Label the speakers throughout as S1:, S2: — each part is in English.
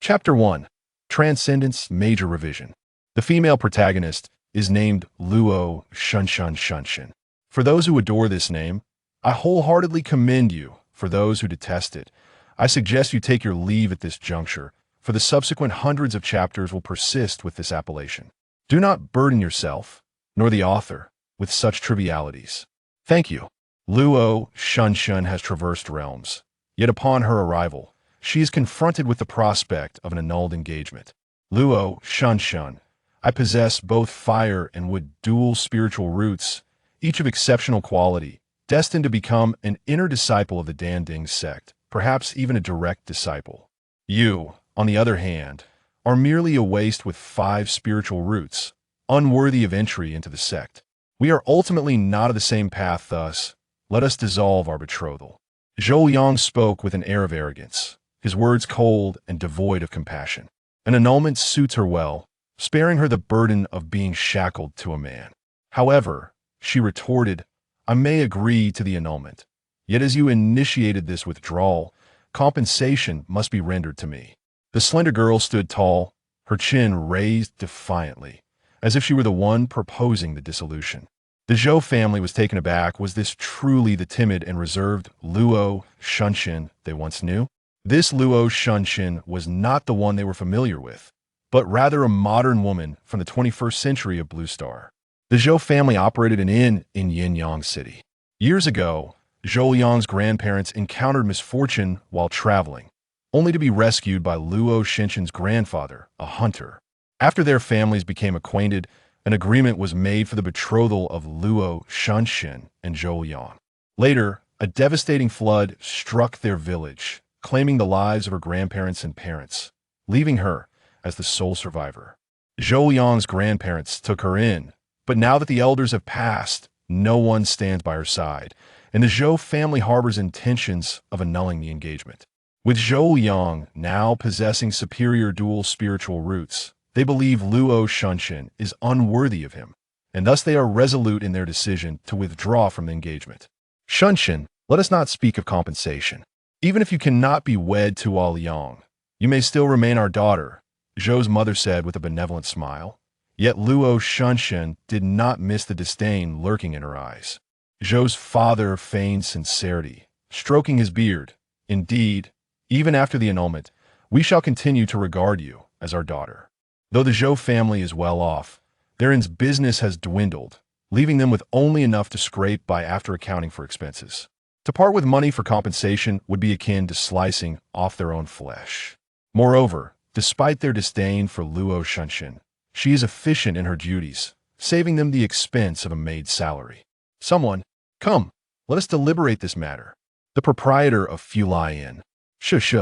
S1: Chapter 1. Transcendence Major Revision. The female protagonist is named Luo Xinxin. For those who adore this name, I wholeheartedly commend you. For those who detest it, I suggest you take your leave at this juncture, for the subsequent hundreds of chapters will persist with this appellation. Do not burden yourself, nor the author, with such trivialities. Thank you. Luo Xinxin has traversed realms, yet upon her arrival, she is confronted with the prospect of an annulled engagement. Luo Xinxin, I possess both fire and wood dual spiritual roots, each of exceptional quality, destined to become an inner disciple of the Danding sect, perhaps even a direct disciple. You, on the other hand, are merely a waste with 5 spiritual roots, unworthy of entry into the sect. We are ultimately not of the same path, thus, let us dissolve our betrothal. Zhou Yang spoke with an air of arrogance, his words cold and devoid of compassion. An annulment suits her well, sparing her the burden of being shackled to a man. However, she retorted, I may agree to the annulment, yet as you initiated this withdrawal, compensation must be rendered to me. The slender girl stood tall, her chin raised defiantly, as if she were the one proposing the dissolution. The Zhou family was taken aback. Was this truly the timid and reserved Luo Xinxin they once knew? This Luo Xinxin was not the one they were familiar with, but rather a modern woman from the 21st century of Blue Star. The Zhou family operated an inn in Yinyang City. Years ago, Zhou Yang's grandparents encountered misfortune while traveling, only to be rescued by Luo Xinxin's grandfather, a hunter. After their families became acquainted, an agreement was made for the betrothal of Luo Xinxin and Zhou Yang. Later, a devastating flood struck their village, claiming the lives of her grandparents and parents, leaving her as the sole survivor. Zhou Yang's grandparents took her in, but now that the elders have passed, no one stands by her side, and the Zhou family harbors intentions of annulling the engagement. With Zhou Yang now possessing superior dual spiritual roots, they believe Luo Xinxin is unworthy of him, and thus they are resolute in their decision to withdraw from the engagement. Xinxin, let us not speak of compensation. Even if you cannot be wed to Al Yang, you may still remain our daughter, Zhou's mother said with a benevolent smile. Yet Luo Xinxin did not miss the disdain lurking in her eyes. Zhou's father feigned sincerity, stroking his beard. Indeed, even after the annulment, we shall continue to regard you as our daughter. Though the Zhou family is well off, their business has dwindled, leaving them with only enough to scrape by after accounting for expenses. To part with money for compensation would be akin to slicing off their own flesh. Moreover, despite their disdain for Luo Xinxin, she is efficient in her duties, saving them the expense of a maid's salary. Someone, come, let us deliberate this matter. The proprietor of Fulai Inn. Shush.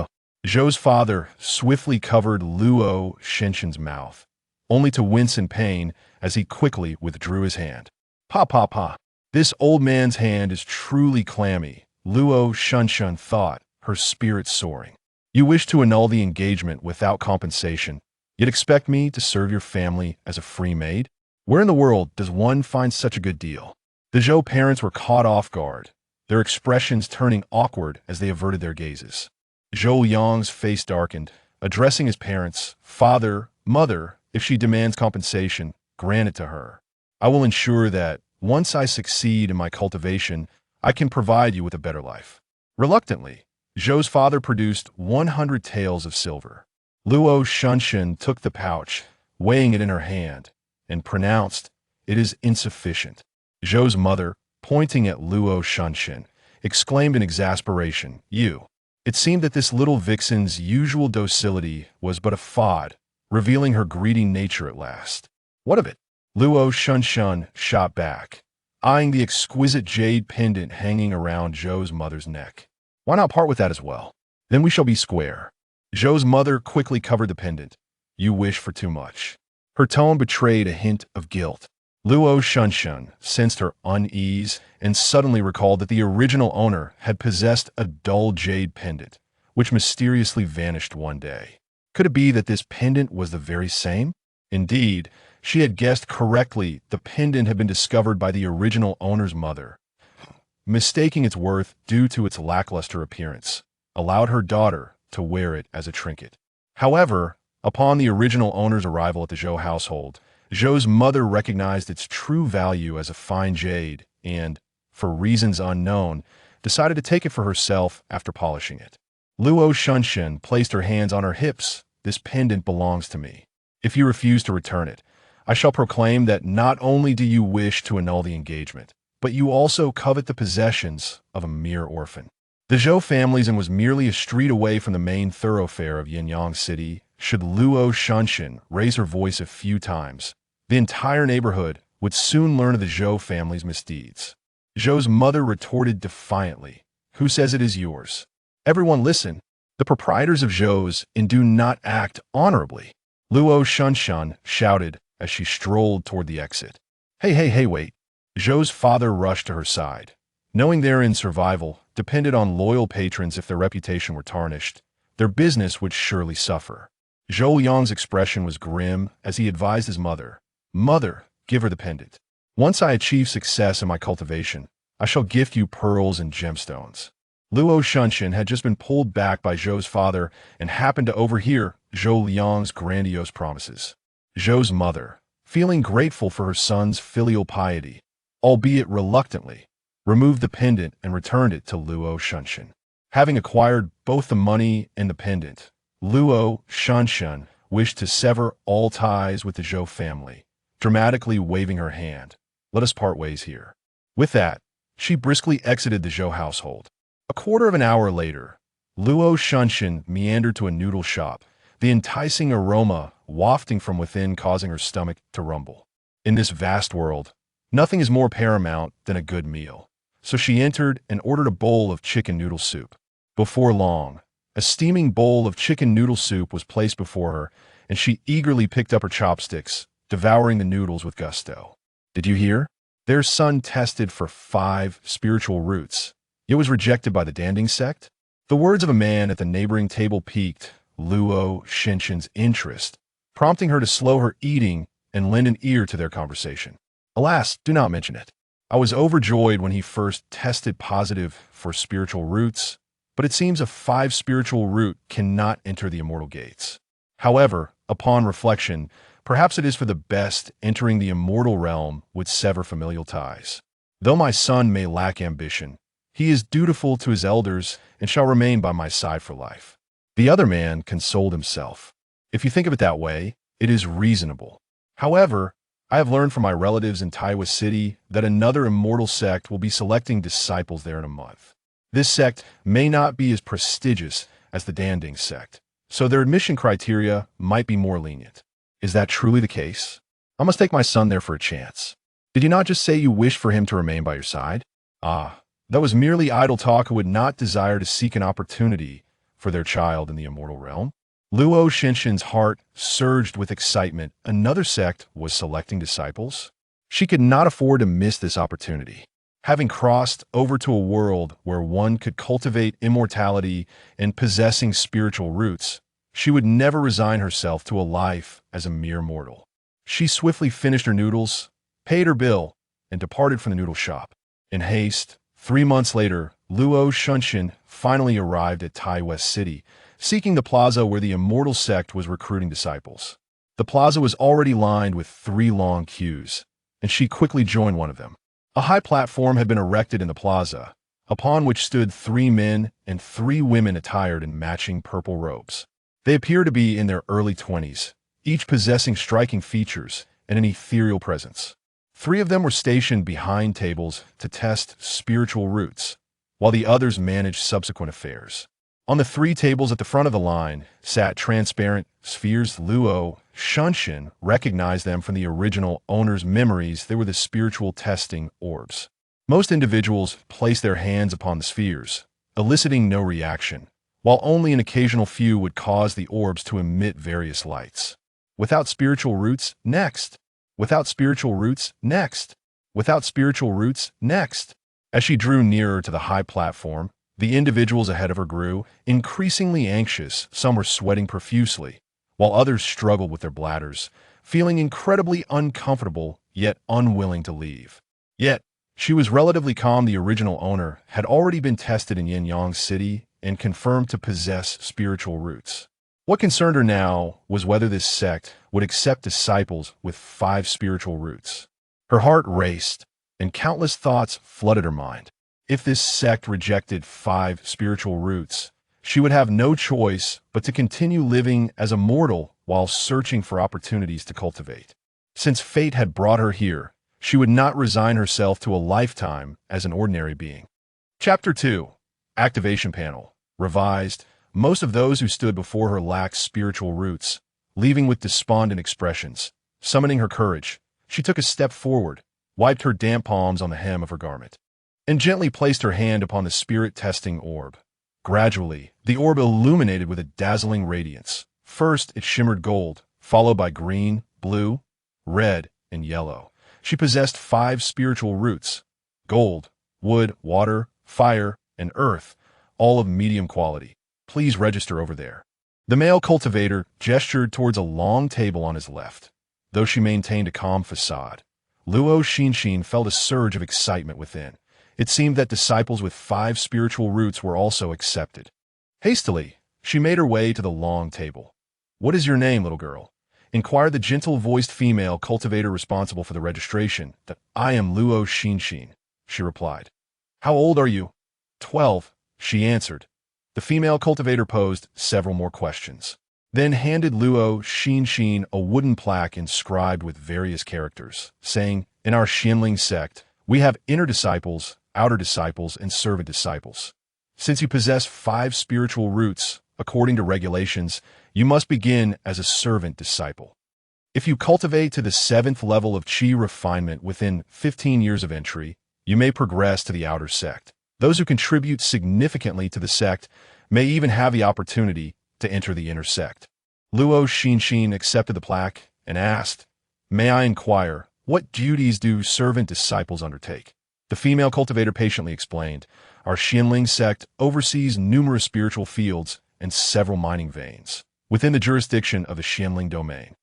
S1: Zhou's father swiftly covered Luo Xinxin's mouth, only to wince in pain as he quickly withdrew his hand. Pa. This old man's hand is truly clammy, Luo Xinxin thought, her spirit soaring. You wish to annul the engagement without compensation, yet expect me to serve your family as a free maid? Where in the world does one find such a good deal? The Zhou parents were caught off guard, their expressions turning awkward as they averted their gazes. Zhou Yang's face darkened, addressing his parents, Father, Mother, if she demands compensation, grant it to her. I will ensure that, once I succeed in my cultivation, I can provide you with a better life. Reluctantly, Zhou's father produced 100 taels of silver. Luo Xinxin took the pouch, weighing it in her hand, and pronounced, it is insufficient. Zhou's mother, pointing at Luo Xinxin, exclaimed in exasperation, You. It seemed that this little vixen's usual docility was but a fad, revealing her greedy nature at last. What of it? Luo Xinxin shot back, eyeing the exquisite jade pendant hanging around Zhou's mother's neck. Why not part with that as well? Then we shall be square. Zhou's mother quickly covered the pendant. You wish for too much. Her tone betrayed a hint of guilt. Luo Xinxin sensed her unease and suddenly recalled that the original owner had possessed a dull jade pendant, which mysteriously vanished one day. Could it be that this pendant was the very same? Indeed, she had guessed correctly. The pendant had been discovered by the original owner's mother, mistaking its worth due to its lackluster appearance, allowed her daughter to wear it as a trinket. However, upon the original owner's arrival at the Zhou household, Zhou's mother recognized its true value as a fine jade and, for reasons unknown, decided to take it for herself after polishing it. Luo Xinxin placed her hands on her hips. This pendant belongs to me. If you refuse to return it, I shall proclaim that not only do you wish to annul the engagement, but you also covet the possessions of a mere orphan. The Zhou family's and was merely a street away from the main thoroughfare of Yinyang City. Should Luo Xinxin raise her voice a few times, the entire neighborhood would soon learn of the Zhou family's misdeeds. Zhou's mother retorted defiantly, "Who says it is yours? Everyone listen. The proprietors of Zhou's and do not act honorably." Luo Xinxin shouted as she strolled toward the exit. Hey, wait. Zhou's father rushed to her side. Knowing their survival depended on loyal patrons. If their reputation were tarnished, their business would surely suffer. Zhou Yang's expression was grim as he advised his mother, "Mother, give her the pendant. Once I achieve success in my cultivation, I shall gift you pearls and gemstones." Luo Xinxin had just been pulled back by Zhou's father and happened to overhear Zhou Liang's grandiose promises. Zhou's mother, feeling grateful for her son's filial piety, albeit reluctantly, removed the pendant and returned it to Luo Xinxin. Having acquired both the money and the pendant, Luo Xinxin wished to sever all ties with the Zhou family, dramatically waving her hand. "Let us part ways here." With that, she briskly exited the Zhou household. A quarter of an hour later, Luo Xinxin meandered to a noodle shop, the enticing aroma wafting from within causing her stomach to rumble. In this vast world, nothing is more paramount than a good meal, so she entered and ordered a bowl of chicken noodle soup. Before long, a steaming bowl of chicken noodle soup was placed before her, and she eagerly picked up her chopsticks, devouring the noodles with gusto. Did you hear? Their son tested for 5 spiritual roots. It was rejected by the Danding sect. The words of a man at the neighboring table piqued Luo Xinxin's interest, prompting her to slow her eating and lend an ear to their conversation. "Alas, do not mention it. I was overjoyed when he first tested positive for spiritual roots, but it seems a 5 spiritual root cannot enter the immortal gates. However, upon reflection, perhaps it is for the best entering the immortal realm would sever familial ties. Though my son may lack ambition, he is dutiful to his elders and shall remain by my side for life." The other man consoled himself. "If you think of it that way, it is reasonable. However, I have learned from my relatives in Taiwan City that another immortal sect will be selecting disciples there in a month. This sect may not be as prestigious as the Danding sect, so their admission criteria might be more lenient. Is that truly the case? I must take my son there for a chance. Did you not just say you wished for him to remain by your side?" "Ah, that was merely idle talk who would not desire to seek an opportunity for their child in the immortal realm." Luo Xinxin's heart surged with excitement. Another sect was selecting disciples? She could not afford to miss this opportunity. Having crossed over to a world where one could cultivate immortality and possessing spiritual roots, she would never resign herself to a life as a mere mortal. She swiftly finished her noodles, paid her bill, and departed from the noodle shop. In haste, 3 months later, Luo Xinxin finally arrived at Taiwan City, seeking the plaza where the immortal sect was recruiting disciples. The plaza was already lined with 3 long queues, and she quickly joined one of them. A high platform had been erected in the plaza, upon which stood 3 men and 3 women attired in matching purple robes. They appeared to be in their early 20s, each possessing striking features and an ethereal presence. 3 of them were stationed behind tables to test spiritual roots, while the others managed subsequent affairs. On the 3 tables at the front of the line sat transparent spheres. Luo Xinxin recognized them from the original owner's memories. They were the spiritual testing orbs. Most individuals placed their hands upon the spheres, eliciting no reaction, while only an occasional few would cause the orbs to emit various lights. Without spiritual roots, next. Without spiritual roots, next. Without spiritual roots, next. As she drew nearer to the high platform, the individuals ahead of her grew increasingly anxious. Some were sweating profusely, while others struggled with their bladders, feeling incredibly uncomfortable yet unwilling to leave. Yet, she was relatively calm. The original owner had already been tested in Yinyang City and confirmed to possess spiritual roots. What concerned her now was whether this sect would accept disciples with 5 spiritual roots. Her heart raced, and countless thoughts flooded her mind. If this sect rejected 5 spiritual roots, she would have no choice but to continue living as a mortal while searching for opportunities to cultivate. Since fate had brought her here, she would not resign herself to a lifetime as an ordinary being. Chapter 2. Activation Panel. Revised. Most of those who stood before her lacked spiritual roots, leaving with despondent expressions. Summoning her courage, she took a step forward, wiped her damp palms on the hem of her garment, and gently placed her hand upon the spirit-testing orb. Gradually, the orb illuminated with a dazzling radiance. First, it shimmered gold, followed by green, blue, red, and yellow. She possessed 5 spiritual roots: gold, wood, water, fire, and earth, all of medium quality. Please register over there. The male cultivator gestured towards a long table on his left. Though she maintained a calm facade, Luo Xinxin felt a surge of excitement within. It seemed that disciples with 5 spiritual roots were also accepted. Hastily, she made her way to the long table. "What is your name, little girl?" inquired the gentle-voiced female cultivator responsible for the registration. "I am Luo Xinxin," she replied. "How old are you?" 12, she answered. The female cultivator posed several more questions, then handed Luo Xinxin a wooden plaque inscribed with various characters, saying, "In our Xianling sect, we have inner disciples, outer disciples, and servant disciples. Since you possess 5 spiritual roots, according to regulations, you must begin as a servant disciple. If you cultivate to the 7th level of qi refinement within 15 years of entry, you may progress to the outer sect. Those who contribute significantly to the sect may even have the opportunity to enter the inner sect." Luo Xinxin accepted the plaque and asked, "May I inquire, what duties do servant disciples undertake?" The female cultivator patiently explained, "Our Xianling sect oversees numerous spiritual fields and several mining veins within the jurisdiction of the Xianling domain.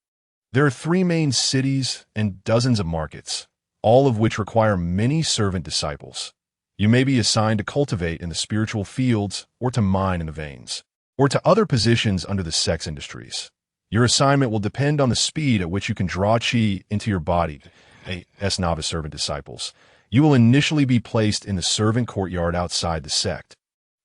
S1: There are 3 main cities and dozens of markets, all of which require many servant disciples. You may be assigned to cultivate in the spiritual fields or to mine in the veins, or to other positions under the sect's industries. Your assignment will depend on the speed at which you can draw qi into your body. As novice servant disciples, you will initially be placed in the servant courtyard outside the sect,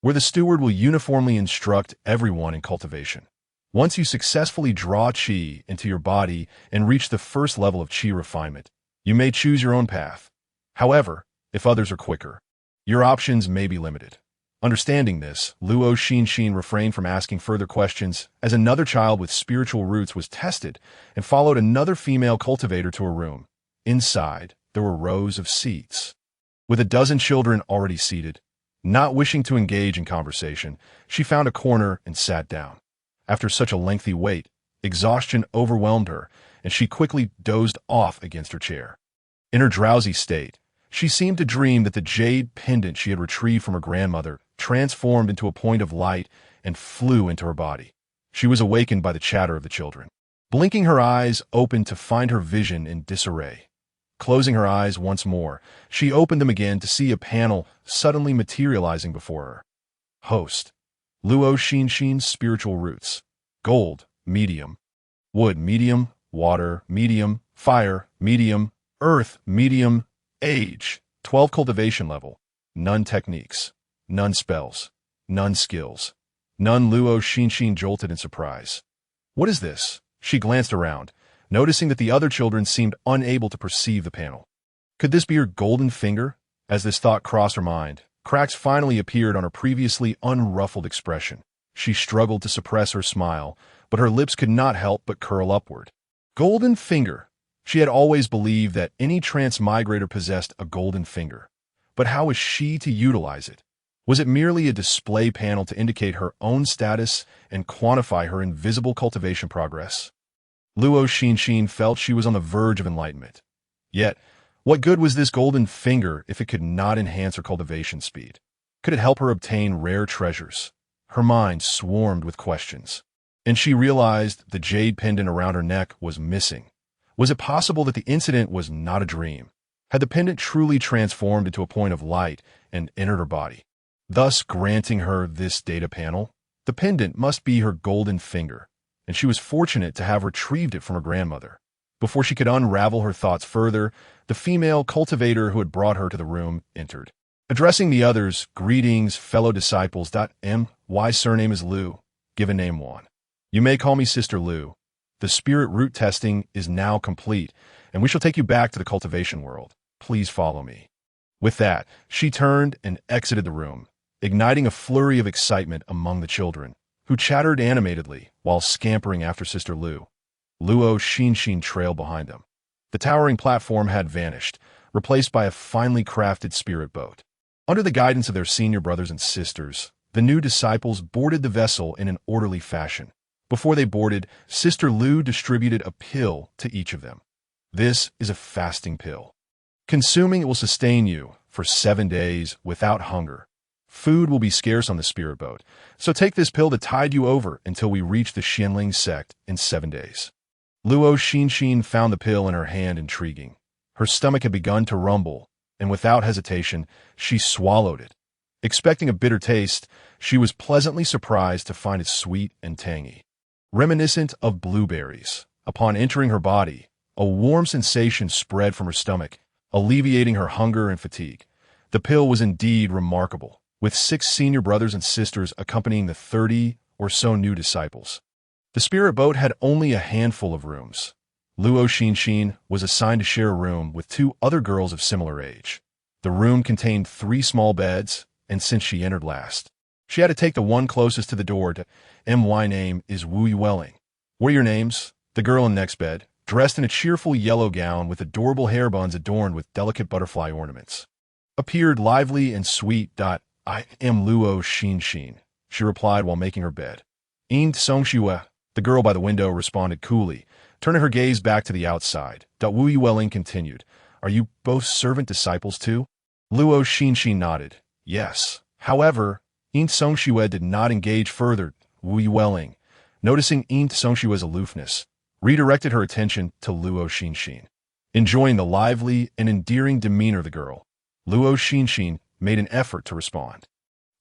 S1: where the steward will uniformly instruct everyone in cultivation. Once you successfully draw qi into your body and reach the 1st level of qi refinement, you may choose your own path. However, if others are quicker, your options may be limited." Understanding this, Luo Xinxin refrained from asking further questions as another child with spiritual roots was tested and followed another female cultivator to a room. Inside, there were rows of seats. With a dozen children already seated, not wishing to engage in conversation, she found a corner and sat down. After such a lengthy wait, exhaustion overwhelmed her, and she quickly dozed off against her chair. In her drowsy state, she seemed to dream that the jade pendant she had retrieved from her grandmother transformed into a point of light and flew into her body. She was awakened by the chatter of the children. Blinking her eyes opened to find her vision in disarray. Closing her eyes once more, she opened them again to see a panel suddenly materializing before her. Host: Luo Xinxin's spiritual roots: gold, medium; wood, medium; water, medium; fire, medium; earth, medium; age, 12 cultivation level; none techniques, none spells, none skills, none. Luo Xinxin jolted in surprise. "What is this?" She glanced around, noticing that the other children seemed unable to perceive the panel. Could this be her golden finger? As this thought crossed her mind, cracks finally appeared on her previously unruffled expression. She struggled to suppress her smile, but her lips could not help but curl upward. Golden finger. She had always believed that any transmigrator possessed a golden finger. But how was she to utilize it? Was it merely a display panel to indicate her own status and quantify her invisible cultivation progress? Luo Xinxin felt she was on the verge of enlightenment. Yet, what good was this golden finger if it could not enhance her cultivation speed? Could it help her obtain rare treasures? Her mind swarmed with questions, and she realized the jade pendant around her neck was missing. Was it possible that the incident was not a dream? Had the pendant truly transformed into a point of light and entered her body, thus granting her this data panel? The pendant must be her golden finger, and she was fortunate to have retrieved it from her grandmother. Before she could unravel her thoughts further, the female cultivator who had brought her to the room entered. Addressing the others, "Greetings, fellow disciples. My surname is Lu, given name 1. You may call me Sister Lu. The spirit root testing is now complete, and we shall take you back to the cultivation world. Please follow me." With that, she turned and exited the room, igniting a flurry of excitement among the children, who chattered animatedly while scampering after Sister Lu. Luo Xinxin trailed behind them. The towering platform had vanished, replaced by a finely crafted spirit boat. Under the guidance of their senior brothers and sisters, the new disciples boarded the vessel in an orderly fashion. Before they boarded, Sister Lu distributed a pill to each of them. This is a fasting pill. Consuming it will sustain you for 7 days without hunger. Food will be scarce on the spirit boat, so take this pill to tide you over until we reach the Xianling sect in 7 days. Luo Xinxin found the pill in her hand intriguing. Her stomach had begun to rumble, and without hesitation, she swallowed it. Expecting a bitter taste, she was pleasantly surprised to find it sweet and tangy. Reminiscent of blueberries, upon entering her body, a warm sensation spread from her stomach, alleviating her hunger and fatigue. The pill was indeed remarkable, with 6 senior brothers and sisters accompanying the 30 or so new disciples. The spirit boat had only a handful of rooms. Luo Xinxin was assigned to share a room with 2 other girls of similar age. The room contained 3 small beds, and since she entered last, she had to take the one closest to the door. My name is Wu Yueling. What are your names? The girl in the next bed, dressed in a cheerful yellow gown with adorable hair buns adorned with delicate butterfly ornaments, appeared lively and sweet. I am Luo Xinxin, she replied while making her bed. Yin Songxue, the girl by the window, responded coolly, turning her gaze back to the outside. Wu Yueling continued, "Are you both servant disciples too?" Luo Xinxin nodded. "Yes." However, Yin Songxue did not engage further. Wu Yueling, noticing Yin Songshue's aloofness, redirected her attention to Luo Xinxin. Enjoying the lively and endearing demeanor of the girl, Luo Xinxin made an effort to respond.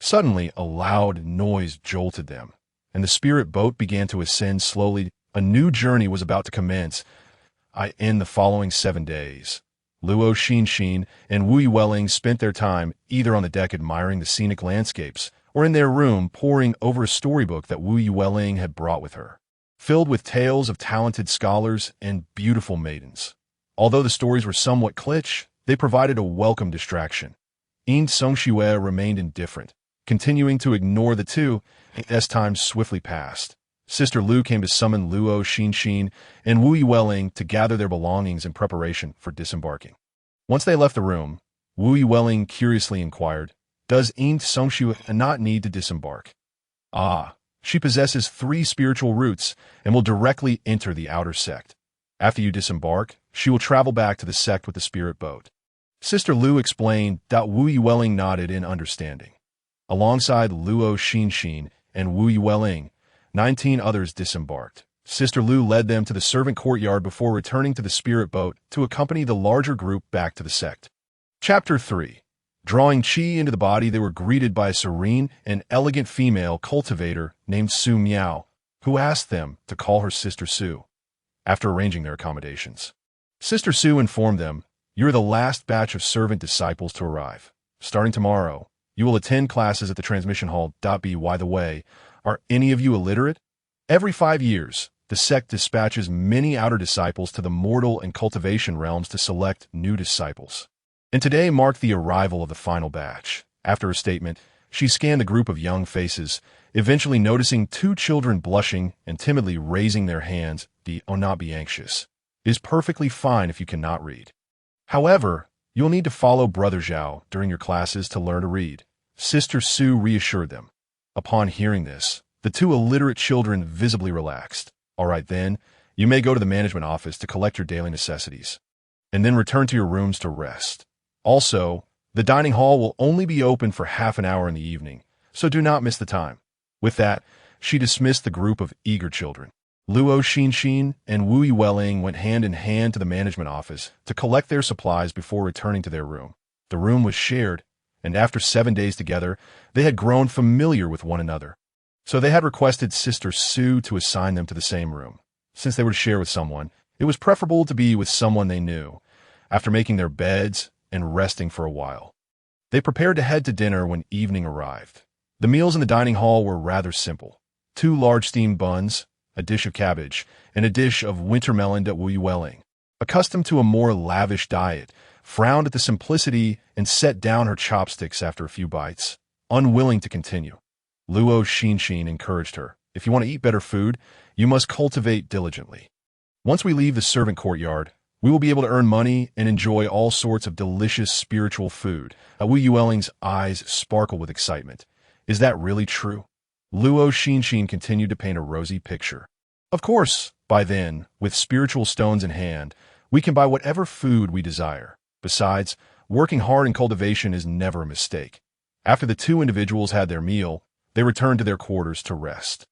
S1: Suddenly, a loud noise jolted them, and the spirit boat began to ascend slowly. A new journey was about to commence. In the following 7 days, Luo Xinxin and Wu Yueling spent their time either on the deck admiring the scenic landscapes or in their room poring over a storybook that Wu Yueling had brought with her, filled with tales of talented scholars and beautiful maidens. Although the stories were somewhat kitsch, they provided a welcome distraction. Yin Songxue remained indifferent, continuing to ignore the two as time swiftly passed. Sister Lu came to summon Luo Xinxin and Wu Yueling to gather their belongings in preparation for disembarking. Once they left the room, Wu Yueling curiously inquired, "Does Yin Songxue not need to disembark?" She possesses 3 spiritual roots and will directly enter the outer sect. After you disembark, she will travel back to the sect with the spirit boat. Sister Lu explained. Wu Yueling nodded in understanding. Alongside Luo Xinxin and Wu Yueling, 19 others disembarked. Sister Lu led them to the servant courtyard before returning to the spirit boat to accompany the larger group back to the sect. Chapter 3. Drawing qi into the body, they were greeted by a serene and elegant female cultivator named Su Miao, who asked them to call her Sister Su. After arranging their accommodations, Sister Su informed them, "You're the last batch of servant disciples to arrive. Starting tomorrow, you will attend classes at the transmission hall. By the way, are any of you illiterate?" Every 5 years, the sect dispatches many outer disciples to the mortal and cultivation realms to select new disciples. And today marked the arrival of the final batch. After her statement, she scanned the group of young faces, eventually noticing 2 children blushing and timidly raising their hands. Not be anxious. It is perfectly fine if you cannot read. However, you'll need to follow Brother Zhao during your classes to learn to read. Sister Su reassured them. Upon hearing this, the 2 illiterate children visibly relaxed. "All right then, you may go to the management office to collect your daily necessities, and then return to your rooms to rest. Also, the dining hall will only be open for half an hour in the evening, so do not miss the time." With that, she dismissed the group of eager children. Luo Xinxin and Wu Yueling went hand in hand to the management office to collect their supplies before returning to their room. The room was shared, and after 7 days together, they had grown familiar with one another. So they had requested Sister Su to assign them to the same room. Since they were to share with someone, it was preferable to be with someone they knew. After making their beds and resting for a while, they prepared to head to dinner when evening arrived. The meals in the dining hall were rather simple. 2 large steamed buns, a dish of cabbage, and a dish of winter melon that Wu Yueling, accustomed to a more lavish diet, frowned at the simplicity and set down her chopsticks after a few bites, unwilling to continue. Luo Xinxin encouraged her. If you want to eat better food, you must cultivate diligently. Once we leave the servant courtyard, we will be able to earn money and enjoy all sorts of delicious spiritual food. Wu Yueling's eyes sparkled with excitement. Is that really true? Luo Xinxin continued to paint a rosy picture. Of course, by then, with spiritual stones in hand, we can buy whatever food we desire. Besides, working hard in cultivation is never a mistake. After the 2 individuals had their meal, they returned to their quarters to rest.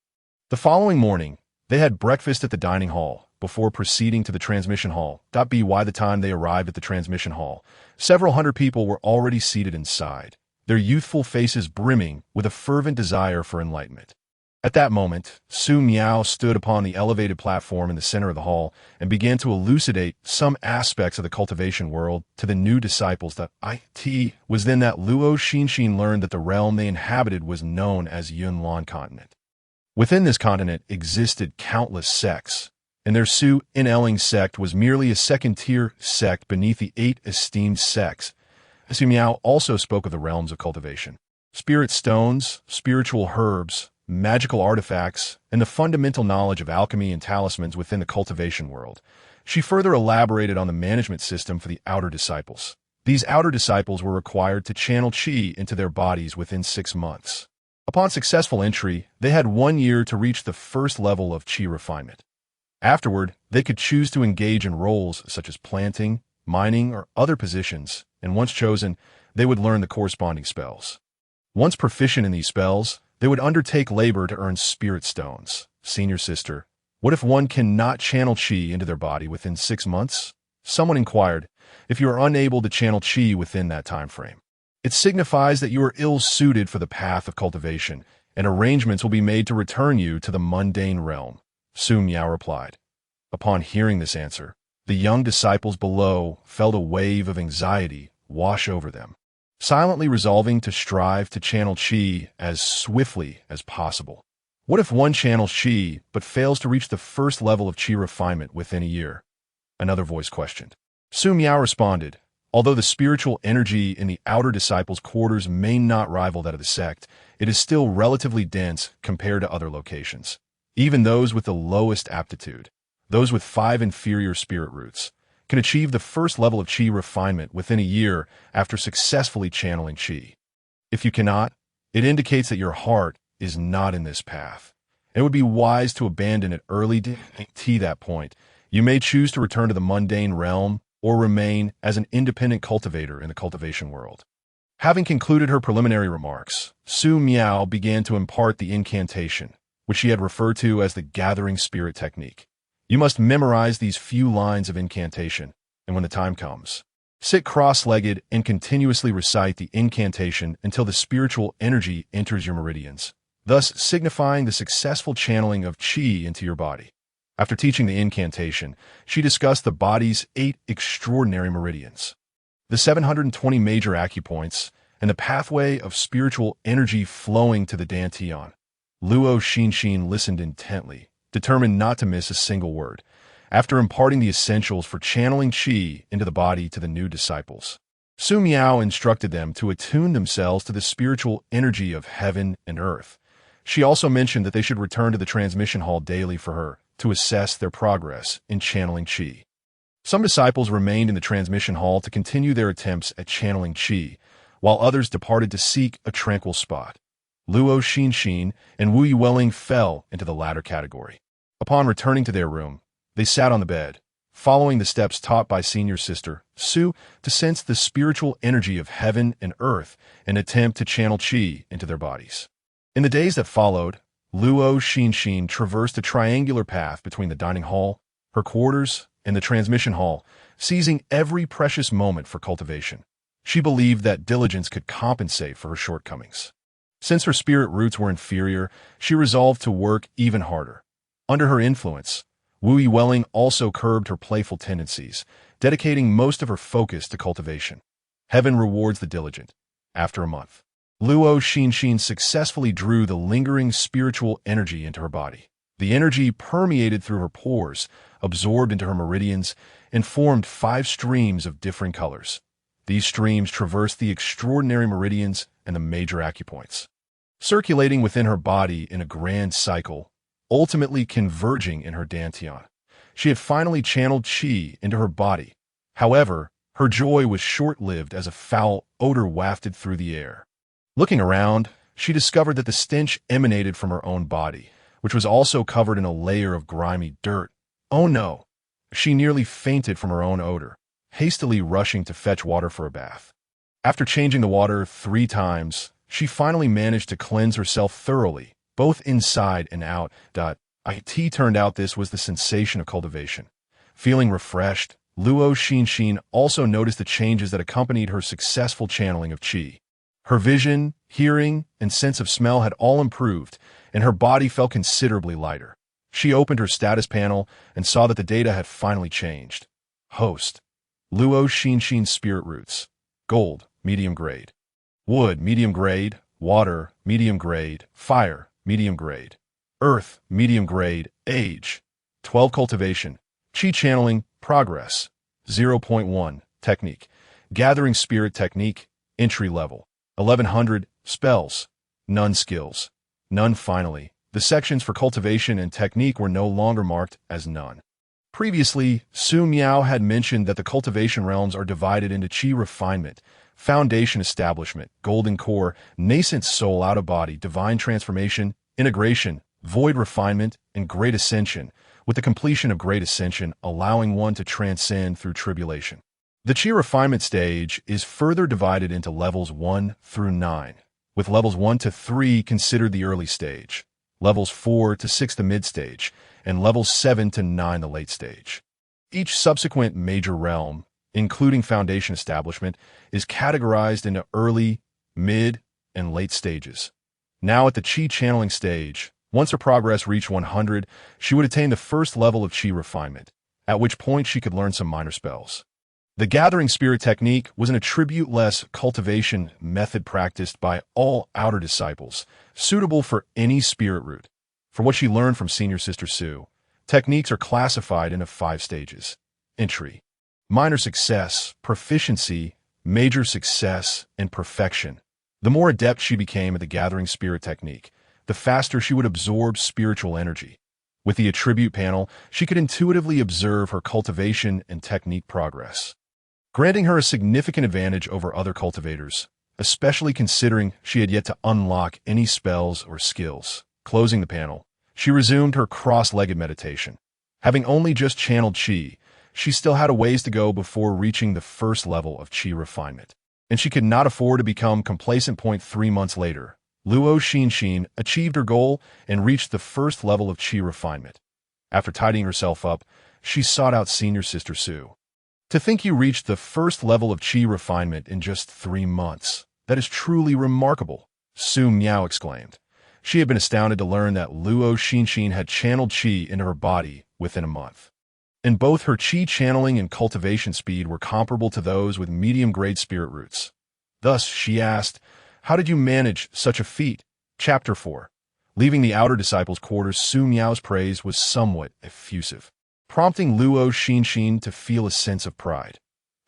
S1: The following morning, they had breakfast at the dining hall before proceeding to the transmission hall. By the time they arrived at the transmission hall, several hundred people were already seated inside, their youthful faces brimming with a fervent desire for enlightenment. At that moment, Su Miao stood upon the elevated platform in the center of the hall and began to elucidate some aspects of the cultivation world to the new disciples. It was then that Luo Xinxin learned that the realm they inhabited was known as Yunlan continent. Within this continent existed countless sects, and their Su In'Eling sect was merely a second-tier sect beneath the 8 esteemed sects. Su Miao also spoke of the realms of cultivation. Spirit stones, spiritual herbs, magical artifacts, and the fundamental knowledge of alchemy and talismans within the cultivation world. She further elaborated on the management system for the outer disciples. These outer disciples were required to channel qi into their bodies within 6 months. Upon successful entry, they had 1 year to reach the first level of qi refinement. Afterward, they could choose to engage in roles such as planting, mining, or other positions, and once chosen, they would learn the corresponding spells. Once proficient in these spells, they would undertake labor to earn spirit stones. Senior sister, what if one cannot channel qi into their body within 6 months? Someone inquired. If you are unable to channel qi within that time frame, it signifies that you are ill-suited for the path of cultivation, and arrangements will be made to return you to the mundane realm. Su Miao replied. Upon hearing this answer, the young disciples below felt a wave of anxiety wash over them, silently resolving to strive to channel qi as swiftly as possible. What if one channels qi but fails to reach the first level of qi refinement within a year? Another voice questioned. Su Miao responded, although the spiritual energy in the outer disciples' quarters may not rival that of the sect, it is still relatively dense compared to other locations. Even those with the lowest aptitude, those with 5 inferior spirit roots, can achieve the first level of qi refinement within a year after successfully channeling qi. If you cannot, it indicates that your heart is not in this path. It would be wise to abandon it early to that point. You may choose to return to the mundane realm or remain as an independent cultivator in the cultivation world. Having concluded her preliminary remarks, Su Miao began to impart the incantation, which she had referred to as the gathering spirit technique. You must memorize these few lines of incantation, and when the time comes, sit cross-legged and continuously recite the incantation until the spiritual energy enters your meridians, thus signifying the successful channeling of qi into your body. After teaching the incantation, she discussed the body's 8 extraordinary meridians, the 720 major acupoints, and the pathway of spiritual energy flowing to the dantian. Luo Xinxin listened intently, determined not to miss a single word. After imparting the essentials for channeling qi into the body to the new disciples, Su Miao instructed them to attune themselves to the spiritual energy of heaven and earth. She also mentioned that they should return to the transmission hall daily for her to assess their progress in channeling qi. Some disciples remained in the transmission hall to continue their attempts at channeling qi, while others departed to seek a tranquil spot. Luo Xinxin and Wu Yueling fell into the latter category. Upon returning to their room, they sat on the bed, following the steps taught by senior sister Su to sense the spiritual energy of heaven and earth and attempt to channel qi into their bodies. In the days that followed, Luo Xinxin traversed a triangular path between the dining hall, her quarters, and the transmission hall, seizing every precious moment for cultivation. She believed that diligence could compensate for her shortcomings. Since her spirit roots were inferior, she resolved to work even harder. Under her influence, Wu Yueling also curbed her playful tendencies, dedicating most of her focus to cultivation. Heaven rewards the diligent. After a month, Luo Xinxin successfully drew the lingering spiritual energy into her body. The energy permeated through her pores, absorbed into her meridians, and formed 5 streams of different colors. These streams traversed the extraordinary meridians and the major acupoints, circulating within her body in a grand cycle, ultimately converging in her dantian. She had finally channeled qi into her body. However, her joy was short-lived as a foul odor wafted through the air. Looking around, she discovered that the stench emanated from her own body, which was also covered in a layer of grimy dirt. Oh no! She nearly fainted from her own odor, hastily rushing to fetch water for a bath. After changing the water 3 times, she finally managed to cleanse herself thoroughly, both inside and out. It turned out this was the sensation of cultivation. Feeling refreshed, Luo Xinxin also noticed the changes that accompanied her successful channeling of qi. Her vision, hearing, and sense of smell had all improved, and her body felt considerably lighter. She opened her status panel and saw that the data had finally changed. Host: Luo Xinxin Spirit Roots. Gold, medium grade. Wood, medium grade. Water, medium grade. Fire, medium grade. Earth, medium grade. Age: 12. Cultivation. Qi channeling, progress. 0.1. Technique. Gathering spirit technique, entry level. 1100. Spells. None. Skills. None. Finally, the sections for cultivation and technique were no longer marked as none. Previously, Su Miao had mentioned that the cultivation realms are divided into qi refinement, foundation establishment, golden core, nascent soul out of body, divine transformation, integration, void refinement, and great ascension, with the completion of great ascension allowing one to transcend through tribulation. The qi refinement stage is further divided into levels 1 through 9, with levels 1 to 3 considered the early stage, levels 4 to 6 the mid stage, and levels 7 to 9 the late stage. Each subsequent major realm, including foundation establishment, is categorized into early, mid, and late stages. Now at the qi channeling stage, once her progress reached 100, she would attain the first level of qi refinement, at which point she could learn some minor spells. The gathering spirit technique was an attribute-less cultivation method practiced by all outer disciples, suitable for any spirit root. For what she learned from Senior Sister Su, techniques are classified into 5 stages. Entry: minor success, proficiency, major success, and perfection. The more adept she became at the gathering spirit technique, the faster she would absorb spiritual energy. With the attribute panel, she could intuitively observe her cultivation and technique progress, granting her a significant advantage over other cultivators, especially considering she had yet to unlock any spells or skills. Closing the panel, she resumed her cross-legged meditation. Having only just channeled qi, she still had a ways to go before reaching the first level of qi refinement, and she could not afford to become complacent. 3 months later, Luo Xinxin achieved her goal and reached the first level of qi refinement. After tidying herself up, she sought out Senior Sister Su. To think you reached the first level of qi refinement in just 3 months. That is truly remarkable, Su Miao exclaimed. She had been astounded to learn that Luo Xinxin had channeled qi into her body within a month. And both her qi channeling and cultivation speed were comparable to those with medium-grade spirit roots. Thus, she asked, "How did you manage such a feat?" Chapter 4. Leaving the outer disciples' quarters, Su Miao's praise was somewhat effusive, prompting Luo Xinxin to feel a sense of pride.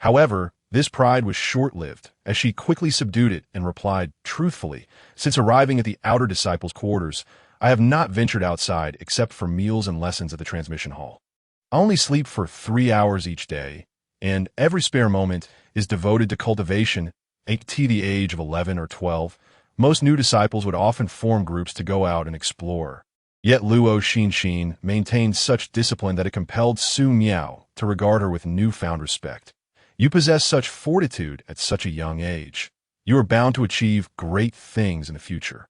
S1: However, this pride was short-lived, as she quickly subdued it and replied, "Truthfully, since arriving at the outer disciples' quarters, I have not ventured outside except for meals and lessons at the transmission hall. I only sleep for 3 hours each day, and every spare moment is devoted to cultivation." At the age of 11 or 12, most new disciples would often form groups to go out and explore. Yet Luo Xinxin maintained such discipline that it compelled Su Miao to regard her with newfound respect. "You possess such fortitude at such a young age. You are bound to achieve great things in the future.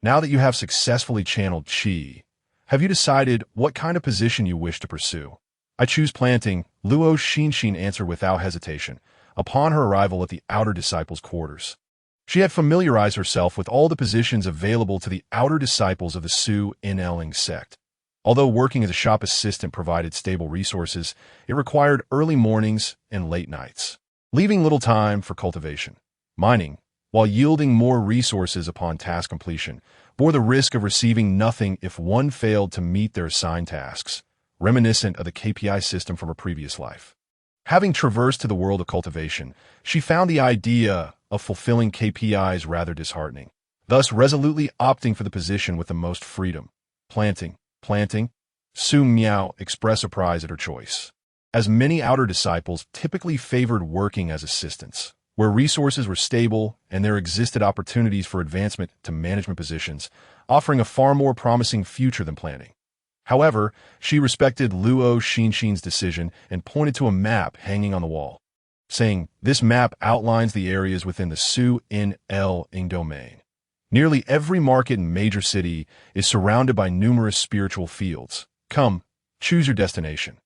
S1: Now that you have successfully channeled qi, have you decided what kind of position you wish to pursue?" "I choose planting," Luo Xinxin answered without hesitation, upon her arrival at the outer disciples' quarters. She had familiarized herself with all the positions available to the outer disciples of the Su Inling sect. Although working as a shop assistant provided stable resources, it required early mornings and late nights, leaving little time for cultivation. Mining, while yielding more resources upon task completion, bore the risk of receiving nothing if one failed to meet their assigned tasks, reminiscent of the KPI system from her previous life. Having traversed to the world of cultivation, she found the idea of fulfilling KPIs rather disheartening, thus resolutely opting for the position with the most freedom. Planting. Su Miao expressed surprise at her choice, as many outer disciples typically favored working as assistants, where resources were stable and there existed opportunities for advancement to management positions, offering a far more promising future than planning. However, she respected Luo Xinxin's decision and pointed to a map hanging on the wall, saying, "This map outlines the areas within the Su Inling domain. Nearly every market and major city is surrounded by numerous spiritual fields. Come, choose your destination."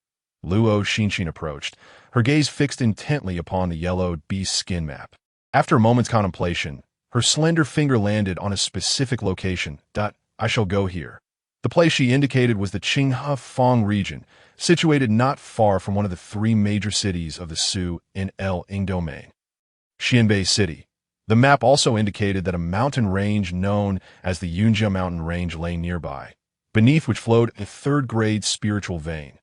S1: Luo Xinxin approached, her gaze fixed intently upon the yellowed beast skin map. After a moment's contemplation, her slender finger landed on a specific location. "I shall go here." The place she indicated was the Qinghefang region, situated not far from one of the three major cities of the Su Inling domain, Xianbei City. The map also indicated that a mountain range known as the Yunjia Mountain Range lay nearby, beneath which flowed a third-grade spiritual vein.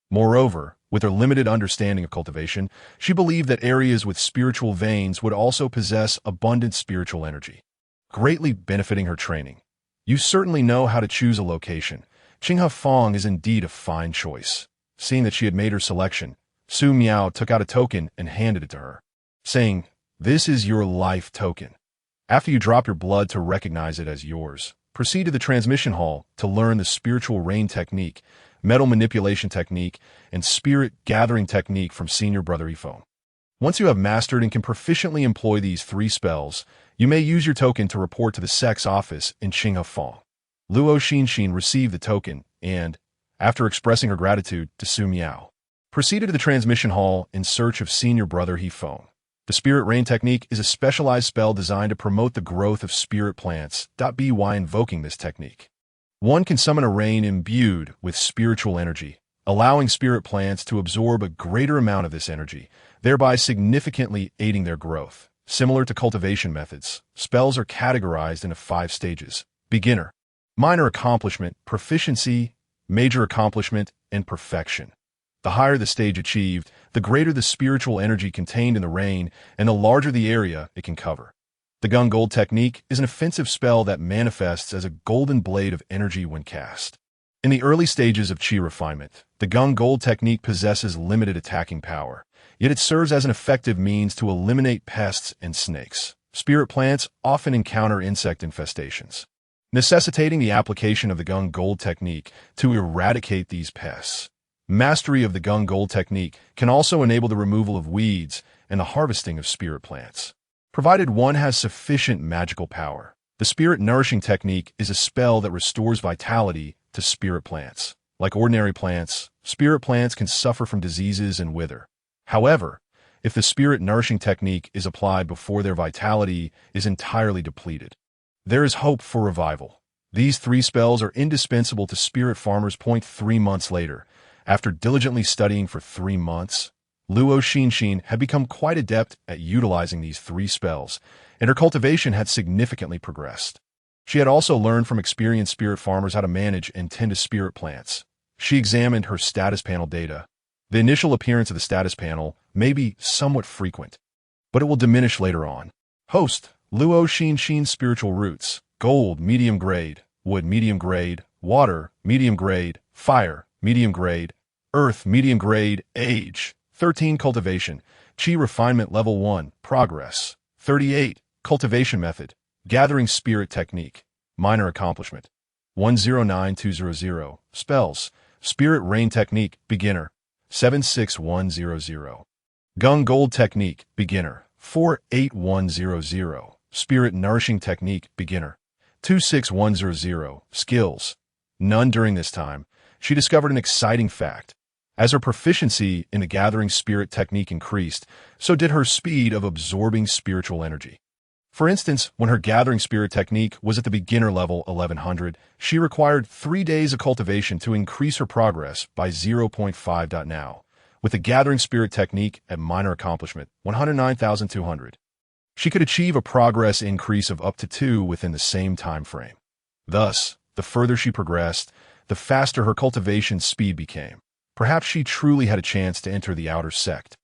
S1: Moreover, with her limited understanding of cultivation, she believed that areas with spiritual veins would also possess abundant spiritual energy, greatly benefiting her training. "You certainly know how to choose a location. Qinghefang is indeed a fine choice." Seeing that she had made her selection, Su Miao took out a token and handed it to her, saying, "This is your life token. After you drop your blood to recognize it as yours, proceed to the transmission hall to learn the spiritual rain technique, metal manipulation technique, and spirit gathering technique from senior brother Ifo. Once you have mastered and can proficiently employ these three spells, you may use your token to report to the sect's office in Qinghefang." Luo Xinxin received the token and, after expressing her gratitude to Su Miao, proceeded to the transmission hall in search of senior brother Ifo. The Spirit Rain technique is a specialized spell designed to promote the growth of spirit plants. By invoking this technique, one can summon a rain imbued with spiritual energy, allowing spirit plants to absorb a greater amount of this energy, thereby significantly aiding their growth. Similar to cultivation methods, spells are categorized into 5 stages: beginner, minor accomplishment, proficiency, major accomplishment, and perfection. The higher the stage achieved, the greater the spiritual energy contained in the rain and the larger the area it can cover. The Gung Gold technique is an offensive spell that manifests as a golden blade of energy when cast. In the early stages of Qi refinement, the Gung Gold technique possesses limited attacking power, yet it serves as an effective means to eliminate pests and snakes. Spirit plants often encounter insect infestations, necessitating the application of the Gung Gold technique to eradicate these pests. Mastery of the Gung Gold technique can also enable the removal of weeds and the harvesting of spirit plants, provided one has sufficient magical power. The Spirit Nourishing technique is a spell that restores vitality to spirit plants. Like ordinary plants, spirit plants can suffer from diseases and wither. However, if the Spirit Nourishing technique is applied before their vitality is entirely depleted, there is hope for revival. These 3 spells are indispensable to spirit farmers. 3 months later, after diligently studying for 3 months, Luo Xinxin had become quite adept at utilizing these 3 spells, and her cultivation had significantly progressed. She had also learned from experienced spirit farmers how to manage and tend to spirit plants. She examined her status panel data. The initial appearance of the status panel may be somewhat frequent, but it will diminish later on. Host: Luo Xinxin Spiritual Roots. Gold, medium grade. Wood, medium grade. Water, medium grade. Fire, medium grade. Earth, medium grade. Age: 13. Cultivation. Qi Refinement Level 1. Progress: 38. Cultivation Method. Gathering Spirit Technique. Minor Accomplishment: 109200. Spells: Spirit Rain Technique. Beginner: 76100. Gung Gold Technique. Beginner: 48100. Spirit Nourishing Technique. Beginner: 26100. Skills: none. During this time, she discovered an exciting fact. As her proficiency in the Gathering Spirit Technique increased, so did her speed of absorbing spiritual energy. For instance, when her gathering spirit technique was at the beginner level 1100, she required 3 days of cultivation to increase her progress by 0.5. Now, with the gathering spirit technique at minor accomplishment 109,200, she could achieve a progress increase of up to 2 within the same time frame. Thus, the further she progressed, the faster her cultivation speed became. Perhaps she truly had a chance to enter the outer sect.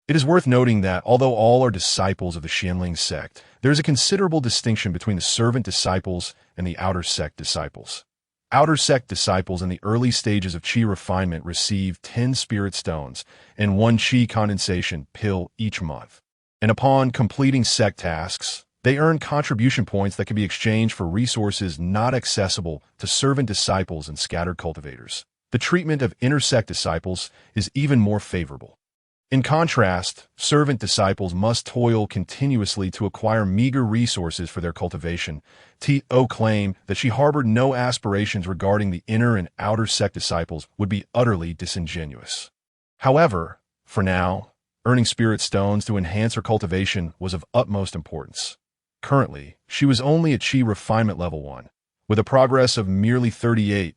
S1: It is worth noting that, although all are disciples of the Xianling sect, there is a considerable distinction between the servant disciples and the outer sect disciples. Outer sect disciples in the early stages of Qi refinement receive 10 spirit stones and 1 Qi condensation pill each month. And upon completing sect tasks, they earn contribution points that can be exchanged for resources not accessible to servant disciples and scattered cultivators. The treatment of inner sect disciples is even more favorable. In contrast, servant disciples must toil continuously to acquire meager resources for their cultivation. T.O. claimed that she harbored no aspirations regarding the inner and outer sect disciples would be utterly disingenuous. However, for now, earning spirit stones to enhance her cultivation was of utmost importance. Currently, she was only at Qi refinement level 1, with a progress of merely 38.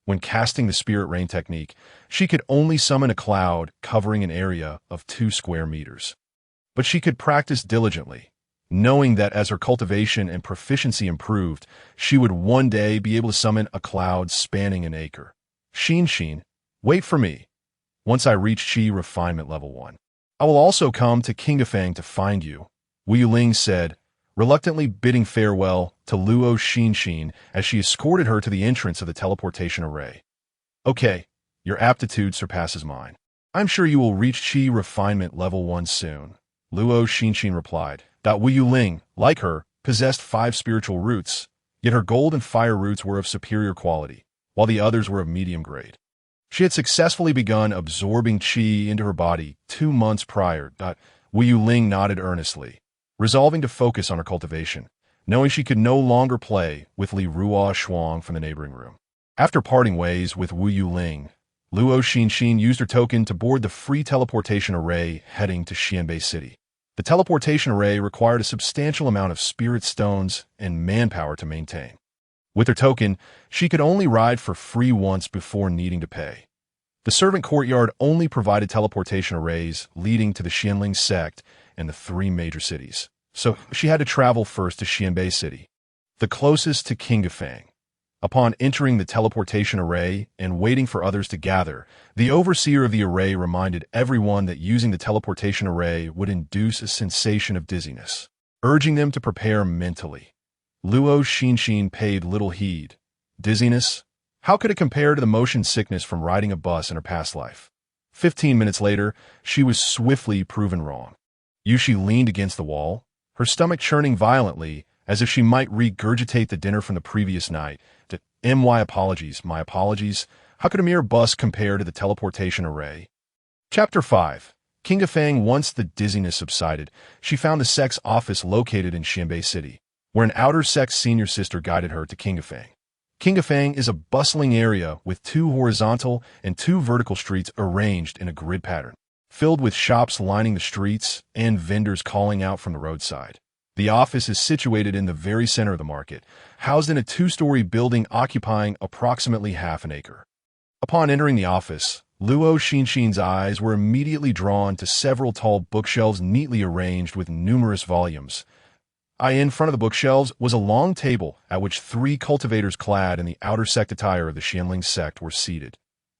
S1: When casting the Spirit Rain technique, she could only summon a cloud covering an area of 2 square meters. But she could practice diligently, knowing that as her cultivation and proficiency improved, she would one day be able to summon a cloud spanning an acre. Xinxin, wait for me. Once I reach Qi refinement level 1, I will also come to Qingafang to find you, Wu Ling said, reluctantly bidding farewell to Luo Xinxin as she escorted her to the entrance of the teleportation array. Okay, your aptitude surpasses mine. I'm sure you will reach Qi refinement level 1 soon, Luo Xinxin replied. Wu Ling, like her, possessed 5 spiritual roots, yet her gold and fire roots were of superior quality, while the others were of medium grade. She had successfully begun absorbing Qi into her body 2 months prior. Wu Ling nodded earnestly, resolving to focus on her cultivation, knowing she could no longer play with Li Ruo Shuang from the neighboring room. After parting ways with Wu Ling, Luo Xinxin used her token to board the free teleportation array heading to Xianbei City. The teleportation array required a substantial amount of spirit stones and manpower to maintain. With her token, she could only ride for free once before needing to pay. The servant courtyard only provided teleportation arrays leading to the Xianling sect and the 3 major cities, so she had to travel first to Xianbei City, the closest to Qingafang. Upon entering the teleportation array and waiting for others to gather, the overseer of the array reminded everyone that using the teleportation array would induce a sensation of dizziness, urging them to prepare mentally. Luo Xinxin paid little heed. Dizziness? How could it compare to the motion sickness from riding a bus in her past life? 15 minutes later, she was swiftly proven wrong. Yushi leaned against the wall, her stomach churning violently, as if she might regurgitate the dinner from the previous night. My apologies. How could a mere bus compare to the teleportation array? Chapter 5. Qingafang. Once the dizziness subsided, she found the sect's office located in Xianbei City, where an outer sect senior sister guided her to Qingafang. Qingafang is a bustling area with 2 horizontal and 2 vertical streets arranged in a grid pattern, filled with shops lining the streets and vendors calling out from the roadside. The office is situated in the very center of the market, housed in a 2-story building occupying approximately half an acre. Upon entering the office, Luo Xinxin's eyes were immediately drawn to several tall bookshelves neatly arranged with numerous volumes. In front of the bookshelves was a long table at which 3 cultivators clad in the outer sect attire of the Xianling sect were seated.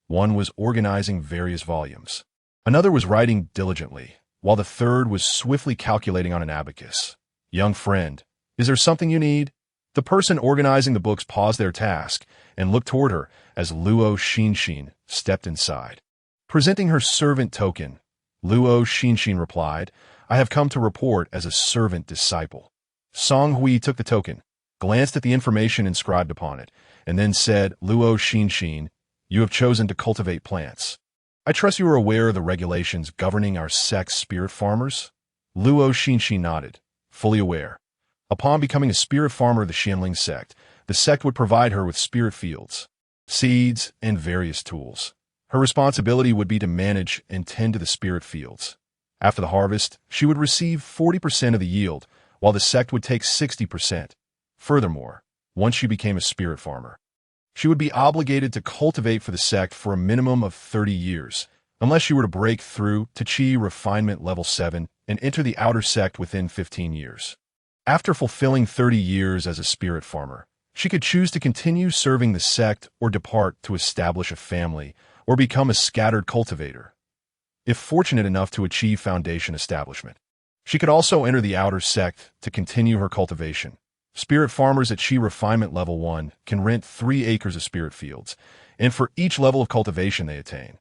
S1: One was organizing various volumes. Another was writing diligently, while the third was swiftly calculating on an abacus. Young friend, is there something you need? The person organizing the books paused their task and looked toward her as Luo Xinxin stepped inside. Presenting her servant token, Luo Xinxin replied, I have come to report as a servant disciple. Song Hui took the token, glanced at the information inscribed upon it, and then said, Luo Xinxin, you have chosen to cultivate plants. I trust you are aware of the regulations governing our sect's spirit farmers? Luo Xinxin nodded, fully aware. Upon becoming a spirit farmer of the Xianling sect, the sect would provide her with spirit fields, seeds, and various tools. Her responsibility would be to manage and tend to the spirit fields. After the harvest, she would receive 40% of the yield, while the sect would take 60%. Furthermore, once she became a spirit farmer, she would be obligated to cultivate for the sect for a minimum of 30 years, unless she were to break through to Qi Refinement Level 7 and enter the outer sect within 15 years. After fulfilling 30 years as a spirit farmer, she could choose to continue serving the sect or depart to establish a family or become a scattered cultivator, if fortunate enough to achieve foundation establishment. She could also enter the outer sect to continue her cultivation. Spirit farmers at Qi Refinement Level 1 can rent 3 acres of spirit fields, and for each level of cultivation they attain,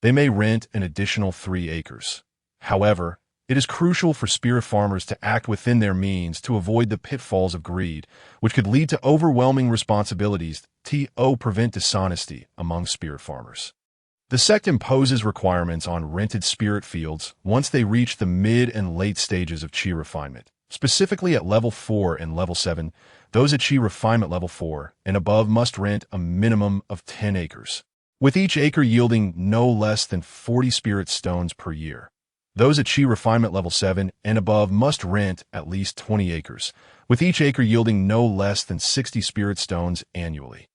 S1: they may rent an additional 3 acres. However, it is crucial for spirit farmers to act within their means to avoid the pitfalls of greed, which could lead to overwhelming responsibilities to prevent dishonesty among spirit farmers. The sect imposes requirements on rented spirit fields once they reach the mid and late stages of Qi refinement. Specifically at Level 4 and Level 7, those at Qi Refinement Level 4 and above must rent a minimum of 10 acres, with each acre yielding no less than 40 spirit stones per year. Those at Qi Refinement Level 7 and above must rent at least 20 acres, with each acre yielding no less than 60 spirit stones annually.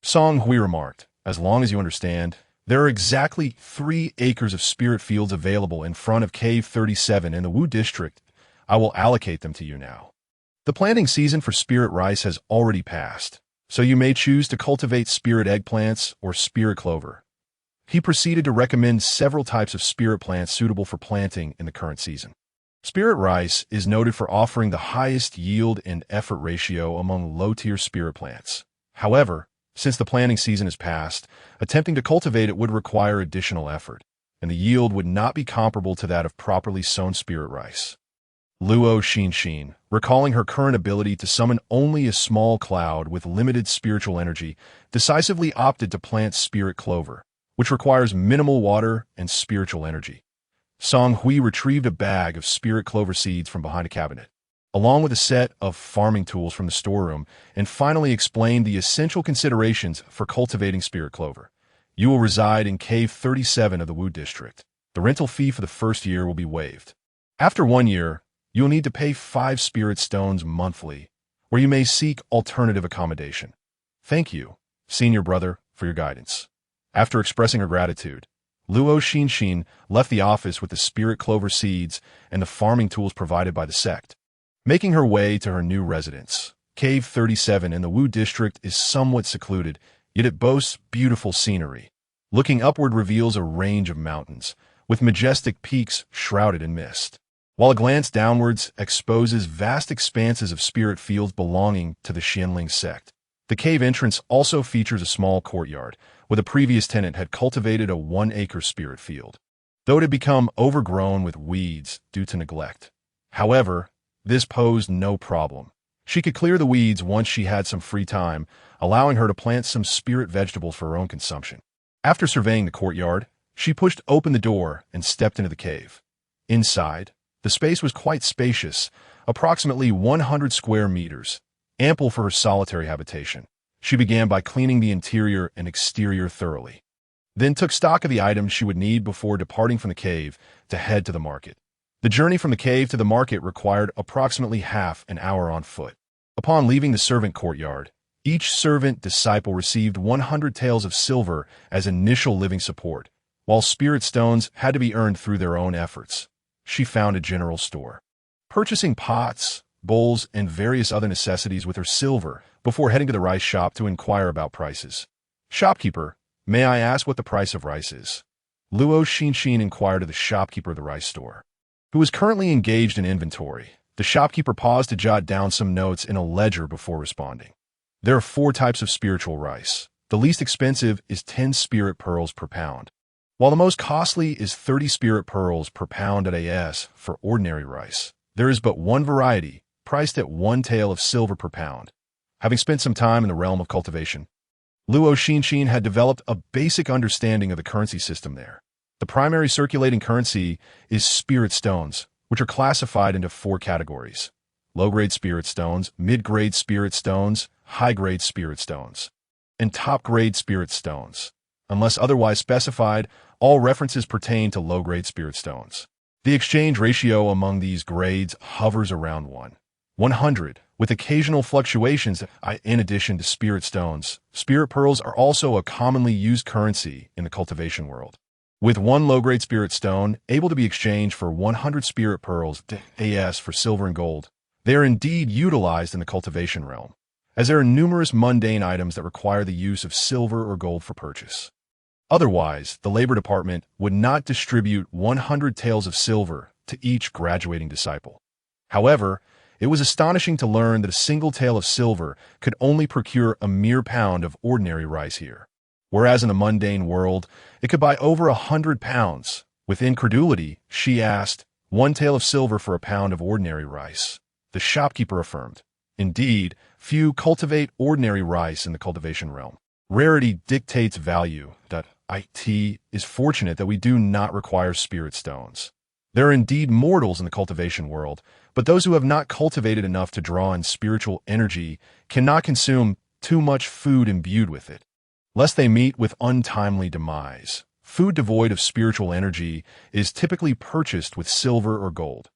S1: Song Hui remarked, "As long as you understand, there are exactly 3 acres of spirit fields available in front of Cave 37 in the Wu district. I will allocate them to you now. The planting season for spirit rice has already passed, so you may choose to cultivate spirit eggplants or spirit clover." He proceeded to recommend several types of spirit plants suitable for planting in the current season. Spirit rice is noted for offering the highest yield and effort ratio among low-tier spirit plants. However, since the planting season has passed, attempting to cultivate it would require additional effort, and the yield would not be comparable to that of properly sown spirit rice. Luo Xinxin, recalling her current ability to summon only a small cloud with limited spiritual energy, decisively opted to plant spirit clover, which requires minimal water and spiritual energy. Song Hui retrieved a bag of spirit clover seeds from behind a cabinet, along with a set of farming tools from the storeroom, and finally explained the essential considerations for cultivating spirit clover. You will reside in Cave 37 of the Wu district. The rental fee for the first year will be waived. After 1 year, you will need to pay 5 spirit stones monthly, where you may seek alternative accommodation. Thank you, senior brother, for your guidance. After expressing her gratitude, Luo Xinxin left the office with the spirit clover seeds and the farming tools provided by the sect. Making her way to her new residence, Cave 37 in the Wu district is somewhat secluded, yet it boasts beautiful scenery. Looking upward reveals a range of mountains, with majestic peaks shrouded in mist, while a glance downwards exposes vast expanses of spirit fields belonging to the Xianling sect. The cave entrance also features a small courtyard, where the previous tenant had cultivated a 1-acre spirit field, though it had become overgrown with weeds due to neglect. However, this posed no problem. She could clear the weeds once she had some free time, allowing her to plant some spirit vegetables for her own consumption. After surveying the courtyard, she pushed open the door and stepped into the cave. Inside, the space was quite spacious, approximately 100 square meters, ample for her solitary habitation. She began by cleaning the interior and exterior thoroughly, then took stock of the items she would need before departing from the cave to head to the market. The journey from the cave to the market required approximately half an hour on foot. Upon leaving the servant courtyard, each servant disciple received 100 taels of silver as initial living support, while spirit stones had to be earned through their own efforts. She found a general store, purchasing pots, bowls, and various other necessities with her silver before heading to the rice shop to inquire about prices. "Shopkeeper, may I ask what the price of rice is?" Luo Xinxin inquired of the shopkeeper of the rice store, who was currently engaged in inventory. The shopkeeper paused to jot down some notes in a ledger before responding. "There are 4 types of spiritual rice. The least expensive is 10 spirit pearls per pound, while the most costly is 30 spirit pearls per pound at AS for ordinary rice. There is but one variety, priced at 1 tael of silver per pound." Having spent some time in the realm of cultivation, Luo Xinxin had developed a basic understanding of the currency system there. The primary circulating currency is spirit stones, which are classified into 4 categories: low-grade spirit stones, mid-grade spirit stones, high-grade spirit stones, and top-grade spirit stones. Unless otherwise specified, all references pertain to low-grade spirit stones. The exchange ratio among these grades hovers around 1. 100, with occasional fluctuations. In addition to spirit stones, spirit pearls are also a commonly used currency in the cultivation world. With one low-grade spirit stone able to be exchanged for 100 spirit pearls AS for silver and gold, they are indeed utilized in the cultivation realm, as there are numerous mundane items that require the use of silver or gold for purchase. Otherwise, the Labor Department would not distribute 100 taels of silver to each graduating disciple. However, it was astonishing to learn that a single tael of silver could only procure a mere pound of ordinary rice here, whereas in the mundane world, it could buy over 100 pounds. With incredulity, she asked, "1 tael of silver for a pound of ordinary rice?" The shopkeeper affirmed, "Indeed, few cultivate ordinary rice in the cultivation realm. Rarity dictates value. It is fortunate that we do not require spirit stones. There are indeed mortals in the cultivation world, but those who have not cultivated enough to draw in spiritual energy cannot consume too much food imbued with it, lest they meet with untimely demise. Food devoid of spiritual energy is typically purchased with silver or gold."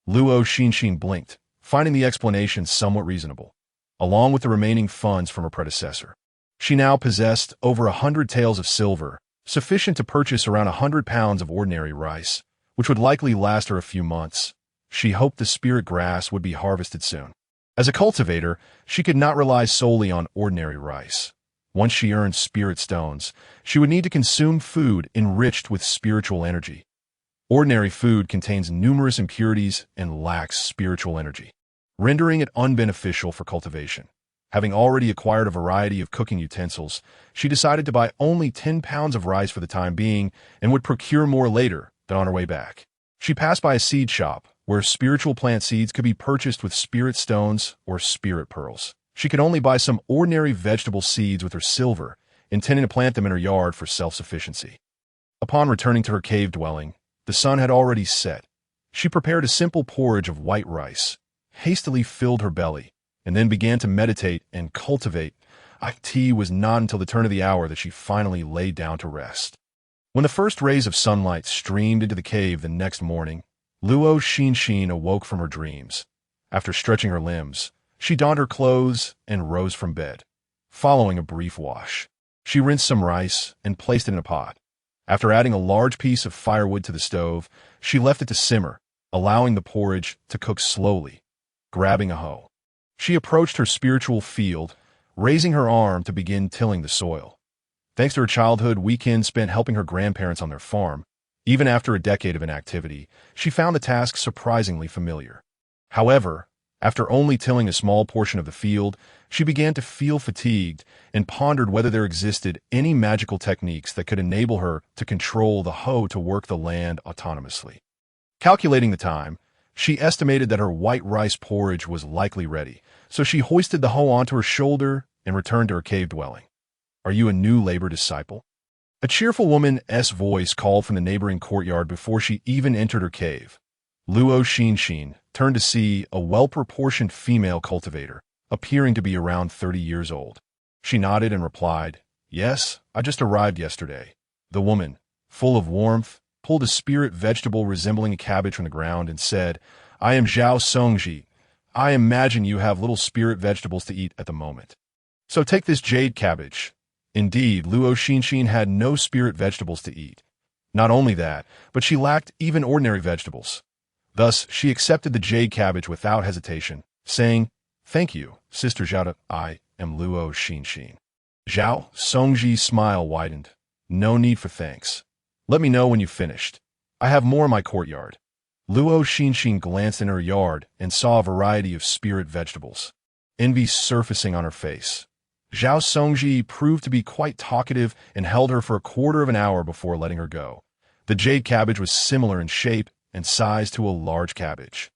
S1: Luo Xinxin blinked, finding the explanation somewhat reasonable, along with the remaining funds from her predecessor. She now possessed over 100 taels of silver, sufficient to purchase around 100 pounds of ordinary rice, which would likely last her a few months. She hoped the spirit grass would be harvested soon. As a cultivator, she could not rely solely on ordinary rice. Once she earned spirit stones, she would need to consume food enriched with spiritual energy. Ordinary food contains numerous impurities and lacks spiritual energy, rendering it unbeneficial for cultivation. Having already acquired a variety of cooking utensils, she decided to buy only 10 pounds of rice for the time being and would procure more later. Then on her way back, she passed by a seed shop where spiritual plant seeds could be purchased with spirit stones or spirit pearls. She could only buy some ordinary vegetable seeds with her silver, intending to plant them in her yard for self-sufficiency. Upon returning to her cave dwelling, the sun had already set. She prepared a simple porridge of white rice, hastily filled her belly, and then began to meditate and cultivate. It was not until the turn of the hour that she finally laid down to rest. When the first rays of sunlight streamed into the cave the next morning, Luo Xinxin awoke from her dreams. After stretching her limbs, she donned her clothes and rose from bed. Following a brief wash, she rinsed some rice and placed it in a pot. After adding a large piece of firewood to the stove, she left it to simmer, allowing the porridge to cook slowly. Grabbing a hoe, she approached her spiritual field, raising her arm to begin tilling the soil. Thanks to her childhood weekend spent helping her grandparents on their farm, even after a decade of inactivity, she found the task surprisingly familiar. However, after only tilling a small portion of the field, she began to feel fatigued and pondered whether there existed any magical techniques that could enable her to control the hoe to work the land autonomously. Calculating the time, she estimated that her white rice porridge was likely ready, so she hoisted the hoe onto her shoulder and returned to her cave dwelling. "Are you a new labor disciple?" A cheerful woman's voice called from the neighboring courtyard before she even entered her cave. Luo Xinxin turned to see a well-proportioned female cultivator, appearing to be around 30 years old. She nodded and replied, "Yes, I just arrived yesterday." The woman, full of warmth, pulled a spirit vegetable resembling a cabbage from the ground and said, "I am Zhao Songji. I imagine you have little spirit vegetables to eat at the moment. So take this jade cabbage." Indeed, Luo Xinxin had no spirit vegetables to eat. Not only that, but she lacked even ordinary vegetables. Thus, she accepted the jade cabbage without hesitation, saying, "Thank you, Sister Zhao. I am Luo Xinxin." Zhao Songji's smile widened. "No need for thanks. Let me know when you've finished. I have more in my courtyard." Luo Xinxin glanced in her yard and saw a variety of spirit vegetables, envy surfacing on her face. Zhao Songji proved to be quite talkative and held her for a quarter of an hour before letting her go. The jade cabbage was similar in shape and size to a large cabbage,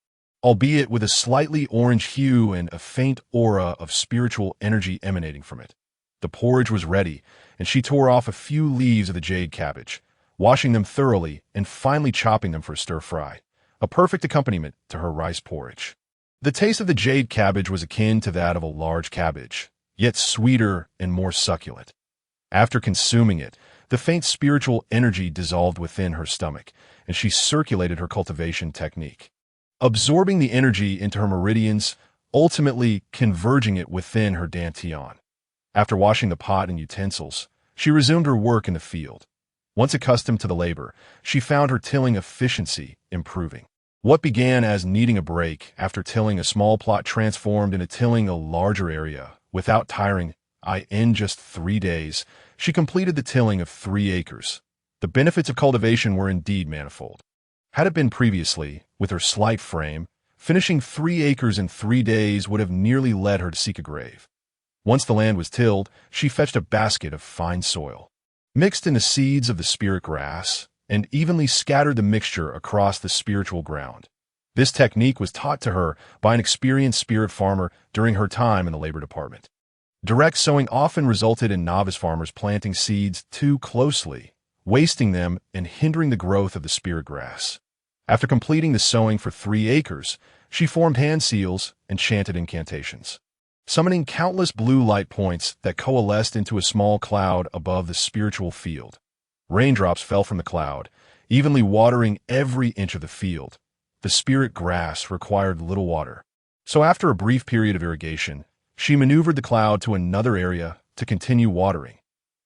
S1: albeit with a slightly orange hue and a faint aura of spiritual energy emanating from it. The porridge was ready, and she tore off a few leaves of the jade cabbage, washing them thoroughly and finally chopping them for a stir-fry, a perfect accompaniment to her rice porridge. The taste of the jade cabbage was akin to that of a large cabbage, yet sweeter and more succulent. After consuming it, the faint spiritual energy dissolved within her stomach, and she circulated her cultivation technique. Absorbing the energy into her meridians, ultimately converging it within her dantian. After washing the pot and utensils, she resumed her work in the field. Once accustomed to the labor, she found her tilling efficiency improving. What began as needing a break after tilling a small plot transformed into tilling a larger area without tiring. In just 3 days, she completed the tilling of 3 acres. The benefits of cultivation were indeed manifold. Had it been previously, with her slight frame, finishing 3 acres in 3 days would have nearly led her to seek a grave. Once the land was tilled, she fetched a basket of fine soil, mixed in the seeds of the spirit grass, and evenly scattered the mixture across the spiritual ground. This technique was taught to her by an experienced spirit farmer during her time in the labor department. Direct sowing often resulted in novice farmers planting seeds too closely, wasting them and hindering the growth of the spirit grass. After completing the sowing for 3 acres, she formed hand seals and chanted incantations, summoning countless blue light points that coalesced into a small cloud above the spiritual field. Raindrops fell from the cloud, evenly watering every inch of the field. The spirit grass required little water. So after a brief period of irrigation, she maneuvered the cloud to another area to continue watering.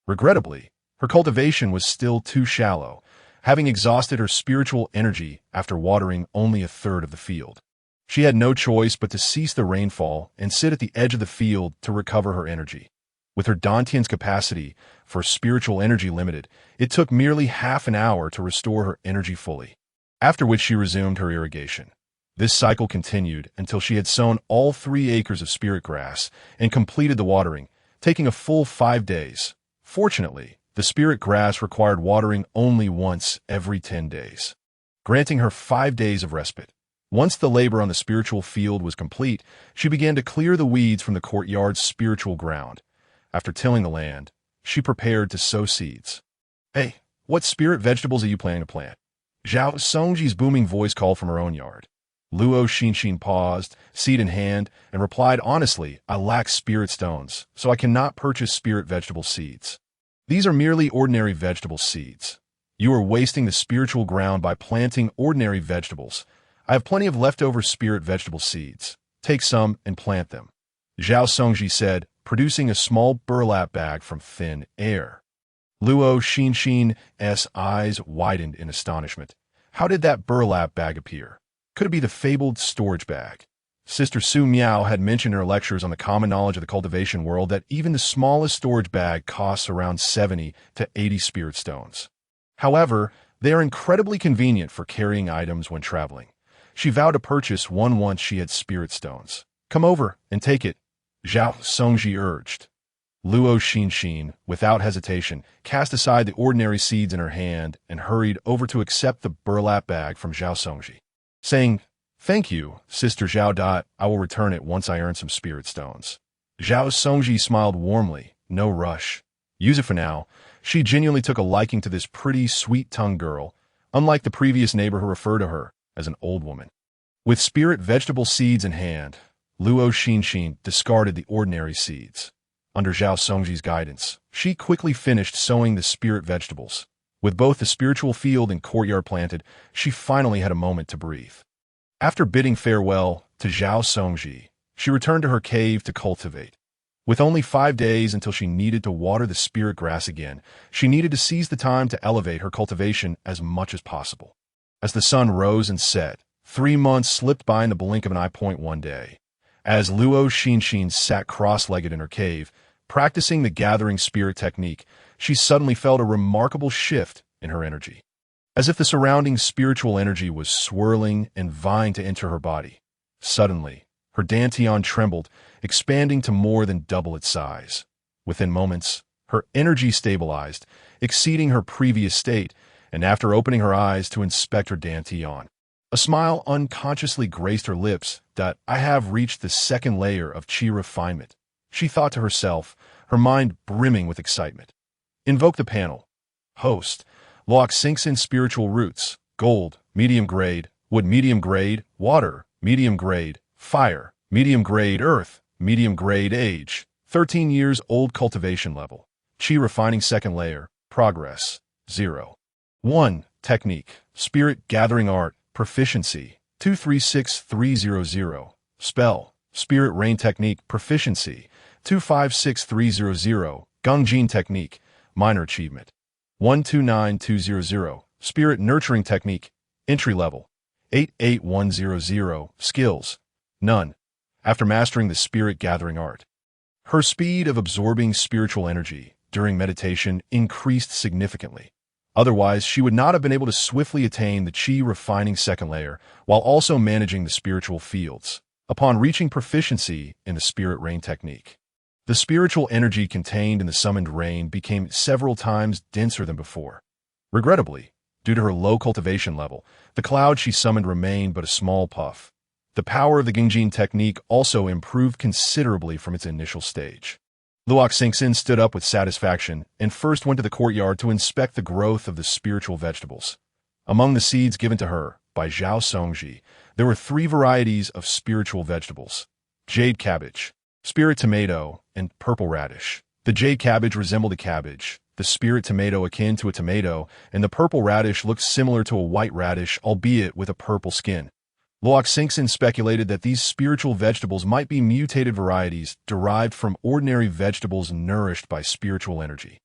S1: Regrettably, her cultivation was still too shallow, having exhausted her spiritual energy after watering only a third of the field. She had no choice but to cease the rainfall and sit at the edge of the field to recover her energy. With her dantian's capacity for spiritual energy limited, it took merely half an hour to restore her energy fully, after which she resumed her irrigation. This cycle continued until she had sown all 3 acres of spirit grass and completed the watering, taking a full 5 days. Fortunately, the spirit grass required watering only once every 10 days, granting her 5 days of respite. Once the labor on the spiritual field was complete, she began to clear the weeds from the courtyard's spiritual ground. After tilling the land, she prepared to sow seeds. "Hey, what spirit vegetables are you planning to plant?" Zhao Songji's booming voice called from her own yard. Luo Xinxin paused, seed in hand, and replied honestly, "I lack spirit stones, so I cannot purchase spirit vegetable seeds. These are merely ordinary vegetable seeds. You are wasting the spiritual ground by planting ordinary vegetables. I have plenty of leftover spirit vegetable seeds. Take some and plant them," Zhao Songji said, producing a small burlap bag from thin air. Luo Xinxin's eyes widened in astonishment. How did that burlap bag appear? Could it be the fabled storage bag? Sister Su Miao had mentioned in her lectures on the common knowledge of the cultivation world that even the smallest storage bag costs around 70 to 80 spirit stones. However, they are incredibly convenient for carrying items when traveling. She vowed to purchase one once she had spirit stones. "Come over and take it," Zhao Songji urged. Luo Xinxin, without hesitation, cast aside the ordinary seeds in her hand and hurried over to accept the burlap bag from Zhao Songji, saying, "Thank you, Sister Zhao. I will return it once I earn some spirit stones." Zhao Songji smiled warmly. "No rush. Use it for now." She genuinely took a liking to this pretty, sweet-tongued girl, unlike the previous neighbor who referred to her as an old woman. With spirit vegetable seeds in hand, Luo Xinxin discarded the ordinary seeds. Under Zhao Songji's guidance, she quickly finished sowing the spirit vegetables. With both the spiritual field and courtyard planted, she finally had a moment to breathe. After bidding farewell to Zhao Songji, she returned to her cave to cultivate. With only 5 days until she needed to water the spirit grass again, she needed to seize the time to elevate her cultivation as much as possible. As the sun rose and set, 3 months slipped by in the blink of an eye. One day, as Luo Xinxin sat cross-legged in her cave, practicing the gathering spirit technique, she suddenly felt a remarkable shift in her energy, as if the surrounding spiritual energy was swirling and vying to enter her body. Suddenly, her dantian trembled, expanding to more than double its size. Within moments, her energy stabilized, exceeding her previous state, and after opening her eyes to inspect her dantian, a smile unconsciously graced her lips. "I have reached the second layer of chi refinement," she thought to herself, her mind brimming with excitement. Invoke the panel. Host: Luo Xinxin Spiritual Roots, Gold, Medium Grade, Wood Medium Grade, Water, Medium Grade, Fire, Medium Grade Earth, Medium Grade Age, 13 years old cultivation level. Chi Refining Second Layer, Progress, 0. 1. Technique, Spirit Gathering Art, Proficiency, 236300. Spell, Spirit Rain Technique Proficiency 256300, Gongjin Technique, Minor Achievement 129200, Spirit Nurturing Technique, Entry Level 88100, Skills, None. After mastering the Spirit Gathering Art, her speed of absorbing spiritual energy during meditation increased significantly. Otherwise, she would not have been able to swiftly attain the Qi refining second layer while also managing the spiritual fields. Upon reaching proficiency in the Spirit Rain technique, the spiritual energy contained in the summoned rain became several times denser than before. Regrettably, due to her low cultivation level, the cloud she summoned remained but a small puff. The power of the Gongjin technique also improved considerably from its initial stage. Luo Xinxin stood up with satisfaction and first went to the courtyard to inspect the growth of the spiritual vegetables. Among the seeds given to her by Zhao Songji, there were 3 varieties of spiritual vegetables: jade cabbage, spirit tomato, and purple radish. The jade cabbage resembled a cabbage, the spirit tomato akin to a tomato, and the purple radish looked similar to a white radish, albeit with a purple skin. Luo Xinxin speculated that these spiritual vegetables might be mutated varieties derived from ordinary vegetables nourished by spiritual energy.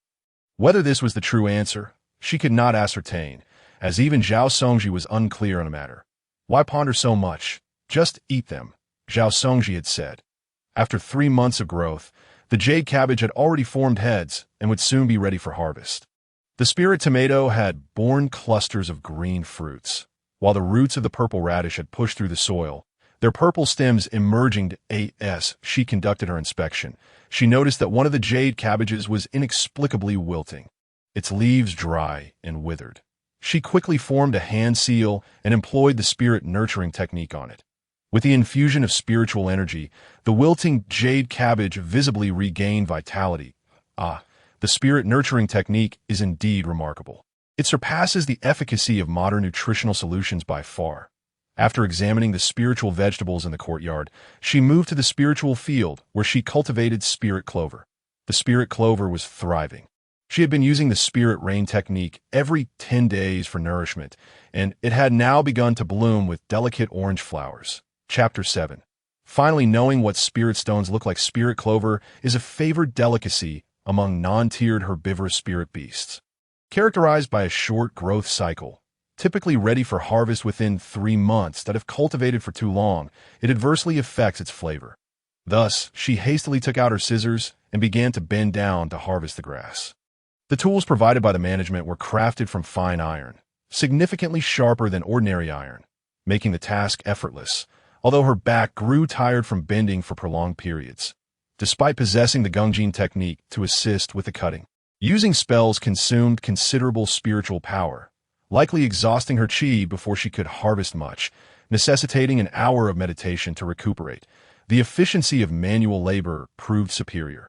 S1: Whether this was the true answer, she could not ascertain, as even Zhao Songji was unclear on the matter. Why ponder so much? Just eat them, Zhao Songji had said. After 3 months of growth, the jade cabbage had already formed heads and would soon be ready for harvest. The spirit tomato had borne clusters of green fruits, while the roots of the purple radish had pushed through the soil, their purple stems emerging as she conducted her inspection. She noticed that one of the jade cabbages was inexplicably wilting, its leaves dry and withered. She quickly formed a hand seal and employed the spirit nurturing technique on it. With the infusion of spiritual energy, the wilting jade cabbage visibly regained vitality. The spirit nurturing technique is indeed remarkable. It surpasses the efficacy of modern nutritional solutions by far. After examining the spiritual vegetables in the courtyard, she moved to the spiritual field where she cultivated spirit clover. The spirit clover was thriving. She had been using the spirit rain technique every 10 days for nourishment, and it had now begun to bloom with delicate orange flowers. Chapter 7. Finally knowing what spirit stones look like, spirit clover is a favored delicacy among non-tiered herbivorous spirit beasts. Characterized by a short growth cycle, typically ready for harvest within 3 months, that if cultivated for too long, it adversely affects its flavor. Thus, she hastily took out her scissors and began to bend down to harvest the grass. The tools provided by the management were crafted from fine iron, significantly sharper than ordinary iron, making the task effortless, although her back grew tired from bending for prolonged periods. Despite possessing the Gongjin technique to assist with the cutting, using spells consumed considerable spiritual power, likely exhausting her qi before she could harvest much, necessitating an hour of meditation to recuperate. The efficiency of manual labor proved superior.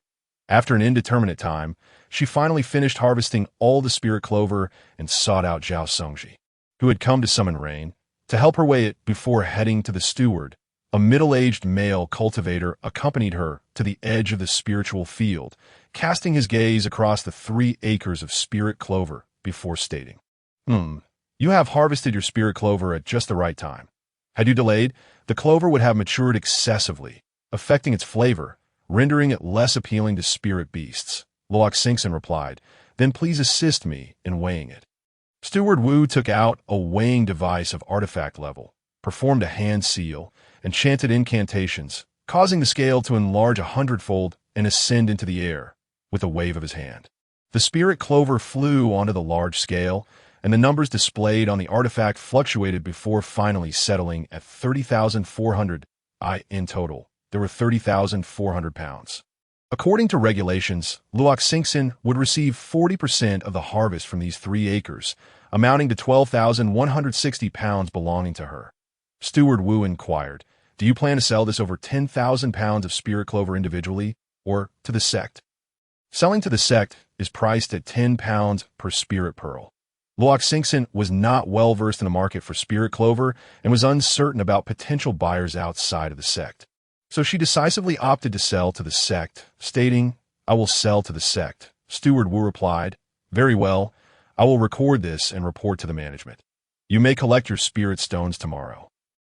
S1: After an indeterminate time, she finally finished harvesting all the spirit clover and sought out Zhao Songji, who had come to summon rain, to help her weigh it before heading to the steward. A middle-aged male cultivator accompanied her to the edge of the spiritual field, casting his gaze across the 3 acres of spirit clover before stating, You have harvested your spirit clover at just the right time. Had you delayed, the clover would have matured excessively, affecting its flavor, rendering it less appealing to spirit beasts. Luo Xinxin replied, Then please assist me in weighing it. Steward Wu took out a weighing device of artifact level, performed a hand seal, and chanted incantations, causing the scale to enlarge 100-fold and ascend into the air with a wave of his hand. The spirit clover flew onto the large scale, and the numbers displayed on the artifact fluctuated before finally settling at 30,400. In total, there were 30,400 pounds. According to regulations, Luo Xinxin would receive 40% of the harvest from these 3 acres, amounting to 12,160 pounds belonging to her. Steward Wu inquired, Do you plan to sell this over 10,000 pounds of spirit clover individually, or to the sect? Selling to the sect is priced at 10 pounds per spirit pearl. Luo Xinxin was not well versed in the market for spirit clover and was uncertain about potential buyers outside of the sect. So she decisively opted to sell to the sect, stating, I will sell to the sect. Steward Wu replied, Very well, I will record this and report to the management. You may collect your spirit stones tomorrow.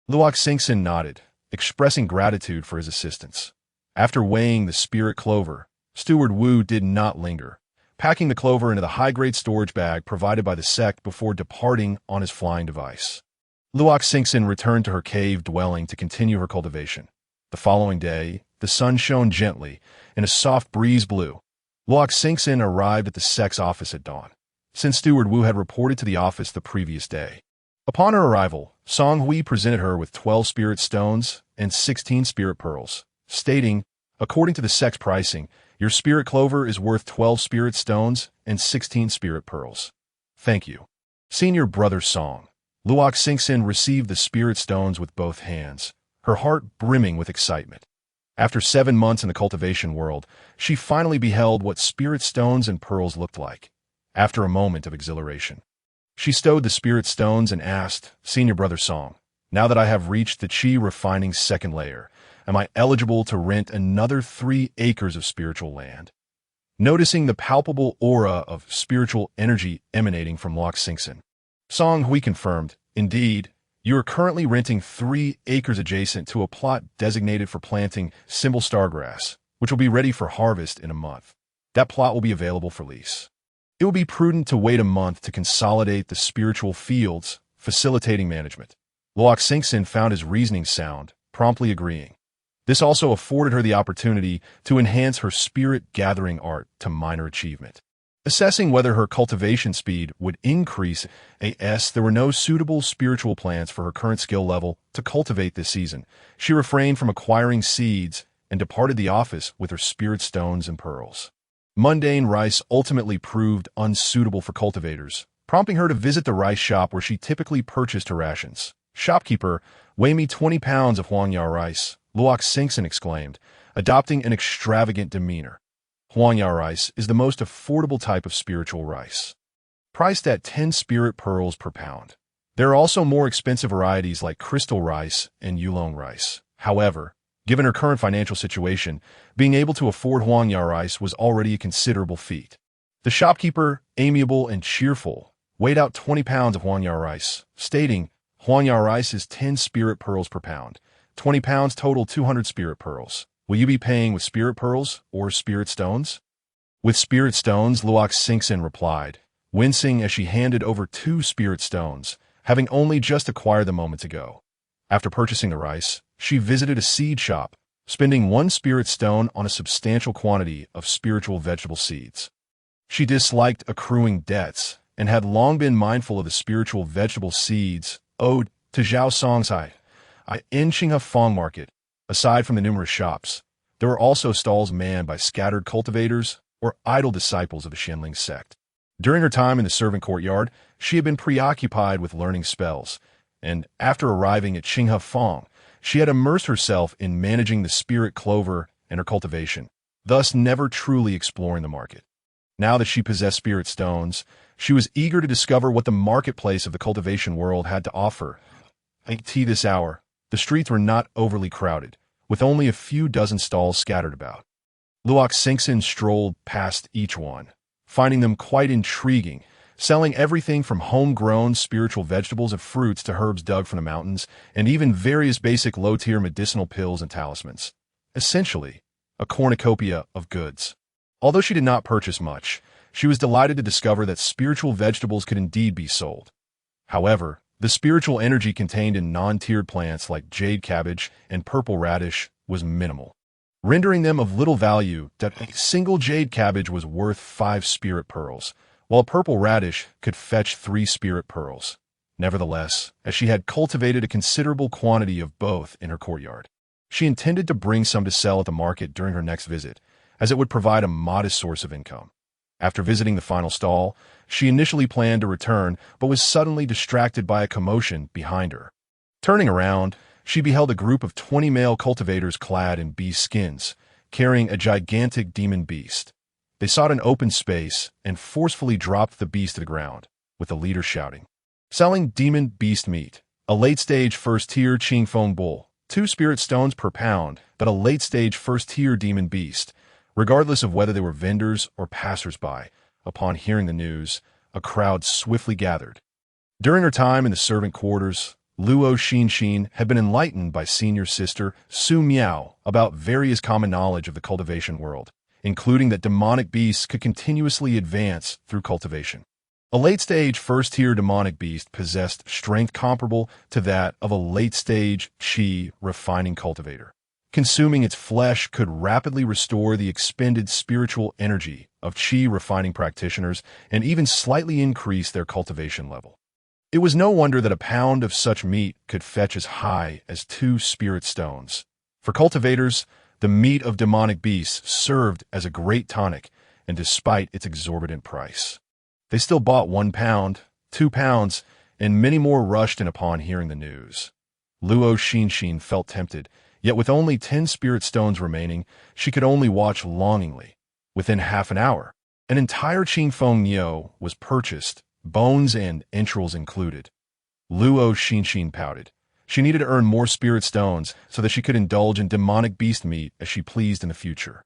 S1: Luo Xinxin nodded, expressing gratitude for his assistance. After weighing the spirit clover, Steward Wu did not linger, packing the clover into the high-grade storage bag provided by the sect before departing on his flying device. Luo Xinxin returned to her cave dwelling to continue her cultivation. The following day, the sun shone gently, and a soft breeze blew. Luo Xinxin arrived at the sect's office at dawn, since Steward Wu had reported to the office the previous day. Upon her arrival, Song Hui presented her with 12 spirit stones and 16 spirit pearls, stating, according to the sect's pricing, your spirit clover is worth 12 spirit stones and 16 spirit pearls. Thank you. Senior Brother Song. Luo Xinxin received the spirit stones with both hands, her heart brimming with excitement. After 7 months in the cultivation world, she finally beheld what spirit stones and pearls looked like. After a moment of exhilaration, she stowed the spirit stones and asked, Senior Brother Song, now that I have reached the Qi refining second layer, am I eligible to rent another 3 acres of spiritual land? Noticing the palpable aura of spiritual energy emanating from Luo Xinxin, Song Hui confirmed, indeed, you are currently renting 3 acres adjacent to a plot designated for planting symbol stargrass, which will be ready for harvest in a month. That plot will be available for lease. It will be prudent to wait a month to consolidate the spiritual fields, facilitating management. Luo Xinxin found his reasoning sound, promptly agreeing. This also afforded her the opportunity to enhance her spirit-gathering art to minor achievement. Assessing whether her cultivation speed would increase there were no suitable spiritual plants for her current skill level to cultivate this season. She refrained from acquiring seeds and departed the office with her spirit stones and pearls. Mundane rice ultimately proved unsuitable for cultivators, prompting her to visit the rice shop where she typically purchased her rations. Shopkeeper, weigh me 20 pounds of Huangya rice, Luo Xinxin exclaimed, adopting an extravagant demeanor. Huangya rice is the most affordable type of spiritual rice, priced at 10 spirit pearls per pound. There are also more expensive varieties like crystal rice and yulong rice. However, given her current financial situation, being able to afford Huangya rice was already a considerable feat. The shopkeeper, amiable and cheerful, weighed out 20 pounds of Huangya rice, stating, Huangya rice is 10 spirit pearls per pound. 20 pounds total 200 spirit pearls. Will you be paying with spirit pearls or spirit stones? With spirit stones, Luo Xinxin replied, wincing as she handed over 2 spirit stones, having only just acquired them moments ago. After purchasing the rice, she visited a seed shop, spending 1 spirit stone on a substantial quantity of spiritual vegetable seeds. She disliked accruing debts and had long been mindful of the spiritual vegetable seeds owed to Zhao Songcai in Qinghe Fong Market. Aside from the numerous shops, there were also stalls manned by scattered cultivators or idle disciples of the Xianling sect. During her time in the servant courtyard, she had been preoccupied with learning spells, and after arriving at Qinghe Fong, she had immersed herself in managing the spirit clover and her cultivation, thus never truly exploring the market. Now that she possessed spirit stones, she was eager to discover what the marketplace of the cultivation world had to offer. At this hour, the streets were not overly crowded, with only a few dozen stalls scattered about. Luo Xinxin strolled past each one, finding them quite intriguing, selling everything from homegrown spiritual vegetables and fruits to herbs dug from the mountains, and even various basic low-tier medicinal pills and talismans. Essentially, a cornucopia of goods. Although she did not purchase much, she was delighted to discover that spiritual vegetables could indeed be sold. However, the spiritual energy contained in non-tiered plants like jade cabbage and purple radish was minimal, rendering them of little value. That a single jade cabbage was worth 5 spirit pearls, while a purple radish could fetch 3 spirit pearls. Nevertheless, as she had cultivated a considerable quantity of both in her courtyard, she intended to bring some to sell at the market during her next visit, as it would provide a modest source of income. After visiting the final stall, she initially planned to return, but was suddenly distracted by a commotion behind her. Turning around, she beheld a group of 20 male cultivators clad in beast skins, carrying a gigantic demon beast. They sought an open space and forcefully dropped the beast to the ground, with the leader shouting, selling demon beast meat, a late-stage first-tier Qingfeng bull, 2 spirit stones per pound, but a late-stage first-tier demon beast. Regardless of whether they were vendors or passers-by, upon hearing the news, a crowd swiftly gathered. During her time in the servant quarters, Luo Xinxin had been enlightened by senior sister Su Miao about various common knowledge of the cultivation world, including that demonic beasts could continuously advance through cultivation. A late-stage first-tier demonic beast possessed strength comparable to that of a late-stage qi refining cultivator. Consuming its flesh could rapidly restore the expended spiritual energy of qi refining practitioners and even slightly increase their cultivation level. It was no wonder that a pound of such meat could fetch as high as 2 spirit stones. For cultivators, the meat of demonic beasts served as a great tonic, and despite its exorbitant price, they still bought 1 pound, 2 pounds, and many more rushed in upon hearing the news. Luo Xinxin felt tempted, yet with only 10 spirit stones remaining, she could only watch longingly. Within half an hour, an entire Qingfeng Niu was purchased, bones and entrails included. Luo Xinxin pouted. She needed to earn more spirit stones so that she could indulge in demonic beast meat as she pleased in the future.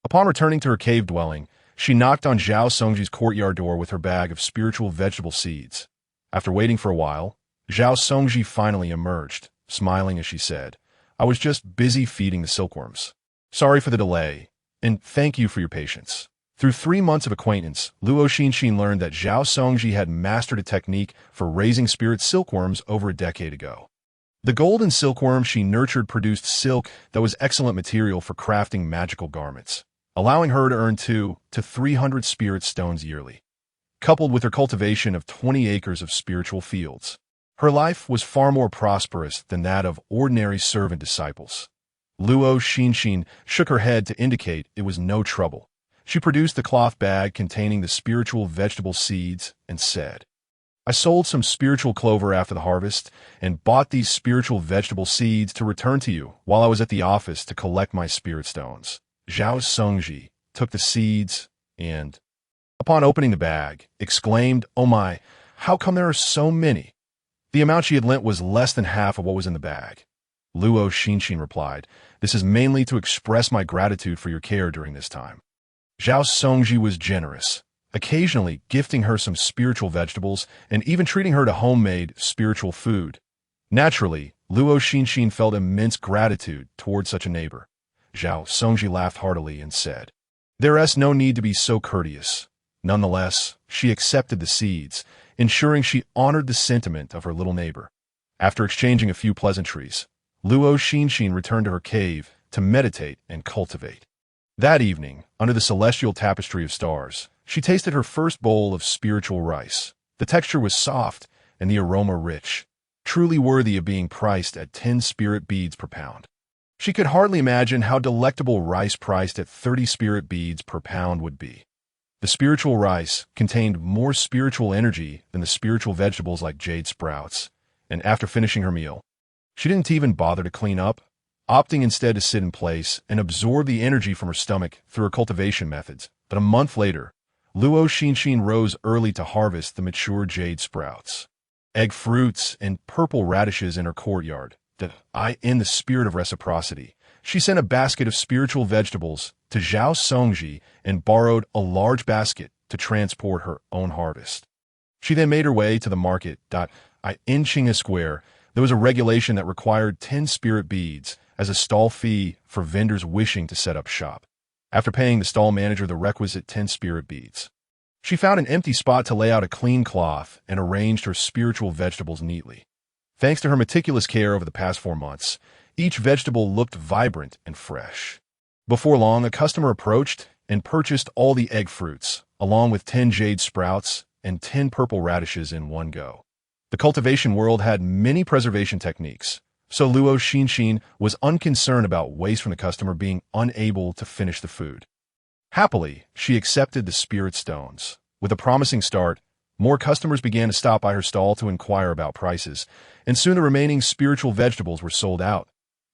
S1: Upon returning to her cave dwelling, she knocked on Zhao Songji's courtyard door with her bag of spiritual vegetable seeds. After waiting for a while, Zhao Songji finally emerged, smiling as she said, "I was just busy feeding the silkworms. Sorry for the delay, and thank you for your patience." Through 3 months of acquaintance, Luo Xinxin learned that Zhao Songji had mastered a technique for raising spirit silkworms over a decade ago. The golden silkworm she nurtured produced silk that was excellent material for crafting magical garments, allowing her to earn 200 to 300 spirit stones yearly. Coupled with her cultivation of 20 acres of spiritual fields, her life was far more prosperous than that of ordinary servant disciples. Luo Xinxin shook her head to indicate it was no trouble. She produced the cloth bag containing the spiritual vegetable seeds and said, "I sold some spiritual clover after the harvest and bought these spiritual vegetable seeds to return to you while I was at the office to collect my spirit stones." Zhao Songji took the seeds and, upon opening the bag, exclaimed, "Oh my, how come there are so many?" The amount she had lent was less than half of what was in the bag. Luo Xinxin replied, "This is mainly to express my gratitude for your care during this time." Zhao Songji was generous, occasionally gifting her some spiritual vegetables and even treating her to homemade spiritual food. Naturally, Luo Xinxin felt immense gratitude toward such a neighbor. Zhao Songji laughed heartily and said, "There is no need to be so courteous." Nonetheless, she accepted the seeds, ensuring she honored the sentiment of her little neighbor. After exchanging a few pleasantries, Luo Xinxin returned to her cave to meditate and cultivate. That evening, under the celestial tapestry of stars, she tasted her first bowl of spiritual rice. The texture was soft and the aroma rich, truly worthy of being priced at 10 spirit beads per pound. She could hardly imagine how delectable rice priced at 30 spirit beads per pound would be. The spiritual rice contained more spiritual energy than the spiritual vegetables like jade sprouts, and after finishing her meal, she didn't even bother to clean up, opting instead to sit in place and absorb the energy from her stomach through her cultivation methods. But a month later, Luo Xinxin rose early to harvest the mature jade sprouts, egg fruits, and purple radishes in her courtyard. In the spirit of reciprocity, she sent a basket of spiritual vegetables to Zhao Songji and borrowed a large basket to transport her own harvest. She then made her way to the market. In Qinghe Square, there was a regulation that required 10 spirit beads as a stall fee for vendors wishing to set up shop. After paying the stall manager the requisite 10 spirit beads, she found an empty spot to lay out a clean cloth and arranged her spiritual vegetables neatly. Thanks to her meticulous care over the past 4 months, each vegetable looked vibrant and fresh. Before long, a customer approached and purchased all the egg fruits, along with 10 jade sprouts and 10 purple radishes in one go. The cultivation world had many preservation techniques, so Luo Xinxin was unconcerned about waste from the customer being unable to finish the food. Happily, she accepted the spirit stones. With a promising start, more customers began to stop by her stall to inquire about prices, and soon the remaining spiritual vegetables were sold out.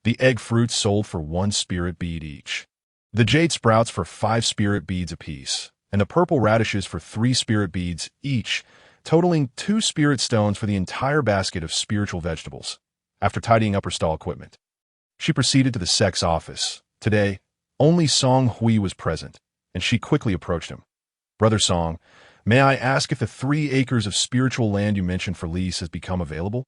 S1: The egg fruits sold for 1 spirit bead each, the jade sprouts for 5 spirit beads apiece, and the purple radishes for 3 spirit beads each, totaling 2 spirit stones for the entire basket of spiritual vegetables. After tidying up her stall equipment, she proceeded to the sec's office. Today, only Song Hui was present, and she quickly approached him. "Brother Song, may I ask if the 3 acres of spiritual land you mentioned for lease has become available?"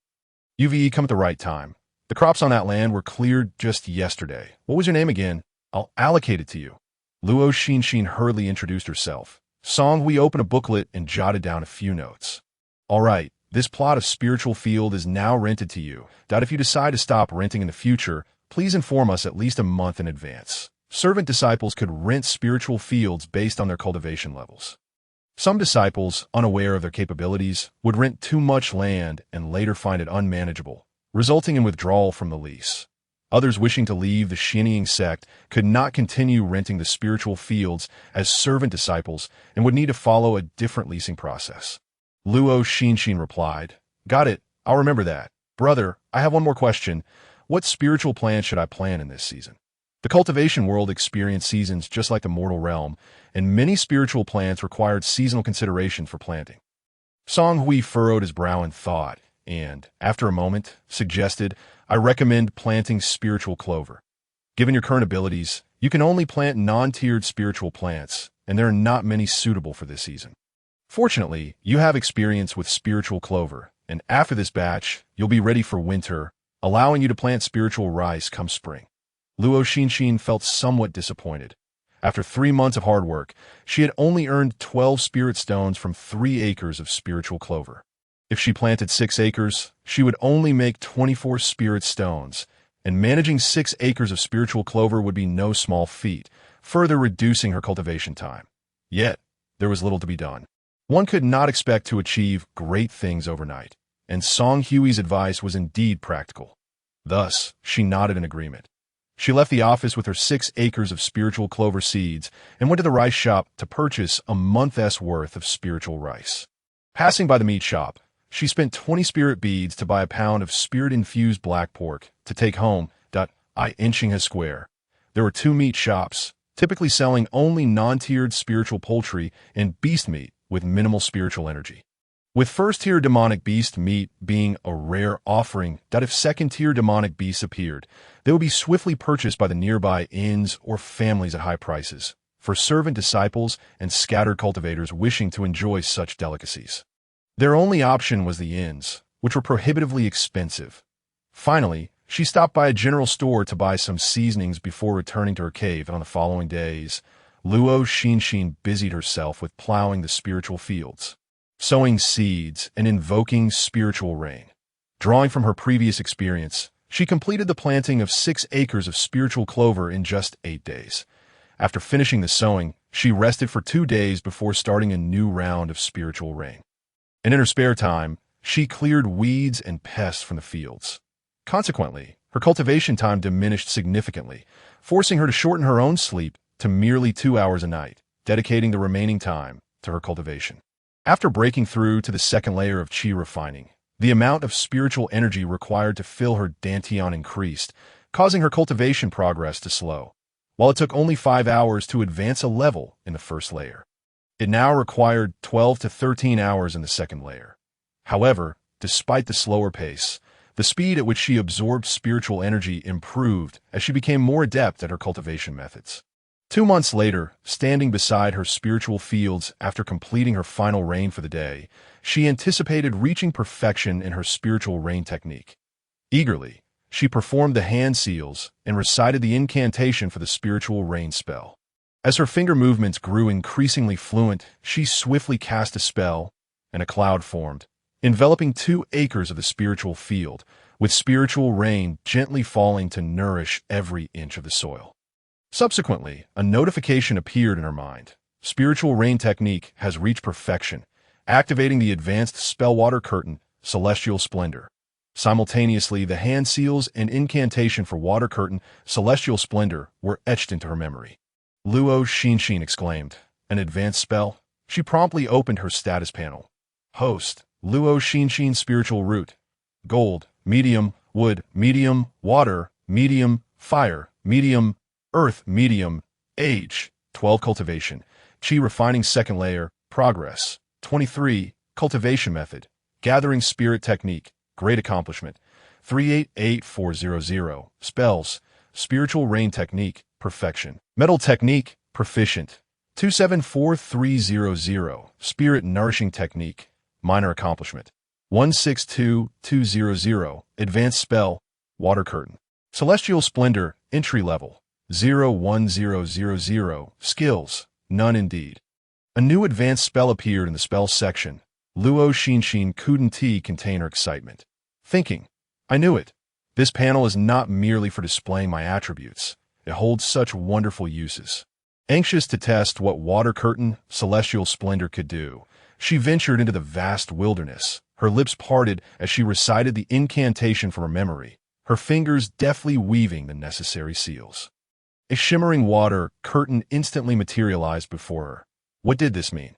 S1: UVE come at the right time. The crops on that land were cleared just yesterday. What was your name again? I'll allocate it to you. Luo Xinxin hurriedly introduced herself. Song Hui opened a booklet and jotted down a few notes. All right, this plot of spiritual field is now rented to you. If you decide to stop renting in the future, please inform us at least a month in advance. Servant disciples could rent spiritual fields based on their cultivation levels. Some disciples, unaware of their capabilities, would rent too much land and later find it unmanageable, resulting in withdrawal from the lease. Others wishing to leave the Xinxin sect could not continue renting the spiritual fields as servant disciples and would need to follow a different leasing process. Luo Xinxin replied, "Got it, I'll remember that. Brother, I have one more question. What spiritual plant should I plant in this season?" The cultivation world experienced seasons just like the mortal realm, and many spiritual plants required seasonal consideration for planting. Song Hui furrowed his brow in thought, and, after a moment, suggested, "I recommend planting spiritual clover. Given your current abilities, you can only plant non-tiered spiritual plants, and there are not many suitable for this season. Fortunately, you have experience with spiritual clover, and after this batch, you'll be ready for winter, allowing you to plant spiritual rice come spring." Luo Xinxin felt somewhat disappointed. After 3 months of hard work, she had only earned 12 spirit stones from 3 acres of spiritual clover. If she planted 6 acres, she would only make 24 spirit stones, and managing 6 acres of spiritual clover would be no small feat, further reducing her cultivation time. Yet, there was little to be done. One could not expect to achieve great things overnight, and Song Hui's advice was indeed practical. Thus, she nodded in agreement. She left the office with her 6 acres of spiritual clover seeds and went to the rice shop to purchase a month's worth of spiritual rice. Passing by the meat shop, she spent 20 spirit beads to buy a pound of spirit-infused black pork to take home. Inching a square. There were 2 meat shops, typically selling only non-tiered spiritual poultry and beast meat with minimal spiritual energy. With first-tier demonic beast meat being a rare offering, if second-tier demonic beasts appeared, they would be swiftly purchased by the nearby inns or families at high prices, for servant disciples and scattered cultivators wishing to enjoy such delicacies. Their only option was the inns, which were prohibitively expensive. Finally, she stopped by a general store to buy some seasonings before returning to her cave, and on the following days, Luo Xinxin busied herself with plowing the spiritual fields, sowing seeds, and invoking spiritual rain. Drawing from her previous experience, she completed the planting of 6 acres of spiritual clover in just 8 days. After finishing the sowing, she rested for 2 days before starting a new round of spiritual rain. And in her spare time, she cleared weeds and pests from the fields. Consequently, her cultivation time diminished significantly, forcing her to shorten her own sleep to merely 2 hours a night, dedicating the remaining time to her cultivation. After breaking through to the second layer of qi refining, the amount of spiritual energy required to fill her dantian increased, causing her cultivation progress to slow. While it took only 5 hours to advance a level in the first layer, it now required 12 to 13 hours in the second layer. However, despite the slower pace, the speed at which she absorbed spiritual energy improved as she became more adept at her cultivation methods. 2 months later, standing beside her spiritual fields after completing her final rain for the day, she anticipated reaching perfection in her spiritual rain technique. Eagerly, she performed the hand seals and recited the incantation for the spiritual rain spell. As her finger movements grew increasingly fluent, she swiftly cast a spell, and a cloud formed, enveloping 2 acres of the spiritual field, with spiritual rain gently falling to nourish every inch of the soil. Subsequently, a notification appeared in her mind. Spiritual rain technique has reached perfection, activating the advanced spellwater curtain, Celestial Splendor. Simultaneously, the hand seals and incantation for water curtain, Celestial Splendor, were etched into her memory. Luo Xinxin exclaimed, "An advanced spell?" She promptly opened her status panel. Host, Luo Xinxin Spiritual Root. Gold, medium, wood, medium, water, medium, fire, medium, earth, medium, age, 12 cultivation, qi refining second layer, progress, 23, cultivation method, gathering spirit technique, great accomplishment, 388400, spells, spiritual rain technique, perfection, metal technique, proficient, 274300, spirit nourishing technique, minor accomplishment, 162200, Advanced Spell, Water Curtain. Celestial Splendor, Entry Level, 01000, Skills, None indeed. A new advanced spell appeared in the spells section. Luo Xinxin couldn't contain her excitement. Thinking, I knew it. This panel is not merely for displaying my attributes. It holds such wonderful uses. Anxious to test what Water Curtain, Celestial Splendor could do, she ventured into the vast wilderness. Her lips parted as she recited the incantation from her memory, her fingers deftly weaving the necessary seals. A shimmering water curtain instantly materialized before her. What did this mean?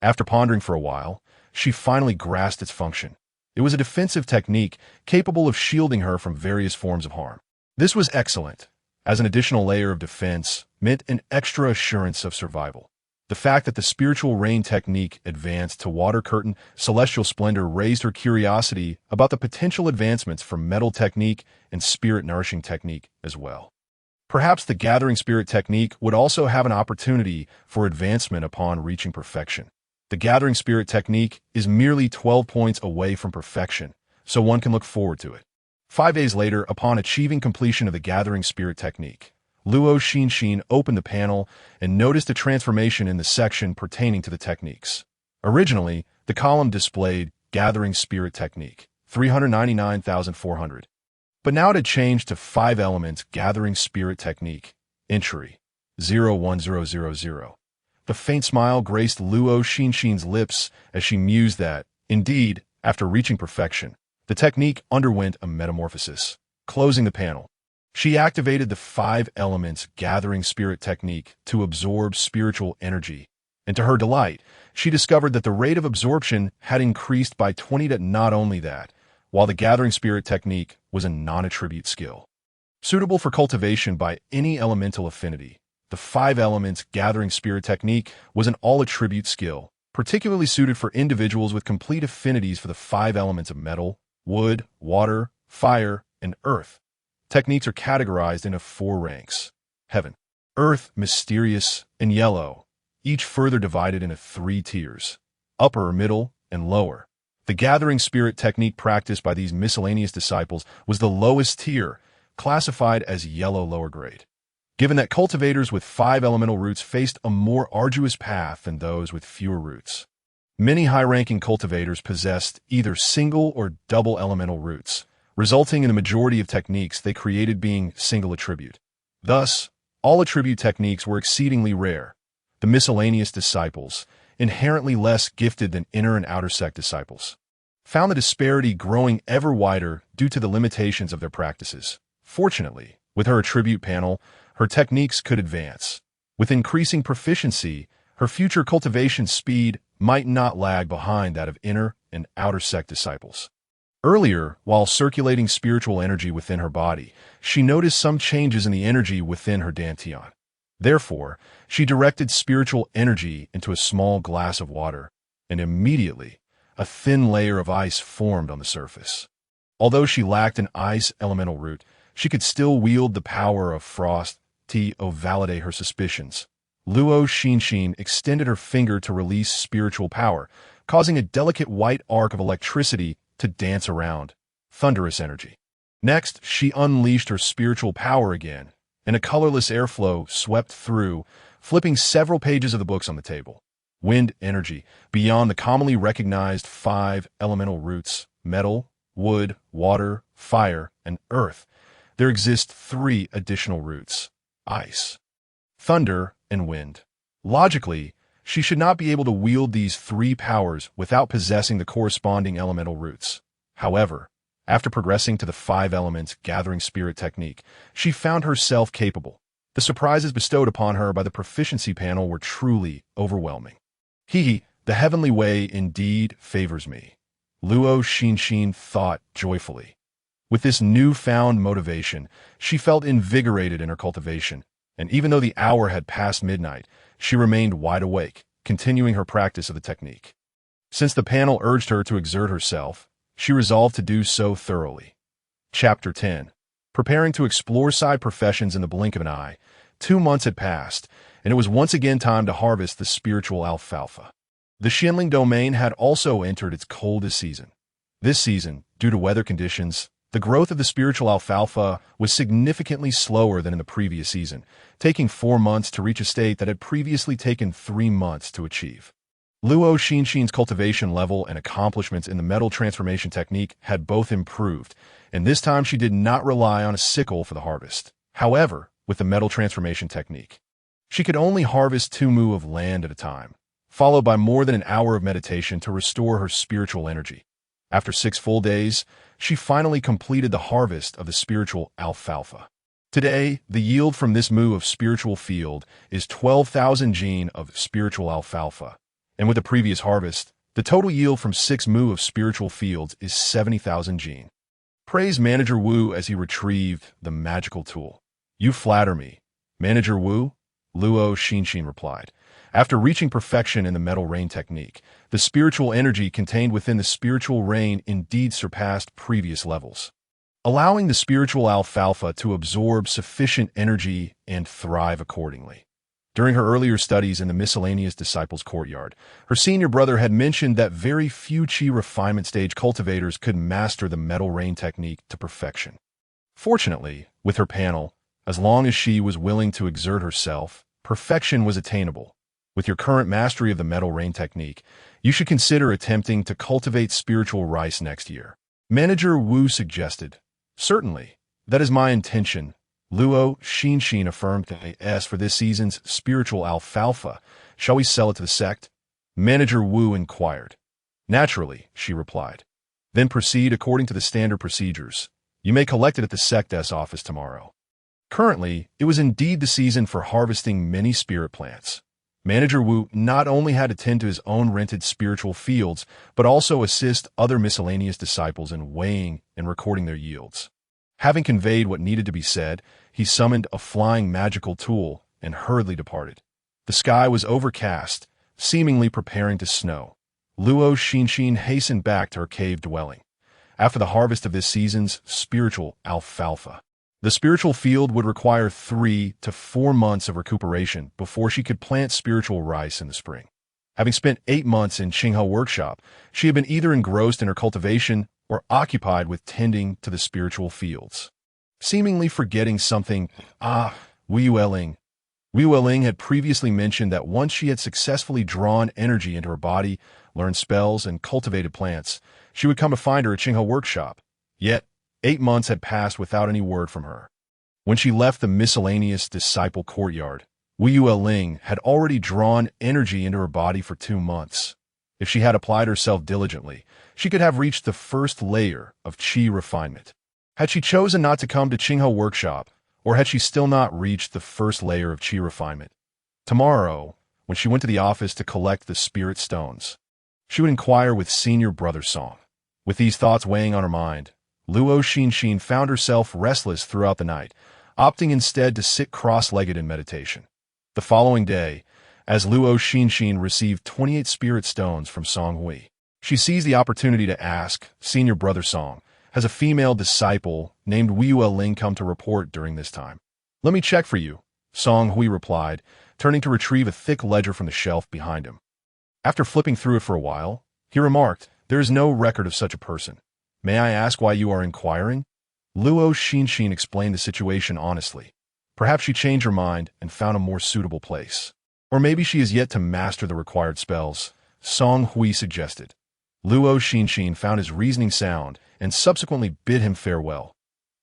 S1: After pondering for a while, she finally grasped its function. It was a defensive technique capable of shielding her from various forms of harm. This was excellent, as an additional layer of defense meant an extra assurance of survival. The fact that the spiritual rain technique advanced to Water Curtain Celestial Splendor raised her curiosity about the potential advancements for metal technique and spirit nourishing technique as well. Perhaps the gathering spirit technique would also have an opportunity for advancement upon reaching perfection. The gathering spirit technique is merely 12 points away from perfection, so one can look forward to it. 5 days later, upon achieving completion of the gathering spirit technique, Luo Xinxin opened the panel and noticed a transformation in the section pertaining to the techniques. Originally, the column displayed Gathering Spirit Technique, 399,400. But now it had changed to 5 elements Gathering Spirit Technique, Entry, 01000. The faint smile graced Luo Xinxin's lips as she mused that, indeed, after reaching perfection, the technique underwent a metamorphosis. Closing the panel, she activated the 5 elements Gathering Spirit Technique to absorb spiritual energy, and to her delight, she discovered that the rate of absorption had increased by 20. Not only that, while the Gathering Spirit Technique was a non-attribute skill, suitable for cultivation by any elemental affinity, the 5 elements Gathering Spirit Technique was an all-attribute skill, particularly suited for individuals with complete affinities for the 5 elements of metal, wood, water, fire, and earth. Techniques are categorized into 4 ranks: Heaven, Earth, Mysterious, and Yellow, each further divided into 3 tiers: Upper, Middle, and Lower. The Gathering Spirit technique practiced by these miscellaneous disciples was the lowest tier, classified as Yellow lower grade. Given that cultivators with 5 elemental roots faced a more arduous path than those with fewer roots, many high-ranking cultivators possessed either single or double elemental roots, resulting in the majority of techniques they created being single attribute. Thus, all attribute techniques were exceedingly rare. The miscellaneous disciples, inherently less gifted than inner and outer sect disciples, found the disparity growing ever wider due to the limitations of their practices. Fortunately, with her attribute panel, her techniques could advance. With increasing proficiency, her future cultivation speed might not lag behind that of inner and outer sect disciples. Earlier, while circulating spiritual energy within her body, she noticed some changes in the energy within her dantian. Therefore, she directed spiritual energy into a small glass of water, and immediately, a thin layer of ice formed on the surface. Although she lacked an ice elemental root, she could still wield the power of frost to validate her suspicions. Luo Xinxin extended her finger to release spiritual power, causing a delicate white arc of electricity to dance around. Thunderous energy. Next, she unleashed her spiritual power again, and a colorless airflow swept through, flipping several pages of the books on the table. Wind energy, beyond the commonly recognized 5 elemental roots, metal, wood, water, fire, and earth, there exist 3 additional roots: ice, thunder, and wind. Logically, she should not be able to wield these 3 powers without possessing the corresponding elemental roots. However, after progressing to the 5 elements Gathering Spirit technique, she found herself capable. The surprises bestowed upon her by the proficiency panel were truly overwhelming. The heavenly way indeed favors me, Luo Xinxin thought joyfully. With this newfound motivation, she felt invigorated in her cultivation, and even though the hour had passed midnight, she remained wide awake, continuing her practice of the technique. Since the panel urged her to exert herself, she resolved to do so thoroughly. Chapter 10. Preparing to explore side professions in the blink of an eye, 2 months had passed, and it was once again time to harvest the spiritual alfalfa. The Xianling domain had also entered its coldest season. This season, due to weather conditions, the growth of the spiritual alfalfa was significantly slower than in the previous season, taking 4 months to reach a state that had previously taken 3 months to achieve. Luo Xinxin's cultivation level and accomplishments in the metal transformation technique had both improved, and this time she did not rely on a sickle for the harvest. However, with the metal transformation technique, she could only harvest 2 mu of land at a time, followed by more than an hour of meditation to restore her spiritual energy. After 6 full days, she finally completed the harvest of the spiritual alfalfa. Today, the yield from this mu of spiritual field is 12,000 jin of spiritual alfalfa, and with the previous harvest, the total yield from 6 mu of spiritual fields is 70,000 jin. Praised Manager Wu as he retrieved the magical tool. "You flatter me, Manager Wu," Luo Xinxin replied. After reaching perfection in the metal rain technique, the spiritual energy contained within the spiritual rain indeed surpassed previous levels, allowing the spiritual alfalfa to absorb sufficient energy and thrive accordingly. During her earlier studies in the miscellaneous disciples' courtyard, her senior brother had mentioned that very few chi refinement stage cultivators could master the metal rain technique to perfection. Fortunately, with her panel, as long as she was willing to exert herself, perfection was attainable. With your current mastery of the metal rain technique, you should consider attempting to cultivate spiritual rice next year. Manager Wu suggested. "Certainly, that is my intention," Luo Xinxin affirmed. "As for this season's spiritual alfalfa, shall we sell it to the sect?" Manager Wu inquired. "Naturally," she replied. "Then proceed according to the standard procedures. You may collect it at the sect's office tomorrow." Currently, it was indeed the season for harvesting many spirit plants. Manager Wu not only had to tend to his own rented spiritual fields, but also assist other miscellaneous disciples in weighing and recording their yields. Having conveyed what needed to be said, he summoned a flying magical tool and hurriedly departed. The sky was overcast, seemingly preparing to snow. Luo Xinxin hastened back to her cave dwelling. After the harvest of this season's spiritual alfalfa, the spiritual field would require 3 to 4 months of recuperation before she could plant spiritual rice in the spring. Having spent 8 months in Qinghe workshop, she had been either engrossed in her cultivation or occupied with tending to the spiritual fields. Seemingly forgetting something, Wu Yueling had previously mentioned that once she had successfully drawn energy into her body, learned spells, and cultivated plants, she would come to find her at Qinghe workshop. Yet, 8 months had passed without any word from her. When she left the miscellaneous disciple courtyard, Wu Yueling had already drawn energy into her body for 2 months. If she had applied herself diligently, she could have reached the first layer of chi refinement. Had she chosen not to come to Qinghe workshop, or had she still not reached the first layer of chi refinement? Tomorrow, when she went to the office to collect the spirit stones, she would inquire with senior brother Song. With these thoughts weighing on her mind, Luo Xinxin found herself restless throughout the night, opting instead to sit cross-legged in meditation. The following day, as Luo Xinxin received 28 spirit stones from Song Hui, she seized the opportunity to ask senior brother Song, "Has a female disciple named Wu Yueling come to report during this time?" "Let me check for you," Song Hui replied, turning to retrieve a thick ledger from the shelf behind him. After flipping through it for a while, he remarked, "There is no record of such a person. May I ask why you are inquiring?" Luo Xinxin explained the situation honestly. Perhaps she changed her mind and found a more suitable place. Or maybe she is yet to master the required spells, Song Hui suggested. Luo Xinxin found his reasoning sound and subsequently bid him farewell.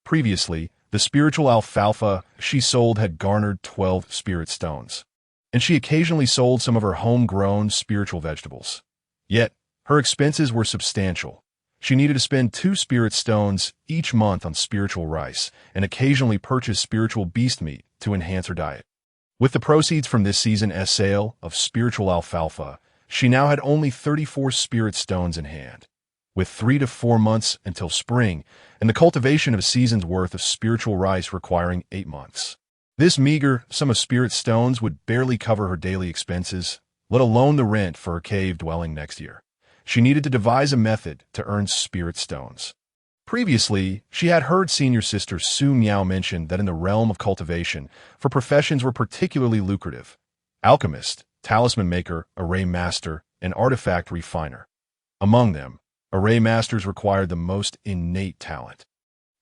S1: Previously, the spiritual alfalfa she sold had garnered 12 spirit stones, and she occasionally sold some of her homegrown spiritual vegetables. Yet, her expenses were substantial. She needed to spend 2 spirit stones each month on spiritual rice and occasionally purchase spiritual beast meat to enhance her diet. With the proceeds from this season's sale of spiritual alfalfa, she now had only 34 spirit stones in hand. With 3 to 4 months until spring, and the cultivation of a season's worth of spiritual rice requiring 8 months. This meager sum of spirit stones would barely cover her daily expenses, let alone the rent for her cave dwelling next year. She needed to devise a method to earn spirit stones. Previously, she had heard senior sister Su Miao mention that in the realm of cultivation, for professions were particularly lucrative: alchemist, talisman maker, array master, and artifact refiner. Among them, array masters required the most innate talent.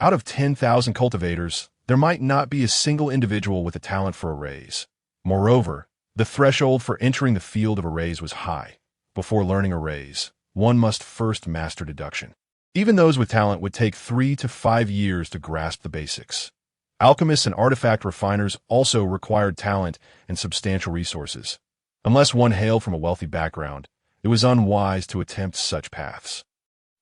S1: Out of 10,000 cultivators, there might not be a single individual with a talent for arrays. Moreover, the threshold for entering the field of arrays was high. Before learning arrays, one must first master deduction. Even those with talent would take 3 to 5 years to grasp the basics. Alchemists and artifact refiners also required talent and substantial resources. Unless one hailed from a wealthy background, it was unwise to attempt such paths.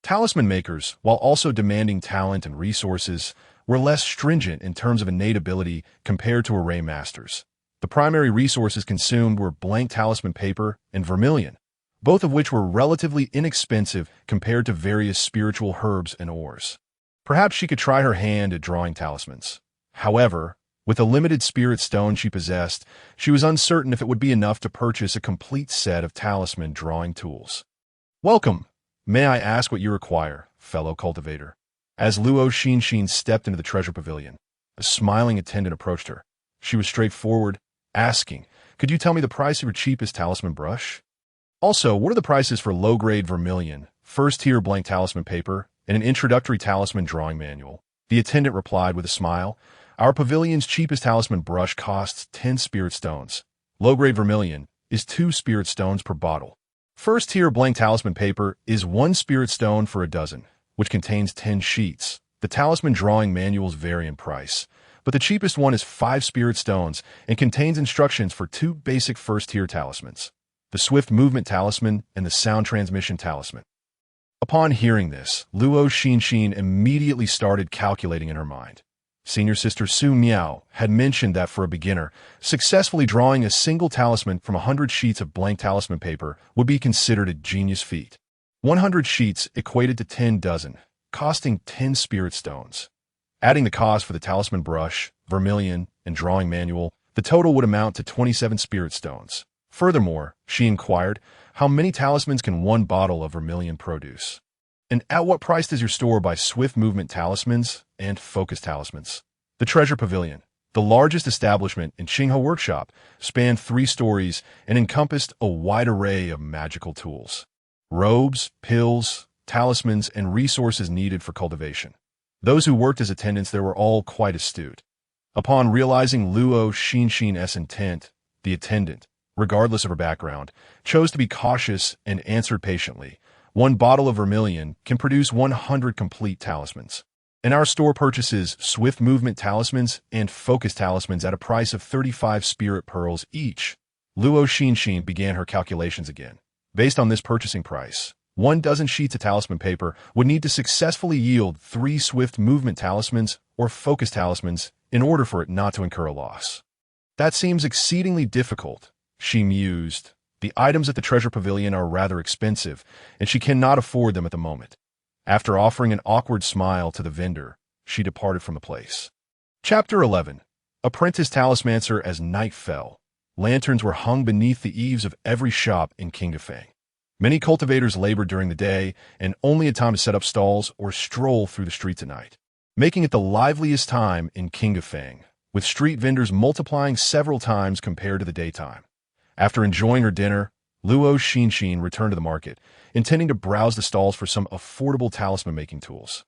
S1: Talisman makers, while also demanding talent and resources, were less stringent in terms of innate ability compared to array masters. The primary resources consumed were blank talisman paper and vermilion, both of which were relatively inexpensive compared to various spiritual herbs and ores. Perhaps she could try her hand at drawing talismans. However, with the limited spirit stone she possessed, she was uncertain if it would be enough to purchase a complete set of talisman drawing tools. "Welcome. May I ask what you require, fellow cultivator?" As Luo Xinxin stepped into the treasure pavilion, a smiling attendant approached her. She was straightforward, asking, "Could you tell me the price of your cheapest talisman brush? Also, what are the prices for low-grade vermilion, first-tier blank talisman paper, and an introductory talisman drawing manual?" The attendant replied with a smile, "Our pavilion's cheapest talisman brush costs 10 spirit stones. Low-grade vermilion is 2 spirit stones per bottle. First-tier blank talisman paper is 1 spirit stone for a dozen, which contains 10 sheets. The talisman drawing manuals vary in price, but the cheapest one is 5 spirit stones and contains instructions for 2 basic first-tier talismans, the Swift Movement Talisman and the Sound Transmission Talisman." Upon hearing this, Luo Xinxin immediately started calculating in her mind. Senior Sister Su Miao had mentioned that for a beginner, successfully drawing a single talisman from 100 sheets of blank talisman paper would be considered a genius feat. 100 sheets equated to 10 dozen, costing 10 spirit stones. Adding the cost for the talisman brush, vermilion, and drawing manual, the total would amount to 27 spirit stones. Furthermore, she inquired, how many talismans can 1 bottle of vermilion produce? And at what price does your store buy swift movement talismans and focus talismans? The Treasure Pavilion, the largest establishment in Qinghe Workshop, spanned 3 stories and encompassed a wide array of magical tools. Robes, pills, talismans, and resources needed for cultivation. Those who worked as attendants there were all quite astute. Upon realizing Luo Xinxin's intent, the attendant, regardless of her background, chose to be cautious and answered patiently. 1 bottle of vermilion can produce 100 complete talismans. And our store purchases swift movement talismans and focus talismans at a price of 35 spirit pearls each. Luo Xinxin began her calculations again. Based on this purchasing price, 1 dozen sheets of talisman paper would need to successfully yield 3 swift movement talismans or focus talismans in order for it not to incur a loss. That seems exceedingly difficult, she mused. The items at the Treasure Pavilion are rather expensive, and she cannot afford them at the moment. After offering an awkward smile to the vendor, she departed from the place. Chapter 11. Apprentice Talismancer. As night fell, lanterns were hung beneath the eaves of every shop in Qinghe. Many cultivators labored during the day and only had time to set up stalls or stroll through the streets at night, making it the liveliest time in Qinghe, with street vendors multiplying several times compared to the daytime. After enjoying her dinner, Luo Xinxin returned to the market, intending to browse the stalls for some affordable talisman-making tools.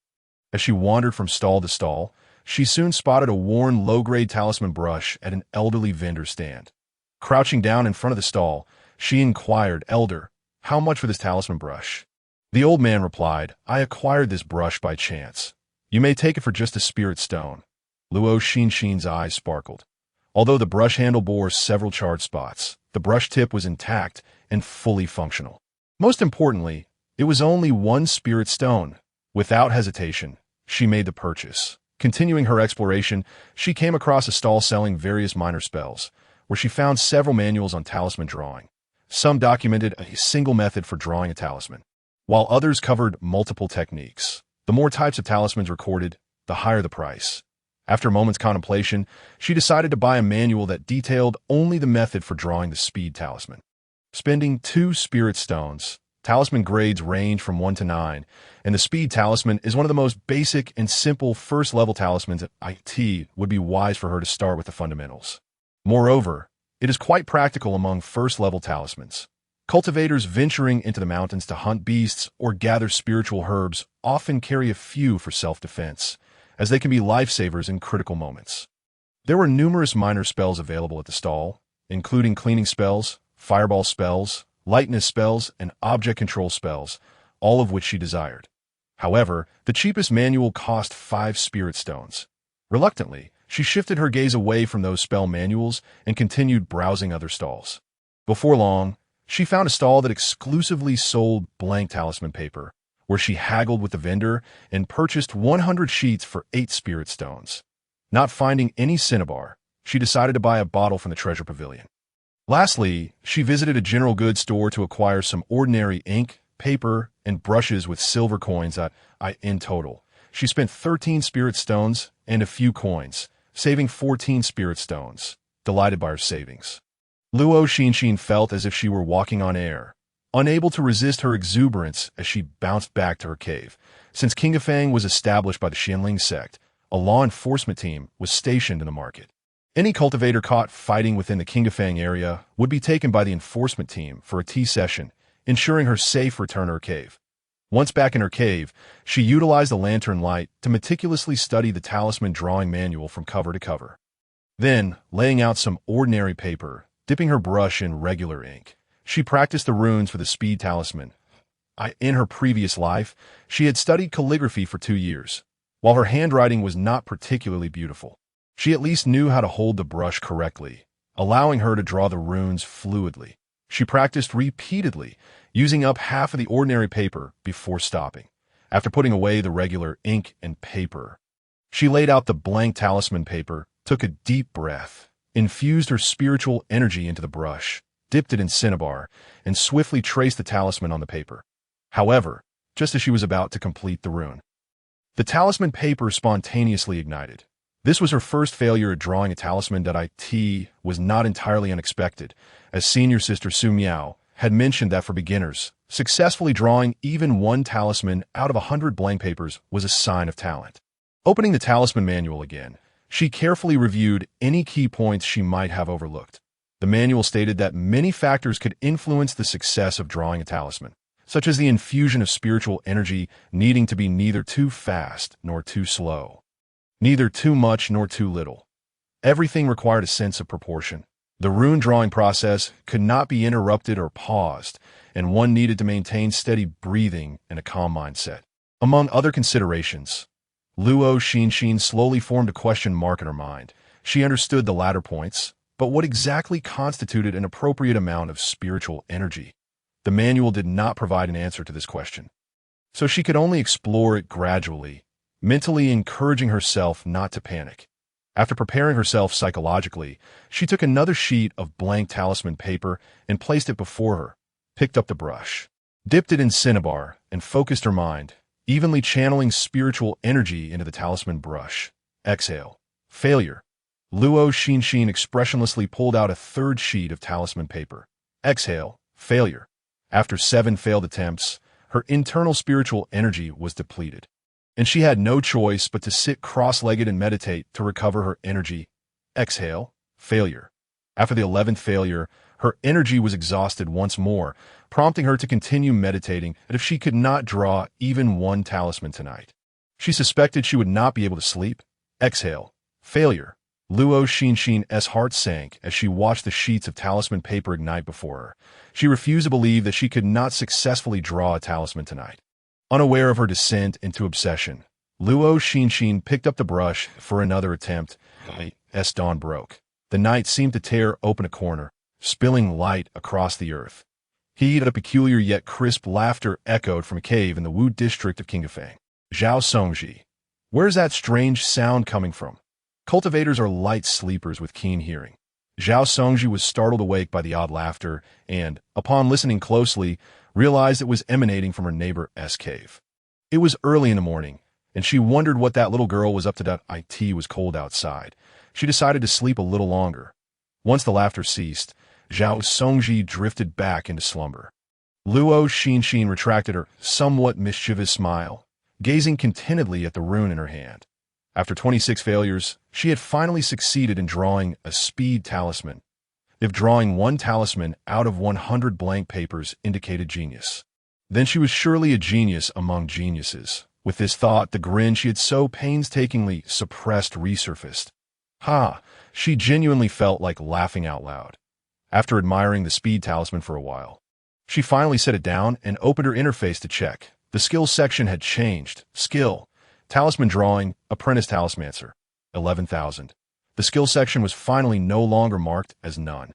S1: As she wandered from stall to stall, she soon spotted a worn low-grade talisman brush at an elderly vendor stand. Crouching down in front of the stall, she inquired, "Elder, how much for this talisman brush?" The old man replied, "I acquired this brush by chance. You may take it for just a spirit stone." Luo Xinxin's eyes sparkled. Although the brush handle bore several charred spots, the brush tip was intact and fully functional. Most importantly, it was only 1 spirit stone. Without hesitation, she made the purchase. Continuing her exploration, she came across a stall selling various minor spells, where she found several manuals on talisman drawing. Some documented a single method for drawing a talisman, while others covered multiple techniques. The more types of talismans recorded, the higher the price. After a moment's contemplation, she decided to buy a manual that detailed only the method for drawing the speed talisman. Spending 2 spirit stones, talisman grades range from 1 to 9, and the speed talisman is one of the most basic and simple first-level talismans. It would be wise for her to start with the fundamentals. Moreover, it is quite practical among first-level talismans. Cultivators venturing into the mountains to hunt beasts or gather spiritual herbs often carry a few for self-defense, as they can be lifesavers in critical moments. There were numerous minor spells available at the stall, including cleaning spells, fireball spells, lightness spells, and object control spells, all of which she desired. However, the cheapest manual cost 5 spirit stones. Reluctantly, she shifted her gaze away from those spell manuals and continued browsing other stalls. Before long, she found a stall that exclusively sold blank talisman paper, where she haggled with the vendor and purchased 100 sheets for 8 spirit stones. Not finding any cinnabar, she decided to buy a bottle from the treasure pavilion. Lastly, she visited a general goods store to acquire some ordinary ink, paper, and brushes with silver coins. In total, she spent 13 spirit stones and a few coins, saving 14 spirit stones, delighted by her savings. Luo Xinxin felt as if she were walking on air, unable to resist her exuberance as she bounced back to her cave. Since Qingfang was established by the Xianling sect, a law enforcement team was stationed in the market. Any cultivator caught fighting within the Qingfang area would be taken by the enforcement team for a tea session, ensuring her safe return to her cave. Once back in her cave, she utilized the lantern light to meticulously study the talisman drawing manual from cover to cover. Then, laying out some ordinary paper, dipping her brush in regular ink, she practiced the runes for the speed talisman. In her previous life, she had studied calligraphy for 2 years. While her handwriting was not particularly beautiful, she at least knew how to hold the brush correctly, allowing her to draw the runes fluidly. She practiced repeatedly, using up half of the ordinary paper before stopping. After putting away the regular ink and paper, she laid out the blank talisman paper, took a deep breath, infused her spiritual energy into the brush, dipped it in cinnabar, and swiftly traced the talisman on the paper. However, just as she was about to complete the rune, the talisman paper spontaneously ignited. This was her first failure at drawing a talisman that was not entirely unexpected, as senior sister Su Miao had mentioned that for beginners, successfully drawing even one talisman out of 100 blank papers was a sign of talent. Opening the talisman manual again, she carefully reviewed any key points she might have overlooked. The manual stated that many factors could influence the success of drawing a talisman, such as the infusion of spiritual energy needing to be neither too fast nor too slow, neither too much nor too little. Everything required a sense of proportion. The rune drawing process could not be interrupted or paused, and one needed to maintain steady breathing and a calm mindset. Among other considerations, Luo Xinxin slowly formed a question mark in her mind. She understood the latter points, but what exactly constituted an appropriate amount of spiritual energy? The manual did not provide an answer to this question, so she could only explore it gradually, mentally encouraging herself not to panic. After preparing herself psychologically, she took another sheet of blank talisman paper and placed it before her, picked up the brush, dipped it in cinnabar, and focused her mind, evenly channeling spiritual energy into the talisman brush. Exhale. Failure. Luo Xinxin expressionlessly pulled out a third sheet of talisman paper. Exhale. Failure. After 7 failed attempts, her internal spiritual energy was depleted, and she had no choice but to sit cross-legged and meditate to recover her energy. Exhale. Failure. After the 11th failure, her energy was exhausted once more, prompting her to continue meditating that if she could not draw even one talisman tonight, she suspected she would not be able to sleep. Exhale. Failure. Luo Xinxin's heart sank as she watched the sheets of talisman paper ignite before her. She refused to believe that she could not successfully draw a talisman tonight. Unaware of her descent into obsession, Luo Xinxin picked up the brush for another attempt. As dawn broke, the night seemed to tear open a corner, spilling light across the earth. A peculiar yet crisp laughter echoed from a cave in the Wu district of Qingfang. Zhao Songji. Where's that strange sound coming from? Cultivators are light sleepers with keen hearing. Zhao Songji was startled awake by the odd laughter and, upon listening closely, realized it was emanating from her neighbor's cave. It was early in the morning, and she wondered what that little girl was up to. It was cold outside. She decided to sleep a little longer. Once the laughter ceased, Zhao Songji drifted back into slumber. Luo Xinxin retracted her somewhat mischievous smile, gazing contentedly at the rune in her hand. After 26 failures, she had finally succeeded in drawing a speed talisman. if drawing one talisman out of 100 blank papers indicated genius. Then she was surely a genius among geniuses. With this thought, the grin she had so painstakingly suppressed resurfaced. She genuinely felt like laughing out loud. After admiring the speed talisman for a while, she finally set it down and opened her interface to check. The skills section had changed. Skill: Talisman Drawing, Apprentice Talismancer, 11,000. The skill section was finally no longer marked as none.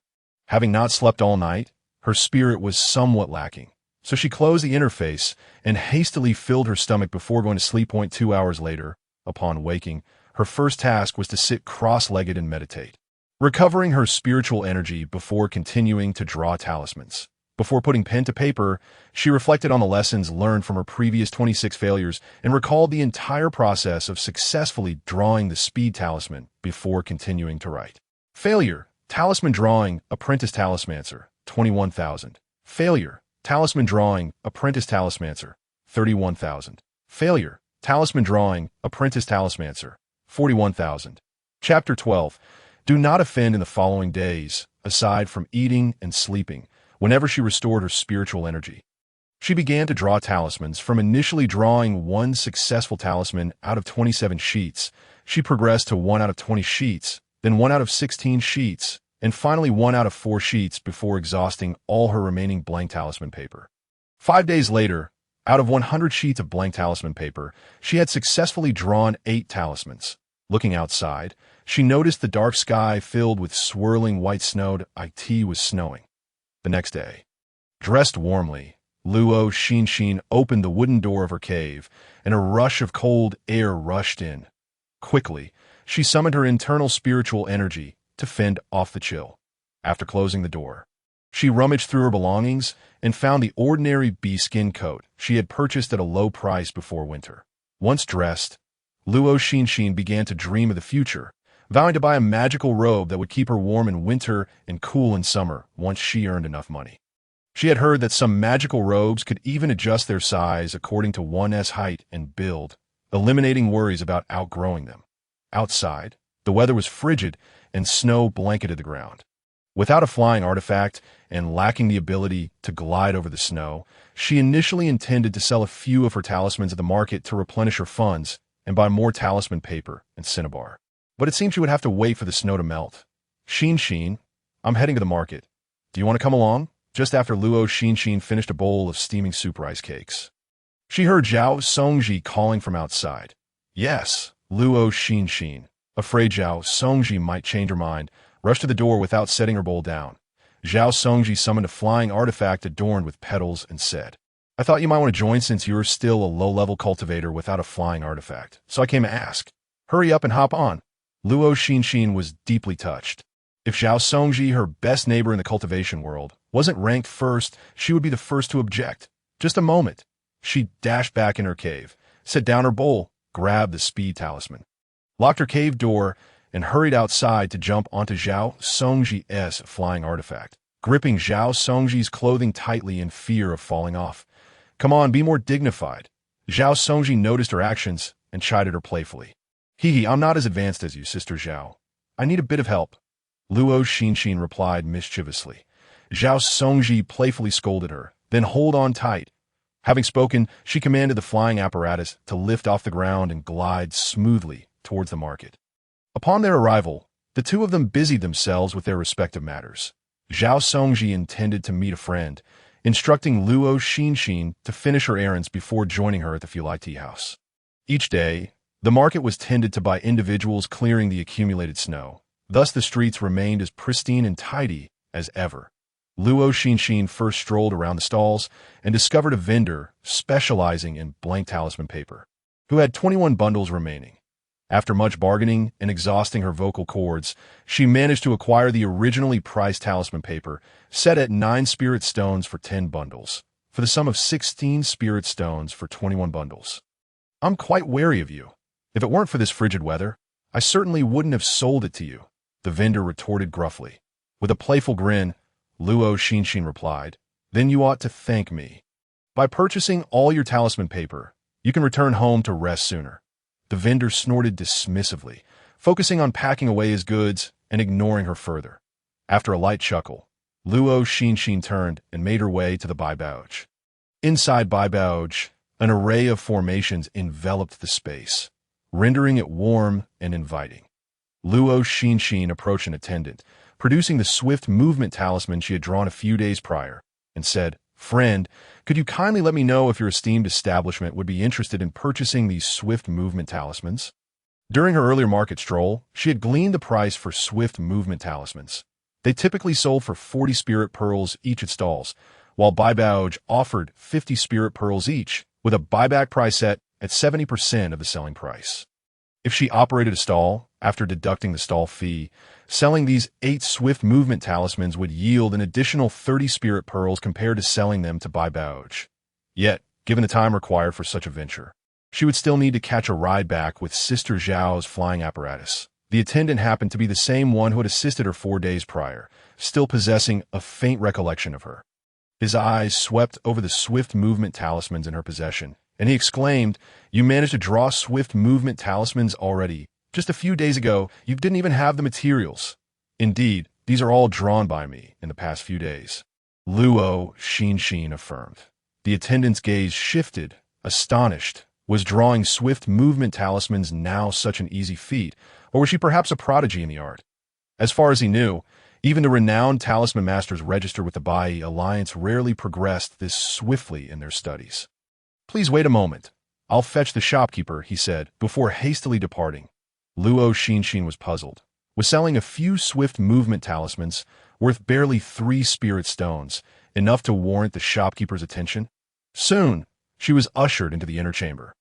S1: Having not slept all night, her spirit was somewhat lacking, so she closed the interface and hastily filled her stomach before going to sleep. 2 hours later, upon waking, her first task was to sit cross-legged and meditate, recovering her spiritual energy before continuing to draw talismans. Before putting pen to paper, she reflected on the lessons learned from her previous 26 failures and recalled the entire process of successfully drawing the speed talisman before continuing to write. Failure: Talisman Drawing, Apprentice Talismancer, 21,000. Failure: Talisman Drawing, Apprentice Talismancer, 31,000. Failure: Talisman Drawing, Apprentice Talismancer, 41,000. Chapter 12. Do not offend in the following days, aside from eating and sleeping, whenever she restored her spiritual energy. She began to draw talismans. From initially drawing one successful talisman out of 27 sheets, she progressed to 1 out of 20 sheets, then 1 out of 16 sheets, and finally 1 out of 4 sheets before exhausting all her remaining blank talisman paper. 5 days later, out of 100 sheets of blank talisman paper, she had successfully drawn 8 talismans. Looking outside, she noticed the dark sky filled with swirling white snow. It was snowing. The next day, dressed warmly, Luo Xinxin opened the wooden door of her cave, and a rush of cold air rushed in. Quickly, she summoned her internal spiritual energy to fend off the chill. After closing the door, she rummaged through her belongings and found the ordinary bee-skin coat she had purchased at a low price before winter. Once dressed, Luo Xinxin began to dream of the future, vowing to buy a magical robe that would keep her warm in winter and cool in summer once she earned enough money. She had heard that some magical robes could even adjust their size according to one's height and build, eliminating worries about outgrowing them. Outside, the weather was frigid and snow blanketed the ground. Without a flying artifact and lacking the ability to glide over the snow, she initially intended to sell a few of her talismans at the market to replenish her funds and buy more talisman paper and cinnabar. But it seemed she would have to wait for the snow to melt. Xinxin, I'm heading to the market. Do you want to come along? Just after Luo Xinxin finished a bowl of steaming soup rice cakes, she heard Zhao Songji calling from outside. Yes, Luo Xinxin, afraid Zhao Songji might change her mind, rushed to the door without setting her bowl down. Zhao Songji summoned a flying artifact adorned with petals and said, I thought you might want to join since you're still a low-level cultivator without a flying artifact, so I came to ask. Hurry up and hop on. Luo Xinxin was deeply touched. If Zhao Songji, her best neighbor in the cultivation world, wasn't ranked first, she would be the first to object. Just a moment. She dashed back in her cave, set down her bowl, grabbed the speed talisman, locked her cave door, and hurried outside to jump onto Zhao Songji's flying artifact, gripping Zhao Songji's clothing tightly in fear of falling off. Come on, be more dignified. Zhao Songji noticed her actions and chided her playfully. I'm not as advanced as you, Sister Zhao. I need a bit of help. Luo Xinxin replied mischievously. Zhao Songji playfully scolded her, then hold on tight. Having spoken, she commanded the flying apparatus to lift off the ground and glide smoothly towards the market. Upon their arrival, the two of them busied themselves with their respective matters. Zhao Songji intended to meet a friend, instructing Luo Xinxin to finish her errands before joining her at the Fulai Tea House. Each day, the market was tended to by individuals clearing the accumulated snow. Thus the streets remained as pristine and tidy as ever. Luo Xinxin first strolled around the stalls and discovered a vendor specializing in blank talisman paper, who had 21 bundles remaining. After much bargaining and exhausting her vocal cords, she managed to acquire the originally priced talisman paper, set at 9 spirit stones for 10 bundles, for the sum of 16 spirit stones for 21 bundles. I'm quite wary of you. If it weren't for this frigid weather, I certainly wouldn't have sold it to you, the vendor retorted gruffly. With a playful grin, Luo Xinxin replied, Then you ought to thank me. By purchasing all your talisman paper, you can return home to rest sooner. The vendor snorted dismissively, focusing on packing away his goods and ignoring her further. After a light chuckle, Luo Xinxin turned and made her way to the Baibouge. Inside Baibouge, an array of formations enveloped the space, rendering it warm and inviting. Luo Xinxin approached an attendant, producing the swift movement talisman she had drawn a few days prior, and said, "Friend, could you kindly let me know if your esteemed establishment would be interested in purchasing these swift movement talismans?" During her earlier market stroll, she had gleaned the price for swift movement talismans. They typically sold for 40 spirit pearls each at stalls, while Baibouge offered 50 spirit pearls each, with a buyback price set at 70% of the selling price. If she operated a stall, after deducting the stall fee, selling these 8 swift movement talismans would yield an additional 30 spirit pearls compared to selling them to Baibouge. Yet, given the time required for such a venture, she would still need to catch a ride back with Sister Zhao's flying apparatus. The attendant happened to be the same one who had assisted her 4 days prior, still possessing a faint recollection of her. His eyes swept over the swift movement talismans in her possession, and he exclaimed, "You managed to draw swift movement talismans already. Just a few days ago, you didn't even have the materials." "Indeed, these are all drawn by me in the past few days," Luo Xinxin affirmed. The attendant's gaze shifted, astonished. Was drawing swift movement talismans now such an easy feat, or was she perhaps a prodigy in the art? As far as he knew, even the renowned talisman masters registered with the Bai Alliance rarely progressed this swiftly in their studies. "Please wait a moment. I'll fetch the shopkeeper," he said, before hastily departing. Luo Xinxin was puzzled. Was selling a few swift movement talismans, worth barely 3 spirit stones, enough to warrant the shopkeeper's attention? Soon, she was ushered into the inner chamber.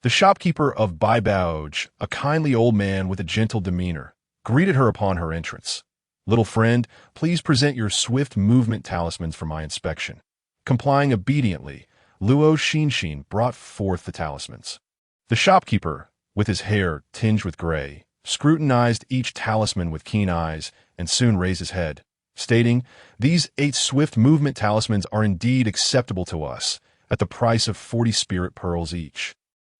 S1: The shopkeeper of Baibouge, a kindly old man with a gentle demeanor, greeted her upon her entrance. "Little friend, please present your swift movement talismans for my inspection." Complying obediently, Luo Xinxin brought forth the talismans. The shopkeeper, with his hair tinged with gray, scrutinized each talisman with keen eyes and soon raised his head, stating, "These 8 swift movement talismans are indeed acceptable to us, at the price of 40 spirit pearls each."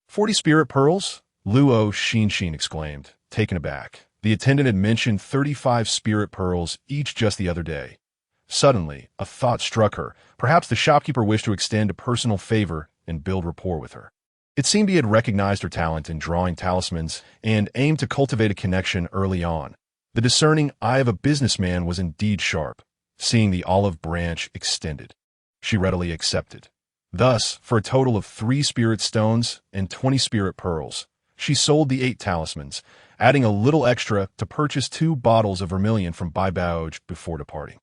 S1: 40 spirit pearls? Luo Xinxin exclaimed, taken aback. The attendant had mentioned 35 spirit pearls each just the other day. Suddenly, a thought struck her. Perhaps the shopkeeper wished to extend a personal favor and build rapport with her. It seemed he had recognized her talent in drawing talismans and aimed to cultivate a connection early on. The discerning eye of a businessman was indeed sharp. Seeing the olive branch extended, she readily accepted. Thus, for a total of 3 spirit stones and 20 spirit pearls, she sold the 8 talismans, adding a little extra to purchase 2 bottles of vermilion from Baibouge before departing.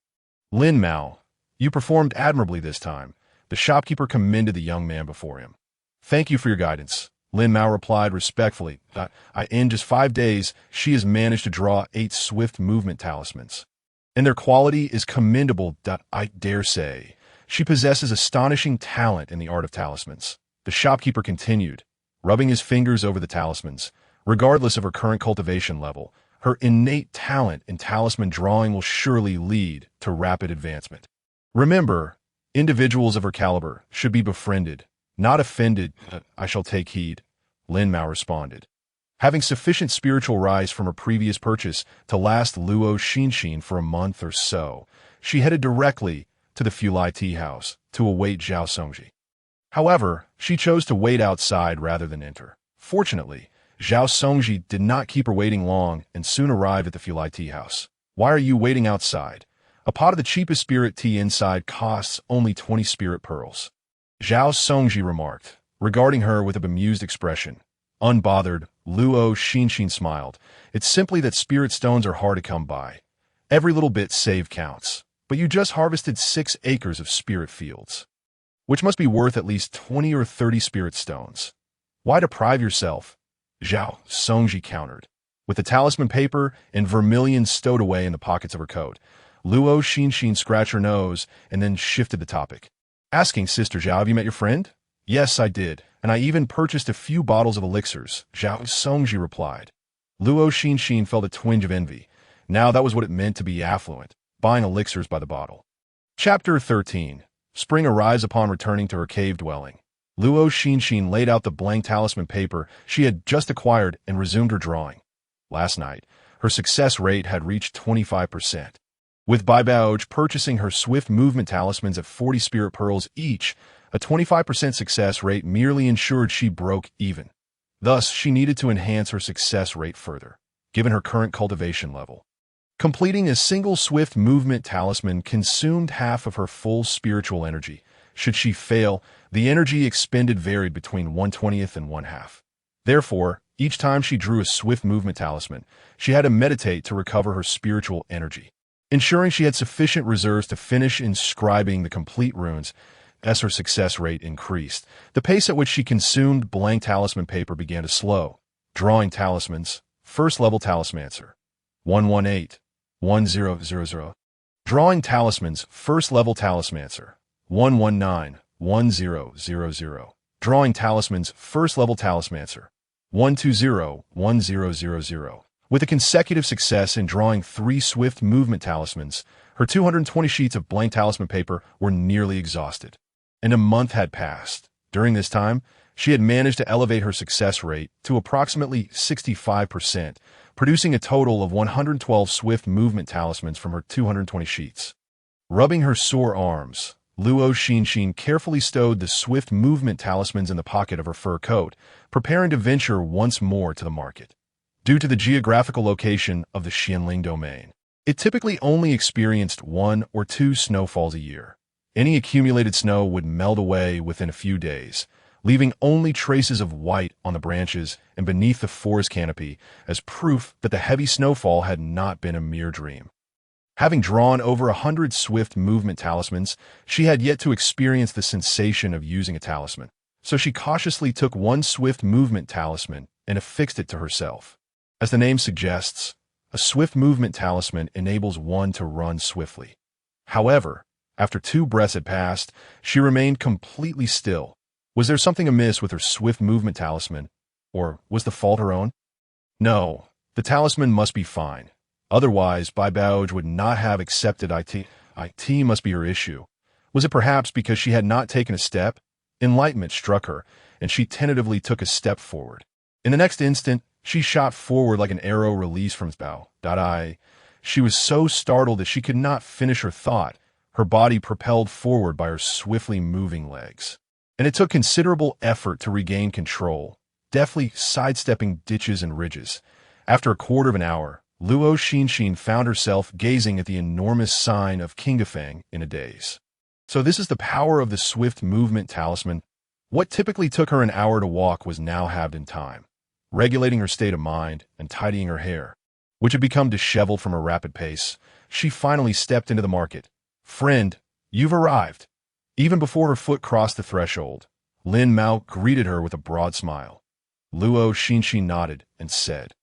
S1: "Lin Mao, you performed admirably this time," the shopkeeper commended the young man before him. "Thank you for your guidance," Lin Mao replied respectfully. In just 5 days, she has managed to draw 8 swift movement talismans. And their quality is commendable, I dare say. She possesses astonishing talent in the art of talismans. The shopkeeper continued, rubbing his fingers over the talismans. Regardless of her current cultivation level, her innate talent in talisman drawing will surely lead to rapid advancement. Remember, individuals of her caliber should be befriended, not offended. "I shall take heed," Lin Mao responded. Having sufficient spiritual rise from her previous purchase to last Luo Xinxin for a month or so, she headed directly to the Fulai tea house to await Zhao Songji. However, she chose to wait outside rather than enter. Fortunately, Zhao Songji did not keep her waiting long and soon arrived at the Fulai tea house. "Why are you waiting outside? A pot of the cheapest spirit tea inside costs only 20 spirit pearls," Zhao Songji remarked, regarding her with a bemused expression. Unbothered, Luo Xinxin smiled. "It's simply that spirit stones are hard to come by. Every little bit saved counts. But you just harvested 6 acres of spirit fields, which must be worth at least 20 or 30 spirit stones. Why deprive yourself?" Zhao Songji countered. With the talisman paper and vermilion stowed away in the pockets of her coat, Luo Xinxin scratched her nose and then shifted the topic. Asking Sister Zhao, "Have you met your friend?" "Yes, I did, and I even purchased a few bottles of elixirs," Zhao Songji replied. Luo Xinxin felt a twinge of envy. Now that was what it meant to be affluent, buying elixirs by the bottle. Chapter 13. Spring arrives upon returning to her cave dwelling. Luo Xinxin laid out the blank talisman paper she had just acquired and resumed her drawing. Last night, her success rate had reached 25%. With Baibaoj purchasing her swift movement talismans at 40 spirit pearls each, a 25% success rate merely ensured she broke even. Thus, she needed to enhance her success rate further, given her current cultivation level. Completing a single swift movement talisman consumed half of her full spiritual energy. Should she fail, the energy expended varied between 1/20th and 1/2. Therefore, each time she drew a swift movement talisman, she had to meditate to recover her spiritual energy. Ensuring she had sufficient reserves to finish inscribing the complete runes. As her success rate increased, the pace at which she consumed blank talisman paper began to slow. Drawing talismans, first level talismancer, 118, 1000. Drawing talismans, first level talismancer, 119, 1000. Drawing talismans, first level talismancer, 120, 1000. With a consecutive success in drawing 3 swift movement talismans, her 220 sheets of blank talisman paper were nearly exhausted. And a month had passed. During this time, she had managed to elevate her success rate to approximately 65%, producing a total of 112 swift movement talismans from her 220 sheets. Rubbing her sore arms, Luo Xinxin carefully stowed the swift movement talismans in the pocket of her fur coat, preparing to venture once more to the market. Due to the geographical location of the Xianling domain, it typically only experienced 1 or 2 snowfalls a year. Any accumulated snow would melt away within a few days, leaving only traces of white on the branches and beneath the forest canopy as proof that the heavy snowfall had not been a mere dream. Having drawn over 100 swift movement talismans, she had yet to experience the sensation of using a talisman, so she cautiously took one swift movement talisman and affixed it to herself. As the name suggests, a swift movement talisman enables one to run swiftly. However, after 2 breaths had passed, she remained completely still. Was there something amiss with her swift movement talisman, or was the fault her own? No, the talisman must be fine. Otherwise, Baibaoj would not have accepted it. It must be her issue. Was it perhaps because she had not taken a step? Enlightenment struck her, and she tentatively took a step forward. In the next instant, she shot forward like an arrow released from its bow. She was so startled that she could not finish her thought, her body propelled forward by her swiftly moving legs. And it took considerable effort to regain control, deftly sidestepping ditches and ridges. After a quarter of an hour, Luo Xinxin found herself gazing at the enormous sign of Qingafeng in a daze. So this is the power of the swift movement talisman. What typically took her an hour to walk was now halved in time. Regulating her state of mind and tidying her hair, which had become disheveled from her rapid pace, she finally stepped into the market. "Friend, you've arrived." Even before her foot crossed the threshold, Lin Mao greeted her with a broad smile. Luo Xinxin nodded and said,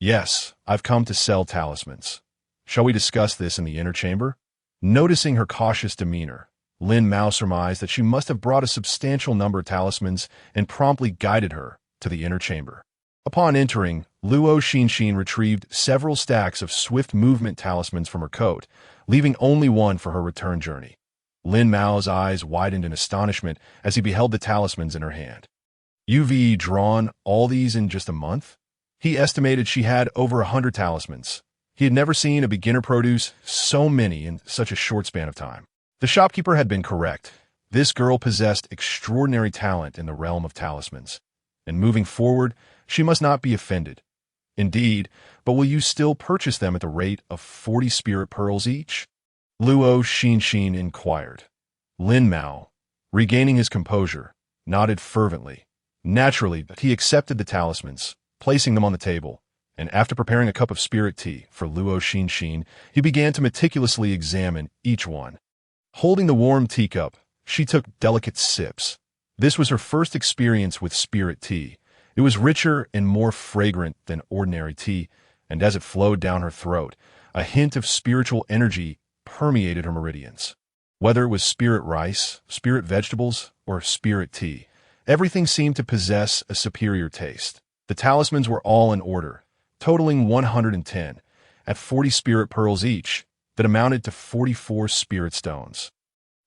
S1: "Yes, I've come to sell talismans. Shall we discuss this in the inner chamber?" Noticing her cautious demeanor, Lin Mao surmised that she must have brought a substantial number of talismans and promptly guided her to the inner chamber. Upon entering, Luo Xinxin retrieved several stacks of swift movement talismans from her coat, leaving only one for her return journey. Lin Mao's eyes widened in astonishment as he beheld the talismans in her hand. "You've drawn all these in just a month?" He estimated she had over 100 talismans. He had never seen a beginner produce so many in such a short span of time. The shopkeeper had been correct. This girl possessed extraordinary talent in the realm of talismans. And moving forward, she must not be offended. "Indeed, but will you still purchase them at the rate of 40 spirit pearls each?" Luo Xinxin inquired. Lin Mao, regaining his composure, nodded fervently. Naturally, he accepted the talismans, placing them on the table, and after preparing a cup of spirit tea for Luo Xinxin, he began to meticulously examine each one. Holding the warm teacup, she took delicate sips. This was her first experience with spirit tea. It was richer and more fragrant than ordinary tea, and as it flowed down her throat, a hint of spiritual energy permeated her meridians. Whether it was spirit rice, spirit vegetables, or spirit tea, everything seemed to possess a superior taste. The talismans were all in order, totaling 110, at 40 spirit pearls each, that amounted to 44 spirit stones.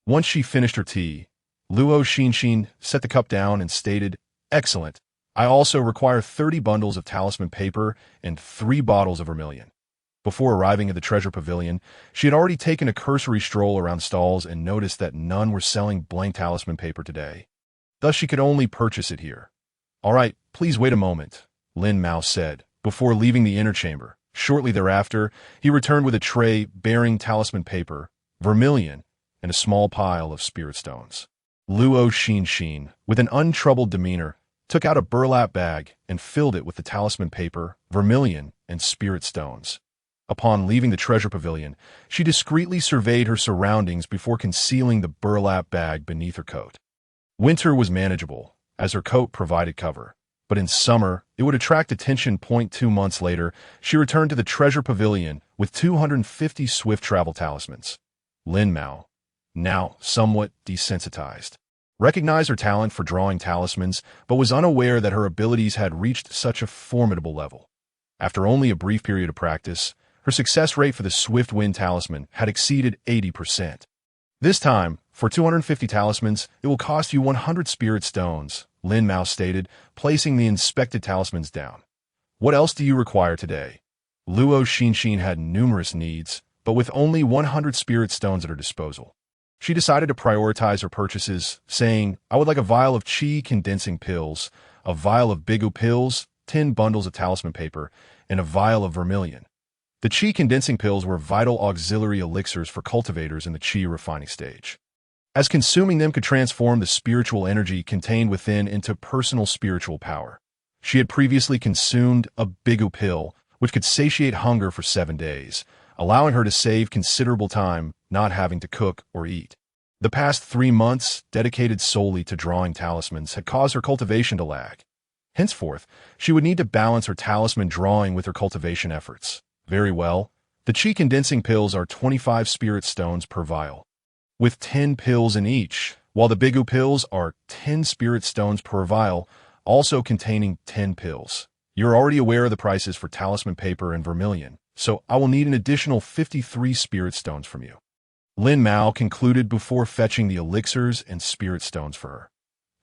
S1: Once she finished her tea, Luo Xinxin set the cup down and stated, "Excellent. I also require 30 bundles of talisman paper and 3 bottles of vermilion." Before arriving at the treasure pavilion, she had already taken a cursory stroll around stalls and noticed that none were selling blank talisman paper today. Thus she could only purchase it here. "All right, please wait a moment," Lin Mao said, before leaving the inner chamber. Shortly thereafter, he returned with a tray bearing talisman paper, vermilion, and a small pile of spirit stones. Luo Xinxin, with an untroubled demeanor, took out a burlap bag and filled it with the talisman paper, vermilion, and spirit stones. Upon leaving the treasure pavilion, she discreetly surveyed her surroundings before concealing the burlap bag beneath her coat. Winter was manageable, as her coat provided cover, but in summer, it would attract attention. 2 months later, she returned to the treasure pavilion with 250 swift travel talismans. Lin Mao, now somewhat desensitized, recognized her talent for drawing talismans, but was unaware that her abilities had reached such a formidable level. After only a brief period of practice, her success rate for the Swift Wind Talisman had exceeded 80%. "This time, for 250 talismans, it will cost you 100 spirit stones," Lin Mao stated, placing the inspected talismans down. "What else do you require today?" Luo Xinxin had numerous needs, but with only 100 spirit stones at her disposal. She decided to prioritize her purchases, saying, "I would like a vial of qi condensing pills, a vial of bigu pills, 10 bundles of talisman paper, and a vial of vermilion." The qi condensing pills were vital auxiliary elixirs for cultivators in the qi refining stage, as consuming them could transform the spiritual energy contained within into personal spiritual power. She had previously consumed a bigu pill, which could satiate hunger for 7 days, allowing her to save considerable time not having to cook or eat. The past 3 months, dedicated solely to drawing talismans, had caused her cultivation to lag. Henceforth, she would need to balance her talisman drawing with her cultivation efforts. Very well, the qi condensing pills are 25 spirit stones per vial, with 10 pills in each, while the bigu pills are 10 spirit stones per vial, also containing 10 pills. You're already aware of the prices for talisman paper and vermilion, so I will need an additional 53 spirit stones from you." Lin Mao concluded before fetching the elixirs and spirit stones for her.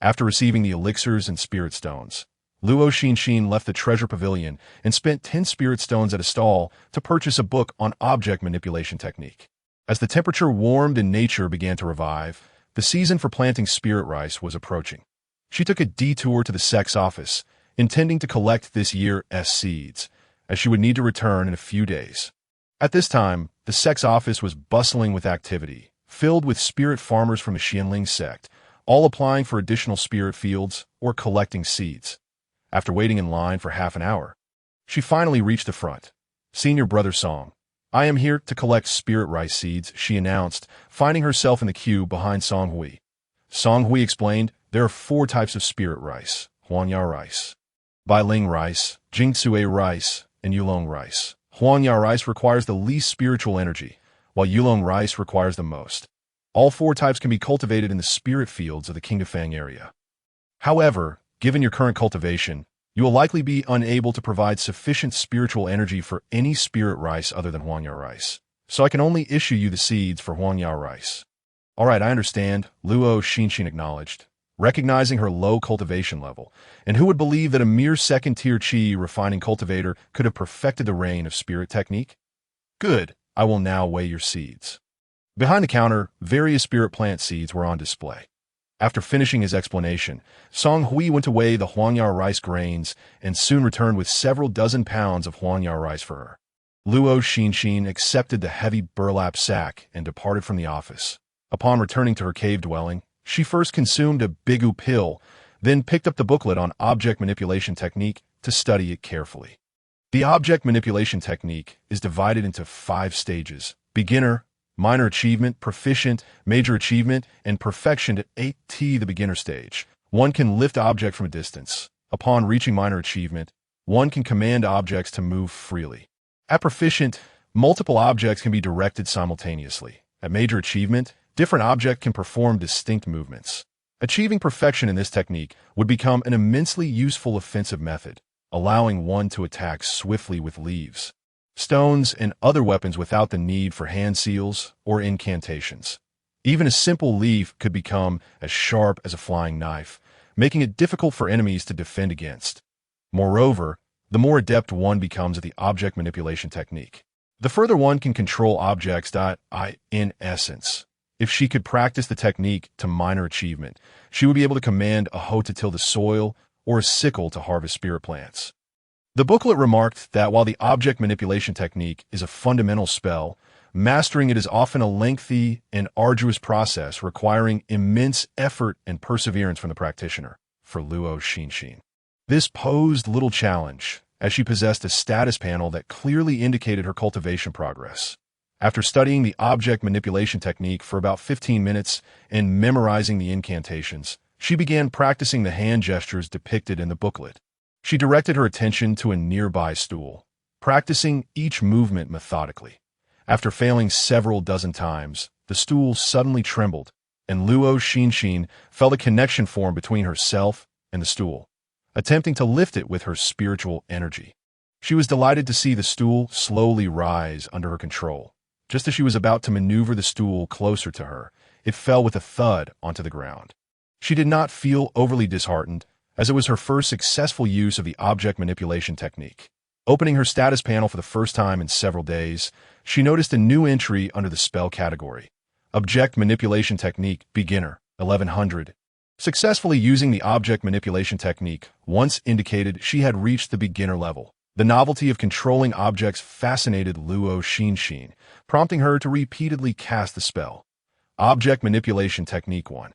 S1: After receiving the elixirs and spirit stones, Luo Xinxin left the treasure pavilion and spent 10 spirit stones at a stall to purchase a book on object manipulation technique. As the temperature warmed and nature began to revive, the season for planting spirit rice was approaching. She took a detour to the sex office, intending to collect this year's seeds, as she would need to return in a few days. At this time, the sex office was bustling with activity, filled with spirit farmers from the Xianling sect, all applying for additional spirit fields or collecting seeds. After waiting in line for half an hour, she finally reached the front. "Senior Brother Song, I am here to collect spirit rice seeds," she announced, finding herself in the queue behind Song Hui. Song Hui explained, "There are 4 types of spirit rice: Huanya rice, Bailing rice, Jingsue rice, and Yulong rice. Huanya rice requires the least spiritual energy, while Yulong rice requires the most. All 4 types can be cultivated in the spirit fields of the Qingdefang area. However, given your current cultivation, you will likely be unable to provide sufficient spiritual energy for any spirit rice other than Huanya rice, so I can only issue you the seeds for Huanya rice." "All right, I understand," Luo Xinxin acknowledged, recognizing her low cultivation level, and who would believe that a mere second-tier qi refining cultivator could have perfected the reign of spirit technique? "Good, I will now weigh your seeds." Behind the counter, various spirit plant seeds were on display. After finishing his explanation, Song Hui went to weigh the Huanya rice grains and soon returned with several dozen pounds of Huanya rice for her. Luo Xinxin accepted the heavy burlap sack and departed from the office. Upon returning to her cave dwelling, she first consumed a bigu pill, then picked up the booklet on object manipulation technique to study it carefully. The object manipulation technique is divided into 5 stages: beginner, minor achievement, proficient, major achievement, and perfection. At 8T, the beginner stage, one can lift object from a distance. Upon reaching minor achievement, one can command objects to move freely. At proficient, multiple objects can be directed simultaneously. At major achievement, different objects can perform distinct movements. Achieving perfection in this technique would become an immensely useful offensive method, allowing one to attack swiftly with leaves, stones, and other weapons without the need for hand seals or incantations. Even a simple leaf could become as sharp as a flying knife, making it difficult for enemies to defend against. Moreover, the more adept one becomes at the object manipulation technique, The further one can control objects. In essence, if she could practice the technique to minor achievement, she would be able to command a hoe to till the soil or a sickle to harvest spirit plants. The booklet remarked that while the object manipulation technique is a fundamental spell, mastering it is often a lengthy and arduous process requiring immense effort and perseverance from the practitioner. For Luo Xinxin, this posed little challenge, as she possessed a status panel that clearly indicated her cultivation progress. After studying the object manipulation technique for about 15 minutes and memorizing the incantations, she began practicing the hand gestures depicted in the booklet. She directed her attention to a nearby stool, practicing each movement methodically. After failing several dozen times, the stool suddenly trembled, and Luo Xinxin felt a connection form between herself and the stool, attempting to lift it with her spiritual energy. She was delighted to see the stool slowly rise under her control. Just as she was about to maneuver the stool closer to her, it fell with a thud onto the ground. She did not feel overly disheartened, as it was her first successful use of the object manipulation technique. Opening her status panel for the first time in several days, she noticed a new entry under the spell category. Object Manipulation Technique Beginner, 1100. Successfully using the object manipulation technique once indicated she had reached the beginner level. The novelty of controlling objects fascinated Luo Xinxin, prompting her to repeatedly cast the spell. Object Manipulation Technique 1.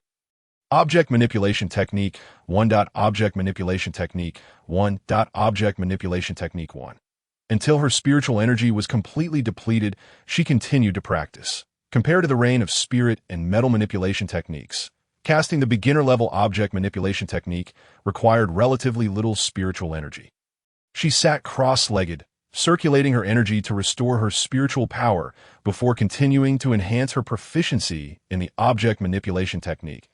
S1: Object Manipulation Technique 1. Object Manipulation Technique 1. Object Manipulation Technique 1. Until her spiritual energy was completely depleted, she continued to practice. Compared to the reign of spirit and metal manipulation techniques, casting the beginner-level object manipulation technique required relatively little spiritual energy. She sat cross-legged, circulating her energy to restore her spiritual power before continuing to enhance her proficiency in the object manipulation technique.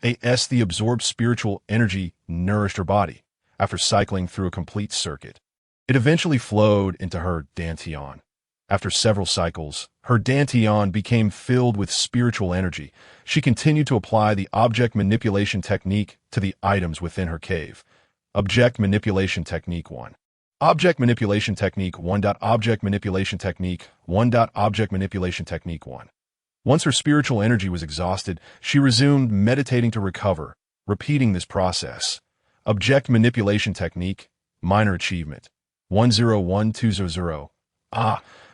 S1: The absorbed spiritual energy nourished her body after cycling through a complete circuit. It eventually flowed into her dantian. After several cycles, her dantian became filled with spiritual energy. She continued to apply the object manipulation technique to the items within her cave. Object Manipulation Technique 1. Object Manipulation Technique 1. Object Manipulation Technique 1. Object Manipulation Technique 1. Once her spiritual energy was exhausted, she resumed meditating to recover, repeating this process. Object Manipulation Technique, Minor Achievement. 101200.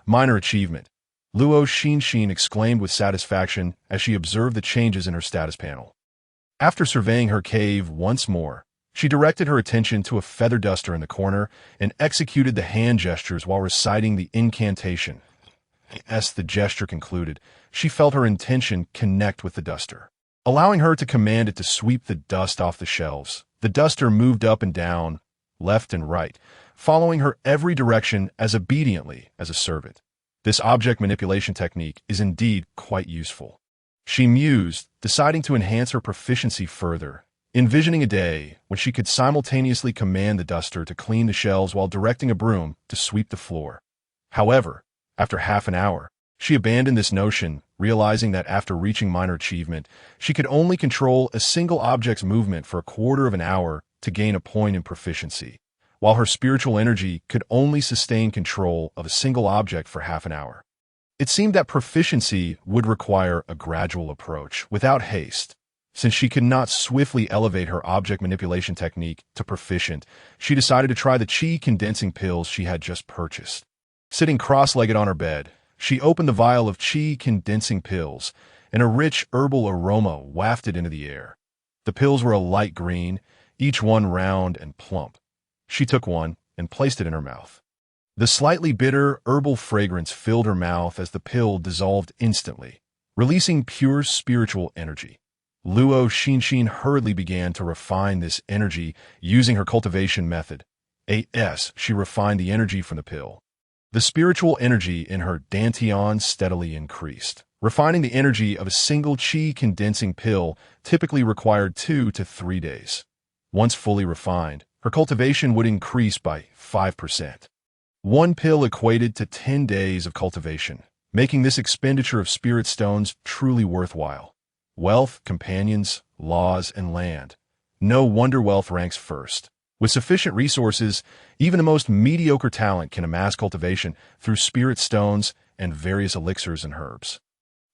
S1: Minor Achievement. Luo Xinxin exclaimed with satisfaction as she observed the changes in her status panel. After surveying her cave once more, she directed her attention to a feather duster in the corner and executed the hand gestures while reciting the incantation. As the gesture concluded, she felt her intention connect with the duster. Allowing her to command it to sweep the dust off the shelves, the duster moved up and down, left and right, following her every direction as obediently as a servant. This object manipulation technique is indeed quite useful. She mused, deciding to enhance her proficiency further, envisioning a day when she could simultaneously command the duster to clean the shelves while directing a broom to sweep the floor. However, after half an hour, she abandoned this notion, realizing that after reaching minor achievement, she could only control a single object's movement for a quarter of an hour to gain a point in proficiency, while her spiritual energy could only sustain control of a single object for half an hour. It seemed that proficiency would require a gradual approach, without haste. Since she could not swiftly elevate her object manipulation technique to proficient, she decided to try the chi condensing pills she had just purchased. Sitting cross-legged on her bed, she opened the vial of chi condensing pills, and a rich herbal aroma wafted into the air. The pills were a light green, each one round and plump. She took one and placed it in her mouth. The slightly bitter herbal fragrance filled her mouth as the pill dissolved instantly, releasing pure spiritual energy. Luo Xinxin hurriedly began to refine this energy using her cultivation method. She refined the energy from the pill. The spiritual energy in her dantian steadily increased. Refining the energy of a single chi condensing pill typically required 2 to 3 days. Once fully refined, her cultivation would increase by 5%. One pill equated to 10 days of cultivation, making this expenditure of spirit stones truly worthwhile. Wealth, companions, laws, and land. No wonder wealth ranks first. With sufficient resources, even the most mediocre talent can amass cultivation through spirit stones and various elixirs and herbs.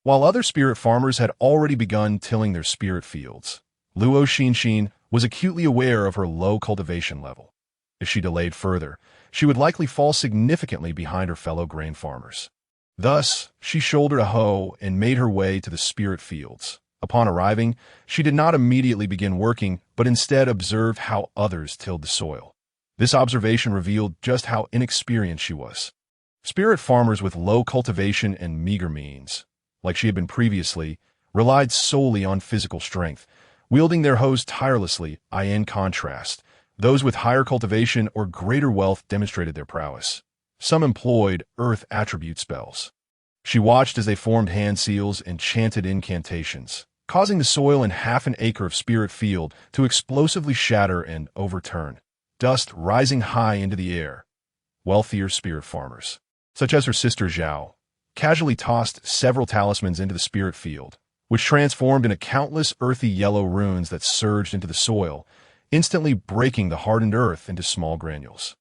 S1: While other spirit farmers had already begun tilling their spirit fields, Luo Xinxin was acutely aware of her low cultivation level. If she delayed further, she would likely fall significantly behind her fellow grain farmers. Thus, she shouldered a hoe and made her way to the spirit fields. Upon arriving, she did not immediately begin working, but instead observed how others tilled the soil. This observation revealed just how inexperienced she was. Spirit farmers with low cultivation and meager means, like she had been previously, relied solely on physical strength, wielding their hoes tirelessly. In contrast, those with higher cultivation or greater wealth demonstrated their prowess. Some employed earth attribute spells. She watched as they formed hand seals and chanted incantations, causing the soil in half an acre of spirit field to explosively shatter and overturn, dust rising high into the air. Wealthier spirit farmers, such as her sister Zhao, casually tossed several talismans into the spirit field, which transformed into countless earthy yellow runes that surged into the soil, instantly breaking the hardened earth into small granules.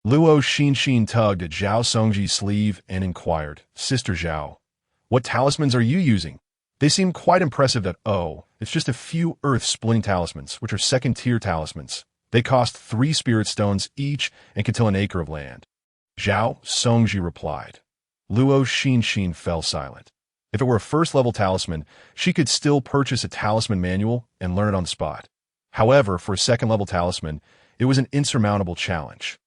S1: Luo Xinxin tugged at Zhao Songji's sleeve and inquired, "Sister Zhao, what talismans are you using? They seem quite impressive it's just a few earth-splitting talismans, which are second-tier talismans. They cost 3 spirit stones each and can till an acre of land." Zhao Songji replied. Luo Xinxin fell silent. If it were a first-level talisman, she could still purchase a talisman manual and learn it on the spot. However, for a second-level talisman, it was an insurmountable challenge.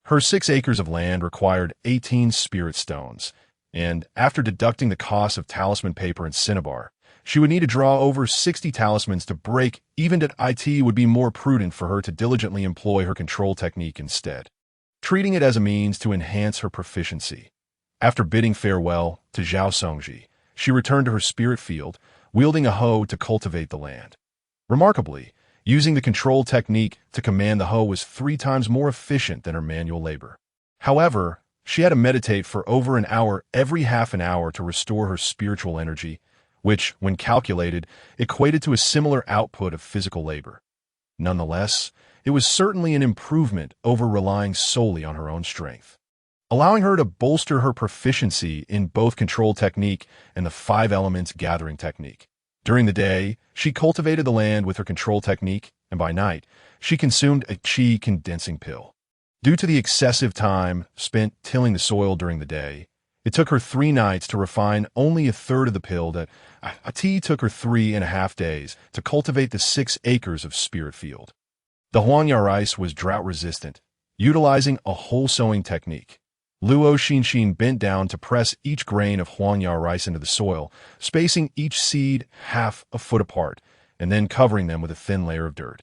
S1: Her 6 acres of land required 18 spirit stones, and after deducting the cost of talisman paper and cinnabar, she would need to draw over 60 talismans to break. Even at it would be more prudent for her to diligently employ her control technique instead, treating it as a means to enhance her proficiency. After bidding farewell to Zhao Songji, she returned to her spirit field, wielding a hoe to cultivate the land. Remarkably, using the control technique to command the hoe was 3 times more efficient than her manual labor. However, she had to meditate for over an hour every half an hour to restore her spiritual energy, which, when calculated, equated to a similar output of physical labor. Nonetheless, it was certainly an improvement over relying solely on her own strength, allowing her to bolster her proficiency in both control technique and the 5 elements gathering technique. During the day, she cultivated the land with her control technique, and by night, she consumed a qi condensing pill. Due to the excessive time spent tilling the soil during the day, it took her 3 nights to refine only a third of the pill that took her 3.5 days to cultivate the 6 acres of spirit field. The Huanya rice was drought-resistant, utilizing a whole sowing technique. Luo Xinxin bent down to press each grain of Huanya rice into the soil, spacing each seed half a foot apart, and then covering them with a thin layer of dirt.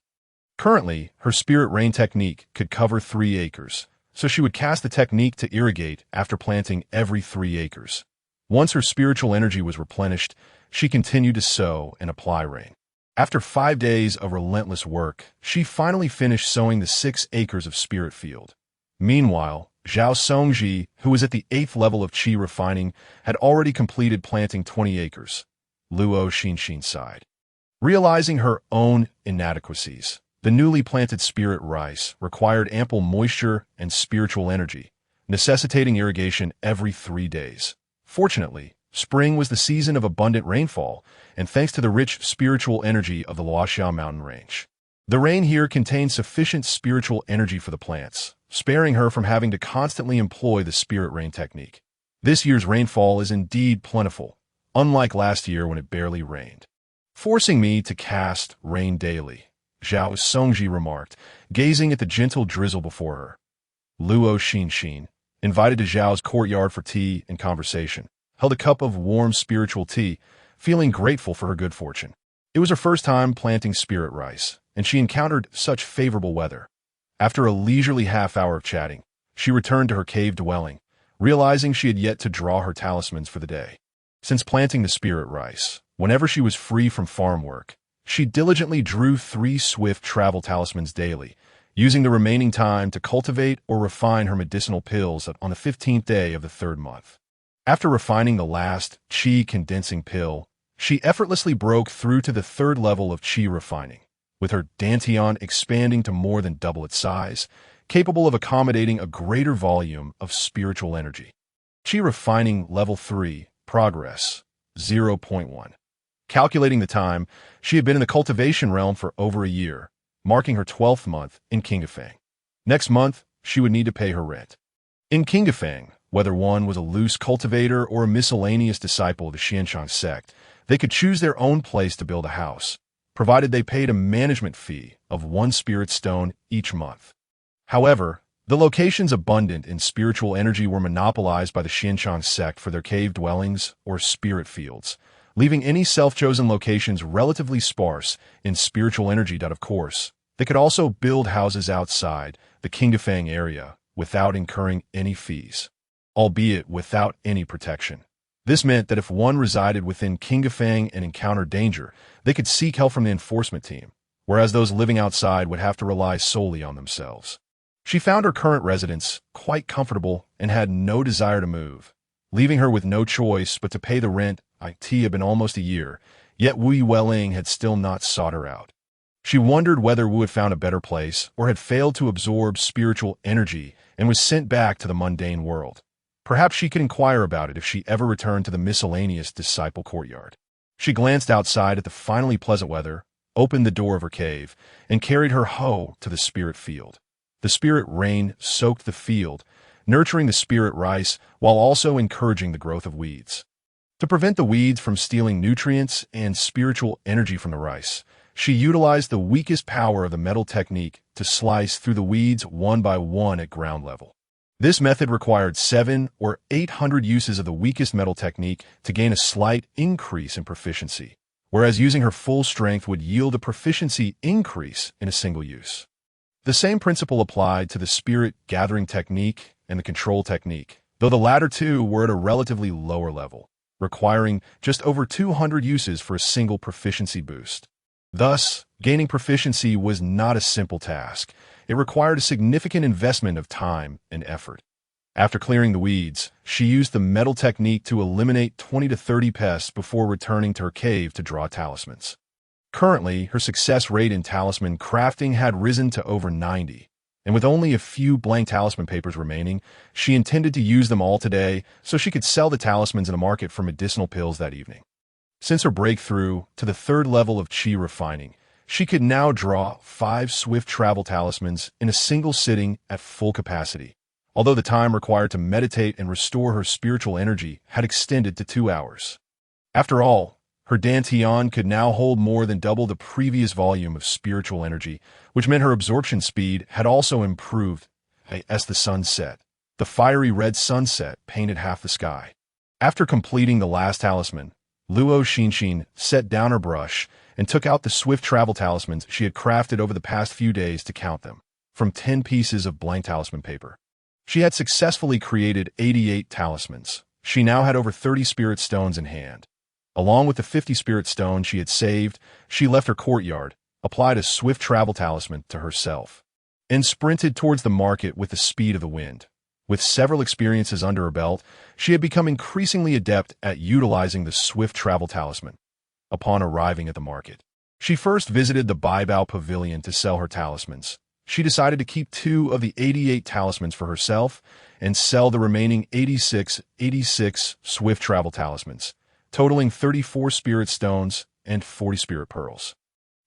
S1: Currently, her spirit rain technique could cover 3 acres, so she would cast the technique to irrigate after planting every 3 acres. Once her spiritual energy was replenished, she continued to sow and apply rain. After 5 days of relentless work, she finally finished sowing the 6 acres of spirit field. Meanwhile, Zhao Songji, who was at the 8th level of qi refining, had already completed planting 20 acres. Luo Xinxin sighed. Realizing her own inadequacies, the newly planted spirit rice required ample moisture and spiritual energy, necessitating irrigation every 3 days. Fortunately, spring was the season of abundant rainfall, and thanks to the rich spiritual energy of the Luoxiao mountain range, the rain here contained sufficient spiritual energy for the plants, sparing her from having to constantly employ the spirit rain technique. This year's rainfall is indeed plentiful, unlike last year when it barely rained, forcing me to cast rain daily, Zhao Songji remarked, gazing at the gentle drizzle before her. Luo Xinxin, invited to Zhao's courtyard for tea and conversation, held a cup of warm spiritual tea, feeling grateful for her good fortune. It was her first time planting spirit rice, and she encountered such favorable weather. After a leisurely half-hour of chatting, she returned to her cave dwelling, realizing she had yet to draw her talismans for the day. Since planting the spirit rice, whenever she was free from farm work, she diligently drew 3 swift travel talismans daily, using the remaining time to cultivate or refine her medicinal pills on the 15th day of the 3rd month. After refining the last qi condensing pill, she effortlessly broke through to the 3rd level of qi refining. with her dantian expanding to more than double its size, capable of accommodating a greater volume of spiritual energy. Chi refining level 3, progress, 0.1. Calculating the time, she had been in the cultivation realm for over a year, marking her 12th month in Qingefang. Next month, she would need to pay her rent. In Qingefang, whether one was a loose cultivator or a miscellaneous disciple of the Xianshang sect, they could choose their own place to build a house, provided they paid a management fee of 1 spirit stone each month. However, the locations abundant in spiritual energy were monopolized by the Xianshang sect for their cave dwellings or spirit fields, leaving any self-chosen locations relatively sparse in spiritual energy. Of course, they could also build houses outside the Qingefang area without incurring any fees, albeit without any protection. This meant that if one resided within Qingefang and encountered danger, they could seek help from the enforcement team, whereas those living outside would have to rely solely on themselves. She found her current residence quite comfortable and had no desire to move, leaving her with no choice but to pay the rent. It had been almost a year, yet Wu Yueling had still not sought her out. She wondered whether Wu had found a better place or had failed to absorb spiritual energy and was sent back to the mundane world. Perhaps she could inquire about it if she ever returned to the miscellaneous disciple courtyard. She glanced outside at the finally pleasant weather, opened the door of her cave, and carried her hoe to the spirit field. The spirit rain soaked the field, nurturing the spirit rice while also encouraging the growth of weeds. To prevent the weeds from stealing nutrients and spiritual energy from the rice, she utilized the weakest power of the metal technique to slice through the weeds one by one at ground level. This method required 700 or 800 uses of the weakest metal technique to gain a slight increase in proficiency, whereas using her full strength would yield a proficiency increase in a single use. The same principle applied to the spirit gathering technique and the control technique, though the latter two were at a relatively lower level, requiring just over 200 uses for a single proficiency boost. Thus, gaining proficiency was not a simple task. It required a significant investment of time and effort. After clearing the weeds, she used the metal technique to eliminate 20 to 30 pests before returning to her cave to draw talismans. Currently, her success rate in talisman crafting had risen to over 90, and with only a few blank talisman papers remaining, she intended to use them all today so she could sell the talismans in the market for medicinal pills that evening. Since her breakthrough to the 3rd level of Qi refining, she could now draw 5 swift travel talismans in a single sitting at full capacity, although the time required to meditate and restore her spiritual energy had extended to 2 hours. After all, her dantian could now hold more than double the previous volume of spiritual energy, which meant her absorption speed had also improved. As the sun set, the fiery red sunset painted half the sky. After completing the last talisman, Luo Xinxin set down her brush and took out the swift travel talismans she had crafted over the past few days to count them, from 10 pieces of blank talisman paper. She had successfully created 88 talismans. She now had over 30 spirit stones in hand. Along with the 50 spirit stones she had saved, she left her courtyard, applied a swift travel talisman to herself, and sprinted towards the market with the speed of the wind. With several experiences under her belt, she had become increasingly adept at utilizing the swift travel talisman. Upon arriving at the market, she first visited the Baibao Pavilion to sell her talismans. She decided to keep 2 of the 88 talismans for herself and sell the remaining 86 swift travel talismans, totaling 34 spirit stones and 40 spirit pearls.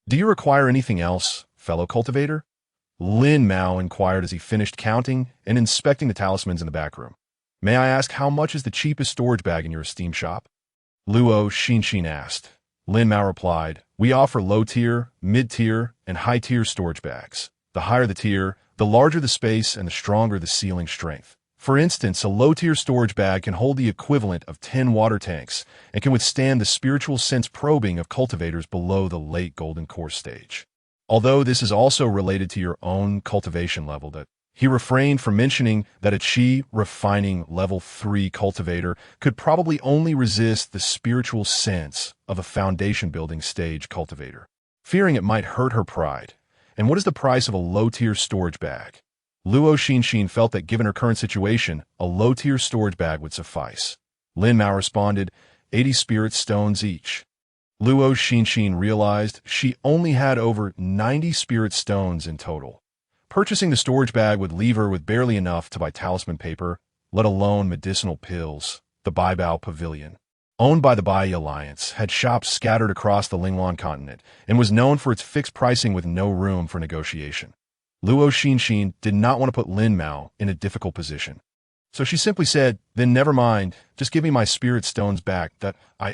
S1: "Do you require anything else, fellow cultivator?" Lin Mao inquired as he finished counting and inspecting the talismans in the back room. "May I ask how much is the cheapest storage bag in your esteemed shop?" Luo Xinxin asked. Lin Mao replied, "We offer low-tier, mid-tier, and high-tier storage bags. The higher the tier, the larger the space and the stronger the sealing strength. For instance, a low-tier storage bag can hold the equivalent of 10 water tanks and can withstand the spiritual sense probing of cultivators below the late golden core stage. Although this is also related to your own cultivation level." That he refrained from mentioning that a Qi refining level 3 cultivator could probably only resist the spiritual sense of a foundation building stage cultivator, fearing it might hurt her pride. And what is the price of a low-tier storage bag? Luo Xinxin felt that given her current situation, a low-tier storage bag would suffice. Lin Mao responded, 80 spirit stones each. Luo Xinxin realized she only had over 90 spirit stones in total. Purchasing the storage bag would leave her with barely enough to buy talisman paper, let alone medicinal pills. The Baibao Pavilion, owned by the Bai Alliance, had shops scattered across the Linglan continent and was known for its fixed pricing with no room for negotiation. Luo Xinxin did not want to put Lin Mao in a difficult position. So she simply said, "Then never mind, just give me my spirit stones back."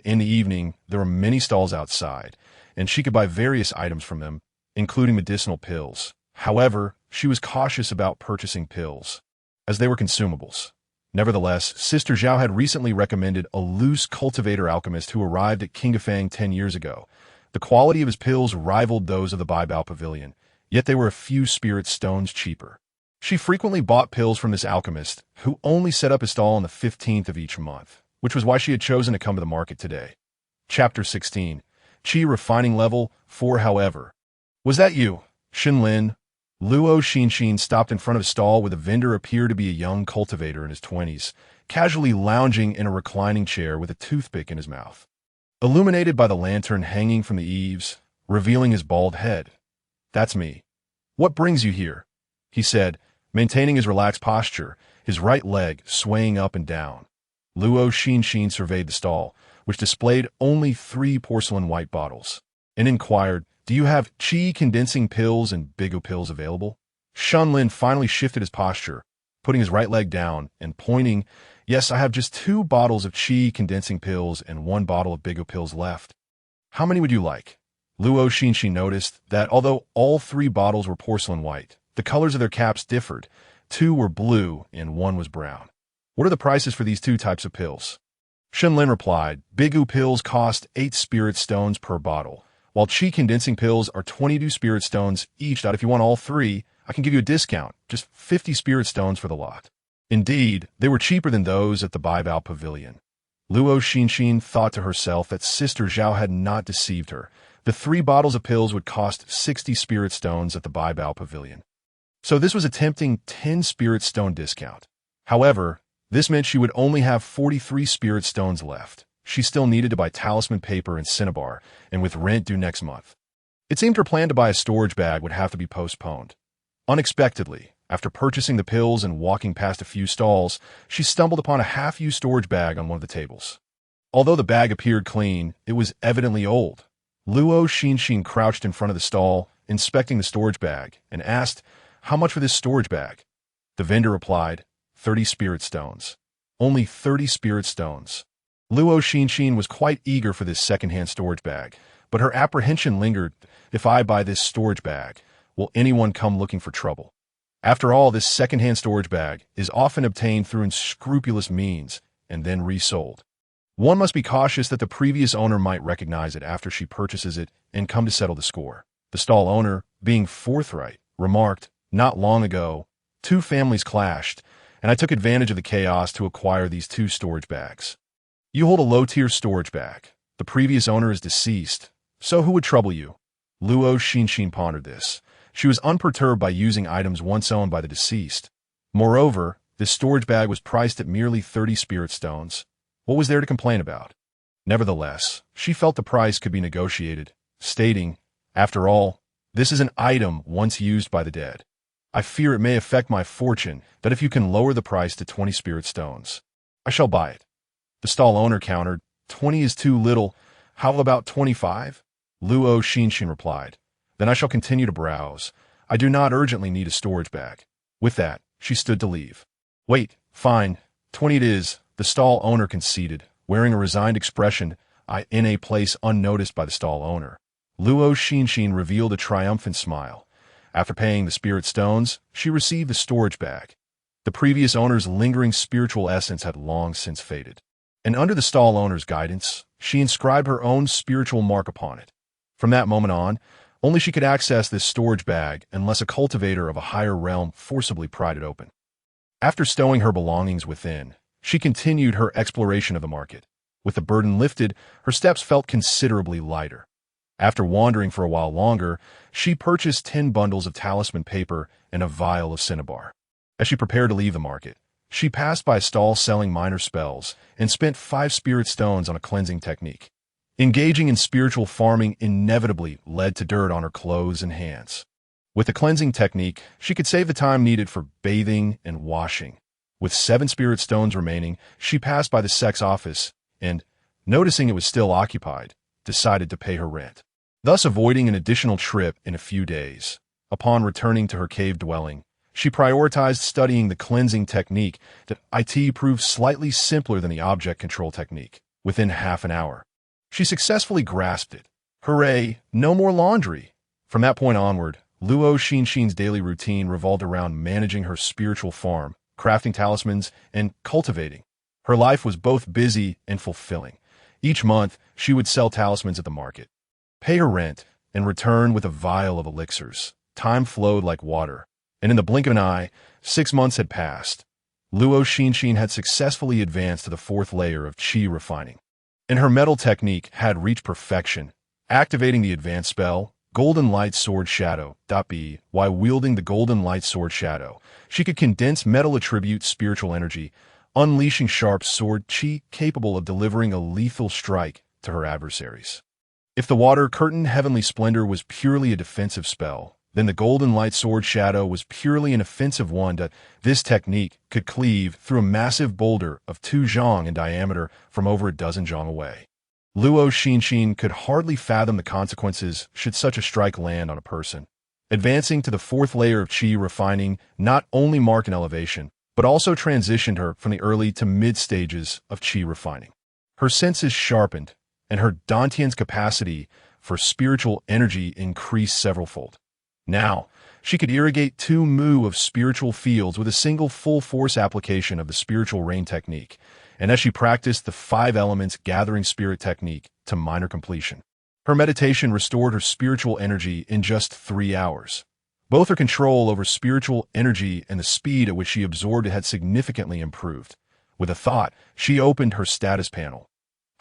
S1: In the evening, there were many stalls outside, and she could buy various items from them, including medicinal pills. However, she was cautious about purchasing pills, as they were consumables. Nevertheless, Sister Zhao had recently recommended a loose cultivator alchemist who arrived at Qingafang 10 years ago. The quality of his pills rivaled those of the Baibao Pavilion, yet they were a few spirit stones cheaper. She frequently bought pills from this alchemist, who only set up his stall on the 15th of each month, which was why she had chosen to come to the market today. Chapter 16. Qi Refining Level 4. However, "Was that you, Xinlin?" Luo Xinxin stopped in front of a stall where the vendor appeared to be a young cultivator in his 20s, casually lounging in a reclining chair with a toothpick in his mouth. Illuminated by the lantern hanging from the eaves, revealing his bald head. "That's me. What brings you here?" he said, maintaining his relaxed posture, his right leg swaying up and down. Luo Xinxin surveyed the stall, which displayed only 3 porcelain white bottles, and inquired, "Do you have qi condensing pills and bigu pills available?" Shunlin finally shifted his posture, putting his right leg down and pointing, "Yes, I have just 2 bottles of qi condensing pills and 1 bottle of bigu pills left." "How many would you like?" Luo Xinxin noticed that although all 3 bottles were porcelain white, the colors of their caps differed. 2 were blue and 1 was brown. "What are the prices for these 2 types of pills?" Shunlin replied, "Bigu pills cost 8 spirit stones per bottle, while qi condensing pills are 22 spirit stones each. If you want all 3, I can give you a discount, just 50 spirit stones for the lot." Indeed, they were cheaper than those at the Baibao Pavilion. Luo Xinxin thought to herself that Sister Zhao had not deceived her. The 3 bottles of pills would cost 60 spirit stones at the Baibao Pavilion. So this was a tempting 10 spirit stone discount. However, this meant she would only have 43 spirit stones left. She still needed to buy talisman paper and cinnabar, and with rent due next month, it seemed her plan to buy a storage bag would have to be postponed. Unexpectedly, after purchasing the pills and walking past a few stalls, she stumbled upon a half-used storage bag on one of the tables. Although the bag appeared clean, it was evidently old. Luo Xinxin crouched in front of the stall, inspecting the storage bag, and asked, "How much for this storage bag?" The vendor replied, 30 spirit stones. Only 30 spirit stones. Luo Xinxin was quite eager for this second-hand storage bag, but her apprehension lingered. "If I buy this storage bag, will anyone come looking for trouble?" After all, this second-hand storage bag is often obtained through unscrupulous means and then resold. One must be cautious that the previous owner might recognize it after she purchases it and come to settle the score. The stall owner, being forthright, remarked, "Not long ago, 2 families clashed, and I took advantage of the chaos to acquire these 2 storage bags. You hold a low-tier storage bag. The previous owner is deceased, so who would trouble you?" Luo Xinxin pondered this. She was unperturbed by using items once owned by the deceased. Moreover, this storage bag was priced at merely 30 spirit stones. What was there to complain about? Nevertheless, she felt the price could be negotiated, stating, "After all, this is an item once used by the dead. I fear it may affect my fortune, that if you can lower the price to 20 spirit stones, I shall buy it." The stall owner countered, 20 is too little. How about 25? Luo Xinxin replied, "Then I shall continue to browse. I do not urgently need a storage bag." With that, she stood to leave. "Wait, fine, 20 it is," the stall owner conceded, wearing a resigned expression, in a place unnoticed by the stall owner. Luo Xinxin revealed a triumphant smile. After paying the spirit stones, she received the storage bag. The previous owner's lingering spiritual essence had long since faded, and under the stall owner's guidance, she inscribed her own spiritual mark upon it. From that moment on, only she could access this storage bag unless a cultivator of a higher realm forcibly pried it open. After stowing her belongings within, she continued her exploration of the market. With the burden lifted, her steps felt considerably lighter. After wandering for a while longer, she purchased 10 bundles of talisman paper and a vial of cinnabar. As she prepared to leave the market, she passed by a stall selling minor spells and spent 5 spirit stones on a cleansing technique. Engaging in spiritual farming inevitably led to dirt on her clothes and hands. With the cleansing technique, she could save the time needed for bathing and washing. With 7 spirit stones remaining, she passed by the sex office and, noticing it was still occupied, decided to pay her rent, thus avoiding an additional trip in a few days. Upon returning to her cave dwelling, she prioritized studying the cleansing technique that it proved slightly simpler than the object control technique. Within half an hour, she successfully grasped it. Hooray, no more laundry! From that point onward, Luo Xinxin's daily routine revolved around managing her spiritual farm, crafting talismans, and cultivating. Her life was both busy and fulfilling. Each month, she would sell talismans at the market, pay her rent, and return with a vial of elixirs. Time flowed like water, and in the blink of an eye, 6 months had passed. Luo Xinxin had successfully advanced to the 4th layer of qi refining, and her metal technique had reached perfection, activating the advanced spell, Golden Light Sword Shadow. While wielding the Golden Light Sword Shadow, she could condense metal attribute spiritual energy, unleashing sharp sword qi capable of delivering a lethal strike to her adversaries. If the water Curtain Heavenly Splendor was purely a defensive spell, then the Golden Light Sword Shadow was purely an offensive one. This technique could cleave through a massive boulder of 2 zhang in diameter from over a dozen zhang away. Luo Xinxin could hardly fathom the consequences should such a strike land on a person. Advancing to the 4th layer of qi refining not only marked an elevation, but also transitioned her from the early to mid stages of qi refining. Her senses sharpened, and her Dantian's capacity for spiritual energy increased severalfold. Now, she could irrigate 2 mu of spiritual fields with a single full-force application of the spiritual rain technique, and as she practiced the 5 elements gathering spirit technique to minor completion, her meditation restored her spiritual energy in just 3 hours. Both her control over spiritual energy and the speed at which she absorbed it had significantly improved. With a thought, she opened her status panel.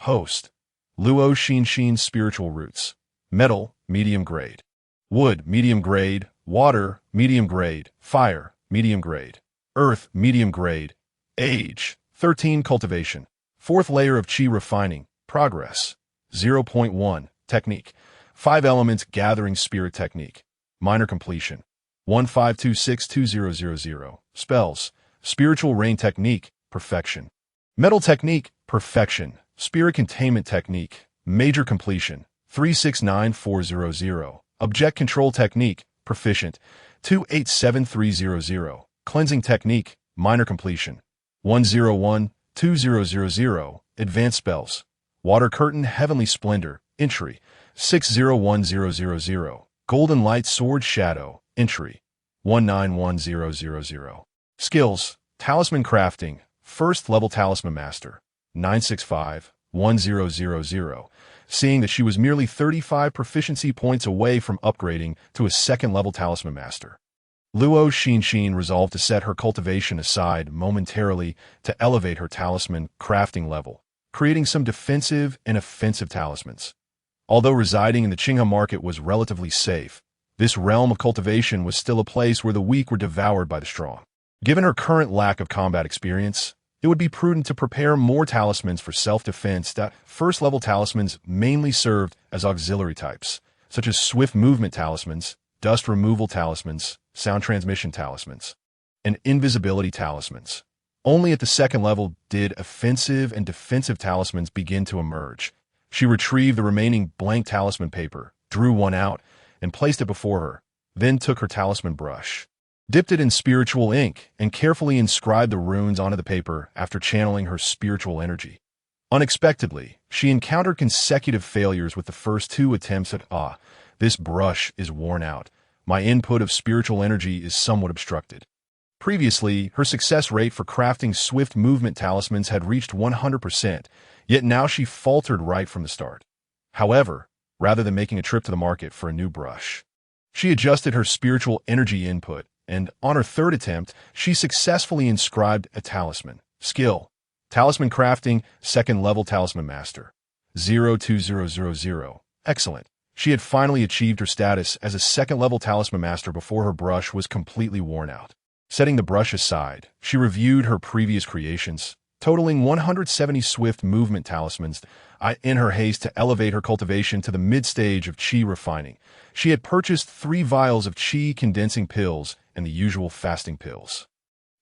S1: Host: Luo Xinxin's spiritual roots. Metal, medium grade. Wood, medium grade. Water, medium grade. Fire, medium grade. Earth, medium grade. Age, 13. Cultivation. 4th layer of qi refining. Progress. 0.1. Technique. 5 elements gathering spirit technique. Minor completion. 15262000. Spells. Spiritual rain technique. Perfection. Metal technique. Perfection. Spirit containment technique. Major completion. 369400. Object control technique. Proficient. 287300. Cleansing technique. Minor completion. 1012000. Advanced spells. Water Curtain Heavenly Splendor. Entry. 601000. Golden Light Sword Shadow. Entry. 191000. Skills. Talisman Crafting. 1st Level Talisman Master. 9651000. Seeing that she was merely 35 proficiency points away from upgrading to a 2nd Level Talisman Master, Luo Xinxin resolved to set her cultivation aside momentarily to elevate her talisman crafting level, creating some defensive and offensive talismans. Although residing in the Qinghe market was relatively safe, this realm of cultivation was still a place where the weak were devoured by the strong. Given her current lack of combat experience, it would be prudent to prepare more talismans for self-defense. 1st level talismans mainly served as auxiliary types, such as swift movement talismans, dust removal talismans, sound transmission talismans, and invisibility talismans. Only at the 2nd level did offensive and defensive talismans begin to emerge. She retrieved the remaining blank talisman paper, drew one out, and placed it before her, then took her talisman brush, dipped it in spiritual ink, and carefully inscribed the runes onto the paper after channeling her spiritual energy. Unexpectedly, she encountered consecutive failures with the first 2 attempts at, this brush is worn out. My input of spiritual energy is somewhat obstructed. Previously, her success rate for crafting swift movement talismans had reached 100%, yet now she faltered right from the start. However, rather than making a trip to the market for a new brush, she adjusted her spiritual energy input, and on her 3rd attempt, she successfully inscribed a talisman. Skill. Talisman Crafting, 2nd Level Talisman Master. 02000. Excellent. She had finally achieved her status as a 2nd Level Talisman Master before her brush was completely worn out. Setting the brush aside, she reviewed her previous creations, totaling 170 swift movement talismans. In her haste to elevate her cultivation to the mid-stage of qi refining, she had purchased 3 vials of qi condensing pills and the usual fasting pills.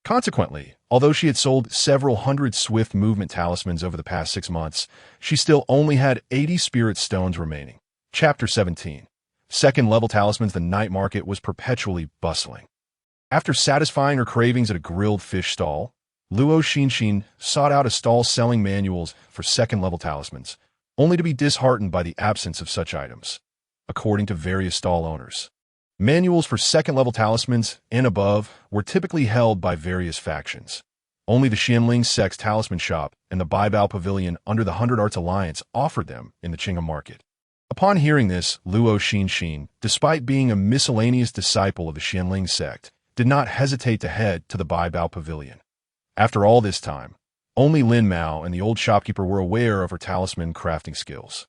S1: Consequently, although she had sold several hundred swift movement talismans over the past 6 months, she still only had 80 spirit stones remaining. Chapter 17. Second-level talismans. The night market was perpetually bustling. After satisfying her cravings at a grilled fish stall, Luo Xinxin sought out a stall selling manuals for second-level talismans, only to be disheartened by the absence of such items. According to various stall owners, manuals for second-level talismans and above were typically held by various factions. Only the Xianling Sect's talisman shop and the Baibao Pavilion under the 100 Arts Alliance offered them in the Qinghai market. Upon hearing this, Luo Xinxin, despite being a miscellaneous disciple of the Xianling Sect, did not hesitate to head to the Baibao Pavilion. After all this time, only Lin Mao and the old shopkeeper were aware of her talisman crafting skills.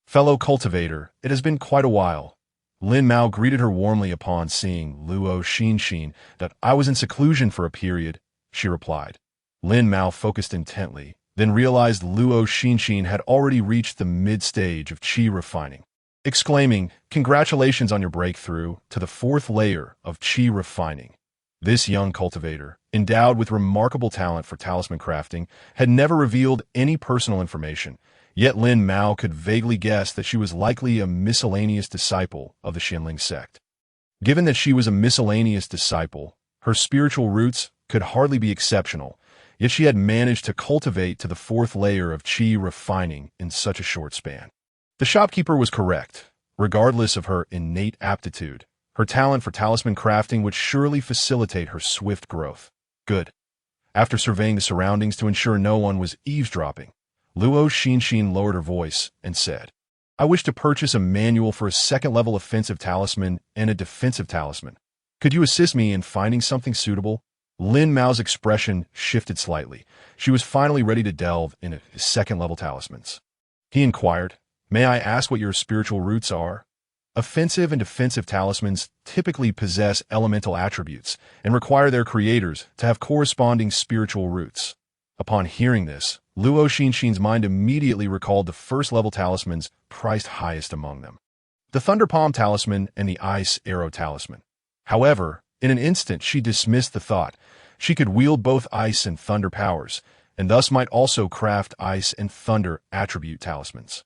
S1: Fellow cultivator, it has been quite a while. Lin Mao greeted her warmly upon seeing Luo Xinxin. That I was in seclusion for a period, she replied. Lin Mao focused intently, then realized Luo Xinxin had already reached the mid-stage of qi refining. Exclaiming, "Congratulations on your breakthrough to the 4th layer of qi refining." This young cultivator, endowed with remarkable talent for talisman crafting, had never revealed any personal information, yet Lin Mao could vaguely guess that she was likely a miscellaneous disciple of the Xianling sect. Given that she was a miscellaneous disciple, her spiritual roots could hardly be exceptional, yet she had managed to cultivate to the 4th layer of qi refining in such a short span. The shopkeeper was correct. Regardless of her innate aptitude, her talent for talisman crafting would surely facilitate her swift growth. Good. After surveying the surroundings to ensure no one was eavesdropping, Luo Xinxin lowered her voice and said, "I wish to purchase a manual for a second-level offensive talisman and a defensive talisman. Could you assist me in finding something suitable?" Lin Mao's expression shifted slightly. She was finally ready to delve into second-level talismans. He inquired, "May I ask what your spiritual roots are?" Offensive and defensive talismans typically possess elemental attributes and require their creators to have corresponding spiritual roots. Upon hearing this, Luo Xinxin's mind immediately recalled the first-level talismans priced highest among them, the Thunder Palm Talisman and the Ice Arrow Talisman. However, in an instant she dismissed the thought. She could wield both ice and thunder powers, and thus might also craft ice and thunder attribute talismans.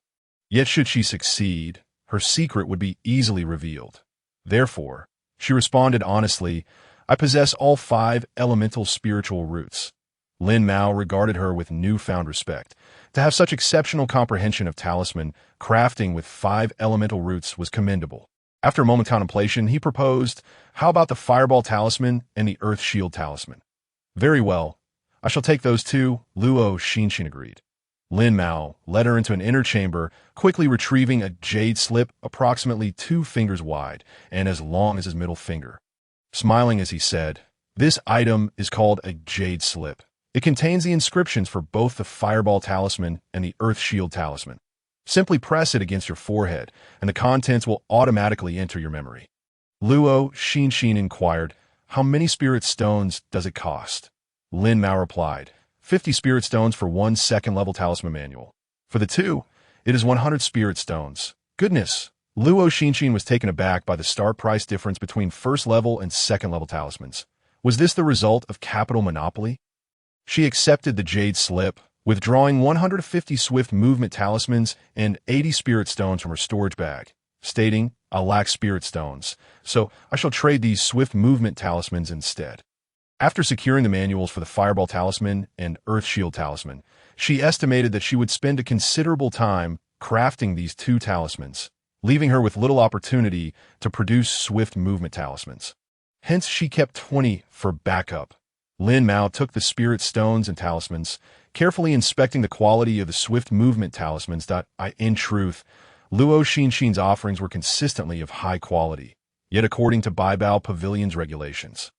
S1: Yet should she succeed, her secret would be easily revealed. Therefore, she responded honestly, "I possess all 5 elemental spiritual roots." Lin Mao regarded her with newfound respect. To have such exceptional comprehension of talisman crafting with 5 elemental roots was commendable. After a moment's contemplation, he proposed, "How about the Fireball Talisman and the Earth Shield Talisman?" "Very well. I shall take those 2, Luo Xinxin agreed. Lin Mao led her into an inner chamber, quickly retrieving a jade slip approximately 2 fingers wide and as long as his middle finger. Smiling as he said, "This item is called a jade slip. It contains the inscriptions for both the Fireball Talisman and the Earth Shield Talisman. Simply press it against your forehead, and the contents will automatically enter your memory." Luo Xinxin inquired, "How many spirit stones does it cost?" Lin Mao replied, 50 spirit stones for 1 second-level talisman manual. For the 2, it is 100 spirit stones. Goodness! Luo Xinxin was taken aback by the stark price difference between first-level and second-level talismans. Was this the result of capital monopoly? She accepted the jade slip, withdrawing 150 swift movement talismans and 80 spirit stones from her storage bag, stating, "I lack spirit stones, so I shall trade these swift movement talismans instead." After securing the manuals for the Fireball Talisman and Earth Shield Talisman, she estimated that she would spend a considerable time crafting these 2 talismans, leaving her with little opportunity to produce swift movement talismans. Hence, she kept 20 for backup. Lin Mao took the spirit stones and talismans, carefully inspecting the quality of the swift movement talismans. In truth, Luo Xinxin's offerings were consistently of high quality, yet according to Baibao Pavilion's regulations,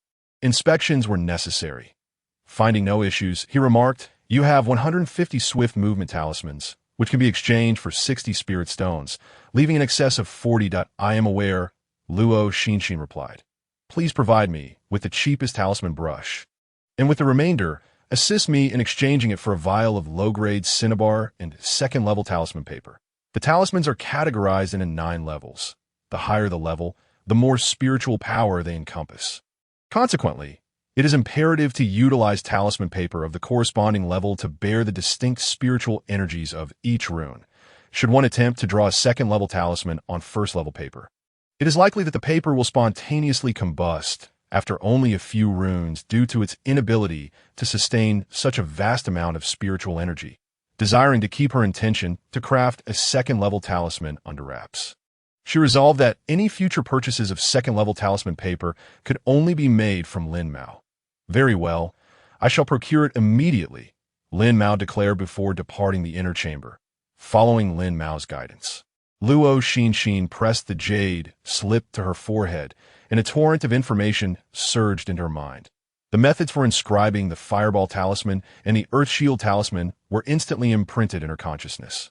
S1: inspections were necessary. Finding no issues, he remarked, "You have 150 swift movement talismans, which can be exchanged for 60 spirit stones, leaving in excess of 40. I am aware," Luo Xinxin replied. "Please provide me with the cheapest talisman brush, and with the remainder, assist me in exchanging it for a vial of low-grade cinnabar and second-level talisman paper. The talismans are categorized into 9 levels. The higher the level, the more spiritual power they encompass. Consequently, it is imperative to utilize talisman paper of the corresponding level to bear the distinct spiritual energies of each rune, should one attempt to draw a second-level talisman on first-level paper. It is likely that the paper will spontaneously combust after only a few runes due to its inability to sustain such a vast amount of spiritual energy, desiring to keep her intention to craft a second-level talisman under wraps. She resolved that any future purchases of second-level talisman paper could only be made from Lin Mao. Very well, I shall procure it immediately, Lin Mao declared before departing the inner chamber, following Lin Mao's guidance. Luo Xinxin pressed the jade slip to her forehead, and a torrent of information surged into her mind. The methods for inscribing the Fireball Talisman and the Earth Shield Talisman were instantly imprinted in her consciousness,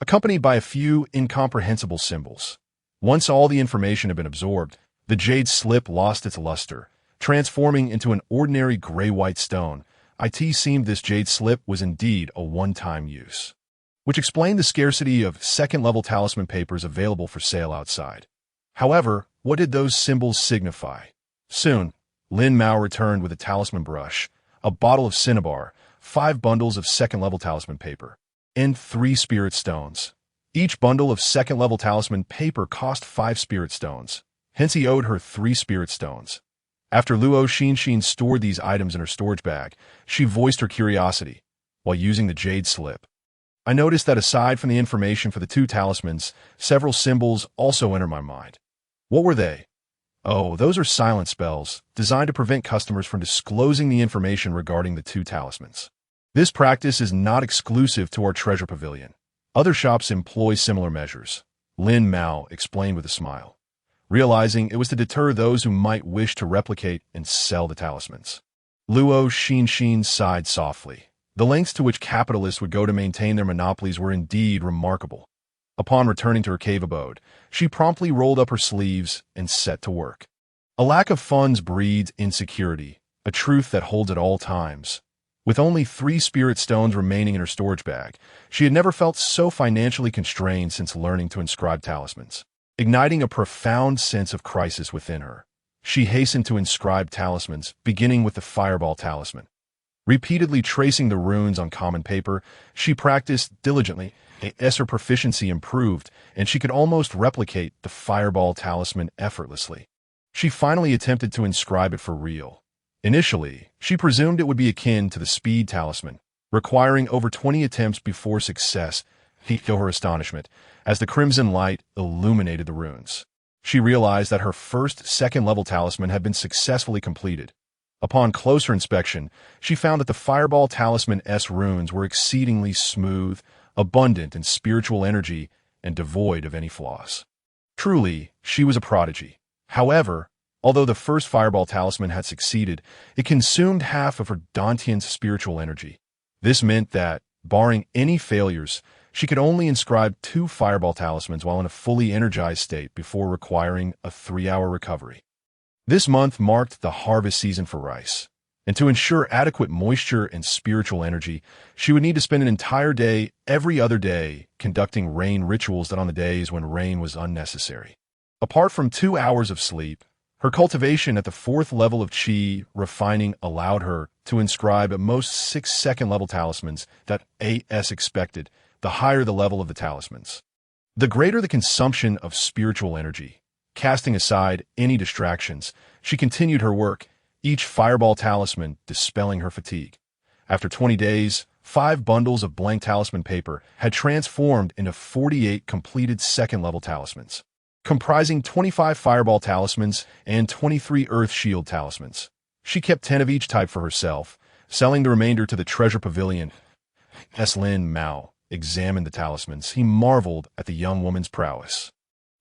S1: accompanied by a few incomprehensible symbols. Once all the information had been absorbed, the jade slip lost its luster, transforming into an ordinary gray-white stone. It seemed this jade slip was indeed a one-time use, which explained the scarcity of second-level talisman papers available for sale outside. However, what did those symbols signify? Soon, Lin Mao returned with a talisman brush, a bottle of cinnabar, 5 bundles of second-level talisman paper, and 3 spirit stones. Each bundle of second-level talisman paper cost 5 spirit stones, hence he owed her 3 spirit stones. After Luo Xinxin stored these items in her storage bag, she voiced her curiosity while using the jade slip. I noticed that aside from the information for the 2 talismans, several symbols also entered my mind. What were they? Oh, those are silent spells, designed to prevent customers from disclosing the information regarding the 2 talismans. This practice is not exclusive to our treasure pavilion. Other shops employ similar measures, Lin Mao explained with a smile, realizing it was to deter those who might wish to replicate and sell the talismans. Luo Xinxin sighed softly. The lengths to which capitalists would go to maintain their monopolies were indeed remarkable. Upon returning to her cave abode, she promptly rolled up her sleeves and set to work. A lack of funds breeds insecurity, a truth that holds at all times. With only 3 spirit stones remaining in her storage bag, she had never felt so financially constrained since learning to inscribe talismans. Igniting a profound sense of crisis within her, she hastened to inscribe talismans, beginning with the Fireball Talisman. Repeatedly tracing the runes on common paper, she practiced diligently. As her proficiency improved, and she could almost replicate the Fireball Talisman effortlessly. She finally attempted to inscribe it for real. Initially, she presumed it would be akin to the Speed Talisman, requiring over 20 attempts before success. To her astonishment, as the crimson light illuminated the runes, she realized that her first second-level talisman had been successfully completed. Upon closer inspection, she found that the Fireball Talisman's runes were exceedingly smooth, abundant in spiritual energy, and devoid of any flaws. Truly, she was a prodigy. However, although the first Fireball Talisman had succeeded, it consumed half of her Dantian's spiritual energy. This meant that, barring any failures, she could only inscribe 2 Fireball Talismans while in a fully energized state before requiring a 3-hour recovery. This month marked the harvest season for rice, and to ensure adequate moisture and spiritual energy, she would need to spend an entire day every other day conducting rain rituals that on the days when rain was unnecessary. Apart from 2 hours of sleep, her cultivation at the 4th level of Qi refining allowed her to inscribe at most 6 second-level talismans that as expected, the higher the level of the talismans, the greater the consumption of spiritual energy. Casting aside any distractions, she continued her work, each Fireball Talisman dispelling her fatigue. After 20 days, 5 bundles of blank talisman paper had transformed into 48 completed second-level talismans, comprising 25 Fireball Talismans and 23 Earth Shield Talismans. She kept 10 of each type for herself, selling the remainder to the treasure pavilion. As Lin Mao examined the talismans, he marveled at the young woman's prowess.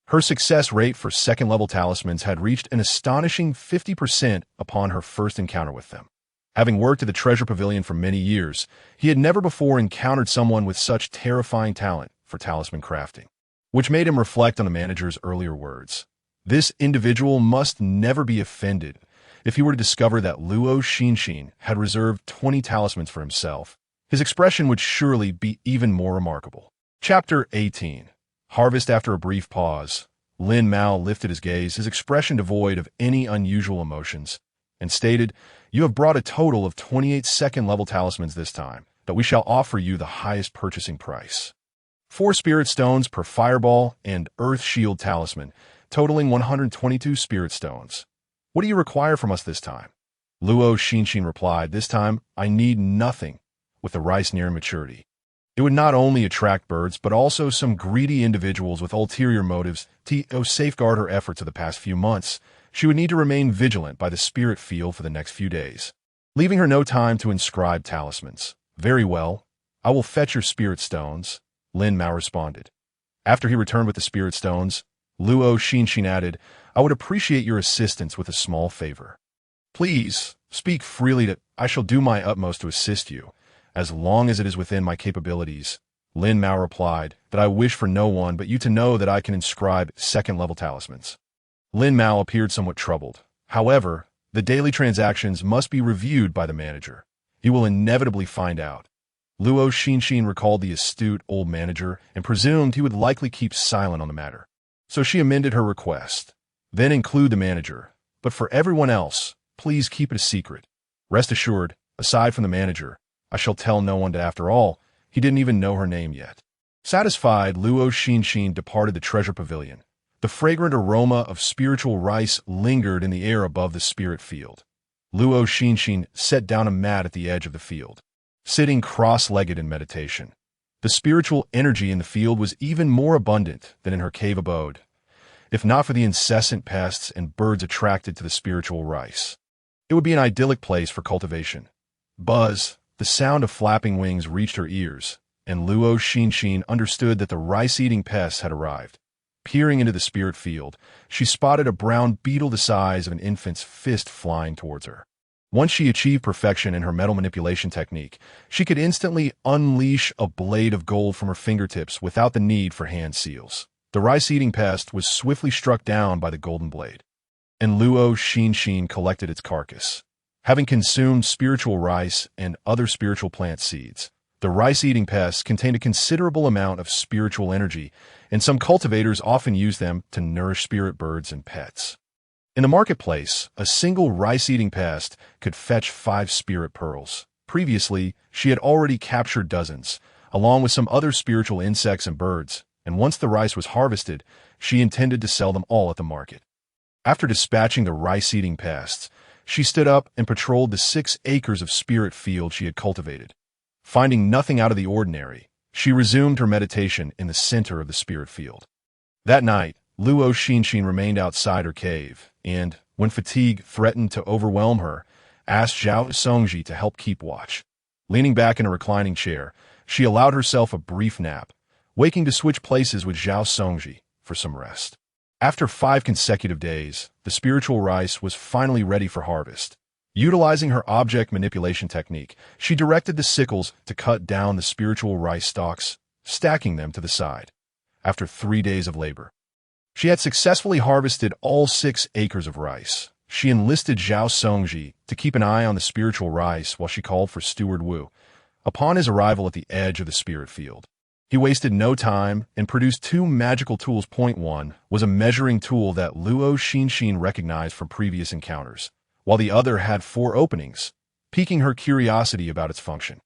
S1: Her success rate for second-level talismans had reached an astonishing 50% upon her first encounter with them. Having worked at the treasure pavilion for many years, he had never before encountered someone with such terrifying talent for talisman crafting, which made him reflect on the manager's earlier words. This individual must never be offended, if he were to discover that Luo Xinxin had reserved 20 talismans for himself, his expression would surely be even more remarkable. Chapter 18. Harvest. After a brief pause, Lin Mao lifted his gaze, his expression devoid of any unusual emotions, and stated, "You have brought a total of 28 second-level talismans this time, but we shall offer you the highest purchasing price. 4 spirit stones per fireball and earth shield talisman, totaling 122 spirit stones. What do you require from us this time?" Luo Xinxin replied, "This time, I need nothing. With the rice nearing maturity, it would not only attract birds, but also some greedy individuals with ulterior motives to safeguard her efforts of the past few months. She would need to remain vigilant by the spirit field for the next few days, leaving her no time to inscribe talismans." "Very well, I will fetch your spirit stones," Lin Mao responded. After he returned with the spirit stones, Luo Xinxin added, "I would appreciate your assistance with a small favor." "Please, speak freely that I shall do my utmost to assist you, as long as it is within my capabilities," Lin Mao replied, "that I wish for no one but you to know that I can inscribe second-level talismans." Lin Mao appeared somewhat troubled. However, the daily transactions must be reviewed by the manager. He will inevitably find out. Luo Xinxin recalled the astute old manager and presumed he would likely keep silent on the matter. So she amended her request. "Then include the manager, but for everyone else, please keep it a secret. Rest assured, aside from the manager, I shall tell no one that after all, he didn't even know her name yet." Satisfied, Luo Xinxin departed the treasure pavilion. The fragrant aroma of spiritual rice lingered in the air above the spirit field. Luo Xinxin set down a mat at the edge of the field, sitting cross-legged in meditation. The spiritual energy in the field was even more abundant than in her cave abode, if not for the incessant pests and birds attracted to the spiritual rice. It would be an idyllic place for cultivation. Buzz, the sound of flapping wings reached her ears, and Luo Xinxin understood that the rice-eating pests had arrived. Peering into the spirit field, she spotted a brown beetle the size of an infant's fist flying towards her. Once she achieved perfection in her metal manipulation technique, she could instantly unleash a blade of gold from her fingertips without the need for hand seals. The rice-eating pest was swiftly struck down by the golden blade, and Luo Xinxin collected its carcass. Having consumed spiritual rice and other spiritual plant seeds, the rice-eating pest contained a considerable amount of spiritual energy, and some cultivators often use them to nourish spirit birds and pets. In the marketplace, a single rice-eating pest could fetch 5 spirit pearls. Previously, she had already captured dozens, along with some other spiritual insects and birds, and once the rice was harvested, she intended to sell them all at the market. After dispatching the rice-eating pests, she stood up and patrolled the 6 acres of spirit field she had cultivated. Finding nothing out of the ordinary, she resumed her meditation in the center of the spirit field. That night, Luo Xinxin remained outside her cave, and, when fatigue threatened to overwhelm her, asked Zhao Songji to help keep watch. Leaning back in a reclining chair, she allowed herself a brief nap, waking to switch places with Zhao Songji for some rest. After 5 consecutive days, the spiritual rice was finally ready for harvest. Utilizing her object manipulation technique, she directed the sickles to cut down the spiritual rice stalks, stacking them to the side. After 3 days of labor, she had successfully harvested all 6 acres of rice. She enlisted Zhao Songji to keep an eye on the spiritual rice while she called for Steward Wu. Upon his arrival at the edge of the spirit field, he wasted no time and produced 2 magical tools. Point 1 was a measuring tool that Luo Xinxin recognized from previous encounters, while the other had 4 openings, piquing her curiosity about its function.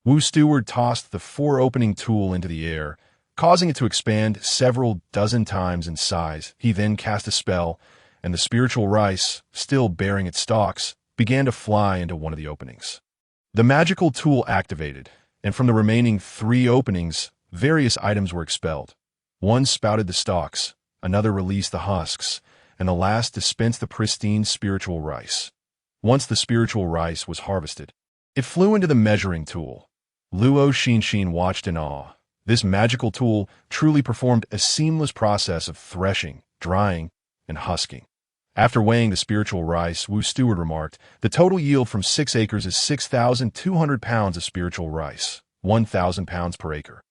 S1: Wu Steward tossed the 4-opening tool into the air, causing it to expand several dozen times in size. He then cast a spell, and the spiritual rice, still bearing its stalks, began to fly into one of the openings. The magical tool activated, and from the remaining 3 openings, various items were expelled. One spouted the stalks, another released the husks, and the last dispensed the pristine spiritual rice. Once the spiritual rice was harvested, it flew into the measuring tool. Luo Xinxin watched in awe. This magical tool truly performed a seamless process of threshing, drying, and husking. After weighing the spiritual rice, Wu Steward remarked, "The total yield from 6 acres is 6,200 pounds of spiritual rice, 1,000 pounds per acre.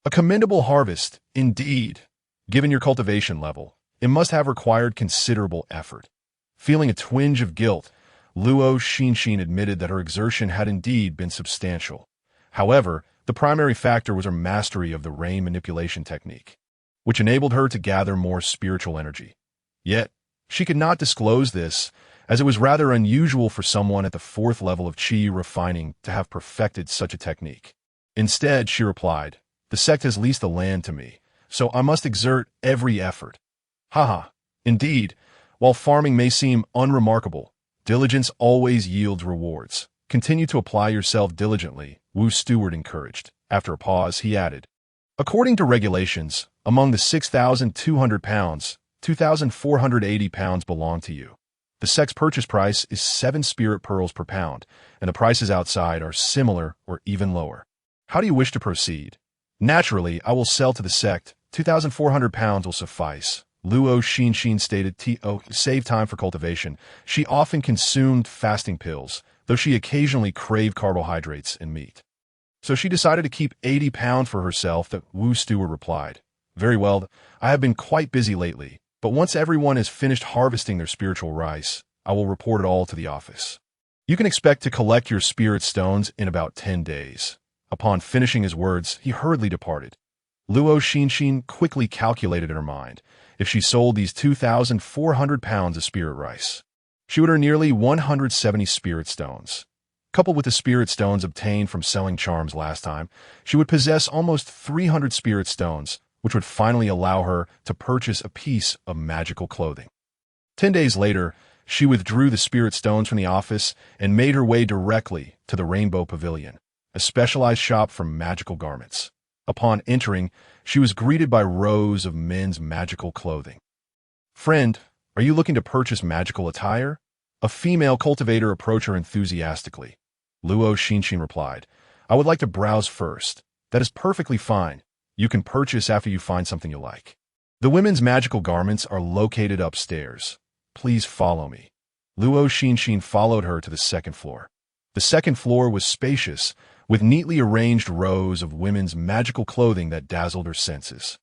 S1: A commendable harvest, indeed. Given your cultivation level, it must have required considerable effort." Feeling a twinge of guilt, Luo Xinxin admitted that her exertion had indeed been substantial. However, the primary factor was her mastery of the rain manipulation technique, which enabled her to gather more spiritual energy. Yet, she could not disclose this, as it was rather unusual for someone at the fourth level of qi refining to have perfected such a technique. Instead, she replied, "The sect has leased the land to me, so I must exert every effort." Haha. Indeed, while farming may seem unremarkable, diligence always yields rewards. Continue to apply yourself diligently, Wu Steward encouraged. After a pause, he added, "According to regulations, among the 6,200 pounds, 2,480 pounds belong to you. The sect's purchase price is 7 spirit pearls per pound, and the prices outside are similar or even lower. How do you wish to proceed?" "Naturally, I will sell to the sect. 2,400 pounds will suffice," Luo Xinxin stated. To save time for cultivation, she often consumed fasting pills, though she occasionally craved carbohydrates and meat. So she decided to keep 80 pounds for herself. The Wu Steward replied, "Very well, I have been quite busy lately, but once everyone has finished harvesting their spiritual rice, I will report it all to the office. You can expect to collect your spirit stones in about 10 days. Upon finishing his words, he hurriedly departed. Luo Xinxin quickly calculated in her mind, if she sold these 2,400 pounds of spirit rice, she would earn nearly 170 spirit stones. Coupled with the spirit stones obtained from selling charms last time, she would possess almost 300 spirit stones, which would finally allow her to purchase a piece of magical clothing. 10 days later, she withdrew the spirit stones from the office and made her way directly to the Rainbow Pavilion, a specialized shop for magical garments. Upon entering, she was greeted by rows of men's magical clothing. "Friend, are you looking to purchase magical attire?" A female cultivator approached her enthusiastically. Luo Xinxin replied, "I would like to browse first." "That is perfectly fine. You can purchase after you find something you like. The women's magical garments are located upstairs. Please follow me." Luo Xinxin followed her to the second floor. The second floor was spacious, with neatly arranged rows of women's magical clothing that dazzled her senses.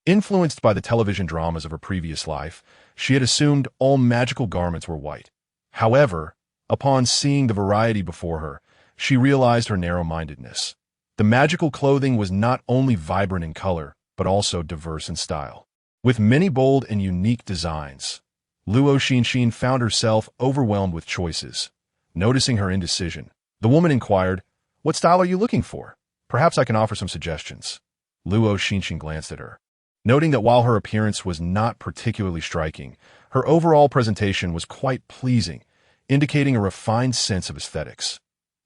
S1: Influenced by the television dramas of her previous life, she had assumed all magical garments were white. However, upon seeing the variety before her, she realized her narrow-mindedness. The magical clothing was not only vibrant in color, but also diverse in style. With many bold and unique designs, Luo Xinxin found herself overwhelmed with choices. Noticing her indecision, the woman inquired, "What style are you looking for? Perhaps I can offer some suggestions." Luo Xinxin glanced at her, noting that while her appearance was not particularly striking, her overall presentation was quite pleasing, indicating a refined sense of aesthetics.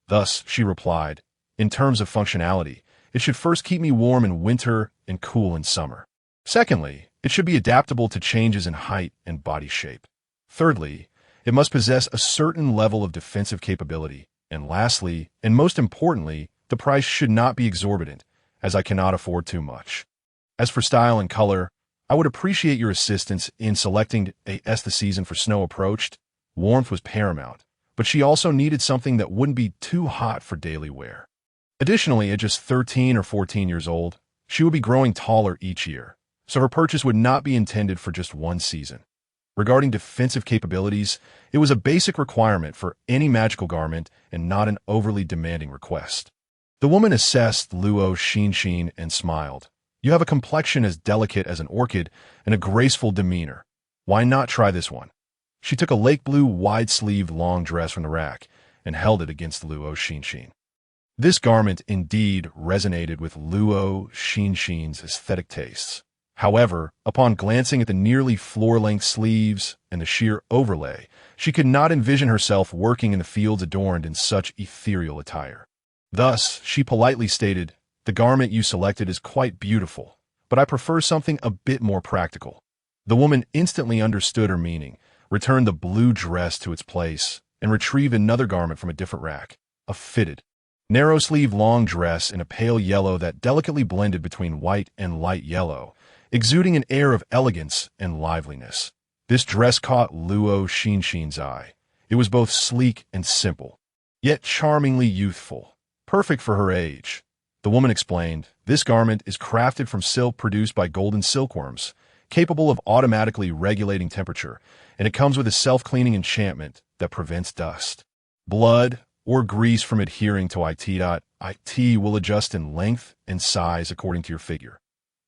S1: Thus, she replied, "In terms of functionality, it should first keep me warm in winter and cool in summer. Secondly, it should be adaptable to changes in height and body shape. Thirdly, it must possess a certain level of defensive capability. And lastly, and most importantly, the price should not be exorbitant, as I cannot afford too much. As for style and color, I would appreciate your assistance in selecting as the season for snow approached. Warmth was paramount, but she also needed something that wouldn't be too hot for daily wear. Additionally, at just 13 or 14 years old, she would be growing taller each year, so her purchase would not be intended for just one season. Regarding defensive capabilities, it was a basic requirement for any magical garment and not an overly demanding request. The woman assessed Luo Xinxin and smiled. "You have a complexion as delicate as an orchid and a graceful demeanor. Why not try this one?" She took a lake blue wide-sleeved long dress from the rack and held it against Luo Xinxin. This garment indeed resonated with Luo Xinxin's aesthetic tastes. However, upon glancing at the nearly floor-length sleeves and the sheer overlay, she could not envision herself working in the fields adorned in such ethereal attire. Thus, she politely stated, "The garment you selected is quite beautiful, but I prefer something a bit more practical." The woman instantly understood her meaning, returned the blue dress to its place, and retrieved another garment from a different rack, a fitted, narrow-sleeved long dress in a pale yellow that delicately blended between white and light yellow, exuding an air of elegance and liveliness. This dress caught Luo Xinxin's eye. It was both sleek and simple, yet charmingly youthful, perfect for her age. The woman explained, "This garment is crafted from silk produced by golden silkworms, capable of automatically regulating temperature, and it comes with a self-cleaning enchantment that prevents dust, blood, or grease from adhering to it. It will adjust in length and size according to your figure.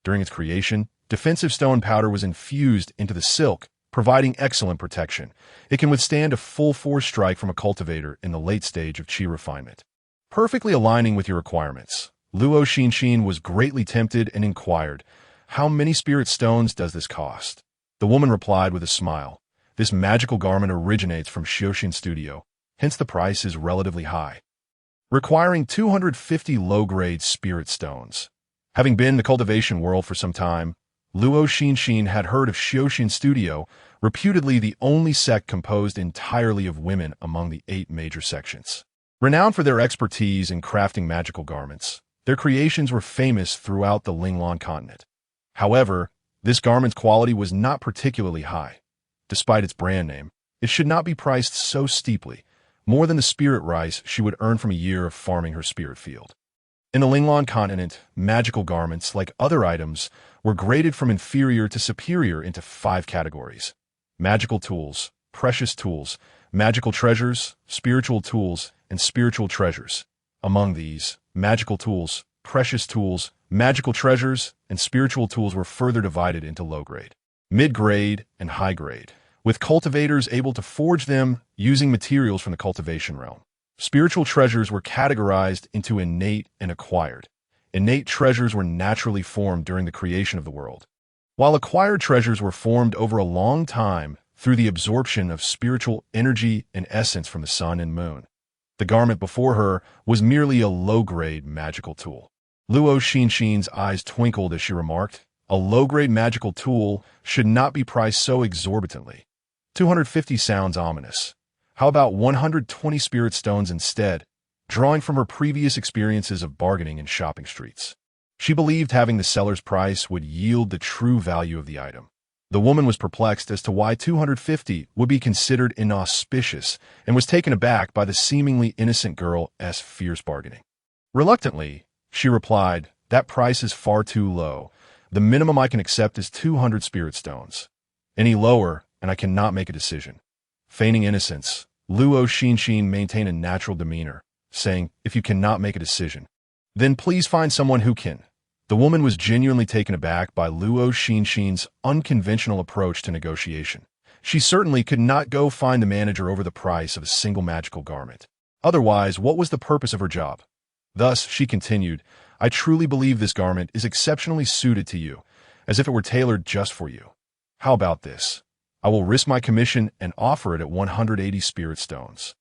S1: During its creation, defensive stone powder was infused into the silk, providing excellent protection. It can withstand a full-force strike from a cultivator in the late stage of qi refinement. Perfectly aligning with your requirements, Luo Xinxin was greatly tempted and inquired, "How many spirit stones does this cost?" The woman replied with a smile, "This magical garment originates from Xiaoxin Studio, hence the price is relatively high." Requiring 250 low-grade spirit stones. Having been in the cultivation world for some time, Luo Xinxin had heard of Xiaoxin Studio, reputedly the only sect composed entirely of women among the 8 major sections. Renowned for their expertise in crafting magical garments, their creations were famous throughout the Linglan continent. However, this garment's quality was not particularly high. Despite its brand name, it should not be priced so steeply, more than the spirit rice she would earn from a year of farming her spirit field. In the Linglan continent, magical garments, like other items, were graded from inferior to superior into 5 categories: magical tools, precious tools, magical treasures, spiritual tools, and spiritual treasures. Among these, magical tools, precious tools, magical treasures, and spiritual tools were further divided into low-grade, mid-grade, and high-grade, with cultivators able to forge them using materials from the cultivation realm. Spiritual treasures were categorized into innate and acquired. Innate treasures were naturally formed during the creation of the world, while acquired treasures were formed over a long time through the absorption of spiritual energy and essence from the sun and moon. The garment before her was merely a low-grade magical tool. Luo Xinxin's eyes twinkled as she remarked, "A low-grade magical tool should not be priced so exorbitantly. 250 sounds ominous. How about 120 spirit stones instead?" Drawing from her previous experiences of bargaining in shopping streets, she believed having the seller's price would yield the true value of the item. The woman was perplexed as to why 250 would be considered inauspicious and was taken aback by the seemingly innocent girl's fierce bargaining. Reluctantly, she replied, "That price is far too low. The minimum I can accept is 200 spirit stones. Any lower, and I cannot make a decision." Feigning innocence, Luo Xinxin maintained a natural demeanor, saying, "If you cannot make a decision, then please find someone who can." The woman was genuinely taken aback by Luo Xinxin's unconventional approach to negotiation. She certainly could not go find the manager over the price of a single magical garment. Otherwise, what was the purpose of her job? Thus, she continued, "I truly believe this garment is exceptionally suited to you, as if it were tailored just for you. How about this? I will risk my commission and offer it at 180 spirit stones."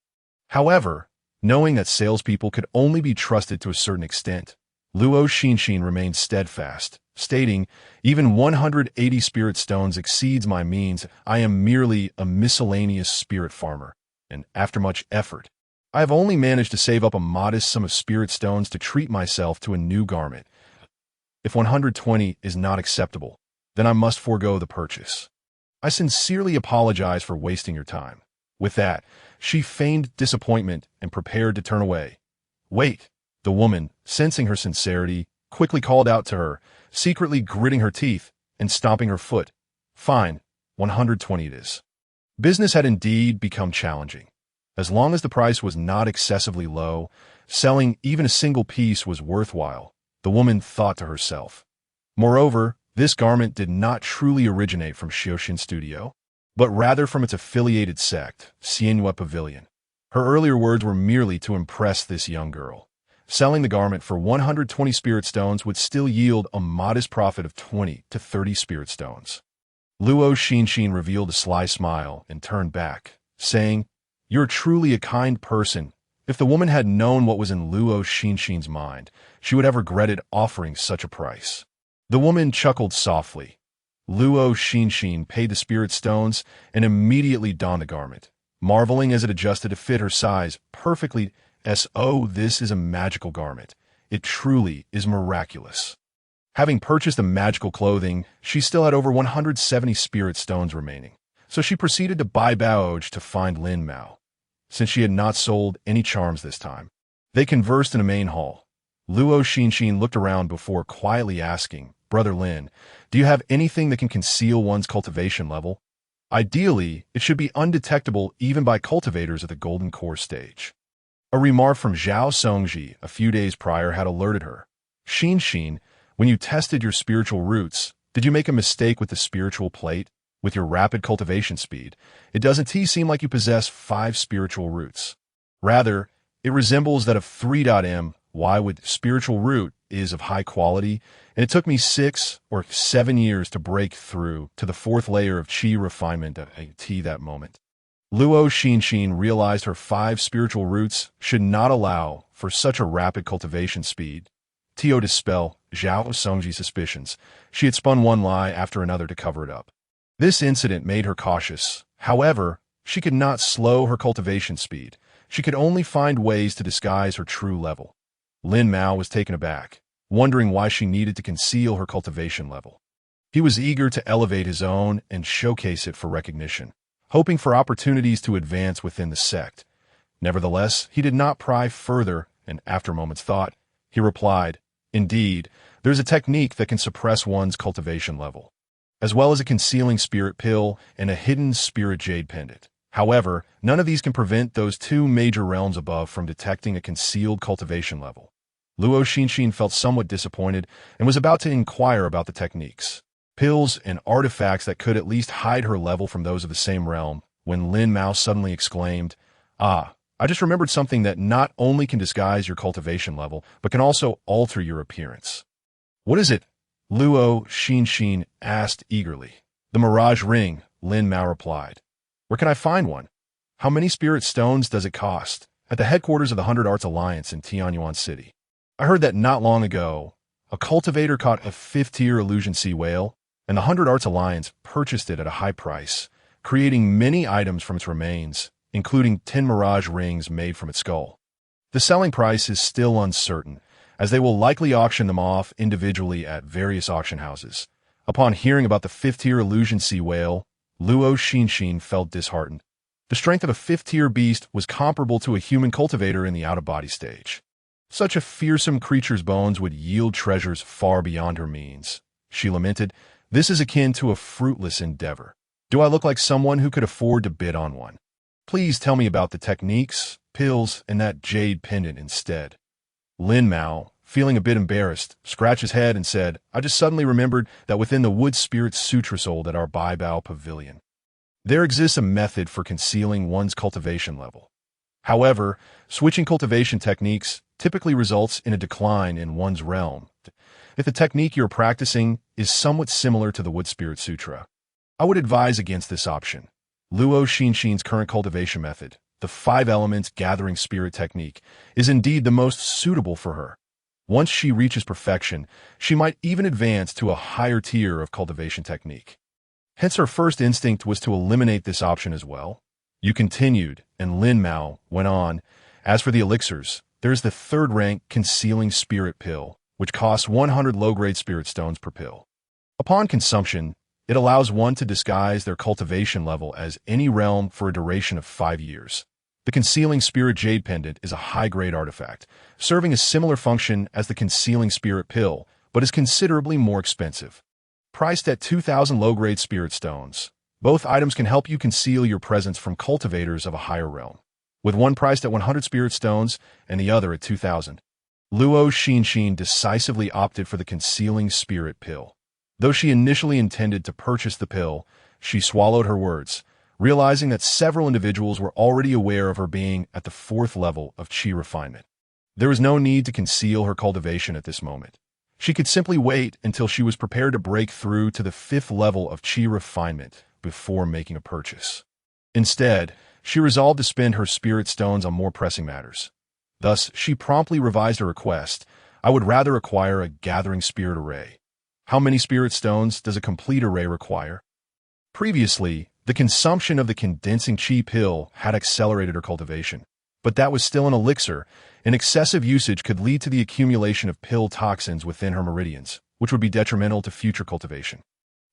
S1: However, knowing that salespeople could only be trusted to a certain extent, Luo Xinxin remained steadfast, stating, "Even 180 spirit stones exceeds my means. I am merely a miscellaneous spirit farmer, and after much effort, I have only managed to save up a modest sum of spirit stones to treat myself to a new garment. If 120 is not acceptable, then I must forego the purchase. I sincerely apologize for wasting your time." With that, she feigned disappointment and prepared to turn away. "Wait!" The woman, sensing her sincerity, quickly called out to her, secretly gritting her teeth and stomping her foot. "Fine, 120 it is." Business had indeed become challenging. As long as the price was not excessively low, selling even a single piece was worthwhile, the woman thought to herself. Moreover, this garment did not truly originate from Xiaoxin Studio, but rather from its affiliated sect, Xianhua Pavilion. Her earlier words were merely to impress this young girl. Selling the garment for 120 spirit stones would still yield a modest profit of 20 to 30 spirit stones. Luo Xinxin revealed a sly smile and turned back, saying, "You're truly a kind person." If the woman had known what was in Luo Xinxin's mind, she would have regretted offering such a price. The woman chuckled softly. Luo Xinxin paid the spirit stones and immediately donned the garment, marveling as it adjusted to fit her size perfectly. "Oh, this is a magical garment. It truly is miraculous." Having purchased the magical clothing, she still had over 170 spirit stones remaining, so she proceeded to buy Baoj to find Lin Mao. Since she had not sold any charms this time, they conversed in a main hall. Luo Xinxin looked around before quietly asking, Brother Lin, do you have anything that can conceal one's cultivation level? Ideally, it should be undetectable even by cultivators at the golden core stage. A remark from Zhao Songji a few days prior had alerted her. Xinxin, when you tested your spiritual roots, did you make a mistake with the spiritual plate? With your rapid cultivation speed, it doesn't seem like you possess 5 spiritual roots. Rather, it resembles that of 3.m. Y with spiritual root is of high quality, and it took me 6 or 7 years to break through to the 4th layer of Qi refinement at T that moment. Luo Xinxin realized her 5 spiritual roots should not allow for such a rapid cultivation speed. To dispel Zhao Songji's suspicions, she had spun one lie after another to cover it up. This incident made her cautious. However, she could not slow her cultivation speed. She could only find ways to disguise her true level. Lin Mao was taken aback, wondering why she needed to conceal her cultivation level. He was eager to elevate his own and showcase it for recognition, hoping for opportunities to advance within the sect. Nevertheless, he did not pry further, and after a moment's thought, he replied, "Indeed, there's a technique that can suppress one's cultivation level, as well as a concealing spirit pill and a hidden spirit jade pendant. However, none of these can prevent those 2 major realms above from detecting a concealed cultivation level." Luo Xinxin felt somewhat disappointed and was about to inquire about the techniques, pills, and artifacts that could at least hide her level from those of the same realm, when Lin Mao suddenly exclaimed, "Ah, I just remembered something that not only can disguise your cultivation level, but can also alter your appearance." "What is it?" Luo Xinxin asked eagerly. "The Mirage Ring," Lin Mao replied. "Where can I find one? How many spirit stones does it cost?" "At the headquarters of the 100 Arts Alliance in Tianyuan City. I heard that not long ago, a cultivator caught a 5th-tier illusion sea whale, and the 100 Arts Alliance purchased it at a high price, creating many items from its remains, including 10 Mirage rings made from its skull. The selling price is still uncertain, as they will likely auction them off individually at various auction houses. Upon hearing about the 5th-tier illusion sea whale, Luo Xinxin felt disheartened. The strength of a 5th-tier beast was comparable to a human cultivator in the out-of-body stage. Such a fearsome creature's bones would yield treasures far beyond her means. She lamented, "This is akin to a fruitless endeavor. Do I look like someone who could afford to bid on one? Please tell me about the techniques, pills, and that jade pendant instead." Lin Mao, feeling a bit embarrassed, scratched his head and said, "I just suddenly remembered that within the Wood Spirit Sutra sold at our Baibao Pavilion, there exists a method for concealing one's cultivation level. However, switching cultivation techniques typically results in a decline in one's realm. If the technique you're practicing is somewhat similar to the Wood Spirit Sutra, I would advise against this option. Luo Xinxin's current cultivation method, the 5 elements gathering spirit technique, is indeed the most suitable for her. Once she reaches perfection, she might even advance to a higher tier of cultivation technique. Hence her first instinct was to eliminate this option as well." You continued, and Lin Mao went on, "As for the elixirs, there's the 3rd rank concealing spirit pill, which costs 100 low-grade spirit stones per pill. Upon consumption, it allows one to disguise their cultivation level as any realm for a duration of 5 years. The concealing spirit jade pendant is a high-grade artifact, serving a similar function as the concealing spirit pill, but is considerably more expensive. Priced at 2,000 low-grade spirit stones, both items can help you conceal your presence from cultivators of a higher realm, with one priced at 100 spirit stones and the other at 2,000. Luo Xinxin decisively opted for the concealing spirit pill. Though she initially intended to purchase the pill, she swallowed her words, realizing that several individuals were already aware of her being at the 4th level of Qi refinement. There was no need to conceal her cultivation at this moment. She could simply wait until she was prepared to break through to the 5th level of Qi refinement before making a purchase. Instead, she resolved to spend her spirit stones on more pressing matters. Thus, she promptly revised her request. "I would rather acquire a gathering spirit array." How many spirit stones does a complete array require? Previously, the consumption of the condensing Qi pill had accelerated her cultivation, but that was still an elixir, and excessive usage could lead to the accumulation of pill toxins within her meridians, which would be detrimental to future cultivation.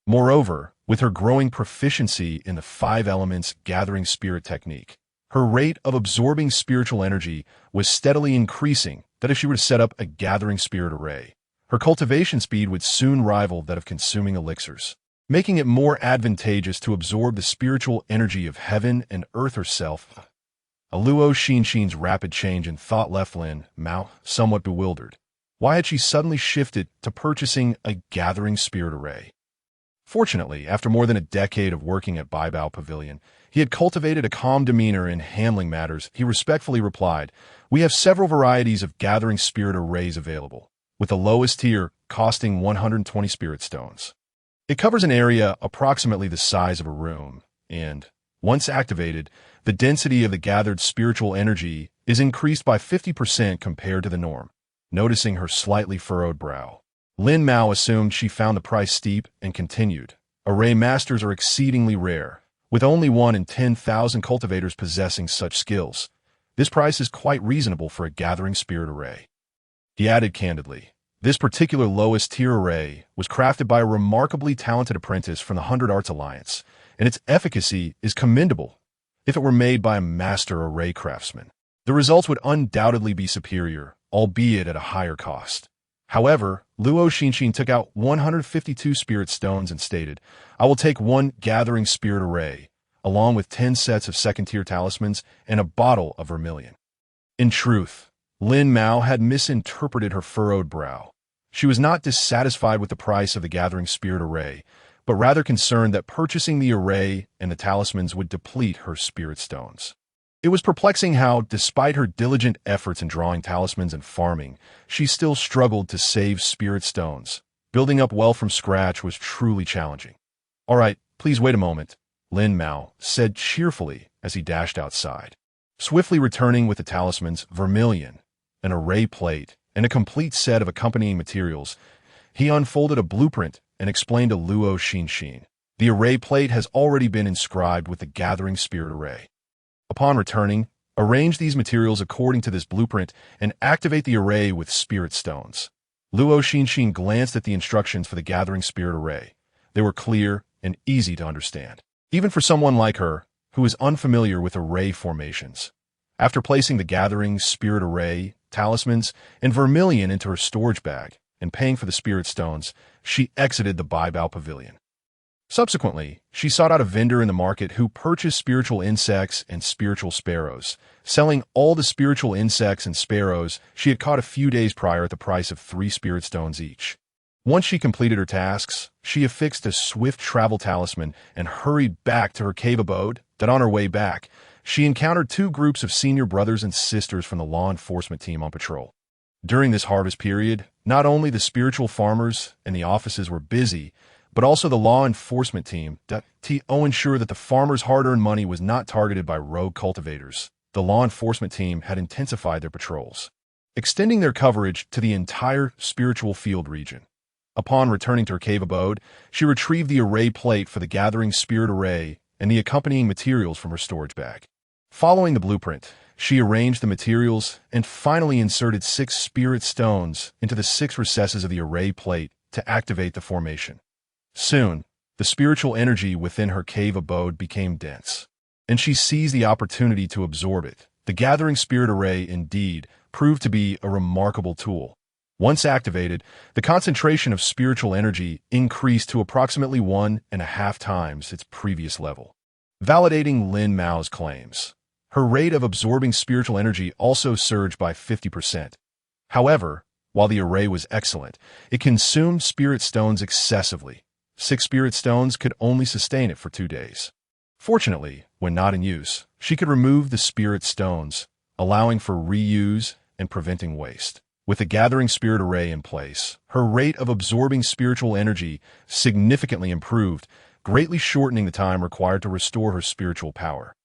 S1: Moreover, with her growing proficiency in the 5 elements gathering spirit technique, her rate of absorbing spiritual energy was steadily increasing that if she were to set up a gathering spirit array, Her cultivation speed would soon rival that of consuming elixirs, making it more advantageous to absorb the spiritual energy of heaven and earth herself. A Luo Xinxin's rapid change in thought left Lin Mao somewhat bewildered. Why had she suddenly shifted to purchasing a gathering spirit array? Fortunately, after more than a decade of working at Baibao Pavilion, he had cultivated a calm demeanor in handling matters. He respectfully replied, "We have several varieties of gathering spirit arrays available, with the lowest tier costing 120 spirit stones. It covers an area approximately the size of a room, and, once activated, the density of the gathered spiritual energy is increased by 50% compared to the norm." Noticing her slightly furrowed brow, Lin Mao assumed she found the price steep and continued, "Array masters are exceedingly rare, with only 1 in 10,000 cultivators possessing such skills. This price is quite reasonable for a gathering spirit array." He added candidly, "This particular lowest tier array was crafted by a remarkably talented apprentice from the 100 Arts Alliance, and its efficacy is commendable. If it were made by a master array craftsman, the results would undoubtedly be superior, albeit at a higher cost." However, Luo Xinxin took out 152 spirit stones and stated, "I will take 1 gathering spirit array, along with 10 sets of second-tier talismans and a bottle of vermilion." In truth, Lin Mao had misinterpreted her furrowed brow. She was not dissatisfied with the price of the gathering spirit array, but rather concerned that purchasing the array and the talismans would deplete her spirit stones. It was perplexing how, despite her diligent efforts in drawing talismans and farming, she still struggled to save spirit stones. Building up wealth from scratch was truly challenging. "All right, please wait a moment," Lin Mao said cheerfully as he dashed outside. Swiftly returning with the talismans, vermilion, an array plate, and a complete set of accompanying materials, he unfolded a blueprint and explained to Luo Xinxin, "The array plate has already been inscribed with the gathering spirit array. Upon returning, arrange these materials according to this blueprint and activate the array with spirit stones." Luo Xinxin glanced at the instructions for the gathering spirit array. They were clear and easy to understand, even for someone like her, who is unfamiliar with array formations. After placing the gathering spirit array, talismans, and vermilion into her storage bag and paying for the spirit stones, she exited the Baibao Pavilion. Subsequently, she sought out a vendor in the market who purchased spiritual insects and spiritual sparrows, selling all the spiritual insects and sparrows she had caught a few days prior at the price of 3 spirit stones each. Once she completed her tasks, she affixed a swift travel talisman and hurried back to her cave abode. That on her way back, she encountered 2 groups of senior brothers and sisters from the law enforcement team on patrol. During this harvest period, not only the spiritual farmers and the offices were busy, but also the law enforcement team to ensure that the farmers' hard-earned money was not targeted by rogue cultivators. The law enforcement team had intensified their patrols, extending their coverage to the entire spiritual field region. Upon returning to her cave abode, she retrieved the array plate for the gathering spirit array and the accompanying materials from her storage bag. Following the blueprint, she arranged the materials and finally inserted 6 spirit stones into the 6 recesses of the array plate to activate the formation. Soon, the spiritual energy within her cave abode became dense, and she seized the opportunity to absorb it. The gathering spirit array, indeed, proved to be a remarkable tool. Once activated, the concentration of spiritual energy increased to approximately 1.5 times its previous level. Validating Lin Mao's claims, her rate of absorbing spiritual energy also surged by 50%. However, while the array was excellent, it consumed spirit stones excessively. 6 spirit stones could only sustain it for 2 days. Fortunately, when not in use, she could remove the spirit stones, allowing for reuse and preventing waste. With the gathering spirit array in place, her rate of absorbing spiritual energy significantly improved, greatly shortening the time required to restore her spiritual power.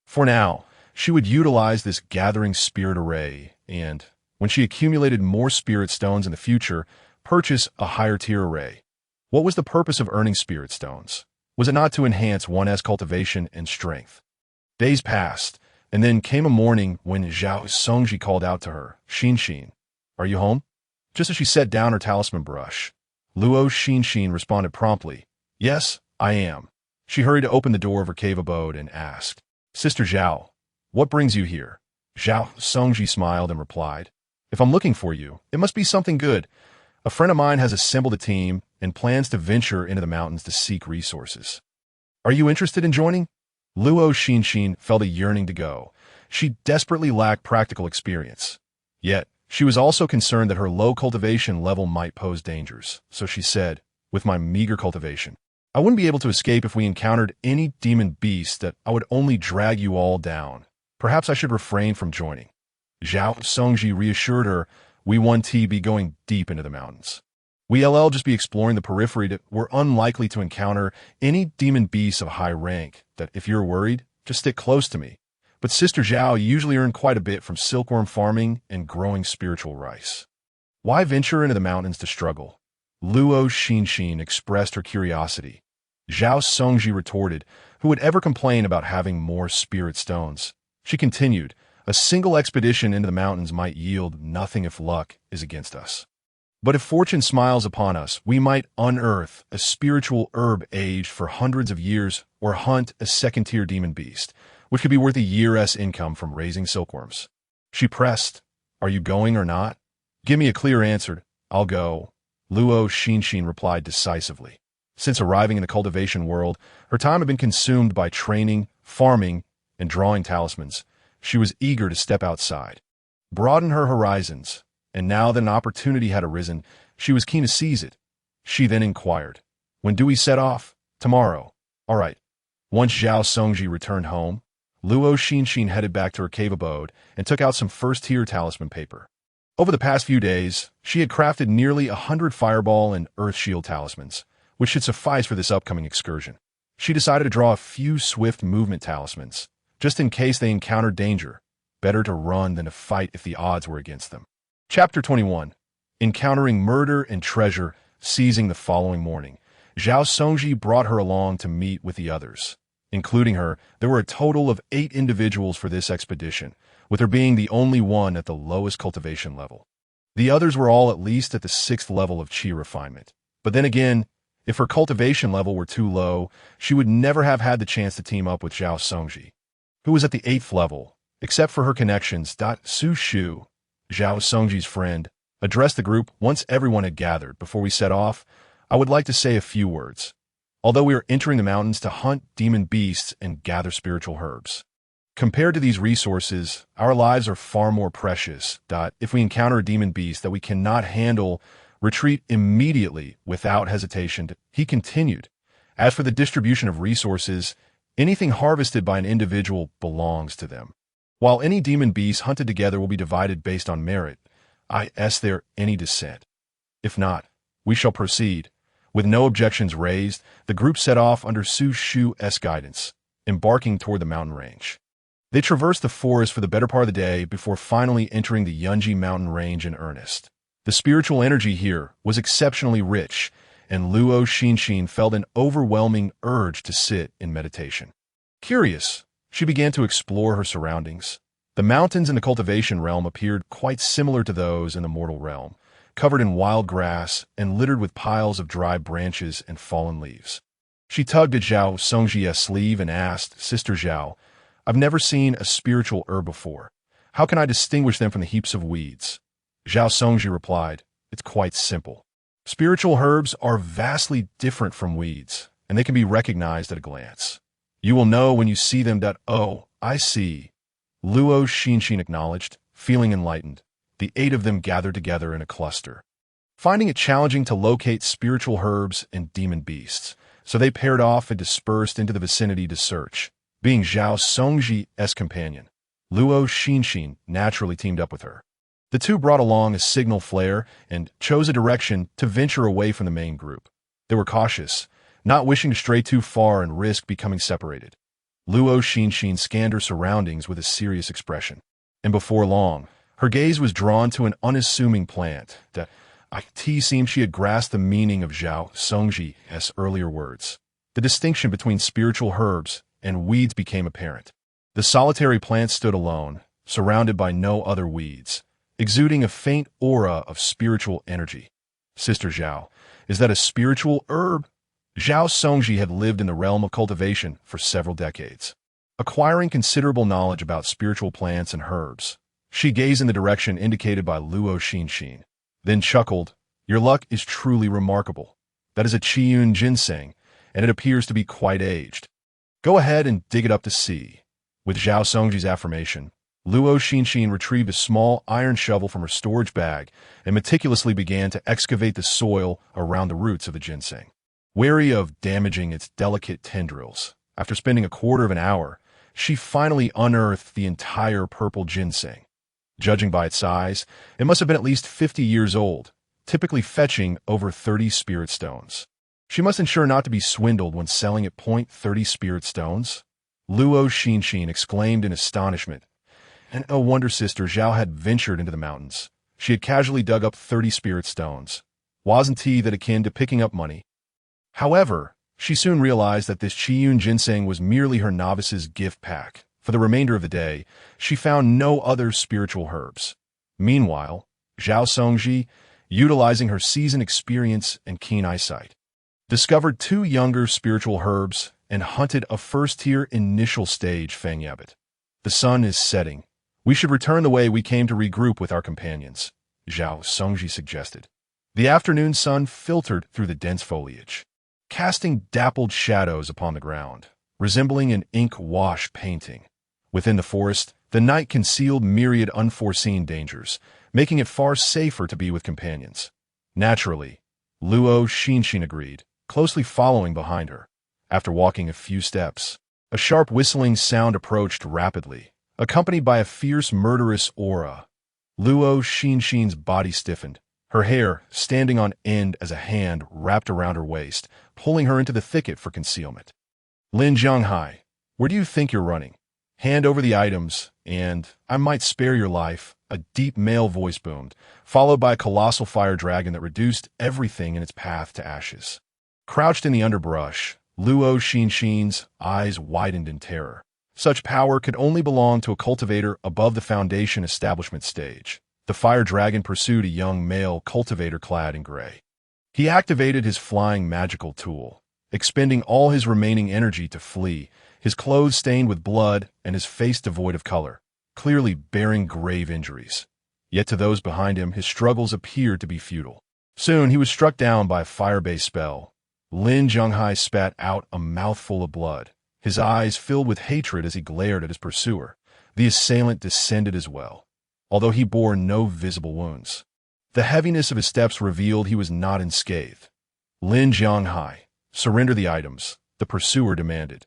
S1: For now, she would utilize this gathering spirit array and, when she accumulated more spirit stones in the future, purchase a higher tier array. What was the purpose of earning spirit stones? Was it not to enhance one's cultivation and strength? Days passed, and then came a morning when Zhao Songji called out to her, "Xinxin, are you home?" Just as she set down her talisman brush, Luo Xinxin responded promptly, "Yes, I am." She hurried to open the door of her cave abode and asked, "Sister Zhao, what brings you here?" Zhao Songji smiled and replied, "If I'm looking for you, it must be something good. A friend of mine has assembled a team and plans to venture into the mountains to seek resources. Are you interested in joining? Luo Xinxin felt a yearning to go. She desperately lacked practical experience. Yet, she was also concerned that her low cultivation level might pose dangers, so she said, with my meager cultivation, I wouldn't be able to escape if we encountered any demon beast that I would only drag you all down. Perhaps I should refrain from joining. Zhao Songji reassured her, we won't be going deep into the mountains. We'll just be exploring the periphery that we're unlikely to encounter any demon beasts of high rank, that if you're worried, just stick close to me. But Sister Zhao usually earned quite a bit from silkworm farming and growing spiritual rice. Why venture into the mountains to struggle? Luo Xinxin expressed her curiosity. Zhao Songji retorted, who would ever complain about having more spirit stones? She continued, a single expedition into the mountains might yield nothing if luck is against us. But if fortune smiles upon us, we might unearth a spiritual herb aged for hundreds of years or hunt a second-tier demon beast, which could be worth a year's income from raising silkworms. She pressed, are you going or not? Give me a clear answer. I'll go. Luo Xinxin replied decisively. Since arriving in the cultivation world, her time had been consumed by training, farming, and drawing talismans. She was eager to step outside, broaden her horizons, and now that an opportunity had arisen, she was keen to seize it. She then inquired, when do we set off? Tomorrow. All right. Once Zhao Songji returned home, Luo Xinxin headed back to her cave abode and took out some first-tier talisman paper. Over the past few days, she had crafted nearly 100 fireball and earth shield talismans, which should suffice for this upcoming excursion. She decided to draw a few swift movement talismans, just in case they encountered danger. Better to run than to fight if the odds were against them. Chapter 21. Encountering murder and treasure, seizing the following morning. Zhao Songji brought her along to meet with the others. Including her, there were a total of 8 individuals for this expedition, with her being the only one at the lowest cultivation level. The others were all at least at the 6th level of qi refinement. But then again, if her cultivation level were too low, she would never have had the chance to team up with Zhao Songji, who was at the 8th level, except for her connections. Su Shu, Zhao Songji's friend, addressed the group once everyone had gathered. Before we set off, I would like to say a few words. Although we are entering the mountains to hunt demon beasts and gather spiritual herbs, compared to these resources, our lives are far more precious. If we encounter a demon beast that we cannot handle, retreat immediately without hesitation. He continued, as for the distribution of resources, anything harvested by an individual belongs to them. While any demon beasts hunted together will be divided based on merit, is there any dissent? If not, we shall proceed. With no objections raised, the group set off under Su Shu's guidance, embarking toward the mountain range. They traversed the forest for the better part of the day before finally entering the Yunji mountain range in earnest. The spiritual energy here was exceptionally rich, and Luo Xinxin felt an overwhelming urge to sit in meditation. Curious, she began to explore her surroundings. The mountains in the cultivation realm appeared quite similar to those in the mortal realm, covered in wild grass and littered with piles of dry branches and fallen leaves. She tugged at Zhao Songji's sleeve and asked, Sister Zhao, I've never seen a spiritual herb before. How can I distinguish them from the heaps of weeds? Zhao Songji replied, it's quite simple. Spiritual herbs are vastly different from weeds, and they can be recognized at a glance. You will know when you see them that, oh, I see. Luo Xinxin acknowledged, feeling enlightened. The 8 of them gathered together in a cluster, finding it challenging to locate spiritual herbs and demon beasts, so they paired off and dispersed into the vicinity to search. Being Zhao Songji's companion, Luo Xinxin naturally teamed up with her. The two brought along a signal flare and chose a direction to venture away from the main group. They were cautious, not wishing to stray too far and risk becoming separated. Luo Xinxin scanned her surroundings with a serious expression, and before long, her gaze was drawn to an unassuming plant that it seemed she had grasped the meaning of Zhao Songji's earlier words. The distinction between spiritual herbs and weeds became apparent. The solitary plant stood alone, surrounded by no other weeds, exuding a faint aura of spiritual energy. Sister Zhao, is that a spiritual herb? Zhao Songji had lived in the realm of cultivation for several decades, acquiring considerable knowledge about spiritual plants and herbs. She gazed in the direction indicated by Luo Xinxin, then chuckled, Your luck is truly remarkable. That is a Qiyun ginseng, and it appears to be quite aged. Go ahead and dig it up to see." With Zhao Songji's affirmation, Luo Xinxin retrieved a small iron shovel from her storage bag and meticulously began to excavate the soil around the roots of the ginseng. Wary of damaging its delicate tendrils, after spending a quarter of an hour, she finally unearthed the entire purple ginseng. Judging by its size, it must have been at least 50 years old, typically fetching over 30 spirit stones. She must ensure not to be swindled when selling at .30 spirit stones. Luo Xinxin exclaimed in astonishment. And no wonder Sister Zhao had ventured into the mountains. She had casually dug up 30 spirit stones. Wasn't he that akin to picking up money? However, she soon realized that this Qiyun ginseng was merely her novice's gift pack. For the remainder of the day, she found no other spiritual herbs. Meanwhile, Zhao Songji, utilizing her seasoned experience and keen eyesight, discovered 2 younger spiritual herbs and hunted a first-tier initial stage fangyabit. "The sun is setting. We should return the way we came to regroup with our companions," Zhao Songji suggested. The afternoon sun filtered through the dense foliage, casting dappled shadows upon the ground, resembling an ink-wash painting. Within the forest, the night concealed myriad unforeseen dangers, making it far safer to be with companions. Naturally, Luo Xinxin agreed, closely following behind her. After walking a few steps, a sharp whistling sound approached rapidly, accompanied by a fierce, murderous aura. Luo Xinxin's body stiffened, her hair standing on end as a hand wrapped around her waist, pulling her into the thicket for concealment. "Lin Zhonghai, where do you think you're running? Hand over the items, and I might spare your life," a deep male voice boomed, followed by a colossal fire dragon that reduced everything in its path to ashes. Crouched in the underbrush, Luo Xinxin's eyes widened in terror. Such power could only belong to a cultivator above the foundation establishment stage. The fire dragon pursued a young male cultivator clad in gray. He activated his flying magical tool, expending all his remaining energy to flee, his clothes stained with blood and his face devoid of color, clearly bearing grave injuries. Yet to those behind him, his struggles appeared to be futile. Soon he was struck down by a fire-based spell. Lin Zhonghai spat out a mouthful of blood, his eyes filled with hatred as he glared at his pursuer. The assailant descended as well, although he bore no visible wounds. The heaviness of his steps revealed he was not unscathed. "Lin Zhonghai, surrender the items," the pursuer demanded.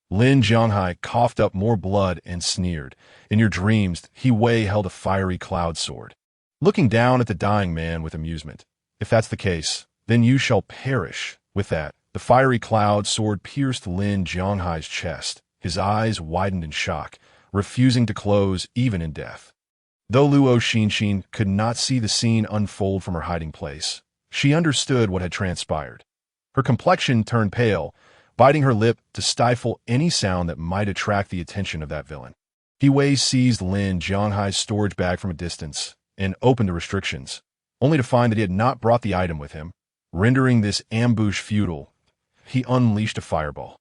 S1: Lin Zhonghai coughed up more blood and sneered. "In your dreams, He Wei held a fiery cloud sword." Looking down at the dying man with amusement, "If that's the case, then you shall perish." With that, the fiery cloud sword pierced Lin Zhonghai's chest. His eyes widened in shock, refusing to close even in death. Though Luo Xinxin could not see the scene unfold from her hiding place, she understood what had transpired. Her complexion turned pale, biting her lip to stifle any sound that might attract the attention of that villain. He Wei seized Lin Zhonghai's storage bag from a distance and opened the restrictions, only to find that he had not brought the item with him. Rendering this ambush futile, he unleashed a fireball,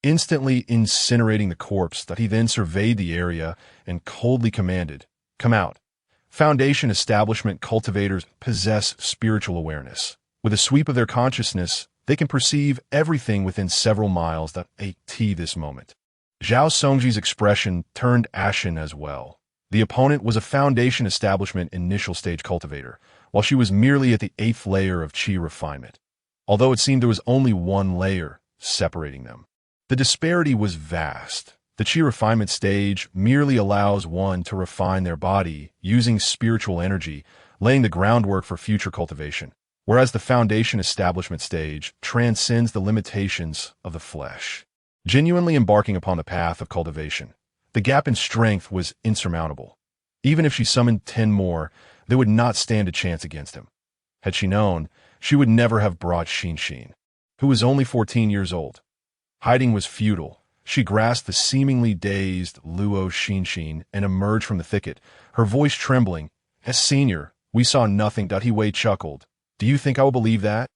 S1: instantly incinerating the corpse. That he then surveyed the area and coldly commanded, "Come out." Foundation establishment cultivators possess spiritual awareness. With a sweep of their consciousness, they can perceive everything within several miles. That at this moment, Zhao Songji's expression turned ashen as well. The opponent was a Foundation establishment initial stage cultivator, while she was merely at the 8th layer of Qi refinement. Although it seemed there was only one layer separating them, the disparity was vast. The Qi refinement stage merely allows one to refine their body using spiritual energy, laying the groundwork for future cultivation, whereas the Foundation establishment stage transcends the limitations of the flesh. Genuinely embarking upon the path of cultivation, the gap in strength was insurmountable. Even if she summoned 10 more, they would not stand a chance against him. Had she known, she would never have brought Xinxin, who was only 14 years old. Hiding was futile. She grasped the seemingly dazed Luo Xinxin and emerged from the thicket, her voice trembling. "As senior, we saw nothing." He Wei chuckled. "Do you think I will believe that?"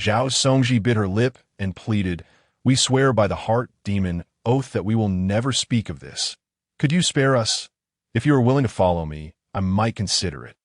S1: Zhao Songji bit her lip and pleaded, "We swear by the heart demon oath that we will never speak of this. Could you spare us? If you are willing to follow me, I might consider it."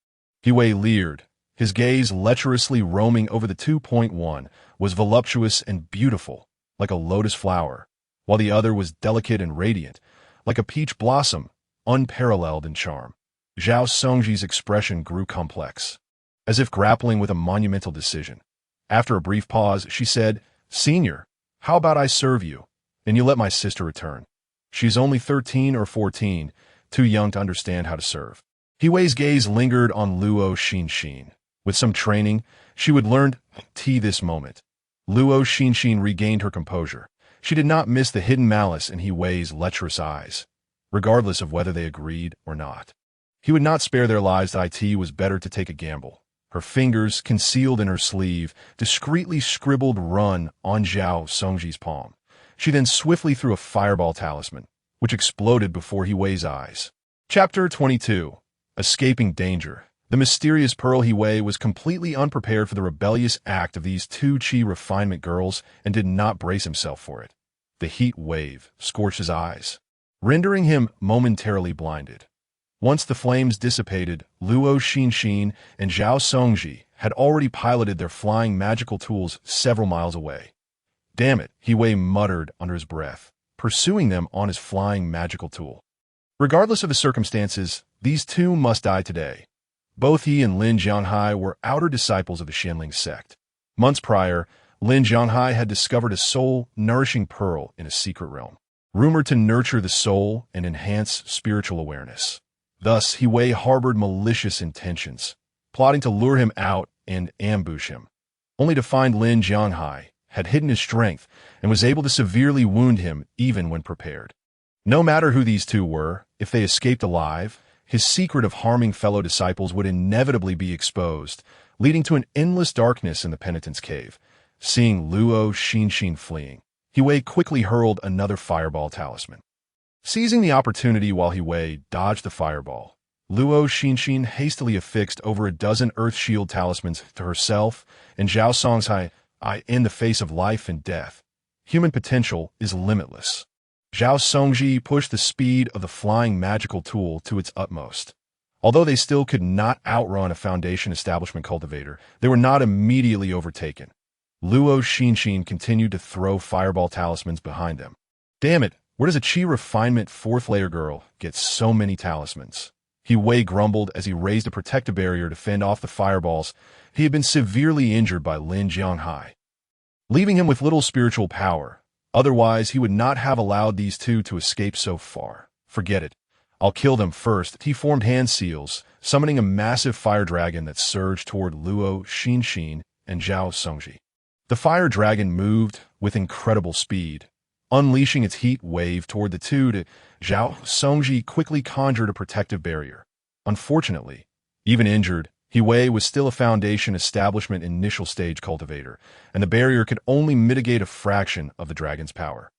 S1: He Wei leered, His gaze, lecherously roaming over the 2.1, was voluptuous and beautiful, like a lotus flower, while the other was delicate and radiant, like a peach blossom, unparalleled in charm. Zhao Songji's expression grew complex, as if grappling with a monumental decision. After a brief pause, she said, "Senior, how about I serve you, and you let my sister return? She's only 13 or 14, too young to understand how to serve." He Wei's gaze lingered on Luo Xinxin. With some training, she would learn this moment. Luo Xinxin regained her composure. She did not miss the hidden malice in He Wei's lecherous eyes, regardless of whether they agreed or not. He would not spare their lives. It was better to take a gamble. Her fingers, concealed in her sleeve, discreetly scribbled "run" on Zhao Songji's palm. She then swiftly threw a fireball talisman, which exploded before He Wei's eyes. Chapter 22. Escaping Danger. The mysterious Pearl He Wei was completely unprepared for the rebellious act of these two Qi refinement girls and did not brace himself for it. The heat wave scorched his eyes, rendering him momentarily blinded. Once the flames dissipated, Luo Xinxin and Zhao Songji had already piloted their flying magical tools several miles away. "Damn it," He Wei muttered under his breath, pursuing them on his flying magical tool. Regardless of the circumstances, these two must die today. Both he and Lin Jianhai were outer disciples of the Xianling sect. Months prior, Lin Jianhai had discovered a soul-nourishing pearl in a secret realm, rumored to nurture the soul and enhance spiritual awareness. Thus, He Wei harbored malicious intentions, plotting to lure him out and ambush him, only to find Lin Jianhai had hidden his strength and was able to severely wound him even when prepared. No matter who these two were, if they escaped alive, his secret of harming fellow disciples would inevitably be exposed, leading to an endless darkness in the penitent's cave. Seeing Luo Xinxin fleeing, He Wei quickly hurled another fireball talisman. Seizing the opportunity while He Wei dodged the fireball, Luo Xinxin hastily affixed over a dozen earth shield talismans to herself and Zhao Songji. In the face of life and death, human potential is limitless. Zhao Songji pushed the speed of the flying magical tool to its utmost. Although they still could not outrun a Foundation establishment cultivator, they were not immediately overtaken. Luo Xinxin continued to throw fireball talismans behind them. "Damn it, where does a Qi refinement 4th layer girl get so many talismans?" He Wei grumbled as he raised a protective barrier to fend off the fireballs. He had been severely injured by Lin Jianhai, leaving him with little spiritual power. Otherwise, he would not have allowed these two to escape so far. "Forget it. I'll kill them first." He formed hand seals, summoning a massive fire dragon that surged toward Luo Xinxin and Zhao Songji. The fire dragon moved with incredible speed, unleashing its heat wave toward the two. Zhao Songji quickly conjured a protective barrier. Unfortunately, even injured, He Wei was still a Foundation establishment initial stage cultivator, and the barrier could only mitigate a fraction of the dragon's power.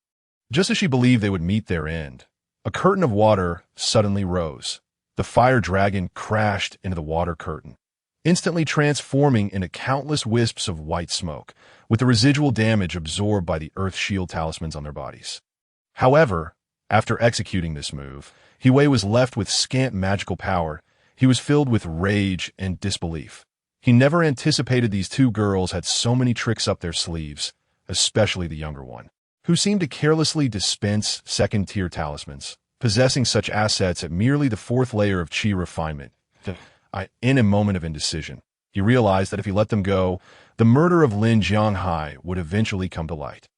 S1: Just as she believed they would meet their end, a curtain of water suddenly rose. The fire dragon crashed into the water curtain, instantly transforming into countless wisps of white smoke, with the residual damage absorbed by the earth shield talismans on their bodies. However, after executing this move, He Wei was left with scant magical power. He was filled with rage and disbelief. He never anticipated these two girls had so many tricks up their sleeves, especially the younger one, who seemed to carelessly dispense second-tier talismans, possessing such assets at merely the 4th layer of Qi refinement. In a moment of indecision, he realized that if he let them go, the murder of Lin Jianhai would eventually come to light.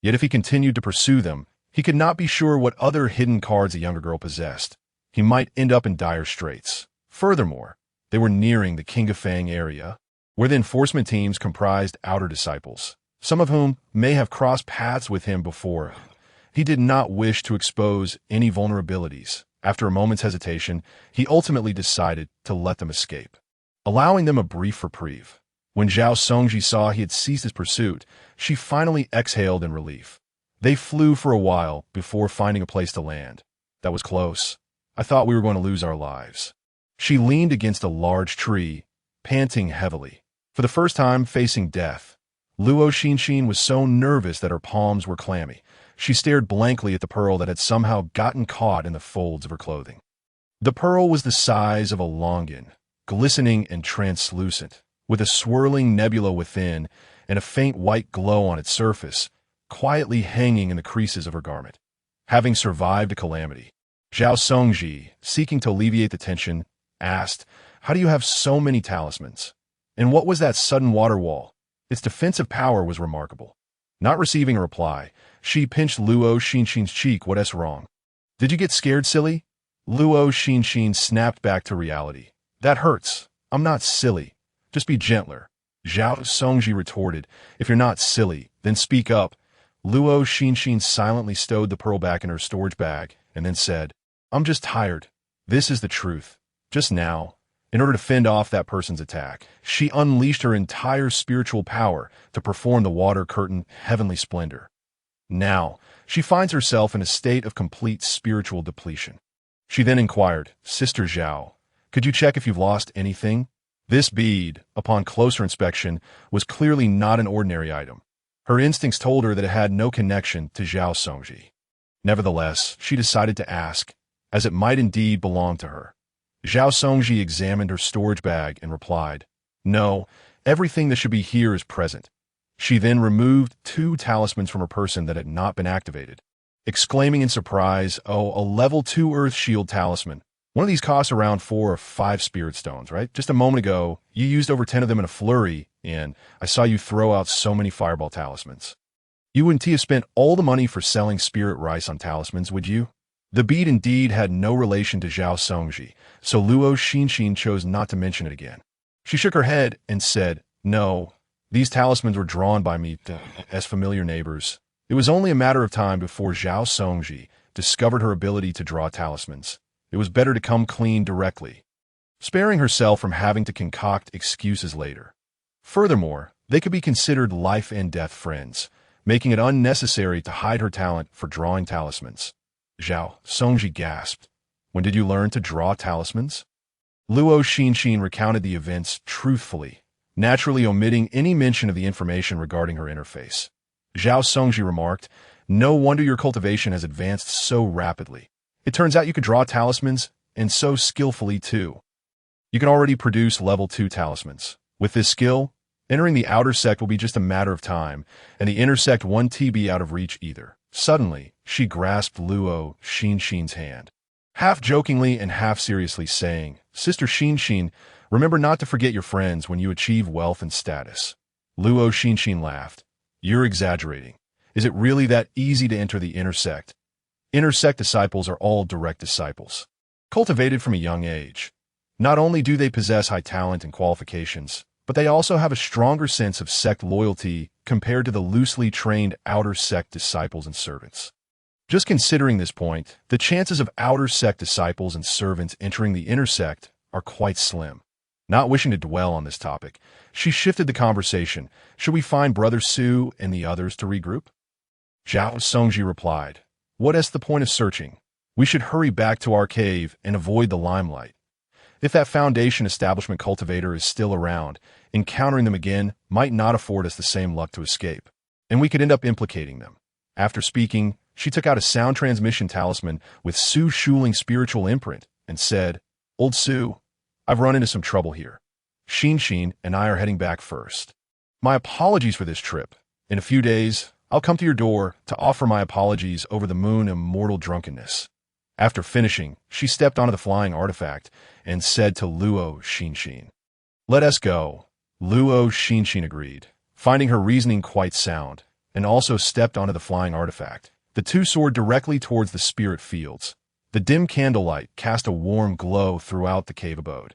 S1: Yet if he continued to pursue them, he could not be sure what other hidden cards the younger girl possessed. He might end up in dire straits. Furthermore, they were nearing the Qingafang area, where the enforcement teams comprised outer disciples, some of whom may have crossed paths with him before. He did not wish to expose any vulnerabilities. After a moment's hesitation, he ultimately decided to let them escape, allowing them a brief reprieve. When Zhao Songji saw he had ceased his pursuit, she finally exhaled in relief. They flew for a while before finding a place to land. "That was close. I thought we were going to lose our lives." She leaned against a large tree, panting heavily. For the first time facing death, Luo Xinxin was so nervous that her palms were clammy. She stared blankly at the pearl that had somehow gotten caught in the folds of her clothing. The pearl was the size of a longan, glistening and translucent, with a swirling nebula within and a faint white glow on its surface, quietly hanging in the creases of her garment. Having survived a calamity, Zhao Songji, seeking to alleviate the tension, asked, "How do you have so many talismans? And what was that sudden water wall?" Its defensive power was remarkable. Not receiving a reply, she pinched Luo Xinxin's cheek. "What's wrong? Did you get scared, silly?" Luo Xinxin snapped back to reality. "That hurts. I'm not silly. Just be gentler." Zhao Songji retorted, "If you're not silly, then speak up." Luo Xinxin silently stowed the pearl back in her storage bag and then said, "I'm just tired. This is the truth. Just now, in order to fend off that person's attack, she unleashed her entire spiritual power to perform the water curtain Heavenly Splendor. Now, she finds herself in a state of complete spiritual depletion." She then inquired, "Sister Zhao, could you check if you've lost anything?" This bead, upon closer inspection, was clearly not an ordinary item. Her instincts told her that it had no connection to Zhao Songji. Nevertheless, she decided to ask, as it might indeed belong to her. Zhao Songji examined her storage bag and replied, "No, everything that should be here is present." She then removed 2 talismans from her person that had not been activated, exclaiming in surprise, "Oh, a level 2 Earth Shield talisman. One of these costs around 4 or 5 spirit stones, right? Just a moment ago, you used over 10 of them in a flurry, and I saw you throw out so many fireball talismans. You wouldn't have spent all the money for selling spirit rice on talismans, would you?" The bead indeed had no relation to Zhao Songji, so Luo Xinxin chose not to mention it again. She shook her head and said, "No, these talismans were drawn by me as familiar neighbors. It was only a matter of time before Zhao Songji discovered her ability to draw talismans. It was better to come clean directly, sparing herself from having to concoct excuses later. Furthermore, they could be considered life and death friends, making it unnecessary to hide her talent for drawing talismans." Zhao Songji gasped, "When did you learn to draw talismans?" Luo Xinxin recounted the events truthfully, naturally omitting any mention of the information regarding her interface. Zhao Songji remarked, "No wonder your cultivation has advanced so rapidly. It turns out you could draw talismans, and so skillfully too. You can already produce level 2 talismans. With this skill, entering the outer sect will be just a matter of time, and the inner sect won't be out of reach either." Suddenly, she grasped Luo Xinxin's hand, half jokingly and half seriously saying, "Sister Xinxin, remember not to forget your friends when you achieve wealth and status." Luo Xinxin laughed. "You're exaggerating. Is it really that easy to enter the inner sect? Inner sect disciples are all direct disciples, cultivated from a young age. Not only do they possess high talent and qualifications, but they also have a stronger sense of sect loyalty compared to the loosely trained outer sect disciples and servants. Just considering this point, the chances of outer sect disciples and servants entering the inner sect are quite slim." Not wishing to dwell on this topic, she shifted the conversation. "Should we find Brother Su and the others to regroup?" Zhao Songji replied, "What is the point of searching? We should hurry back to our cave and avoid the limelight. If that Foundation establishment cultivator is still around, encountering them again might not afford us the same luck to escape, and we could end up implicating them." After speaking, she took out a sound transmission talisman with Su Shuling's spiritual imprint and said, "Old Su, I've run into some trouble here. Xinxin and I are heading back first. My apologies for this trip. In a few days, I'll come to your door to offer my apologies over the moon immortal drunkenness." After finishing, she stepped onto the flying artifact and said to Luo Xinxin, "Let us go." Luo Xinxin agreed, finding her reasoning quite sound, and also stepped onto the flying artifact. The two soared directly towards the spirit fields. The dim candlelight cast a warm glow throughout the cave abode.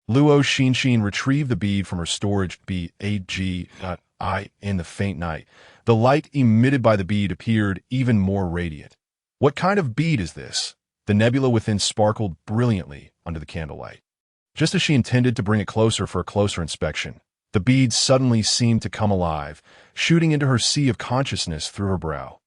S1: Luo Xinxin retrieved the bead from her storage BAG.I in the faint night. The light emitted by the bead appeared even more radiant. "What kind of bead is this?" The nebula within sparkled brilliantly under the candlelight. Just as she intended to bring it closer for a closer inspection, the bead suddenly seemed to come alive, shooting into her sea of consciousness through her brow.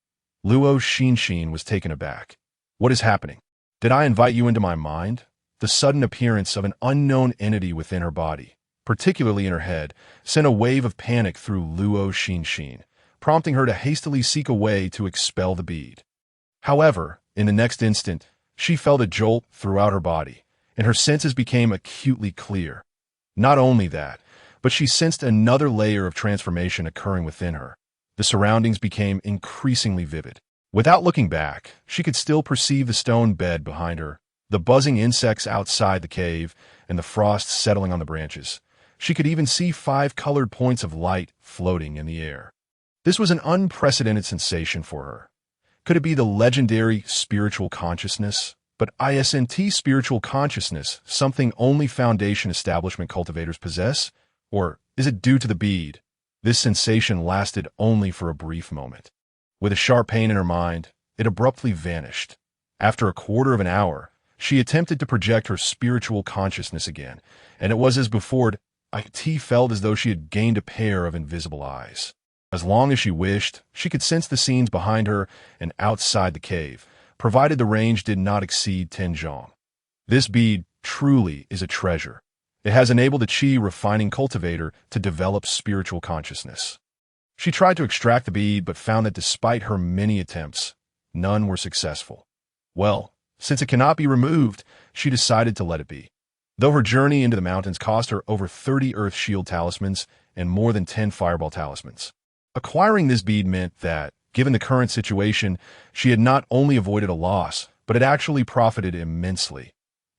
S1: Luo Xinxin was taken aback. "What is happening? Did I invite you into my mind?" The sudden appearance of an unknown entity within her body, particularly in her head, sent a wave of panic through Luo Xinxin, prompting her to hastily seek a way to expel the bead. However, in the next instant, she felt a jolt throughout her body, and her senses became acutely clear. Not only that, But she sensed another layer of transformation occurring within her. The surroundings became increasingly vivid. Without looking back, she could still perceive the stone bed behind her, the buzzing insects outside the cave, and the frost settling on the branches. She could even see 5 colored points of light floating in the air. This was an unprecedented sensation for her. Could it be the legendary spiritual consciousness? But isn't spiritual consciousness something only Foundation establishment cultivators possess? Or is it due to the bead? This sensation lasted only for a brief moment. With a sharp pain in her mind, it abruptly vanished. After a quarter of an hour, she attempted to project her spiritual consciousness again, and it was as before. It felt as though she had gained a pair of invisible eyes. As long as she wished, she could sense the scenes behind her and outside the cave, provided the range did not exceed 10 zhong. This bead truly is a treasure. It has enabled the Qi refining cultivator to develop spiritual consciousness. She tried to extract the bead but found that despite her many attempts, none were successful. Well, since it cannot be removed, she decided to let it be. Though her journey into the mountains cost her over 30 Earth Shield talismans and more than 10 Fireball talismans. Acquiring this bead meant that, given the current situation, she had not only avoided a loss, but had actually profited immensely.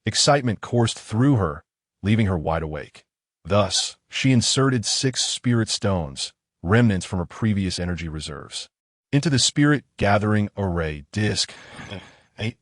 S1: Excitement coursed through her, leaving her wide awake. Thus, she inserted 6 spirit stones, remnants from her previous energy reserves, into the spirit gathering array disc.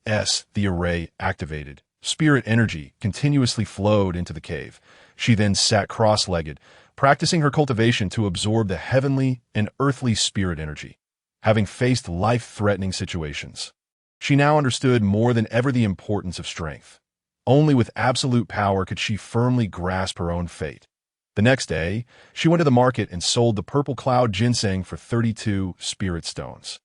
S1: As the array activated, spirit energy continuously flowed into the cave. She then sat cross-legged, practicing her cultivation to absorb the heavenly and earthly spirit energy. Having faced life-threatening situations, she now understood more than ever the importance of strength. Only with absolute power could she firmly grasp her own fate. The next day, she went to the market and sold the purple cloud ginseng for 32 spirit stones.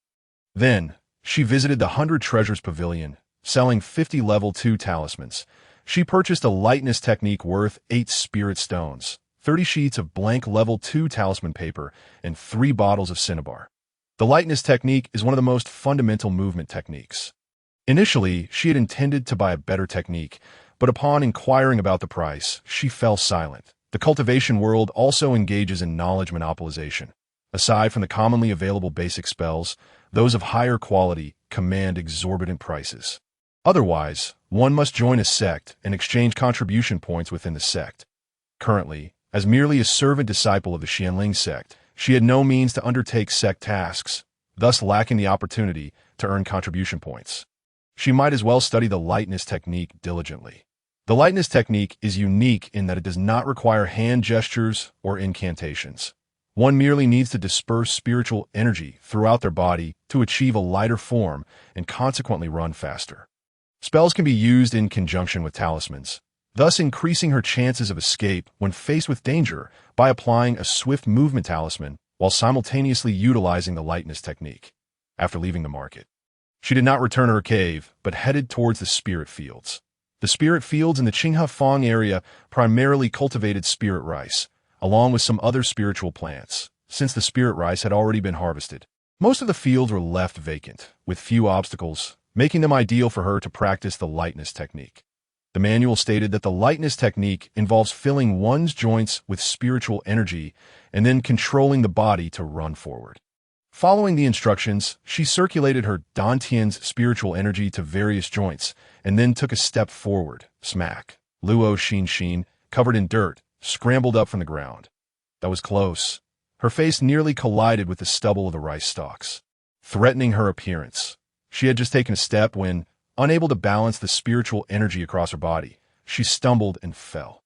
S1: Then, she visited the 100 Treasures Pavilion, selling 50 level 2 talismans. She purchased a lightness technique worth 8 spirit stones, 30 sheets of blank level 2 talisman paper, and 3 bottles of cinnabar. The lightness technique is one of the most fundamental movement techniques. Initially, she had intended to buy a better technique, but upon inquiring about the price, she fell silent. The cultivation world also engages in knowledge monopolization. Aside from the commonly available basic spells, those of higher quality command exorbitant prices. Otherwise, one must join a sect and exchange contribution points within the sect. Currently, as merely a servant disciple of the Xianling sect, she had no means to undertake sect tasks, thus lacking the opportunity to earn contribution points. She might as well study the lightness technique diligently. The lightness technique is unique in that it does not require hand gestures or incantations. One merely needs to disperse spiritual energy throughout their body to achieve a lighter form and consequently run faster. Spells can be used in conjunction with talismans, thus increasing her chances of escape when faced with danger by applying a swift movement talisman while simultaneously utilizing the lightness technique. After leaving the market, she did not return to her cave, but headed towards the spirit fields. The spirit fields in the Qinghe Fang area primarily cultivated spirit rice, along with some other spiritual plants, since the spirit rice had already been harvested. Most of the fields were left vacant, with few obstacles, making them ideal for her to practice the lightness technique. The manual stated that the lightness technique involves filling one's joints with spiritual energy and then controlling the body to run forward. Following the instructions, she circulated her Dantian's spiritual energy to various joints and then took a step forward. Smack. Luo Xinxin, covered in dirt, scrambled up from the ground. That was close. Her face nearly collided with the stubble of the rice stalks, threatening her appearance. She had just taken a step when, unable to balance the spiritual energy across her body, she stumbled and fell.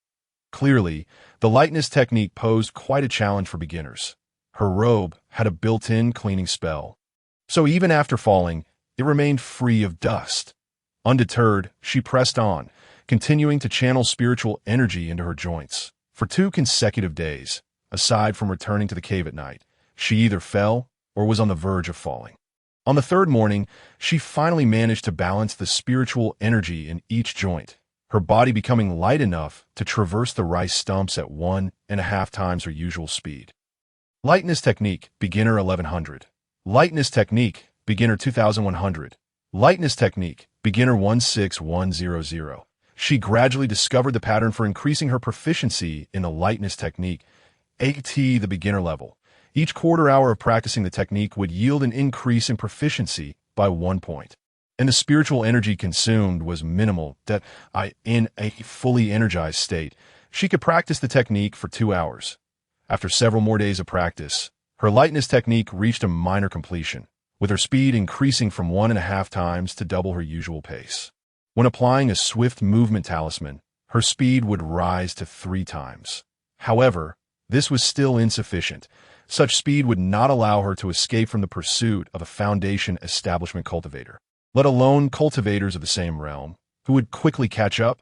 S1: Clearly, the lightness technique posed quite a challenge for beginners. Her robe had a built-in cleaning spell, so even after falling, it remained free of dust. Undeterred, she pressed on, continuing to channel spiritual energy into her joints. For 2 consecutive days, aside from returning to the cave at night, she either fell or was on the verge of falling. On the 3rd morning, she finally managed to balance the spiritual energy in each joint, her body becoming light enough to traverse the rice stumps at 1.5 times her usual speed. Lightness Technique, Beginner 1100. Lightness Technique, Beginner 2100. Lightness Technique, Beginner 16100. She gradually discovered the pattern for increasing her proficiency in the lightness technique, the beginner level. Each quarter hour of practicing the technique would yield an increase in proficiency by 1 point. And the spiritual energy consumed was minimal, in a fully energized state, she could practice the technique for 2 hours. After several more days of practice, her lightness technique reached a minor completion, with her speed increasing from 1.5 times to double her usual pace. When applying a swift movement talisman, her speed would rise to 3 times. However, this was still insufficient. Such speed would not allow her to escape from the pursuit of a foundation establishment cultivator, let alone cultivators of the same realm, who would quickly catch up.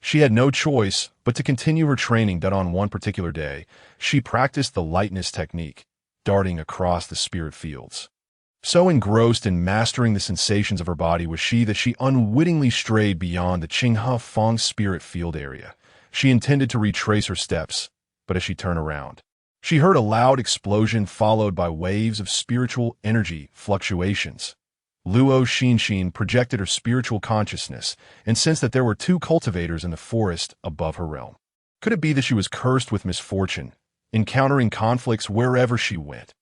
S1: She had no choice but to continue her training. That on one particular day, she practiced the lightness technique, darting across the spirit fields. So engrossed in mastering the sensations of her body was she that she unwittingly strayed beyond the Qinghe Feng spirit field area. She intended to retrace her steps, but as she turned around, she heard a loud explosion followed by waves of spiritual energy fluctuations. Luo Xinxin projected her spiritual consciousness and sensed that there were 2 cultivators in the forest above her realm. Could it be that she was cursed with misfortune, encountering conflicts wherever she went?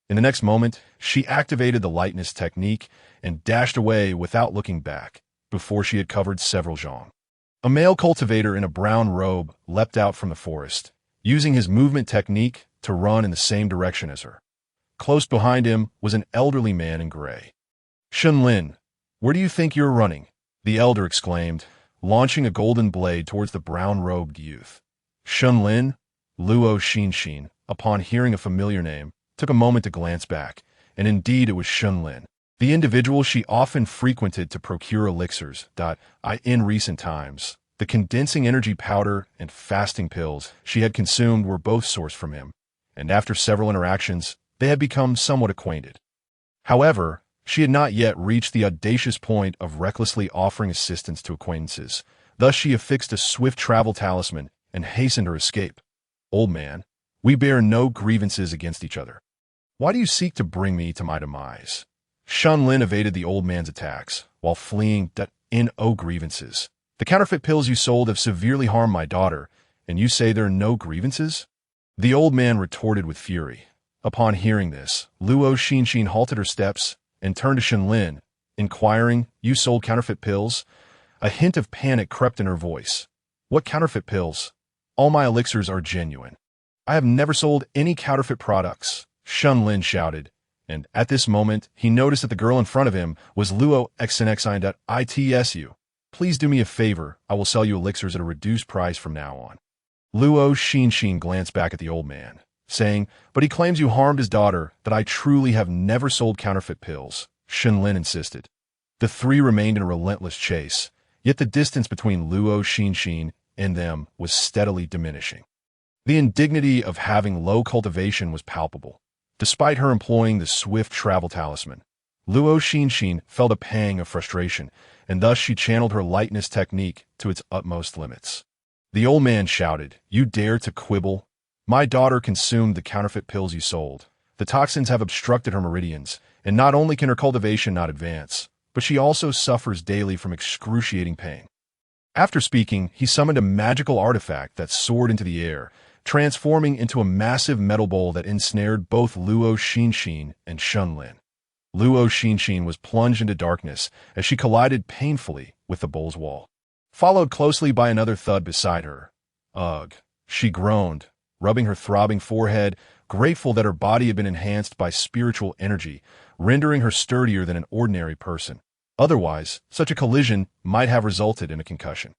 S1: In the next moment, she activated the lightness technique and dashed away without looking back, before she had covered several zhong. A male cultivator in a brown robe leapt out from the forest, using his movement technique to run in the same direction as her. Close behind him was an elderly man in gray. "Shunlin, where do you think you're running?" the elder exclaimed, launching a golden blade towards the brown-robed youth. Shunlin, Luo Xinxin, upon hearing a familiar name, took a moment to glance back, and indeed it was Shunlin, the individual she often frequented to procure elixirs. In recent times, the condensing energy powder and fasting pills she had consumed were both sourced from him, and after several interactions, they had become somewhat acquainted. However, she had not yet reached the audacious point of recklessly offering assistance to acquaintances. Thus she affixed a swift travel talisman and hastened her escape. "Old man, we bear no grievances against each other. Why do you seek to bring me to my demise?" Shunlin evaded the old man's attacks, while fleeing. "No grievances. The counterfeit pills you sold have severely harmed my daughter, and you say there are no grievances?" The old man retorted with fury. Upon hearing this, Luo Xinxin halted her steps and turned to Shunlin, inquiring, "You sold counterfeit pills?" A hint of panic crept in her voice. "What counterfeit pills? All my elixirs are genuine. I have never sold any counterfeit products," Shunlin shouted, and at this moment he noticed that the girl in front of him was Luo Xinxin. "Itsu. Please do me a favor, I will sell you elixirs at a reduced price from now on." Luo Xinxin glanced back at the old man, saying, "But he claims you harmed his daughter." "That I truly have never sold counterfeit pills," Shunlin insisted. The 3 remained in a relentless chase, yet the distance between Luo Xinxin and them was steadily diminishing. The indignity of having low cultivation was palpable. Despite her employing the swift travel talisman, Luo Xinxin felt a pang of frustration, and thus she channeled her lightness technique to its utmost limits. The old man shouted, "You dare to quibble? My daughter consumed the counterfeit pills you sold. The toxins have obstructed her meridians, and not only can her cultivation not advance, but she also suffers daily from excruciating pain." After speaking, he summoned a magical artifact that soared into the air, transforming into a massive metal bowl that ensnared both Luo Xinxin and Shunlin. Luo Xinxin was plunged into darkness as she collided painfully with the bowl's wall, followed closely by another thud beside her. "Ugh," she groaned, rubbing her throbbing forehead, grateful that her body had been enhanced by spiritual energy, rendering her sturdier than an ordinary person. Otherwise, such a collision might have resulted in a concussion.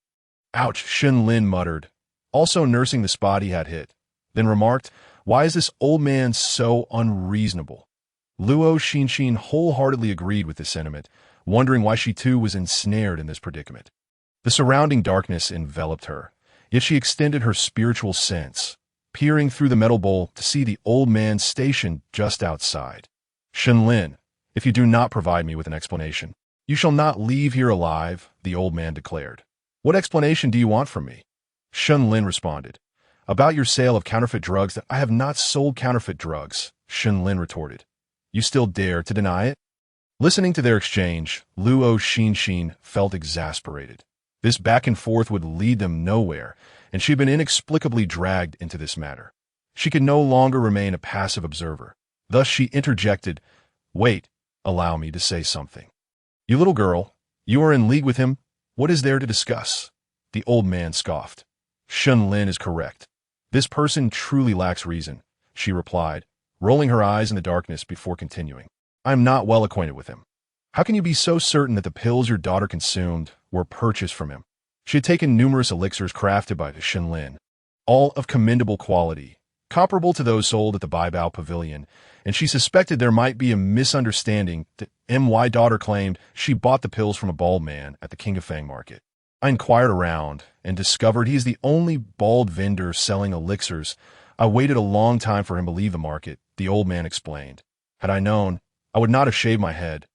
S1: "Ouch," Shunlin muttered, also nursing the spot he had hit, then remarked, "Why is this old man so unreasonable?" Luo Xinxin wholeheartedly agreed with this sentiment, wondering why she too was ensnared in this predicament. The surrounding darkness enveloped her, yet she extended her spiritual sense, peering through the metal bowl to see the old man stationed just outside. "Shunlin, if you do not provide me with an explanation, you shall not leave here alive," the old man declared. "What explanation do you want from me?" Shunlin responded, "About your sale of counterfeit drugs." "That I have not sold counterfeit drugs," Shunlin retorted. "You still dare to deny it?" Listening to their exchange, Luo Xinxin felt exasperated. This back and forth would lead them nowhere, and she had been inexplicably dragged into this matter. She could no longer remain a passive observer. Thus she interjected, "Wait, allow me to say something. You little girl, you are in league with him. What is there to discuss?" The old man scoffed. "Shun Lin is correct. This person truly lacks reason," she replied, rolling her eyes in the darkness before continuing. "I am not well acquainted with him. How can you be so certain that the pills your daughter consumed were purchased from him?" She had taken numerous elixirs crafted by Shun Lin, all of commendable quality, comparable to those sold at the Baibao Pavilion, and she suspected there might be a misunderstanding that M.Y. daughter claimed she bought the pills from a bald man at the King of Fang market. "I inquired around and discovered he is the only bald vendor selling elixirs. I waited a long time for him to leave the market," the old man explained. "Had I known, I would not have shaved my head."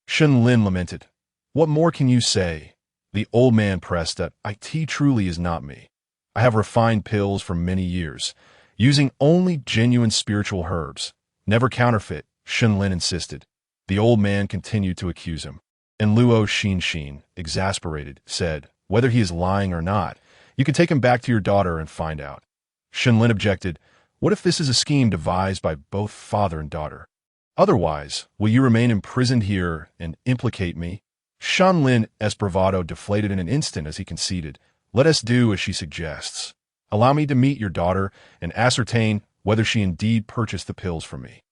S1: Shun Lin lamented. "What more can you say?" The old man pressed that "It truly is not me. I have refined pills for many years, using only genuine spiritual herbs. Never counterfeit," Shun Lin insisted. The old man continued to accuse him. And Luo Xinxin, exasperated, said, "Whether he is lying or not, you can take him back to your daughter and find out." Shun Lin objected, "What if this is a scheme devised by both father and daughter? Otherwise, will you remain imprisoned here and implicate me?" Shun Lin's bravado deflated in an instant as he conceded, "Let us do as she suggests. Allow me to meet your daughter and ascertain whether she indeed purchased the pills from me."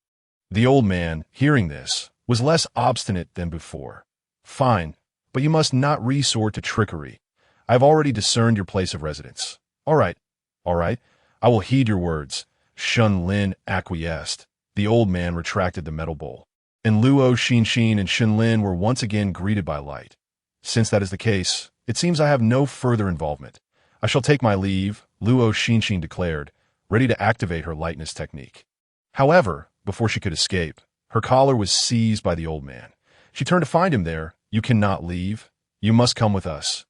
S1: The old man, hearing this, was less obstinate than before. "Fine, but you must not resort to trickery. I have already discerned your place of residence." All right, I will heed your words," Shun Lin acquiesced. The old man retracted the metal bowl, and Luo Xinxin and Shun Lin were once again greeted by light. "Since that is the case, it seems I have no further involvement. I shall take my leave," Luo Xinxin declared, ready to activate her lightness technique. However, before she could escape, her collar was seized by the old man. She turned to find him there. "You cannot leave. You must come with us."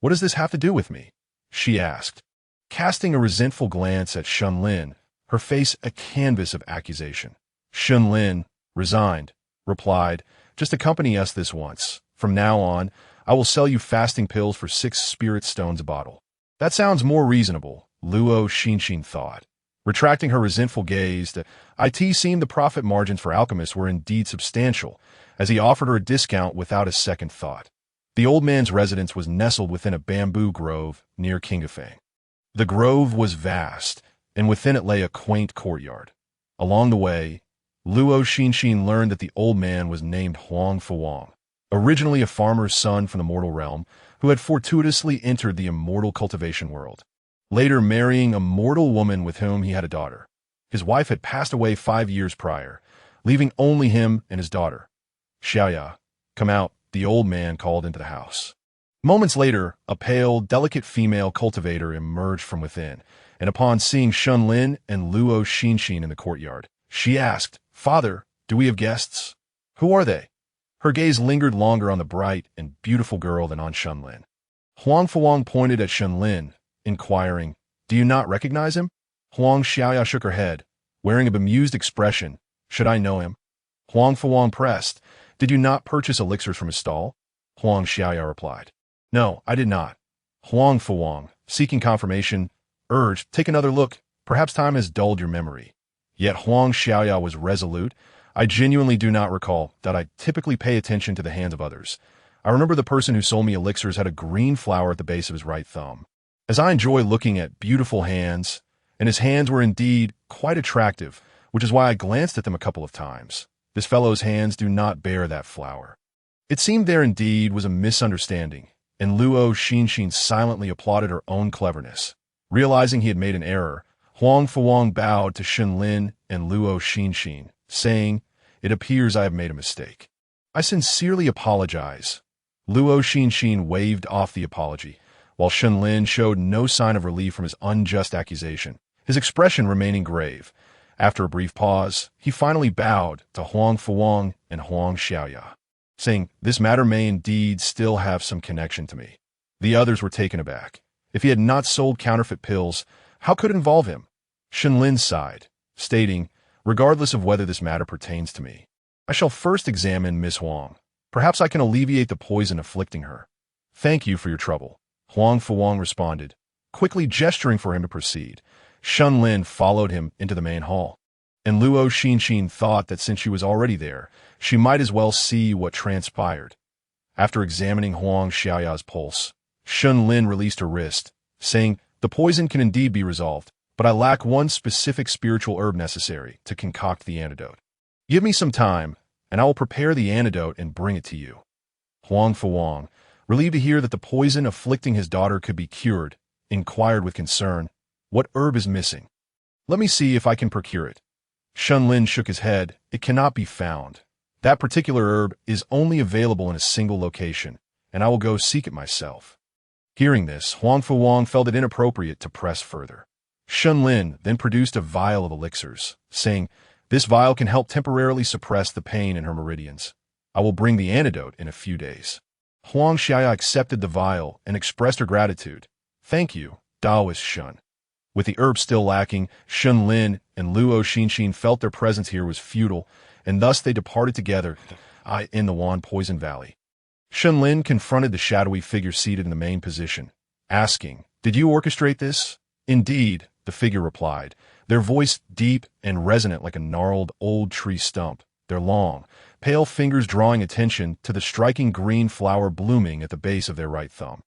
S1: "What does this have to do with me?" she asked, casting a resentful glance at Shun Lin, her face a canvas of accusation. Shun Lin, resigned, replied, "Just accompany us this once. From now on, I will sell you fasting pills for 6 spirit stones a bottle." "That sounds more reasonable," Luo Xinxin thought. Retracting her resentful gaze, it seemed the profit margins for alchemists were indeed substantial, as he offered her a discount without a second thought. The old man's residence was nestled within a bamboo grove near King of Fang. The grove was vast, and within it lay a quaint courtyard. Along the way, Luo Xinxin learned that the old man was named Huang Fuwang, originally a farmer's son from the mortal realm, who had fortuitously entered the immortal cultivation world, later marrying a mortal woman with whom he had a daughter. His wife had passed away 5 years prior, leaving only him and his daughter. "Xiaoya, come out," the old man called into the house. Moments later, a pale, delicate female cultivator emerged from within, and upon seeing Shun Lin and Luo Xinxin in the courtyard, she asked, "Father, do we have guests? Who are they?" Her gaze lingered longer on the bright and beautiful girl than on Shun Lin. Huang Fuwang pointed at Shun Lin, inquiring, "Do you not recognize him?" Huang Xiaoya shook her head, wearing a bemused expression. "Should I know him?" Huang Fuwang pressed, "Did you not purchase elixirs from his stall?" Huang Xiaoya replied, "No, I did not." Huang Fuwang, seeking confirmation, urged, "Take another look. Perhaps time has dulled your memory." Yet Huang Xiaoya was resolute. "I genuinely do not recall that I typically pay attention to the hands of others. I remember the person who sold me elixirs had a green flower at the base of his right thumb. As I enjoy looking at beautiful hands, and his hands were indeed quite attractive, which is why I glanced at them a couple of times. This fellow's hands do not bear that flower." It seemed there indeed was a misunderstanding, and Luo Xinxin silently applauded her own cleverness. Realizing he had made an error, Huang Fuwang bowed to Shun Lin and Luo Xinxin, saying, "It appears I have made a mistake. I sincerely apologize." Luo Xinxin waved off the apology, while Shun Lin showed no sign of relief from his unjust accusation, his expression remaining grave. After a brief pause, he finally bowed to Huang Fuwang and Huang Xiaoya, saying, "This matter may indeed still have some connection to me." The others were taken aback. If he had not sold counterfeit pills, how could it involve him? Shun Lin sighed, stating, "Regardless of whether this matter pertains to me, I shall first examine Miss Huang. Perhaps I can alleviate the poison afflicting her." "Thank you for your trouble," Huang Fuwang responded, quickly gesturing for him to proceed. Shunlin followed him into the main hall. And Luo Xinxin thought that since she was already there, she might as well see what transpired. After examining Huang Xiaoya's pulse, Shunlin released her wrist, saying, "The poison can indeed be resolved, but I lack one specific spiritual herb necessary to concoct the antidote. Give me some time, and I will prepare the antidote and bring it to you." Huang Fuang, relieved to hear that the poison afflicting his daughter could be cured, inquired with concern, "What herb is missing? Let me see if I can procure it." Shunlin shook his head. "It cannot be found. That particular herb is only available in a single location, and I will go seek it myself." Hearing this, Huang Fuang felt it inappropriate to press further. Shunlin then produced a vial of elixirs, saying, "This vial can help temporarily suppress the pain in her meridians. I will bring the antidote in a few days." Huang Xiaya accepted the vial and expressed her gratitude. "Thank you, Taoist Shun." With the herb still lacking, Shunlin and Luo Xinxin felt their presence here was futile, and thus they departed together in the Wan Poison Valley. Shunlin confronted the shadowy figure seated in the main position, asking, "Did you orchestrate this?" "Indeed," the figure replied, their voice deep and resonant like a gnarled old tree stump, their long, pale fingers drawing attention to the striking green flower blooming at the base of their right thumb.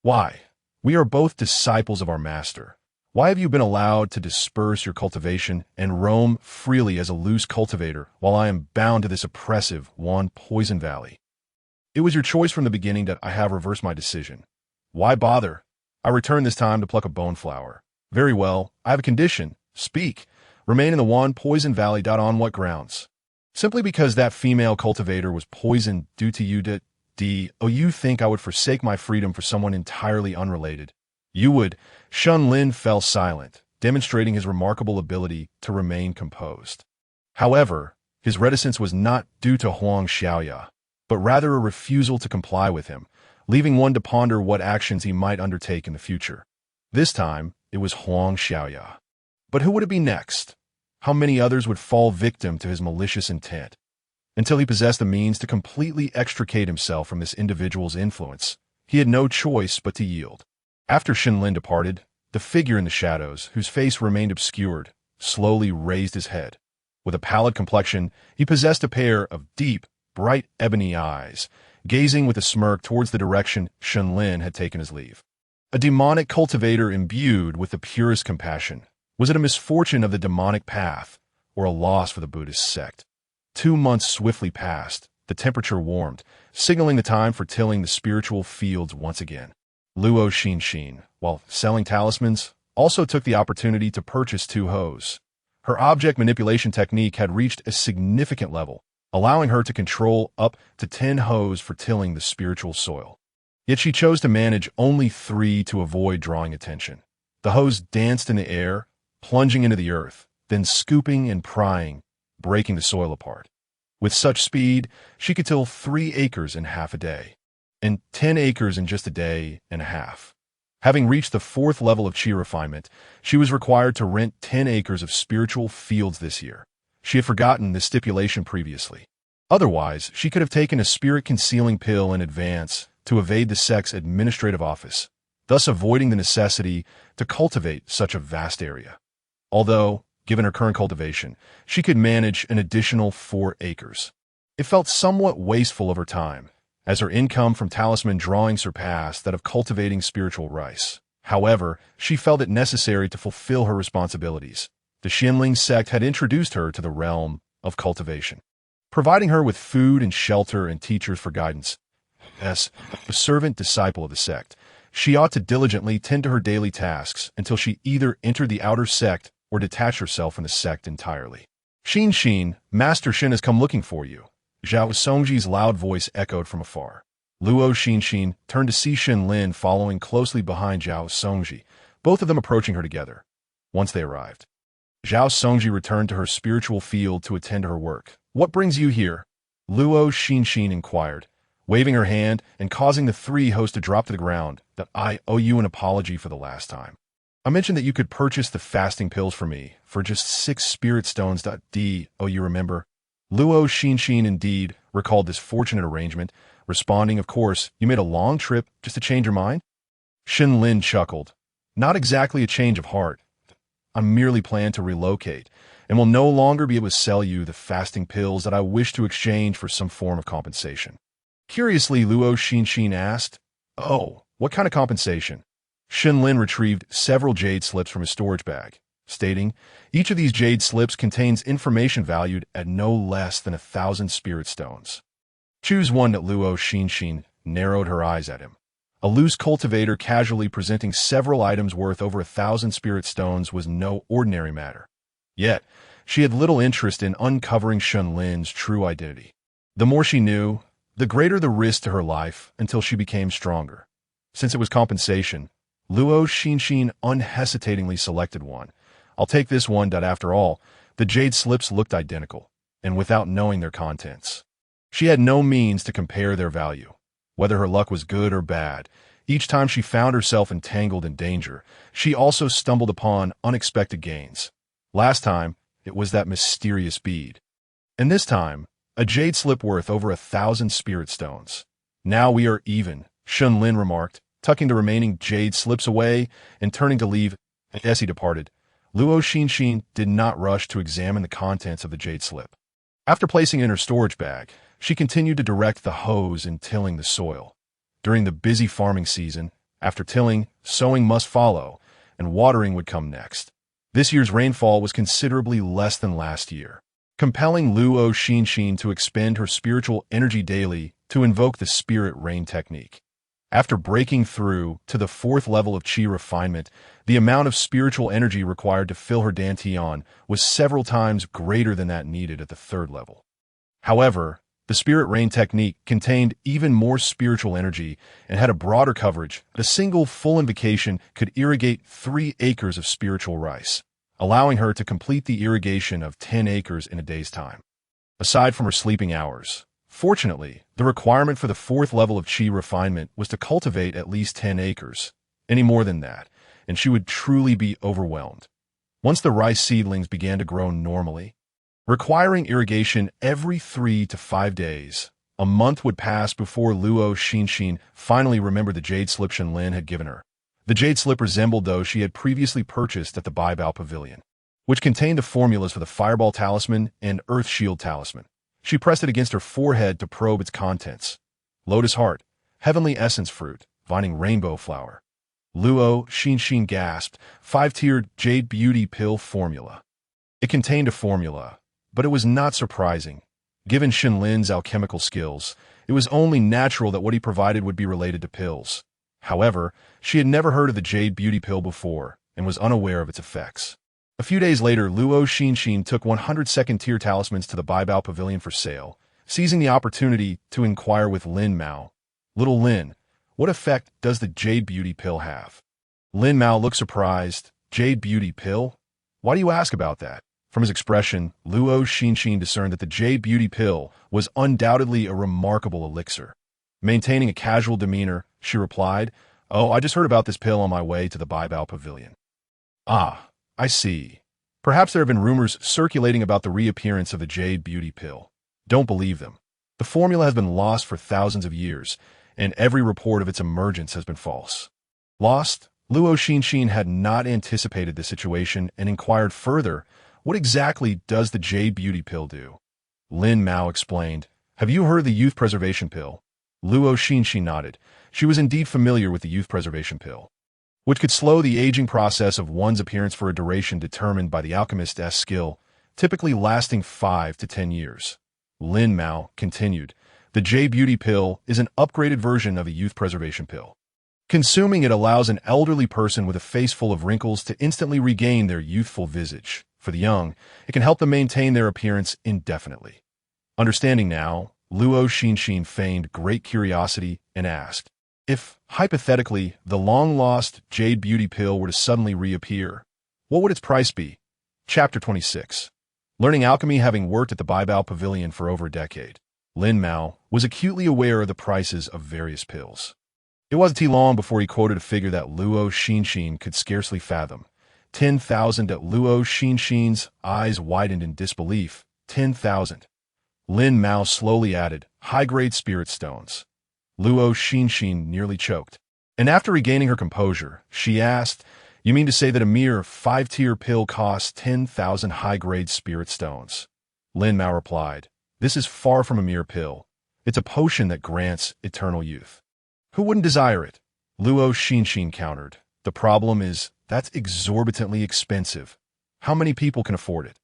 S1: "Why? We are both disciples of our master. Why have you been allowed to disperse your cultivation and roam freely as a loose cultivator while I am bound to this oppressive Wan Poison Valley? It was your choice from the beginning that I have reversed my decision. Why bother? I return this time to pluck a bone flower. Very well, I have a condition. Speak. Remain in the Wan Poison Valley. On what grounds? Simply because that female cultivator was poisoned due to you. You think I would forsake my freedom for someone entirely unrelated? You would." Shunlin fell silent, demonstrating his remarkable ability to remain composed. However, his reticence was not due to Huang Xiaoya, but rather a refusal to comply with him, leaving one to ponder what actions he might undertake in the future. This time, it was Huang Xiaoya. But who would it be next? How many others would fall victim to his malicious intent? Until he possessed the means to completely extricate himself from this individual's influence, he had no choice but to yield. After Shunlin departed, the figure in the shadows, whose face remained obscured, slowly raised his head. With a pallid complexion, he possessed a pair of deep, bright ebony eyes, gazing with a smirk towards the direction Shunlin had taken his leave. A demonic cultivator imbued with the purest compassion. Was it a misfortune of the demonic path, or a loss for the Buddhist sect? 2 months swiftly passed, the temperature warmed, signaling the time for tilling the spiritual fields once again. Luo Xinxin, while selling talismans, also took the opportunity to purchase 2 hoes. Her object manipulation technique had reached a significant level, allowing her to control up to 10 hoes for tilling the spiritual soil. Yet she chose to manage only 3 to avoid drawing attention. The hoes danced in the air, plunging into the earth, then scooping and prying, breaking the soil apart. With such speed, she could till 3 acres in half a day, and 10 acres in just a day and a half. Having reached the 4th level of chi refinement, she was required to rent 10 acres of spiritual fields this year. She had forgotten this stipulation previously. Otherwise, she could have taken a spirit-concealing pill in advance to evade the sect's administrative office, thus avoiding the necessity to cultivate such a vast area. Although, given her current cultivation, she could manage an additional 4 acres. It felt somewhat wasteful of her time, as her income from talisman drawing surpassed that of cultivating spiritual rice. However, she felt it necessary to fulfill her responsibilities. The Xinling sect had introduced her to the realm of cultivation, providing her with food and shelter and teachers for guidance. As a servant disciple of the sect, she ought to diligently tend to her daily tasks until she either entered the outer sect or detached herself from the sect entirely. "Xinxin, Master Shin has come looking for you." Zhao Songji's loud voice echoed from afar. Luo Xinxin turned to see Shunlin following closely behind Zhao Songji, both of them approaching her together. Once they arrived, Zhao Songji returned to her spiritual field to attend to her work. "What brings you here?" Luo Xinxin inquired, waving her hand and causing the 3 hosts to drop to the ground. "That I owe you an apology for the last time. I mentioned that you could purchase the fasting pills for me for just 6 spirit stones. You remember?" Luo Xinxin indeed recalled this fortunate arrangement, responding, "Of course, you made a long trip just to change your mind?" Shunlin chuckled. "Not exactly a change of heart. I merely plan to relocate, and will no longer be able to sell you the fasting pills that I wish to exchange for some form of compensation." Curiously, Luo Xinxin asked, "Oh, what kind of compensation?" Shenlin retrieved several jade slips from his storage bag, stating, "Each of these jade slips contains information valued at no less than 1,000 spirit stones." "Choose one," that Luo Xinxin narrowed her eyes at him. A loose cultivator casually presenting several items worth over 1,000 spirit stones was no ordinary matter. Yet, she had little interest in uncovering Shenlin's true identity. The more she knew, the greater the risk to her life until she became stronger. Since it was compensation, Luo Xinxin unhesitatingly selected one. "I'll take this one." After all, the jade slips looked identical, and without knowing their contents, she had no means to compare their value. Whether her luck was good or bad, each time she found herself entangled in danger, she also stumbled upon unexpected gains. Last time, it was that mysterious bead. And this time, a jade slip worth over 1,000 spirit stones. "Now we are even," Shenlin remarked, tucking the remaining jade slips away and turning to leave. As he departed, Luo Xinxin did not rush to examine the contents of the jade slip. After placing it in her storage bag, she continued to direct the hose in tilling the soil. During the busy farming season, after tilling, sowing must follow, and watering would come next. This year's rainfall was considerably less than last year, compelling Luo Xinxin to expend her spiritual energy daily to invoke the spirit rain technique. After breaking through to the 4th level of Qi refinement, the amount of spiritual energy required to fill her dantian was several times greater than that needed at the 3rd level. However, the spirit rain technique contained even more spiritual energy and had a broader coverage. A single full invocation could irrigate 3 acres of spiritual rice, allowing her to complete the irrigation of 10 acres in a day's time. Aside from her sleeping hours, fortunately, the requirement for the 4th level of Qi refinement was to cultivate at least 10 acres. Any more than that, and she would truly be overwhelmed. Once the rice seedlings began to grow normally, requiring irrigation every 3 to 5 days, a month would pass before Luo Xinxin finally remembered the jade slip Shenlin had given her. The jade slip resembled those she had previously purchased at the Baibao Pavilion, which contained the formulas for the Fireball Talisman and Earth Shield Talisman. She pressed it against her forehead to probe its contents. Lotus Heart, Heavenly Essence Fruit, Vining Rainbow Flower. Luo Xinxin gasped, 5-tiered Jade Beauty Pill Formula. It contained a formula, but it was not surprising. Given Shenlin's alchemical skills, it was only natural that what he provided would be related to pills. However, she had never heard of the Jade Beauty Pill before and was unaware of its effects. A few days later, Luo Xinxin took 100 second-tier talismans to the Baibao Pavilion for sale, seizing the opportunity to inquire with Lin Mao. "Little Lin, what effect does the Jade Beauty Pill have?" Lin Mao looked surprised. "Jade Beauty Pill? Why do you ask about that?" From his expression, Luo Xinxin discerned that the Jade Beauty Pill was undoubtedly a remarkable elixir. Maintaining a casual demeanor, she replied, "Oh, I just heard about this pill on my way to the Baibao Pavilion." "Ah, I see. Perhaps there have been rumors circulating about the reappearance of the Jade Beauty Pill. Don't believe them. The formula has been lost for thousands of years, and every report of its emergence has been false." Lost? Luo Xinxin had not anticipated the situation and inquired further, "What exactly does the Jade Beauty Pill do?" Lin Mao explained, "Have you heard of the Youth Preservation Pill?" Luo Xinxin nodded. She was indeed familiar with the Youth Preservation Pill, which could slow the aging process of one's appearance for a duration determined by the alchemist's skill, typically lasting 5 to 10 years. Lin Mao continued, "The Jade Beauty Pill is an upgraded version of a Youth Preservation Pill. Consuming it allows an elderly person with a face full of wrinkles to instantly regain their youthful visage. For the young, it can help them maintain their appearance indefinitely." Understanding now, Luo Xinxin feigned great curiosity and asked, "If, hypothetically, the long-lost Jade Beauty Pill were to suddenly reappear, what would its price be?" Chapter 26. Learning alchemy. Having worked at the Baibao Pavilion for over a decade, Lin Mao was acutely aware of the prices of various pills. It wasn't too long before he quoted a figure that Luo Xinxin could scarcely fathom. 10,000. At Luo Xinxin's eyes widened in disbelief. 10,000. Lin Mao slowly added, "High-grade spirit stones." Luo Xinxin nearly choked. And after regaining her composure, she asked, You mean to say that a mere 5-tier pill costs 10,000 high-grade spirit stones? Lin Mao replied, this is far from a mere pill. It's a potion that grants eternal youth. Who wouldn't desire it? Luo Xinxin countered. The problem is, that's exorbitantly expensive. How many people can afford it?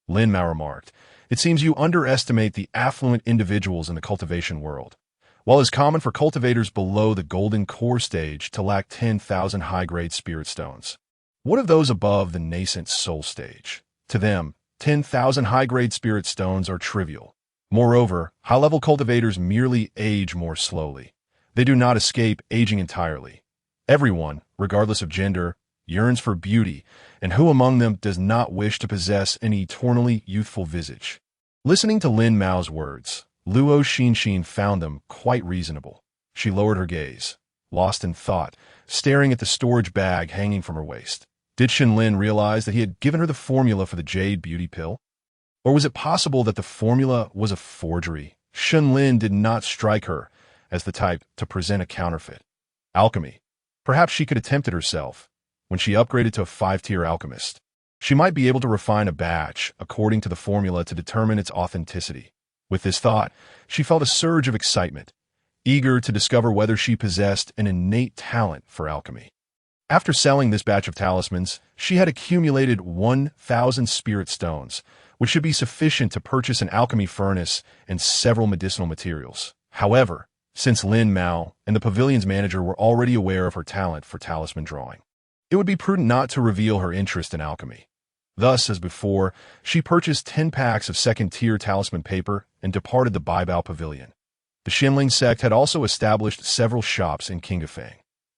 S1: Lin Mao remarked, it seems you underestimate the affluent individuals in the cultivation world. While it's common for cultivators below the golden core stage to lack 10,000 high-grade spirit stones, what of those above the nascent soul stage? To them, 10,000 high-grade spirit stones are trivial. Moreover, high-level cultivators merely age more slowly. They do not escape aging entirely. Everyone, regardless of gender, yearns for beauty, and who among them does not wish to possess an eternally youthful visage? Listening to Lin Mao's words, Luo Xinxin found them quite reasonable. She lowered her gaze, lost in thought, staring at the storage bag hanging from her waist. Did Lin realize that he had given her the formula for the Jade Beauty Pill? Or was it possible that the formula was a forgery? Lin did not strike her as the type to present a counterfeit. Alchemy. Perhaps she could attempt it herself. When she upgraded to a 5-tier alchemist, she might be able to refine a batch according to the formula to determine its authenticity. With this thought, she felt a surge of excitement, eager to discover whether she possessed an innate talent for alchemy. After selling this batch of talismans, she had accumulated 1,000 spirit stones, which should be sufficient to purchase an alchemy furnace and several medicinal materials. However, since Lin Mao and the pavilion's manager were already aware of her talent for talisman drawing, it would be prudent not to reveal her interest in alchemy. Thus, as before, she purchased 10 packs of second-tier talisman paper and departed the Baibao Pavilion. The Xinling sect had also established several shops in Qingafeng,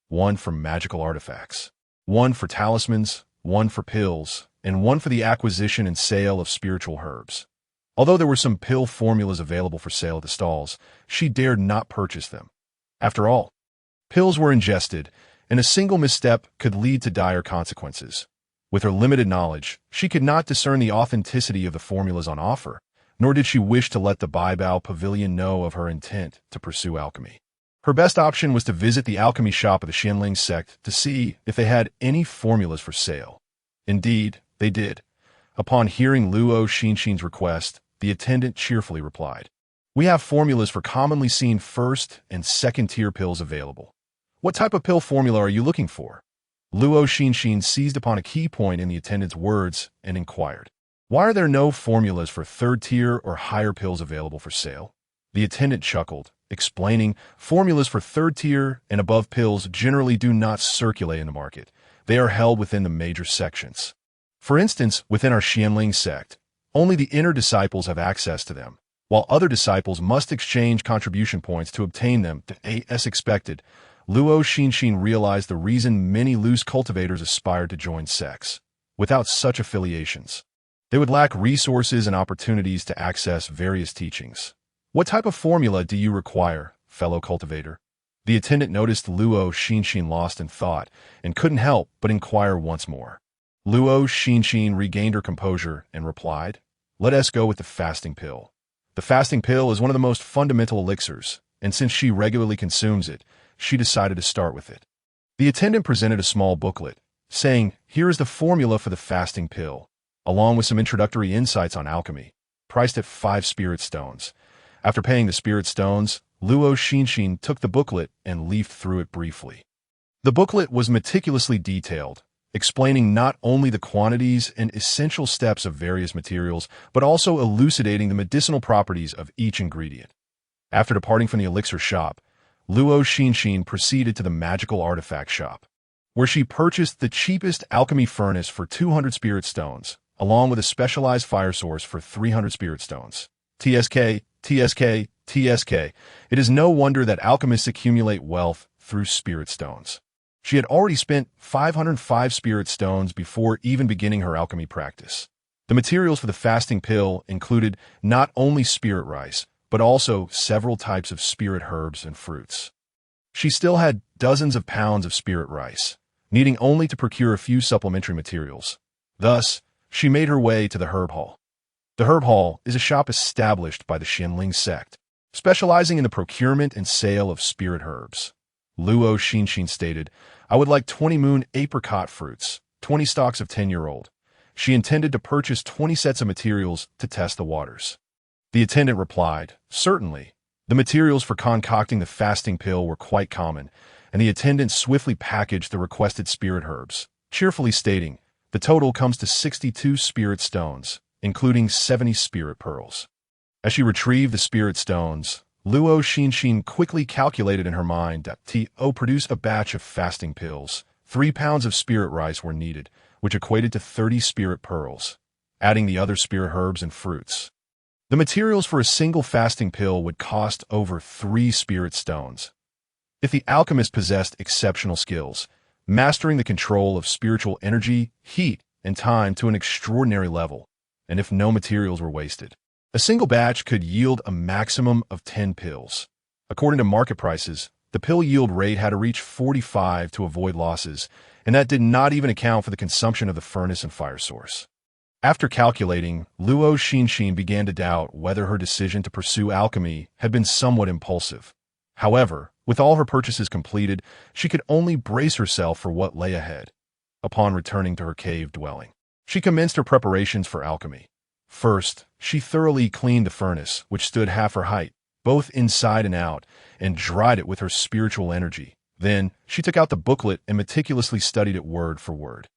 S1: one for magical artifacts, one for talismans, one for pills, and one for the acquisition and sale of spiritual herbs. Although there were some pill formulas available for sale at the stalls, she dared not purchase them. After all, pills were ingested, and a single misstep could lead to dire consequences. With her limited knowledge, she could not discern the authenticity of the formulas on offer, nor did she wish to let the Baibao Pavilion know of her intent to pursue alchemy. Her best option was to visit the alchemy shop of the Xinling sect to see if they had any formulas for sale. Indeed, they did. Upon hearing Luo Xinxin's request, the attendant cheerfully replied, we have formulas for commonly seen first and second-tier pills available. What type of pill formula are you looking for? Luo Xinxin seized upon a key point in the attendant's words and inquired, why are there no formulas for third-tier or higher pills available for sale? The attendant chuckled, explaining, formulas for third-tier and above pills generally do not circulate in the market. They are held within the major sections. For instance, within our Xinling sect, only the inner disciples have access to them, while other disciples must exchange contribution points to obtain them. As expected, Luo Xinxin realized the reason many loose cultivators aspired to join sects. Without such affiliations, they would lack resources and opportunities to access various teachings. What type of formula do you require, fellow cultivator? The attendant noticed Luo Xinxin lost in thought and couldn't help but inquire once more. Luo Xinxin regained her composure and replied, let us go with the fasting pill. The fasting pill is one of the most fundamental elixirs, and since she regularly consumes it, she decided to start with it. The attendant presented a small booklet, saying, here is the formula for the fasting pill, along with some introductory insights on alchemy, priced at 5 spirit stones. After paying the spirit stones, Luo Xinxin took the booklet and leafed through it briefly. The booklet was meticulously detailed, explaining not only the quantities and essential steps of various materials, but also elucidating the medicinal properties of each ingredient. After departing from the elixir shop, Luo Xinxin proceeded to the magical artifact shop, where she purchased the cheapest alchemy furnace for 200 spirit stones, along with a specialized fire source for 300 spirit stones. TSK, TSK, TSK. It is no wonder that alchemists accumulate wealth through spirit stones. She had already spent 505 spirit stones before even beginning her alchemy practice. The materials for the fasting pill included not only spirit rice, but also several types of spirit herbs and fruits. She still had dozens of pounds of spirit rice, needing only to procure a few supplementary materials. Thus, she made her way to the herb hall. The herb hall is a shop established by the Xinling sect, specializing in the procurement and sale of spirit herbs. Luo Xinxin stated, I would like 20 moon apricot fruits, 20 stalks of 10-year-old. She intended to purchase 20 sets of materials to test the waters. The attendant replied, certainly. The materials for concocting the fasting pill were quite common, and the attendant swiftly packaged the requested spirit herbs, cheerfully stating, the total comes to 62 spirit stones, including 70 spirit pearls. As she retrieved the spirit stones, Luo Xinxin quickly calculated in her mind that to produce a batch of fasting pills, 3 pounds of spirit rice were needed, which equated to 30 spirit pearls, adding the other spirit herbs and fruits. The materials for a single fasting pill would cost over 3 spirit stones. If the alchemist possessed exceptional skills, mastering the control of spiritual energy, heat, and time to an extraordinary level, and if no materials were wasted, a single batch could yield a maximum of 10 pills. According to market prices, the pill yield rate had to reach 45 to avoid losses, and that did not even account for the consumption of the furnace and fire source. After calculating, Luo Xinxin began to doubt whether her decision to pursue alchemy had been somewhat impulsive. However, with all her purchases completed, she could only brace herself for what lay ahead. Upon returning to her cave dwelling, she commenced her preparations for alchemy. First, she thoroughly cleaned the furnace, which stood half her height, both inside and out, and dried it with her spiritual energy. Then, she took out the booklet and meticulously studied it word for word.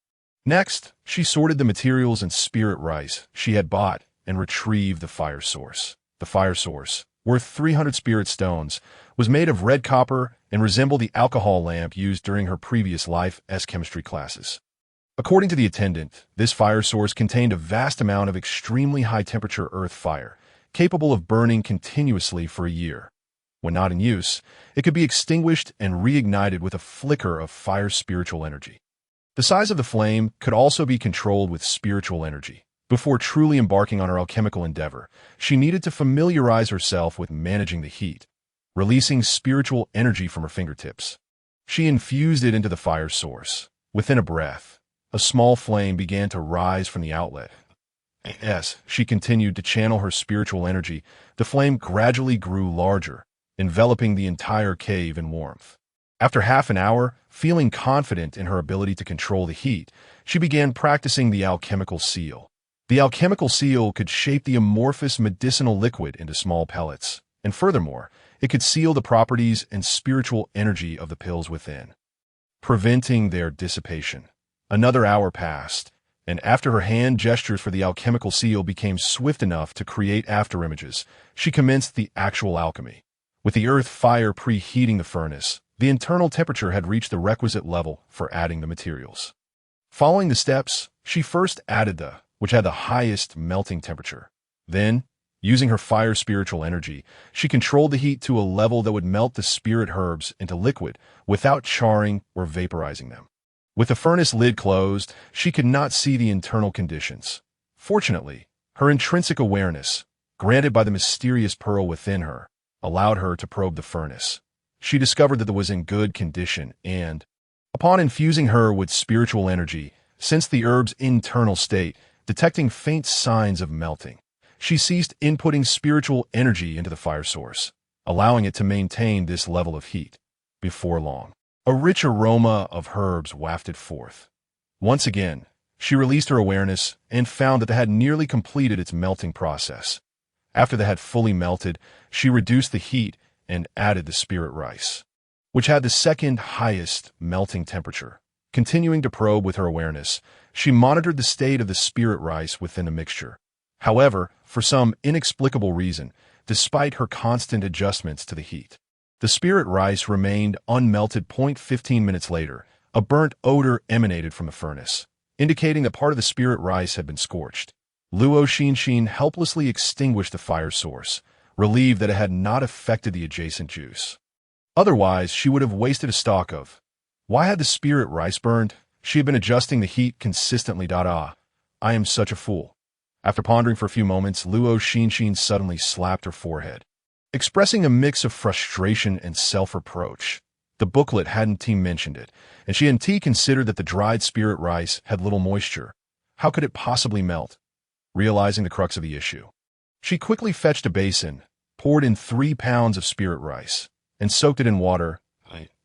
S1: Next, she sorted the materials and spirit rice she had bought and retrieved the fire source. The fire source, worth 300 spirit stones, was made of red copper and resembled the alcohol lamp used during her previous life as chemistry classes. According to the attendant, this fire source contained a vast amount of extremely high-temperature earth fire, capable of burning continuously for a year. When not in use, it could be extinguished and reignited with a flicker of fire spiritual energy. The size of the flame could also be controlled with spiritual energy. Before truly embarking on her alchemical endeavor, she needed to familiarize herself with managing the heat, releasing spiritual energy from her fingertips. She infused it into the fire source. Within a breath, a small flame began to rise from the outlet. As she continued to channel her spiritual energy, the flame gradually grew larger, enveloping the entire cave in warmth. After half an hour, feeling confident in her ability to control the heat, she began practicing the alchemical seal. The alchemical seal could shape the amorphous medicinal liquid into small pellets, and furthermore, it could seal the properties and spiritual energy of the pills within, preventing their dissipation. Another hour passed, and after her hand gestures for the alchemical seal became swift enough to create afterimages, she commenced the actual alchemy. With the earth fire preheating the furnace, the internal temperature had reached the requisite level for adding the materials. Following the steps, she first added which had the highest melting temperature. Then, using her fire spiritual energy, she controlled the heat to a level that would melt the spirit herbs into liquid without charring or vaporizing them. With the furnace lid closed, she could not see the internal conditions. Fortunately, her intrinsic awareness, granted by the mysterious pearl within her, allowed her to probe the furnace. She discovered that it was in good condition and, upon infusing her with spiritual energy, sensed the herb's internal state, detecting faint signs of melting. She ceased inputting spiritual energy into the fire source, allowing it to maintain this level of heat. Before long, a rich aroma of herbs wafted forth. Once again, she released her awareness and found that it had nearly completed its melting process. After they had fully melted, she reduced the heat and added the spirit rice, which had the second highest melting temperature. Continuing to probe with her awareness, she monitored the state of the spirit rice within the mixture. However, for some inexplicable reason, despite her constant adjustments to the heat, the spirit rice remained unmelted. 15 minutes later, a burnt odor emanated from the furnace, indicating that part of the spirit rice had been scorched. Luo Xinxin helplessly extinguished the fire source, relieved that it had not affected the adjacent juice. Otherwise, she would have wasted a stalk of. Why had the spirit rice burned? She had been adjusting the heat consistently. I am such a fool. After pondering for a few moments, Luo Xinxin suddenly slapped her forehead, expressing a mix of frustration and self-reproach. The booklet hadn't mentioned it, and she hadn't considered that the dried spirit rice had little moisture. How could it possibly melt? Realizing the crux of the issue, she quickly fetched a basin, poured in 3 pounds of spirit rice, and soaked it in water.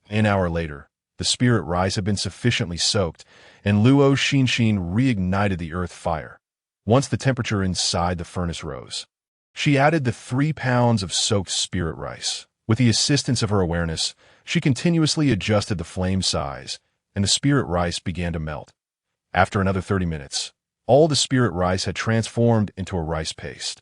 S1: An hour later, The spirit rice had been sufficiently soaked, and Luo Xinxin reignited the earth fire. Once the temperature inside the furnace rose, she added the 3 pounds of soaked spirit rice. With the assistance of her awareness, she continuously adjusted the flame size, and the spirit rice began to melt. After another 30 minutes, all the spirit rice had transformed into a rice paste,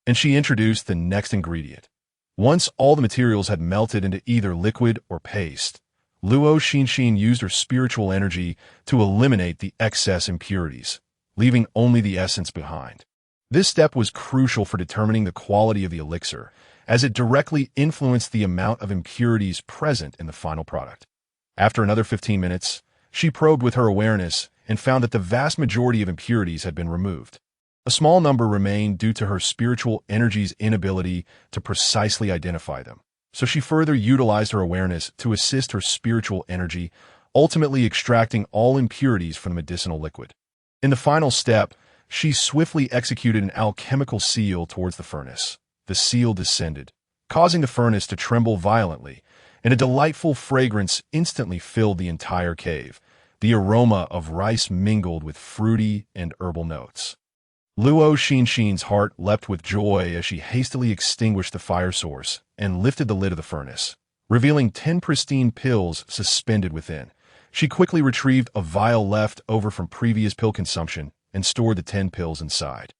S1: and she introduced the next ingredient. Once all the materials had melted into either liquid or paste, Luo Xinxin used her spiritual energy to eliminate the excess impurities, leaving only the essence behind. This step was crucial for determining the quality of the elixir, as it directly influenced the amount of impurities present in the final product. After another 15 minutes, she probed with her awareness and found that the vast majority of impurities had been removed. A small number remained due to her spiritual energy's inability to precisely identify them, so she further utilized her awareness to assist her spiritual energy, ultimately extracting all impurities from the medicinal liquid. In the final step, she swiftly executed an alchemical seal towards the furnace. The seal descended, causing the furnace to tremble violently, and a delightful fragrance instantly filled the entire cave. The aroma of rice mingled with fruity and herbal notes. Luo Xinxin's heart leapt with joy as she hastily extinguished the fire source and lifted the lid of the furnace, revealing 10 pristine pills suspended within. She quickly retrieved a vial left over from previous pill consumption and stored the 10 pills inside.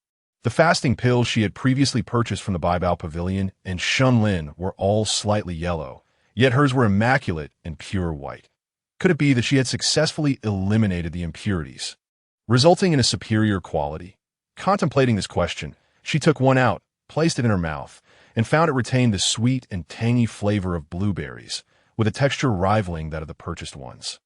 S1: The fasting pills she had previously purchased from the Baibao Pavilion and Shunlin were all slightly yellow, yet hers were immaculate and pure white. Could it be that she had successfully eliminated the impurities, resulting in a superior quality? Contemplating this question, she took one out, placed it in her mouth, and found it retained the sweet and tangy flavor of blueberries, with a texture rivaling that of the purchased ones.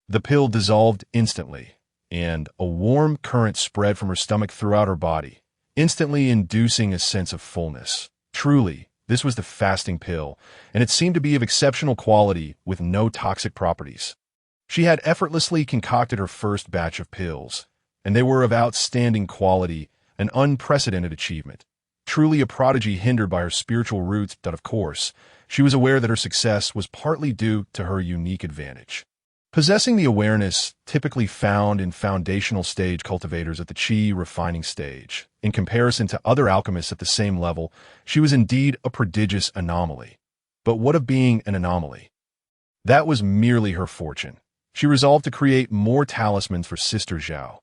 S1: The pill dissolved instantly, and a warm current spread from her stomach throughout her body, instantly inducing a sense of fullness. Truly, this was the fasting pill, and it seemed to be of exceptional quality with no toxic properties. She had effortlessly concocted her first batch of pills, and they were of outstanding quality, an unprecedented achievement. Truly a prodigy hindered by her spiritual roots, but of course, she was aware that her success was partly due to her unique advantage. Possessing the awareness typically found in foundational stage cultivators at the qi refining stage, in comparison to other alchemists at the same level, she was indeed a prodigious anomaly. But what of being an anomaly? That was merely her fortune. She resolved to create more talismans for Sister Zhao.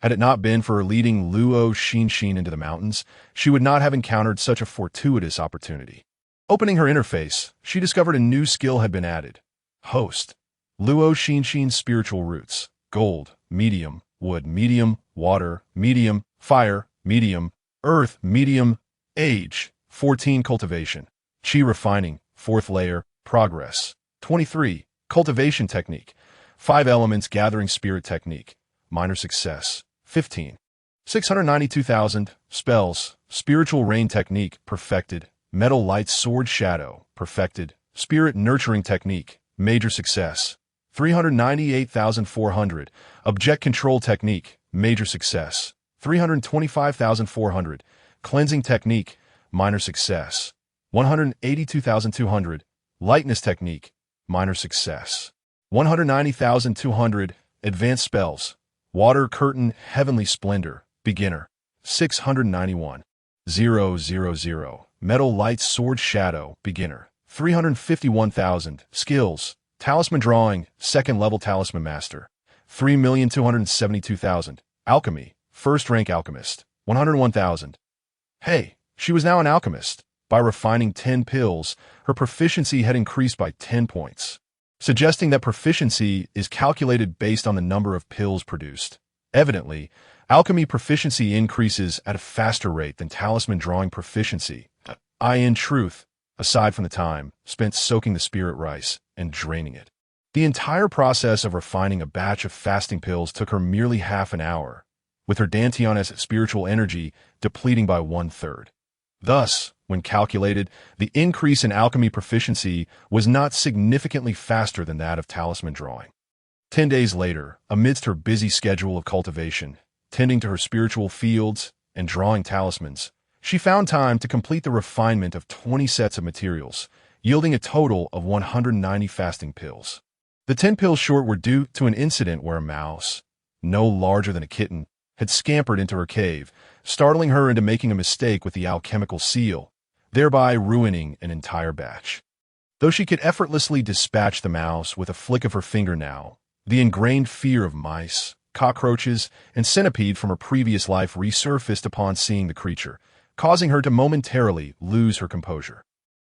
S1: Had it not been for her leading Luo Xinxin into the mountains, she would not have encountered such a fortuitous opportunity. Opening her interface, she discovered a new skill had been added. Host. Luo Xinxin's spiritual roots. Gold, medium, wood, medium, water, medium, fire, medium, earth, medium, age, 14 cultivation. Qi refining, 4th layer, progress. 23, cultivation technique. 5 elements gathering spirit technique, minor success. 15. 692,000, spells, spiritual rain technique, perfected. Metal light sword shadow, perfected. Spirit nurturing technique, major success. 398,400, object control technique, major success. 325,400, cleansing technique, minor success. 182,200, lightness technique, minor success. 190,200, advanced spells, water curtain heavenly splendor, beginner. 691. 000, metal light sword shadow, beginner. 351,000, skills, talisman drawing, 2nd level talisman master. 3,272,000, alchemy, 1st rank alchemist. 101,000. Hey, she was now an alchemist. By refining 10 pills, her proficiency had increased by 10 points, suggesting that proficiency is calculated based on the number of pills produced. Evidently, alchemy proficiency increases at a faster rate than talisman drawing proficiency. In truth, aside from the time spent soaking the spirit rice and draining it, the entire process of refining a batch of fasting pills took her merely half an hour, with her Dantian's spiritual energy depleting by 1/3. Thus, when calculated, the increase in alchemy proficiency was not significantly faster than that of talisman drawing. 10 days later, amidst her busy schedule of cultivation, tending to her spiritual fields, and drawing talismans, she found time to complete the refinement of 20 sets of materials, yielding a total of 190 fasting pills. The 10 pills short were due to an incident where a mouse, no larger than a kitten, had scampered into her cave, startling her into making a mistake with the alchemical seal, thereby ruining an entire batch. Though she could effortlessly dispatch the mouse with a flick of her finger now, the ingrained fear of mice, cockroaches, and centipede from her previous life resurfaced upon seeing the creature, causing her to momentarily lose her composure.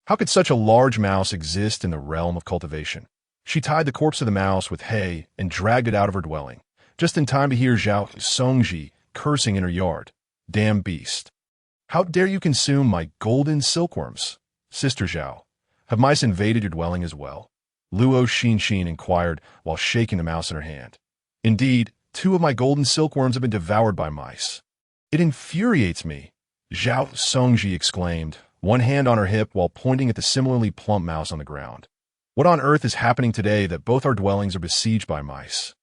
S1: How could such a large mouse exist in the realm of cultivation? She tied the corpse of the mouse with hay and dragged it out of her dwelling, just in time to hear Zhao Songji cursing in her yard. Damn beast. How dare you consume my golden silkworms? Sister Zhao, have mice invaded your dwelling as well? Luo Xinxin inquired while shaking the mouse in her hand. Indeed, 2 of my golden silkworms have been devoured by mice. It infuriates me, Zhao Songji exclaimed, one hand on her hip while pointing at the similarly plump mouse on the ground. What on earth is happening today that both our dwellings are besieged by mice?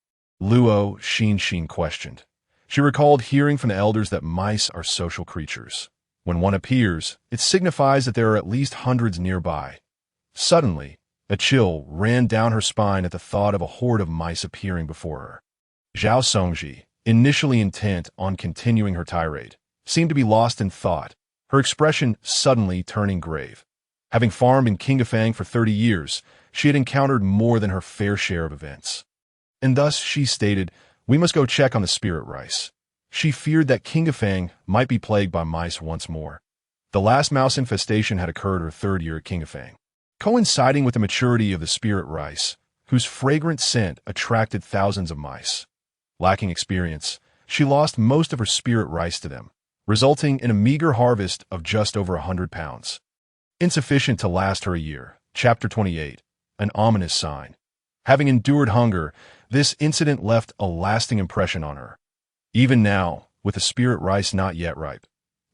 S1: Luo Xinxin questioned. She recalled hearing from the elders that mice are social creatures. When one appears, it signifies that there are at least hundreds nearby. Suddenly, a chill ran down her spine at the thought of a horde of mice appearing before her. Zhao Songji, initially intent on continuing her tirade, seemed to be lost in thought, her expression suddenly turning grave. Having farmed in Qingafang for 30 years, she had encountered more than her fair share of events. And thus, she stated, we must go check on the spirit rice. She feared that Qingafang might be plagued by mice once more. The last mouse infestation had occurred her 3rd year at Qingafang, coinciding with the maturity of the spirit rice, whose fragrant scent attracted thousands of mice. Lacking experience, she lost most of her spirit rice to them, resulting in a meager harvest of just over 100 pounds. Insufficient to last her a year. Chapter 28. An ominous sign. Having endured hunger, this incident left a lasting impression on her. Even now, with the spirit rice not yet ripe,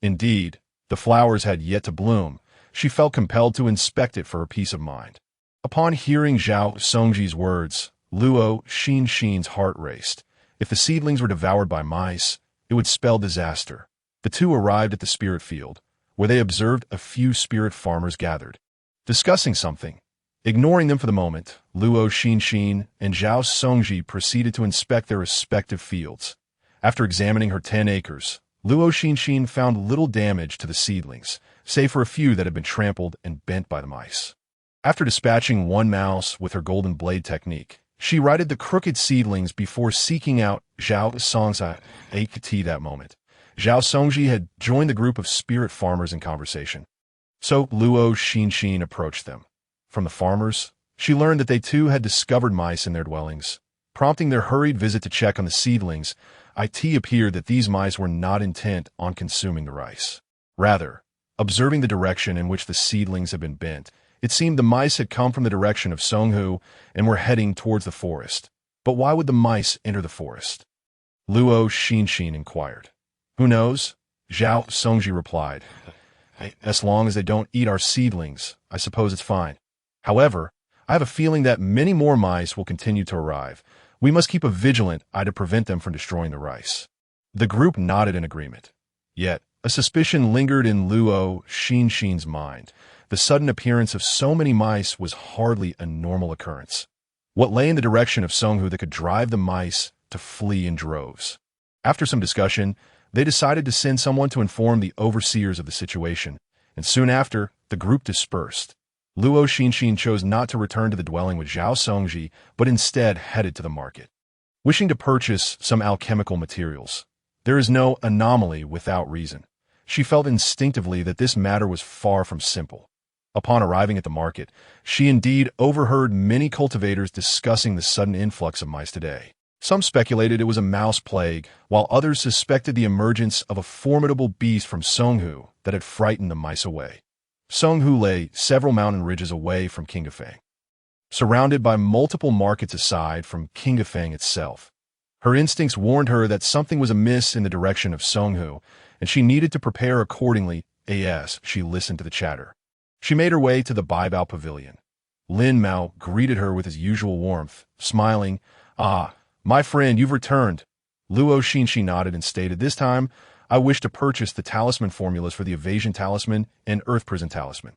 S1: indeed, the flowers had yet to bloom, she felt compelled to inspect it for her peace of mind. Upon hearing Zhao Songji's words, Luo Xinxin's heart raced. If the seedlings were devoured by mice, it would spell disaster. The 2 arrived at the spirit field, where they observed a few spirit farmers gathered, discussing something. Ignoring them for the moment, Luo Xinxin and Zhao Songji proceeded to inspect their respective fields. After examining her 10 acres, Luo Xinxin found little damage to the seedlings, save for a few that had been trampled and bent by the mice. After dispatching 1 mouse with her golden blade technique, she righted the crooked seedlings before seeking out Zhao Songji that moment. Zhao Songji had joined the group of spirit farmers in conversation. So Luo Xinxin approached them. From the farmers, she learned that they too had discovered mice in their dwellings. Prompting their hurried visit to check on the seedlings, it appeared that these mice were not intent on consuming the rice. Rather, observing the direction in which the seedlings had been bent, it seemed the mice had come from the direction of Songhu and were heading towards the forest. But why would the mice enter the forest? Luo Xinxin inquired. Who knows? Zhao Songji replied. As long as they don't eat our seedlings, I suppose it's fine. However, I have a feeling that many more mice will continue to arrive. We must keep a vigilant eye to prevent them from destroying the rice. The group nodded in agreement. Yet, a suspicion lingered in Luo Xinxin's mind. The sudden appearance of so many mice was hardly a normal occurrence. What lay in the direction of Songhu that could drive the mice to flee in droves? After some discussion, they decided to send someone to inform the overseers of the situation, and soon after, the group dispersed. Luo Xinxin chose not to return to the dwelling with Zhao Songji, but instead headed to the market. Wishing to purchase some alchemical materials, there is no anomaly without reason. She felt instinctively that this matter was far from simple. Upon arriving at the market, she indeed overheard many cultivators discussing the sudden influx of mice today. Some speculated it was a mouse plague, while others suspected the emergence of a formidable beast from Songhu that had frightened the mice away. Songhu lay several mountain ridges away from Qingafang, surrounded by multiple markets aside from Qingafang itself. Her instincts warned her that something was amiss in the direction of Songhu, and she needed to prepare accordingly as she listened to the chatter. She made her way to the Baibao Pavilion. Lin Mao greeted her with his usual warmth, smiling, "Ah, my friend, you've returned." Luo Xinxin nodded and stated, "This time, I wish to purchase the talisman formulas for the Evasion Talisman and Earth Prison Talisman."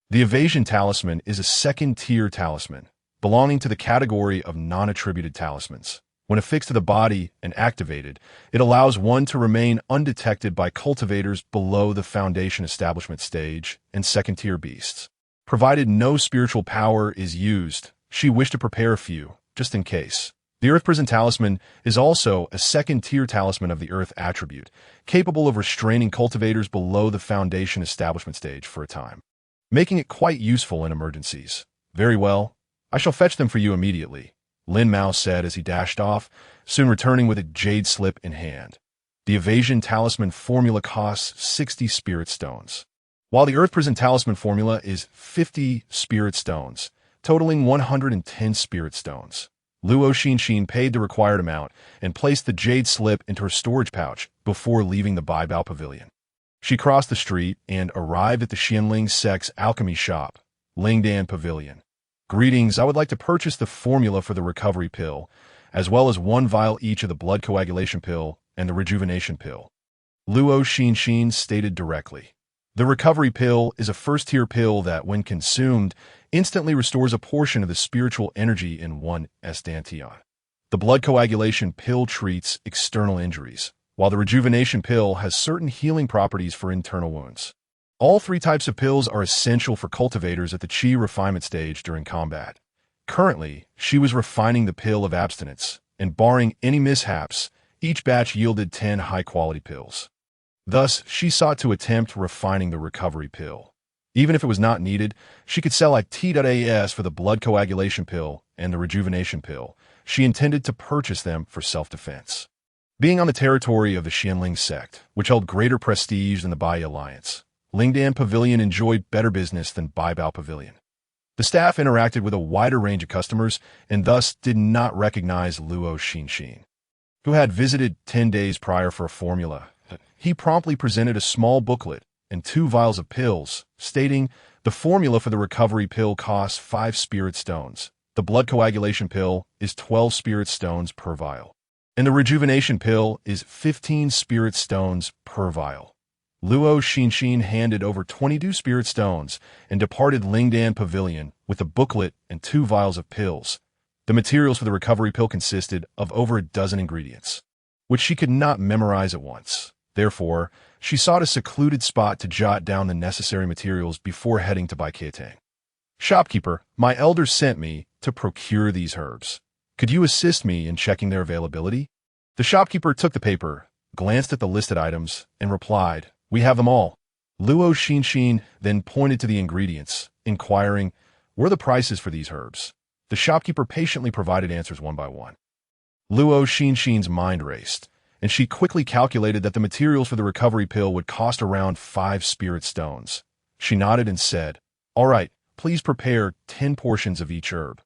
S1: The Evasion Talisman is a second-tier talisman, belonging to the category of non-attributed talismans. When affixed to the body and activated, it allows one to remain undetected by cultivators below the foundation establishment stage and second-tier beasts. Provided no spiritual power is used, she wished to prepare a few, just in case. The Earth Prison Talisman is also a second-tier talisman of the Earth attribute, capable of restraining cultivators below the foundation establishment stage for a time, making it quite useful in emergencies. Very well, I shall fetch them for you immediately, Lin Mao said as he dashed off, soon returning with a jade slip in hand. The evasion talisman formula costs 60 spirit stones, while the Earth Prison Talisman formula is 50 spirit stones, totaling 110 spirit stones. Luo Xinxin paid the required amount and placed the jade slip into her storage pouch before leaving the Baibao Pavilion. She crossed the street and arrived at the Xianling Sect's alchemy shop, Lingdan Pavilion. Greetings, I would like to purchase the formula for the recovery pill, as well as 1 vial each of the blood coagulation pill and the rejuvenation pill. Luo Xinxin stated directly. The recovery pill is a first-tier pill that, when consumed, instantly restores a portion of the spiritual energy in one's dantian. The blood coagulation pill treats external injuries, while the rejuvenation pill has certain healing properties for internal wounds. All 3 types of pills are essential for cultivators at the Qi refinement stage during combat. Currently, she was refining the pill of abstinence, and barring any mishaps, each batch yielded 10 high-quality pills. Thus, she sought to attempt refining the recovery pill. Even if it was not needed, she could sell IT.AS for the blood coagulation pill and the rejuvenation pill. She intended to purchase them for self-defense. Being on the territory of the Xianling sect, which held greater prestige than the Bai Alliance, Lingdan Pavilion enjoyed better business than Baibao Pavilion. The staff interacted with a wider range of customers and thus did not recognize Luo Xinxin, who had visited 10 days prior for a formula. He promptly presented a small booklet and 2 vials of pills, stating the formula for the recovery pill costs 5 spirit stones, the blood coagulation pill is 12 spirit stones per vial, and the rejuvenation pill is 15 spirit stones per vial. Luo Xinxin handed over 22 spirit stones and departed Lingdan Pavilion with a booklet and 2 vials of pills. The materials for the recovery pill consisted of over a dozen ingredients, which she could not memorize at once. Therefore, she sought a secluded spot to jot down the necessary materials before heading to Baiketang. Shopkeeper, my elders sent me to procure these herbs. Could you assist me in checking their availability? The shopkeeper took the paper, glanced at the listed items, and replied, "We have them all." Luo Xinxin then pointed to the ingredients, inquiring, "What are the prices for these herbs?" The shopkeeper patiently provided answers one by one. Luo Xinxin's mind raced, and she quickly calculated that the materials for the recovery pill would cost around 5 spirit stones. She nodded and said, "All right, please prepare 10 portions of each herb."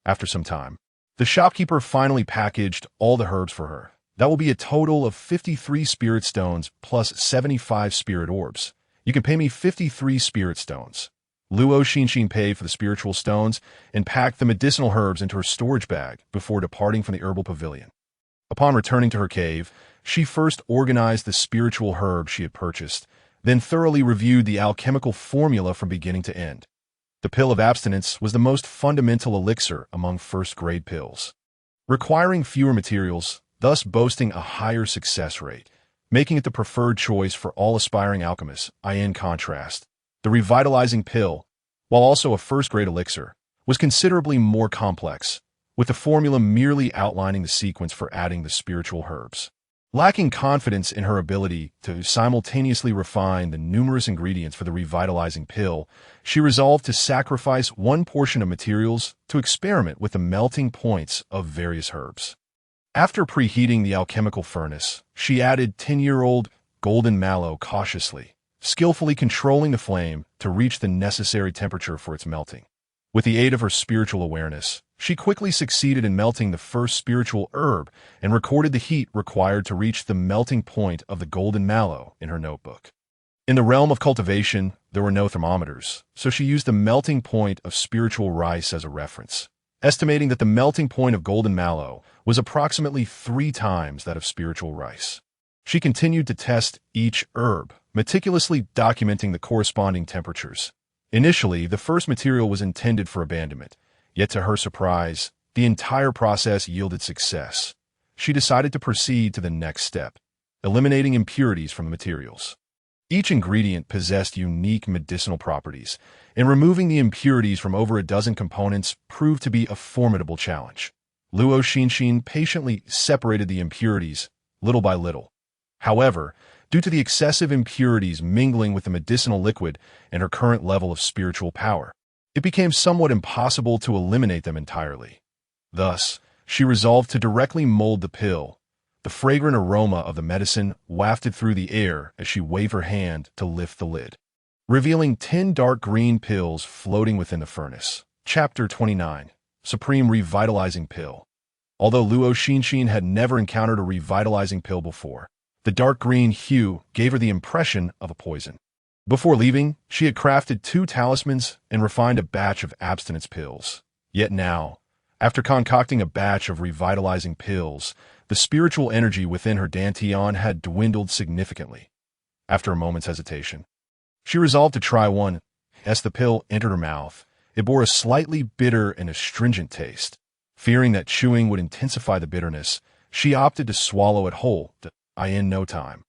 S1: After some time, the shopkeeper finally packaged all the herbs for her. That will be a total of 53 spirit stones plus 75 spirit orbs. You can pay me 53 spirit stones. Luo Xinxin paid for the spiritual stones and packed the medicinal herbs into her storage bag before departing from the herbal pavilion. Upon returning to her cave, she first organized the spiritual herbs she had purchased, then thoroughly reviewed the alchemical formula from beginning to end. The pill of abstinence was the most fundamental elixir among first-grade pills, requiring fewer materials, thus boasting a higher success rate, making it the preferred choice for all aspiring alchemists. In contrast, the revitalizing pill, while also a first-grade elixir, was considerably more complex, with the formula merely outlining the sequence for adding the spiritual herbs. Lacking confidence in her ability to simultaneously refine the numerous ingredients for the revitalizing pill, she resolved to sacrifice one portion of materials to experiment with the melting points of various herbs. After preheating the alchemical furnace, she added 10-year-old golden mallow cautiously, skillfully controlling the flame to reach the necessary temperature for its melting. With the aid of her spiritual awareness, she quickly succeeded in melting the first spiritual herb and recorded the heat required to reach the melting point of the golden mallow in her notebook. In the realm of cultivation, there were no thermometers, so she used the melting point of spiritual rice as a reference, estimating that the melting point of golden mallow was approximately 3 times that of spiritual rice. She continued to test each herb, meticulously documenting the corresponding temperatures. Initially, the first material was intended for abandonment, Yet to her surprise, the entire process yielded success. She decided to proceed to the next step, eliminating impurities from the materials. Each ingredient possessed unique medicinal properties, and removing the impurities from over a dozen components proved to be a formidable challenge. Luo Xinxin patiently separated the impurities, little by little. However, due to the excessive impurities mingling with the medicinal liquid and her current level of spiritual power, it became somewhat impossible to eliminate them entirely. Thus, she resolved to directly mold the pill. The fragrant aroma of the medicine wafted through the air as she waved her hand to lift the lid, revealing 10 dark green pills floating within the furnace. Chapter 29. Supreme Revitalizing Pill. Although Luo Xinxin had never encountered a revitalizing pill before, the dark green hue gave her the impression of a poison. Before leaving, she had crafted 2 talismans and refined a batch of abstinence pills. Yet now, after concocting a batch of revitalizing pills, the spiritual energy within her dantian had dwindled significantly. After a moment's hesitation, she resolved to try one. As the pill entered her mouth, it bore a slightly bitter and astringent taste. Fearing that chewing would intensify the bitterness, she opted to swallow it whole, in no time.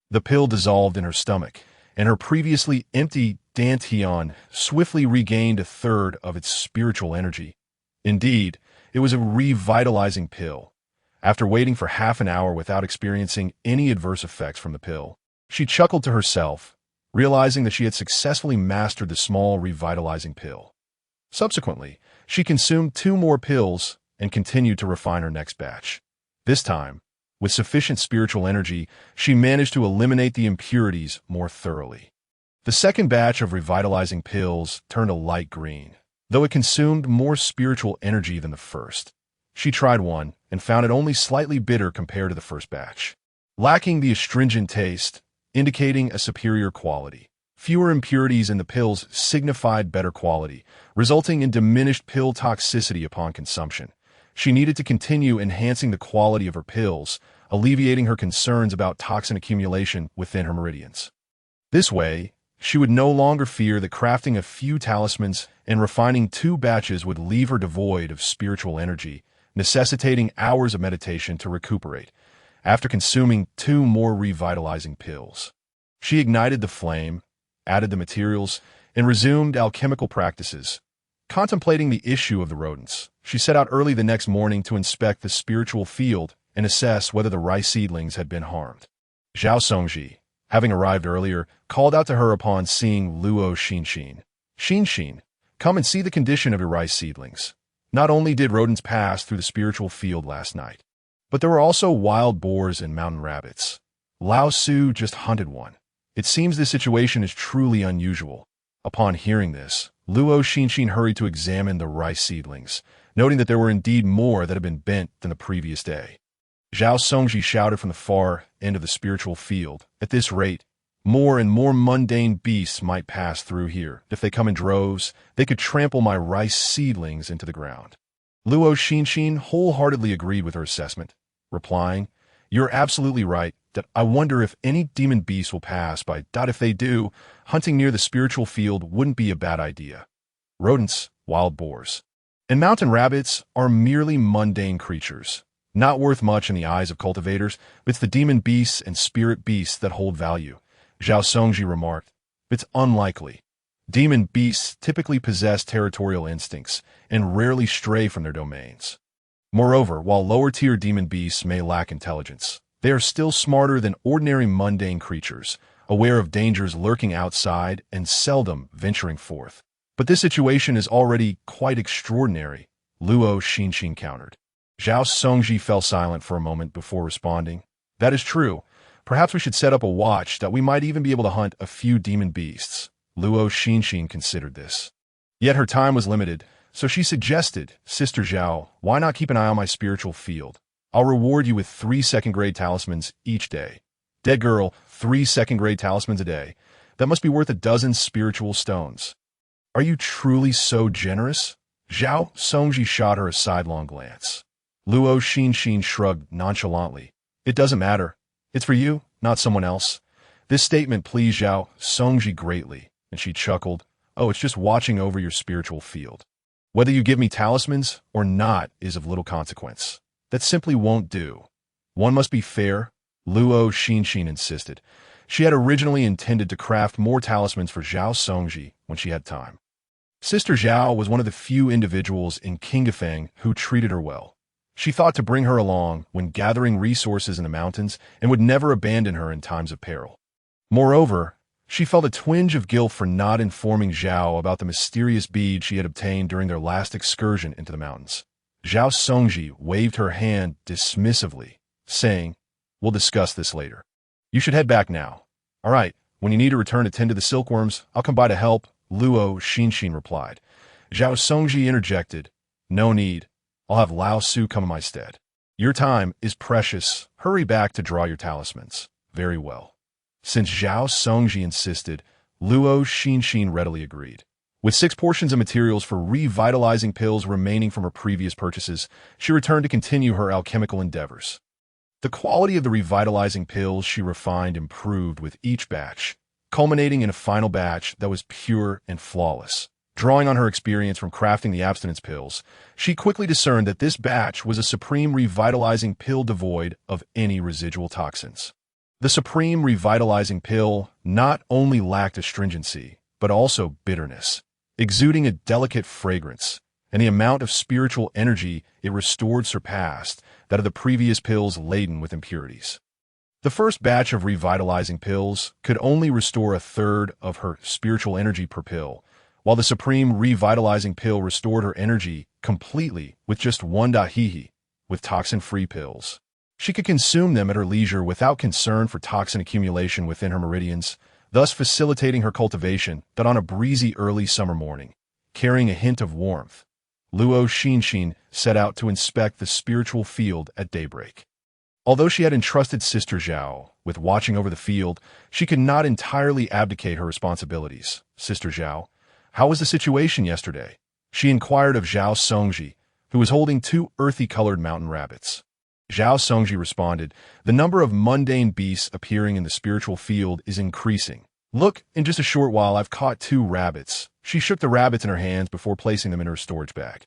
S1: The pill dissolved in her stomach, and her previously empty dantian swiftly regained a third of its spiritual energy. Indeed, it was a revitalizing pill. After waiting for half an hour without experiencing any adverse effects from the pill, she chuckled to herself, realizing that she had successfully mastered the small revitalizing pill. Subsequently, she consumed 2 more pills and continued to refine her next batch. This time, with sufficient spiritual energy, she managed to eliminate the impurities more thoroughly. The second batch of revitalizing pills turned a light green, though it consumed more spiritual energy than the first. She tried one and found it only slightly bitter compared to the first batch, lacking the astringent taste, indicating a superior quality. Fewer impurities in the pills signified better quality, resulting in diminished pill toxicity upon consumption. She needed to continue enhancing the quality of her pills, alleviating her concerns about toxin accumulation within her meridians. This way, she would no longer fear that crafting a few talismans and refining 2 batches would leave her devoid of spiritual energy, necessitating hours of meditation to recuperate. After consuming 2 more revitalizing pills, she ignited the flame, added the materials, and resumed alchemical practices. Contemplating the issue of the rodents, she set out early the next morning to inspect the spiritual field and assess whether the rice seedlings had been harmed. Zhao Songji, having arrived earlier, called out to her upon seeing Luo Xinxin. "Xinxin, come and see the condition of your rice seedlings." Not only did rodents pass through the spiritual field last night, but there were also wild boars and mountain rabbits. Lao Su just hunted one. It seems this situation is truly unusual. Upon hearing this, Luo Xinxin hurried to examine the rice seedlings, noting that there were indeed more that had been bent than the previous day. Zhao Songji shouted from the far end of the spiritual field, "At this rate, more and more mundane beasts might pass through here. If they come in droves, they could trample my rice seedlings into the ground." Luo Xinxin wholeheartedly agreed with her assessment, replying, "You're absolutely right. That I wonder if any demon beasts will pass by. If they do, hunting near the spiritual field wouldn't be a bad idea. Rodents, wild boars, and mountain rabbits are merely mundane creatures, not worth much in the eyes of cultivators, but it's the demon beasts and spirit beasts that hold value." Zhao Songji remarked, "It's unlikely. Demon beasts typically possess territorial instincts and rarely stray from their domains. Moreover, while lower-tier demon beasts may lack intelligence, they are still smarter than ordinary mundane creatures, aware of dangers lurking outside and seldom venturing forth. But this situation is already quite extraordinary," Luo Xinxin countered. Zhao Songji fell silent for a moment before responding, "That is true. Perhaps we should set up a watch that we might even be able to hunt a few demon beasts." Luo Xinxin considered this. Yet her time was limited, so she suggested, "Sister Zhao, why not keep an eye on my spiritual field? I'll reward you with 3 second-grade talismans each day." "Dead girl, 3 second-grade talismans a day. That must be worth a dozen spiritual stones." "Are you truly so generous?" Zhao Songji shot her a sidelong glance. Luo Xinxin shrugged nonchalantly. "It doesn't matter. It's for you, not someone else." This statement pleased Zhao Songji greatly, and she chuckled, "Oh, it's just watching over your spiritual field." Whether you give me talismans or not is of little consequence. That simply won't do. One must be fair, Luo Xinxin insisted. She had originally intended to craft more talismans for Zhao Songji when she had time. Sister Zhao was one of the few individuals in Qingafeng who treated her well. She thought to bring her along when gathering resources in the mountains and would never abandon her in times of peril. Moreover, she felt a twinge of guilt for not informing Zhao about the mysterious bead she had obtained during their last excursion into the mountains. Zhao Songji waved her hand dismissively, saying, "We'll discuss this later. You should head back now." "All right, when you need to return to tend to the silkworms, I'll come by to help," Luo Xinxin replied. Zhao Songji interjected, "No need. I'll have Lao Su come in my stead. Your time is precious. Hurry back to draw your talismans." "Very well." Since Zhao Songji insisted, Luo Xinxin readily agreed. With 6 portions of materials for revitalizing pills remaining from her previous purchases, she returned to continue her alchemical endeavors. The quality of the revitalizing pills she refined improved with each batch, culminating in a final batch that was pure and flawless. Drawing on her experience from crafting the abstinence pills, she quickly discerned that this batch was a supreme revitalizing pill devoid of any residual toxins. The supreme revitalizing pill not only lacked astringency, but also bitterness, exuding a delicate fragrance, and the amount of spiritual energy it restored surpassed that of the previous pills laden with impurities. The first batch of revitalizing pills could only restore 1/3 of her spiritual energy per pill, while the supreme revitalizing pill restored her energy completely with just 1 dahihi, with toxin-free pills. She could consume them at her leisure without concern for toxin accumulation within her meridians, thus facilitating her cultivation that on a breezy early summer morning, carrying a hint of warmth, Luo Xinxin set out to inspect the spiritual field at daybreak. Although she had entrusted Sister Zhao with watching over the field, she could not entirely abdicate her responsibilities. "Sister Zhao, how was the situation yesterday?" she inquired of Zhao Songji, who was holding 2 earthy-colored mountain rabbits. Zhao Songji responded, "The number of mundane beasts appearing in the spiritual field is increasing. Look, in just a short while I've caught 2 rabbits." She shook the rabbits in her hands before placing them in her storage bag.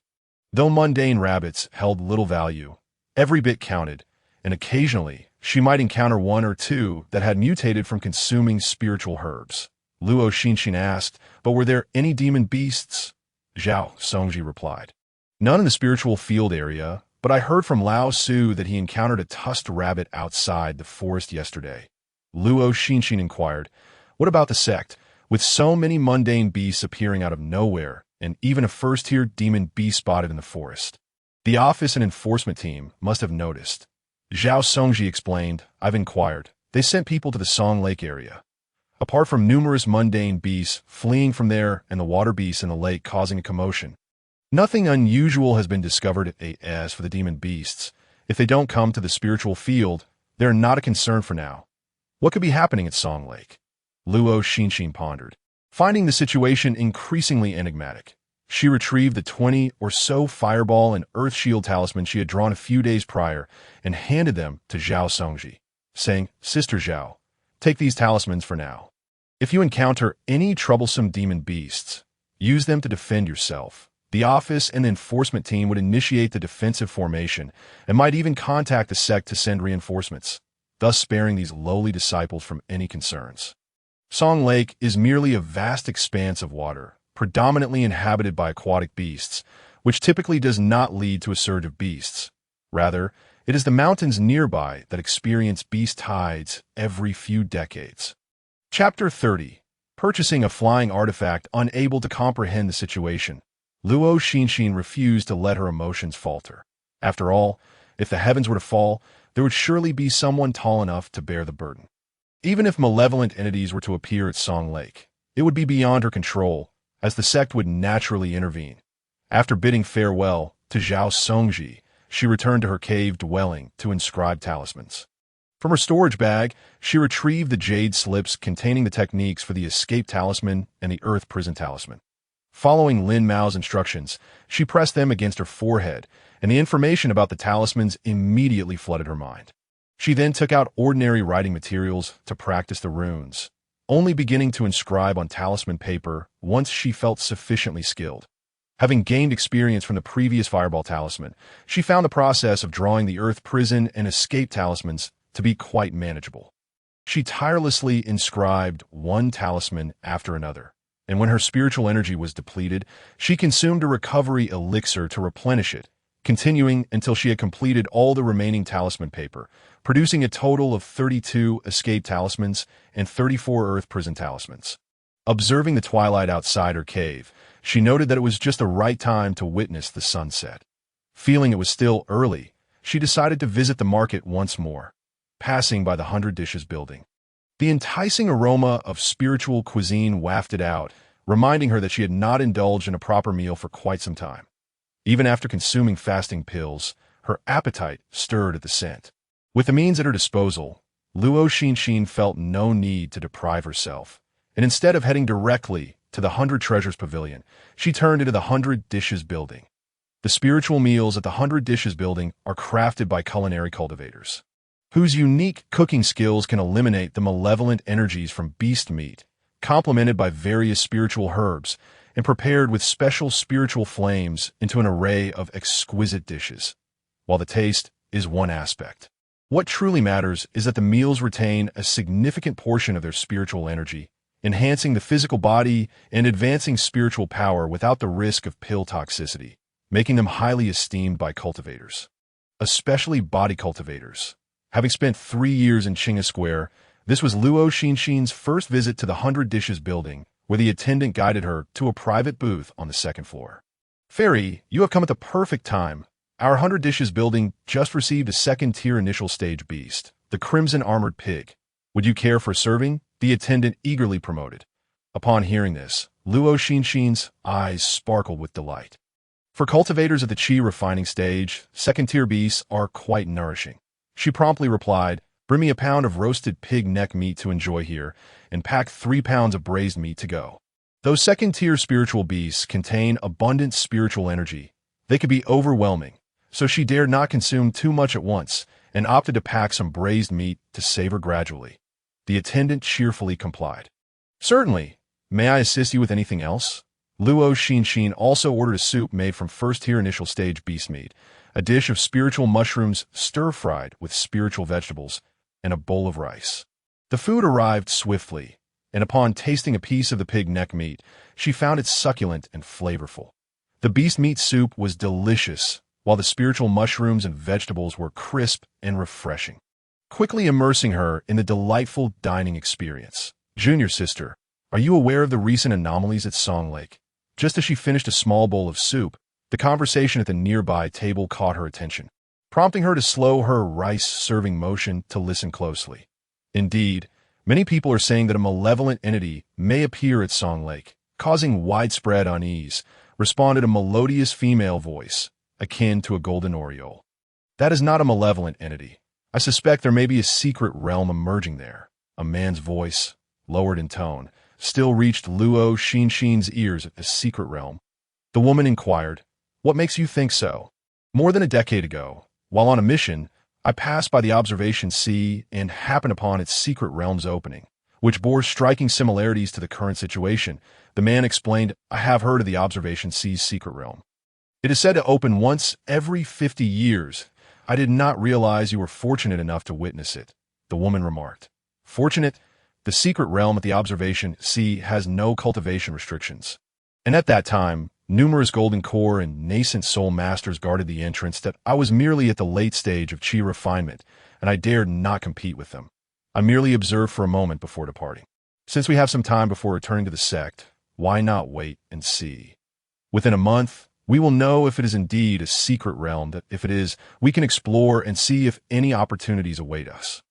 S1: Though mundane rabbits held little value, every bit counted, and occasionally she might encounter 1 or 2 that had mutated from consuming spiritual herbs. Luo Xinxin asked, "But were there any demon beasts?" Zhao Songji replied, "None in the spiritual field area, but I heard from Lao Su that he encountered a tusked rabbit outside the forest yesterday." Luo Xinxin inquired, "What about the sect? With so many mundane beasts appearing out of nowhere, and even a first-tier demon beast spotted in the forest. The office and enforcement team must have noticed." Zhao Songji explained, "I've inquired. They sent people to the Song Lake area. Apart from numerous mundane beasts fleeing from there and the water beasts in the lake causing a commotion, nothing unusual has been discovered. As for the demon beasts, if they don't come to the spiritual field, they're not a concern for now. What could be happening at Song Lake?" Luo Xinxin pondered. Finding the situation increasingly enigmatic, she retrieved the 20 or so fireball and earth shield talismans she had drawn a few days prior and handed them to Zhao Songji, saying, "Sister Zhao, take these talismans for now. If you encounter any troublesome demon beasts, use them to defend yourself. The office and the enforcement team would initiate the defensive formation and might even contact the sect to send reinforcements, thus sparing these lowly disciples from any concerns. Song Lake is merely a vast expanse of water, predominantly inhabited by aquatic beasts, which typically does not lead to a surge of beasts. Rather, it is the mountains nearby that experience beast tides every few decades." Chapter 30. Purchasing a flying artifact. Unable to comprehend the situation, Luo Xinxin refused to let her emotions falter. After all, if the heavens were to fall, there would surely be someone tall enough to bear the burden. Even if malevolent entities were to appear at Song Lake, it would be beyond her control, as the sect would naturally intervene. After bidding farewell to Zhao Songji, she returned to her cave dwelling to inscribe talismans. From her storage bag, she retrieved the jade slips containing the techniques for the escape talisman and the earth prison talisman. Following Lin Mao's instructions, she pressed them against her forehead, and the information about the talismans immediately flooded her mind. She then took out ordinary writing materials to practice the runes, only beginning to inscribe on talisman paper once she felt sufficiently skilled. Having gained experience from the previous Fireball Talisman, she found the process of drawing the Earth Prison and Escape Talismans to be quite manageable. She tirelessly inscribed one talisman after another, and when her spiritual energy was depleted, she consumed a recovery elixir to replenish it, continuing until she had completed all the remaining talisman paper, producing a total of 32 Escape Talismans and 34 Earth Prison Talismans. Observing the twilight outside her cave, she noted that it was just the right time to witness the sunset. Feeling it was still early, she decided to visit the market once more, passing by the 100 Dishes building. The enticing aroma of spiritual cuisine wafted out, reminding her that she had not indulged in a proper meal for quite some time. Even after consuming fasting pills, her appetite stirred at the scent. With the means at her disposal, Luo Xinxin felt no need to deprive herself, and instead of heading directly to the 100 Treasures Pavilion, she turned into the 100 Dishes building. The spiritual meals at the 100 Dishes building are crafted by culinary cultivators, whose unique cooking skills can eliminate the malevolent energies from beast meat, complemented by various spiritual herbs, and prepared with special spiritual flames into an array of exquisite dishes. While the taste is one aspect, what truly matters is that the meals retain a significant portion of their spiritual energy, enhancing the physical body and advancing spiritual power without the risk of pill toxicity, making them highly esteemed by cultivators, especially body cultivators. Having spent 3 years in Qing'e Square, this was Luo Xinxin's first visit to the 100 Dishes building, where the attendant guided her to a private booth on the second floor. "Fairy, you have come at the perfect time. Our 100 Dishes building just received a second-tier initial stage beast, the Crimson Armored Pig. Would you care for serving?" the attendant eagerly promoted. Upon hearing this, Luo Xinxin's eyes sparkled with delight. For cultivators at the Qi refining stage, second-tier beasts are quite nourishing. She promptly replied, "Bring me a pound of roasted pig neck meat to enjoy here, and pack 3 pounds of braised meat to go." Those second-tier spiritual beasts contain abundant spiritual energy. They could be overwhelming, so she dared not consume too much at once and opted to pack some braised meat to savor gradually. The attendant cheerfully complied. "Certainly. May I assist you with anything else?" Luo Xinxin also ordered a soup made from first-tier initial stage beast meat, a dish of spiritual mushrooms stir-fried with spiritual vegetables, and a bowl of rice. The food arrived swiftly, and upon tasting a piece of the pig neck meat, she found it succulent and flavorful. The beast meat soup was delicious, while the spiritual mushrooms and vegetables were crisp and refreshing, quickly immersing her in the delightful dining experience. "Junior sister, are you aware of the recent anomalies at Song Lake?" Just as she finished a small bowl of soup, the conversation at the nearby table caught her attention, prompting her to slow her rice-serving motion to listen closely. Indeed, many people are saying that a malevolent entity may appear at Song Lake, causing widespread unease, responded a melodious female voice, akin to a golden oriole. "That is not a malevolent entity. I suspect there may be a secret realm emerging there." A man's voice, lowered in tone, still reached Luo Xinxin's ears. "A secret realm?" The woman inquired, "What makes you think so?" "More than a decade ago, while on a mission, I passed by the observation sea and happened upon its secret realm's opening, which bore striking similarities to the current situation." The man explained, "I have heard of the observation sea's secret realm. It is said to open once every 50 years. I did not realize you were fortunate enough to witness it," the woman remarked. "Fortunate? The secret realm at the observation sea has no cultivation restrictions. And at that time, numerous golden core and nascent soul masters guarded the entrance. That I was merely at the late stage of Qi refinement, and I dared not compete with them. I merely observed for a moment before departing. Since we have some time before returning to the sect, why not wait and see? Within a month, we will know if it is indeed a secret realm. That if it is, we can explore and see if any opportunities await us."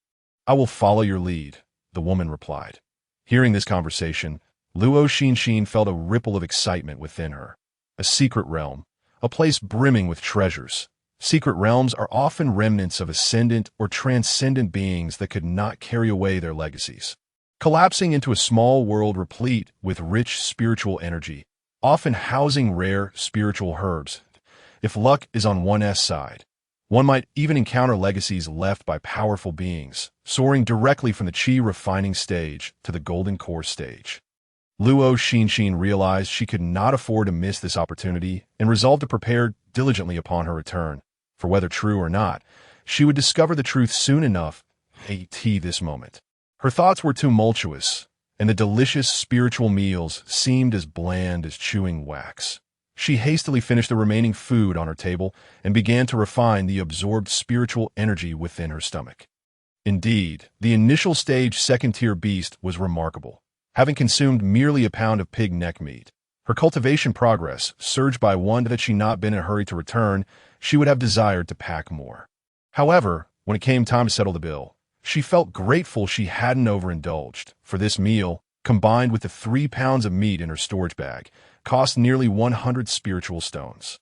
S1: "I will follow your lead," the woman replied. Hearing this conversation, Luo Xinxin felt a ripple of excitement within her. A secret realm, a place brimming with treasures. Secret realms are often remnants of ascendant or transcendent beings that could not carry away their legacies, collapsing into a small world replete with rich spiritual energy, often housing rare spiritual herbs. If luck is on one's side, one might even encounter legacies left by powerful beings, soaring directly from the Qi refining stage to the golden core stage. Luo Xinxin realized she could not afford to miss this opportunity and resolved to prepare diligently upon her return, for whether true or not, she would discover the truth soon enough, this moment. Her thoughts were tumultuous, and the delicious spiritual meals seemed as bland as chewing wax. She hastily finished the remaining food on her table and began to refine the absorbed spiritual energy within her stomach. Indeed, the initial stage second-tier beast was remarkable. Having consumed merely a pound of pig neck meat, her cultivation progress surged by one that had she not been in a hurry to return, she would have desired to pack more. However, when it came time to settle the bill, she felt grateful she hadn't overindulged, for this meal, combined with the 3 pounds of meat in her storage bag, cost nearly 100 spiritual stones.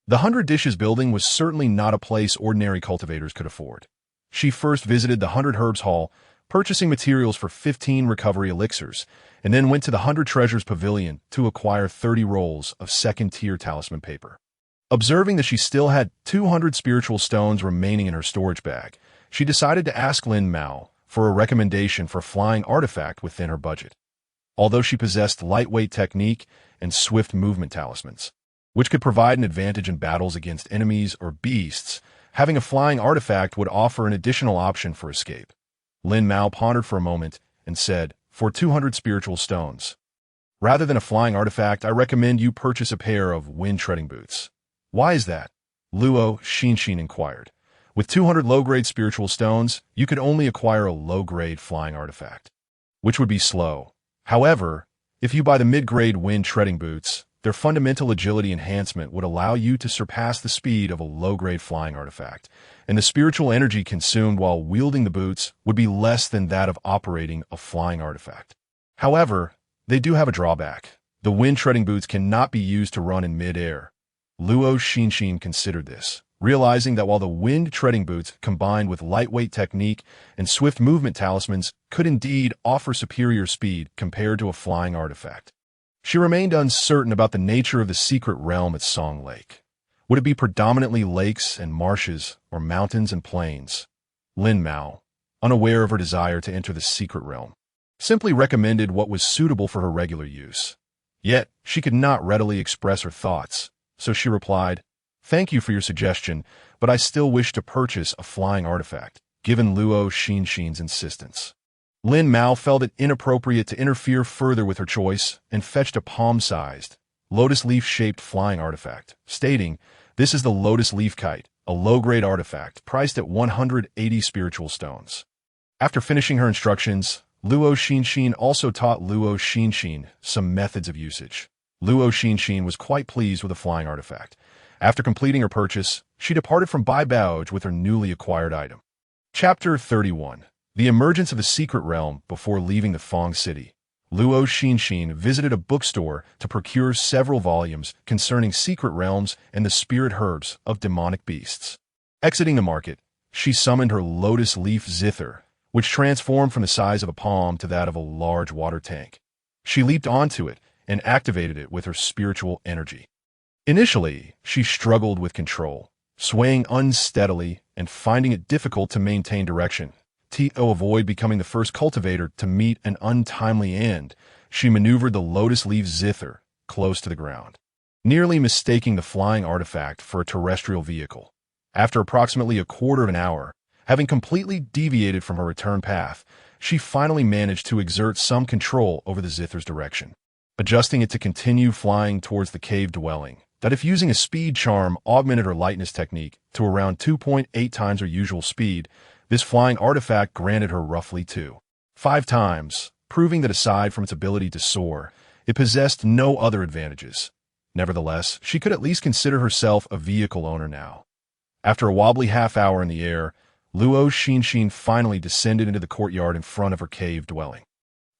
S1: The 100 Dishes building was certainly not a place ordinary cultivators could afford. She first visited the 100 Herbs Hall, purchasing materials for 15 recovery elixirs, and then went to the 100 Treasures Pavilion to acquire 30 rolls of second-tier talisman paper. Observing that she still had 200 spiritual stones remaining in her storage bag, she decided to ask Lin Mao for a recommendation for a flying artifact within her budget. Although she possessed lightweight technique and swift movement talismans, which could provide an advantage in battles against enemies or beasts, having a flying artifact would offer an additional option for escape. Lin Mao pondered for a moment and said, "For 200 spiritual stones. Rather than a flying artifact, I recommend you purchase a pair of wind-treading boots." "Why is that?" Luo Xinxin inquired. "With 200 low-grade spiritual stones, you could only acquire a low-grade flying artifact, which would be slow. However, if you buy the mid-grade wind-treading boots, their fundamental agility enhancement would allow you to surpass the speed of a low-grade flying artifact, and the spiritual energy consumed while wielding the boots would be less than that of operating a flying artifact. However, they do have a drawback. The wind-treading boots cannot be used to run in mid-air." Luo Xinxin considered this, realizing that while the wind-treading boots combined with lightweight technique and swift movement talismans could indeed offer superior speed compared to a flying artifact, she remained uncertain about the nature of the secret realm at Song Lake. Would it be predominantly lakes and marshes, or mountains and plains? Lin Mao, unaware of her desire to enter the secret realm, simply recommended what was suitable for her regular use. Yet, she could not readily express her thoughts, so she replied, "Thank you for your suggestion, but I still wish to purchase a flying artifact," given Luo Xinxin's insistence. Lin Mao felt it inappropriate to interfere further with her choice and fetched a palm-sized, lotus leaf-shaped flying artifact, stating, "This is the lotus leaf kite, a low-grade artifact priced at 180 spiritual stones." After finishing her instructions, Luo Xinxin also taught Luo Xinxin some methods of usage. Luo Xinxin was quite pleased with the flying artifact. After completing her purchase, she departed from Bai Baoj with her newly acquired item. Chapter 31. The Emergence of the Secret Realm Before Leaving the Fong City. Luo Xinxin visited a bookstore to procure several volumes concerning secret realms and the spirit herbs of demonic beasts. Exiting the market, she summoned her lotus leaf zither, which transformed from the size of a palm to that of a large water tank. She leaped onto it and activated it with her spiritual energy. Initially, she struggled with control, swaying unsteadily and finding it difficult to maintain direction. To avoid becoming the first cultivator to meet an untimely end, she maneuvered the lotus leaf zither close to the ground, nearly mistaking the flying artifact for a terrestrial vehicle. After approximately a quarter of an hour, having completely deviated from her return path, she finally managed to exert some control over the zither's direction, adjusting it to continue flying towards the cave dwelling. That if using a speed charm augmented her lightness technique to around 2.8 times her usual speed, this flying artifact granted her roughly 2.5 times, proving that aside from its ability to soar, it possessed no other advantages. Nevertheless, she could at least consider herself a vehicle owner now. After a wobbly half-hour in the air, Luo Xinxin finally descended into the courtyard in front of her cave dwelling.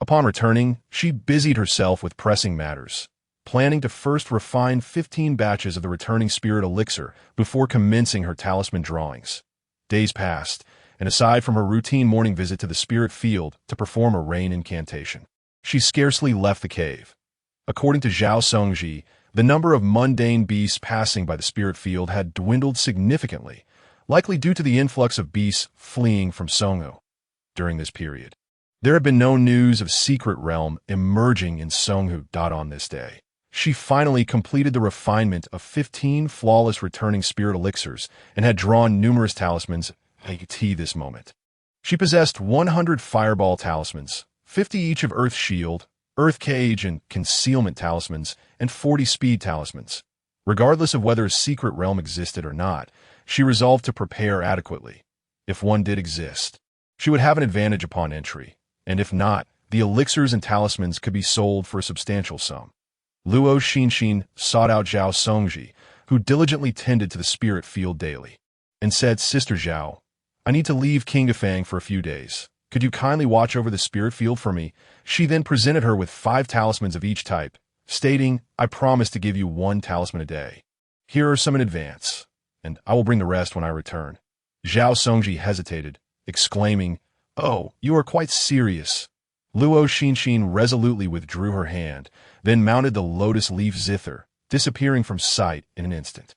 S1: Upon returning, she busied herself with pressing matters, planning to first refine 15 batches of the returning spirit elixir before commencing her talisman drawings. Days passed, and aside from her routine morning visit to the spirit field to perform a rain incantation, she scarcely left the cave. According to Zhao Songji, the number of mundane beasts passing by the spirit field had dwindled significantly, likely due to the influx of beasts fleeing from Songho during this period. There had been no news of Secret Realm emerging in Songhu. On this day, she finally completed the refinement of 15 flawless returning spirit elixirs and had drawn numerous talismans at this moment. She possessed 100 fireball talismans, 50 each of Earth Shield, Earth Cage, and Concealment talismans, and 40 speed talismans. Regardless of whether a secret realm existed or not, she resolved to prepare adequately. If one did exist, she would have an advantage upon entry, and if not, the elixirs and talismans could be sold for a substantial sum. Luo Xinxin sought out Zhao Songji, who diligently tended to the spirit field daily, and said, "Sister Zhao, I need to leave Qingdafang for a few days. Could you kindly watch over the spirit field for me?" She then presented her with 5 talismans of each type, stating, "I promise to give you 1 talisman a day. Here are some in advance, and I will bring the rest when I return." Zhao Songji hesitated, exclaiming, "Oh, you are quite serious." Luo Xinxin resolutely withdrew her hand, then mounted the lotus leaf zither, disappearing from sight in an instant.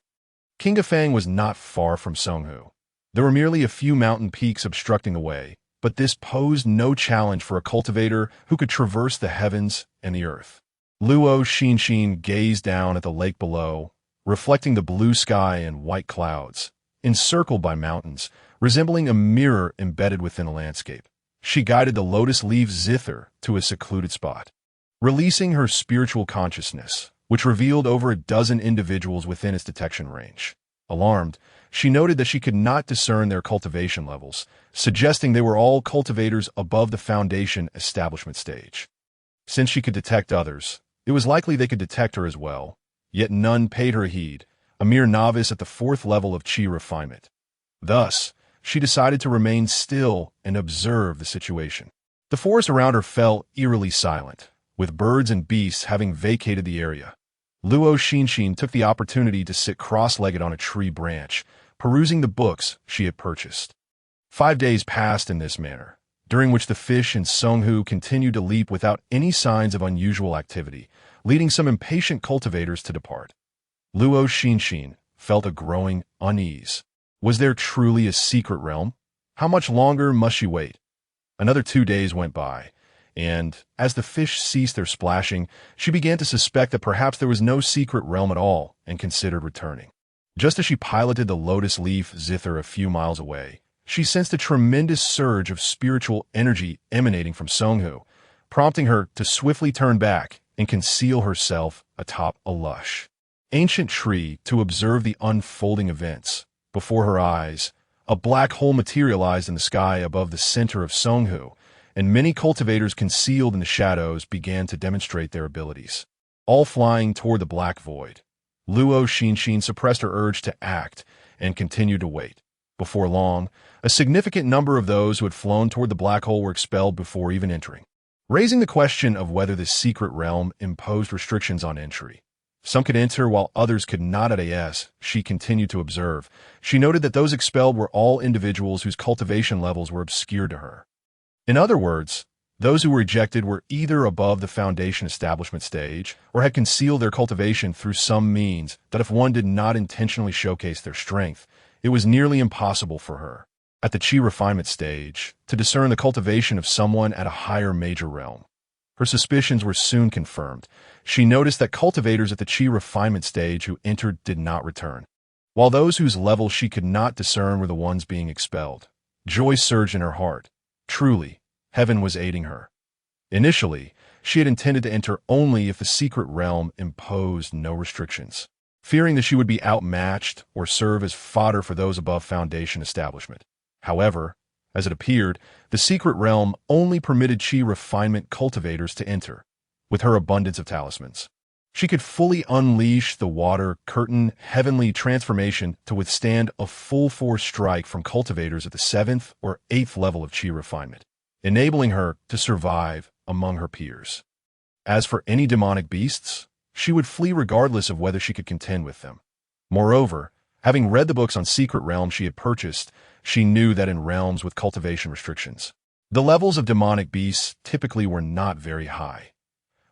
S1: Qingdafang was not far from Songhu. There were merely a few mountain peaks obstructing the way, but this posed no challenge for a cultivator who could traverse the heavens and the earth. Luo Xinxin gazed down at the lake below, reflecting the blue sky and white clouds, encircled by mountains, resembling a mirror embedded within a landscape. She guided the lotus leaf zither to a secluded spot. Releasing her spiritual consciousness, which revealed over a dozen individuals within its detection range. Alarmed, she noted that she could not discern their cultivation levels, suggesting they were all cultivators above the foundation establishment stage. Since she could detect others, it was likely they could detect her as well, yet none paid her heed, a mere novice at the 4th level of Qi refinement. Thus, she decided to remain still and observe the situation. The forest around her fell eerily silent, with birds and beasts having vacated the area. Luo Xinxin took the opportunity to sit cross-legged on a tree branch, perusing the books she had purchased. 5 days passed in this manner, during which the fish in Songhu continued to leap without any signs of unusual activity, leading some impatient cultivators to depart. Luo Xinxin felt a growing unease. Was there truly a secret realm? How much longer must she wait? Another 2 days went by, and, as the fish ceased their splashing, she began to suspect that perhaps there was no secret realm at all and considered returning. Just as she piloted the lotus leaf zither a few miles away, she sensed a tremendous surge of spiritual energy emanating from Songhu, prompting her to swiftly turn back and conceal herself atop a lush, ancient tree to observe the unfolding events. Before her eyes, a black hole materialized in the sky above the center of Songhu, and many cultivators concealed in the shadows began to demonstrate their abilities, all flying toward the black void. Luo Xinxin suppressed her urge to act and continued to wait. Before long, a significant number of those who had flown toward the black hole were expelled before even entering, raising the question of whether this secret realm imposed restrictions on entry. Some could enter while others could not. As she continued to observe, she noted that those expelled were all individuals whose cultivation levels were obscure to her. In other words, those who were ejected were either above the foundation establishment stage or had concealed their cultivation through some means that if one did not intentionally showcase their strength, it was nearly impossible for her, at the Qi refinement stage, to discern the cultivation of someone at a higher major realm. Her suspicions were soon confirmed. She noticed that cultivators at the Qi refinement stage who entered did not return, while those whose level she could not discern were the ones being expelled. Joy surged in her heart. Truly, heaven was aiding her. Initially, she had intended to enter only if the secret realm imposed no restrictions, fearing that she would be outmatched or serve as fodder for those above foundation establishment. However, as it appeared, the secret realm only permitted Qi refinement cultivators to enter. With her abundance of talismans, she could fully unleash the water curtain heavenly transformation to withstand a full-force strike from cultivators at the 7th or 8th level of Qi refinement, enabling her to survive among her peers. As for any demonic beasts, she would flee regardless of whether she could contend with them. Moreover, having read the books on secret realms she had purchased, she knew that in realms with cultivation restrictions, the levels of demonic beasts typically were not very high.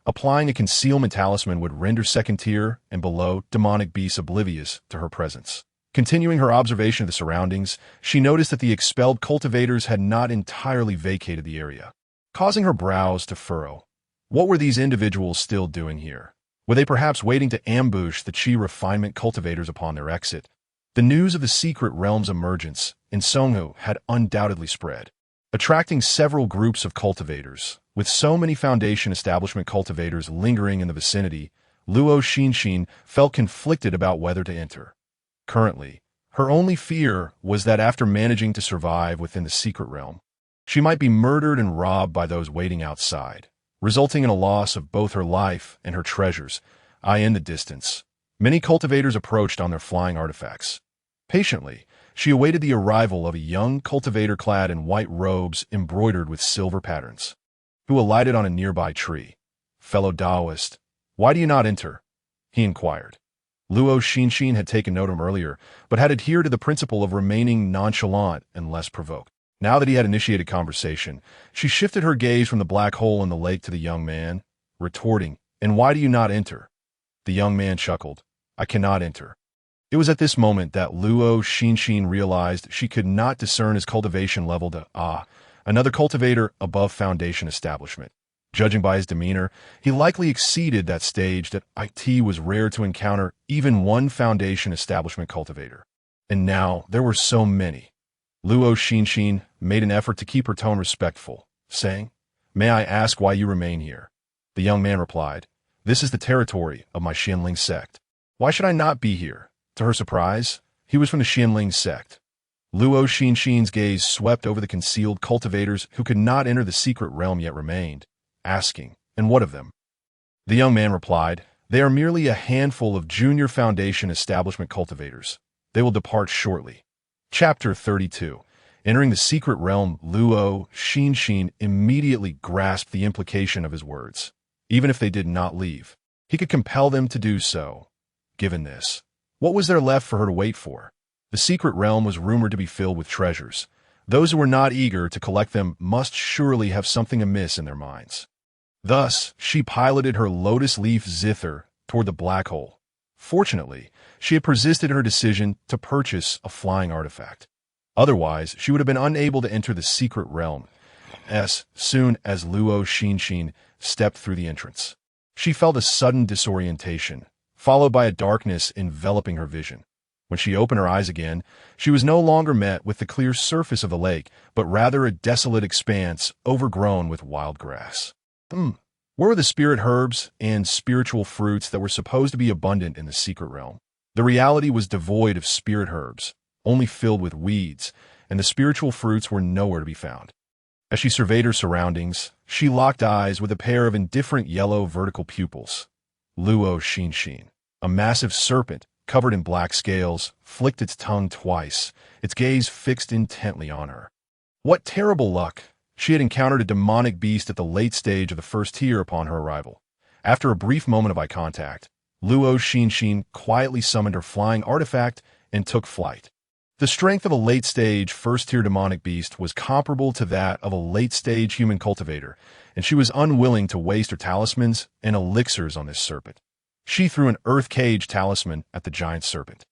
S1: Applying a concealment talisman would render second-tier and below demonic beasts oblivious to her presence. Continuing her observation of the surroundings, she noticed that the expelled cultivators had not entirely vacated the area. causing her brows to furrow. What were these individuals still doing here? Were they perhaps waiting to ambush the Qi refinement cultivators upon their exit? The news of the secret realm's emergence in Songhu had undoubtedly spread, attracting several groups of cultivators. With so many Foundation establishment cultivators lingering in the vicinity, Luo Xinxin felt conflicted about whether to enter. Currently, her only fear was that after managing to survive within the secret realm, she might be murdered and robbed by those waiting outside, resulting in a loss of both her life and her treasures. In the distance, many cultivators approached on their flying artifacts. Patiently, she awaited the arrival of a young cultivator clad in white robes embroidered with silver patterns, who alighted on a nearby tree. "Fellow Taoist, why do you not enter?" he inquired. Luo Xinxin had taken note of him earlier, but had adhered to the principle of remaining nonchalant and less provoked. Now that he had initiated conversation, she shifted her gaze from the black hole in the lake to the young man, retorting, "And why do you not enter?" The young man chuckled, "I cannot enter." It was at this moment that Luo Xinxin realized she could not discern his cultivation level to another cultivator above Foundation establishment. Judging by his demeanor, he likely exceeded that stage that it was rare to encounter even one Foundation establishment cultivator. And now there were so many. Luo Xinxin made an effort to keep her tone respectful, saying, "May I ask why you remain here?" The young man replied, "This is the territory of my Xianling sect." "Why should I not be here?" To her surprise, he was from the Xianling sect. Luo Xinxin's gaze swept over the concealed cultivators who could not enter the secret realm yet remained, asking, "And what of them?" The young man replied, "They are merely a handful of junior Foundation establishment cultivators. They will depart shortly." Chapter 32. Entering the secret realm, Luo Xinxin immediately grasped the implication of his words. Even if they did not leave, he could compel them to do so. Given this, what was there left for her to wait for? The secret realm was rumored to be filled with treasures. Those who were not eager to collect them must surely have something amiss in their minds. Thus, she piloted her lotus leaf zither toward the black hole. Fortunately, she had persisted in her decision to purchase a flying artifact. Otherwise, she would have been unable to enter the secret realm as soon as Luo Xinxin stepped through the entrance. She felt a sudden disorientation, followed by a darkness enveloping her vision. When she opened her eyes again, she was no longer met with the clear surface of the lake, but rather a desolate expanse overgrown with wild grass. Where were the spirit herbs and spiritual fruits that were supposed to be abundant in the secret realm? The reality was devoid of spirit herbs, only filled with weeds, and the spiritual fruits were nowhere to be found. As she surveyed her surroundings, she locked eyes with a pair of indifferent yellow vertical pupils. Luo Xinxin, a massive serpent covered in black scales, flicked its tongue twice, its gaze fixed intently on her. What terrible luck! She had encountered a demonic beast at the late stage of the first tier upon her arrival. After a brief moment of eye contact, Luo Xinxin quietly summoned her flying artifact and took flight. The strength of a late-stage first-tier demonic beast was comparable to that of a late-stage human cultivator, and she was unwilling to waste her talismans and elixirs on this serpent. She threw an earth cage talisman at the giant serpent,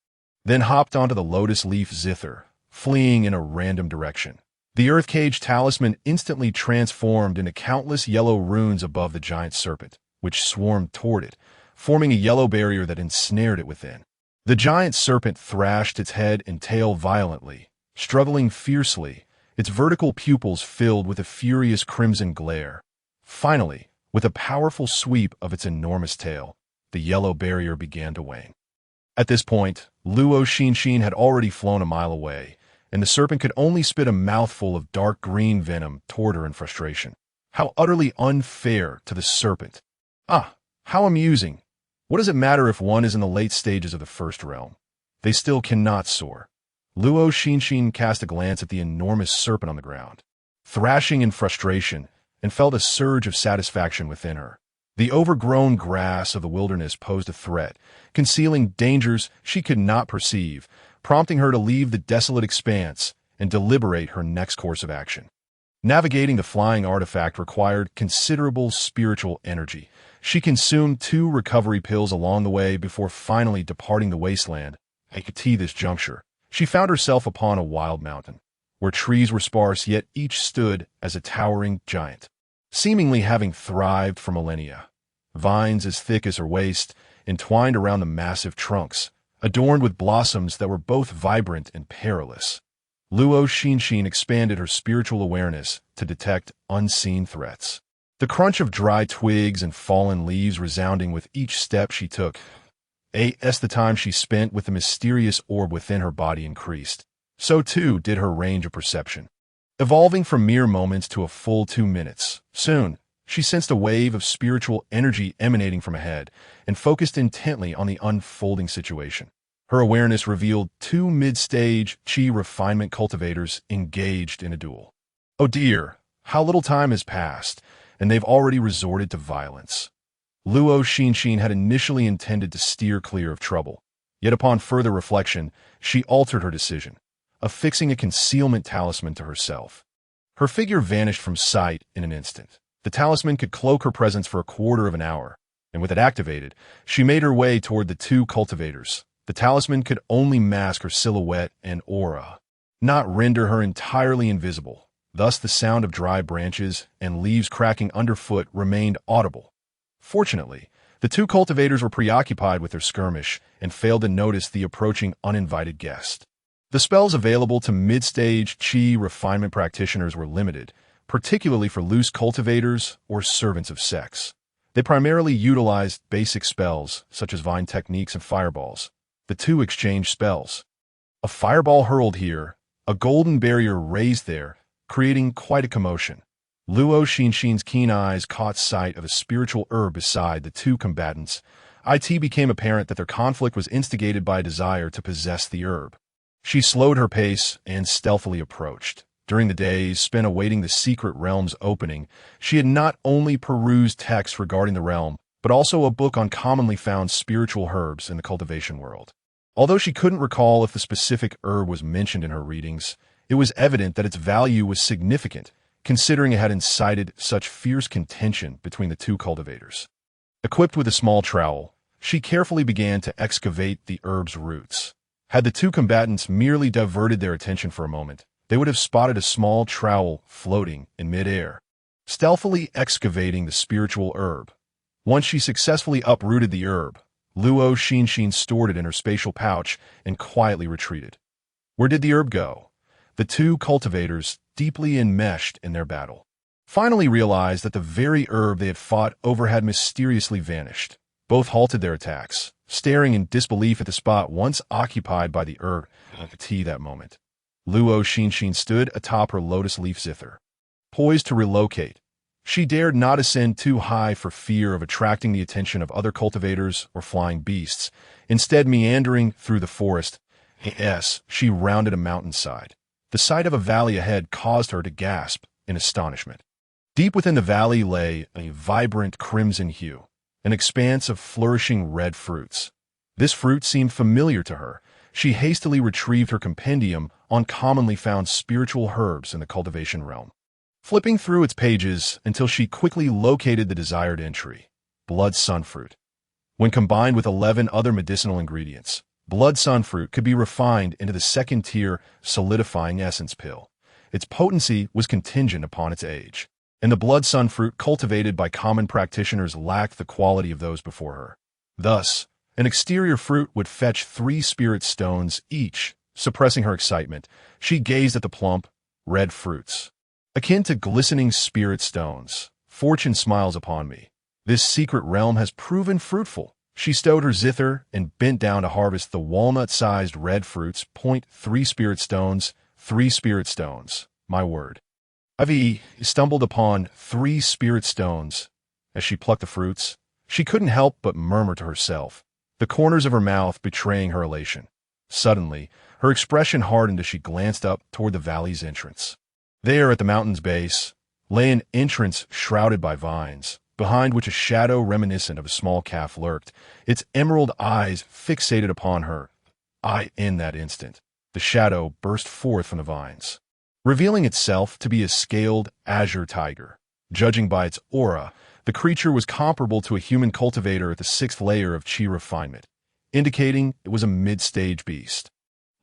S1: then hopped onto the lotus leaf zither, fleeing in a random direction. The earth cage talisman instantly transformed into countless yellow runes above the giant serpent, which swarmed toward it, forming a yellow barrier that ensnared it within. The giant serpent thrashed its head and tail violently, struggling fiercely, its vertical pupils filled with a furious crimson glare. Finally, with a powerful sweep of its enormous tail, the yellow barrier began to wane. At this point, Luo Xinxin had already flown a mile away, and the serpent could only spit a mouthful of dark green venom toward her in frustration. How utterly unfair to the serpent! How amusing! What does it matter if one is in the late stages of the first realm? They still cannot soar. Luo Xinxin cast a glance at the enormous serpent on the ground, thrashing in frustration, and felt a surge of satisfaction within her. The overgrown grass of the wilderness posed a threat, concealing dangers she could not perceive, prompting her to leave the desolate expanse and deliberate her next course of action. Navigating the flying artifact required considerable spiritual energy. She consumed 2 recovery pills along the way before finally departing the wasteland. At this juncture, she found herself upon a wild mountain, where trees were sparse yet each stood as a towering giant. seemingly having thrived for millennia. Vines as thick as her waist entwined around the massive trunks, adorned with blossoms that were both vibrant and perilous. Luo Xinxin expanded her spiritual awareness to detect unseen threats. The crunch of dry twigs and fallen leaves resounding with each step she took. As the time she spent with the mysterious orb within her body increased, so too did her range of perception, evolving from mere moments to a full 2 minutes. Soon, she sensed a wave of spiritual energy emanating from ahead and focused intently on the unfolding situation. Her awareness revealed 2 mid-stage chi refinement cultivators engaged in a duel. Oh dear, how little time has passed, and they've already resorted to violence. Luo Xinxin had initially intended to steer clear of trouble, yet upon further reflection, she altered her decision, affixing a concealment talisman to herself. Her figure vanished from sight in an instant. The talisman could cloak her presence for a quarter of an hour, and with it activated, she made her way toward the 2 cultivators. The talisman could only mask her silhouette and aura, not render her entirely invisible. Thus the sound of dry branches and leaves cracking underfoot remained audible. Fortunately, the 2 cultivators were preoccupied with their skirmish and failed to notice the approaching uninvited guest. The spells available to mid-stage chi refinement practitioners were limited, particularly for loose cultivators or servants of sex. They primarily utilized basic spells, such as vine techniques and fireballs. The 2 exchanged spells. A fireball hurled here, a golden barrier raised there, creating quite a commotion. Luo Xinxin's keen eyes caught sight of a spiritual herb beside the 2 combatants. It became apparent that their conflict was instigated by a desire to possess the herb. She slowed her pace and stealthily approached. During the days spent awaiting the secret realm's opening, she had not only perused texts regarding the realm, but also a book on commonly found spiritual herbs in the cultivation world. Although she couldn't recall if the specific herb was mentioned in her readings, it was evident that its value was significant, considering it had incited such fierce contention between the 2 cultivators. Equipped with a small trowel, she carefully began to excavate the herb's roots. Had the 2 combatants merely diverted their attention for a moment, they would have spotted a small trowel floating in midair. Stealthily excavating the spiritual herb. Once she successfully uprooted the herb, Luo Xinxin stored it in her spatial pouch and quietly retreated. Where did the herb go? The 2 cultivators, deeply enmeshed in their battle, finally realized that the very herb they had fought over had mysteriously vanished. Both halted their attacks, staring in disbelief at the spot once occupied by the herb that moment. Luo Xinxin stood atop her lotus leaf zither, poised to relocate. She dared not ascend too high for fear of attracting the attention of other cultivators or flying beasts. Instead, meandering through the forest, she rounded a mountainside. The sight of a valley ahead caused her to gasp in astonishment. Deep within the valley lay a vibrant crimson hue, an expanse of flourishing red fruits. This fruit seemed familiar to her. She hastily retrieved her compendium on commonly found spiritual herbs in the cultivation realm, flipping through its pages until she quickly located the desired entry: blood sunfruit. When combined with 11 other medicinal ingredients, blood sunfruit could be refined into the 2nd-tier solidifying essence pill. Its potency was contingent upon its age, and the blood sunfruit cultivated by common practitioners lacked the quality of those before her. Thus, an exterior fruit would fetch 3 spirit stones each. Suppressing her excitement, she gazed at the plump, red fruits. Akin to glistening spirit stones, fortune smiles upon me. This secret realm has proven fruitful. She stowed her zither and bent down to harvest the walnut-sized red fruits. 3 spirit stones, 3 spirit stones, my word. Ivy stumbled upon 3 spirit stones. As she plucked the fruits, she couldn't help but murmur to herself, the corners of her mouth betraying her elation. Suddenly, her expression hardened as she glanced up toward the valley's entrance. There, at the mountain's base, lay an entrance shrouded by vines, behind which a shadow reminiscent of a small calf lurked, its emerald eyes fixated upon her. In that instant, the shadow burst forth from the vines, revealing itself to be a scaled azure tiger. Judging by its aura, the creature was comparable to a human cultivator at the 6th layer of chi refinement, indicating it was a mid-stage beast.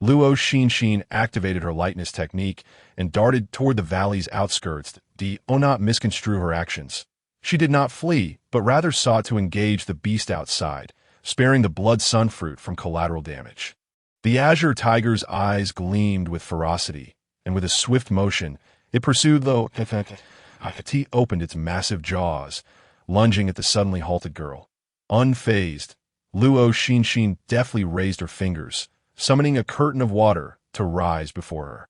S1: Luo Xinxin activated her lightness technique and darted toward the valley's outskirts, Do not misconstrue her actions. She did not flee, but rather sought to engage the beast outside, sparing the blood sunfruit from collateral damage. The azure tiger's eyes gleamed with ferocity, and with a swift motion, it pursued though it opened its massive jaws, lunging at the suddenly halted girl. Unfazed, Luo Xinxin deftly raised her fingers, summoning a curtain of water to rise before her.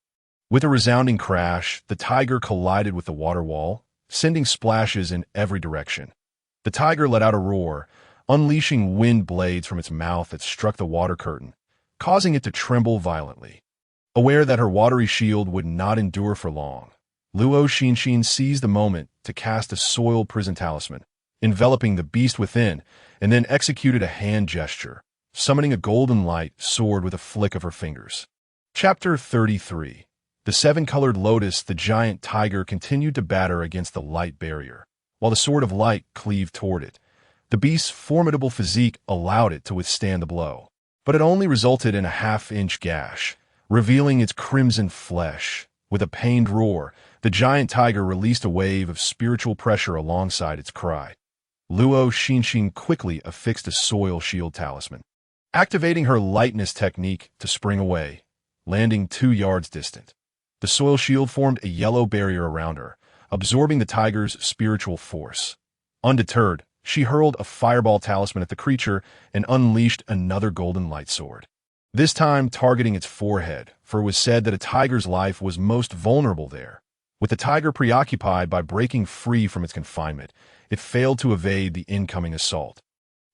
S1: With a resounding crash, the tiger collided with the water wall, sending splashes in every direction. The tiger let out a roar, unleashing wind blades from its mouth that struck the water curtain, causing it to tremble violently. Aware that her watery shield would not endure for long, Luo Xinxin seized the moment to cast a soil prison talisman, enveloping the beast within, and then executed a hand gesture, summoning a golden light sword with a flick of her fingers. Chapter 33. The seven-colored lotus. The giant tiger continued to batter against the light barrier, while the sword of light cleaved toward it. The beast's formidable physique allowed it to withstand the blow, but it only resulted in a half-inch gash, revealing its crimson flesh. With a pained roar, the giant tiger released a wave of spiritual pressure alongside its cry. Luo Xinxin quickly affixed a soil shield talisman, activating her lightness technique to spring away, landing 2 yards distant. The soil shield formed a yellow barrier around her, absorbing the tiger's spiritual force. Undeterred, she hurled a fireball talisman at the creature and unleashed another golden light sword, this time targeting its forehead, for it was said that a tiger's life was most vulnerable there. With the tiger preoccupied by breaking free from its confinement, it failed to evade the incoming assault.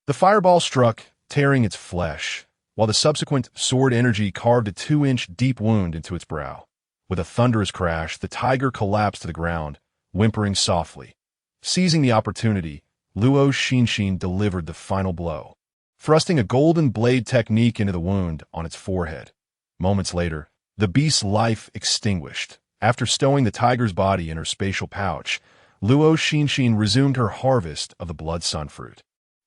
S1: The fireball struck, tearing its flesh, while the subsequent sword energy carved a 2-inch deep wound into its brow. With a thunderous crash, the tiger collapsed to the ground, whimpering softly. Seizing the opportunity, Luo Xinxin delivered the final blow, thrusting a golden blade technique into the wound on its forehead. Moments later, the beast's life extinguished. After stowing the tiger's body in her spatial pouch, Luo Xinxin resumed her harvest of the blood sunfruit.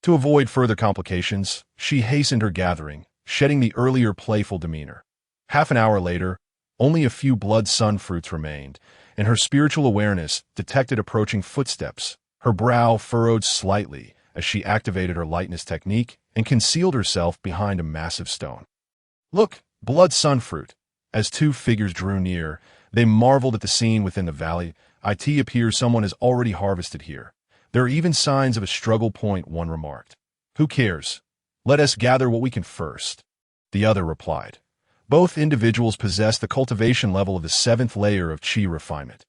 S1: To avoid further complications, she hastened her gathering, shedding the earlier playful demeanor. Half an hour later, only a few blood sunfruits remained, and her spiritual awareness detected approaching footsteps. Her brow furrowed slightly as she activated her lightness technique and concealed herself behind a massive stone. "Look, blood sunfruit!" As 2 figures drew near, they marveled at the scene within the valley. "It appears someone has already harvested here. There are even signs of a struggle point," one remarked. "Who cares? Let us gather what we can first," the other replied. Both individuals possessed the cultivation level of the 7th layer of qi refinement.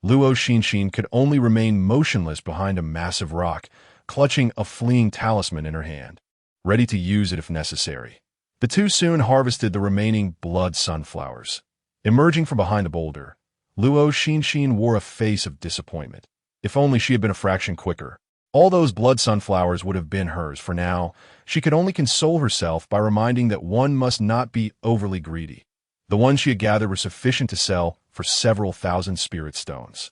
S1: Luo Xinxin could only remain motionless behind a massive rock, clutching a fleeing talisman in her hand, ready to use it if necessary. The 2 soon harvested the remaining blood sunflowers. Emerging from behind a boulder, Luo Xinxin wore a face of disappointment. If only she had been a fraction quicker. All those blood sunflowers would have been hers. For now, she could only console herself by reminding that one must not be overly greedy. The ones she had gathered were sufficient to sell for several thousand spirit stones.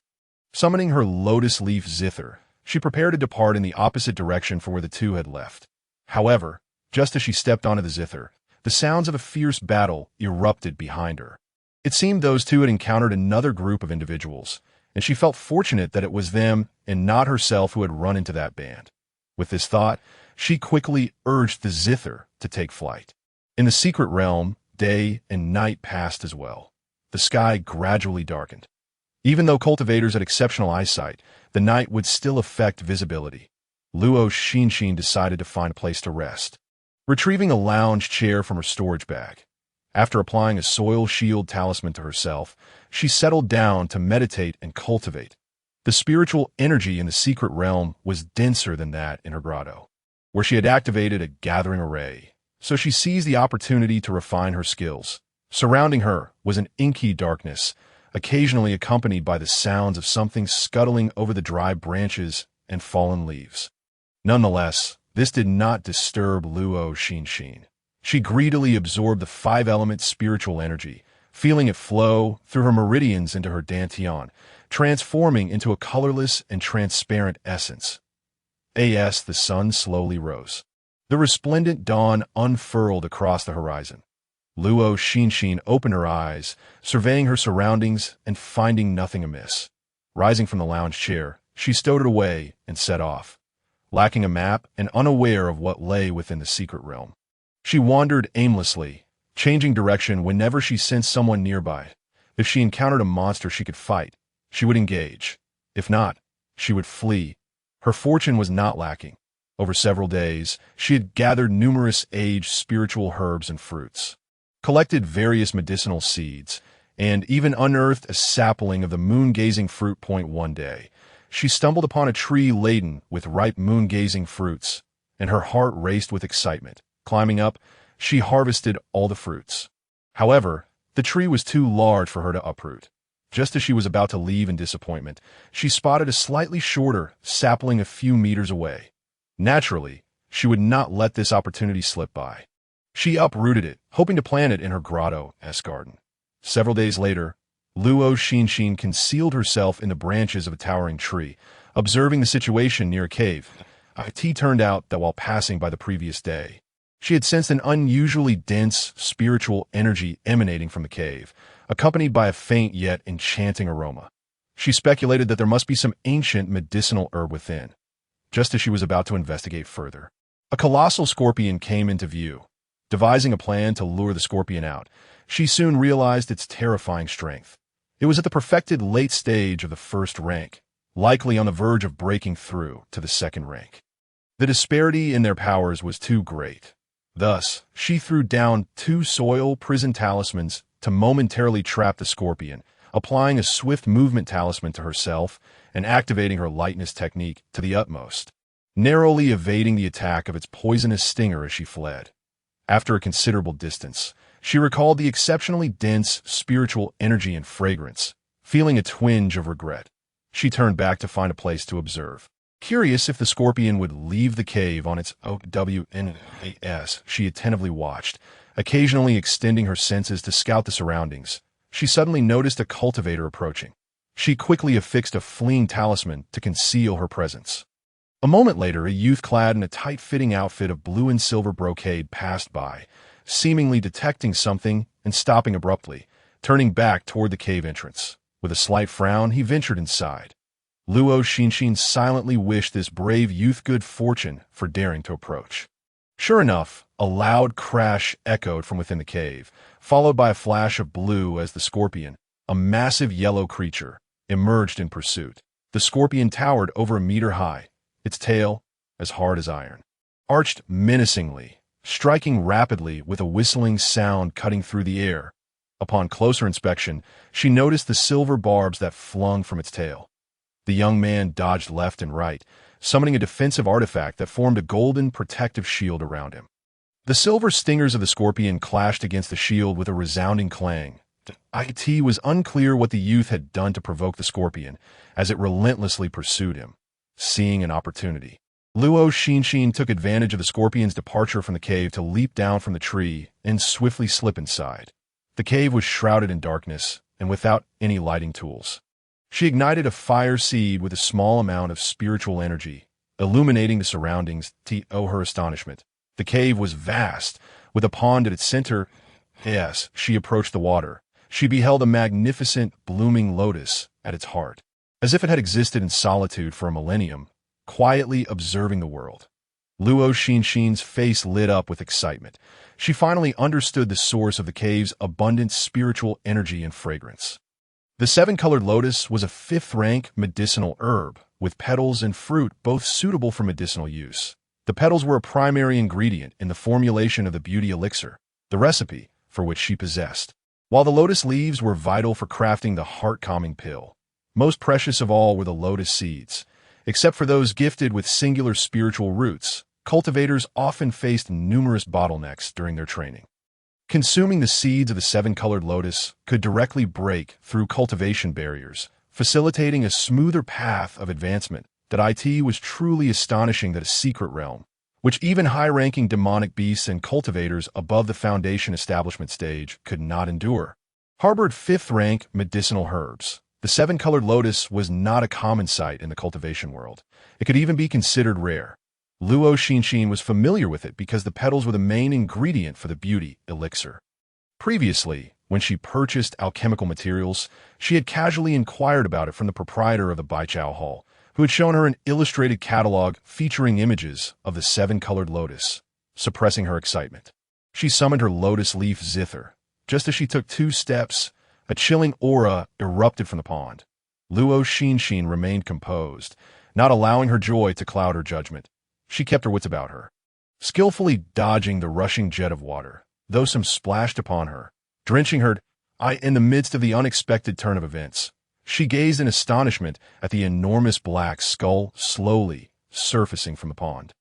S1: Summoning her lotus leaf zither, she prepared to depart in the opposite direction from where the 2 had left. However, just as she stepped onto the zither, the sounds of a fierce battle erupted behind her. It seemed those 2 had encountered another group of individuals, and she felt fortunate that it was them and not herself who had run into that band. With this thought, she quickly urged the zither to take flight. In the secret realm, day and night passed as well. The sky gradually darkened. Even though cultivators had exceptional eyesight, the night would still affect visibility. Luo Xinxin decided to find a place to rest. Retrieving a lounge chair from her storage bag, after applying a soil shield talisman to herself, she settled down to meditate and cultivate. The spiritual energy in the secret realm was denser than that in her grotto, where she had activated a gathering array, so she seized the opportunity to refine her skills. Surrounding her was an inky darkness, occasionally accompanied by the sounds of something scuttling over the dry branches and fallen leaves. Nonetheless, this did not disturb Luo Xinxin. She greedily absorbed the 5-element spiritual energy, feeling it flow through her meridians into her dantian, transforming into a colorless and transparent essence. The sun slowly rose. The resplendent dawn unfurled across the horizon. Luo Xinxin opened her eyes, surveying her surroundings and finding nothing amiss. Rising from the lounge chair, she stowed it away and set off, lacking a map and unaware of what lay within the secret realm. She wandered aimlessly, changing direction whenever she sensed someone nearby. If she encountered a monster she could fight, she would engage. If not, she would flee. Her fortune was not lacking. Over several days, she had gathered numerous aged spiritual herbs and fruits, collected various medicinal seeds, and even unearthed a sapling of the moon-gazing fruit point one day. She stumbled upon a tree laden with ripe moon-gazing fruits, and her heart raced with excitement. Climbing up, she harvested all the fruits. However, the tree was too large for her to uproot. Just as she was about to leave in disappointment, she spotted a slightly shorter sapling a few meters away. Naturally, she would not let this opportunity slip by. She uprooted it, hoping to plant it in her grotto-esque garden. Several days later, Luo Xinxin concealed herself in the branches of a towering tree, observing the situation near a cave. It turned out that while passing by the previous day, she had sensed an unusually dense spiritual energy emanating from the cave, accompanied by a faint yet enchanting aroma. She speculated that there must be some ancient medicinal herb within. Just as she was about to investigate further, a colossal scorpion came into view. Devising a plan to lure the scorpion out, she soon realized its terrifying strength. It was at the perfected late stage of the first rank, likely on the verge of breaking through to the second rank. The disparity in their powers was too great. Thus, she threw down 2 soil prison talismans to momentarily trap the scorpion, applying a swift movement talisman to herself and activating her lightness technique to the utmost, narrowly evading the attack of its poisonous stinger as she fled. After a considerable distance, she recalled the exceptionally dense spiritual energy and fragrance, feeling a twinge of regret. She turned back to find a place to observe. Curious if the scorpion would leave the cave on its OWNAS, she attentively watched, occasionally extending her senses to scout the surroundings. She suddenly noticed a cultivator approaching. She quickly affixed a fleeing talisman to conceal her presence. A moment later, a youth clad in a tight-fitting outfit of blue and silver brocade passed by, seemingly detecting something and stopping abruptly, turning back toward the cave entrance. With a slight frown, he ventured inside. Luo Xinxin silently wished this brave youth good fortune for daring to approach. Sure enough, a loud crash echoed from within the cave, followed by a flash of blue as the scorpion, a massive yellow creature, emerged in pursuit. The scorpion towered over a meter high, its tail as hard as iron, arched menacingly, striking rapidly with a whistling sound cutting through the air. Upon closer inspection, she noticed the silver barbs that flung from its tail. The young man dodged left and right, summoning a defensive artifact that formed a golden protective shield around him. The silver stingers of the scorpion clashed against the shield with a resounding clang. It was unclear what the youth had done to provoke the scorpion, as it relentlessly pursued him. Seeing an opportunity, Luo Xinxin took advantage of the scorpion's departure from the cave to leap down from the tree and swiftly slip inside. The cave was shrouded in darkness and without any lighting tools. She ignited a fire seed with a small amount of spiritual energy, illuminating the surroundings to her astonishment. The cave was vast, with a pond at its center. As she approached the water, she beheld a magnificent, blooming lotus at its heart, as if it had existed in solitude for a millennium, quietly observing the world. Luo Xinxin's face lit up with excitement. She finally understood the source of the cave's abundant spiritual energy and fragrance. The 7-colored lotus was a 5th-rank medicinal herb, with petals and fruit both suitable for medicinal use. The petals were a primary ingredient in the formulation of the beauty elixir, the recipe for which she possessed, while the lotus leaves were vital for crafting the heart-calming pill. Most precious of all were the lotus seeds. Except for those gifted with singular spiritual roots, cultivators often faced numerous bottlenecks during their training. Consuming the seeds of the 7-colored lotus could directly break through cultivation barriers, facilitating a smoother path of advancement. That it was truly astonishing that a secret realm, which even high-ranking demonic beasts and cultivators above the foundation establishment stage could not endure, harbored 5th-rank medicinal herbs. The 7-colored lotus was not a common sight in the cultivation world. It could even be considered rare. Luo Xinxin was familiar with it because the petals were the main ingredient for the beauty elixir. Previously, When she purchased alchemical materials, she had casually inquired about it from the proprietor of the Baichao Hall, who had shown her an illustrated catalog featuring images of the seven-colored lotus, suppressing her excitement. She summoned her lotus leaf zither. Just as she took 2 steps, a chilling aura erupted from the pond. Luo Xinxin remained composed, not allowing her joy to cloud her judgment. She kept her wits about her, skillfully dodging the rushing jet of water, though some splashed upon her, drenching her. In the midst of the unexpected turn of events, she gazed in astonishment at the enormous black skull slowly surfacing from the pond,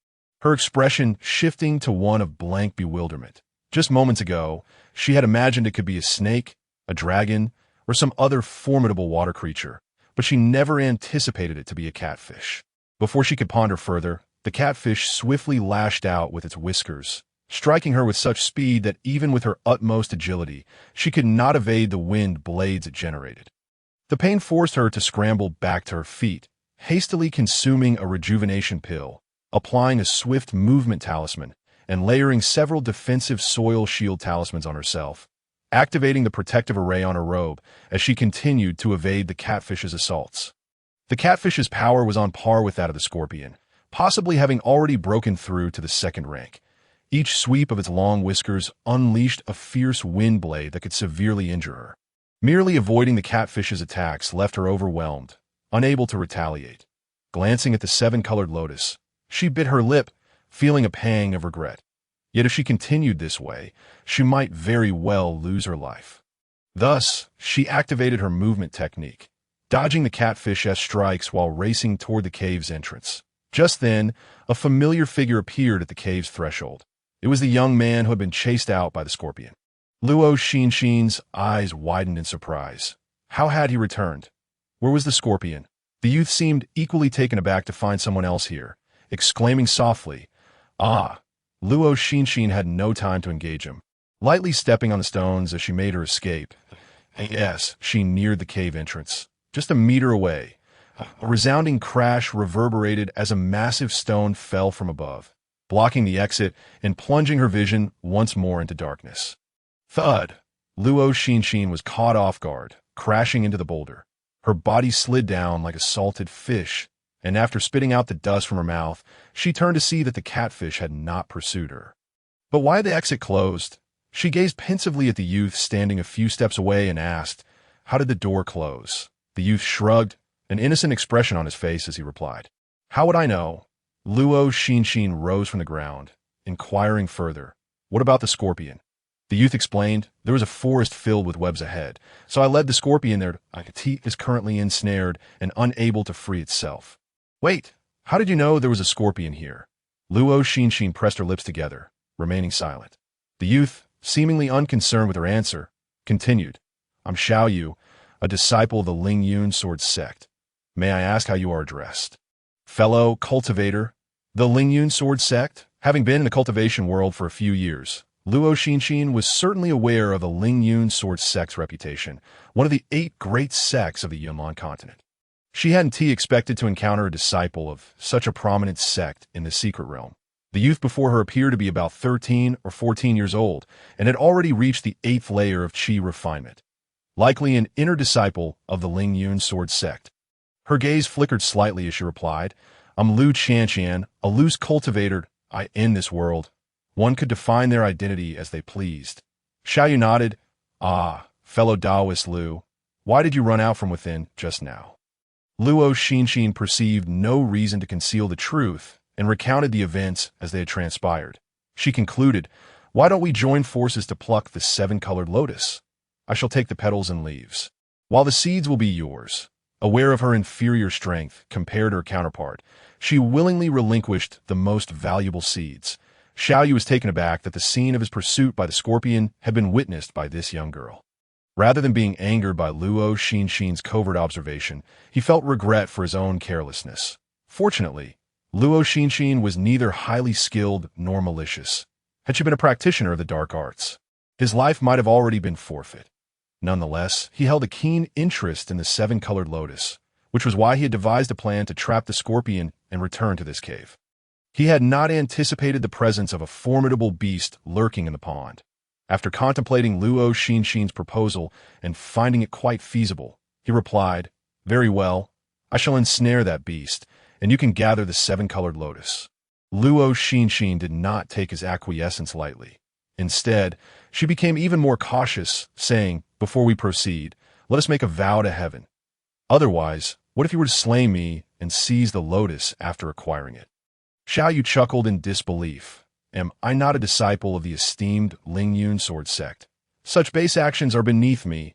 S1: her expression shifting to one of blank bewilderment. Just moments ago, she had imagined it could be a snake, a dragon, or some other formidable water creature, but she never anticipated it to be a catfish. Before she could ponder further, the catfish swiftly lashed out with its whiskers, striking her with such speed that even with her utmost agility, she could not evade the wind blades it generated. The pain forced her to scramble back to her feet, hastily consuming a rejuvenation pill, applying a swift movement talisman, and layering several defensive soil shield talismans on herself, activating the protective array on her robe as she continued to evade the catfish's assaults. The catfish's power was on par with that of the scorpion, possibly having already broken through to the second rank. Each sweep of its long whiskers unleashed a fierce wind blade that could severely injure her. Merely avoiding the catfish's attacks left her overwhelmed, unable to retaliate. Glancing at the seven-colored lotus, she bit her lip, feeling a pang of regret. Yet if she continued this way, she might very well lose her life. Thus, she activated her movement technique, dodging the catfish's strikes while racing toward the cave's entrance. Just then, a familiar figure appeared at the cave's threshold. It was the young man who had been chased out by the scorpion. Luo Xinxin's eyes widened in surprise. How had he returned? Where was the scorpion? The youth seemed equally taken aback to find someone else here, exclaiming softly, "Ah!" Luo Xinxin had no time to engage him. Lightly stepping on the stones as she made her escape, yes, she neared the cave entrance. Just a meter away, a resounding crash reverberated as a massive stone fell from above, blocking the exit and plunging her vision once more into darkness. Thud! Luo Xinxin was caught off guard, crashing into the boulder. Her body slid down like a salted fish, and after spitting out the dust from her mouth, she turned to see that the catfish had not pursued her. But why the exit closed? She gazed pensively at the youth standing a few steps away and asked, "How did the door close?" The youth shrugged, an innocent expression on his face as he replied, "How would I know?" Luo Xinxin rose from the ground, inquiring further, "What about the scorpion?" The youth explained, "There was a forest filled with webs ahead, so I led the scorpion there. It is currently ensnared and unable to free itself." "Wait, how did you know there was a scorpion here?" Luo Xinxin pressed her lips together, remaining silent. The youth, seemingly unconcerned with her answer, continued, "I'm Xiao Yu, a disciple of the Ling Yun sword sect. May I ask how you are addressed?" "Fellow cultivator." The Ling Yun sword sect? Having been in the cultivation world for a few years, Luo Xinxin was certainly aware of the Ling Yun sword sect's reputation, one of the 8 great sects of the Yunnan continent. She hadn't expected to encounter a disciple of such a prominent sect in the secret realm. The youth before her appeared to be about 13 or 14 years old and had already reached the 8th layer of qi refinement, likely an inner disciple of the Ling Yun sword sect. Her gaze flickered slightly as she replied, "I'm Luo Xinxin, a loose cultivator. In this world, one could define their identity as they pleased." Xiao Yu nodded. "Ah, fellow Taoist Lu, why did you run out from within just now?" Luo Xinxin perceived no reason to conceal the truth and recounted the events as they had transpired. She concluded, "Why don't we join forces to pluck the 7-colored lotus? I shall take the petals and leaves, while the seeds will be yours." Aware of her inferior strength compared to her counterpart, she willingly relinquished the most valuable seeds. Xiao Yu was taken aback that the scene of his pursuit by the scorpion had been witnessed by this young girl. Rather than being angered by Luo Xinxin's covert observation, he felt regret for his own carelessness. Fortunately, Luo Xinxin was neither highly skilled nor malicious. Had she been a practitioner of the dark arts, his life might have already been forfeit. Nonetheless, he held a keen interest in the 7-colored lotus, which was why he had devised a plan to trap the scorpion and return to this cave. He had not anticipated the presence of a formidable beast lurking in the pond. After contemplating Luo Xinxin's proposal and finding it quite feasible, he replied, "Very well, I shall ensnare that beast, and you can gather the seven-colored lotus." Luo Xinxin did not take his acquiescence lightly. Instead, she became even more cautious, saying, "Before we proceed, let us make a vow to heaven. Otherwise, what if you were to slay me and seize the lotus after acquiring it?" Xiao Yu chuckled in disbelief. "Am I not a disciple of the esteemed Ling Yun sword sect? Such base actions are beneath me."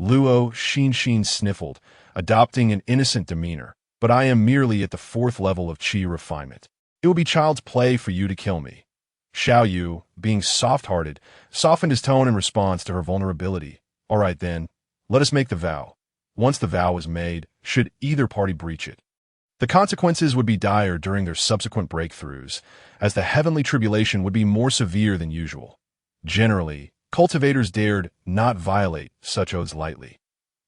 S1: Luo Xinxin sniffled, adopting an innocent demeanor. "But I am merely at the fourth level of qi refinement. It will be child's play for you to kill me." Xiao Yu, being soft-hearted, softened his tone in response to her vulnerability. "All right then, let us make the vow. Once the vow is made, should either party breach it, the consequences would be dire during their subsequent breakthroughs, as the heavenly tribulation would be more severe than usual. Generally, cultivators dared not violate such oaths lightly."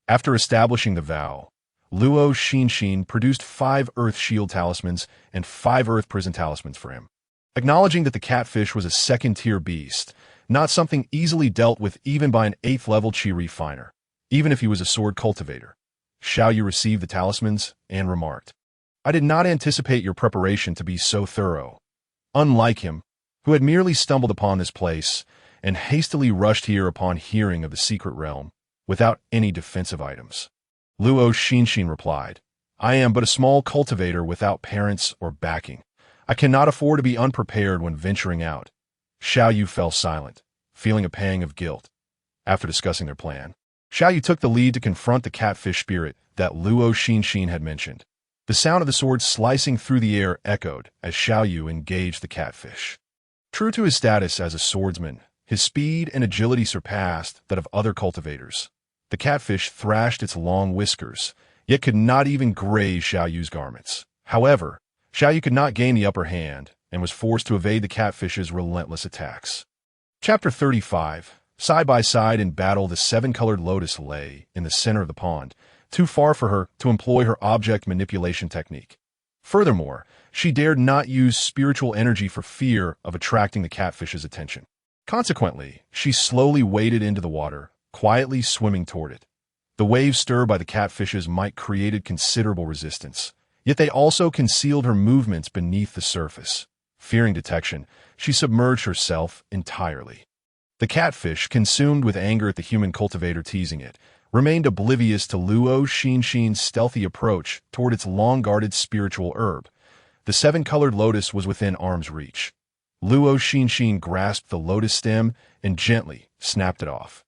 S1: After establishing the vow, Luo Xinxin produced 5 Earth Shield talismans and 5 Earth Prison talismans for him. Acknowledging that the catfish was a second-tier beast, not something easily dealt with even by an 8th-level qi refiner, even if he was a sword cultivator, Xiao Yu received the talismans and remarked, "I did not anticipate your preparation to be so thorough." Unlike him, who had merely stumbled upon this place and hastily rushed here upon hearing of the secret realm, without any defensive items, Luo Xinxin replied, "I am but a small cultivator without parents or backing. I cannot afford to be unprepared when venturing out." Xiao Yu fell silent, feeling a pang of guilt. After discussing their plan, Xiao Yu took the lead to confront the catfish spirit that Luo Xinxin had mentioned. The sound of the sword slicing through the air echoed as Xiao Yu engaged the catfish. True to his status as a swordsman, his speed and agility surpassed that of other cultivators. The catfish thrashed its long whiskers, yet could not even graze Xiao Yu's garments. However, Xiao Yu could not gain the upper hand and was forced to evade the catfish's relentless attacks. Chapter 35. Side by side in battle, the 7-colored lotus lay in the center of the pond, too far for her to employ her object manipulation technique. Furthermore, she dared not use spiritual energy for fear of attracting the catfish's attention. Consequently, she slowly waded into the water, quietly swimming toward it. The waves stirred by the catfish's might created considerable resistance, yet they also concealed her movements beneath the surface. Fearing detection, she submerged herself entirely. The catfish, consumed with anger at the human cultivator teasing it, remained oblivious to Luo Xinxin's stealthy approach toward its long-guarded spiritual herb. The 7-colored lotus was within arm's reach. Luo Xinxin grasped the lotus stem and gently snapped it off.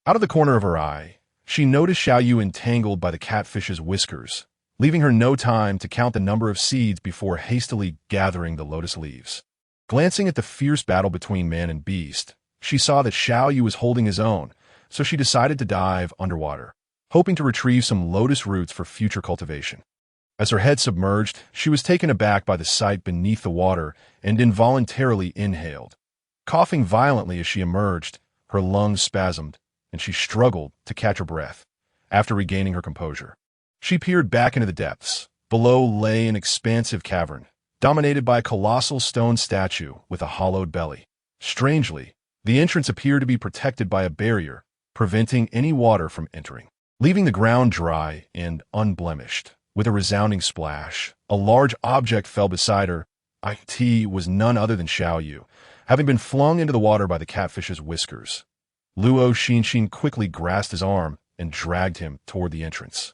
S1: Out of the corner of her eye, she noticed Xiao Yu entangled by the catfish's whiskers, leaving her no time to count the number of seeds before hastily gathering the lotus leaves. Glancing at the fierce battle between man and beast, she saw that Xiao Yu was holding his own, so she decided to dive underwater, hoping to retrieve some lotus roots for future cultivation. As her head submerged, she was taken aback by the sight beneath the water and involuntarily inhaled. Coughing violently as she emerged, her lungs spasmed, and she struggled to catch her breath. After regaining her composure, she peered back into the depths. Below lay an expansive cavern, dominated by a colossal stone statue with a hollowed belly. Strangely, the entrance appeared to be protected by a barrier, preventing any water from entering. Leaving the ground dry and unblemished, with a resounding splash, a large object fell beside her. It was none other than Xiao Yu, having been flung into the water by the catfish's whiskers. Luo Xinxin quickly grasped his arm and dragged him toward the entrance,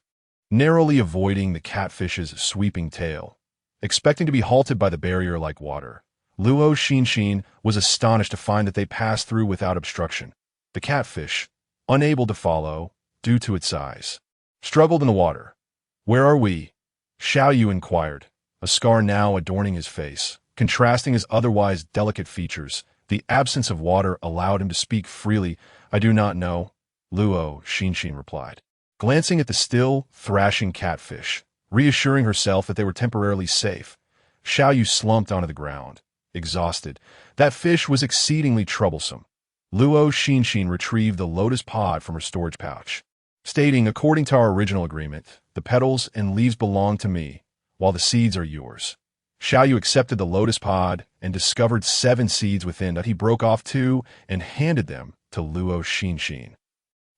S1: narrowly avoiding the catfish's sweeping tail. Expecting to be halted by the barrier like water, Luo Xinxin was astonished to find that they passed through without obstruction. The catfish, unable to follow due to its size, struggled in the water. "Where are we?" Xiao Yu inquired, a scar now adorning his face, contrasting his otherwise delicate features. The absence of water allowed him to speak freely. "I do not know," Luo Xinxin replied, glancing at the still, thrashing catfish, reassuring herself that they were temporarily safe. Xiao Yu slumped onto the ground, exhausted. That fish was exceedingly troublesome. Luo Xinxin retrieved the lotus pod from her storage pouch, stating, "According to our original agreement, the petals and leaves belong to me, while the seeds are yours." Xiao Yu accepted the lotus pod and discovered 7 seeds within that he broke off 2 and handed them to Luo Xinxin,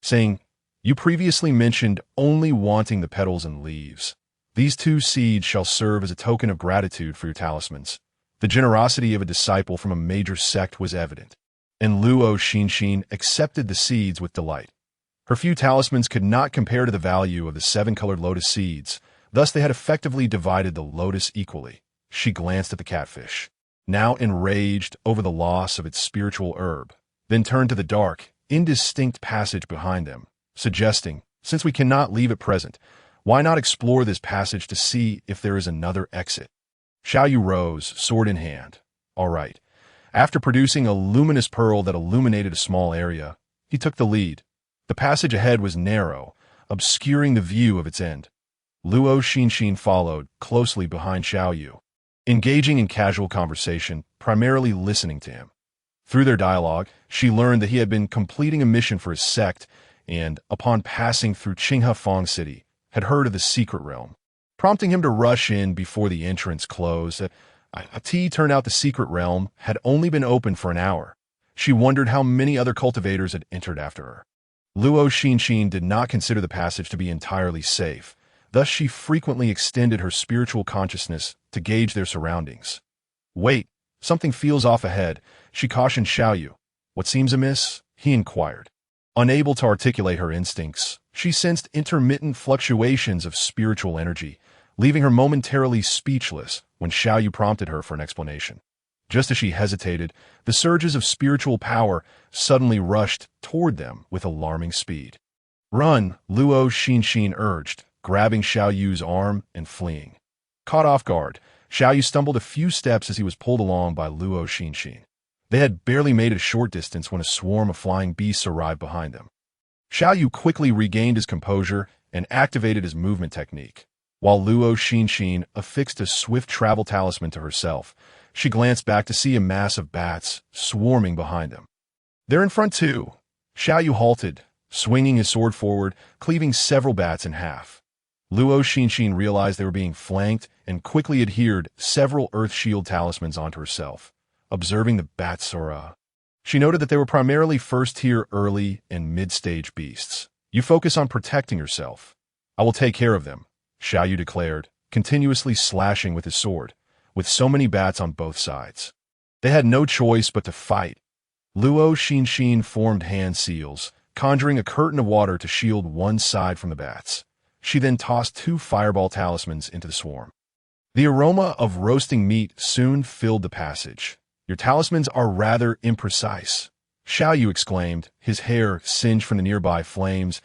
S1: saying, "You previously mentioned only wanting the petals and leaves. These 2 seeds shall serve as a token of gratitude for your talismans." The generosity of a disciple from a major sect was evident, and Luo Xinxin accepted the seeds with delight. Her few talismans could not compare to the value of the 7-colored lotus seeds, thus they had effectively divided the lotus equally. She glanced at the catfish, now enraged over the loss of its spiritual herb, then turned to the dark, indistinct passage behind them, suggesting, "Since we cannot leave at present, why not explore this passage to see if there is another exit?" Xiaoyu rose, sword in hand. "All right." After producing a luminous pearl that illuminated a small area, he took the lead. The passage ahead was narrow, obscuring the view of its end. Luo Xinxin followed, closely behind Xiaoyu, engaging in casual conversation, primarily listening to him. Through their dialogue, she learned that he had been completing a mission for his sect and, upon passing through Qinghe Fong City, had heard of the secret realm, prompting him to rush in before the entrance closed. Turned out the secret realm had only been open for an hour. She wondered how many other cultivators had entered after her. Luo Xinxin did not consider the passage to be entirely safe, thus she frequently extended her spiritual consciousness to gauge their surroundings. "Wait, something feels off ahead," she cautioned Xiaoyu. "What seems amiss?" he inquired. Unable to articulate her instincts, she sensed intermittent fluctuations of spiritual energy, leaving her momentarily speechless when Xiaoyu prompted her for an explanation. Just as she hesitated, the surges of spiritual power suddenly rushed toward them with alarming speed. "Run," Luo Xinxin urged, grabbing Xiaoyu's arm and fleeing. Caught off guard, Xiaoyu stumbled a few steps as he was pulled along by Luo Xinxin. They had barely made a short distance when a swarm of flying beasts arrived behind them. Xiaoyu quickly regained his composure and activated his movement technique. While Luo Xinxin affixed a swift travel talisman to herself, she glanced back to see a mass of bats swarming behind them. "They're in front too." Xiaoyu halted, swinging his sword forward, cleaving several bats in half. Luo Xinxin realized they were being flanked and quickly adhered several earth shield talismans onto herself. Observing the bats' aura, she noted that they were primarily first-tier early and mid-stage beasts. "You focus on protecting yourself. I will take care of them," Xiaoyu declared, continuously slashing with his sword, with so many bats on both sides. They had no choice but to fight. Luo Xinxin formed hand seals, conjuring a curtain of water to shield one side from the bats. She then tossed 2 fireball talismans into the swarm. The aroma of roasting meat soon filled the passage. "Your talismans are rather imprecise," Xiaoyu exclaimed, his hair singed from the nearby flames.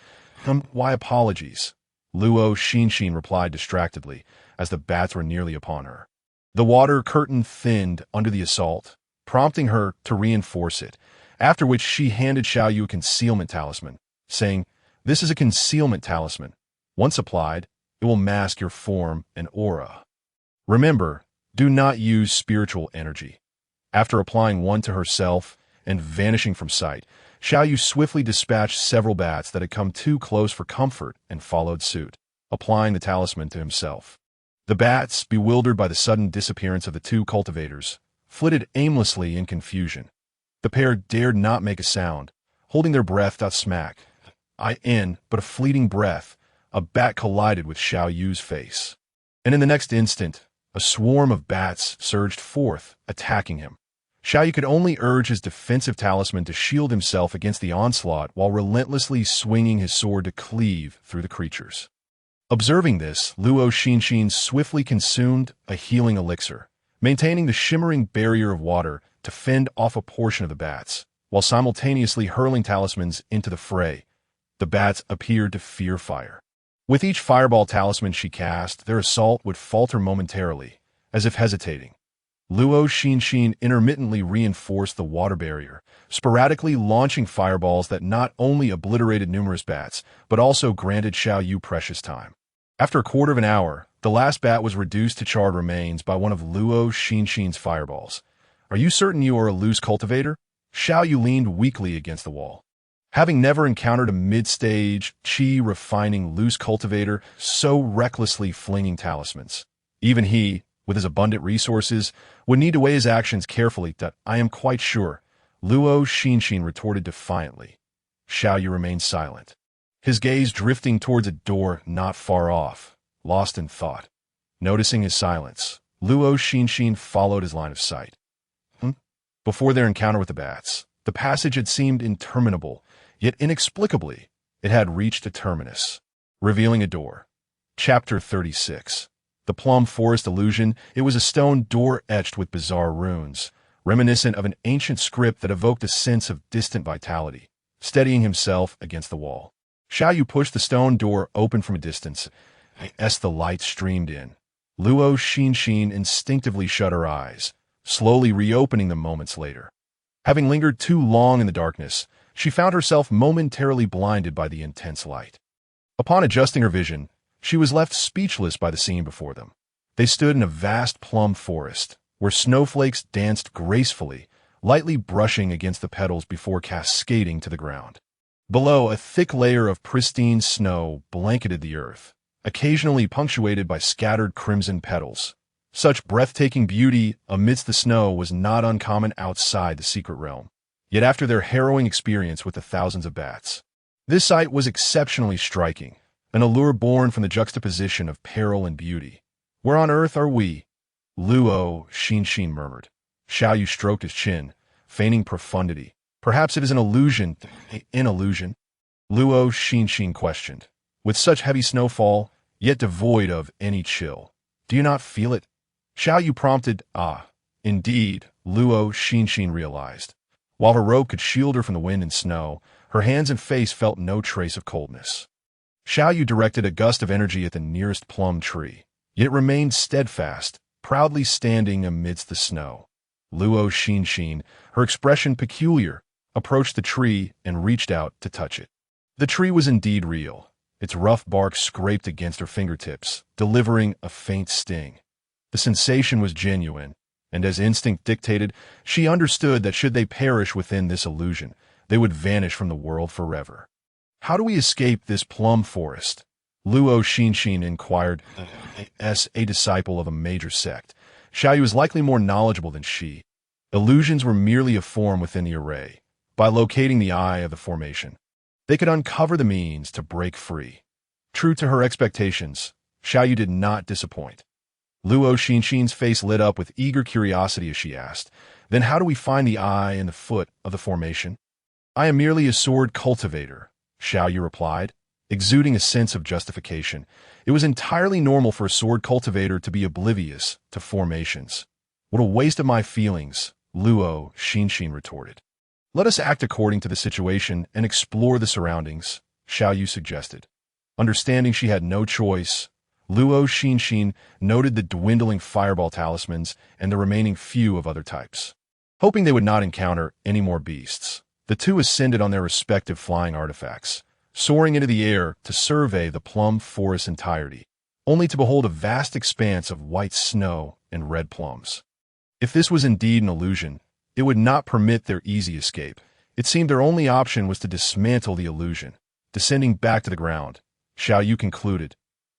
S1: Why apologies?" Luo Xinxin replied distractedly, as the bats were nearly upon her. The water curtain thinned under the assault, prompting her to reinforce it, after which she handed Xiaoyu a concealment talisman, saying, "This is a concealment talisman. Once applied, it will mask your form and aura. Remember, do not use spiritual energy." After applying one to herself and vanishing from sight, Xiaoyu swiftly dispatched several bats that had come too close for comfort and followed suit, applying the talisman to himself. The bats, bewildered by the sudden disappearance of the 2 cultivators, flitted aimlessly in confusion. The pair dared not make a sound, holding their breath without smack. But a fleeting breath, a bat collided with Xiaoyu's face. And in the next instant, a swarm of bats surged forth, attacking him. Xiaoyu could only urge his defensive talisman to shield himself against the onslaught while relentlessly swinging his sword to cleave through the creatures. Observing this, Luo Xinxin swiftly consumed a healing elixir, maintaining the shimmering barrier of water to fend off a portion of the bats, while simultaneously hurling talismans into the fray. The bats appeared to fear fire. With each fireball talisman she cast, their assault would falter momentarily, as if hesitating. Luo Xinxin intermittently reinforced the water barrier, sporadically launching fireballs that not only obliterated numerous bats, but also granted Xiaoyu precious time. After a quarter of an hour, the last bat was reduced to charred remains by one of Luo Xinxin's fireballs. "Are you certain you are a loose cultivator?" Xiaoyu leaned weakly against the wall. Having never encountered a mid-stage, chi-refining loose cultivator so recklessly flinging talismans, even he, with his abundant resources, would need to weigh his actions carefully. "I am quite sure. Luo Xinxin retorted defiantly. Xiaoyu remained silent, his gaze drifting towards a door not far off, lost in thought. Noticing his silence, Luo Xinxin followed his line of sight. Before their encounter with the bats, the passage had seemed interminable, yet inexplicably, it had reached a terminus, revealing a door. Chapter 36. The Plum Forest Illusion. It was a stone door etched with bizarre runes, reminiscent of an ancient script that evoked a sense of distant vitality. Steadying himself against the wall, Xiaoyu pushed the stone door open from a distance. As the light streamed in, Luo Xinxin instinctively shut her eyes, slowly reopening them moments later. Having lingered too long in the darkness, she found herself momentarily blinded by the intense light. Upon adjusting her vision, she was left speechless by the scene before them. They stood in a vast plum forest, where snowflakes danced gracefully, lightly brushing against the petals before cascading to the ground. Below, a thick layer of pristine snow blanketed the earth, occasionally punctuated by scattered crimson petals. Such breathtaking beauty amidst the snow was not uncommon outside the secret realm. Yet after their harrowing experience with the thousands of bats, this sight was exceptionally striking, an allure born from the juxtaposition of peril and beauty. "Where on earth are we?" Luo Xinxin murmured. Xiaoyu stroked his chin, feigning profundity. "Perhaps it is an illusion." "An illusion?" Luo Xinxin questioned. "With such heavy snowfall, yet devoid of any chill. Do you not feel it?" Xiaoyu prompted. Indeed, Luo Xinxin realized. While her robe could shield her from the wind and snow, her hands and face felt no trace of coldness. Xiaoyu directed a gust of energy at the nearest plum tree, yet it remained steadfast, proudly standing amidst the snow. Luo Xinxin, her expression peculiar, approached the tree and reached out to touch it. The tree was indeed real. Its rough bark scraped against her fingertips, delivering a faint sting. The sensation was genuine, and as instinct dictated, she understood that should they perish within this illusion, they would vanish from the world forever. "How do we escape this plum forest?" Luo Xinxin inquired. As a disciple of a major sect, Xiaoyu was likely more knowledgeable than she. Illusions were merely a form within the array. By locating the eye of the formation, they could uncover the means to break free. True to her expectations, Xiaoyu did not disappoint. Luo Xinxin's face lit up with eager curiosity as she asked, "Then how do we find the eye and the foot of the formation?" "I am merely a sword cultivator," Xiaoyu replied, exuding a sense of justification. It was entirely normal for a sword cultivator to be oblivious to formations. "What a waste of my feelings," Luo Xinxin retorted. "Let us act according to the situation and explore the surroundings," Xiaoyu suggested. Understanding she had no choice, Luo Xinxin noted the dwindling fireball talismans and the remaining few of other types. Hoping they would not encounter any more beasts, the two ascended on their respective flying artifacts, soaring into the air to survey the plum forest's entirety, only to behold a vast expanse of white snow and red plums. If this was indeed an illusion, it would not permit their easy escape. It seemed their only option was to dismantle the illusion. Descending back to the ground, Xiaoyu concluded,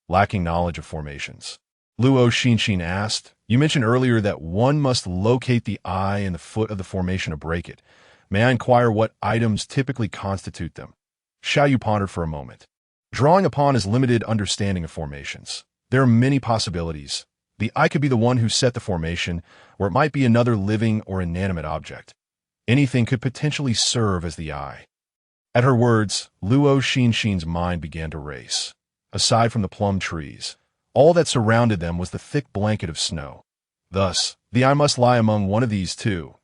S1: lacking knowledge of formations. Luo Xinxin asked, "You mentioned earlier that one must locate the eye and the foot of the formation to break it. May I inquire what items typically constitute them?" Xiaoyu pondered for a moment. Drawing upon his limited understanding of formations, there are many possibilities. The eye could be the one who set the formation, or it might be another living or inanimate object. Anything could potentially serve as the eye. At her words, Luo Xinxin's mind began to race. Aside from the plum trees, all that surrounded them was the thick blanket of snow. Thus, the eye must lie among one of these two.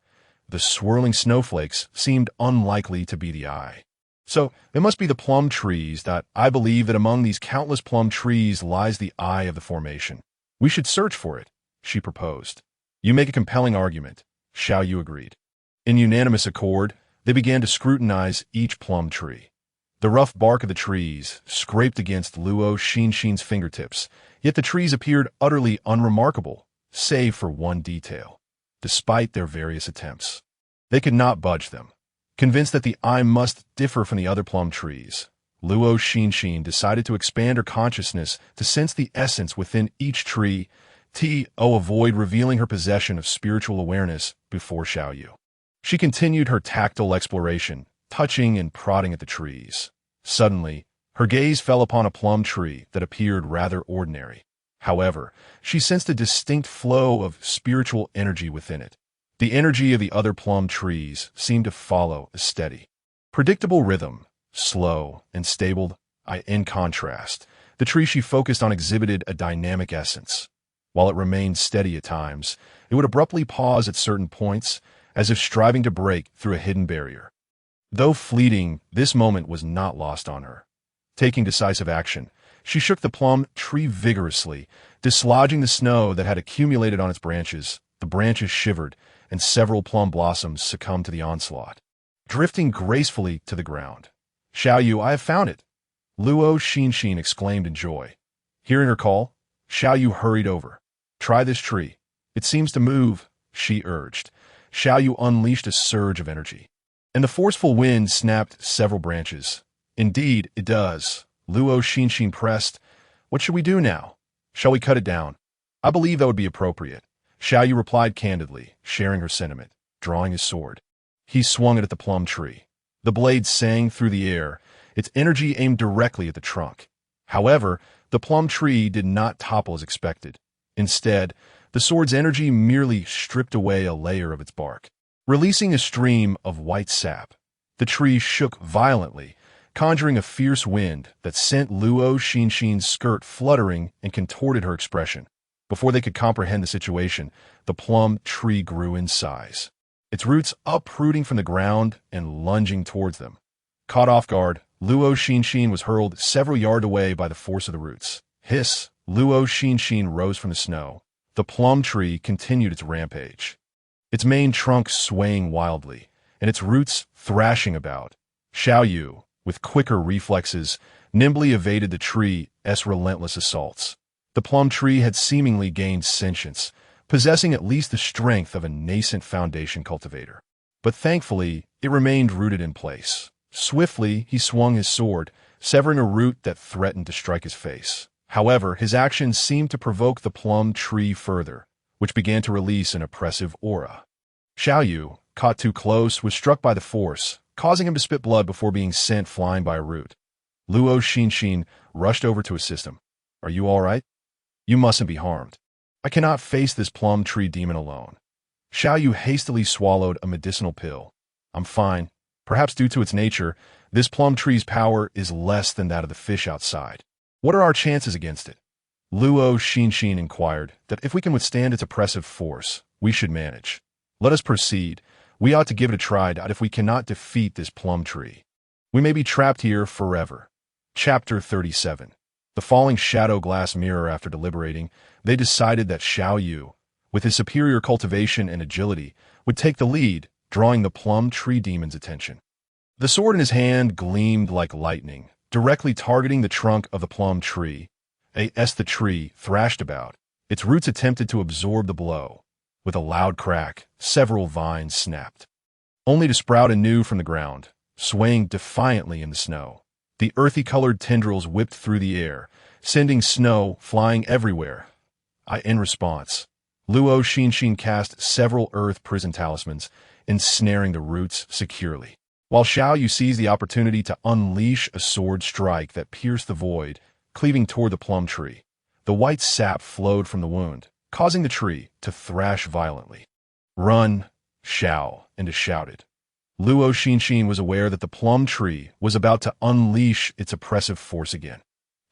S1: The swirling snowflakes seemed unlikely to be the eye. So, it must be the plum trees. I believe that among these countless plum trees lies the eye of the formation. We should search for it, she proposed. You make a compelling argument, Xiaoyu agreed. In unanimous accord, they began to scrutinize each plum tree. The rough bark of the trees scraped against Luo Xinxin's fingertips, yet the trees appeared utterly unremarkable, save for one detail. Despite their various attempts, they could not budge them. Convinced that the eye must differ from the other plum trees, Luo Xinxin decided to expand her consciousness to sense the essence within each tree, to avoid revealing her possession of spiritual awareness before Xiaoyu. She continued her tactile exploration, touching and prodding at the trees. Suddenly, her gaze fell upon a plum tree that appeared rather ordinary. However, she sensed a distinct flow of spiritual energy within it. The energy of the other plum trees seemed to follow a steady, predictable rhythm, slow and stable. In contrast, the tree she focused on exhibited a dynamic essence. While it remained steady at times, it would abruptly pause at certain points, as if striving to break through a hidden barrier. Though fleeting, this moment was not lost on her. Taking decisive action, she shook the plum tree vigorously, dislodging the snow that had accumulated on its branches. The branches shivered, and several plum blossoms succumbed to the onslaught, drifting gracefully to the ground. "Xiaoyu, I have found it!" Luo Xinxin exclaimed in joy. Hearing her call, Xiaoyu hurried over. "Try this tree. It seems to move," she urged. Xiaoyu unleashed a surge of energy, and the forceful wind snapped several branches. "Indeed, it does," Luo Xinxin pressed. "What should we do now? Shall we cut it down?" "I believe that would be appropriate," Xiaoyu replied candidly, sharing her sentiment. Drawing his sword, he swung it at the plum tree. The blade sang through the air, its energy aimed directly at the trunk. However, the plum tree did not topple as expected. Instead, the sword's energy merely stripped away a layer of its bark, releasing a stream of white sap. The tree shook violently, conjuring a fierce wind that sent Luo Xinxin's skirt fluttering and contorted her expression. Before they could comprehend the situation, the plum tree grew in size, its roots uprooting from the ground and lunging towards them. Caught off guard, Luo Xinxin was hurled several yards away by the force of the roots. Hiss! Luo Xinxin rose from the snow. The plum tree continued its rampage, its main trunk swaying wildly, and its roots thrashing about. Xiaoyu, with quicker reflexes, nimbly evaded the tree's relentless assaults. The plum tree had seemingly gained sentience, possessing at least the strength of a nascent foundation cultivator. But thankfully, it remained rooted in place. Swiftly, he swung his sword, severing a root that threatened to strike his face. However, his actions seemed to provoke the plum tree further, which began to release an oppressive aura. Xiaoyu, caught too close, was struck by the force, causing him to spit blood before being sent flying by a root. Luo Xinxin rushed over to assist him. "Are you all right? You mustn't be harmed. I cannot face this plum tree demon alone." Xiaoyu hastily swallowed a medicinal pill. "I'm fine. Perhaps due to its nature, this plum tree's power is less than that of the fish outside. What are our chances against it?" Luo Xinxin inquired. "That if we can withstand its oppressive force, we should manage. Let us proceed. We ought to give it a try, that if we cannot defeat this plum tree, we may be trapped here forever." Chapter 37. The falling shadow glass mirror. After deliberating, they decided that Xiaoyu, with his superior cultivation and agility, would take the lead, drawing the plum tree demon's attention. The sword in his hand gleamed like lightning, directly targeting the trunk of the plum tree. As the tree thrashed about, its roots attempted to absorb the blow. With a loud crack, several vines snapped, only to sprout anew from the ground, swaying defiantly in the snow. The earthy-colored tendrils whipped through the air, sending snow flying everywhere. In response, Luo Xinxin cast several earth prison talismans, ensnaring the roots securely, while Xiaoyu seized the opportunity to unleash a sword strike that pierced the void, cleaving toward the plum tree. The white sap flowed from the wound, causing the tree to thrash violently. "Run!" Xiaoyu shouted. Luo Xinxin was aware that the plum tree was about to unleash its oppressive force again.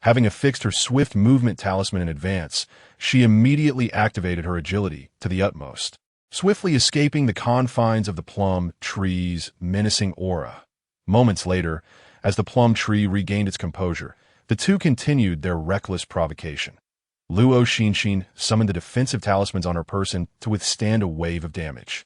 S1: Having affixed her swift movement talisman in advance, she immediately activated her agility to the utmost, swiftly escaping the confines of the plum tree's menacing aura. Moments later, as the plum tree regained its composure, the two continued their reckless provocation. Luo Xinxin summoned the defensive talismans on her person to withstand a wave of damage,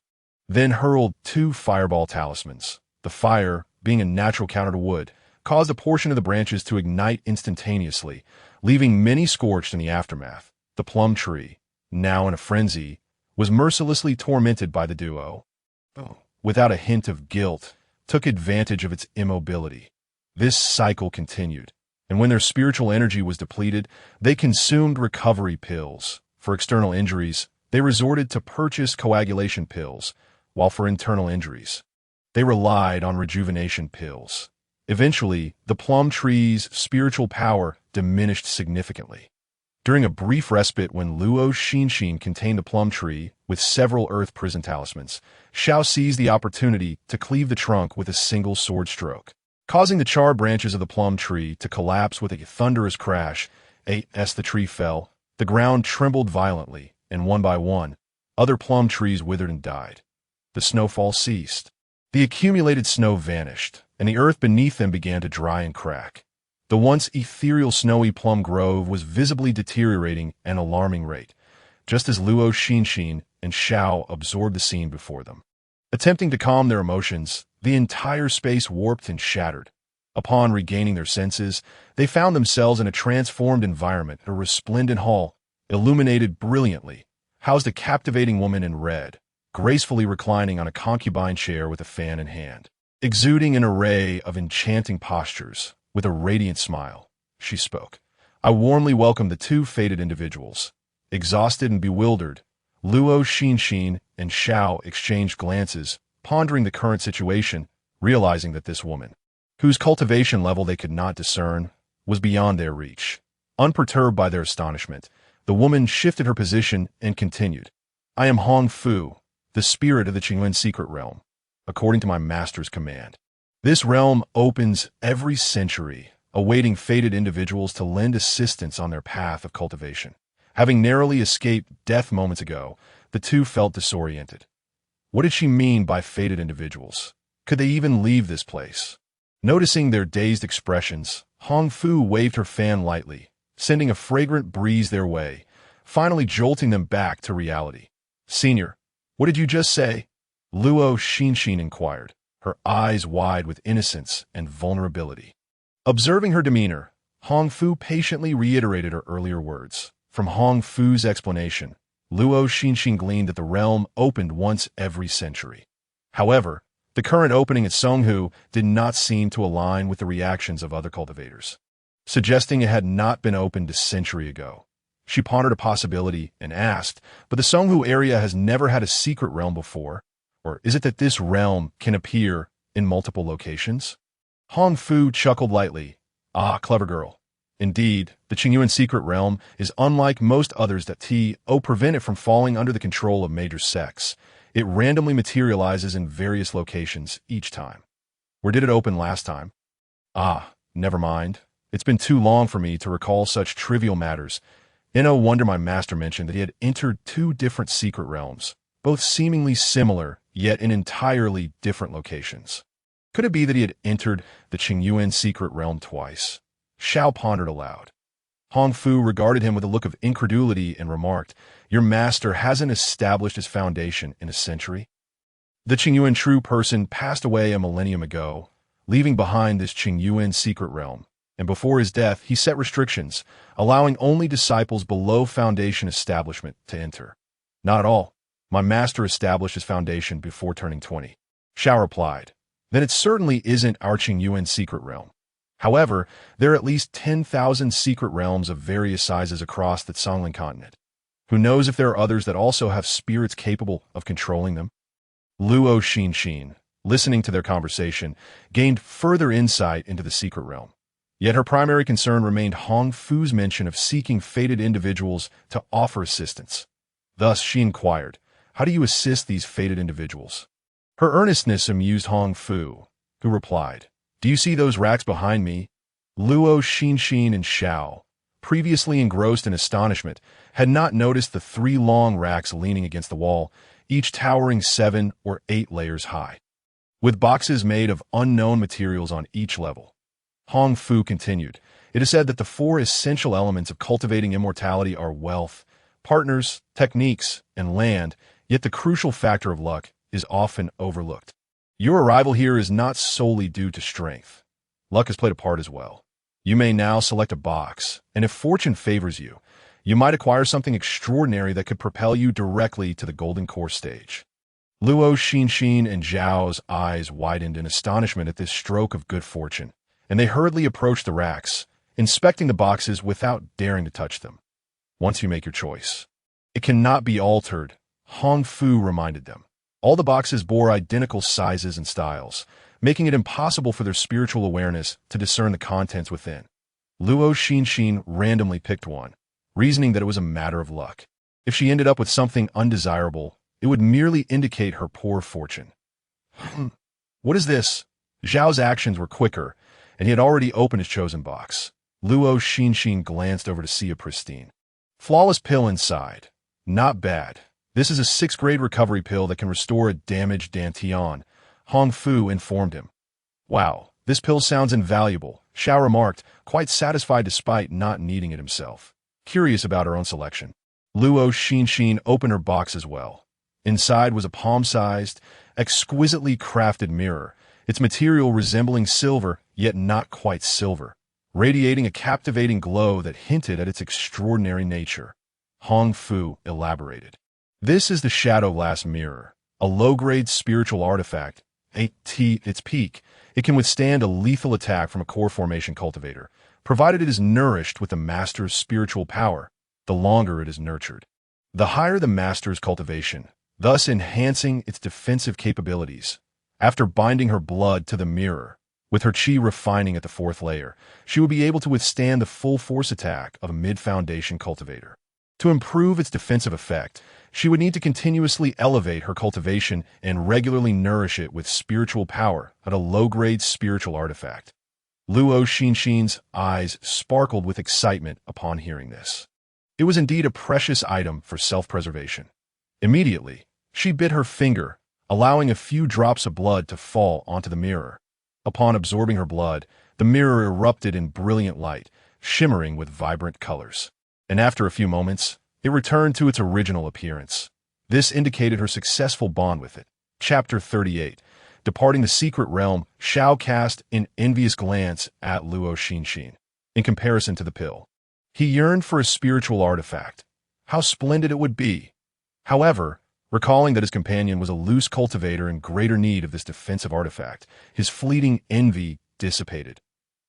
S1: then hurled 2 fireball talismans. The fire, being a natural counter to wood, caused a portion of the branches to ignite instantaneously, leaving many scorched in the aftermath. The plum tree, now in a frenzy, was mercilessly tormented by the duo. Without a hint of guilt, took advantage of its immobility. This cycle continued, and when their spiritual energy was depleted, they consumed recovery pills. For external injuries, they resorted to purchase coagulation pills, while for internal injuries, they relied on rejuvenation pills. Eventually, the plum tree's spiritual power diminished significantly. During a brief respite when Luo Xinxin contained the plum tree with several earth prison talismans, Xiao seized the opportunity to cleave the trunk with a single sword stroke, causing the charred branches of the plum tree to collapse with a thunderous crash. As the tree fell, the ground trembled violently, and one by one, other plum trees withered and died. The snowfall ceased. The accumulated snow vanished, and the earth beneath them began to dry and crack. The once ethereal snowy plum grove was visibly deteriorating at an alarming rate, just as Luo Xinxin and Xiao absorbed the scene before them. Attempting to calm their emotions, the entire space warped and shattered. Upon regaining their senses, they found themselves in a transformed environment. A resplendent hall, illuminated brilliantly, housed a captivating woman in red, gracefully reclining on a concubine chair with a fan in hand. Exuding an array of enchanting postures, with a radiant smile, she spoke. I warmly welcome the two fated individuals. Exhausted and bewildered, Luo Xinxin and Xiao exchanged glances, pondering the current situation, realizing that this woman, whose cultivation level they could not discern, was beyond their reach. Unperturbed by their astonishment, the woman shifted her position and continued. I am Hong Fu, the spirit of the Qingyuan secret realm, according to my master's command. This realm opens every century, awaiting fated individuals to lend assistance on their path of cultivation. Having narrowly escaped death moments ago, the two felt disoriented. What did she mean by fated individuals? Could they even leave this place? Noticing their dazed expressions, Hong Fu waved her fan lightly, sending a fragrant breeze their way, finally jolting them back to reality. Senior, what did you just say? Luo Xinxin inquired, her eyes wide with innocence and vulnerability. Observing her demeanor, Hong Fu patiently reiterated her earlier words. From Hong Fu's explanation, Luo Xinxin gleaned that the realm opened once every century. However, the current opening at Songhu did not seem to align with the reactions of other cultivators, suggesting it had not been opened a century ago. She pondered a possibility and asked, but the Songhu area has never had a secret realm before, or is it that this realm can appear in multiple locations? Hong Fu chuckled lightly. Ah, clever girl. Indeed, the Qingyuan secret realm is unlike most others that prevent it from falling under the control of major sects. It randomly materializes in various locations each time. Where did it open last time? Ah, never mind. It's been too long for me to recall such trivial matters. No wonder my master mentioned that he had entered two different secret realms, both seemingly similar, yet in entirely different locations. Could it be that he had entered the Qingyuan secret realm twice? Xiao pondered aloud. Hong Fu regarded him with a look of incredulity and remarked, Your master hasn't established his foundation in a century? The Qingyuan true person passed away a millennium ago, leaving behind this Qingyuan secret realm, and before his death he set restrictions, allowing only disciples below foundation establishment to enter. Not at all. My master established his foundation before turning 20. Xiao replied. Then it certainly isn't our Qingyuan secret realm. However, there are at least 10,000 secret realms of various sizes across the Songling continent. Who knows if there are others that also have spirits capable of controlling them? Luo Xinxin, listening to their conversation, gained further insight into the secret realm. Yet her primary concern remained Hong Fu's mention of seeking fated individuals to offer assistance. Thus she inquired, How do you assist these fated individuals? Her earnestness amused Hong Fu, who replied, Do you see those racks behind me? Luo Xinxin and Xiao, previously engrossed in astonishment, had not noticed the 3 long racks leaning against the wall, each towering 7 or 8 layers high, with boxes made of unknown materials on each level. Hong Fu continued, It is said that the 4 essential elements of cultivating immortality are wealth, partners, techniques, and land, yet the crucial factor of luck is often overlooked. Your arrival here is not solely due to strength. Luck has played a part as well. You may now select a box, and if fortune favors you, you might acquire something extraordinary that could propel you directly to the golden core stage. Luo Xinxin and Zhao's eyes widened in astonishment at this stroke of good fortune, and they hurriedly approached the racks, inspecting the boxes without daring to touch them. Once you make your choice, it cannot be altered, Hong Fu reminded them. All the boxes bore identical sizes and styles, making it impossible for their spiritual awareness to discern the contents within. Luo Xinxin randomly picked one, reasoning that it was a matter of luck. If she ended up with something undesirable, it would merely indicate her poor fortune. What is this? Zhao's actions were quicker, and he had already opened his chosen box. Luo Xinxin glanced over to see a pristine, flawless pill inside. Not bad. This is a 6th grade recovery pill that can restore a damaged dantian, Hong Fu informed him. Wow, this pill sounds invaluable, Xiao remarked, quite satisfied despite not needing it himself. Curious about her own selection. Luo Xinxin opened her box as well. Inside was a palm-sized, exquisitely crafted mirror, its material resembling silver, yet not quite silver, radiating a captivating glow that hinted at its extraordinary nature. Hong Fu elaborated. This is the Shadow Glass Mirror, a low-grade spiritual artifact. At its peak, it can withstand a lethal attack from a core formation cultivator, provided it is nourished with the master's spiritual power, the longer it is nurtured. The higher the master's cultivation, thus enhancing its defensive capabilities. After binding her blood to the mirror, with her chi refining at the 4th layer, she would be able to withstand the full force attack of a mid-foundation cultivator. To improve its defensive effect, she would need to continuously elevate her cultivation and regularly nourish it with spiritual power at a low-grade spiritual artifact. Luo Xinxin's eyes sparkled with excitement upon hearing this. It was indeed a precious item for self-preservation. Immediately, she bit her finger, allowing a few drops of blood to fall onto the mirror. Upon absorbing her blood, the mirror erupted in brilliant light, shimmering with vibrant colors. And after a few moments, it returned to its original appearance. This indicated her successful bond with it. Chapter 38. Departing the secret realm, Xiao cast an envious glance at Luo Xinxin. In comparison to the pill, he yearned for a spiritual artifact. How splendid it would be! However, recalling that his companion was a loose cultivator in greater need of this defensive artifact, his fleeting envy dissipated.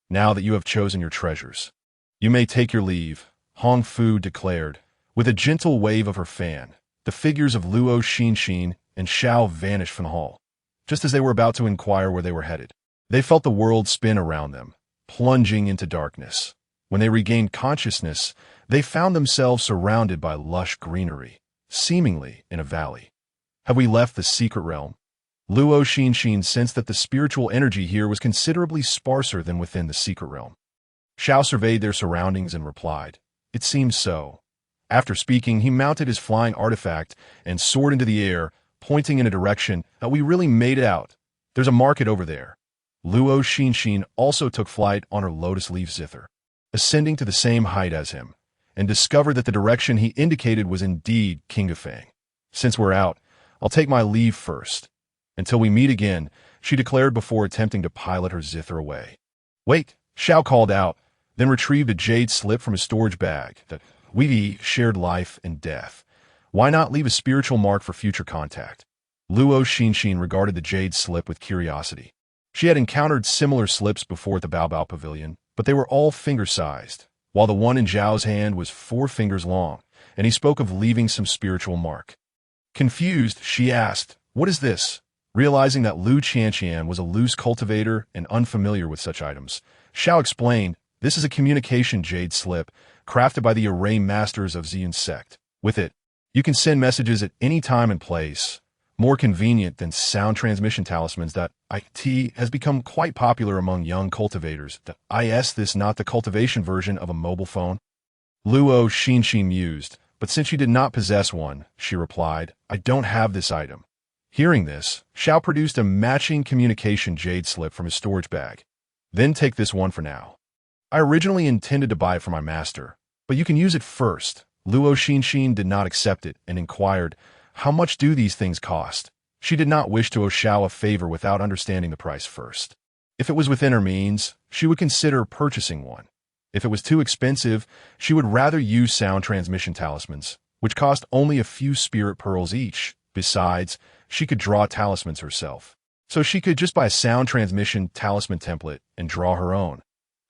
S1: Now that you have chosen your treasures, you may take your leave, Hong Fu declared. With a gentle wave of her fan, the figures of Luo Xinxin and Xiao vanished from the hall. Just as they were about to inquire where they were headed, they felt the world spin around them, plunging into darkness. When they regained consciousness, they found themselves surrounded by lush greenery, seemingly in a valley. Have we left the secret realm? Luo Xinxin sensed that the spiritual energy here was considerably sparser than within the secret realm. Xiao surveyed their surroundings and replied, "It seems so." After speaking, he mounted his flying artifact and soared into the air, pointing in a direction that we really made it out. There's a market over there. Luo Xinxin also took flight on her lotus leaf zither, ascending to the same height as him, and discovered that the direction he indicated was indeed Qingafang. Since we're out, I'll take my leave first. Until we meet again, she declared before attempting to pilot her zither away. Wait, Xiao called out, then retrieved a jade slip from his storage bag that we shared life and death. Why not leave a spiritual mark for future contact? Luo Xinxin regarded the jade slip with curiosity. She had encountered similar slips before at the Baobao Pavilion, but they were all finger-sized, while the one in Zhao's hand was 4 fingers long, and he spoke of leaving some spiritual mark. Confused, she asked, "What is this?" Realizing that Luo Xinxin was a loose cultivator and unfamiliar with such items, Xiao explained, "This is a communication jade slip, crafted by the array masters of Ziyun's sect. With it, you can send messages at any time and place. More convenient than sound transmission talismans that IT has become quite popular among young cultivators. Is this not the cultivation version of a mobile phone?" Luo Xinxin mused, but since she did not possess one, she replied, "I don't have this item." Hearing this, Xiao produced a matching communication jade slip from his storage bag. "Then take this one for now. I originally intended to buy it for my master, but you can use it first." Luo Xinxin did not accept it and inquired, "How much do these things cost?" She did not wish to owe Xiao a favor without understanding the price first. If it was within her means, she would consider purchasing one. If it was too expensive, she would rather use sound transmission talismans, which cost only a few spirit pearls each. Besides, she could draw talismans herself, so she could just buy a sound transmission talisman template and draw her own.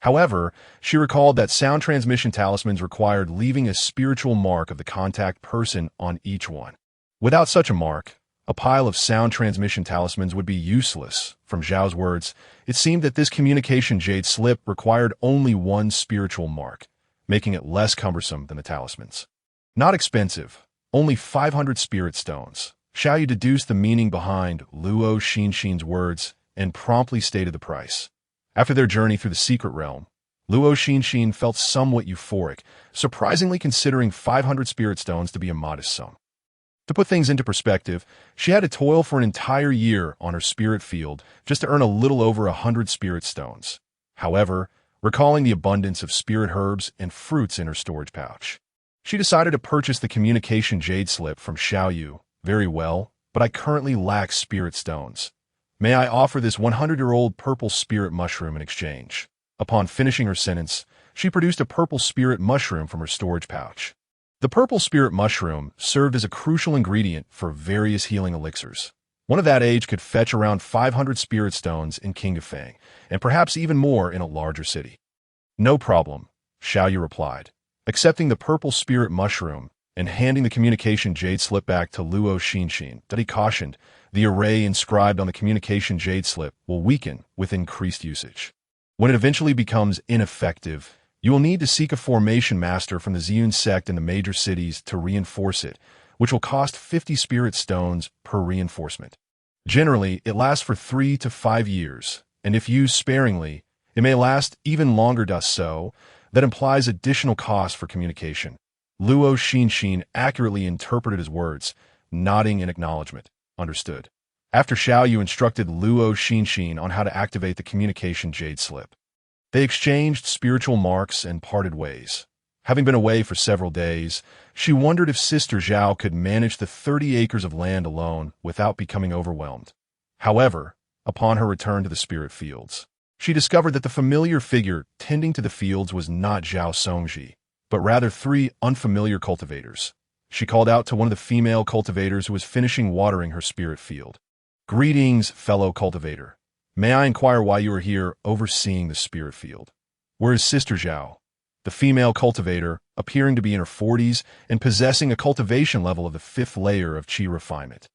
S1: However, she recalled that sound transmission talismans required leaving a spiritual mark of the contact person on each one. Without such a mark, A pile of sound transmission talismans would be useless. From Zhao's words, it seemed that this communication jade slip required only one spiritual mark, making it less cumbersome than the talismans. Not expensive, only 500 spirit stones. Xiaoyu deduced the meaning behind Luo Xinxin's words and promptly stated the price. After their journey through the secret realm, Luo Xinxin felt somewhat euphoric, surprisingly considering 500 spirit stones to be a modest sum. To put things into perspective, she had to toil for an entire year on her spirit field just to earn a little over 100 spirit stones. However, recalling the abundance of spirit herbs and fruits in her storage pouch, she decided to purchase the communication jade slip from Xiaoyu. Very well, but I currently lack spirit stones. May I offer this 100-year-old purple spirit mushroom in exchange? Upon finishing her sentence, she produced a purple spirit mushroom from her storage pouch. The purple spirit mushroom served as a crucial ingredient for various healing elixirs. One of that age could fetch around 500 spirit stones in King of Fang, and perhaps even more in a larger city. No problem, Xiaoyu replied, accepting the purple spirit mushroom and handing the communication jade slip back to Luo Xinxin. That he cautioned, the array inscribed on the communication jade slip will weaken with increased usage. When it eventually becomes ineffective, you will need to seek a formation master from the Ziyun sect in the major cities to reinforce it, which will cost 50 spirit stones per reinforcement. Generally, it lasts for 3 to 5 years, and if used sparingly, it may last even longer. So, that implies additional cost for communication. Luo Xinxin accurately interpreted his words, nodding in acknowledgement. Understood. After Xiaoyu instructed Luo Xinxin on how to activate the communication jade slip, they exchanged spiritual marks and parted ways. Having been away for several days, she wondered if Sister Zhao could manage the 30 acres of land alone without becoming overwhelmed. However, upon her return to the spirit fields, she discovered that the familiar figure tending to the fields was not Zhao Songji, but rather 3 unfamiliar cultivators. She called out to one of the female cultivators who was finishing watering her spirit field. "Greetings, fellow cultivator. May I inquire why you are here overseeing the spirit field? Where is Sister Zhao?" The female cultivator, appearing to be in her 40s and possessing a cultivation level of the 5th layer of qi refinement,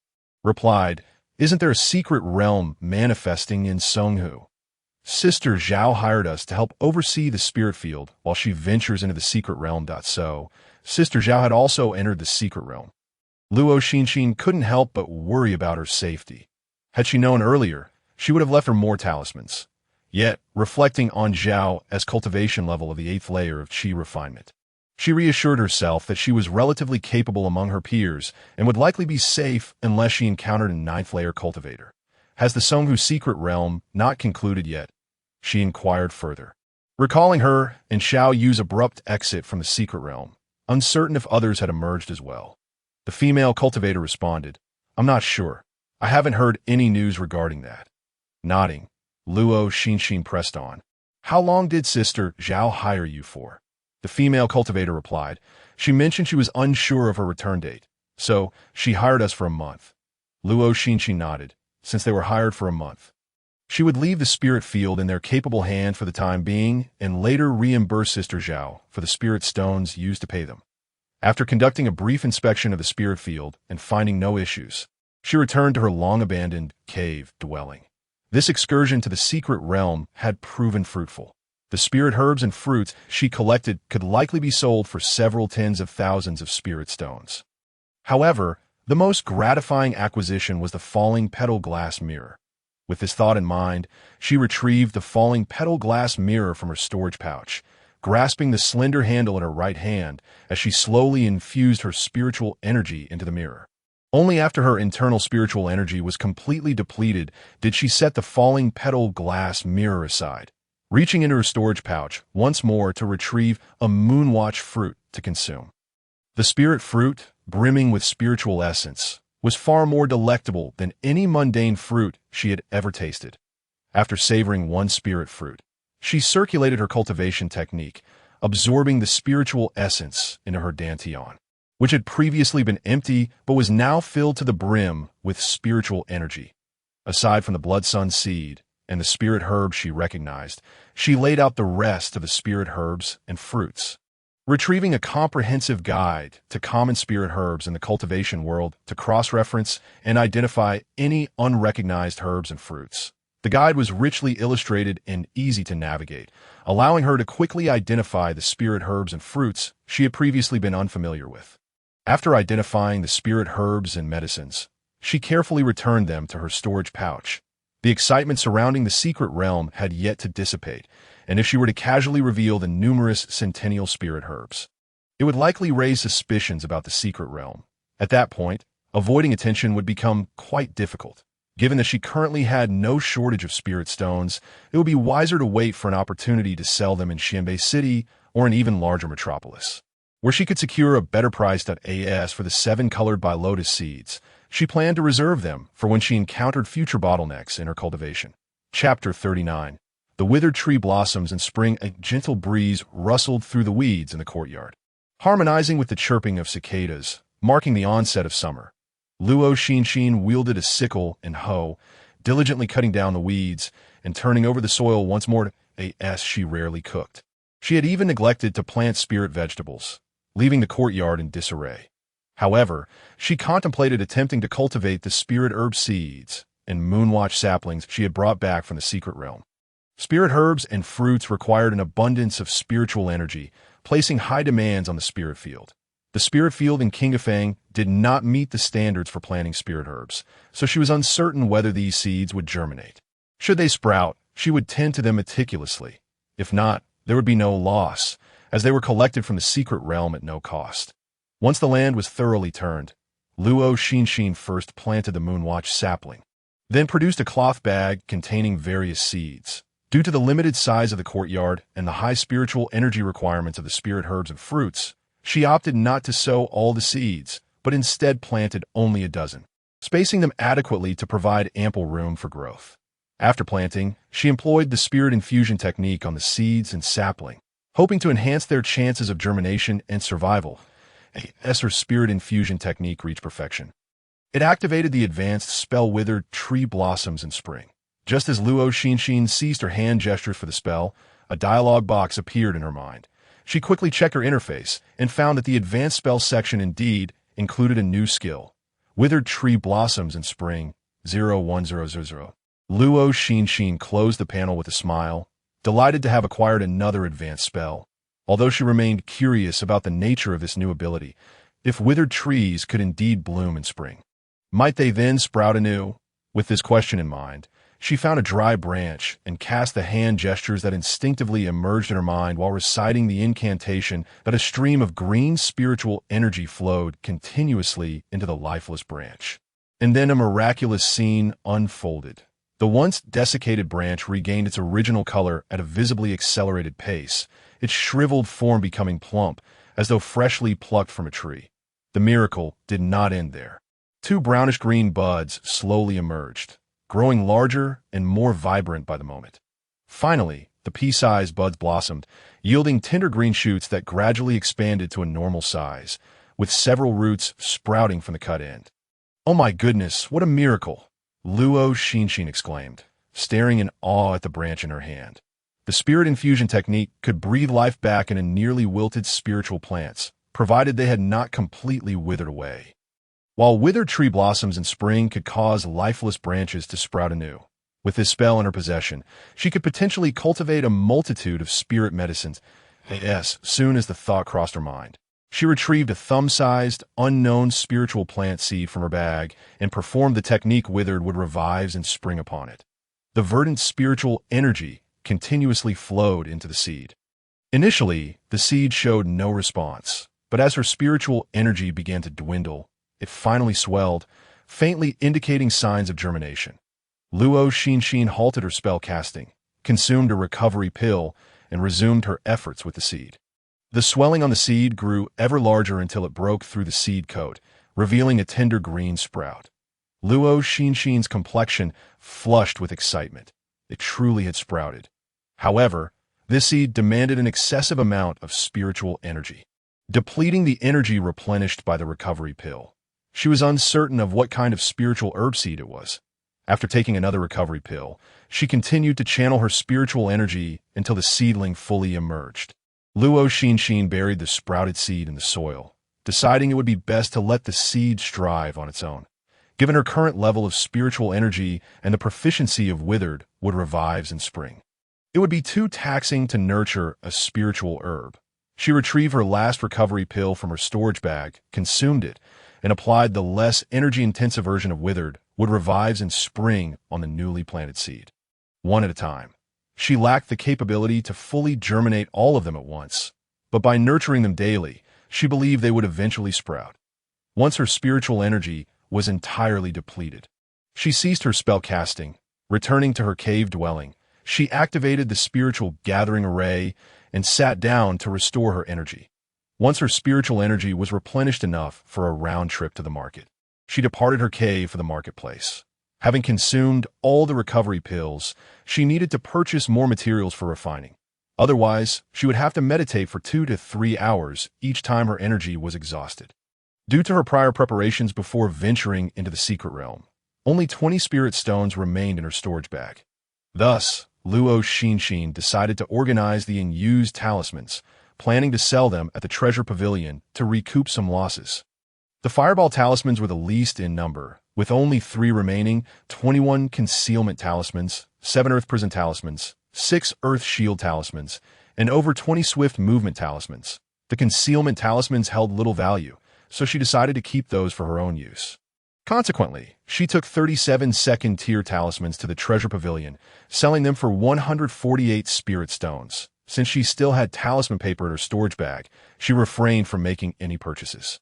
S1: replied, "Isn't there a secret realm manifesting in Songhu? Sister Zhao hired us to help oversee the spirit field while she ventures into the secret realm. So, Sister Zhao had also entered the secret realm." Luo Xinxin couldn't help but worry about her safety. Had she known earlier, she would have left her more talismans. Yet, reflecting on Zhao as cultivation level of the 8th layer of qi refinement, she reassured herself that she was relatively capable among her peers and would likely be safe unless she encountered a 9th layer cultivator. Has the Songhu secret realm not concluded yet? She inquired further. Recalling her and Xiao Yu's abrupt exit from the secret realm, uncertain if others had emerged as well, the female cultivator responded, "I'm not sure. I haven't heard any news regarding that." Nodding, Luo Xinxin pressed on. "How long did Sister Zhao hire you for?" The female cultivator replied. "She mentioned she was unsure of her return date, so she hired us for a month." Luo Xinxin nodded. Since they were hired for a month, she would leave the spirit field in their capable hand for the time being and later reimburse Sister Zhao for the spirit stones used to pay them. After conducting a brief inspection of the spirit field and finding no issues, she returned to her long-abandoned cave dwelling. This excursion to the secret realm had proven fruitful. The spirit herbs and fruits she collected could likely be sold for several tens of thousands of spirit stones. However, the most gratifying acquisition was the falling petal glass mirror. With this thought in mind, she retrieved the falling petal glass mirror from her storage pouch, grasping the slender handle in her right hand as she slowly infused her spiritual energy into the mirror. Only after her internal spiritual energy was completely depleted did she set the falling petal glass mirror aside, reaching into her storage pouch once more to retrieve a moonwatch fruit to consume. The spirit fruit, brimming with spiritual essence, was far more delectable than any mundane fruit she had ever tasted. After savoring one spirit fruit, she circulated her cultivation technique, absorbing the spiritual essence into her dantian, which had previously been empty but was now filled to the brim with spiritual energy. Aside from the blood sun seed and the spirit herb she recognized, she laid out the rest of the spirit herbs and fruits. retrieving a comprehensive guide to common spirit herbs in the cultivation world to cross-reference and identify any unrecognized herbs and fruits. The guide was richly illustrated and easy to navigate, allowing her to quickly identify the spirit herbs and fruits she had previously been unfamiliar with. After identifying the spirit herbs and medicines, she carefully returned them to her storage pouch. The excitement surrounding the secret realm had yet to dissipate, and if she were to casually reveal the numerous centennial spirit herbs, it would likely raise suspicions about the secret realm. At that point, avoiding attention would become quite difficult. Given that she currently had no shortage of spirit stones, it would be wiser to wait for an opportunity to sell them in Xianbei City or an even larger metropolis, where she could secure a better price than AS for the 7 colored by lotus seeds. She planned to reserve them for when she encountered future bottlenecks in her cultivation. Chapter 39. The withered tree blossoms in spring. A gentle breeze rustled through the weeds in the courtyard, harmonizing with the chirping of cicadas, marking the onset of summer. Luo Xinxin wielded a sickle and hoe, diligently cutting down the weeds and turning over the soil once more. As she rarely cooked. She had even neglected to plant spirit vegetables, leaving the courtyard in disarray. However, she contemplated attempting to cultivate the spirit herb seeds and moonwatch saplings she had brought back from the secret realm. Spirit herbs and fruits required an abundance of spiritual energy, placing high demands on the spirit field. The spirit field in Qingafang did not meet the standards for planting spirit herbs, so she was uncertain whether these seeds would germinate. Should they sprout, she would tend to them meticulously. If not, there would be no loss, as they were collected from the secret realm at no cost. Once the land was thoroughly turned, Luo Xinxin first planted the moonwatch sapling, then produced a cloth bag containing various seeds. Due to the limited size of the courtyard and the high spiritual energy requirements of the spirit herbs and fruits, she opted not to sow all the seeds, but instead planted only a dozen, spacing them adequately to provide ample room for growth. After planting, she employed the spirit infusion technique on the seeds and sapling, hoping to enhance their chances of germination and survival. As her spirit infusion technique reached perfection, it activated the advanced spell withered tree blossoms in spring. Just as Luo Xinxin ceased her hand gestures for the spell, a dialog box appeared in her mind. She quickly checked her interface and found that the advanced spell section indeed included a new skill. Withered tree blossoms in spring, 01000. Luo Xinxin closed the panel with a smile, delighted to have acquired another advanced spell. Although she remained curious about the nature of this new ability, if withered trees could indeed bloom in spring, might they then sprout anew? With this question in mind, she found a dry branch and cast the hand gestures that instinctively emerged in her mind while reciting the incantation that a stream of green spiritual energy flowed continuously into the lifeless branch. And then a miraculous scene unfolded. The once desiccated branch regained its original color at a visibly accelerated pace, its shriveled form becoming plump, as though freshly plucked from a tree. The miracle did not end there. 2 brownish-green buds slowly emerged, growing larger and more vibrant by the moment. Finally, the pea-sized buds blossomed, yielding tender green shoots that gradually expanded to a normal size, with several roots sprouting from the cut end. "Oh my goodness, what a miracle!" Luo Xinxin exclaimed, staring in awe at the branch in her hand. The spirit infusion technique could breathe life back into nearly wilted spiritual plants, provided they had not completely withered away. While withered tree blossoms in spring could cause lifeless branches to sprout anew, with this spell in her possession, she could potentially cultivate a multitude of spirit medicines. As soon as the thought crossed her mind, she retrieved a thumb-sized, unknown spiritual plant seed from her bag and performed the technique withered would revive and spring upon it. The verdant spiritual energy continuously flowed into the seed. Initially, the seed showed no response, but as her spiritual energy began to dwindle, it finally swelled, faintly indicating signs of germination. Luo Xinxin halted her spell casting, consumed a recovery pill, and resumed her efforts with the seed. The swelling on the seed grew ever larger until it broke through the seed coat, revealing a tender green sprout. Luo Xinxin's complexion flushed with excitement. It truly had sprouted. However, this seed demanded an excessive amount of spiritual energy, depleting the energy replenished by the recovery pill. She was uncertain of what kind of spiritual herb seed it was. After taking another recovery pill, she continued to channel her spiritual energy until the seedling fully emerged. Luo Xinxin buried the sprouted seed in the soil, deciding it would be best to let the seed strive on its own. Given her current level of spiritual energy and the proficiency of withered would revives in spring, it would be too taxing to nurture a spiritual herb. She retrieved her last recovery pill from her storage bag, consumed it, and applied the less energy-intensive version of withered would revives in spring on the newly planted seed. One at a time. She lacked the capability to fully germinate all of them at once, but by nurturing them daily, she believed they would eventually sprout. Once her spiritual energy was entirely depleted, she ceased her spell casting. Returning to her cave dwelling, she activated the spiritual gathering array and sat down to restore her energy. Once her spiritual energy was replenished enough for a round trip to the market, she departed her cave for the marketplace. Having consumed all the recovery pills, she needed to purchase more materials for refining. Otherwise, she would have to meditate for 2 to 3 hours each time her energy was exhausted. Due to her prior preparations before venturing into the secret realm, only 20 spirit stones remained in her storage bag. Thus, Luo Xinxin decided to organize the unused talismans, planning to sell them at the treasure pavilion to recoup some losses. The fireball talismans were the least in number, with only 3 remaining: 21 concealment talismans, 7 earth prison talismans, 6 earth shield talismans, and over 20 swift movement talismans. The concealment talismans held little value, so she decided to keep those for her own use. Consequently, she took 37 second-tier talismans to the treasure pavilion, selling them for 148 spirit stones. Since she still had talisman paper in her storage bag, she refrained from making any purchases.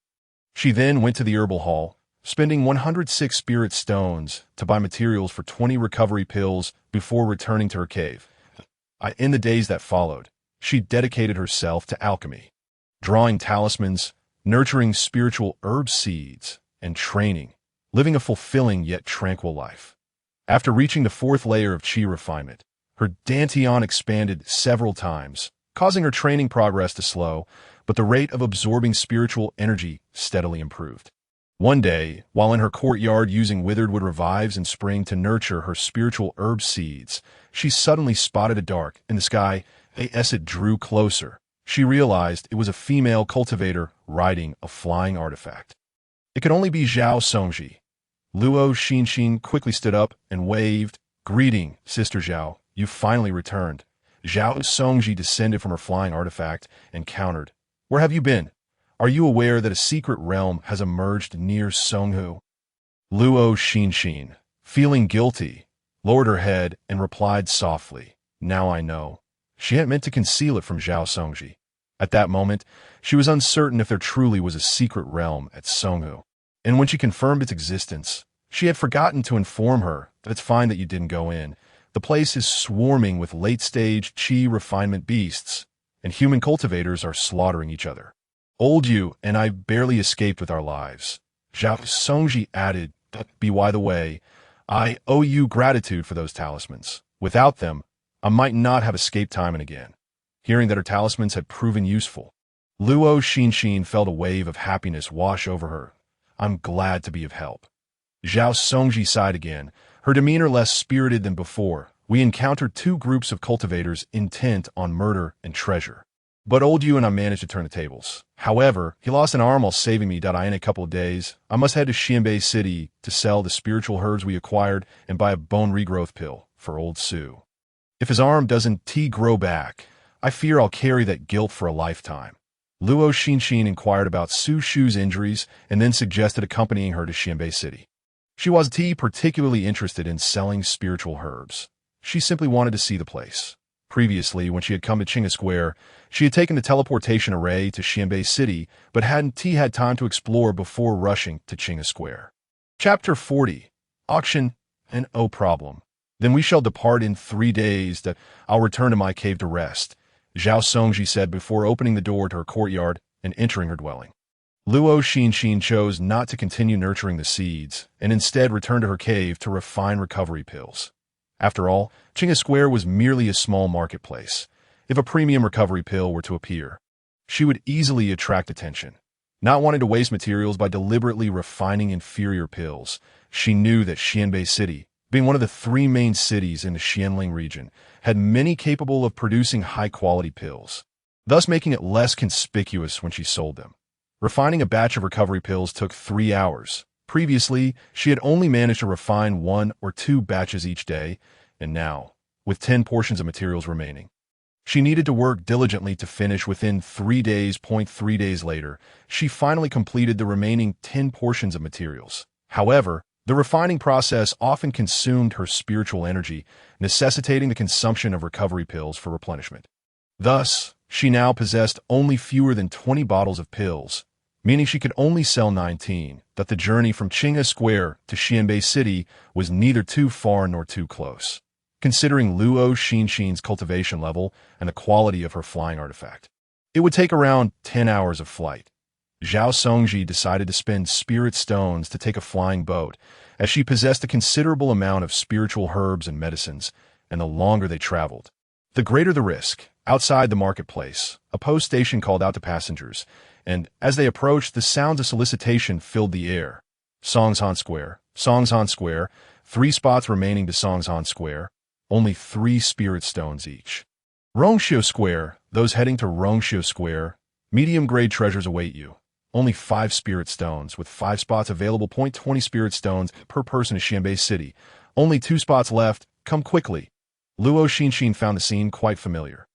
S1: She then went to the herbal hall, spending 106 spirit stones to buy materials for 20 recovery pills before returning to her cave. In the days that followed, she dedicated herself to alchemy, drawing talismans, nurturing spiritual herb seeds, and training, living a fulfilling yet tranquil life. After reaching the 4th layer of chi refinement, her dantian expanded several times, causing her training progress to slow, but the rate of absorbing spiritual energy steadily improved. One day, while in her courtyard using withered wood revives in spring to nurture her spiritual herb seeds, she suddenly spotted a dark in the sky. As it drew closer, she realized it was a female cultivator riding a flying artifact. It could only be Zhao Songji. Luo Xinxin quickly stood up and waved. "Greeting, Sister Zhao, you finally returned." Zhao Songji descended from her flying artifact and countered. "Where have you been? Are you aware that a secret realm has emerged near Songhu?" Luo Xinxin, feeling guilty, lowered her head and replied softly, "Now I know." She hadn't meant to conceal it from Zhao Songji. At that moment, she was uncertain if there truly was a secret realm at Songhu. And when she confirmed its existence, she had forgotten to inform her that it's fine that you didn't go in. The place is swarming with late-stage chi refinement beasts, and human cultivators are slaughtering each other. Old you and I barely escaped with our lives. Zhao Songji added, "By the way, I owe you gratitude for those talismans. Without them, I might not have escaped time and again." Hearing that her talismans had proven useful, Luo Xinxin felt a wave of happiness wash over her. "I'm glad to be of help." Zhao Songji sighed again, her demeanor less spirited than before. "We encountered 2 groups of cultivators intent on murder and treasure. But old you and I managed to turn the tables. However, he lost an arm while saving me. In a couple of days, I must head to Xianbei City to sell the spiritual herbs we acquired and buy a bone regrowth pill for old Su. If his arm doesn't grow back, I fear I'll carry that guilt for a lifetime." Luo Xinxin inquired about Su Shu's injuries and then suggested accompanying her to Xianbei City. She was particularly interested in selling spiritual herbs. She simply wanted to see the place. Previously, when she had come to Qinghe Square, she had taken the teleportation array to Xianbei City, but hadn't had time to explore before rushing to Qinghe Square. Chapter 40. Auction and O Problem. "Then we shall depart in 3 days. That I'll return to my cave to rest," Zhao Songji said before opening the door to her courtyard and entering her dwelling. Luo Xinxin chose not to continue nurturing the seeds and instead returned to her cave to refine recovery pills. After all, Qinghe Square was merely a small marketplace. If a premium recovery pill were to appear, she would easily attract attention. Not wanting to waste materials by deliberately refining inferior pills, she knew that Xianbei City, being one of the 3 main cities in the Xianling region, had many capable of producing high-quality pills. thus making it less conspicuous when she sold them. Refining a batch of recovery pills took 3 hours. Previously, she had only managed to refine 1 or 2 batches each day, and now, with 10 portions of materials remaining, she needed to work diligently to finish within 3 days. 3 days later, she finally completed the remaining 10 portions of materials. However, the refining process often consumed her spiritual energy, necessitating the consumption of recovery pills for replenishment. Thus, she now possessed only fewer than 20 bottles of pills, meaning she could only sell 19, that the journey from Qinghe Square to Xianbei City was neither too far nor too close, considering Luo Xinxin's cultivation level and the quality of her flying artifact. It would take around 10 hours of flight. Zhao Songji decided to spend spirit stones to take a flying boat, as she possessed a considerable amount of spiritual herbs and medicines, and the longer they traveled, the greater the risk. Outside the marketplace, a post station called out to passengers, and as they approached, the sounds of solicitation filled the air. Songshan Square, 3 spots remaining to Songshan Square, only 3 spirit stones each. Rongxiu Square, those heading to Rongxiu Square, medium-grade treasures await you. Only 5 spirit stones, with 5 spots available. 20 spirit stones per person to Xianbei City. Only 2 spots left. Come quickly. Luo Xinxin found the scene quite familiar.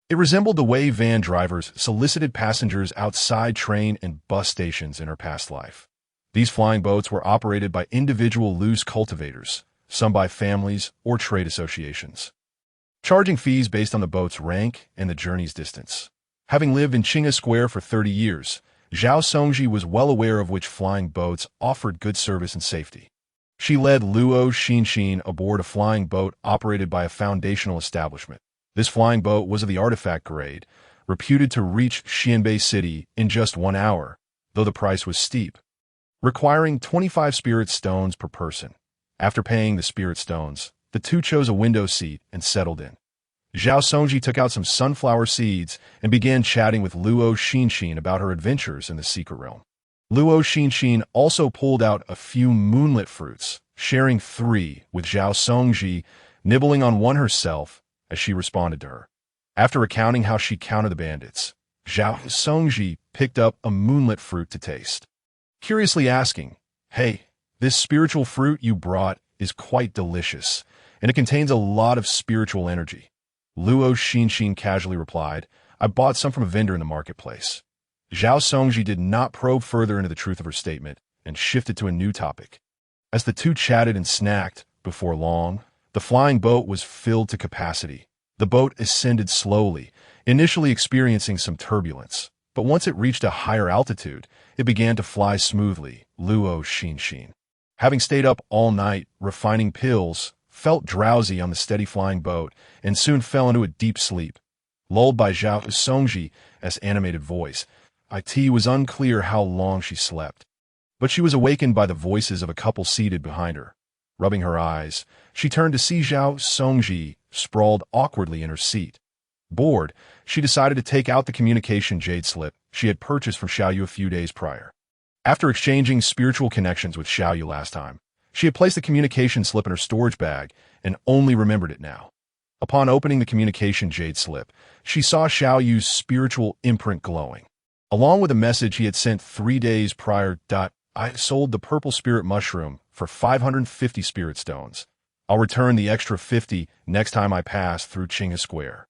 S1: It resembled the way van drivers solicited passengers outside train and bus stations in her past life. These flying boats were operated by individual loose cultivators, some by families or trade associations, charging fees based on the boat's rank and the journey's distance. Having lived in Qinghe Square for 30 years, Zhao Songji was well aware of which flying boats offered good service and safety. She led Luo Xinxin aboard a flying boat operated by a foundational establishment. This flying boat was of the artifact grade, reputed to reach Xianbei City in just 1 hour, though the price was steep, requiring 25 spirit stones per person. After paying the spirit stones, the two chose a window seat and settled in. Zhao Songji took out some sunflower seeds and began chatting with Luo Xinxin about her adventures in the secret realm. Luo Xinxin also pulled out a few moonlit fruits, sharing 3 with Zhao Songji, nibbling on one herself as she responded to her. After recounting how she counted the bandits, Zhao Songji picked up a moonlit fruit to taste, curiously asking, "Hey, this spiritual fruit you brought is quite delicious, and it contains a lot of spiritual energy." Luo Xinxin casually replied, "I bought some from a vendor in the marketplace." Zhao Songji did not probe further into the truth of her statement and shifted to a new topic. As the two chatted and snacked, before long, the flying boat was filled to capacity. The boat ascended slowly, initially experiencing some turbulence, but once it reached a higher altitude, it began to fly smoothly. Luo Xinxin, having stayed up all night refining pills, felt drowsy on the steady flying boat and soon fell into a deep sleep. Lulled by Zhao Songji's animated voice, it was unclear how long she slept, but she was awakened by the voices of a couple seated behind her. Rubbing her eyes, she turned to see Zhao Songji sprawled awkwardly in her seat. Bored, she decided to take out the communication jade slip she had purchased from Xiaoyu a few days prior. After exchanging spiritual connections with Xiaoyu last time, she had placed the communication slip in her storage bag and only remembered it now. Upon opening the communication jade slip, she saw Xiaoyu's spiritual imprint glowing, along with a message he had sent 3 days prior. "I sold the purple spirit mushroom for 550 spirit stones. I'll return the extra 50 next time I pass through Qinghe Square."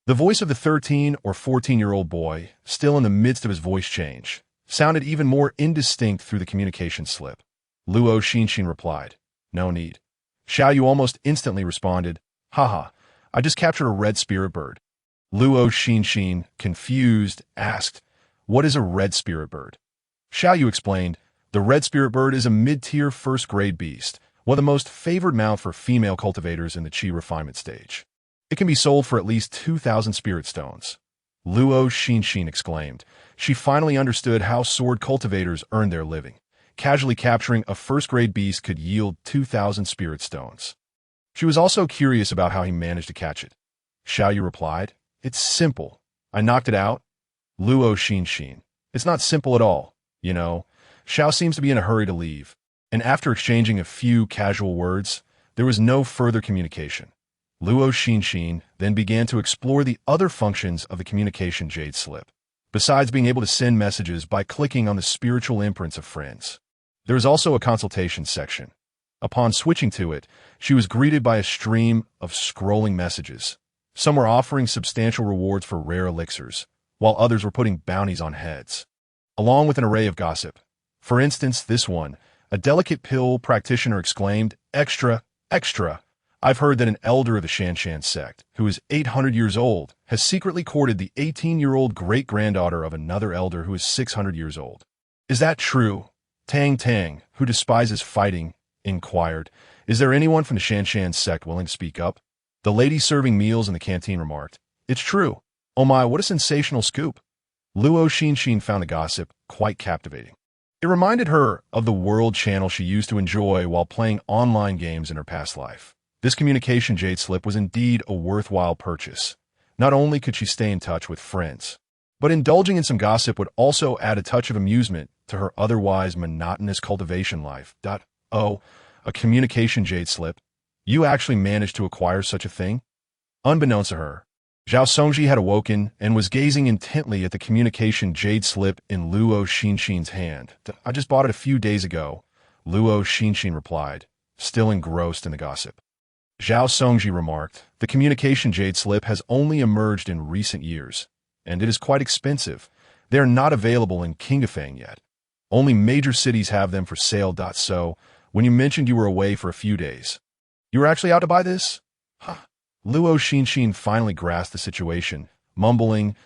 S1: The voice of the 13 or 14-year-old boy, still in the midst of his voice change, sounded even more indistinct through the communication slip. Luo Xinxin replied, "No need." Xiaoyu almost instantly responded, "Haha, I just captured a red spirit bird." Luo Xinxin, confused, asked, "What is a red spirit bird?" Xiaoyu explained, "The red spirit bird is a mid-tier first-grade beast, one of the most favored mount for female cultivators in the Qi refinement stage. It can be sold for at least 2,000 spirit stones." Luo Xinxin exclaimed. She finally understood how sword cultivators earned their living. Casually capturing a first-grade beast could yield 2,000 spirit stones. She was also curious about how he managed to catch it. Xiaoyu replied, "It's simple. I knocked it out." Luo Xinxin, "It's not simple at all. You know, Xiao seems to be in a hurry to leave." And after exchanging a few casual words, there was no further communication. Luo Xinxin then began to explore the other functions of the communication jade slip, besides being able to send messages by clicking on the spiritual imprints of friends. There is also a consultation section. Upon switching to it, she was greeted by a stream of scrolling messages. Some were offering substantial rewards for rare elixirs, while others were putting bounties on heads, along with an array of gossip. For instance, this one, a delicate pill practitioner exclaimed, "Extra, extra! I've heard that an elder of the Shanshan sect, who is 800 years old, has secretly courted the 18-year-old great-granddaughter of another elder who is 600 years old. Is that true?" Tang Tang, who despises fighting, inquired, "Is there anyone from the Shanshan sect willing to speak up?" The lady serving meals in the canteen remarked, "It's true. Oh my, what a sensational scoop." Luo Xinxin found the gossip quite captivating. It reminded her of the world channel she used to enjoy while playing online games in her past life. This communication jade slip was indeed a worthwhile purchase. Not only could she stay in touch with friends, but indulging in some gossip would also add a touch of amusement to her otherwise monotonous cultivation life. Oh, a communication jade slip? You actually managed to acquire such a thing? Unbeknownst to her, Zhao Songji had awoken and was gazing intently at the communication jade slip in Luo Xinxin's hand. "I just bought it a few days ago," Luo Xinxin replied, still engrossed in the gossip. Zhao Songji remarked, "The communication jade slip has only emerged in recent years, and it is quite expensive. They are not available in Qingafang yet. Only major cities have them for sale. So, when you mentioned you were away for a few days, you were actually out to buy this?" Huh. Luo Xinxin finally grasped the situation, mumbling,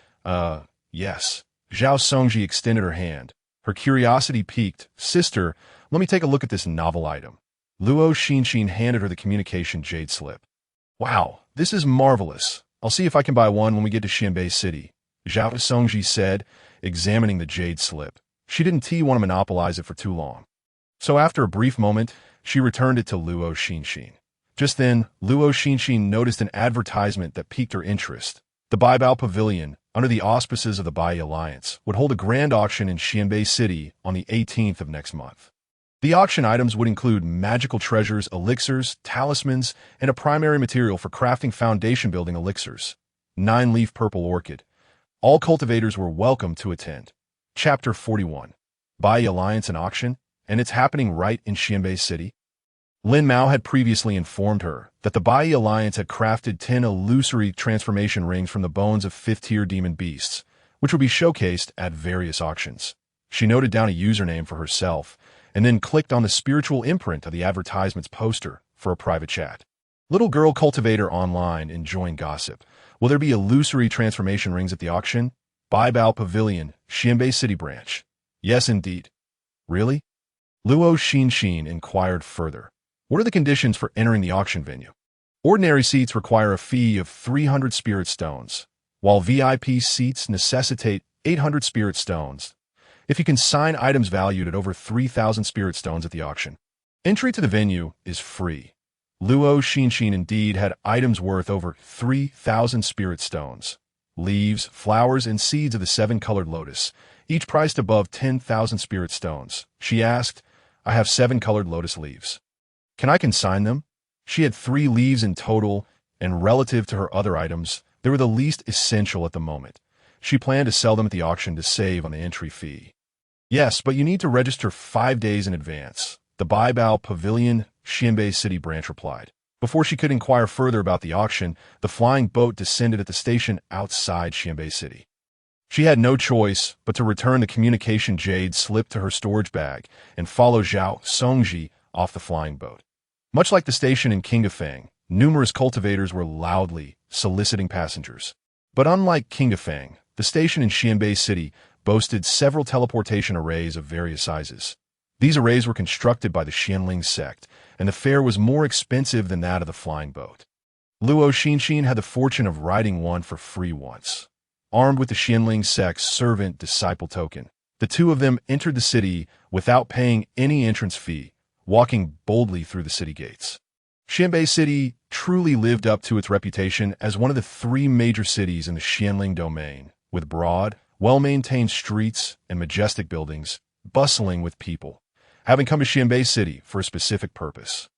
S1: yes. Zhao Songji extended her hand. Her curiosity piqued. "Sister, let me take a look at this novel item." Luo Xinxin handed her the communication jade slip. "Wow, this is marvelous. I'll see if I can buy one when we get to Xianbei City," Zhao Songji said, examining the jade slip. She didn't want to monopolize it for too long. So after a brief moment, she returned it to Luo Xinxin. Just then, Luo Xinxin noticed an advertisement that piqued her interest. The Baibao Pavilion, under the auspices of the Bai Alliance, would hold a grand auction in Xianbei City on the 18th of next month. The auction items would include magical treasures, elixirs, talismans, and a primary material for crafting foundation-building elixirs. 9-leaf purple orchid. All cultivators were welcome to attend. Chapter 41. Bai Alliance and Auction, and it's happening right in Xianbei City. Lin Mao had previously informed her that the Bai Alliance had crafted 10 illusory transformation rings from the bones of 5th-tier demon beasts, which would be showcased at various auctions. She noted down a username for herself, and then clicked on the spiritual imprint of the advertisement's poster for a private chat. Little girl cultivator online enjoying gossip. Will there be illusory transformation rings at the auction? Baibao Pavilion, Xianbei City branch. Yes, indeed. Really? Luo Xinxin inquired further. What are the conditions for entering the auction venue? Ordinary seats require a fee of 300 spirit stones, while VIP seats necessitate 800 spirit stones. If you can sign items valued at over 3,000 spirit stones at the auction, entry to the venue is free. Luo Xinxin indeed had items worth over 3,000 spirit stones. Leaves, flowers, and seeds of the 7-colored lotus, each priced above 10,000 spirit stones. She asked, "I have 7-colored lotus leaves. Can I consign them?" She had 3 leaves in total, and relative to her other items, they were the least essential at the moment. She planned to sell them at the auction to save on the entry fee. "Yes, but you need to register 5 days in advance," the Baibao Pavilion, Xianbei City branch replied. Before she could inquire further about the auction, the flying boat descended at the station outside Xianbei City. She had no choice but to return the communication jade slip to her storage bag and follow Zhao Songji off the flying boat. Much like the station in Qingafang, numerous cultivators were loudly soliciting passengers. But unlike Qingafang, the station in Xianbei City boasted several teleportation arrays of various sizes. These arrays were constructed by the Xianling sect, and the fare was more expensive than that of the flying boat. Luo Xinxin had the fortune of riding one for free once. Armed with the Xianling sect's servant disciple token, the two of them entered the city without paying any entrance fee, walking boldly through the city gates. Xianbei City truly lived up to its reputation as one of the 3 major cities in the Xianling domain, with broad, well-maintained streets and majestic buildings, bustling with people, having come to Xianbei City for a specific purpose.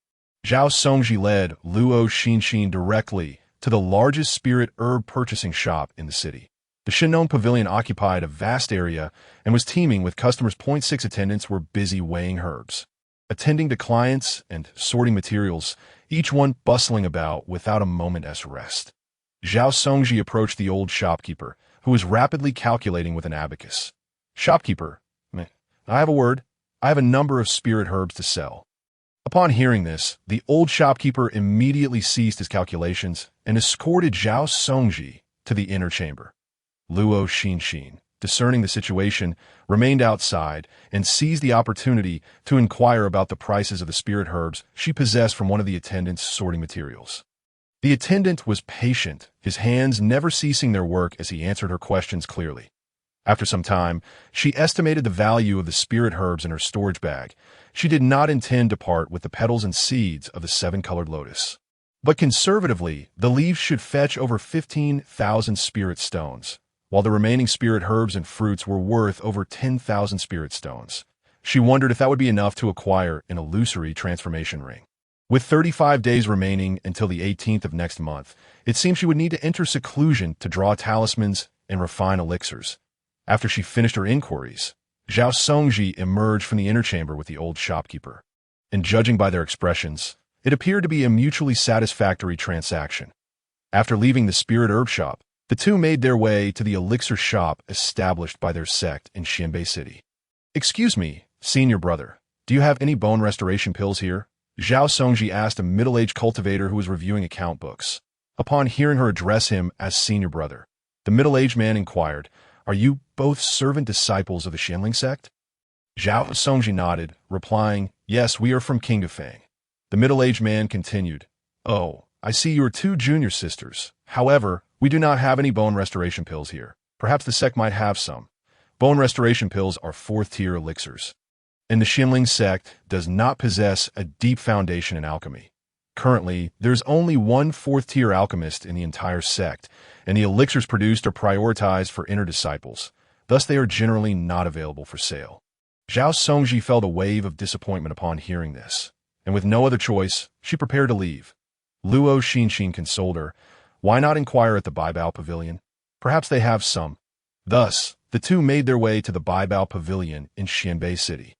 S1: Zhao Songji led Luo Xinxin directly to the largest spirit herb purchasing shop in the city. The Shinnong Pavilion occupied a vast area and was teeming with customers. 6 attendants were busy weighing herbs, attending to clients, and sorting materials, each one bustling about without a moment's rest. Zhao Songji approached the old shopkeeper, who was rapidly calculating with an abacus. "Shopkeeper, I have a word. I have a number of spirit herbs to sell." Upon hearing this, the old shopkeeper immediately ceased his calculations and escorted Zhao Songji to the inner chamber. Luo Xinxin, discerning the situation, remained outside and seized the opportunity to inquire about the prices of the spirit herbs she possessed from one of the attendants sorting materials. The attendant was patient, his hands never ceasing their work as he answered her questions clearly. After some time, she estimated the value of the spirit herbs in her storage bag. She did not intend to part with the petals and seeds of the 7-colored lotus. But conservatively, the leaves should fetch over 15,000 spirit stones, while the remaining spirit herbs and fruits were worth over 10,000 spirit stones. She wondered if that would be enough to acquire an illusory transformation ring. With 35 days remaining until the 18th of next month, it seemed she would need to enter seclusion to draw talismans and refine elixirs. After she finished her inquiries, Zhao Songji emerged from the inner chamber with the old shopkeeper. And judging by their expressions, it appeared to be a mutually satisfactory transaction. After leaving the spirit herb shop, the two made their way to the elixir shop established by their sect in Xianbei City. "Excuse me, senior brother, do you have any bone restoration pills here?" Zhao Songji asked a middle-aged cultivator who was reviewing account books. Upon hearing her address him as senior brother, the middle-aged man inquired, "Are you both servant disciples of the Xianling sect?" Zhao Songji nodded, replying, "Yes, we are from King of Fang." The middle-aged man continued, "Oh, I see you are 2 junior sisters. However, we do not have any bone restoration pills here. Perhaps the sect might have some. Bone restoration pills are 4th-tier elixirs. And the Xianling sect does not possess a deep foundation in alchemy. Currently, there's only one 4th-tier alchemist in the entire sect, and the elixirs produced are prioritized for inner disciples. Thus, they are generally not available for sale." Zhao Songji felt a wave of disappointment upon hearing this, and with no other choice, she prepared to leave. Luo Xinxin consoled her. Why not inquire at the Baibao Pavilion? Perhaps they have some. Thus, the two made their way to the Baibao Pavilion in Xianbei City.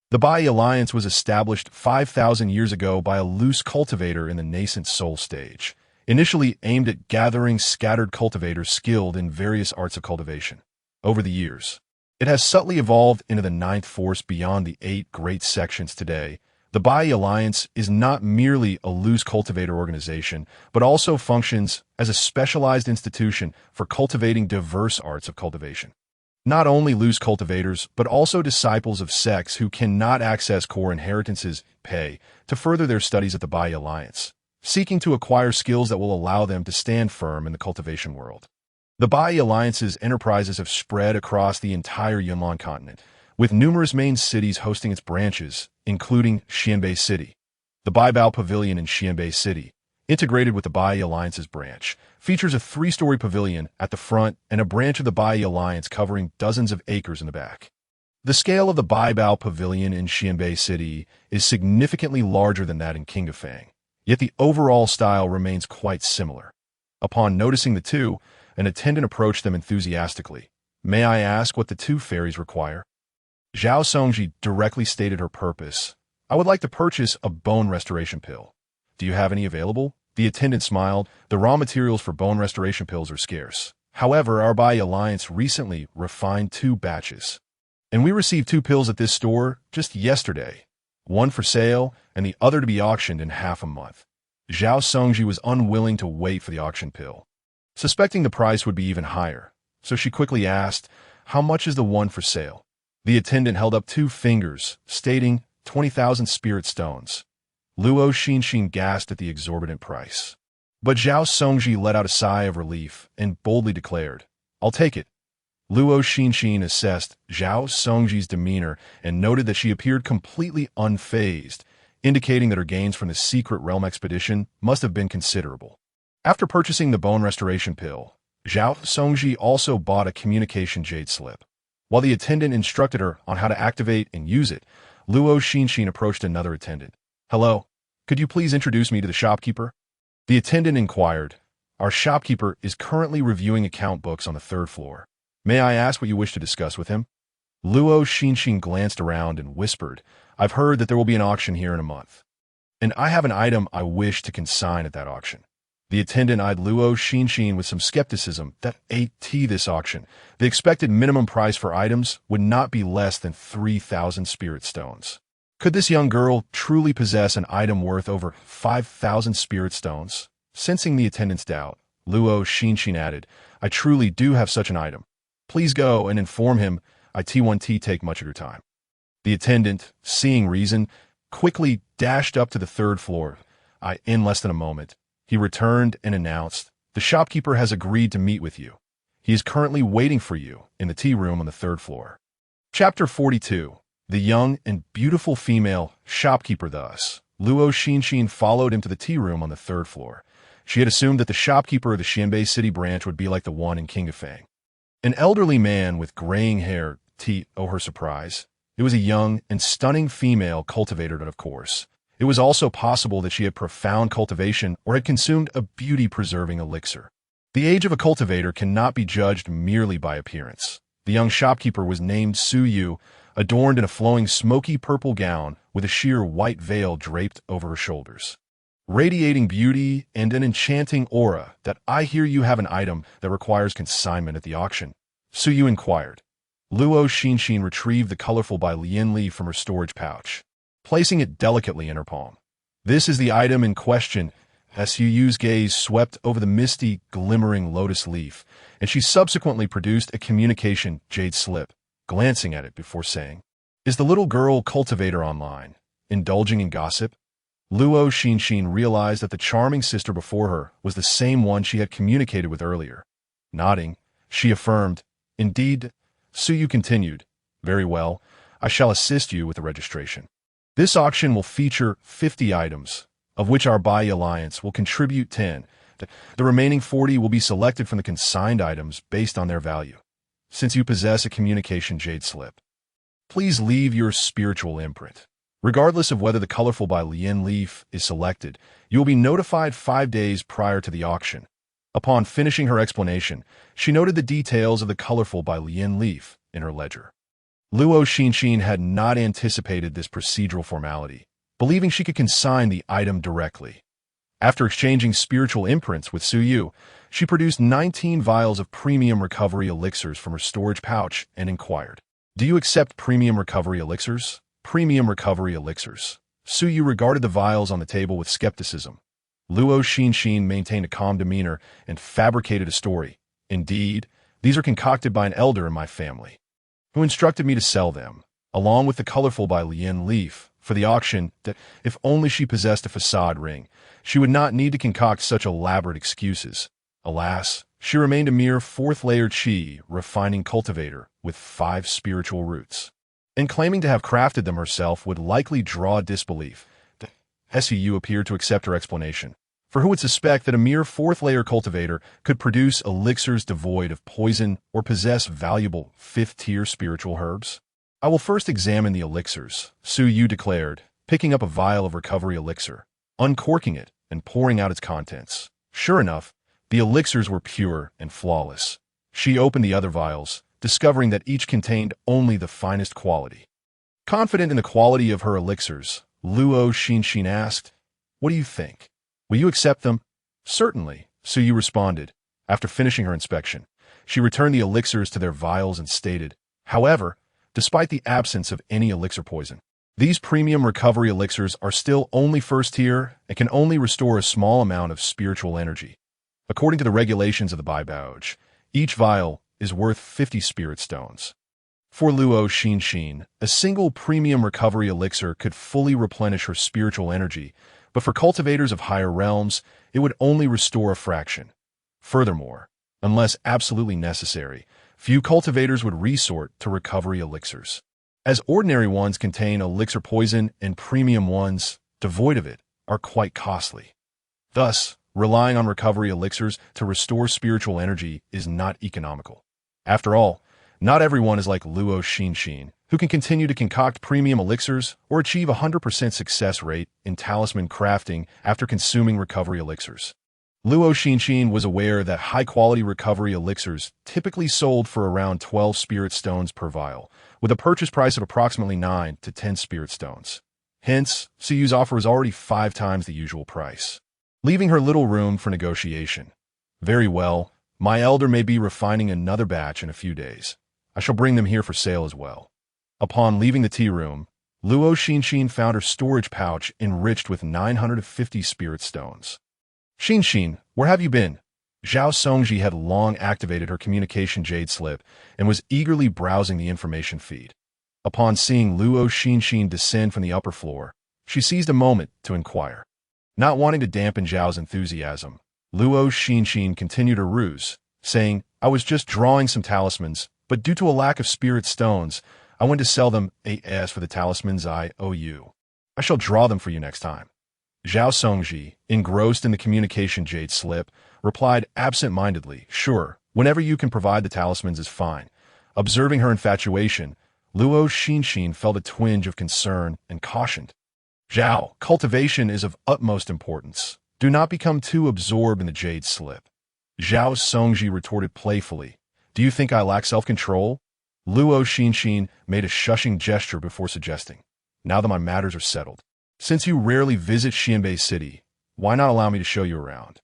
S1: The Bai Alliance was established 5,000 years ago by a loose cultivator in the nascent soul stage, initially aimed at gathering scattered cultivators skilled in various arts of cultivation. Over the years, it has subtly evolved into the 9th force beyond the 8 great sections today. The Bai Alliance is not merely a loose cultivator organization, but also functions as a specialized institution for cultivating diverse arts of cultivation. Not only loose cultivators, but also disciples of sects who cannot access core inheritances pay to further their studies at the Bai Alliance, seeking to acquire skills that will allow them to stand firm in the cultivation world. The Bai Alliance's enterprises have spread across the entire Yunnan continent, with numerous main cities hosting its branches, including Xianbei City. The Baibao Pavilion in Xianbei City, integrated with the Bai Alliance's branch, features a 3-story pavilion at the front and a branch of the Bai Alliance covering dozens of acres in the back. The scale of the Baibao Pavilion in Xianbei City is significantly larger than that in King of Fang, yet the overall style remains quite similar. Upon noticing the two, an attendant approached them enthusiastically. "May I ask what the 2 fairies require?" Zhao Songji directly stated her purpose. "I would like to purchase a bone restoration pill. Do you have any available?" The attendant smiled. "The raw materials for bone restoration pills are scarce. However, our Bai Alliance recently refined 2 batches. And we received 2 pills at this store just yesterday. One for sale and the other to be auctioned in half a month." Zhao Songji was unwilling to wait for the auction pill, suspecting the price would be even higher. So she quickly asked, "How much is the one for sale?" The attendant held up 2 fingers, stating 20,000 spirit stones. Luo Xinxin gasped at the exorbitant price. But Zhao Songji let out a sigh of relief and boldly declared, "I'll take it." Luo Xinxin assessed Zhao Songji's demeanor and noted that she appeared completely unfazed, indicating that her gains from the secret realm expedition must have been considerable. After purchasing the bone restoration pill, Zhao Songji also bought a communication jade slip. While the attendant instructed her on how to activate and use it, Luo Xinxin approached another attendant. "Hello. Could you please introduce me to the shopkeeper? The attendant inquired. Our shopkeeper is currently reviewing account books on the third floor. May I ask what you wish to discuss with him? Luo Xinxin glanced around and whispered, I've heard that there will be an auction here in a month, and I have an item I wish to consign at that auction. The attendant eyed Luo Xinxin with some skepticism that this auction, the expected minimum price for items would not be less than 3,000 spirit stones. Could this young girl truly possess an item worth over 5,000 spirit stones? Sensing the attendant's doubt, Luo Xinxin added, I truly do have such an item. Please go and inform him I won't take much of your time. The attendant, seeing reason, quickly dashed up to the third floor. In less than a moment, he returned and announced, the shopkeeper has agreed to meet with you. He is currently waiting for you in the tea room on the third floor. Chapter 42. The young and beautiful female shopkeeper. Thus, Luo Xinxin followed him to the tea room on the third floor. She had assumed that the shopkeeper of the Xianbei City branch would be like the one in King of Fang. An elderly man with graying hair. Her surprise. It was a young and stunning female cultivator, and of course, it was also possible that she had profound cultivation or had consumed a beauty-preserving elixir. The age of a cultivator cannot be judged merely by appearance. The young shopkeeper was named Su Yu, adorned in a flowing smoky purple gown with a sheer white veil draped over her shoulders. Radiating beauty and an enchanting aura, that I hear you have an item that requires consignment at the auction, Su Yu inquired. Luo Xinxin retrieved the colorful Bai Lian leaf from her storage pouch, placing it delicately in her palm. This is the item in question. Su Yu's gaze swept over the misty, glimmering lotus leaf, and she subsequently produced a communication jade slip, glancing at it before saying, Is the little girl cultivator online, indulging in gossip? Luo Xinxin realized that the charming sister before her was the same one she had communicated with earlier. Nodding, she affirmed, Indeed. Su Yu continued, Very well, I shall assist you with the registration. This auction will feature 50 items, of which our Bai Alliance will contribute 10. The remaining 40 will be selected from the consigned items based on their value. Since you possess a communication jade slip, please leave your spiritual imprint. Regardless of whether the colorful Bai Lian leaf is selected, you will be notified 5 days prior to the auction. Upon finishing her explanation, she noted the details of the colorful Bai Lian leaf in her ledger. Luo Xinxin had not anticipated this procedural formality, believing she could consign the item directly. After exchanging spiritual imprints with Su Yu, she produced 19 vials of premium recovery elixirs from her storage pouch and inquired, Do you accept premium recovery elixirs? Premium recovery elixirs. Su Yu regarded the vials on the table with skepticism. Luo Xinxin maintained a calm demeanor and fabricated a story. Indeed, these are concocted by an elder in my family, who instructed me to sell them, along with the colorful Bai Lian leaf, for the auction, that if only she possessed a facade ring, she would not need to concoct such elaborate excuses. Alas, she remained a mere fourth-layer qi refining cultivator with 5 spiritual roots, and claiming to have crafted them herself would likely draw disbelief. Su Yu appeared to accept her explanation, for who would suspect that a mere fourth-layer cultivator could produce elixirs devoid of poison or possess valuable 5th-tier spiritual herbs? I will first examine the elixirs, Su Yu declared, picking up a vial of recovery elixir, uncorking it, and pouring out its contents. Sure enough, the elixirs were pure and flawless. She opened the other vials, discovering that each contained only the finest quality. Confident in the quality of her elixirs, Luo Xinxin asked, What do you think? Will you accept them? Certainly, Su Yu responded. After finishing her inspection, she returned the elixirs to their vials and stated, However, despite the absence of any elixir poison, these premium recovery elixirs are still only first tier and can only restore a small amount of spiritual energy. According to the regulations of the Bai Baoj, each vial is worth 50 spirit stones. For Luo Xinxin, a single premium recovery elixir could fully replenish her spiritual energy, but for cultivators of higher realms, it would only restore a fraction. Furthermore, unless absolutely necessary, few cultivators would resort to recovery elixirs, as ordinary ones contain elixir poison and premium ones, devoid of it, are quite costly. Thus, relying on recovery elixirs to restore spiritual energy is not economical. After all, not everyone is like Luo Xinxin, who can continue to concoct premium elixirs or achieve a 100% success rate in talisman crafting after consuming recovery elixirs. Luo Xinxin was aware that high-quality recovery elixirs typically sold for around 12 spirit stones per vial, with a purchase price of approximately 9 to 10 spirit stones. Hence, Siyu's offer was already 5 times the usual price, leaving her little room for negotiation. Very well, my elder may be refining another batch in a few days. I shall bring them here for sale as well. Upon leaving the tea room, Luo Xinxin found her storage pouch enriched with 950 spirit stones. Xinxin, where have you been? Zhao Songji had long activated her communication jade slip and was eagerly browsing the information feed. Upon seeing Luo Xinxin descend from the upper floor, she seized a moment to inquire. Not wanting to dampen Zhao's enthusiasm, Luo Xinxin continued her ruse, saying, I was just drawing some talismans, but due to a lack of spirit stones, I went to sell them. As for the talismans I owe you, I shall draw them for you next time. Zhao Songji, engrossed in the communication jade slip, replied absent-mindedly, Sure, whenever you can provide the talismans is fine. Observing her infatuation, Luo Xinxin felt a twinge of concern and cautioned. Zhao, cultivation is of utmost importance. Do not become too absorbed in the jade slip. Zhao Songji retorted playfully, Do you think I lack self-control? Luo Xinxin made a shushing gesture before suggesting, Now that my matters are settled, since you rarely visit Xianbei City, why not allow me to show you around?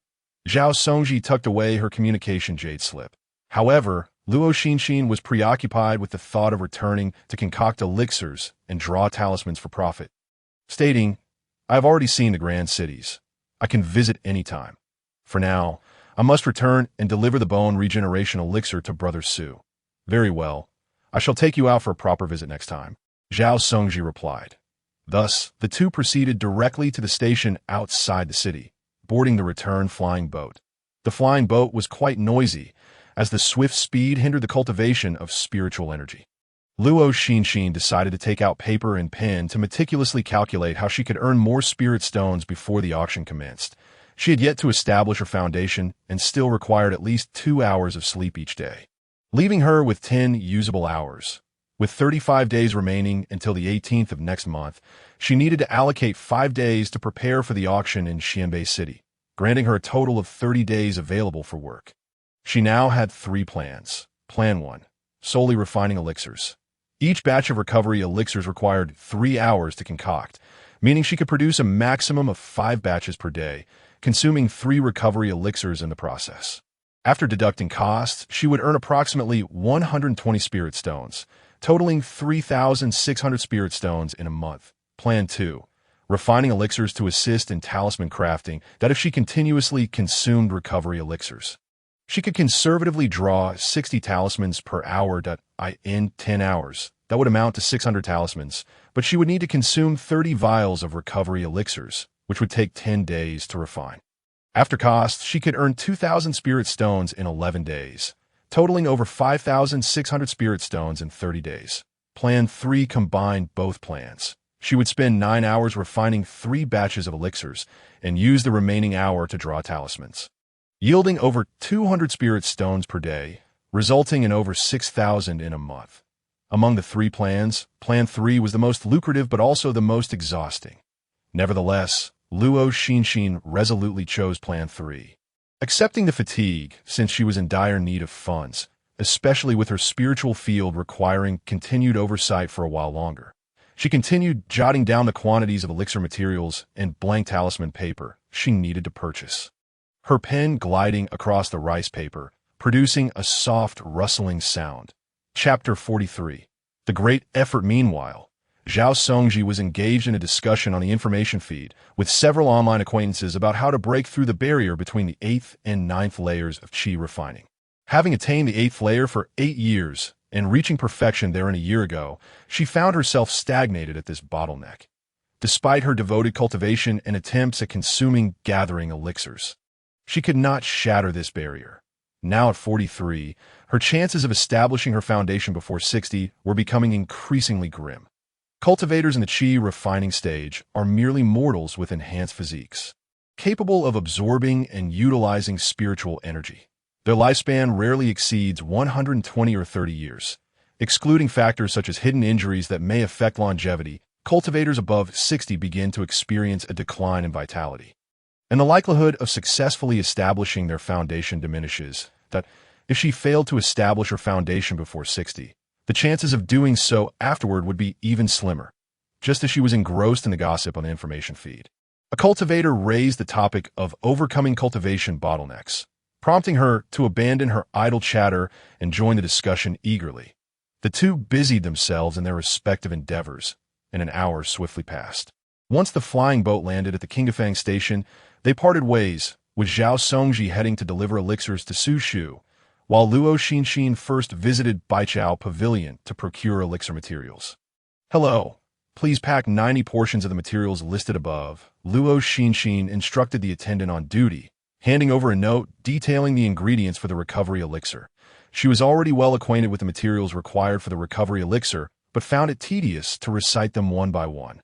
S1: Zhao Songji tucked away her communication jade slip. However, Luo Xinxin was preoccupied with the thought of returning to concoct elixirs and draw talismans for profit, stating, I have already seen the grand cities. I can visit any time. For now, I must return and deliver the bone regeneration elixir to Brother Su. Very well. I shall take you out for a proper visit next time. Zhao Songji replied. Thus, the two proceeded directly to the station outside the city, boarding the return flying boat. The flying boat was quite noisy, as the swift speed hindered the cultivation of spiritual energy. Luo Xinxin decided to take out paper and pen to meticulously calculate how she could earn more spirit stones before the auction commenced. She had yet to establish her foundation and still required at least 2 hours of sleep each day, leaving her with 10 usable hours. With 35 days remaining until the 18th of next month, she needed to allocate 5 days to prepare for the auction in Xianbei City, granting her a total of 30 days available for work. She now had 3 plans. Plan 1, solely refining elixirs. Each batch of recovery elixirs required 3 hours to concoct, meaning she could produce a maximum of 5 batches per day, consuming 3 recovery elixirs in the process. After deducting costs, she would earn approximately 120 spirit stones, totaling 3,600 spirit stones in a month. Plan 2, refining elixirs to assist in talisman crafting that if she continuously consumed recovery elixirs, she could conservatively draw 60 talismans per hour in 10 hours. That would amount to 600 talismans, but she would need to consume 30 vials of recovery elixirs, which would take 10 days to refine. After costs, she could earn 2,000 spirit stones in 11 days, totaling over 5,600 spirit stones in 30 days. Plan 3 combined both plans. She would spend 9 hours refining 3 batches of elixirs and use the remaining hour to draw talismans, yielding over 200 spirit stones per day, resulting in over 6,000 in a month. Among the 3 plans, Plan 3 was the most lucrative but also the most exhausting. Nevertheless, Luo Xinxin resolutely chose Plan 3, accepting the fatigue since she was in dire need of funds, especially with her spiritual field requiring continued oversight for a while longer. She continued jotting down the quantities of elixir materials and blank talisman paper she needed to purchase, her pen gliding across the rice paper, producing a soft, rustling sound. Chapter 43. The Great Effort. Meanwhile, Zhao Songji was engaged in a discussion on the information feed with several online acquaintances about how to break through the barrier between the 8th and 9th layers of qi refining. Having attained the 8th layer for 8 years and reaching perfection therein a year ago, she found herself stagnated at this bottleneck. Despite her devoted cultivation and attempts at gathering elixirs, she could not shatter this barrier. Now at 43, her chances of establishing her foundation before 60 were becoming increasingly grim. Cultivators in the qi refining stage are merely mortals with enhanced physiques, capable of absorbing and utilizing spiritual energy. Their lifespan rarely exceeds 120 or 30 years, Excluding factors such as hidden injuries that may affect longevity, cultivators above 60 begin to experience a decline in vitality. And the likelihood of successfully establishing their foundation diminishes, that if she failed to establish her foundation before 60, the chances of doing so afterward would be even slimmer, just as she was engrossed in the gossip on the information feed. A cultivator raised the topic of overcoming cultivation bottlenecks, prompting her to abandon her idle chatter and join the discussion eagerly. The two busied themselves in their respective endeavors, and an hour swiftly passed. Once the flying boat landed at the Qingfang station, they parted ways, with Zhao Songji heading to deliver elixirs to Su Shu, while Luo Xinxin first visited Baichao Pavilion to procure elixir materials. "Hello. Please pack 90 portions of the materials listed above," Luo Xinxin instructed the attendant on duty, handing over a note detailing the ingredients for the recovery elixir. She was already well acquainted with the materials required for the recovery elixir, but found it tedious to recite them one by one,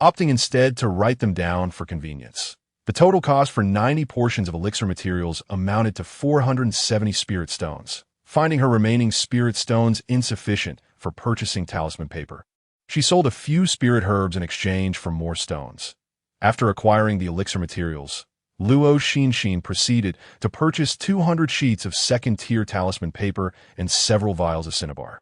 S1: opting instead to write them down for convenience. The total cost for 90 portions of elixir materials amounted to 470 spirit stones, finding her remaining spirit stones insufficient for purchasing talisman paper. She sold a few spirit herbs in exchange for more stones. After acquiring the elixir materials, Luo Xinxin proceeded to purchase 200 sheets of second-tier talisman paper and several vials of cinnabar.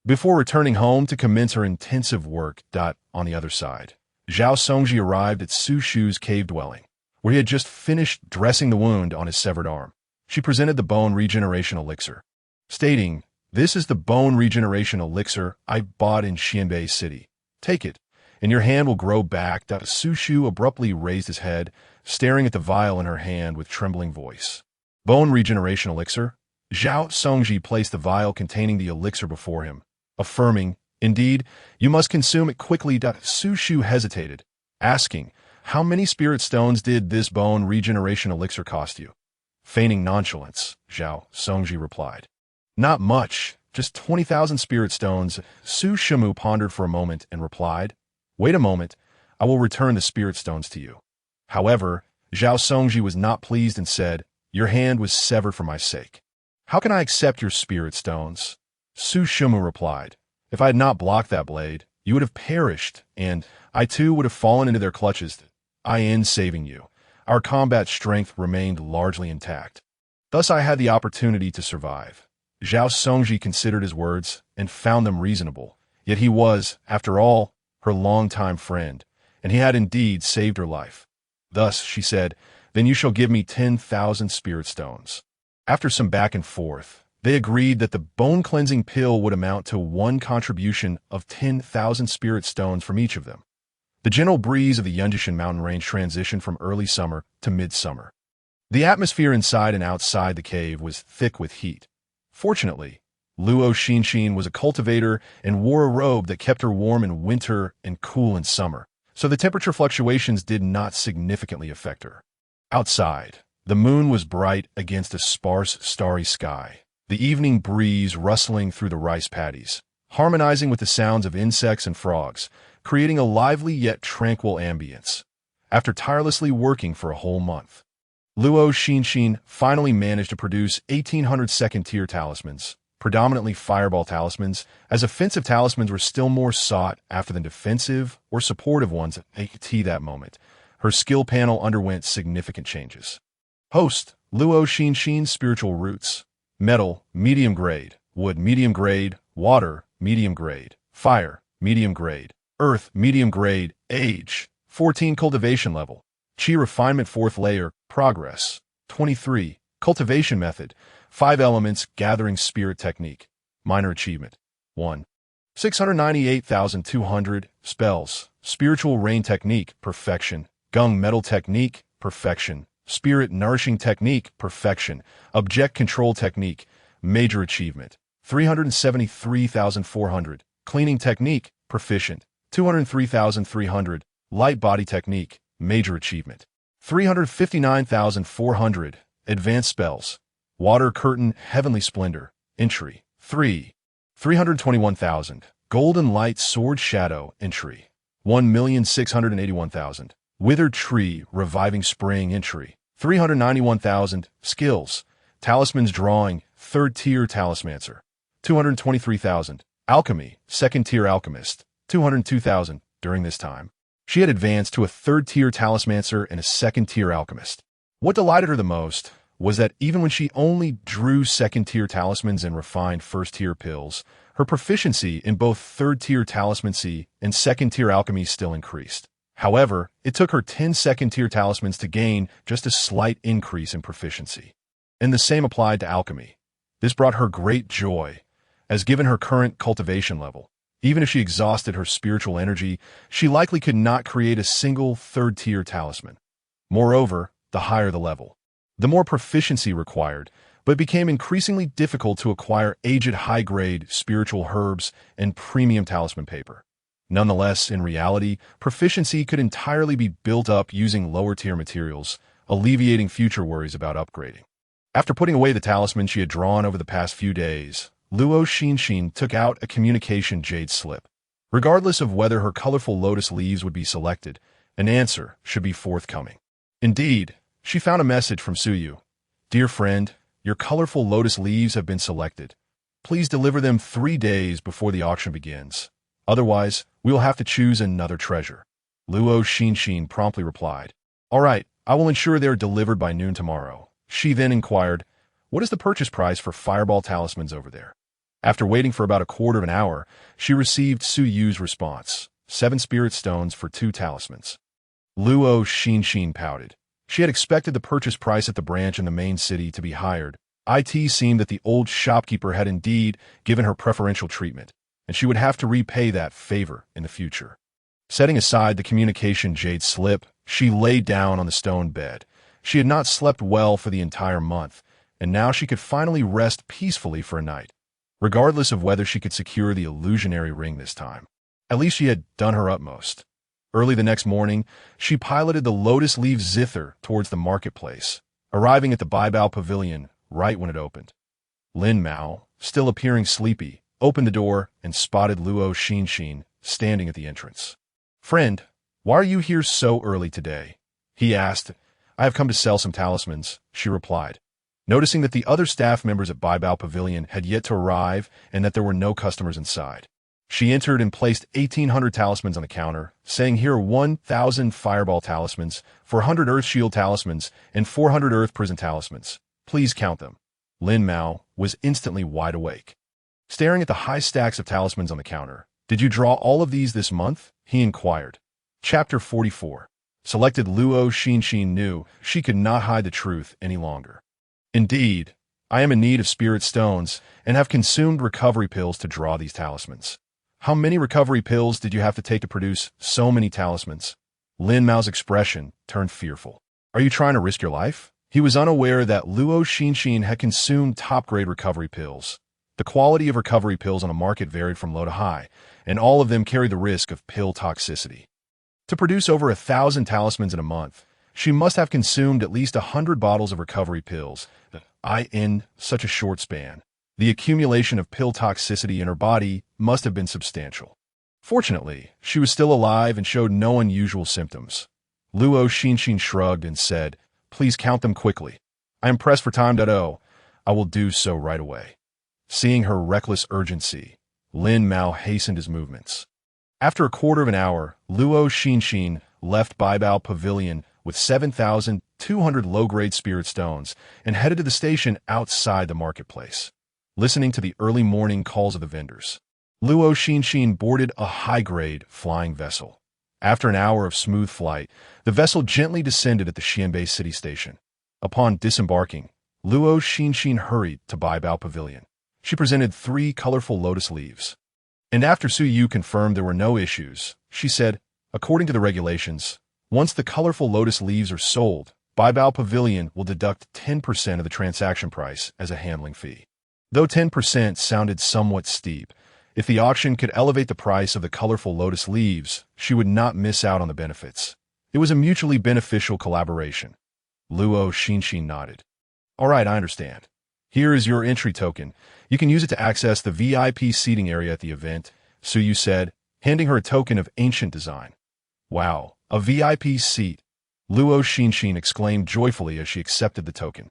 S1: Before returning home to commence her intensive work, on the other side, Zhao Songji arrived at Su Shu's cave dwelling, where he had just finished dressing the wound on his severed arm. She presented the bone regeneration elixir, stating, "This is the bone regeneration elixir I bought in Xianbei City. Take it, and your hand will grow back." Su Shu abruptly raised his head, staring at the vial in her hand with trembling voice. "Bone regeneration elixir?" Zhao Songji placed the vial containing the elixir before him, affirming, "Indeed, you must consume it quickly." Su Shu hesitated, asking, "How many spirit stones did this bone regeneration elixir cost you?" Feigning nonchalance, Zhao Songji replied, "Not much, just 20,000 spirit stones." Su Shimu pondered for a moment and replied, "Wait a moment, I will return the spirit stones to you." However, Zhao Songji was not pleased and said, "Your hand was severed for my sake. How can I accept your spirit stones?" Su Shimu replied, "If I had not blocked that blade, you would have perished, and I too would have fallen into their clutches. I end saving you. Our combat strength remained largely intact. Thus I had the opportunity to survive." Zhao Songji considered his words and found them reasonable, yet he was, after all, her longtime friend, and he had indeed saved her life. Thus, she said, "Then you shall give me 10,000 spirit stones." After some back and forth, they agreed that the bone-cleansing pill would amount to one contribution of 10,000 spirit stones from each of them. The gentle breeze of the Yunjishan mountain range transitioned from early summer to midsummer. The atmosphere inside and outside the cave was thick with heat. Fortunately, Luo Xinxin was a cultivator and wore a robe that kept her warm in winter and cool in summer, so the temperature fluctuations did not significantly affect her. Outside, the moon was bright against a sparse, starry sky, the evening breeze rustling through the rice paddies, harmonizing with the sounds of insects and frogs, creating a lively yet tranquil ambience. After tirelessly working for a whole month, Luo Xinxin finally managed to produce 1,800 second-tier talismans, predominantly fireball talismans, as offensive talismans were still more sought after than defensive or supportive ones at that moment. Her skill panel underwent significant changes. Host, Luo Xinxin's spiritual roots: metal, medium grade; wood, medium grade; water, medium grade; fire, medium grade; earth, medium grade; age, 14; cultivation level, chi refinement 4th layer; progress, 23; cultivation method, 5 elements gathering spirit technique; minor achievement, 1. 698,200, spells, spiritual rain technique, perfection; gung metal technique, perfection; spirit nourishing technique, perfection; object control technique, major achievement, 373,400, cleaning technique, proficient, 203,300, light body technique, major achievement, 359,400, advanced spells, water curtain heavenly splendor, entry, 321,000, golden light sword shadow, entry, 1,681,000, withered tree reviving spring, entry, 391,000, skills, talismans drawing, 3rd tier talismancer, 223,000, Alchemy, second-tier alchemist, 202,000 during this time. She had advanced to a third-tier talismancer and a second-tier alchemist. What delighted her the most was that even when she only drew second-tier talismans and refined first-tier pills, her proficiency in both third-tier talismancy and second-tier alchemy still increased. However, it took her 10 second-tier talismans to gain just a slight increase in proficiency. And the same applied to alchemy. This brought her great joy, as given her current cultivation level, even if she exhausted her spiritual energy, she likely could not create a single third-tier talisman. Moreover, the higher the level, the more proficiency required, but it became increasingly difficult to acquire aged high-grade spiritual herbs and premium talisman paper. Nonetheless, in reality, proficiency could entirely be built up using lower-tier materials, alleviating future worries about upgrading. After putting away the talisman she had drawn over the past few days, Luo Xinxin took out a communication jade slip. Regardless of whether her colorful lotus leaves would be selected, an answer should be forthcoming. Indeed, she found a message from Suyu. Dear friend, your colorful lotus leaves have been selected. Please deliver them 3 days before the auction begins. Otherwise, we will have to choose another treasure. Luo Xinxin promptly replied. All right, I will ensure they are delivered by noon tomorrow. She then inquired, what is the purchase price for fireball talismans over there? After waiting for about a quarter of an hour, she received Su Yu's response, 7 spirit stones for 2 talismans. Luo Xinxin pouted. She had expected the purchase price at the branch in the main city to be higher. It seemed that the old shopkeeper had indeed given her preferential treatment, and she would have to repay that favor in the future. Setting aside the communication jade slip, she lay down on the stone bed. She had not slept well for the entire month, and now she could finally rest peacefully for a night, regardless of whether she could secure the illusionary ring this time. At least she had done her utmost. Early the next morning, she piloted the lotus leaf zither towards the marketplace, arriving at the Baibao Pavilion right when it opened. Lin Mao, still appearing sleepy, opened the door and spotted Luo Xinxin standing at the entrance. Friend, why are you here so early today? He asked. I have come to sell some talismans, she replied. Noticing that the other staff members at Baibao Pavilion had yet to arrive and that there were no customers inside, she entered and placed 1,800 talismans on the counter, saying here are 1,000 fireball talismans, 400 earth shield talismans, and 400 earth prison talismans. Please count them. Lin Mao was instantly wide awake. Staring at the high stacks of talismans on the counter, did you draw all of these this month? He inquired. Chapter 44. Selected Luo Xinxin knew she could not hide the truth any longer. Indeed, I am in need of spirit stones and have consumed recovery pills to draw these talismans. How many recovery pills did you have to take to produce so many talismans? Lin Mao's expression turned fearful. Are you trying to risk your life? He was unaware that Luo Xinxin had consumed top-grade recovery pills. The quality of recovery pills on the market varied from low to high, and all of them carried the risk of pill toxicity. To produce over 1,000 talismans in a month, she must have consumed at least 100 bottles of recovery pills. In such a short span, the accumulation of pill toxicity in her body must have been substantial. Fortunately, she was still alive and showed no unusual symptoms. Luo Xinxin shrugged and said, Please count them quickly. I am pressed for time. I will do so right away. Seeing her reckless urgency, Lin Mao hastened his movements. After a quarter of an hour, Luo Xinxin left Baibao Pavilion with 7,200 low-grade spirit stones and headed to the station outside the marketplace. Listening to the early morning calls of the vendors, Luo Xinxin boarded a high-grade flying vessel. After an hour of smooth flight, the vessel gently descended at the Xianbei city station. Upon disembarking, Luo Xinxin hurried to Baibao Pavilion. She presented 3 colorful lotus leaves. And after Su Yu confirmed there were no issues, she said, according to the regulations, once the colorful lotus leaves are sold, Baibao Pavilion will deduct 10% of the transaction price as a handling fee. Though 10% sounded somewhat steep, if the auction could elevate the price of the colorful lotus leaves, she would not miss out on the benefits. It was a mutually beneficial collaboration. Luo Xinxin nodded. All right, I understand. Here is your entry token. You can use it to access the VIP seating area at the event, Su Yu said, handing her a token of ancient design. Wow, a VIP seat, Luo Xinxin exclaimed joyfully as she accepted the token.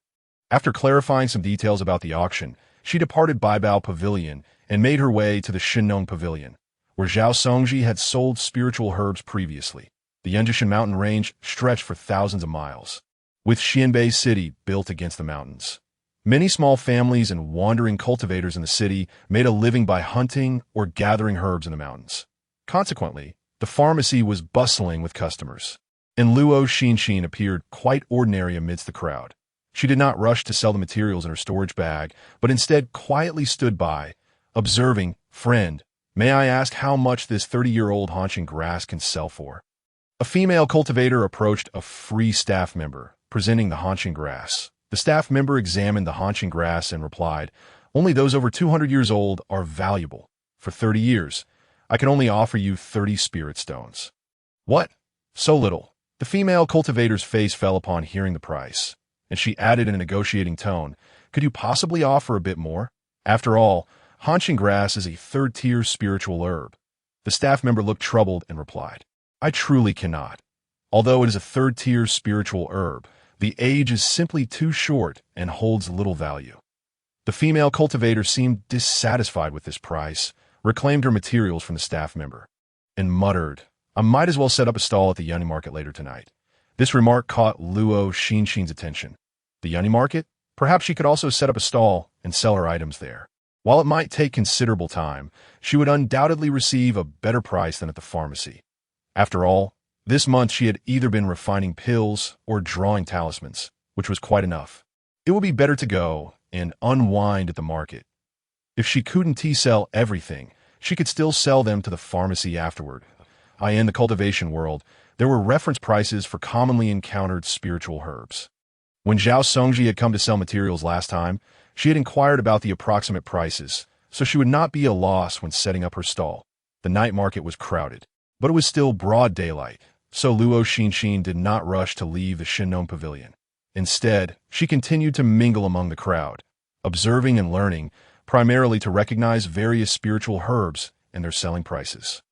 S1: After clarifying some details about the auction, she departed Baibao Pavilion and made her way to the Shinnong Pavilion, where Zhao Songji had sold spiritual herbs previously. The Yunjishan mountain range stretched for thousands of miles, with Xianbei City built against the mountains. Many small families and wandering cultivators in the city made a living by hunting or gathering herbs in the mountains. Consequently, the pharmacy was bustling with customers, and Luo Xinxin appeared quite ordinary amidst the crowd. She did not rush to sell the materials in her storage bag, but instead quietly stood by, observing, "Friend, may I ask how much this 30-year-old haunching grass can sell for?" A female cultivator approached a free staff member, presenting the haunching grass. The staff member examined the haunching grass and replied, "Only those over 200 years old are valuable. For 30 years, I can only offer you 30 spirit stones." "What? So little?" The female cultivator's face fell upon hearing the price, and she added in a negotiating tone, "Could you possibly offer a bit more? After all, haunching grass is a third-tier spiritual herb." The staff member looked troubled and replied, "I truly cannot. Although it is a third-tier spiritual herb, the age is simply too short and holds little value." The female cultivator seemed dissatisfied with this price, reclaimed her materials from the staff member, and muttered, "I might as well set up a stall at the Yunny market later tonight." This remark caught Luo Xinxin's attention. The Yunny market? Perhaps she could also set up a stall and sell her items there. While it might take considerable time, she would undoubtedly receive a better price than at the pharmacy. After all, this month she had either been refining pills or drawing talismans, which was quite enough. It would be better to go and unwind at the market. If she couldn't sell everything, she could still sell them to the pharmacy afterward. In the cultivation world, there were reference prices for commonly encountered spiritual herbs. When Zhao Songji had come to sell materials last time, she had inquired about the approximate prices, so she would not be at a loss when setting up her stall. The night market was crowded, but it was still broad daylight, so Luo Xinxin did not rush to leave the Shinnong Pavilion. Instead, she continued to mingle among the crowd, observing and learning, primarily to recognize various spiritual herbs and their selling prices.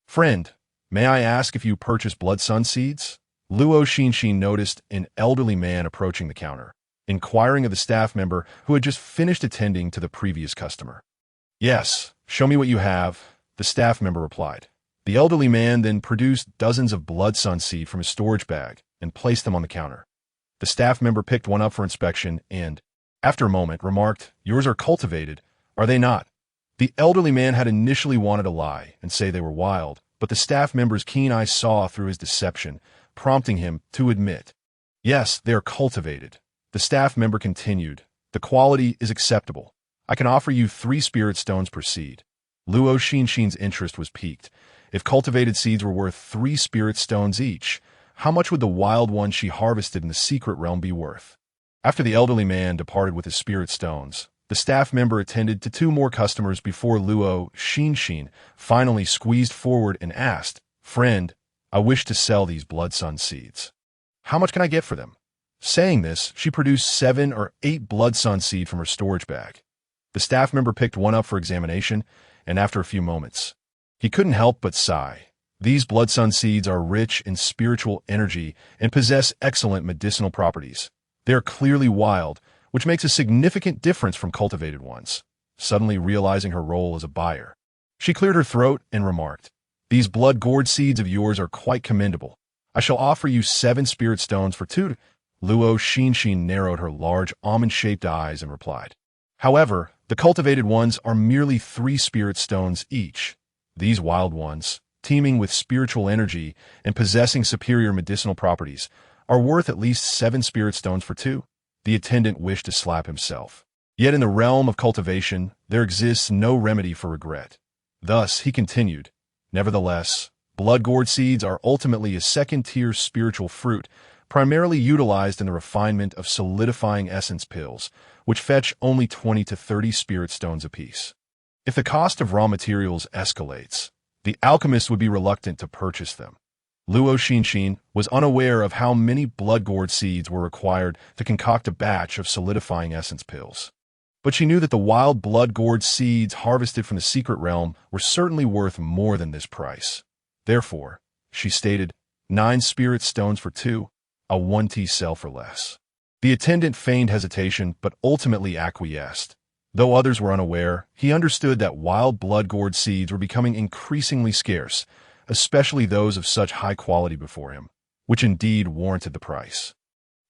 S1: "Friend, may I ask if you purchase blood sun seeds?" Luo Xinxin noticed an elderly man approaching the counter, inquiring of the staff member who had just finished attending to the previous customer. "Yes, show me what you have," the staff member replied. The elderly man then produced dozens of blood sun seed from his storage bag and placed them on the counter. The staff member picked one up for inspection and, after a moment, remarked, "Yours are cultivated, are they not?" The elderly man had initially wanted to lie and say they were wild, but the staff member's keen eyes saw through his deception, prompting him to admit, "Yes, they are cultivated." The staff member continued, "The quality is acceptable. I can offer you 3 spirit stones per seed." Luo Xinxin's interest was piqued. If cultivated seeds were worth 3 spirit stones each, how much would the wild ones she harvested in the secret realm be worth? After the elderly man departed with his spirit stones, the staff member attended to 2 more customers before Luo Xinxin finally squeezed forward and asked, "Friend, I wish to sell these blood sun seeds. How much can I get for them?" Saying this, she produced 7 or 8 blood sun seed from her storage bag. The staff member picked one up for examination, and after a few moments, he couldn't help but sigh. These blood sun seeds are rich in spiritual energy and possess excellent medicinal properties. They are clearly wild, which makes a significant difference from cultivated ones. Suddenly realizing her role as a buyer, she cleared her throat and remarked, "These blood-gourd seeds of yours are quite commendable. I shall offer you 7 spirit stones for 2. Luo Xinxin narrowed her large almond-shaped eyes and replied, "However, the cultivated ones are merely 3 spirit stones each. These wild ones, teeming with spiritual energy and possessing superior medicinal properties, are worth at least 7 spirit stones for 2. The attendant wished to slap himself. Yet in the realm of cultivation, there exists no remedy for regret. Thus, he continued, "Nevertheless, blood-gourd seeds are ultimately a second-tier spiritual fruit, primarily utilized in the refinement of solidifying essence pills, which fetch only 20 to 30 spirit stones apiece. If the cost of raw materials escalates, the alchemist would be reluctant to purchase them." Luo Xinxin was unaware of how many blood-gourd seeds were required to concoct a batch of solidifying essence pills. But she knew that the wild blood-gourd seeds harvested from the secret realm were certainly worth more than this price. Therefore, she stated, 9 spirit stones for 2, a 1T sell for less. The attendant feigned hesitation but ultimately acquiesced. Though others were unaware, he understood that wild blood-gourd seeds were becoming increasingly scarce, especially those of such high quality before him, which indeed warranted the price.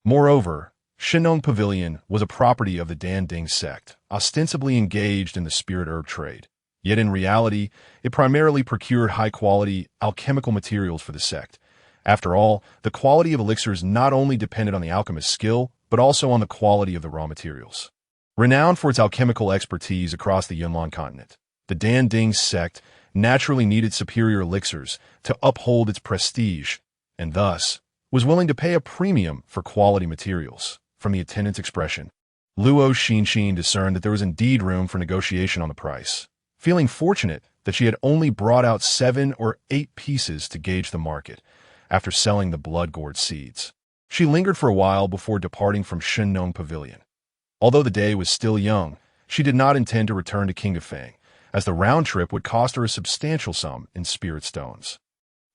S1: Moreover, Shinong Pavilion was a property of the Danding sect, ostensibly engaged in the spirit herb trade. Yet in reality, it primarily procured high-quality alchemical materials for the sect. After all, the quality of elixirs not only depended on the alchemist's skill, but also on the quality of the raw materials. Renowned for its alchemical expertise across the Yunnan continent, the Danding sect naturally needed superior elixirs to uphold its prestige, and thus was willing to pay a premium for quality materials. From the attendant's expression, Luo Xinxin discerned that there was indeed room for negotiation on the price. Feeling fortunate that she had only brought out 7 or 8 pieces to gauge the market after selling the blood-gourd seeds, she lingered for a while before departing from Shinong Pavilion. Although the day was still young, she did not intend to return to Qingdafeng, as the round trip would cost her a substantial sum in spirit stones.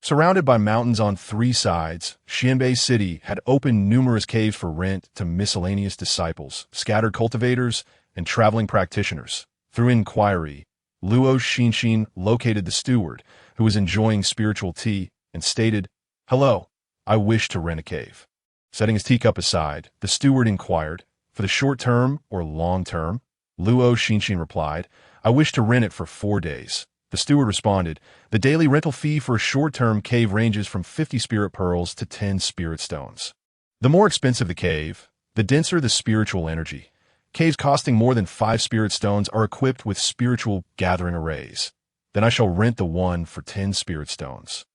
S1: Surrounded by mountains on 3 sides, Xianbei City had opened numerous caves for rent to miscellaneous disciples, scattered cultivators, and traveling practitioners. Through inquiry, Luo Xinxin located the steward, who was enjoying spiritual tea, and stated, "Hello, I wish to rent a cave." Setting his teacup aside, the steward inquired, "For the short term or long term?" Luo Xinxin replied, "I wish to rent it for 4 days." The steward responded, "The daily rental fee for a short-term cave ranges from 50 spirit pearls to 10 spirit stones. The more expensive the cave, the denser the spiritual energy. Caves costing more than 5 spirit stones are equipped with spiritual gathering arrays. Then I shall rent the one for 10 spirit stones."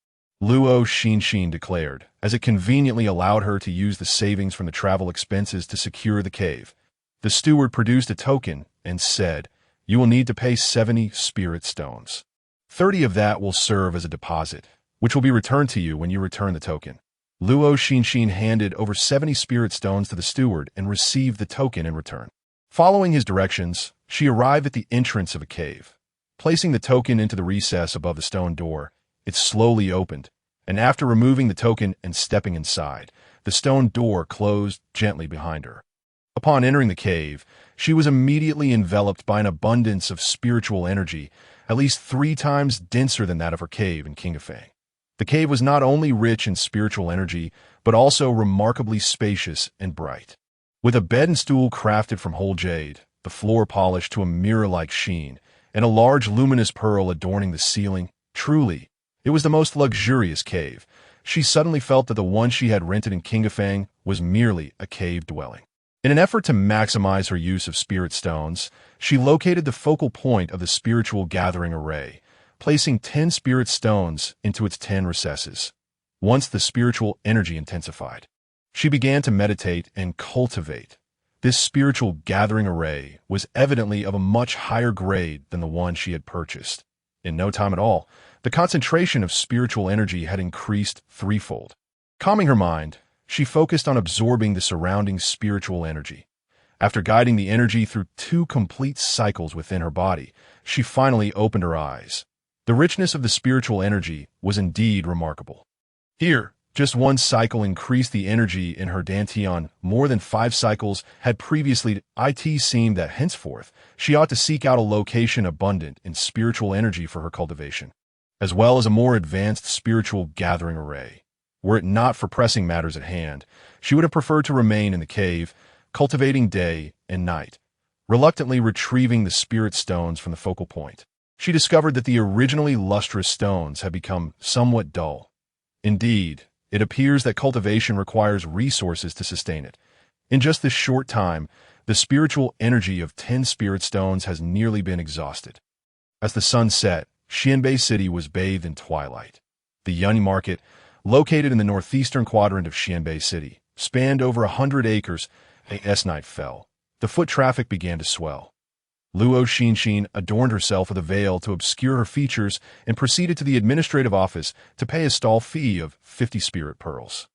S1: Luo Xinxin declared, as it conveniently allowed her to use the savings from the travel expenses to secure the cave. The steward produced a token and said, "You will need to pay 70 spirit stones. 30 of that will serve as a deposit, which will be returned to you when you return the token." Luo Xinxin handed over 70 spirit stones to the steward and received the token in return. Following his directions, she arrived at the entrance of a cave. Placing the token into the recess above the stone door, it slowly opened, and after removing the token and stepping inside, the stone door closed gently behind her. Upon entering the cave, she was immediately enveloped by an abundance of spiritual energy, at least 3 times denser than that of her cave in Qingdafeng. The cave was not only rich in spiritual energy, but also remarkably spacious and bright. With a bed and stool crafted from whole jade, the floor polished to a mirror-like sheen, and a large luminous pearl adorning the ceiling, truly, it was the most luxurious cave. She suddenly felt that the one she had rented in Qingdafeng was merely a cave dwelling. In an effort to maximize her use of spirit stones, she located the focal point of the spiritual gathering array, placing 10 spirit stones into its 10 recesses. Once the spiritual energy intensified, she began to meditate and cultivate. This spiritual gathering array was evidently of a much higher grade than the one she had purchased. In no time at all, the concentration of spiritual energy had increased 3-fold. Calming her mind, she focused on absorbing the surrounding spiritual energy. After guiding the energy through 2 complete cycles within her body, she finally opened her eyes. The richness of the spiritual energy was indeed remarkable. Here, just 1 cycle increased the energy in her dantian. More than 5 cycles had previously. It seemed that henceforth she ought to seek out a location abundant in spiritual energy for her cultivation, as well as a more advanced spiritual gathering array. Were it not for pressing matters at hand, she would have preferred to remain in the cave, cultivating day and night, reluctantly retrieving the spirit stones from the focal point. She discovered that the originally lustrous stones had become somewhat dull. Indeed, it appears that cultivation requires resources to sustain it. In just this short time, the spiritual energy of 10 spirit stones has nearly been exhausted. As the sun set, Xianbei City was bathed in twilight. The Yun Market, located in the northeastern quadrant of Xianbei City, spanned over 100 acres. As night fell, the foot traffic began to swell. Luo Xinxin adorned herself with a veil to obscure her features and proceeded to the administrative office to pay a stall fee of 50 spirit pearls.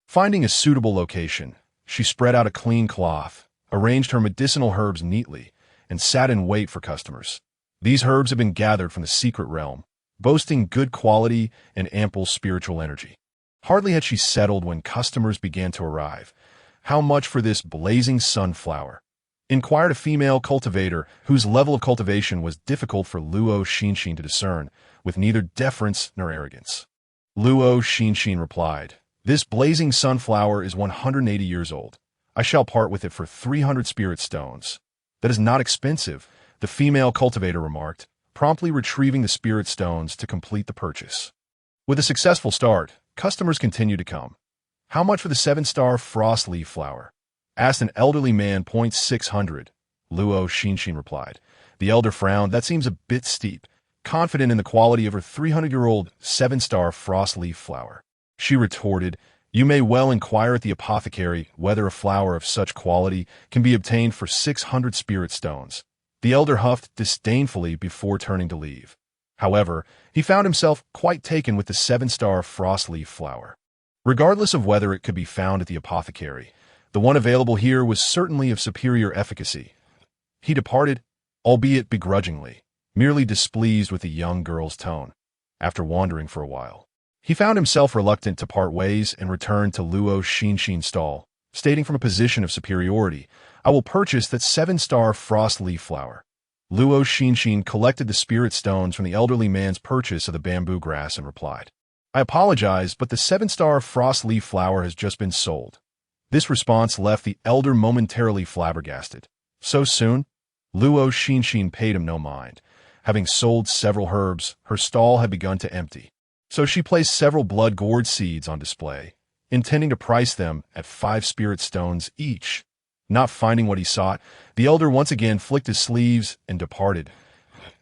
S1: Finding a suitable location, she spread out a clean cloth, arranged her medicinal herbs neatly, and sat in wait for customers. These herbs had been gathered from the secret realm, boasting good quality and ample spiritual energy. Hardly had she settled when customers began to arrive. How much for this blazing sunflower? inquired a female cultivator whose level of cultivation was difficult for Luo Xinxin to discern, with neither deference nor arrogance. Luo Xinxin replied, "This blazing sunflower is 180 years old. I shall part with it for 300 spirit stones." "That is not expensive," the female cultivator remarked, promptly retrieving the spirit stones to complete the purchase. With a successful start, customers continued to come. "How much for the 7-star frost leaf flower?" asked an elderly man. 600. Luo Xinxin replied. The elder frowned. "That seems a bit steep," confident in the quality of her 300-year-old 7-star frost leaf flower. She retorted, "You may well inquire at the apothecary whether a flower of such quality can be obtained for 600 spirit stones." The elder huffed disdainfully before turning to leave. However, he found himself quite taken with the 7-star frost leaf flower. Regardless of whether it could be found at the apothecary, the one available here was certainly of superior efficacy. He departed, albeit begrudgingly, merely displeased with the young girl's tone. After wandering for a while, he found himself reluctant to part ways and returned to Luo Xinxin's stall, stating from a position of superiority, "I will purchase that 7-star frost leaf flower." Luo Xinxin collected the spirit stones from the elderly man's purchase of the bamboo grass and replied, "I apologize, but the 7-star frost leaf flower has just been sold." This response left the elder momentarily flabbergasted. So soon? Luo Xinxin paid him no mind. Having sold several herbs, her stall had begun to empty. So she placed several blood-gourd seeds on display, intending to price them at 5 spirit stones each. Not finding what he sought, the elder once again flicked his sleeves and departed.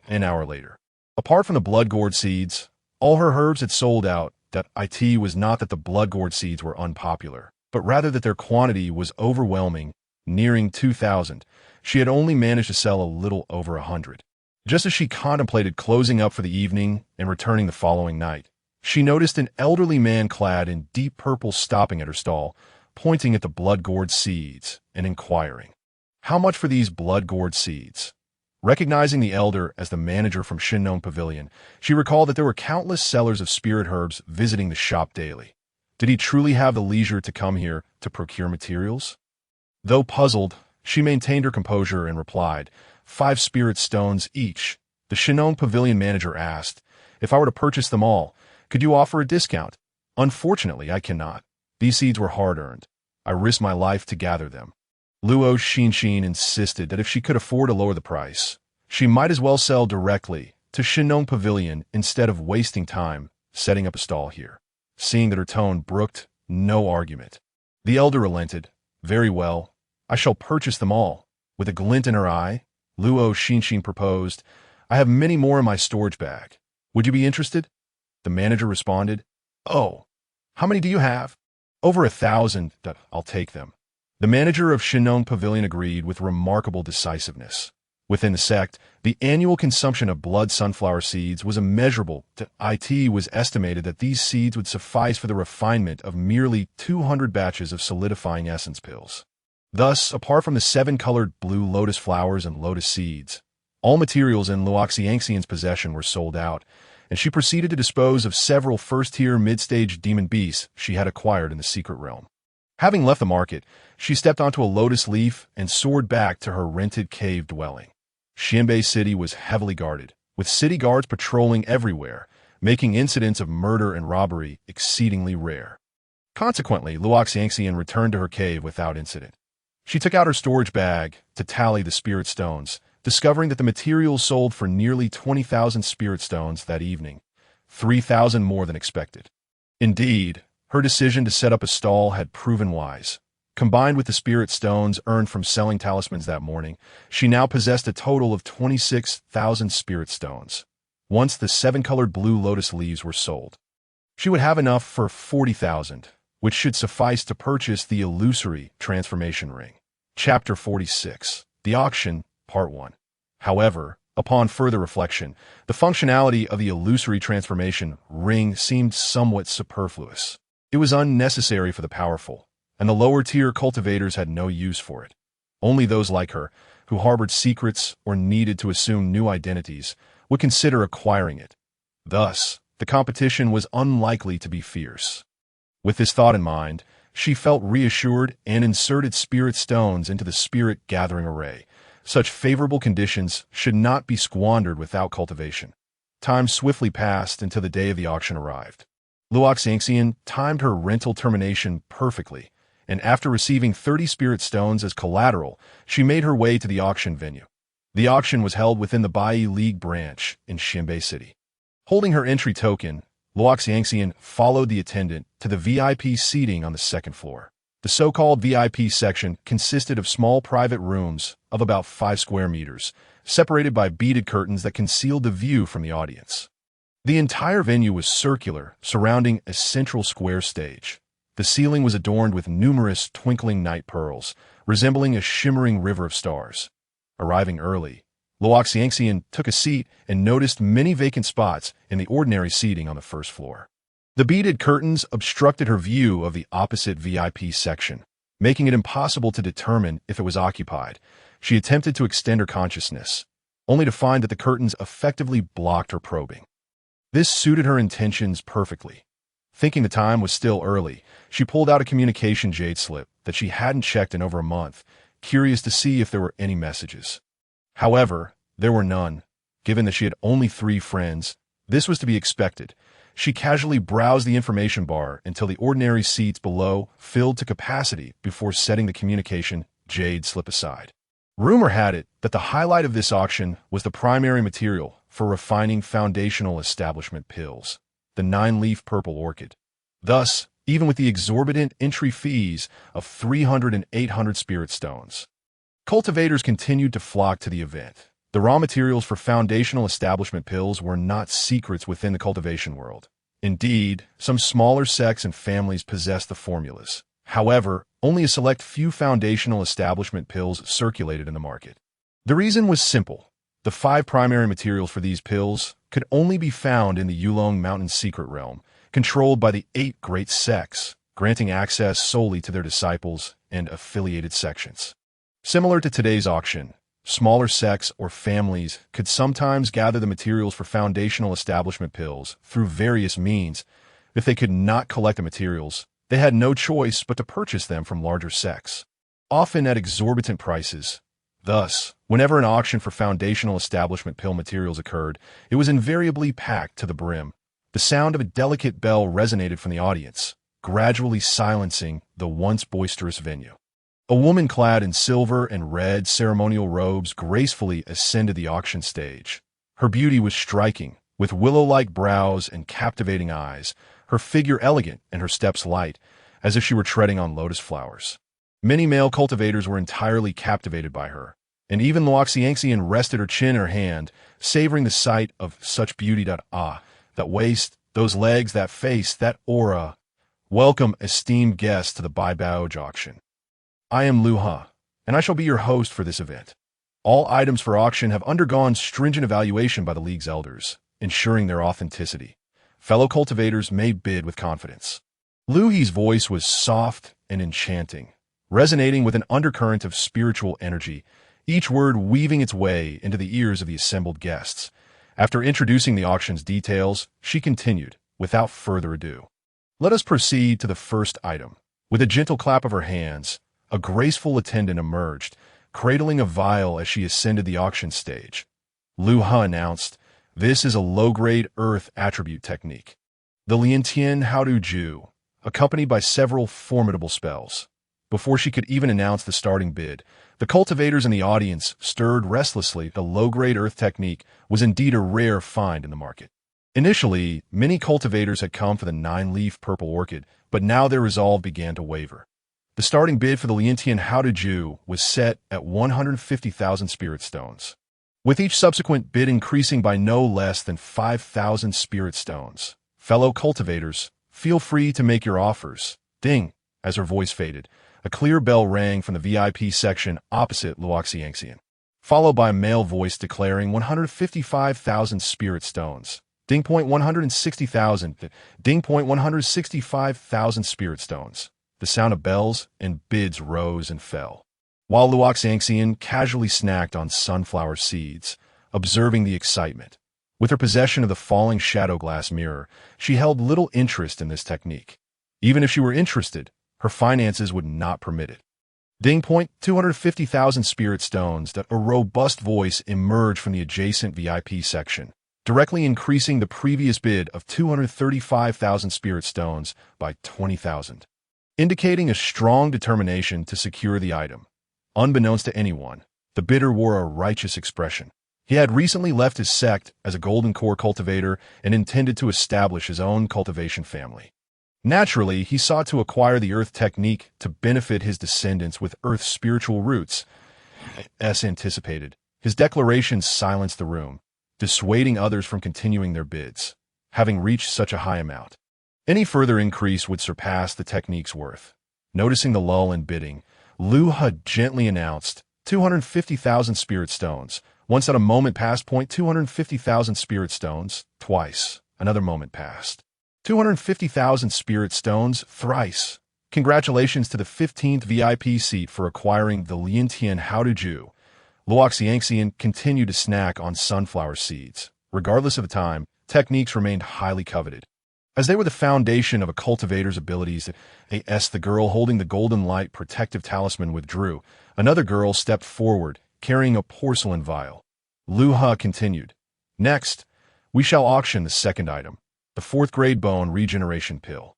S1: An hour later, apart from the blood-gourd seeds, all her herbs had sold out. That it was not that the blood-gourd seeds were unpopular, but rather that their quantity was overwhelming, nearing 2,000. She had only managed to sell a little over 100. Just as she contemplated closing up for the evening and returning the following night, she noticed an elderly man clad in deep purple stopping at her stall, pointing at the blood-gourd seeds and inquiring, "How much for these blood-gourd seeds?" Recognizing the elder as the manager from Shinnong Pavilion, she recalled that there were countless sellers of spirit herbs visiting the shop daily. Did he truly have the leisure to come here to procure materials? Though puzzled, she maintained her composure and replied, 5 spirit stones each. The Shinnong Pavilion manager asked, "If I were to purchase them all, could you offer a discount?" "Unfortunately, I cannot. These seeds were hard-earned. I risked my life to gather them." Luo Xinxin insisted that if she could afford to lower the price, she might as well sell directly to Shinnong Pavilion instead of wasting time setting up a stall here. Seeing that her tone brooked no argument, the elder relented. "Very well, I shall purchase them all." With a glint in her eye, Luo Xinxin proposed, "I have many more in my storage bag. Would you be interested?" The manager responded, "Oh, how many do you have?" "Over 1,000. I'll take them." The manager of Shinnong Pavilion agreed with remarkable decisiveness. Within the sect, the annual consumption of blood sunflower seeds was immeasurable. It was estimated that these seeds would suffice for the refinement of merely 200 batches of solidifying essence pills. Thus, apart from the 7-colored blue lotus flowers and lotus seeds, all materials in Luo Xinxin's possession were sold out, and she proceeded to dispose of several first-tier mid-stage demon beasts she had acquired in the secret realm. Having left the market, she stepped onto a lotus leaf and soared back to her rented cave dwelling. Xianbei City was heavily guarded, with city guards patrolling everywhere, making incidents of murder and robbery exceedingly rare. Consequently, Luo Xinxin returned to her cave without incident. She took out her storage bag to tally the spirit stones, discovering that the materials sold for nearly 20,000 spirit stones that evening, 3,000 more than expected. Indeed, her decision to set up a stall had proven wise. Combined with the spirit stones earned from selling talismans that morning, she now possessed a total of 26,000 spirit stones. Once the 7-colored blue lotus leaves were sold, she would have enough for 40,000, which should suffice to purchase the illusory transformation ring. Chapter 46. The Auction, Part 1. However, upon further reflection, the functionality of the illusory transformation ring seemed somewhat superfluous. It was unnecessary for the powerful, and the lower-tier cultivators had no use for it. Only those like her, who harbored secrets or needed to assume new identities, would consider acquiring it. Thus, the competition was unlikely to be fierce. With this thought in mind, she felt reassured and inserted spirit stones into the spirit gathering array. Such favorable conditions should not be squandered without cultivation. Time swiftly passed until the day of the auction arrived. Luo Xinxin timed her rental termination perfectly, and after receiving 30 spirit stones as collateral, she made her way to the auction venue. The auction was held within the Bai League branch in Xinbei City. Holding her entry token, Luo Xinxin followed the attendant to the VIP seating on the second floor. The so-called VIP section consisted of small private rooms of about 5 square meters, separated by beaded curtains that concealed the view from the audience. The entire venue was circular, surrounding a central square stage. The ceiling was adorned with numerous twinkling night pearls, resembling a shimmering river of stars. Arriving early, Luo Xinxin took a seat and noticed many vacant spots in the ordinary seating on the first floor. The beaded curtains obstructed her view of the opposite VIP section, making it impossible to determine if it was occupied. She attempted to extend her consciousness, only to find that the curtains effectively blocked her probing. This suited her intentions perfectly. Thinking the time was still early, she pulled out a communication jade slip that she hadn't checked in over a month, curious to see if there were any messages. However, there were none. Given that she had only 3 friends, this was to be expected. She casually browsed the information bar until the ordinary seats below filled to capacity before setting the communication jade slip aside. Rumor had it that the highlight of this auction was the primary material for refining foundational establishment pills, the 9-leaf purple orchid. Thus, even with the exorbitant entry fees of 300 and 800 spirit stones, cultivators continued to flock to the event. The raw materials for foundational establishment pills were not secrets within the cultivation world. Indeed, some smaller sects and families possessed the formulas. However, only a select few foundational establishment pills circulated in the market. The reason was simple. The 5 primary materials for these pills could only be found in the Yulong Mountain secret realm, controlled by the 8 great sects, granting access solely to their disciples and affiliated sections. Similar to today's auction, smaller sects or families could sometimes gather the materials for foundational establishment pills through various means. If they could not collect the materials, they had no choice but to purchase them from larger sects, often at exorbitant prices. Thus, whenever an auction for foundational establishment pill materials occurred, it was invariably packed to the brim. The sound of a delicate bell resonated from the audience, gradually silencing the once boisterous venue. A woman clad in silver and red ceremonial robes gracefully ascended the auction stage. Her beauty was striking, with willow-like brows and captivating eyes, her figure elegant and her steps light, as if she were treading on lotus flowers. Many male cultivators were entirely captivated by her, and even Luo Xinxin rested her chin in her hand, savoring the sight of such beauty. That waist, those legs, that face, that aura. Welcome, esteemed guests, to the Bai Baoj auction. I am Luo, and I shall be your host for this event. All items for auction have undergone stringent evaluation by the League's elders, ensuring their authenticity. Fellow cultivators may bid with confidence. Luo's voice was soft and enchanting, resonating with an undercurrent of spiritual energy, each word weaving its way into the ears of the assembled guests. After introducing the auction's details, she continued, without further ado. Let us proceed to the first item. With a gentle clap of her hands, a graceful attendant emerged, cradling a vial as she ascended the auction stage. Luo announced, "This is a low-grade earth attribute technique. The Liantian Haodu Ju, accompanied by several formidable spells." Before she could even announce the starting bid, the cultivators in the audience stirred restlessly. The low-grade earth technique was indeed a rare find in the market. Initially, many cultivators had come for the 9-leaf purple orchid, but now their resolve began to waver. The starting bid for the Liantian Haodu Ju was set at 150,000 spirit stones, with each subsequent bid increasing by no less than 5,000 spirit stones. Fellow cultivators, feel free to make your offers. Ding! As her voice faded, a clear bell rang from the VIP section opposite Luo Xinxin, followed by a male voice declaring 155,000 spirit stones. Ding point 160,000. Ding point 165,000 spirit stones. The sound of bells and bids rose and fell, while Luo Xinxin casually snacked on sunflower seeds, observing the excitement. With her possession of the falling shadow glass mirror, she held little interest in this technique. Even if she were interested, her finances would not permit it. Ding point 250,000 spirit stones. A robust voice emerged from the adjacent VIP section, directly increasing the previous bid of 235,000 spirit stones by 20,000, indicating a strong determination to secure the item. Unbeknownst to anyone, the bidder wore a righteous expression. He had recently left his sect as a golden core cultivator and intended to establish his own cultivation family. Naturally, he sought to acquire the earth technique to benefit his descendants with earth's spiritual roots. As anticipated, his declarations silenced the room, dissuading others from continuing their bids, having reached such a high amount. Any further increase would surpass the technique's worth. Noticing the lull in bidding, Luo gently announced, 250,000 spirit stones. Once at a moment passed. 250,000 spirit stones. Twice. Another moment passed. 250,000 spirit stones. Thrice. Congratulations to the 15th VIP seat for acquiring the Liantian Haoduju. Luo Xinxin continued to snack on sunflower seeds. Regardless of the time, techniques remained highly coveted, as they were the foundation of a cultivator's abilities. The girl holding the golden light protective talisman withdrew. Another girl stepped forward, carrying a porcelain vial. Luo continued. Next, we shall auction the second item, the 4th grade bone regeneration pill.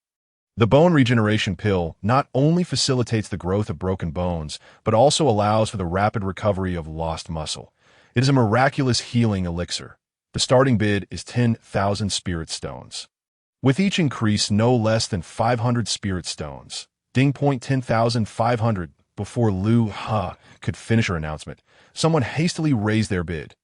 S1: The bone regeneration pill not only facilitates the growth of broken bones, but also allows for the rapid recovery of lost muscle. It is a miraculous healing elixir. The starting bid is 10,000 spirit stones, with each increase no less than 500 spirit stones. Ding point 10,500. Before Luo could finish her announcement, someone hastily raised their bid.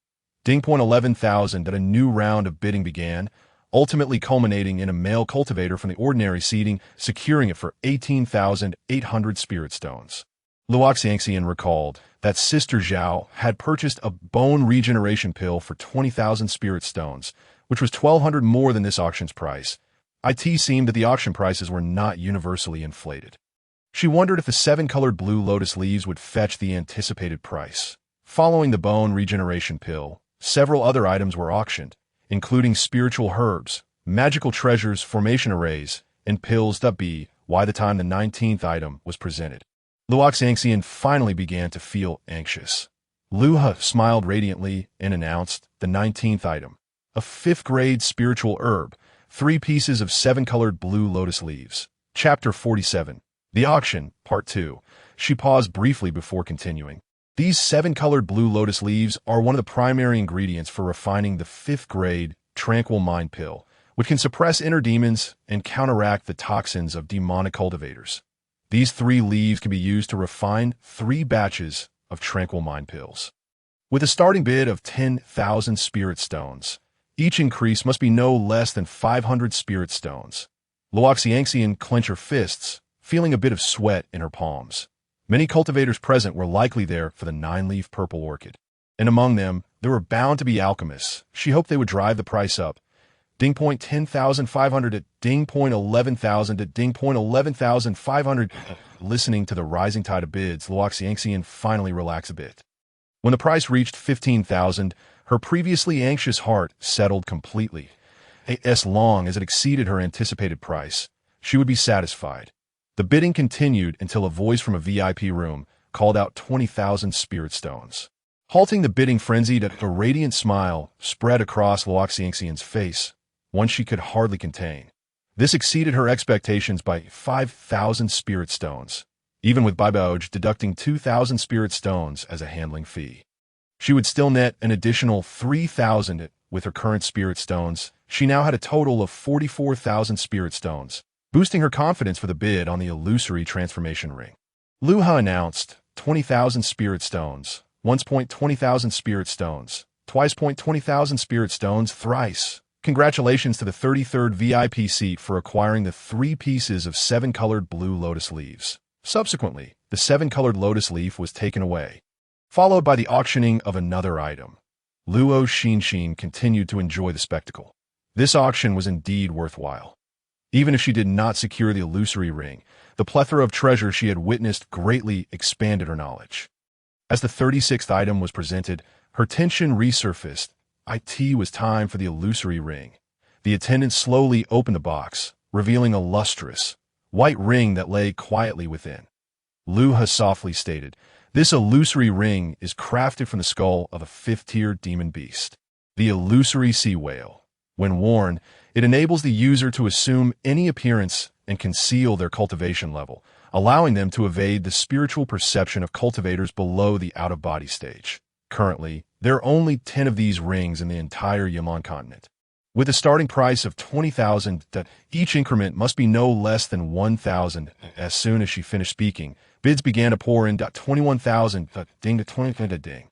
S1: Ding point 11,000. A new round of bidding began, ultimately culminating in a male cultivator from the ordinary seating securing it for 18,800 spirit stones. Luo Xinxin recalled that Sister Zhao had purchased a bone regeneration pill for 20,000 spirit stones, which was 1,200 more than this auction's price. It seemed that the auction prices were not universally inflated. She wondered if the 7-colored blue lotus leaves would fetch the anticipated price. Following the bone regeneration pill, several other items were auctioned, including spiritual herbs, magical treasures, formation arrays, and pills. By the time the 19th item was presented, Luo Xinxin finally began to feel anxious. Luo smiled radiantly and announced the 19th item, a 5th grade spiritual herb, 3 pieces of 7-colored blue lotus leaves. Chapter 47. The Auction, Part 2. She paused briefly before continuing. These 7-colored blue lotus leaves are one of the primary ingredients for refining the 5th grade Tranquil Mind Pill, which can suppress inner demons and counteract the toxins of demonic cultivators. These 3 leaves can be used to refine 3 batches of Tranquil Mind Pills. With a starting bid of 10,000 spirit stones, each increase must be no less than 500 spirit stones. Luo Xinxin clenched her fists, feeling a bit of sweat in her palms. Many cultivators present were likely there for the 9-leaf purple orchid, and among them, there were bound to be alchemists. She hoped they would drive the price up. Ding point 10,500 at ding point 11,000 at ding point 11,500. Listening to the rising tide of bids, Luo Xinxin finally relaxed a bit. When the price reached 15,000, her previously anxious heart settled completely. As long as it exceeded her anticipated price, she would be satisfied. The bidding continued until a voice from a VIP room called out 20,000 spirit stones. Halting the bidding frenzy, a radiant smile spread across Luo Xinxin's face, one she could hardly contain. This exceeded her expectations by 5,000 spirit stones, even with Baibouge deducting 2,000 spirit stones as a handling fee. She would still net an additional 3,000 with her current spirit stones. She now had a total of 44,000 spirit stones, boosting her confidence for the bid on the illusory transformation ring. Luo announced 20,000 spirit stones, once point 20,000 spirit stones, twice point 20,000 spirit stones, thrice. Congratulations to the 33rd VIP seat for acquiring the 3 pieces of 7-colored blue lotus leaves. Subsequently, the 7-colored lotus leaf was taken away, followed by the auctioning of another item. Luo Xinxin continued to enjoy the spectacle. This auction was indeed worthwhile. Even if she did not secure the illusory ring, the plethora of treasure she had witnessed greatly expanded her knowledge. As the 36th item was presented, her tension resurfaced. It was time for the illusory ring. The attendant slowly opened the box, revealing a lustrous, white ring that lay quietly within. Luo softly stated, "This illusory ring is crafted from the skull of a fifth-tier demon beast, the illusory sea whale. When worn, it enables the user to assume any appearance and conceal their cultivation level, allowing them to evade the spiritual perception of cultivators below the out-of-body stage. Currently, there are only 10 of these rings in the entire Yaman continent. With a starting price of 20,000, each increment must be no less than 1,000. As soon as she finished speaking, bids began to pour in. 21,000, ding to 20, ding.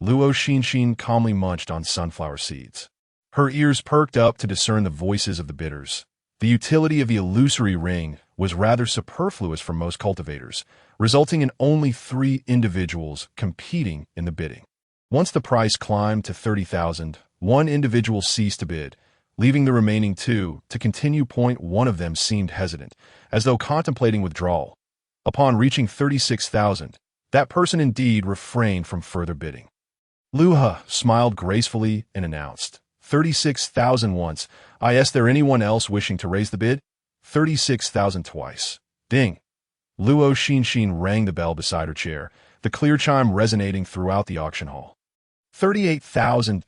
S1: Luo Xinxin calmly munched on sunflower seeds. Her ears perked up to discern the voices of the bidders. The utility of the illusory ring was rather superfluous for most cultivators, resulting in only 3 individuals competing in the bidding. Once the price climbed to 30,000, one individual ceased to bid, leaving the remaining 2 to continue. One of them seemed hesitant, as though contemplating withdrawal. Upon reaching 36,000, that person indeed refrained from further bidding. Luo smiled gracefully and announced, 36,000 once. Is there anyone else wishing to raise the bid? 36,000 twice. Ding. Luo Xinxin rang the bell beside her chair, the clear chime resonating throughout the auction hall. 38,000.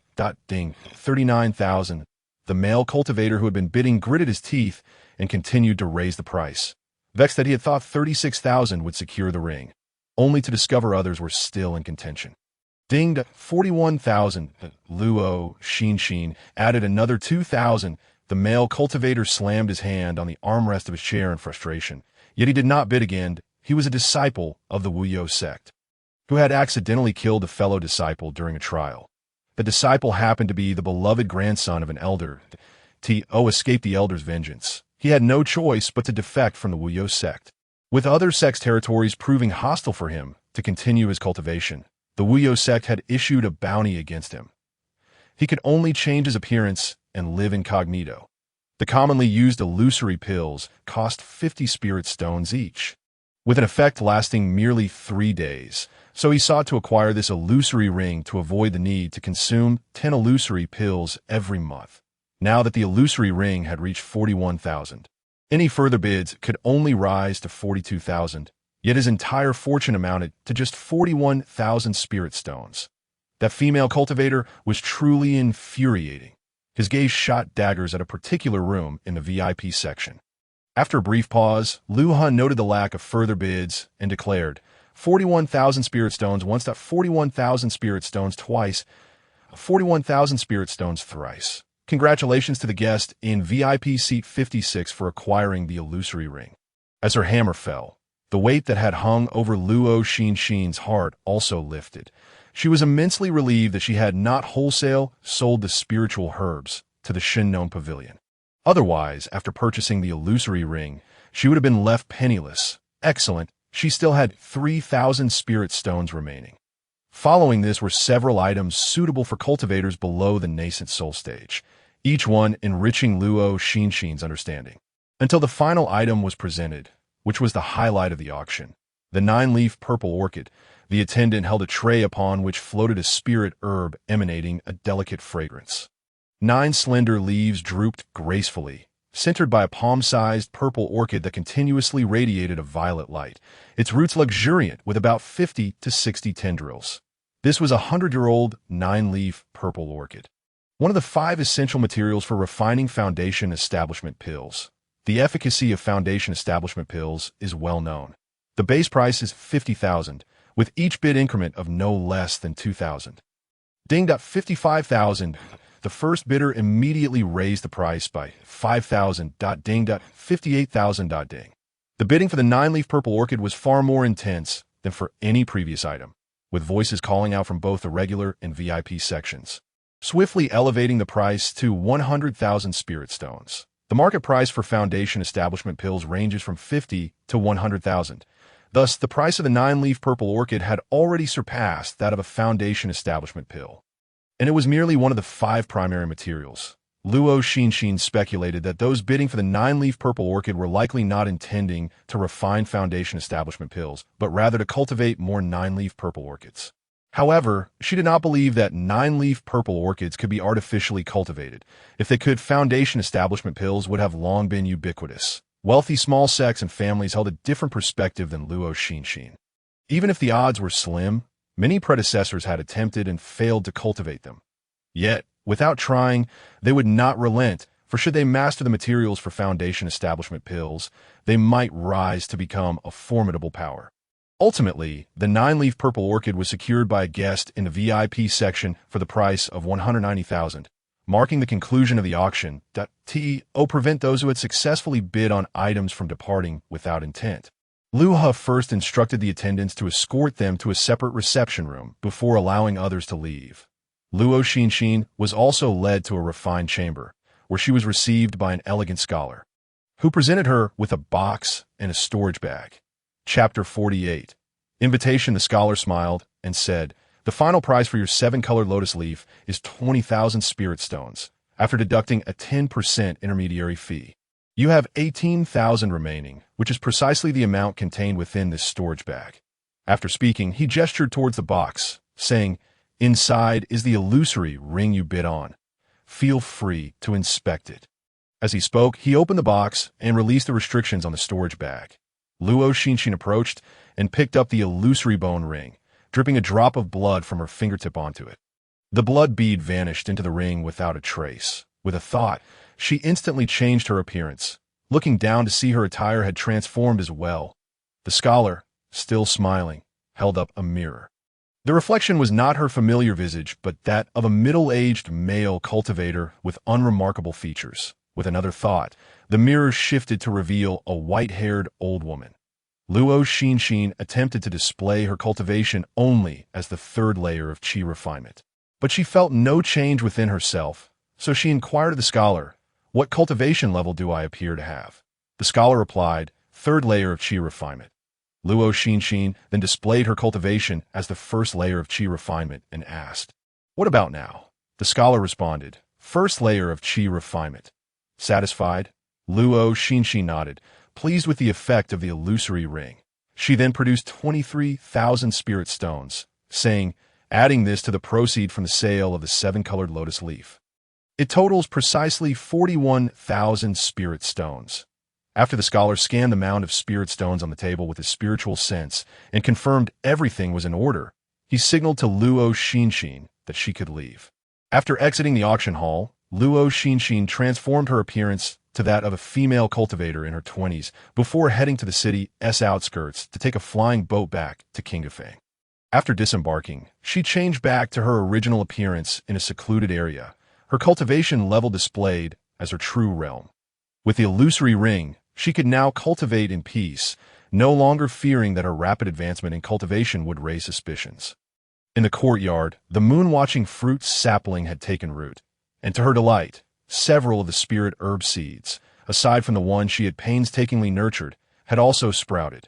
S1: Ding. 39,000. The male cultivator who had been bidding gritted his teeth and continued to raise the price, vexed that he had thought 36,000 would secure the ring, only to discover others were still in contention. Ding. 41,000. Luo Xinxin added another 2,000. The male cultivator slammed his hand on the armrest of his chair in frustration, yet he did not bid again. He was a disciple of the Wuyo sect, who had accidentally killed a fellow disciple during a trial. The disciple happened to be the beloved grandson of an elder. To escape the elder's vengeance, he had no choice but to defect from the Wuyo sect. With other sects' territories proving hostile for him to continue his cultivation, the Wuyo sect had issued a bounty against him. He could only change his appearance and live incognito. The commonly used illusory pills cost 50 spirit stones each, with an effect lasting merely 3 days. So he sought to acquire this illusory ring to avoid the need to consume 10 illusory pills every month. Now that the illusory ring had reached 41,000, any further bids could only rise to 42,000, yet his entire fortune amounted to just 41,000 spirit stones. That female cultivator was truly infuriating. His gaze shot daggers at a particular room in the VIP section. After a brief pause, Luo noted the lack of further bids and declared, 41,000 spirit stones once. 41,000 spirit stones twice. 41,000 spirit stones thrice. Congratulations to the guest in VIP seat 56 for acquiring the illusory ring. As her hammer fell, the weight that had hung over Luo Xinxin's heart also lifted. She was immensely relieved that she had not wholesale sold the spiritual herbs to the Shinnon Pavilion. Otherwise, after purchasing the illusory ring, she would have been left penniless. Excellent. She still had 3,000 spirit stones remaining. Following this were several items suitable for cultivators below the nascent soul stage, each one enriching Luo Xinxin's understanding. Until the final item was presented, which was the highlight of the auction. The 9-leaf purple orchid. The attendant held a tray upon which floated a spirit herb emanating a delicate fragrance. 9 slender leaves drooped gracefully, centered by a palm-sized purple orchid that continuously radiated a violet light, its roots luxuriant with about 50 to 60 tendrils. This was a 100-year-old 9-leaf purple orchid, one of the 5 essential materials for refining foundation establishment pills. The efficacy of foundation establishment pills is well known. The base price is 50,000, with each bid increment of no less than 2,000. Ding. 55,000. The first bidder immediately raised the price by 5,000. Ding. 58,000. Ding. The bidding for the 9-leaf purple orchid was far more intense than for any previous item, with voices calling out from both the regular and VIP sections, swiftly elevating the price to 100,000 spirit stones. The market price for foundation establishment pills ranges from 50 to 100,000. Thus, the price of the 9-leaf purple orchid had already surpassed that of a foundation establishment pill. And it was merely one of the 5 primary materials. Luo Xinxin speculated that those bidding for the 9-leaf purple orchid were likely not intending to refine foundation establishment pills, but rather to cultivate more 9-leaf purple orchids. However, she did not believe that 9-leaf purple orchids could be artificially cultivated. If they could, foundation establishment pills would have long been ubiquitous. Wealthy small sects and families held a different perspective than Luo Xinxin. Even if the odds were slim, many predecessors had attempted and failed to cultivate them. Yet, without trying, they would not relent, for should they master the materials for foundation establishment pills, they might rise to become a formidable power. Ultimately, the 9-leaf purple orchid was secured by a guest in the VIP section for the price of 190,000, marking the conclusion of the auction. To prevent those who had successfully bid on items from departing without intent. Luo first instructed the attendants to escort them to a separate reception room before allowing others to leave. Luo Xinxin was also led to a refined chamber, where she was received by an elegant scholar, who presented her with a box and a storage bag. Chapter 48. Invitation. The scholar smiled and said, "The final price for your 7-colored lotus leaf is 20,000 spirit stones, after deducting a 10% intermediary fee. You have 18,000 remaining, which is precisely the amount contained within this storage bag." After speaking, he gestured towards the box, saying, "Inside is the illusory ring you bid on. Feel free to inspect it." As he spoke, he opened the box and released the restrictions on the storage bag. Luo Xinxin approached and picked up the illusory bone ring, dripping a drop of blood from her fingertip onto it. The blood bead vanished into the ring without a trace. With a thought, she instantly changed her appearance. Looking down to see her attire had transformed as well. The scholar, still smiling, held up a mirror. The reflection was not her familiar visage, but that of a middle-aged male cultivator with unremarkable features. With another thought, the mirror shifted to reveal a white-haired old woman. Luo Xinxin attempted to display her cultivation only as the 3rd layer of qi refinement. But she felt no change within herself, so she inquired of the scholar, "What cultivation level do I appear to have?" The scholar replied, "3rd layer of qi refinement." Luo Xinxin then displayed her cultivation as the 1st layer of qi refinement and asked, "What about now?" The scholar responded, "1st layer of qi refinement." Satisfied, Luo Xinxin nodded, pleased with the effect of the illusory ring. She then produced 23,000 spirit stones, saying, "Adding this to the proceed from the sale of the 7-colored lotus leaf. It totals precisely 41,000 spirit stones." After the scholar scanned the mound of spirit stones on the table with his spiritual sense and confirmed everything was in order, he signaled to Luo Xinxin that she could leave. After exiting the auction hall, Luo Xinxin transformed her appearance to that of a female cultivator in her 20s before heading to the city's outskirts to take a flying boat back to Qingafeng. After disembarking, she changed back to her original appearance in a secluded area, her cultivation level displayed as her true realm. With the illusory ring, she could now cultivate in peace, no longer fearing that her rapid advancement in cultivation would raise suspicions. In the courtyard, the moon-watching fruit sapling had taken root, and to her delight, several of the spirit herb seeds, aside from the one she had painstakingly nurtured, had also sprouted.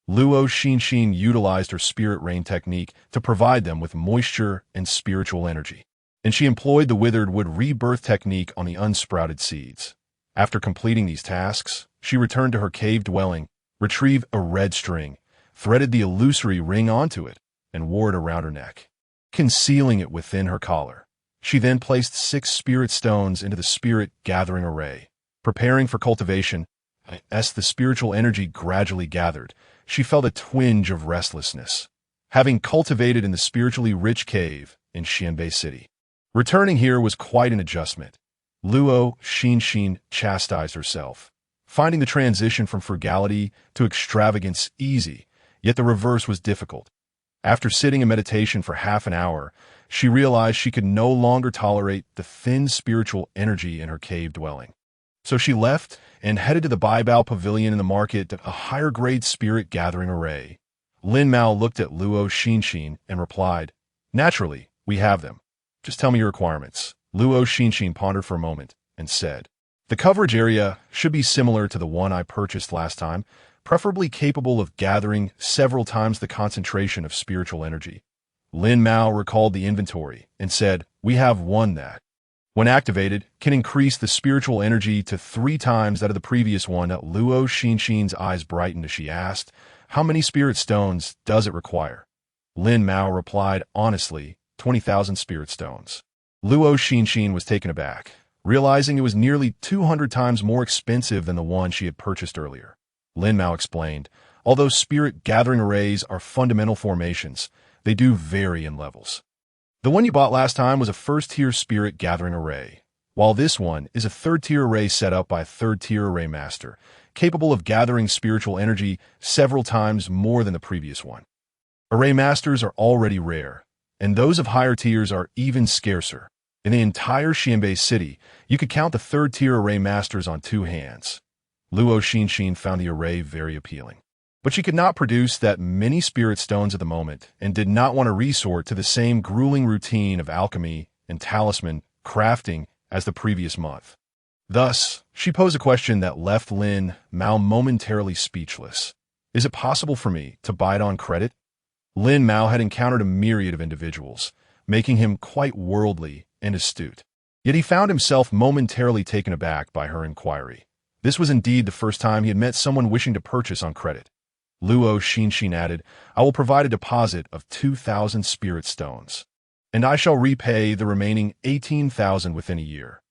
S1: Luo Xinxin utilized her spirit rain technique to provide them with moisture and spiritual energy, and she employed the withered wood rebirth technique on the unsprouted seeds. After completing these tasks, she returned to her cave dwelling, retrieved a red string, threaded the illusory ring onto it, and wore it around her neck, concealing it within her collar. She then placed 6 spirit stones into the spirit gathering array. Preparing for cultivation, as the spiritual energy gradually gathered, she felt a twinge of restlessness, having cultivated in the spiritually rich cave in Xianbei City. Returning here was quite an adjustment. Luo Xinxin chastised herself, finding the transition from frugality to extravagance easy, yet the reverse was difficult. After sitting in meditation for half an hour, she realized she could no longer tolerate the thin spiritual energy in her cave dwelling. So she left and headed to the Baibao Pavilion in the market, a higher-grade spirit gathering array. Lin Mao looked at Luo Xinxin and replied, "Naturally, we have them. Just tell me your requirements." Luo Xinxin pondered for a moment and said, "The coverage area should be similar to the one I purchased last time, preferably capable of gathering several times the concentration of spiritual energy." Lin Mao recalled the inventory and said, "We have one that, when activated, can increase the spiritual energy to 3 times that of the previous one." Luo Xinxin's eyes brightened as she asked, "How many spirit stones does it require?" Lin Mao replied honestly, 20,000 spirit stones. Luo Xinxin was taken aback. realizing it was nearly 200 times more expensive than the one she had purchased earlier. Lin Mao explained, although spirit gathering arrays are fundamental formations, they do vary in levels. The one you bought last time was a first-tier spirit gathering array, while this one is a third-tier array set up by a third-tier array master, capable of gathering spiritual energy several times more than the previous one. Array masters are already rare, and those of higher tiers are even scarcer. In the entire Xianbei city, you could count the third-tier array masters on 2 hands. Luo Xinxin found the array very appealing. But she could not produce that many spirit stones at the moment and did not want to resort to the same grueling routine of alchemy and talisman crafting as the previous month. Thus, she posed a question that left Lin Mao momentarily speechless. Is it possible for me to buy it on credit? Lin Mao had encountered a myriad of individuals, making him quite worldly and astute. Yet he found himself momentarily taken aback by her inquiry. This was indeed the first time he had met someone wishing to purchase on credit. Luo Xinxin added, I will provide a deposit of 2,000 spirit stones, and I shall repay the remaining 18,000 within a year.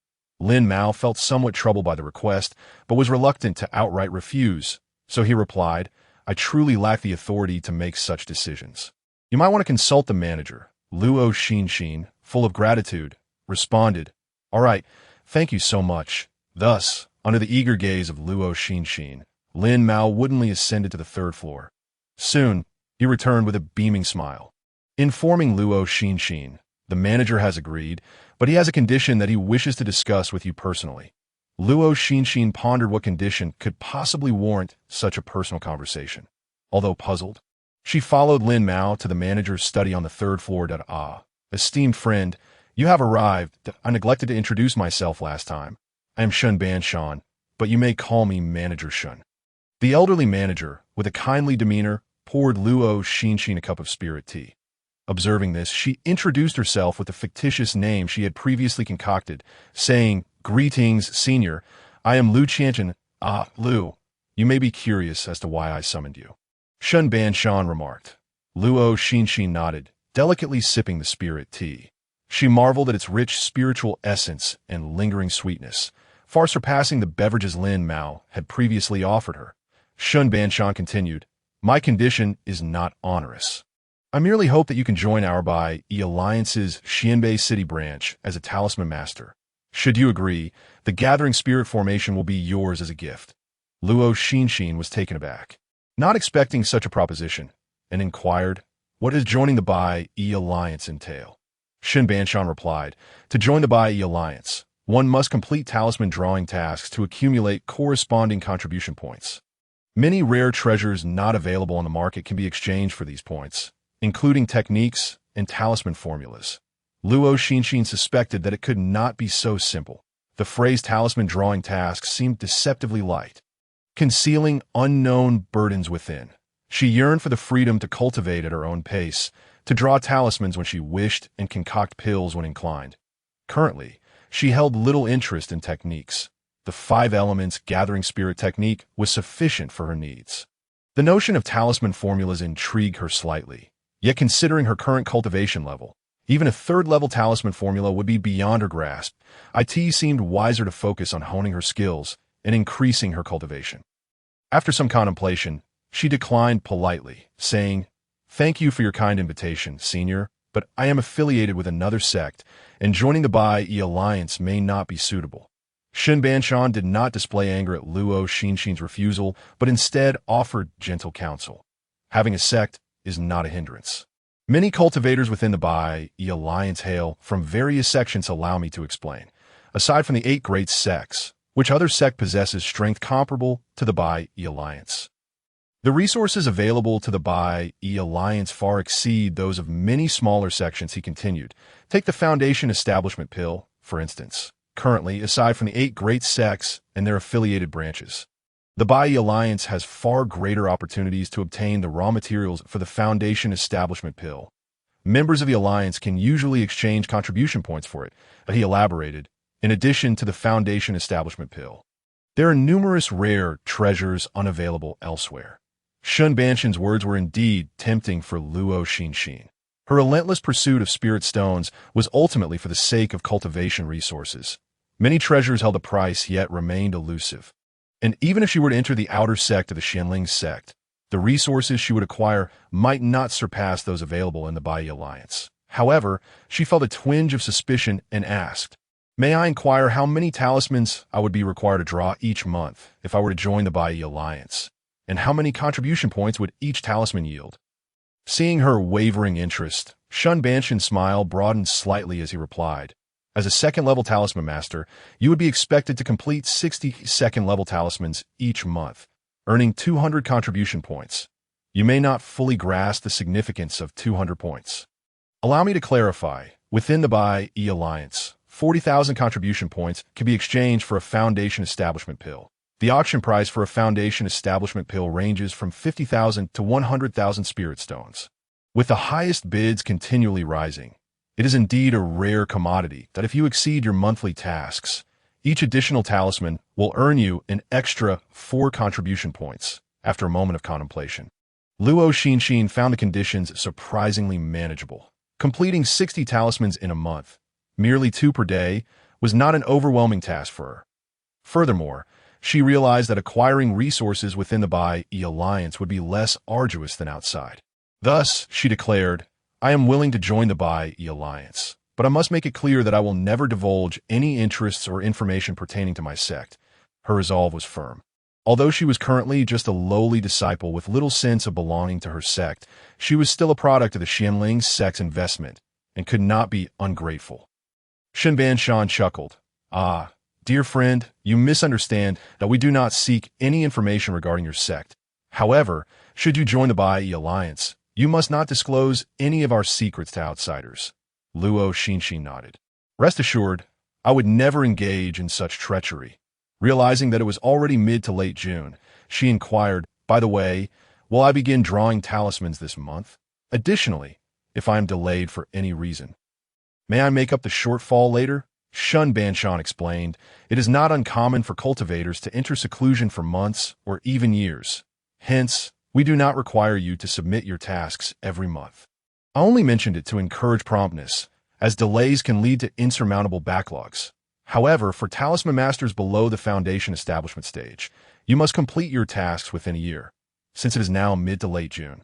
S1: Lin Mao felt somewhat troubled by the request, but was reluctant to outright refuse, so he replied, I truly lack the authority to make such decisions. You might want to consult the manager. Luo Xinxin, full of gratitude, responded, All right, thank you so much. Thus, under the eager gaze of Luo Xinxin, Lin Mao woodenly ascended to the 3rd floor. Soon, he returned with a beaming smile. Informing Luo Xinxin, the manager has agreed, but he has a condition that he wishes to discuss with you personally. Luo Xinxin pondered what condition could possibly warrant such a personal conversation. Although puzzled, she followed Lin Mao to the manager's study on the 3rd floor. Esteemed friend, you have arrived. I neglected to introduce myself last time. I am Shun Banshan, but you may call me Manager Shun. The elderly manager, with a kindly demeanor, poured Luo Xinxin a cup of spirit tea. Observing this, she introduced herself with the fictitious name she had previously concocted, saying, Greetings, senior. I am Luo Xinxin. Lu. You may be curious as to why I summoned you. Shun Banshan remarked. Luo Xinxin nodded, delicately sipping the spirit tea. She marveled at its rich spiritual essence and lingering sweetness, far surpassing the beverages Lin Mao had previously offered her. Shun Banshan continued, My condition is not onerous. I merely hope that you can join our Bai Yi Alliance's Xianbei City branch as a talisman master. Should you agree, the gathering spirit formation will be yours as a gift. Luo Xinxin was taken aback, not expecting such a proposition, and inquired, What does joining the Bai Yi Alliance entail? Shun Banshan replied, To join the Bai Yi Alliance, one must complete talisman drawing tasks to accumulate corresponding contribution points. Many rare treasures not available on the market can be exchanged for these points, including techniques and talisman formulas. Luo Xinxin suspected that it could not be so simple. The phrase talisman drawing tasks seemed deceptively light, concealing unknown burdens within. She yearned for the freedom to cultivate at her own pace, to draw talismans when she wished and concoct pills when inclined. Currently, she held little interest in techniques. The 5 elements gathering spirit technique was sufficient for her needs. The notion of talisman formulas intrigued her slightly, yet considering her current cultivation level, even a 3rd-level talisman formula would be beyond her grasp. It seemed wiser to focus on honing her skills and increasing her cultivation. After some contemplation, she declined politely, saying, Thank you for your kind invitation, senior, but I am affiliated with another sect, and joining the Bai Yi Alliance may not be suitable. Shun Banshan did not display anger at Luo Xinxin's refusal, but instead offered gentle counsel. Having a sect is not a hindrance. Many cultivators within the Bai Yi Alliance hail from various sections. Allow me to explain. Aside from the 8 great sects, which other sect possesses strength comparable to the Bai Yi Alliance? The resources available to the Bai Yi Alliance far exceed those of many smaller sections, he continued. Take the Foundation Establishment Pill, for instance. Currently, aside from the 8 great sects and their affiliated branches, the Bai Yi Alliance has far greater opportunities to obtain the raw materials for the Foundation Establishment Pill. Members of the Alliance can usually exchange contribution points for it, he elaborated, in addition to the Foundation Establishment Pill. There are numerous rare treasures unavailable elsewhere. Shun Banshan's words were indeed tempting for Luo Xinxin. Her relentless pursuit of spirit stones was ultimately for the sake of cultivation resources. Many treasures held a price yet remained elusive. And even if she were to enter the outer sect of the Xianling sect, the resources she would acquire might not surpass those available in the Bai Alliance. However, she felt a twinge of suspicion and asked, "May I inquire how many talismans I would be required to draw each month if I were to join the Bai Alliance? And how many contribution points would each talisman yield?" Seeing her wavering interest, Shun Banshin's smile broadened slightly as he replied, "As a second-level talisman master, you would be expected to complete 60 second-level talismans each month, earning 200 contribution points. You may not fully grasp the significance of 200 points. Allow me to clarify, within the Bai Alliance, 40,000 contribution points can be exchanged for a Foundation Establishment Pill. The auction price for a Foundation Establishment Pill ranges from 50,000 to 100,000 Spirit Stones. With the highest bids continually rising, it is indeed a rare commodity that if you exceed your monthly tasks, each additional talisman will earn you an extra 4 contribution points." After a moment of contemplation, Luo Xinxin found the conditions surprisingly manageable. Completing 60 talismans in a month, merely 2 per day, was not an overwhelming task for her. Furthermore, she realized that acquiring resources within the Bai Alliance would be less arduous than outside. Thus, she declared, "I am willing to join the Bai Alliance, but I must make it clear that I will never divulge any interests or information pertaining to my sect." Her resolve was firm. Although she was currently just a lowly disciple with little sense of belonging to her sect, she was still a product of the Xianling sect's investment and could not be ungrateful. Shen Banshan chuckled. "Ah, dear friend, you misunderstand that we do not seek any information regarding your sect. However, should you join the Bai Alliance, you must not disclose any of our secrets to outsiders." Luo Xinxin nodded. "Rest assured, I would never engage in such treachery." Realizing that it was already mid to late June, she inquired, "By the way, will I begin drawing talismans this month? Additionally, if I am delayed for any reason, may I make up the shortfall later?" Shun Banshan explained, "It is not uncommon for cultivators to enter seclusion for months or even years. Hence, we do not require you to submit your tasks every month. I only mentioned it to encourage promptness, as delays can lead to insurmountable backlogs. However, for talisman masters below the Foundation Establishment stage, you must complete your tasks within a year, since it is now mid to late June.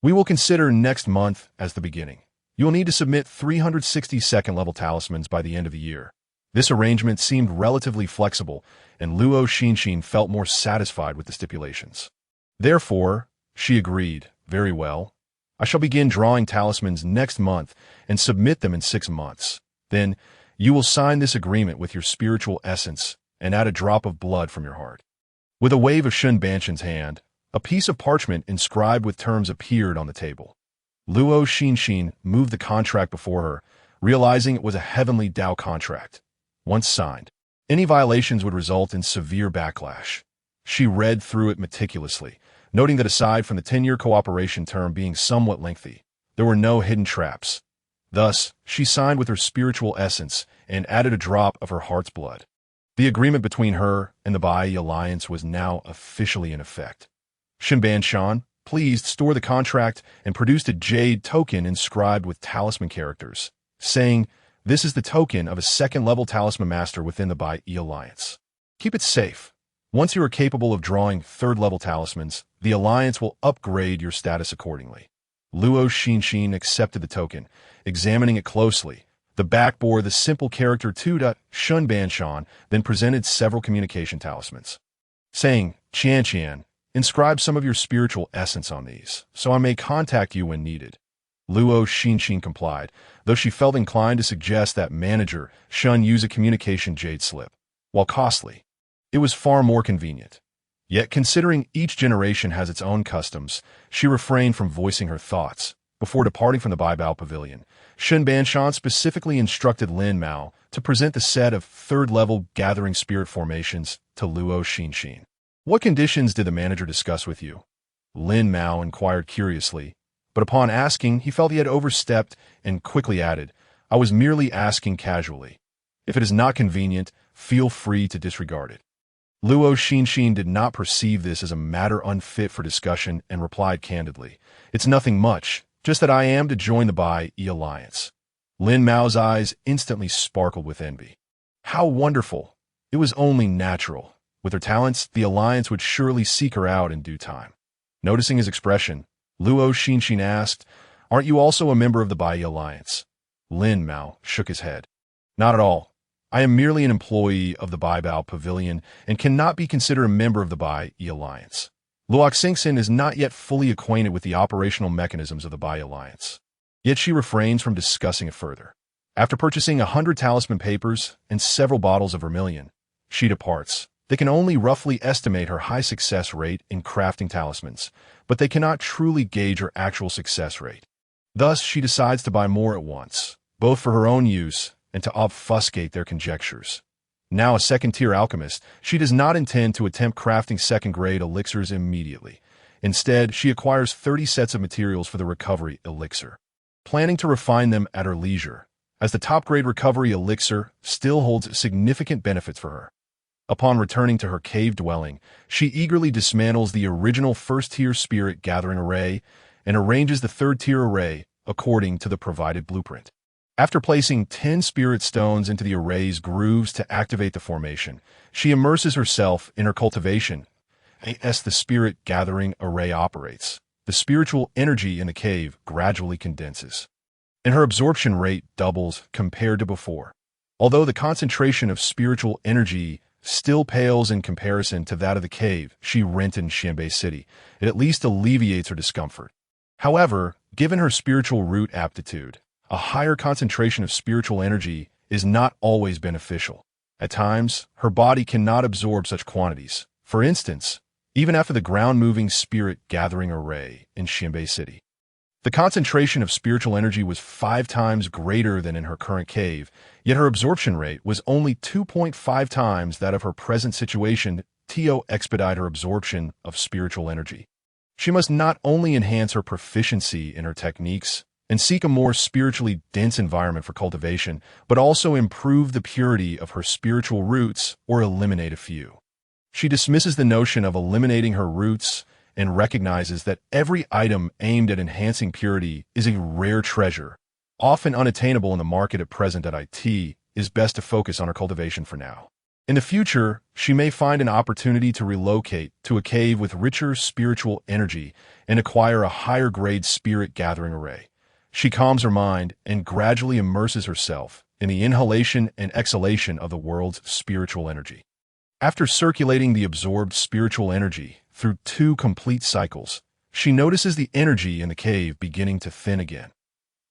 S1: We will consider next month as the beginning. You will need to submit 360 second-level talismans by the end of the year." This arrangement seemed relatively flexible, and Luo Xinxin felt more satisfied with the stipulations. Therefore, she agreed, "Very well. I shall begin drawing talismans next month and submit them in 6 months. Then, you will sign this agreement with your spiritual essence and add a drop of blood from your heart." With a wave of Shun Banshan's hand, a piece of parchment inscribed with terms appeared on the table. Luo Xinxin moved the contract before her, realizing it was a heavenly Dao contract. Once signed, any violations would result in severe backlash. She read through it meticulously, noting that aside from the 10-year cooperation term being somewhat lengthy, there were no hidden traps. Thus, she signed with her spiritual essence and added a drop of her heart's blood. The agreement between her and the Bai Alliance was now officially in effect. Shen Banshan, pleased, store the contract and produced a jade token inscribed with talisman characters, saying, "This is the token of a second-level talisman master within the Bai Alliance. Keep it safe. Once you are capable of drawing third-level talismans, the Alliance will upgrade your status accordingly." Luo Xinxin accepted the token, examining it closely. The back bore the simple character 2. Shun Banshan then presented several communication talismans, saying, "Qian, inscribe some of your spiritual essence on these, so I may contact you when needed." Luo Xinxin complied, though she felt inclined to suggest that manager Shun use a communication jade slip. While costly, it was far more convenient. Yet, considering each generation has its own customs, she refrained from voicing her thoughts. Before departing from the Baibao Pavilion, Shen Banshan specifically instructed Lin Mao to present the set of third-level gathering spirit formations to Luo Xinxin. "What conditions did the manager discuss with you?" Lin Mao inquired curiously, but upon asking, he felt he had overstepped and quickly added, "I was merely asking casually. If it is not convenient, feel free to disregard it." Luo Xinxin did not perceive this as a matter unfit for discussion and replied candidly, "It's nothing much, just that I am to join the Bai Alliance." Lin Mao's eyes instantly sparkled with envy. How wonderful! It was only natural. With her talents, the Alliance would surely seek her out in due time. Noticing his expression, Luo Xinxin asked, "Aren't you also a member of the Bai Alliance?" Lin Mao shook his head. "Not at all. I am merely an employee of the Bai Bao Pavilion and cannot be considered a member of the Bai Alliance." Luo Xinxin is not yet fully acquainted with the operational mechanisms of the Bai Alliance. Yet she refrains from discussing it further. After purchasing 100 talisman papers and several bottles of vermilion, she departs. They can only roughly estimate her high success rate in crafting talismans, but they cannot truly gauge her actual success rate. Thus, she decides to buy more at once, both for her own use and to obfuscate their conjectures. Now a second-tier alchemist, she does not intend to attempt crafting second-grade elixirs immediately. Instead, she acquires 30 sets of materials for the recovery elixir, planning to refine them at her leisure, as the top-grade recovery elixir still holds significant benefits for her. Upon returning to her cave dwelling, she eagerly dismantles the original first-tier spirit gathering array and arranges the third-tier array according to the provided blueprint. After placing 10 spirit stones into the array's grooves to activate the formation, she immerses herself in her cultivation. As the spirit gathering array operates, the spiritual energy in the cave gradually condenses, and her absorption rate doubles compared to before. Although the concentration of spiritual energy still pales in comparison to that of the cave she rented in Xianbei City, it at least alleviates her discomfort. However, given her spiritual root aptitude, a higher concentration of spiritual energy is not always beneficial. At times, her body cannot absorb such quantities. For instance, even after the ground-moving spirit gathering array in Xianbei City. The concentration of spiritual energy was 5 times greater than in her current cave, yet her absorption rate was only 2.5 times that of her present situation. To expedite her absorption of spiritual energy, she must not only enhance her proficiency in her techniques and seek a more spiritually dense environment for cultivation, but also improve the purity of her spiritual roots or eliminate a few. She dismisses the notion of eliminating her roots and recognizes that every item aimed at enhancing purity is a rare treasure, often unattainable in the market at present. At it is best to focus on her cultivation for now. In the future, she may find an opportunity to relocate to a cave with richer spiritual energy and acquire a higher-grade spirit gathering array. She calms her mind and gradually immerses herself in the inhalation and exhalation of the world's spiritual energy. After circulating the absorbed spiritual energy through 2 complete cycles, she notices the energy in the cave beginning to thin again.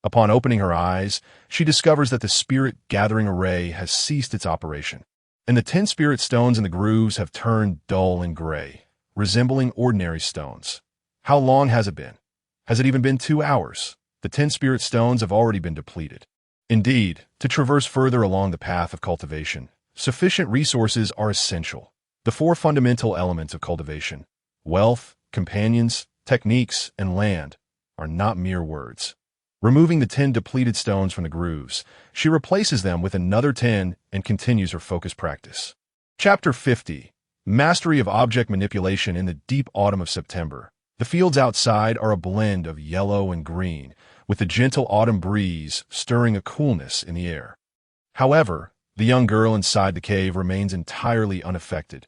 S1: Upon opening her eyes, she discovers that the spirit gathering array has ceased its operation, and the 10 spirit stones in the grooves have turned dull and gray, resembling ordinary stones. How long has it been? Has it even been 2 hours? The 10 spirit stones have already been depleted. Indeed, to traverse further along the path of cultivation, sufficient resources are essential. The 4 fundamental elements of cultivation, wealth, companions, techniques, and land, are not mere words. Removing the 10 depleted stones from the grooves, she replaces them with another 10 and continues her focused practice. Chapter 50. Mastery of Object Manipulation in the Deep Autumn of September. The fields outside are a blend of yellow and green, with the gentle autumn breeze stirring a coolness in the air. However, the young girl inside the cave remains entirely unaffected.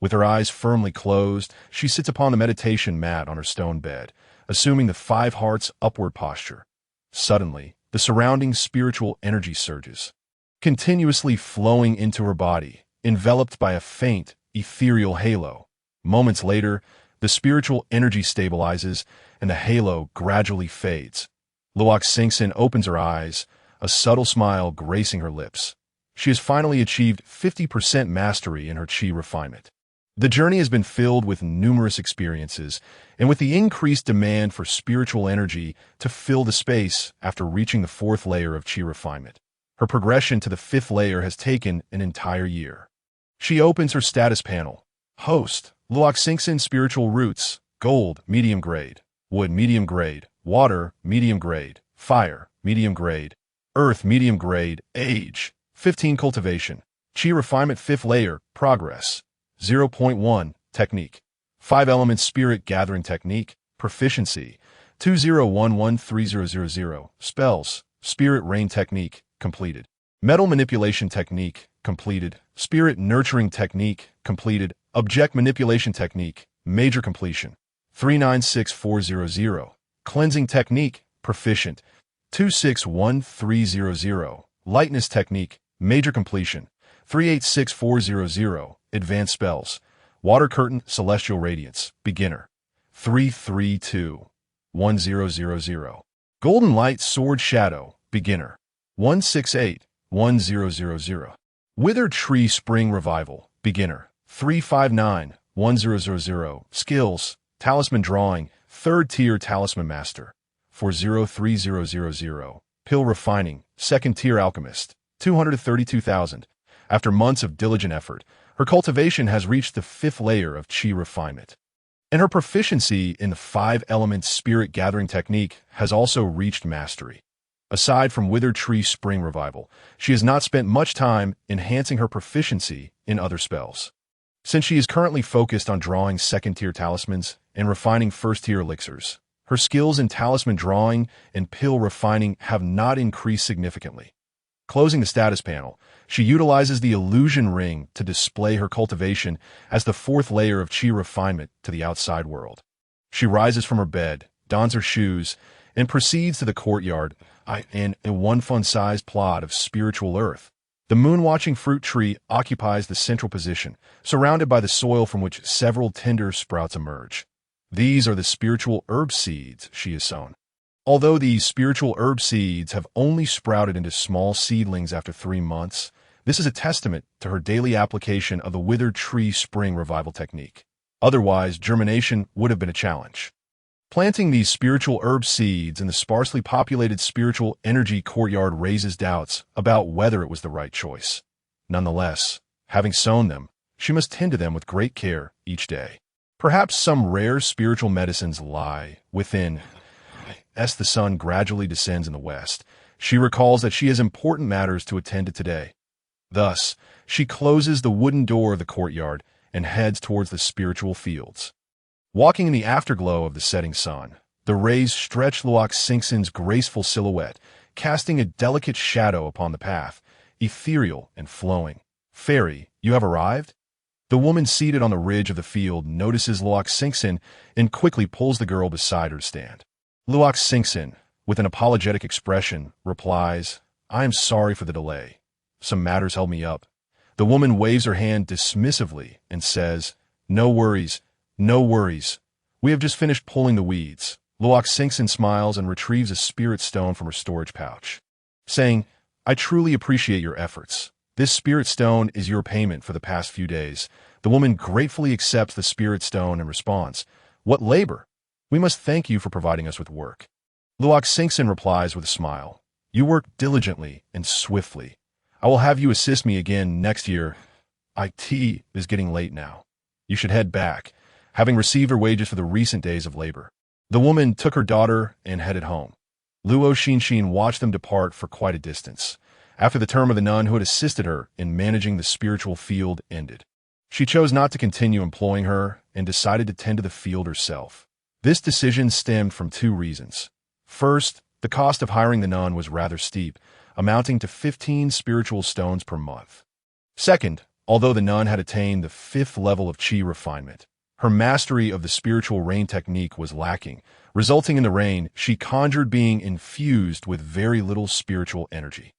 S1: With her eyes firmly closed, she sits upon the meditation mat on her stone bed, assuming the 5 hearts upward posture. Suddenly, the surrounding spiritual energy surges, continuously flowing into her body, enveloped by a faint, ethereal halo. Moments later, the spiritual energy stabilizes, and the halo gradually fades. Luo Xinxin opens her eyes, a subtle smile gracing her lips. She has finally achieved 50% mastery in her qi refinement. The journey has been filled with numerous experiences, and with the increased demand for spiritual energy to fill the space after reaching the 4th layer of qi refinement, her progression to the 5th layer has taken an entire year. She opens her status panel. Host, Luo Xinxin Spiritual Roots, Gold, Medium Grade, Wood, Medium Grade, Water, Medium Grade, Fire, Medium Grade, Earth, Medium Grade, Age, 15 Cultivation, Qi Refinement 5th Layer, Progress, 0.1, Technique, 5 Elements Spirit Gathering Technique, Proficiency, 20113000, Spells, Spirit Rain Technique, completed. Metal manipulation technique, completed. Spirit nurturing technique, completed. Object manipulation technique, major completion. 396400. Cleansing technique, proficient. 261300. Lightness technique, major completion. 386400. Advanced spells. Water curtain, celestial radiance, beginner. 3321000. Golden light sword shadow, beginner. 1681000. Wither tree spring revival, beginner. 3591000. Skills, talisman drawing, 3rd tier talisman master. 403000. Pill refining, 2nd tier alchemist. 232,000. After months of diligent effort, her cultivation has reached the 5th layer of chi refinement. And her proficiency in the 5-element spirit gathering technique has also reached mastery. Aside from Wither Tree Spring Revival, she has not spent much time enhancing her proficiency in other spells. Since she is currently focused on drawing 2nd-tier talismans and refining 1st-tier elixirs, her skills in talisman drawing and pill refining have not increased significantly. Closing the status panel, she utilizes the illusion ring to display her cultivation as the 4th layer of chi refinement to the outside world. She rises from her bed, dons her shoes, and proceeds to the courtyard in a one fun-sized plot of spiritual earth. The moon-watching fruit tree occupies the central position, surrounded by the soil from which several tender sprouts emerge. These are the spiritual herb seeds she has sown. Although these spiritual herb seeds have only sprouted into small seedlings after 3 months, this is a testament to her daily application of the Withered Tree Spring Revival technique. Otherwise, germination would have been a challenge. Planting these spiritual herb seeds in the sparsely populated spiritual energy courtyard raises doubts about whether it was the right choice. Nonetheless, having sown them, she must tend to them with great care each day. Perhaps some rare spiritual medicines lie within. As the sun gradually descends in the west, she recalls that she has important matters to attend to today. Thus, she closes the wooden door of the courtyard and heads towards the spiritual fields. Walking in the afterglow of the setting sun, the rays stretch Luo Xinxin's graceful silhouette, casting a delicate shadow upon the path, ethereal and flowing. "Fairy, you have arrived?" The woman seated on the ridge of the field notices Luo Xinxin and quickly pulls the girl beside her to stand. Luo Xinxin, with an apologetic expression, replies, "I am sorry for the delay. Some matters held me up." The woman waves her hand dismissively and says, "No worries, no worries. We have just finished pulling the weeds." Luo Xinxin smiles and retrieves a spirit stone from her storage pouch, saying, "I truly appreciate your efforts. This spirit stone is your payment for the past few days." The woman gratefully accepts the spirit stone and responds, "What labor? We must thank you for providing us with work." Luo Xinxin replies with a smile, "You work diligently and swiftly. I will have you assist me again next year. It is getting late now. You should head back, having received her wages for the recent days of labor." The woman took her daughter and headed home. Luo Xinxin watched them depart for quite a distance. After the term of the nun who had assisted her in managing the spiritual field ended, she chose not to continue employing her and decided to tend to the field herself. This decision stemmed from 2 reasons. First, the cost of hiring the nun was rather steep, amounting to 15 spiritual stones per month. Second, although the nun had attained the 5th level of chi refinement, her mastery of the spiritual rain technique was lacking, resulting in the rain she conjured being infused with very little spiritual energy.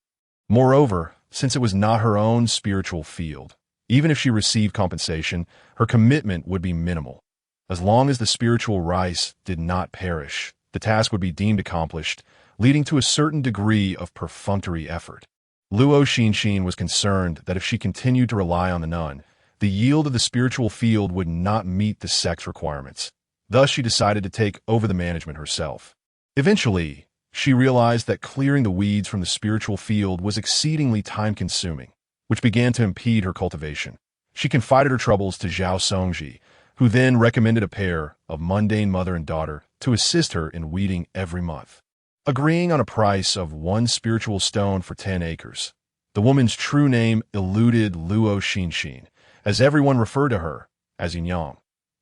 S1: Moreover, since it was not her own spiritual field, even if she received compensation, her commitment would be minimal. As long as the spiritual rice did not perish, the task would be deemed accomplished, leading to a certain degree of perfunctory effort. Luo Xinxin was concerned that if she continued to rely on the nun, the yield of the spiritual field would not meet the sect's requirements. Thus, she decided to take over the management herself. Eventually, she realized that clearing the weeds from the spiritual field was exceedingly time-consuming, which began to impede her cultivation. She confided her troubles to Zhao Songji, who then recommended a pair of mundane mother and daughter to assist her in weeding every month. Agreeing on a price of 1 spiritual stone for 10 acres, the woman's true name eluded Luo Xinxin, as everyone referred to her as Yinyang.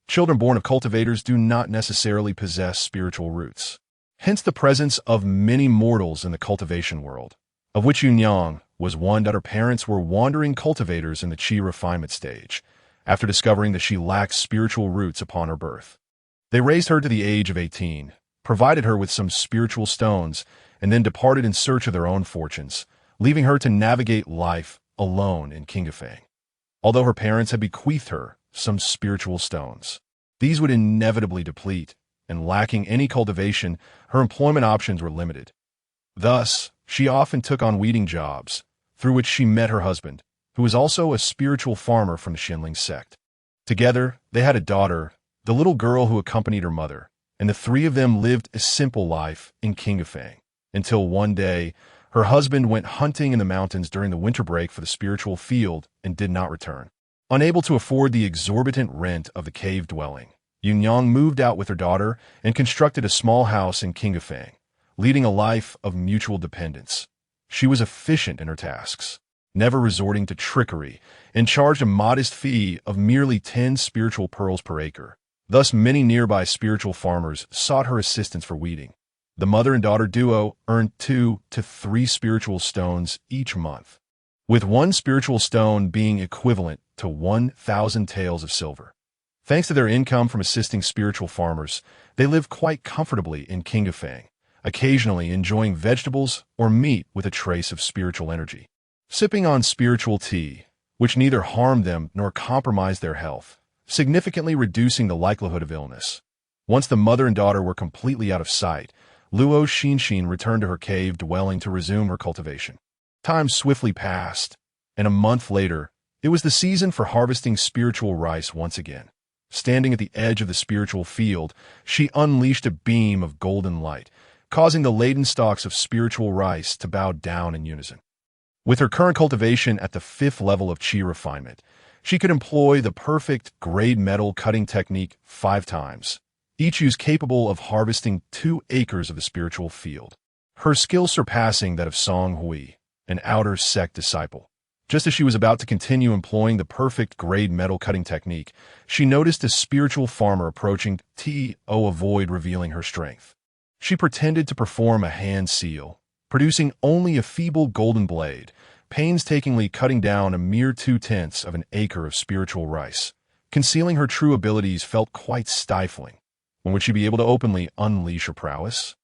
S1: Children born of cultivators do not necessarily possess spiritual roots. Hence the presence of many mortals in the cultivation world, of which Yinyang was one that her parents were wandering cultivators in the chi refinement stage, after discovering that she lacked spiritual roots upon her birth. They raised her to the age of 18, provided her with some spiritual stones, and then departed in search of their own fortunes, leaving her to navigate life alone in Qingfang. Although her parents had bequeathed her some spiritual stones, these would inevitably deplete, and lacking any cultivation, her employment options were limited. Thus, she often took on weeding jobs, through which she met her husband, who was also a spiritual farmer from the Xinling sect. Together, they had a daughter, the little girl who accompanied her mother, and the three of them lived a simple life in Qingfang, until one day, her husband went hunting in the mountains during the winter break for the spiritual field and did not return. Unable to afford the exorbitant rent of the cave dwelling, Yunyang moved out with her daughter and constructed a small house in Qingfang, leading a life of mutual dependence. She was efficient in her tasks, never resorting to trickery, and charged a modest fee of merely 10 spiritual pearls per acre. Thus, many nearby spiritual farmers sought her assistance for weeding. The mother and daughter duo earned 2 to 3 spiritual stones each month, with one spiritual stone being equivalent to 1,000 taels of silver. Thanks to their income from assisting spiritual farmers, they lived quite comfortably in Qingfang, occasionally enjoying vegetables or meat with a trace of spiritual energy. Sipping on spiritual tea, which neither harmed them nor compromised their health, significantly reducing the likelihood of illness. Once the mother and daughter were completely out of sight, Luo Xinxin returned to her cave dwelling to resume her cultivation. Time swiftly passed, and a month later, it was the season for harvesting spiritual rice once again. Standing at the edge of the spiritual field, she unleashed a beam of golden light, causing the laden stalks of spiritual rice to bow down in unison. With her current cultivation at the 5th level of chi refinement, she could employ the perfect grade metal cutting technique 5 times, each use capable of harvesting 2 acres of the spiritual field. Her skill surpassing that of Song Hui, an outer sect disciple. Just as she was about to continue employing the perfect grade metal cutting technique, she noticed a spiritual farmer approaching to avoid revealing her strength. She pretended to perform a hand seal, producing only a feeble golden blade, painstakingly cutting down a mere 2/10 of an acre of spiritual rice. Concealing her true abilities felt quite stifling. When would she be able to openly unleash her prowess?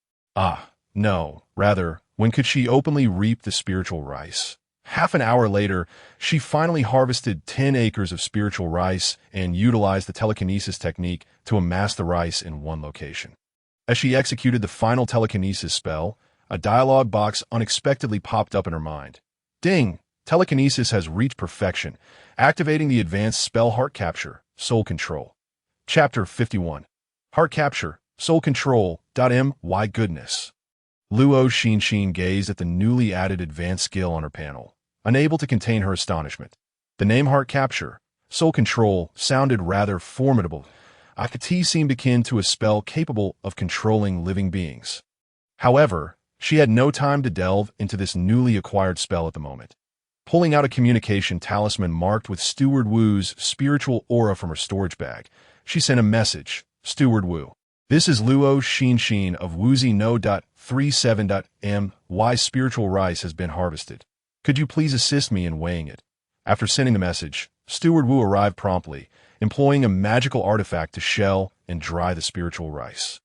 S1: No. Rather, when could she openly reap the spiritual rice? Half an hour later, she finally harvested 10 acres of spiritual rice and utilized the telekinesis technique to amass the rice in one location. As she executed the final telekinesis spell, a dialog box unexpectedly popped up in her mind. Ding! Telekinesis has reached perfection, activating the advanced spell Heart Capture, Soul Control. Chapter 51. Heart Capture, Soul Control. My goodness. Luo Xinxin gazed at the newly added advanced skill on her panel, unable to contain her astonishment. The name Heart Capture, Soul Control sounded rather formidable. Akati seemed akin to a spell capable of controlling living beings. However, she had no time to delve into this newly acquired spell at the moment. Pulling out a communication talisman marked with Steward Wu's spiritual aura from her storage bag, she sent a message. Steward Wu. This is Luo Xinxin of Wuzi No.37. My spiritual rice has been harvested. Could you please assist me in weighing it? After sending the message, Steward Wu arrived promptly, employing a magical artifact to shell and dry the spiritual rice,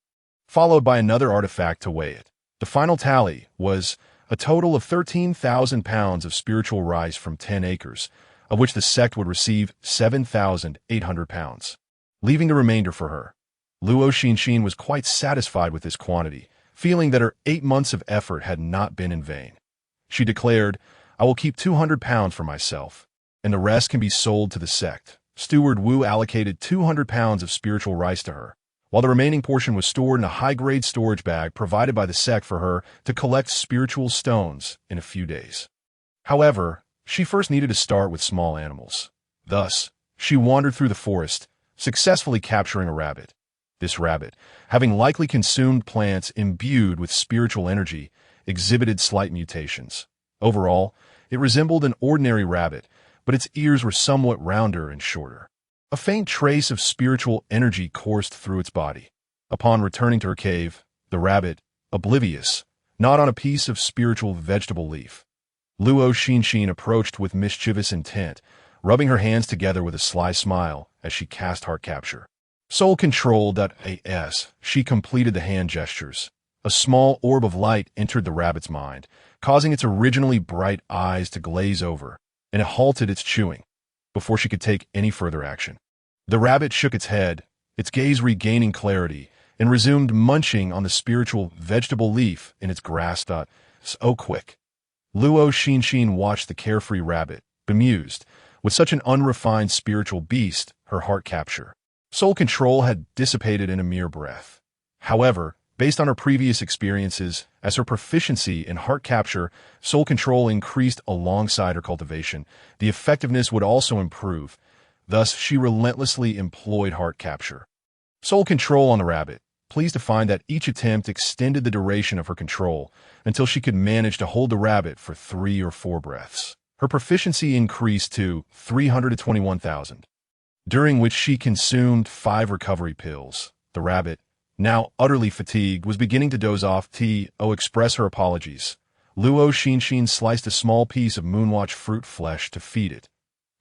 S1: followed by another artifact to weigh it. The final tally was a total of 13,000 pounds of spiritual rice from 10 acres, of which the sect would receive 7,800 pounds, leaving the remainder for her. Luo Xinxin was quite satisfied with this quantity, feeling that her 8 months of effort had not been in vain. She declared, I will keep 200 pounds for myself, and the rest can be sold to the sect. Steward Wu allocated 200 pounds of spiritual rice to her, while the remaining portion was stored in a high-grade storage bag provided by the sect for her to collect spiritual stones in a few days. However, she first needed to start with small animals. Thus, she wandered through the forest, successfully capturing a rabbit. This rabbit, having likely consumed plants imbued with spiritual energy, exhibited slight mutations. Overall, it resembled an ordinary rabbit, but its ears were somewhat rounder and shorter. A faint trace of spiritual energy coursed through its body. Upon returning to her cave, the rabbit, oblivious, gnawed on a piece of spiritual vegetable leaf. Luo Xinxin approached with mischievous intent, rubbing her hands together with a sly smile as she cast heart capture. Soul control.as, she completed the hand gestures. A small orb of light entered the rabbit's mind, causing its originally bright eyes to glaze over, and it halted its chewing before she could take any further action. The rabbit shook its head, its gaze regaining clarity, and resumed munching on the spiritual vegetable leaf in its grasp. So quick. Luo Xinxin watched the carefree rabbit, bemused. With such an unrefined spiritual beast, her heart capture. Soul control had dissipated in a mere breath. However, based on her previous experiences, as her proficiency in heart capture, soul control increased alongside her cultivation, the effectiveness would also improve. Thus, she relentlessly employed heart capture. Soul control on the rabbit, pleased to find that each attempt extended the duration of her control until she could manage to hold the rabbit for 3 or 4 breaths. Her proficiency increased to 321,000, during which she consumed 5 recovery pills. The rabbit, now utterly fatigued, was beginning to doze off. Express her apologies. Luo Xinxin sliced a small piece of moonwatch fruit flesh to feed it.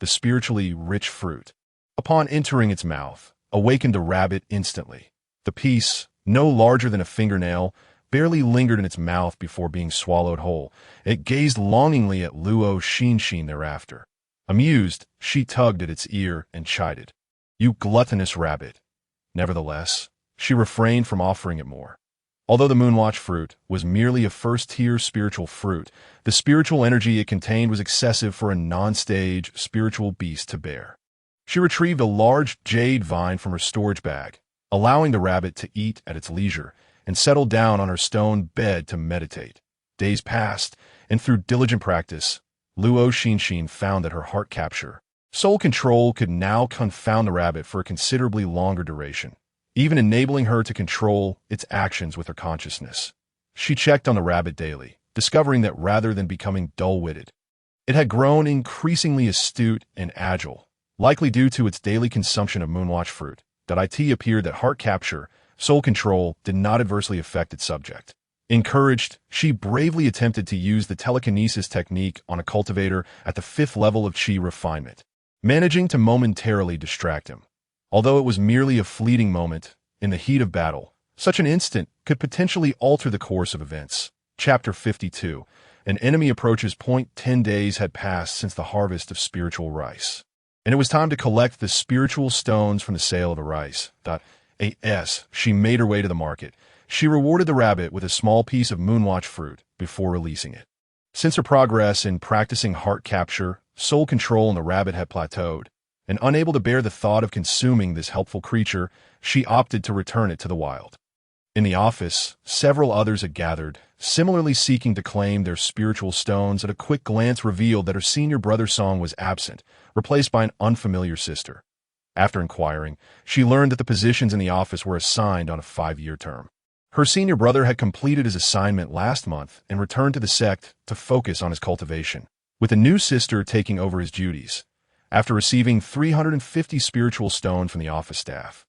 S1: The spiritually rich fruit, upon entering its mouth, awakened the rabbit instantly. The piece, no larger than a fingernail, barely lingered in its mouth before being swallowed whole. It gazed longingly at Luo Xinxin thereafter. Amused, she tugged at its ear and chided. "You gluttonous rabbit." Nevertheless, she refrained from offering it more. Although the moonwatch fruit was merely a first-tier spiritual fruit, the spiritual energy it contained was excessive for a non-stage spiritual beast to bear. She retrieved a large jade vine from her storage bag, allowing the rabbit to eat at its leisure, and settled down on her stone bed to meditate. Days passed, and through diligent practice, Luo Xinxin found that her heart capture, soul control could now confound the rabbit for a considerably longer duration, even enabling her to control its actions with her consciousness. She checked on the rabbit daily, discovering that rather than becoming dull-witted, it had grown increasingly astute and agile, likely due to its daily consumption of moonwatch fruit. It appeared that heart capture, soul control, did not adversely affect its subject. Encouraged, she bravely attempted to use the telekinesis technique on a cultivator at the 5th level of Qi refinement, managing to momentarily distract him. Although it was merely a fleeting moment, in the heat of battle, such an instant could potentially alter the course of events. Chapter 52. An enemy approaches. 10 days had passed since the harvest of spiritual rice, and it was time to collect the spiritual stones from the sale of the rice. As she made her way to the market, she rewarded the rabbit with a small piece of moonwatch fruit before releasing it. Since her progress in practicing heart capture, soul control in the rabbit had plateaued, and unable to bear the thought of consuming this helpful creature, she opted to return it to the wild. In the office, several others had gathered, similarly seeking to claim their spiritual stones. At a quick glance revealed that her senior brother Song was absent, replaced by an unfamiliar sister. After inquiring, she learned that the positions in the office were assigned on a 5-year term. Her senior brother had completed his assignment last month and returned to the sect to focus on his cultivation, with a new sister taking over his duties, after receiving 350 spiritual stones from the office staff.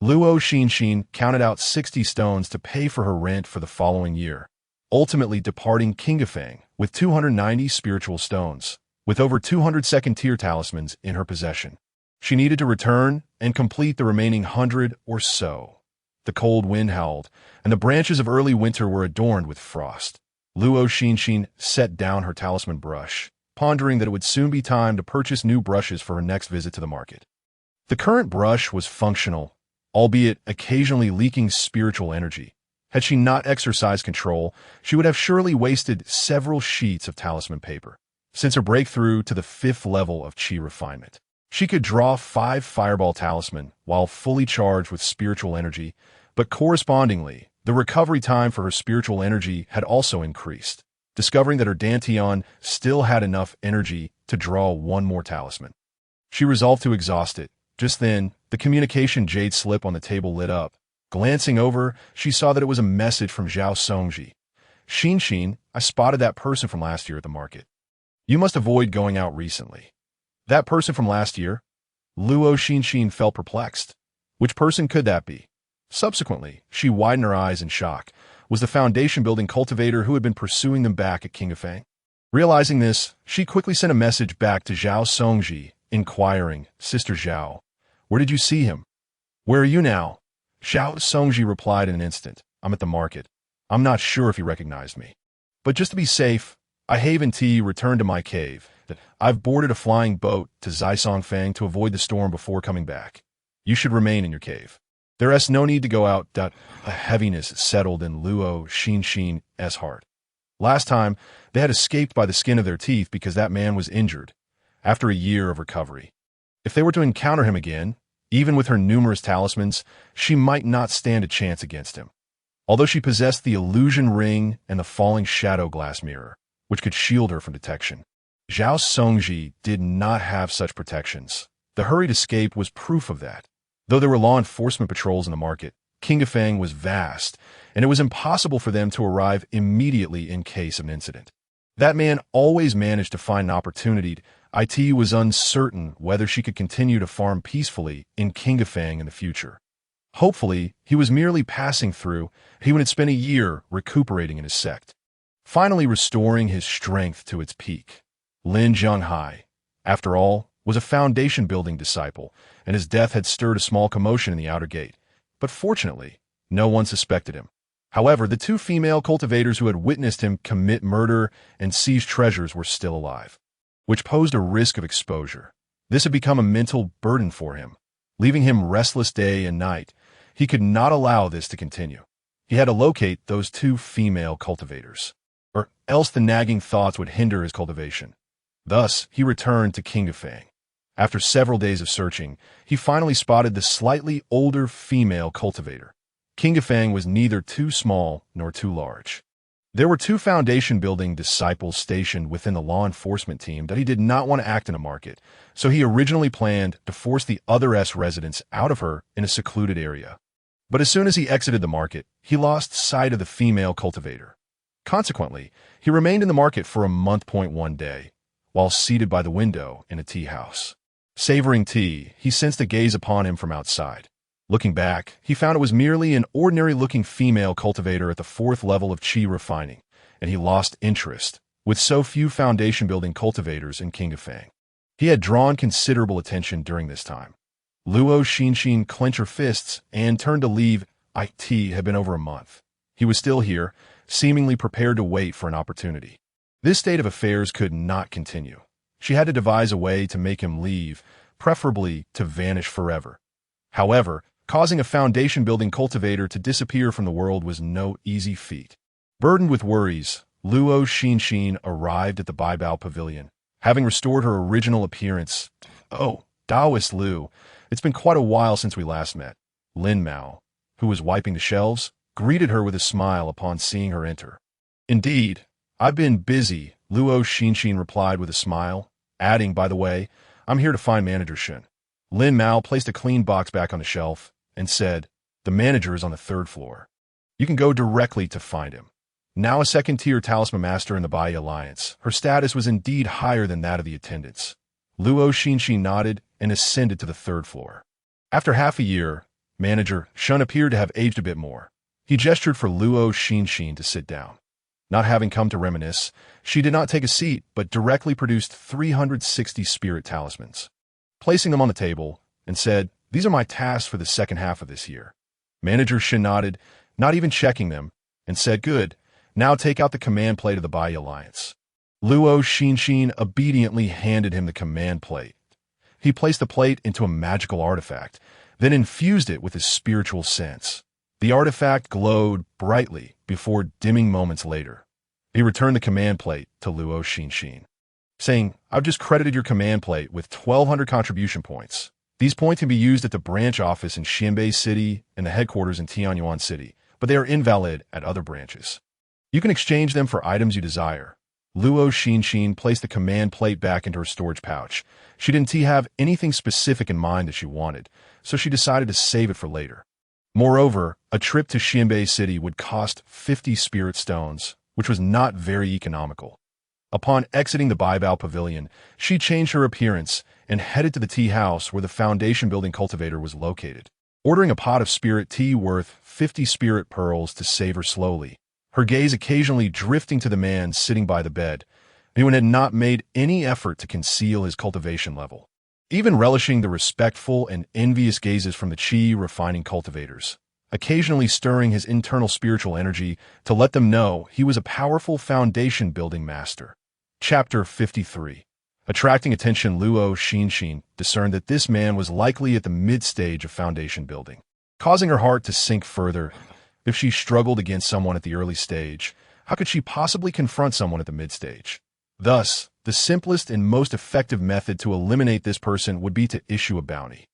S1: Luo Xinxin counted out 60 stones to pay for her rent for the following year, ultimately departing Qingfang with 290 spiritual stones, with over 200 second-tier talismans in her possession. She needed to return and complete the remaining 100 or so. The cold wind howled, and the branches of early winter were adorned with frost. Luo Xinxin set down her talisman brush, pondering that it would soon be time to purchase new brushes for her next visit to the market. The current brush was functional, albeit occasionally leaking spiritual energy. Had she not exercised control, she would have surely wasted several sheets of talisman paper. Since her breakthrough to the 5th level of Qi refinement, she could draw 5 fireball talisman while fully charged with spiritual energy, but correspondingly, the recovery time for her spiritual energy had also increased, discovering that her Dantian still had enough energy to draw 1 more talisman. She resolved to exhaust it. Just then, the communication jade slip on the table lit up. Glancing over, she saw that it was a message from Zhao Songji. "Xinxin, I spotted that person from last year at the market. You must avoid going out recently." That person from last year? Luo Xinxin felt perplexed. Which person could that be? Subsequently, she widened her eyes in shock. Was the foundation-building cultivator who had been pursuing them back at Qingfang? Realizing this, she quickly sent a message back to Zhao Songji, inquiring, "Sister Zhao, where did you see him? Where are you now?" Zhao Songji replied in an instant, "I'm at the market. I'm not sure if he recognized me. But just to be safe, I haven T returned to my cave. I've boarded a flying boat to Zhaisongfang to avoid the storm before coming back. You should remain in your cave. There is no need to go out." A heaviness settled in Luo Xinxin's heart. Last time, they had escaped by the skin of their teeth because that man was injured, after a year of recovery. If they were to encounter him again, even with her numerous talismans, she might not stand a chance against him. Although she possessed the illusion ring and the falling shadow glass mirror, which could shield her from detection, Zhao Songji did not have such protections. The hurried escape was proof of that. Though there were law enforcement patrols in the market, Qingfang was vast, and it was impossible for them to arrive immediately in case of an incident. That man always managed to find an opportunity. It was uncertain whether she could continue to farm peacefully in Qingfang in the future. Hopefully, he was merely passing through. He would spend a year recuperating in his sect, finally restoring his strength to its peak. Lin Zhonghai, after all, was a foundation-building disciple, and his death had stirred a small commotion in the outer gate. But fortunately, no one suspected him. However, the two female cultivators who had witnessed him commit murder and seize treasures were still alive, which posed a risk of exposure. This had become a mental burden for him, leaving him restless day and night. He could not allow this to continue. He had to locate those two female cultivators, or else the nagging thoughts would hinder his cultivation. Thus, he returned to Qingfang. After several days of searching, he finally spotted the slightly older female cultivator. Qingfang was neither too small nor too large. There were two foundation-building disciples stationed within the law enforcement team that he did not want to act in a market, so he originally planned to force the other residents out of her in a secluded area. But as soon as he exited the market, he lost sight of the female cultivator. Consequently, he remained in the market for a month. One day, while seated by the window in a tea house, savoring tea, he sensed a gaze upon him from outside. Looking back, he found it was merely an ordinary-looking female cultivator at the 4th level of Qi refining, and he lost interest. With so few foundation-building cultivators in Qingfang, he had drawn considerable attention during this time. Luo Xinxin clenched her fists and turned to leave. It had been over a month. He was still here, seemingly prepared to wait for an opportunity. This state of affairs could not continue. She had to devise a way to make him leave, preferably to vanish forever. However, causing a foundation-building cultivator to disappear from the world was no easy feat. Burdened with worries, Luo Xinxin arrived at the Baibao Pavilion, having restored her original appearance. "Oh, Taoist Lu, it's been quite a while since we last met." Lin Mao, who was wiping the shelves, greeted her with a smile upon seeing her enter. "Indeed, I've been busy," Luo Xinxin replied with a smile, adding, "By the way, I'm here to find Manager Shen." Lin Mao placed a clean box back on the shelf and said, "The manager is on the 3rd floor. You can go directly to find him." Now a second-tier talisman master in the Bai Alliance, her status was indeed higher than that of the attendants. Luo Xinxin nodded and ascended to the 3rd floor. After half a year, Manager Shen appeared to have aged a bit more. He gestured for Luo Xinxin to sit down. Not having come to reminisce, she did not take a seat, but directly produced 360 spirit talismans, placing them on the table, and said, "These are my tasks for the second half of this year." Manager Shen nodded, not even checking them, and said, "Good, now take out the command plate of the Bai Alliance." Luo Xinxin obediently handed him the command plate. He placed the plate into a magical artifact, then infused it with his spiritual sense. The artifact glowed brightly before dimming moments later. He returned the command plate to Luo Xinxin, saying, "I've just credited your command plate with 1,200 contribution points. These points can be used at the branch office in Xianbei City and the headquarters in Tianyuan City, but they are invalid at other branches. You can exchange them for items you desire." Luo Xinxin placed the command plate back into her storage pouch. She didn't have anything specific in mind that she wanted, so she decided to save it for later. Moreover, a trip to Xianbei City would cost 50 spirit stones, which was not very economical. Upon exiting the Baibao Pavilion, she changed her appearance and headed to the tea house where the foundation-building cultivator was located, ordering a pot of spirit tea worth 50 spirit pearls to savor slowly, her gaze occasionally drifting to the man sitting by the bed. Anyone had not made any effort to conceal his cultivation level, even relishing the respectful and envious gazes from the chi refining cultivators, occasionally stirring his internal spiritual energy to let them know he was a powerful foundation-building master. Chapter 53. Attracting attention, Luo Xinxin discerned that this man was likely at the mid-stage of foundation building, causing her heart to sink further. If she struggled against someone at the early stage, how could she possibly confront someone at the mid-stage? Thus, the simplest and most effective method to eliminate this person would be to issue a bounty.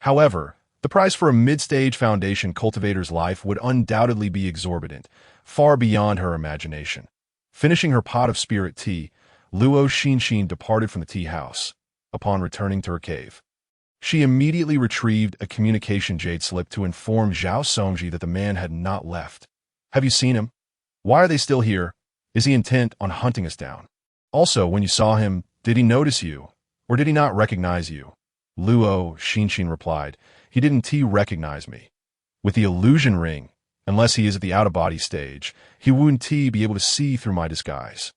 S1: However, the price for a mid-stage foundation cultivator's life would undoubtedly be exorbitant, far beyond her imagination. Finishing her pot of spirit tea, Luo Xinxin departed from the tea house. Upon returning to her cave, she immediately retrieved a communication jade slip to inform Zhao Songji that the man had not left. Have you seen him? Why are they still here? Is he intent on hunting us down? Also, when you saw him, did he notice you, or did he not recognize you? Luo Xinxin replied, he didn't recognize me. With the illusion ring, unless he is at the out-of-body stage, he wouldn't be able to see through my disguise.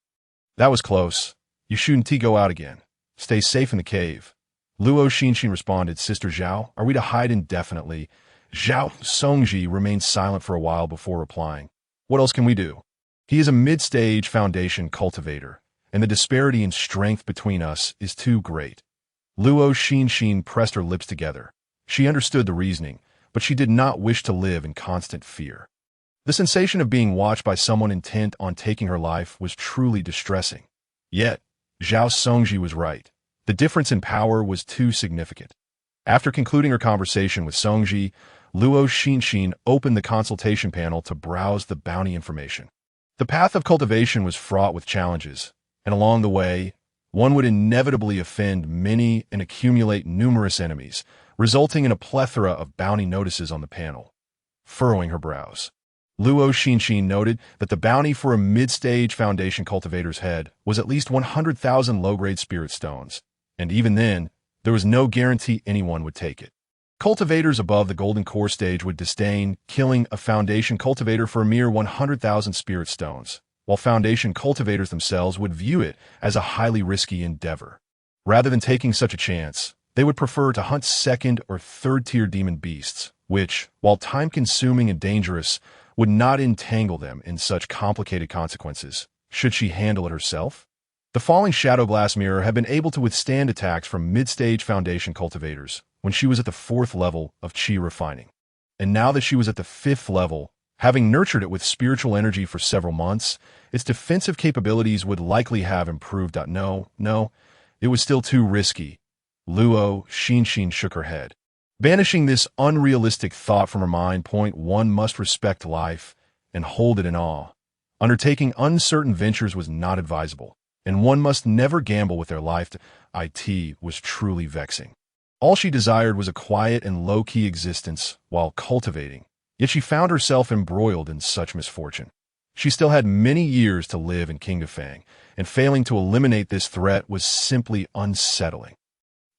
S1: That was close. You shouldn't go out again. Stay safe in the cave. Luo Xinxin responded, Sister Zhao, are we to hide indefinitely? Zhao Songji remained silent for a while before replying. What else can we do? He is a mid-stage foundation cultivator, and the disparity in strength between us is too great. Luo Xinxin pressed her lips together. She understood the reasoning, but she did not wish to live in constant fear. The sensation of being watched by someone intent on taking her life was truly distressing. Yet, Zhao Songji was right. The difference in power was too significant. After concluding her conversation with Songji, Luo Xinxin opened the consultation panel to browse the bounty information. The path of cultivation was fraught with challenges, and along the way, one would inevitably offend many and accumulate numerous enemies, resulting in a plethora of bounty notices on the panel. Furrowing her brows, Luo Xinxin noted that the bounty for a mid-stage foundation cultivator's head was at least 100,000 low-grade spirit stones, and even then, there was no guarantee anyone would take it. Cultivators above the golden core stage would disdain killing a foundation cultivator for a mere 100,000 spirit stones, while foundation cultivators themselves would view it as a highly risky endeavor. Rather than taking such a chance, they would prefer to hunt second- or third-tier demon beasts, which, while time-consuming and dangerous, would not entangle them in such complicated consequences. Should she handle it herself? The falling shadow glass mirror had been able to withstand attacks from mid-stage foundation cultivators when she was at the 4th level of chi refining. And now that she was at the 5th level, having nurtured it with spiritual energy for several months, its defensive capabilities would likely have improved. No, it was still too risky. Luo Xinxin shook her head. Banishing this unrealistic thought from her mind, one must respect life and hold it in awe. Undertaking uncertain ventures was not advisable, and one must never gamble with their life. It was truly vexing. All she desired was a quiet and low-key existence while cultivating, yet she found herself embroiled in such misfortune. She still had many years to live in King of Fang, and failing to eliminate this threat was simply unsettling.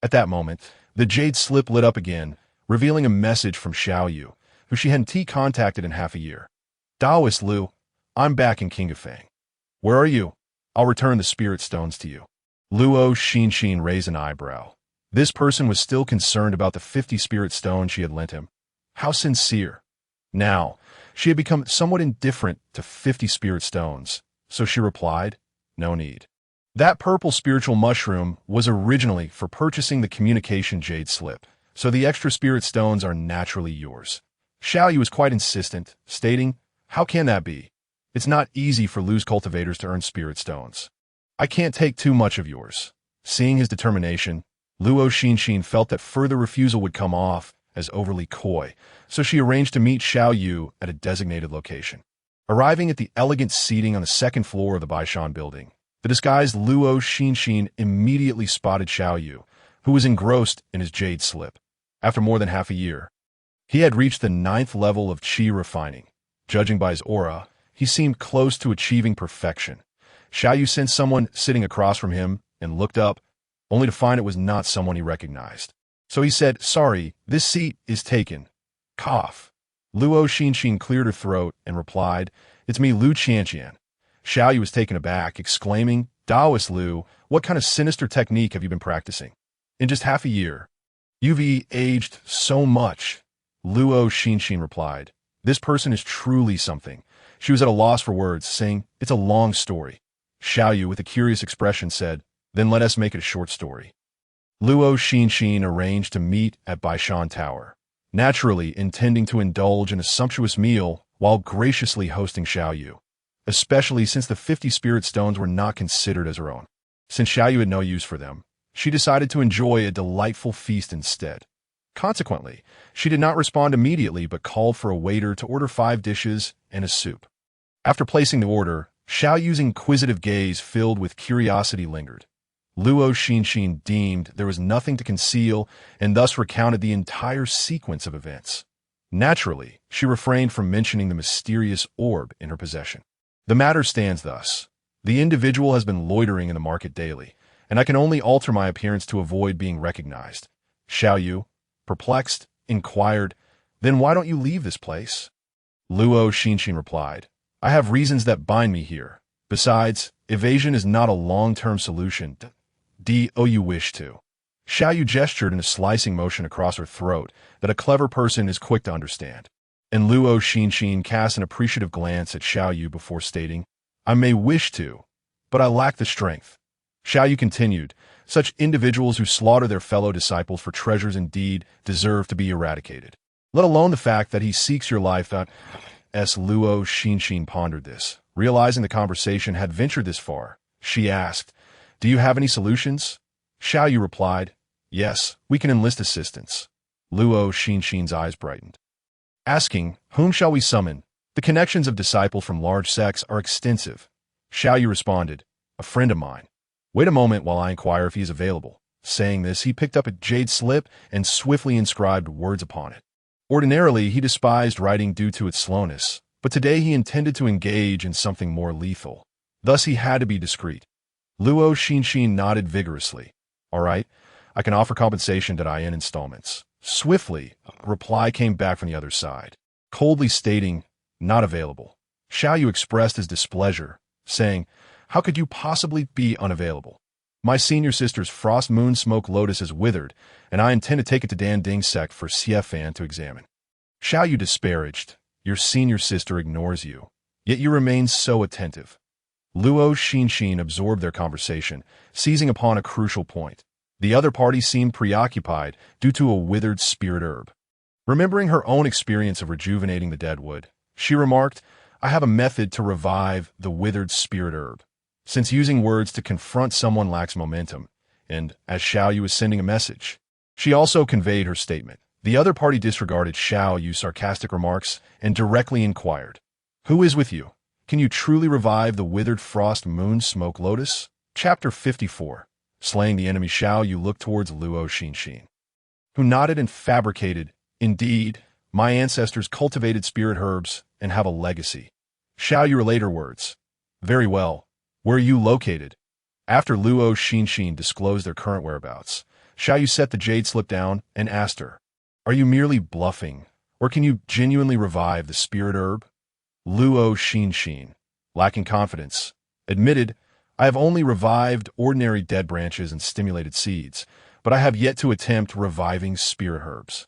S1: At that moment, the jade slip lit up again, revealing a message from Xiao Yu, who she hadn't contacted in half a year. Taoist Lu, I'm back in King of Fang. Where are you? I'll return the spirit stones to you. Luo Xinxin raised an eyebrow. This person was still concerned about the 50 spirit stones she had lent him. How sincere. Now, she had become somewhat indifferent to 50 spirit stones, so she replied, no need. That purple spiritual mushroom was originally for purchasing the communication jade slip, so the extra spirit stones are naturally yours. Xiao Yu was quite insistent, stating, how can that be? It's not easy for loose cultivators to earn spirit stones. I can't take too much of yours. Seeing his determination, Luo Xinxin felt that further refusal would come off as overly coy, so she arranged to meet Xiao Yu at a designated location. Arriving at the elegant seating on the 2nd floor of the Baishan building, the disguised Luo Xinxin immediately spotted Xiao Yu, who was engrossed in his jade slip. After more than half a year, he had reached the 9th level of chi refining. Judging by his aura, he seemed close to achieving perfection. Xiao Yu sensed someone sitting across from him and looked up, only to find it was not someone he recognized. So he said, sorry, this seat is taken. Cough. Luo Xinxin cleared her throat and replied, it's me, Lu Qianqian. Xiao Yu was taken aback, exclaiming, Taoist Lu, what kind of sinister technique have you been practicing? In just half a year, you've aged so much. Luo Xinxin replied. This person is truly something. She was at a loss for words, saying, it's a long story. Xiaoyu, with a curious expression, said, then let us make it a short story. Luo Xinxin arranged to meet at Baishan Tower, naturally intending to indulge in a sumptuous meal while graciously hosting Xiaoyu, especially since the 50 spirit stones were not considered as her own. Since Xiaoyu had no use for them, she decided to enjoy a delightful feast instead. Consequently, she did not respond immediately but called for a waiter to order 5 dishes and a soup. After placing the order, Xiaoyu's inquisitive gaze filled with curiosity lingered. Luo Xinxin deemed there was nothing to conceal and thus recounted the entire sequence of events. Naturally, she refrained from mentioning the mysterious orb in her possession. The matter stands thus. The individual has been loitering in the market daily, and I can only alter my appearance to avoid being recognized. Xiaoyu, perplexed, inquired, then why don't you leave this place? Luo Xinxin replied, I have reasons that bind me here. Besides, evasion is not a long-term solution. Do you wish to? Xiaoyu gestured in a slicing motion across her throat that a clever person is quick to understand. And Luo Xinxin cast an appreciative glance at Xiaoyu before stating, I may wish to, but I lack the strength. Xiaoyu continued, such individuals who slaughter their fellow disciples for treasures indeed deserve to be eradicated. Let alone the fact that he seeks your life out. As Luo Xinxin pondered this, realizing the conversation had ventured this far, she asked, do you have any solutions? Xiaoyu replied, yes, we can enlist assistance. Luo Xinxin's eyes brightened. Asking, whom shall we summon? The connections of disciples from large sects are extensive. Xiaoyu responded, a friend of mine. Wait a moment while I inquire if he is available. Saying this, he picked up a jade slip and swiftly inscribed words upon it. Ordinarily, he despised writing due to its slowness, but today he intended to engage in something more lethal. Thus, he had to be discreet. Luo Xinxin nodded vigorously. All right, I can offer compensation in installments. Swiftly, a reply came back from the other side, coldly stating, not available. Xiaoyu expressed his displeasure, saying, how could you possibly be unavailable? My senior sister's frost moon smoke lotus is withered, and I intend to take it to Dan Ding's sect for Xiefan to examine. Xiaoyu disparaged, your senior sister ignores you, yet you remain so attentive. Luo Xinxin absorbed their conversation, seizing upon a crucial point. The other party seemed preoccupied due to a withered spirit herb. Remembering her own experience of rejuvenating the deadwood, she remarked, I have a method to revive the withered spirit herb. Since using words to confront someone lacks momentum, and as Xiaoyu was sending a message, she also conveyed her statement. The other party disregarded Xiaoyu's sarcastic remarks and directly inquired, who is with you? Can you truly revive the withered frost moon smoke lotus? Chapter 54. Slaying the enemy. Xiaoyu looked towards Luo Xinxin, who nodded and fabricated, indeed, my ancestors cultivated spirit herbs and have a legacy. Xiaoyu relayed her words. Very well. Where are you located? After Luo Xinxin disclosed their current whereabouts, Xiaoyu set the jade slip down and asked her, are you merely bluffing, or can you genuinely revive the spirit herb? Luo Xinxin, lacking confidence, admitted, I have only revived ordinary dead branches and stimulated seeds, but I have yet to attempt reviving spirit herbs.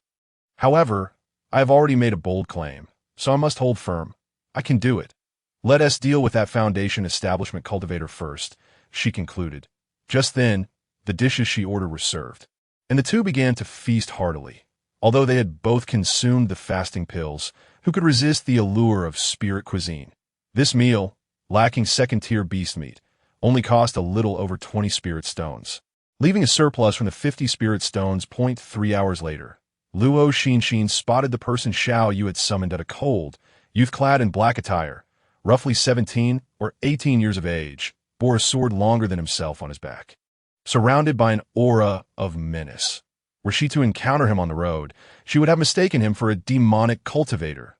S1: However, I have already made a bold claim, so I must hold firm. I can do it. Let us deal with that foundation establishment cultivator first, she concluded. Just then, the dishes she ordered were served, and the two began to feast heartily. Although they had both consumed the fasting pills, who could resist the allure of spirit cuisine? This meal, lacking second-tier beast meat, only cost a little over 20 spirit stones, leaving a surplus from the 50 spirit stones. 3 hours later, Luo Xinxin spotted the person Xiaoyu had summoned at a cold, youth clad in black attire, roughly 17 or 18 years of age, bore a sword longer than himself on his back. Surrounded by an aura of menace, were she to encounter him on the road, she would have mistaken him for a demonic cultivator.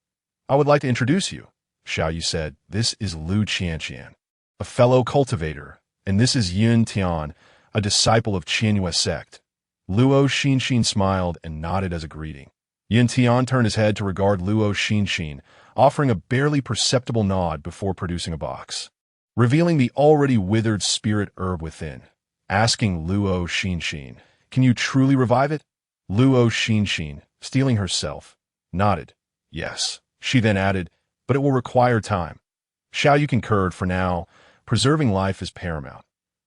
S1: I would like to introduce you, Xiaoyu said. This is Luo Xinxin, a fellow cultivator, and this is Yun Tian, a disciple of Qianyue sect. Luo Xinxin smiled and nodded as a greeting. Yun Tian turned his head to regard Luo Xinxin, offering a barely perceptible nod before producing a box. revealing the already withered spirit herb within, asking Luo Xinxin, "Can you truly revive it?" Luo Xinxin, steeling herself, nodded. "Yes." She then added, "But it will require time." Xiaoyu concurred. "For now, preserving life is paramount.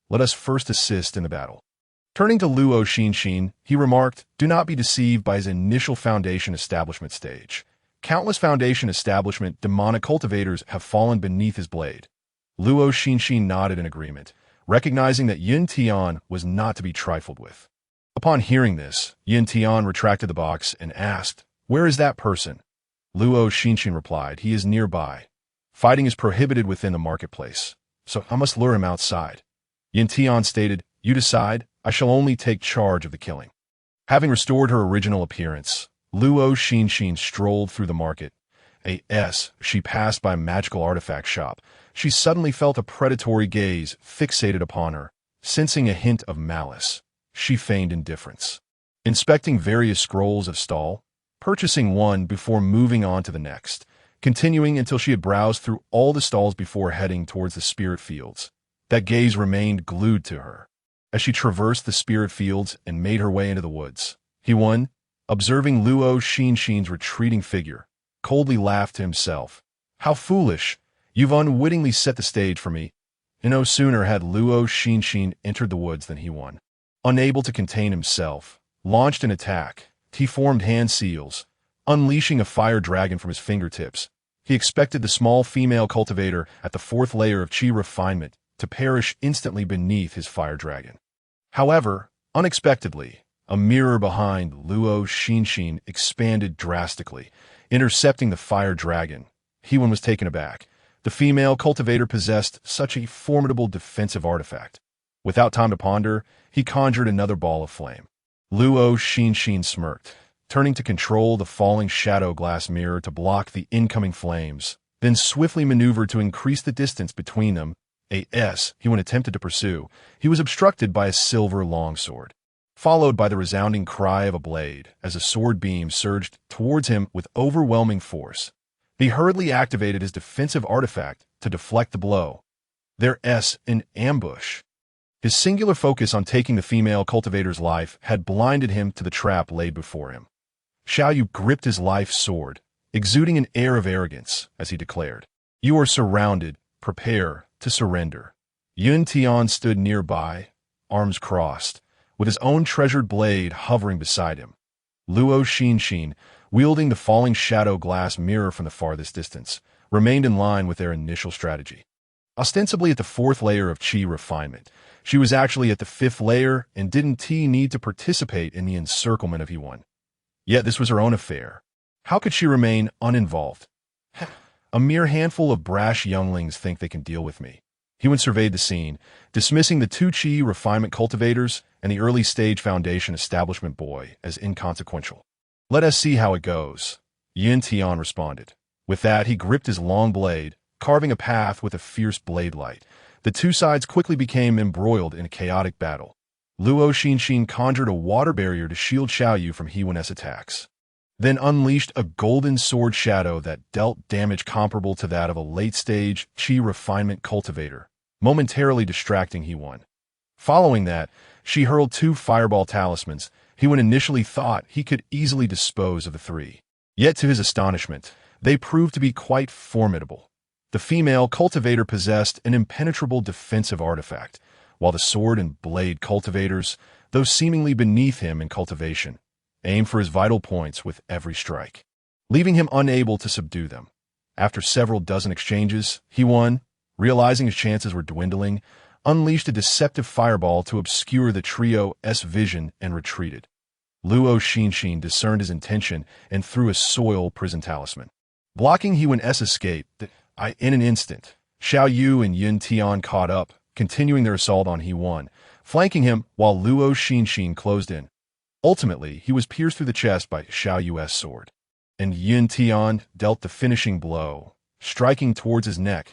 S1: Let us first assist in the battle." Turning to Luo Xinxin, he remarked, "Do not be deceived by his initial foundation establishment stage. Countless foundation establishment demonic cultivators have fallen beneath his blade." Luo Xinxin nodded in agreement, recognizing that Yun Tian was not to be trifled with. Upon hearing this, Yun Tian retracted the box and asked, "Where is that person?" Luo Xinxin replied, "He is nearby. Fighting is prohibited within the marketplace, so I must lure him outside." Yun Tian stated, "You decide. I shall only take charge of the killing." Having restored her original appearance, Luo Xinxin strolled through the market. As she passed by a magical artifact shop, she suddenly felt a predatory gaze fixated upon her. Sensing a hint of malice, she feigned indifference, inspecting various scrolls of stall, purchasing one before moving on to the next, continuing until she had browsed through all the stalls before heading towards the spirit fields. That gaze remained glued to her. As she traversed the spirit fields and made her way into the woods, He-Won, observing Luo Xinxin's retreating figure, coldly laughed to himself. "How foolish! You've unwittingly set the stage for me." And no sooner had Luo Xinxin entered the woods than He-Won, unable to contain himself, launched an attack. He formed hand seals, unleashing a fire dragon from his fingertips. He expected the small female cultivator at the fourth layer of chi refinement to perish instantly beneath his fire dragon. However, unexpectedly, a mirror behind Luo Xinxin expanded drastically, intercepting the fire dragon. He-Won was taken aback. The female cultivator possessed such a formidable defensive artifact. Without time to ponder, he conjured another ball of flame. Luo Xinxin smirked, turning to control the falling shadow glass mirror to block the incoming flames, then swiftly maneuvered to increase the distance between them. As He-Won attempted to pursue, he was obstructed by a silver longsword, followed by the resounding cry of a blade as a sword beam surged towards him with overwhelming force. He hurriedly activated his defensive artifact to deflect the blow. There's an ambush. His singular focus on taking the female cultivator's life had blinded him to the trap laid before him. Xiaoyu gripped his life sword, exuding an air of arrogance, as he declared, "You are surrounded. Prepare to surrender." Yun Tian stood nearby, arms crossed, with his own treasured blade hovering beside him. Luo Xinxin, wielding the falling shadow glass mirror from the farthest distance, remained in line with their initial strategy. Ostensibly at the fourth layer of chi refinement, she was actually at the fifth layer and didn't need to participate in the encirclement of He-Won. Yet this was her own affair. How could she remain uninvolved? A mere handful of brash younglings think they can deal with me. He-Won surveyed the scene, dismissing the two chi refinement cultivators and the early stage foundation establishment boy as inconsequential. "Let us see how it goes," Yun Tian responded. With that, he gripped his long blade, carving a path with a fierce blade light. The two sides quickly became embroiled in a chaotic battle. Luo Xinxin conjured a water barrier to shield Xiaoyu from He-Won's attacks, then unleashed a golden sword shadow that dealt damage comparable to that of a late-stage chi refinement cultivator, momentarily distracting He-Won. Following that, she hurled two fireball talismans. He-Won initially thought he could easily dispose of the three. Yet to his astonishment, they proved to be quite formidable. The female cultivator possessed an impenetrable defensive artifact, while the sword and blade cultivators, though seemingly beneath him in cultivation, aimed for his vital points with every strike, leaving him unable to subdue them. After several dozen exchanges, He-Won, realizing his chances were dwindling, unleashed a deceptive fireball to obscure the trio's vision and retreated. Luo Xinxin discerned his intention and threw a soil prison talisman, blocking He-Won's escape. In an instant, Xiaoyu and Yun Tian caught up, continuing their assault on He-Won, flanking him while Luo Xinxin closed in. Ultimately, he was pierced through the chest by Xiaoyu's sword, and Yun Tian dealt the finishing blow, striking towards his neck.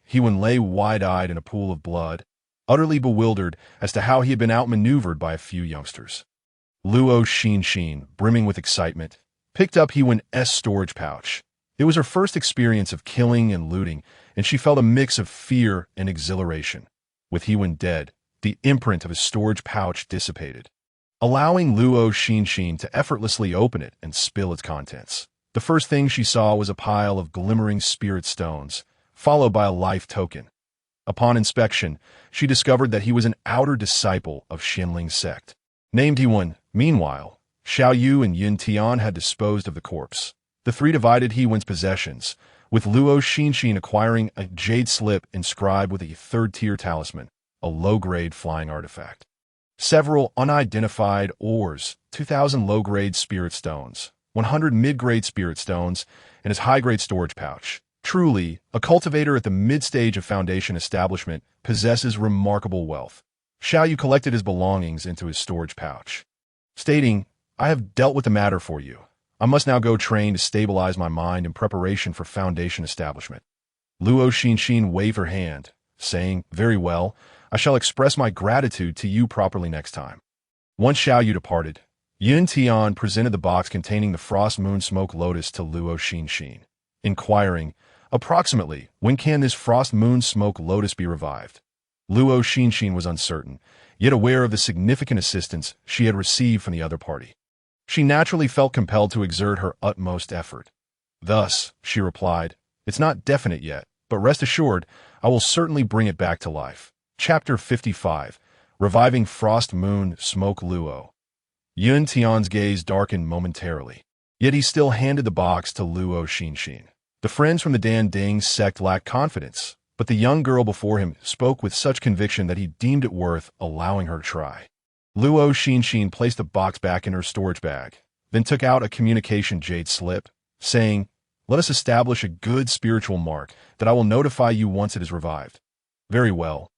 S1: He-Won lay wide-eyed in a pool of blood, utterly bewildered as to how he had been outmaneuvered by a few youngsters. Luo Xinxin, brimming with excitement, picked up He-Won's storage pouch It was her first experience of killing and looting, and she felt a mix of fear and exhilaration. With Hewen dead, the imprint of his storage pouch dissipated, allowing Luo Xinxin to effortlessly open it and spill its contents. The first thing she saw was a pile of glimmering spirit stones, followed by a life token. Upon inspection, she discovered that he was an outer disciple of Xinling's sect. Named Hewen, meanwhile, Xiao Yu and Yin Tian had disposed of the corpse. The three divided Hewen's possessions, with Luo Xinxin acquiring a jade slip inscribed with a third-tier talisman, a low-grade flying artifact. Several unidentified ores, 2,000 low-grade spirit stones, 100 mid-grade spirit stones, and his high-grade storage pouch. Truly, a cultivator at the mid-stage of Foundation establishment possesses remarkable wealth. Xiao Yu collected his belongings into his storage pouch, stating, "I have dealt with the matter for you. I must now go train to stabilize my mind in preparation for Foundation establishment." Luo Xinxin waved her hand, saying, "Very well, I shall express my gratitude to you properly next time." Once Xiao Yu departed, Yin Tian presented the box containing the Frost Moon Smoke Lotus to Luo Xinxin, inquiring, "Approximately, when can this Frost Moon Smoke Lotus be revived?" Luo Xinxin was uncertain, yet aware of the significant assistance she had received from the other party. She naturally felt compelled to exert her utmost effort. Thus, she replied, "It's not definite yet, but rest assured, I will certainly bring it back to life." Chapter 55, Reviving Frost Moon Smoke Luo. Yun Tian's gaze darkened momentarily, yet he still handed the box to Luo Xinxin. The friends from the Dan Ding sect lacked confidence, but the young girl before him spoke with such conviction that he deemed it worth allowing her to try. Luo Xinxin placed the box back in her storage bag, then took out a communication jade slip, saying, "Let us establish a good spiritual mark that I will notify you once it is revived." "Very well,"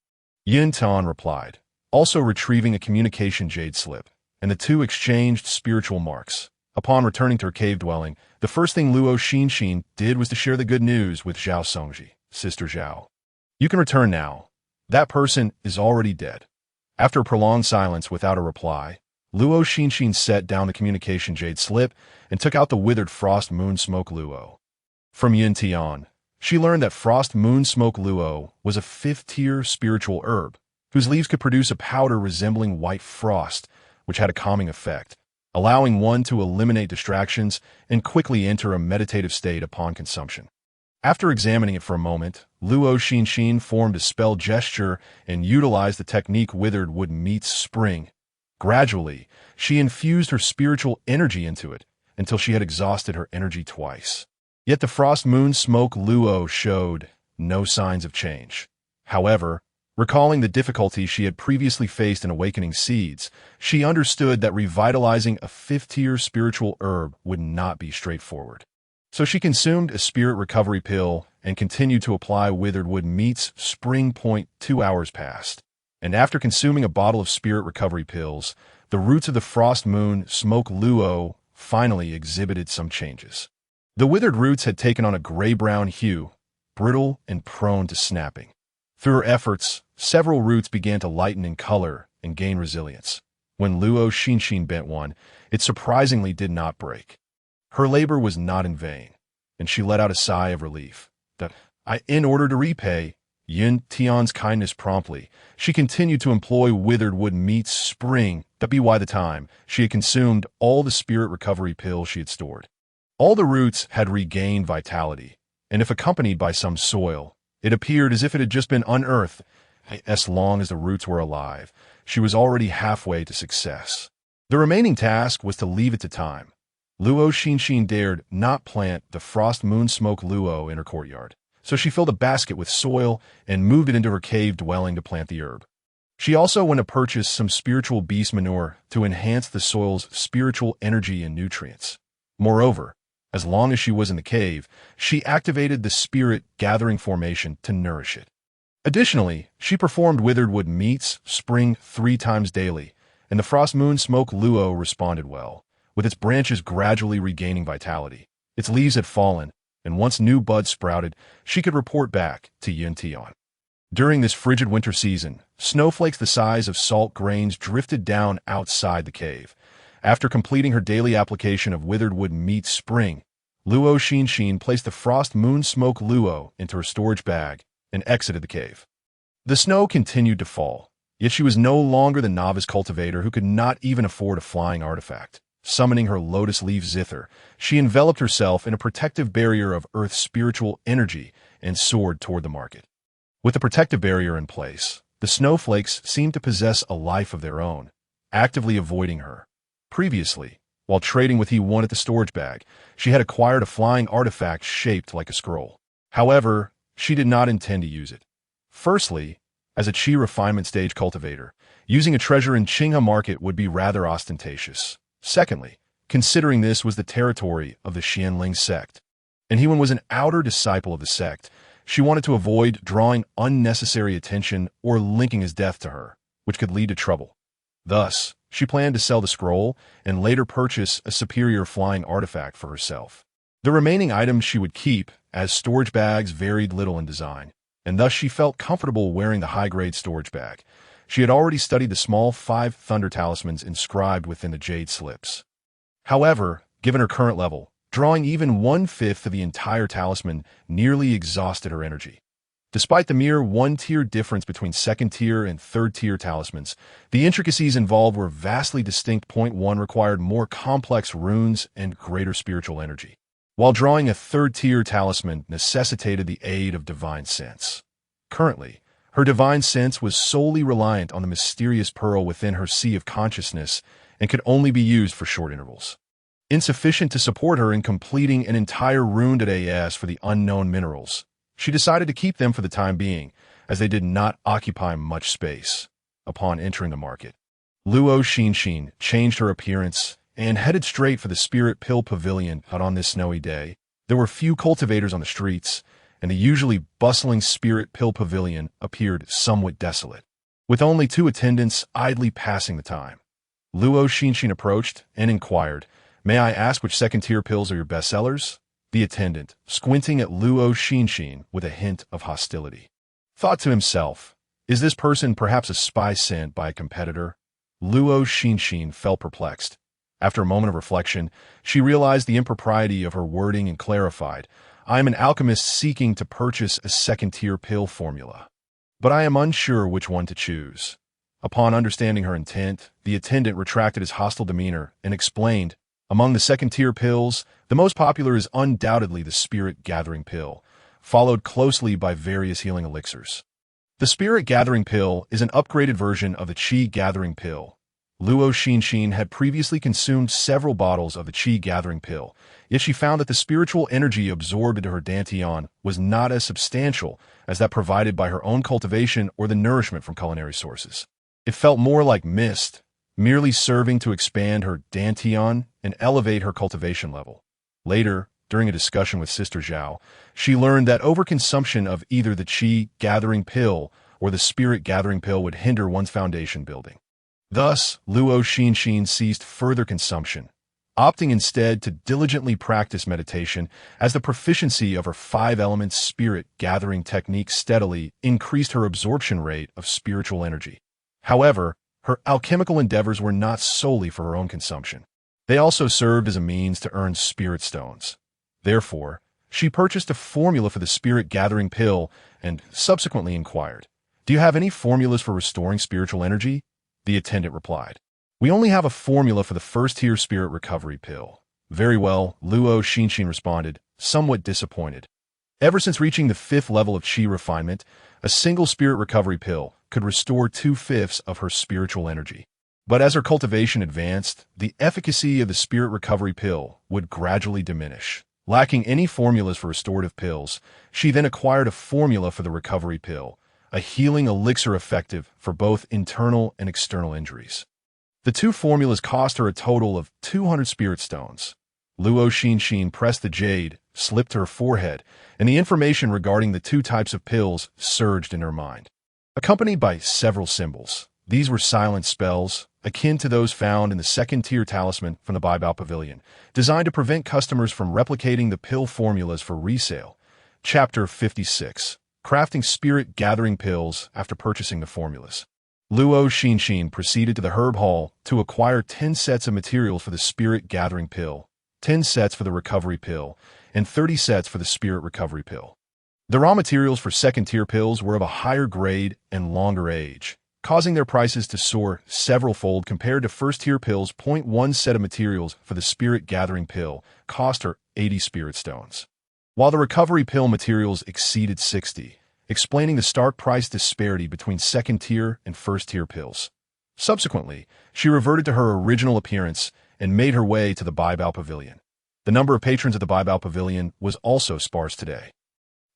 S1: Yin Tian replied, also retrieving a communication jade slip, and the two exchanged spiritual marks. Upon returning to her cave dwelling, the first thing Luo Xinxin did was to share the good news with Zhao Songji, Sister Zhao. "You can return now. That person is already dead." After a prolonged silence without a reply, Luo Xinxin set down the communication jade slip and took out the withered Frost Moon Smoke Luo. From Yin Tian, she learned that Frost Moon Smoke Luo was a 5th-tier spiritual herb, whose leaves could produce a powder resembling white frost, which had a calming effect, allowing one to eliminate distractions and quickly enter a meditative state upon consumption. After examining it for a moment, Luo Xinxin formed a spell gesture and utilized the technique Withered Wood Meets Spring. Gradually, she infused her spiritual energy into it until she had exhausted her energy twice. Yet the Frost Moon Smoke Luo showed no signs of change. However, recalling the difficulties she had previously faced in awakening seeds, she understood that revitalizing a 5th-tier spiritual herb would not be straightforward. So she consumed a spirit recovery pill and continued to apply Withered Wood Meets Spring. 2 hours passed, and after consuming a bottle of spirit recovery pills, the roots of the Frost Moon Smoke Luo finally exhibited some changes. The withered roots had taken on a gray-brown hue, brittle and prone to snapping. Through her efforts, several roots began to lighten in color and gain resilience. When Luo Xinxin bent one, it surprisingly did not break. Her labor was not in vain, and she let out a sigh of relief. In order to repay Yin Tian's kindness promptly, she continued to employ Withered Wood Meets Spring. By the time she had consumed all the spirit recovery pills she had stored, all the roots had regained vitality, and if accompanied by some soil, it appeared as if it had just been unearthed. As long as the roots were alive, she was already halfway to success. The remaining task was to leave it to time. Luo Xinxin dared not plant the Frost Moon Smoke Luo in her courtyard, so she filled a basket with soil and moved it into her cave dwelling to plant the herb. She also went to purchase some spiritual beast manure to enhance the soil's spiritual energy and nutrients. Moreover, as long as she was in the cave, she activated the spirit gathering formation to nourish it. Additionally, she performed Withered Wood Meets Spring 3 times daily, and the Frost Moon Smoke Luo responded well, with its branches gradually regaining vitality. Its leaves had fallen, and once new buds sprouted, she could report back to Yin Tian. During this frigid winter season, snowflakes the size of salt grains drifted down outside the cave. After completing her daily application of Withered Wood Meets Spring, Luo Xinxin placed the frost moon smoke Luo into her storage bag and exited the cave. The snow continued to fall, yet she was no longer the novice cultivator who could not even afford a flying artifact. Summoning her lotus leaf zither, she enveloped herself in a protective barrier of Earth's spiritual energy and soared toward the market. With the protective barrier in place, the snowflakes seemed to possess a life of their own, actively avoiding her. Previously, while trading with He1 at the storage bag, she had acquired a flying artifact shaped like a scroll. However, she did not intend to use it. Firstly, as a Qi refinement stage cultivator, using a treasure in Qinghe market would be rather ostentatious. Secondly, considering this was the territory of the Xianling sect, and He1 was an outer disciple of the sect, she wanted to avoid drawing unnecessary attention or linking his death to her, which could lead to trouble. Thus, she planned to sell the scroll and later purchase a superior flying artifact for herself. The remaining items she would keep, as storage bags varied little in design, and thus she felt comfortable wearing the high-grade storage bag. She had already studied the small 5 thunder talismans inscribed within the jade slips. However, given her current level, drawing even 1/5 of the entire talisman nearly exhausted her energy. Despite the mere 1-tier difference between 2nd-tier and 3rd-tier talismans, the intricacies involved were vastly distinct. Point 1 required more complex runes and greater spiritual energy, while drawing a 3rd-tier talisman necessitated the aid of divine sense. Currently, her divine sense was solely reliant on the mysterious pearl within her sea of consciousness and could only be used for short intervals. Insufficient to support her in completing an entire rune at AS for the unknown minerals, she decided to keep them for the time being, as they did not occupy much space. Upon entering the market, Luo Xinxin changed her appearance and headed straight for the Spirit Pill Pavilion. Out on this snowy day, there were few cultivators on the streets, and the usually bustling Spirit Pill Pavilion appeared somewhat desolate, with only 2 attendants idly passing the time. Luo Xinxin approached and inquired, "May I ask which 2nd-tier pills are your best sellers?" The attendant, squinting at Luo Xinxin with a hint of hostility, thought to himself, "Is this person perhaps a spy sent by a competitor?" Luo Xinxin felt perplexed. After a moment of reflection, she realized the impropriety of her wording and clarified, "I am an alchemist seeking to purchase a 2nd-tier pill formula, but I am unsure which one to choose." Upon understanding her intent, the attendant retracted his hostile demeanor and explained, "Among the 2nd-tier pills, the most popular is undoubtedly the Spirit Gathering Pill, followed closely by various healing elixirs. The Spirit Gathering Pill is an upgraded version of the Qi Gathering Pill." Luo Xinxin had previously consumed several bottles of the Qi Gathering Pill, yet she found that the spiritual energy absorbed into her dantian was not as substantial as that provided by her own cultivation or the nourishment from culinary sources. It felt more like mist, merely serving to expand her dantian and elevate her cultivation level. Later, during a discussion with Sister Zhao, she learned that overconsumption of either the Qi Gathering Pill or the Spirit Gathering Pill would hinder one's foundation building. Thus, Luo Xinxin ceased further consumption, opting instead to diligently practice meditation as the proficiency of her 5-element spirit gathering technique steadily increased her absorption rate of spiritual energy. However, her alchemical endeavors were not solely for her own consumption. They also served as a means to earn spirit stones. Therefore, she purchased a formula for the Spirit Gathering Pill and subsequently inquired, "Do you have any formulas for restoring spiritual energy?" The attendant replied, "We only have a formula for the 1st-tier Spirit Recovery Pill." "Very well," Luo Xinxin responded, somewhat disappointed. Ever since reaching the 5th level of Qi refinement, a single Spirit Recovery Pill could restore 2/5 of her spiritual energy. But as her cultivation advanced, the efficacy of the Spirit Recovery Pill would gradually diminish. Lacking any formulas for restorative pills, she then acquired a formula for the Recovery Pill, a healing elixir effective for both internal and external injuries. The 2 formulas cost her a total of 200 spirit stones. Luo Xinxin pressed the jade, slipped to her forehead, and the information regarding the 2 types of pills surged in her mind. Accompanied by several symbols, these were silent spells, akin to those found in the 2nd-tier talisman from the Baibao Pavilion, designed to prevent customers from replicating the pill formulas for resale. Chapter 56. Crafting Spirit Gathering Pills after purchasing the formulas. Luo Xinxin proceeded to the herb hall to acquire 10 sets of materials for the Spirit Gathering Pill. 10 sets for the recovery pill, and 30 sets for the spirit recovery pill. The raw materials for second-tier pills were of a higher grade and longer age, causing their prices to soar several-fold compared to first-tier pills. 1 set of materials for the spirit gathering pill cost her 80 spirit stones, while the recovery pill materials exceeded 60, explaining the stark price disparity between second-tier and first-tier pills. Subsequently, she reverted to her original appearance and made her way to the Baibao Pavilion. The number of patrons at the Baibao Pavilion was also sparse today.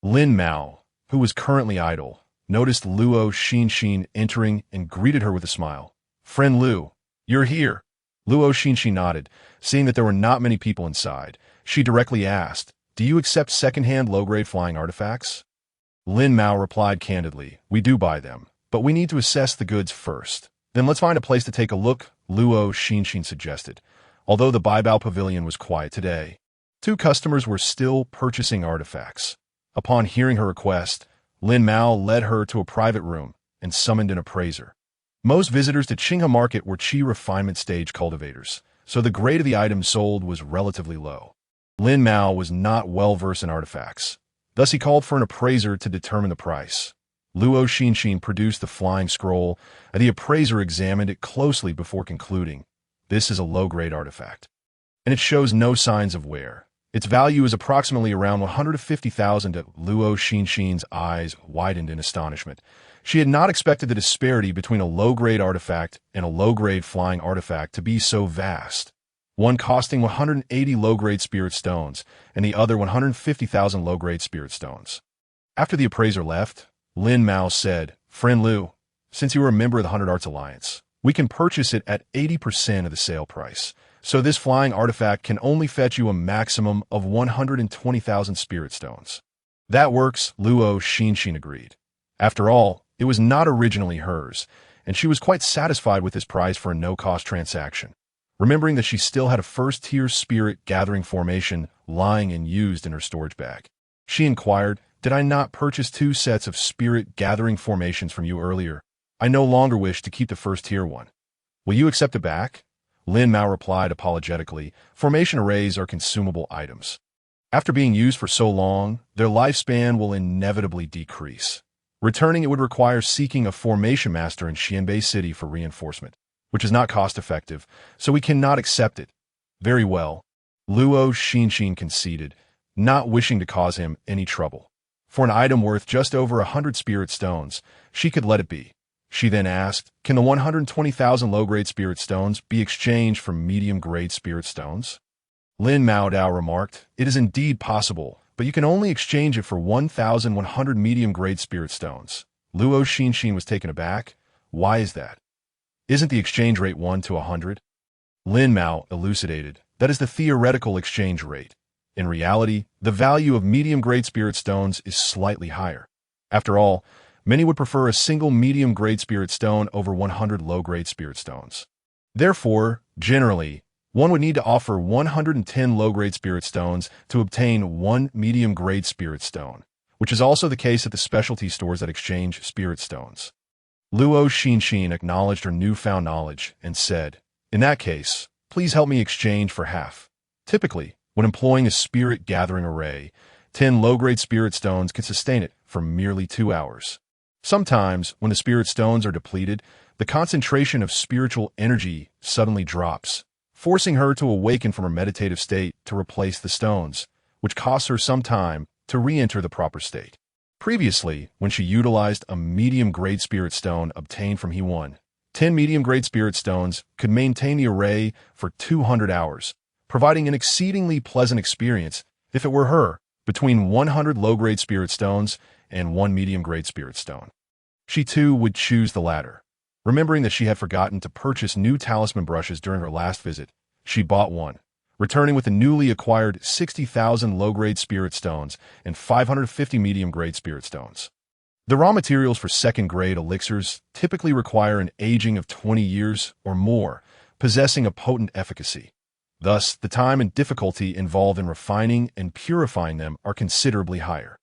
S1: Lin Mao, who was currently idle, noticed Luo Xinxin entering and greeted her with a smile. "Friend Lu, you're here." Luo Xinxin nodded, seeing that there were not many people inside. She directly asked, "Do you accept second-hand low-grade flying artifacts?" Lin Mao replied candidly, "We do buy them, but we need to assess the goods first. Then let's find a place to take a look," Luo Xinxin suggested. Although the Baibao Pavilion was quiet today, 2 customers were still purchasing artifacts. Upon hearing her request, Lin Mao led her to a private room and summoned an appraiser. Most visitors to Qinghe Market were Qi refinement stage cultivators, so the grade of the items sold was relatively low. Lin Mao was not well-versed in artifacts, thus he called for an appraiser to determine the price. Luo Xinxin produced the flying scroll, and the appraiser examined it closely before concluding, "This is a low-grade artifact, and it shows no signs of wear. Its value is approximately around 150,000. Luo Xinxin's eyes widened in astonishment. She had not expected the disparity between a low-grade artifact and a low-grade flying artifact to be so vast. One costing 180 low-grade spirit stones, and the other 150,000 low-grade spirit stones. After the appraiser left, Lin Mao said, "Friend Lu, since you are a member of the 100 Arts Alliance, we can purchase it at 80% of the sale price. So this flying artifact can only fetch you a maximum of 120,000 spirit stones." "That works," Luo Xinxin agreed. After all, it was not originally hers, and she was quite satisfied with this price for a no-cost transaction. Remembering that she still had a first-tier spirit gathering formation lying and used in her storage bag, she inquired, "Did I not purchase 2 sets of spirit gathering formations from you earlier? I no longer wish to keep the first-tier one. Will you accept it back?" Lin Mao replied apologetically, "Formation arrays are consumable items. After being used for so long, their lifespan will inevitably decrease. Returning it would require seeking a formation master in Xianbei City for reinforcement, which is not cost-effective, so we cannot accept it." "Very well," Luo Xinxin conceded, not wishing to cause him any trouble. For an item worth just over 100 spirit stones, she could let it be. She then asked, "Can the 120,000 low-grade spirit stones be exchanged for medium-grade spirit stones?" Lin Mao Dao remarked, "It is indeed possible, but you can only exchange it for 1,100 medium-grade spirit stones." Luo Xinxin was taken aback. "Why is that? Isn't the exchange rate 1 to 100? Lin Mao elucidated, "That is the theoretical exchange rate. In reality, the value of medium-grade spirit stones is slightly higher. After all, many would prefer a single medium-grade spirit stone over 100 low-grade spirit stones. Therefore, generally, one would need to offer 110 low-grade spirit stones to obtain 1 medium-grade spirit stone, which is also the case at the specialty stores that exchange spirit stones." Luo Xinxin acknowledged her newfound knowledge and said, "In that case, please help me exchange for half." Typically, when employing a spirit gathering array, 10 low-grade spirit stones can sustain it for merely 2 hours. Sometimes, when the spirit stones are depleted, the concentration of spiritual energy suddenly drops, forcing her to awaken from her meditative state to replace the stones, which costs her some time to re-enter the proper state. Previously, when she utilized a medium-grade spirit stone obtained from He1, 10 medium-grade spirit stones could maintain the array for 200 hours, providing an exceedingly pleasant experience if it were her, between 100 low-grade spirit stones and 1 medium-grade spirit stone. She too would choose the latter. Remembering that she had forgotten to purchase new talisman brushes during her last visit, she bought one, returning with the newly acquired 60,000 low-grade spirit stones and 550 medium-grade spirit stones. The raw materials for second-grade elixirs typically require an aging of 20 years or more, possessing a potent efficacy. Thus, the time and difficulty involved in refining and purifying them are considerably higher.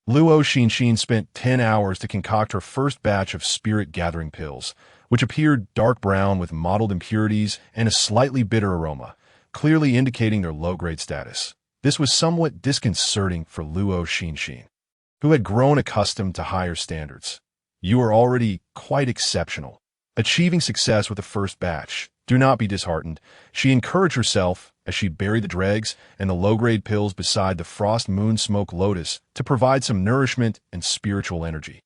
S1: Luo Xinxin spent 10 hours to concoct her first batch of spirit-gathering pills, which appeared dark brown with mottled impurities and a slightly bitter aroma, clearly indicating their low-grade status. This was somewhat disconcerting for Luo Xinxin, who had grown accustomed to higher standards. You are already quite exceptional. Achieving success with the first batch. Do not be disheartened. She encouraged herself as she buried the dregs and the low-grade pills beside the frost moon smoke lotus to provide some nourishment and spiritual energy.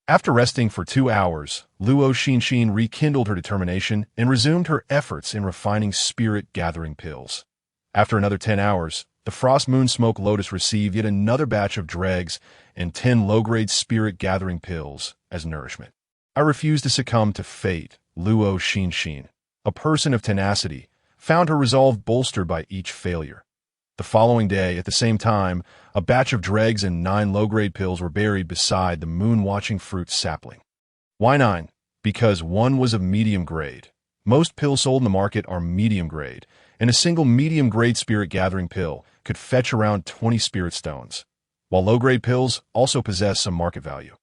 S1: After resting for 2 hours, Luo Xinxin rekindled her determination and resumed her efforts in refining spirit-gathering pills. After another 10 hours, the frost moon smoke lotus received yet another batch of dregs and 10 low-grade spirit-gathering pills as nourishment. I refused to succumb to fate. Luo Xinxin, a person of tenacity, found her resolve bolstered by each failure. The following day, at the same time, a batch of dregs and 9 low-grade pills were buried beside the moon-watching fruit sapling. Why 9? Because one was of medium grade. Most pills sold in the market are medium grade, and a single medium-grade spirit-gathering pill could fetch around 20 spirit stones, while low-grade pills also possess some market value.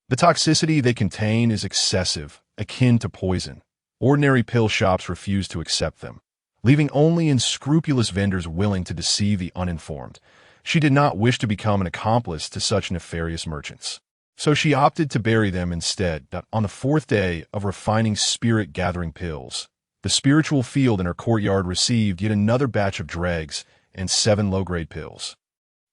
S1: The toxicity they contain is excessive, akin to poison. Ordinary pill shops refuse to accept them, leaving only unscrupulous vendors willing to deceive the uninformed. She did not wish to become an accomplice to such nefarious merchants, so she opted to bury them instead. On the 4th day of refining spirit-gathering pills, the spiritual field in her courtyard received yet another batch of dregs and 7 low-grade pills.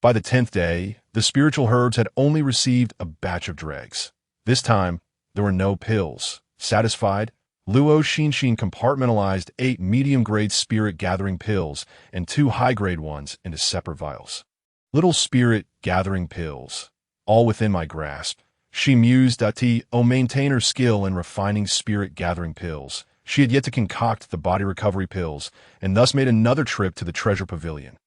S1: By the 10th day, the spiritual herbs had only received a batch of dregs. This time, there were no pills. Satisfied, Luo Xinxin compartmentalized 8 medium-grade spirit-gathering pills and 2 high-grade ones into separate vials. Little spirit-gathering pills, all within my grasp. She mused. Maintain her skill in refining spirit-gathering pills. She had yet to concoct the body recovery pills, and thus made another trip to the treasure pavilion,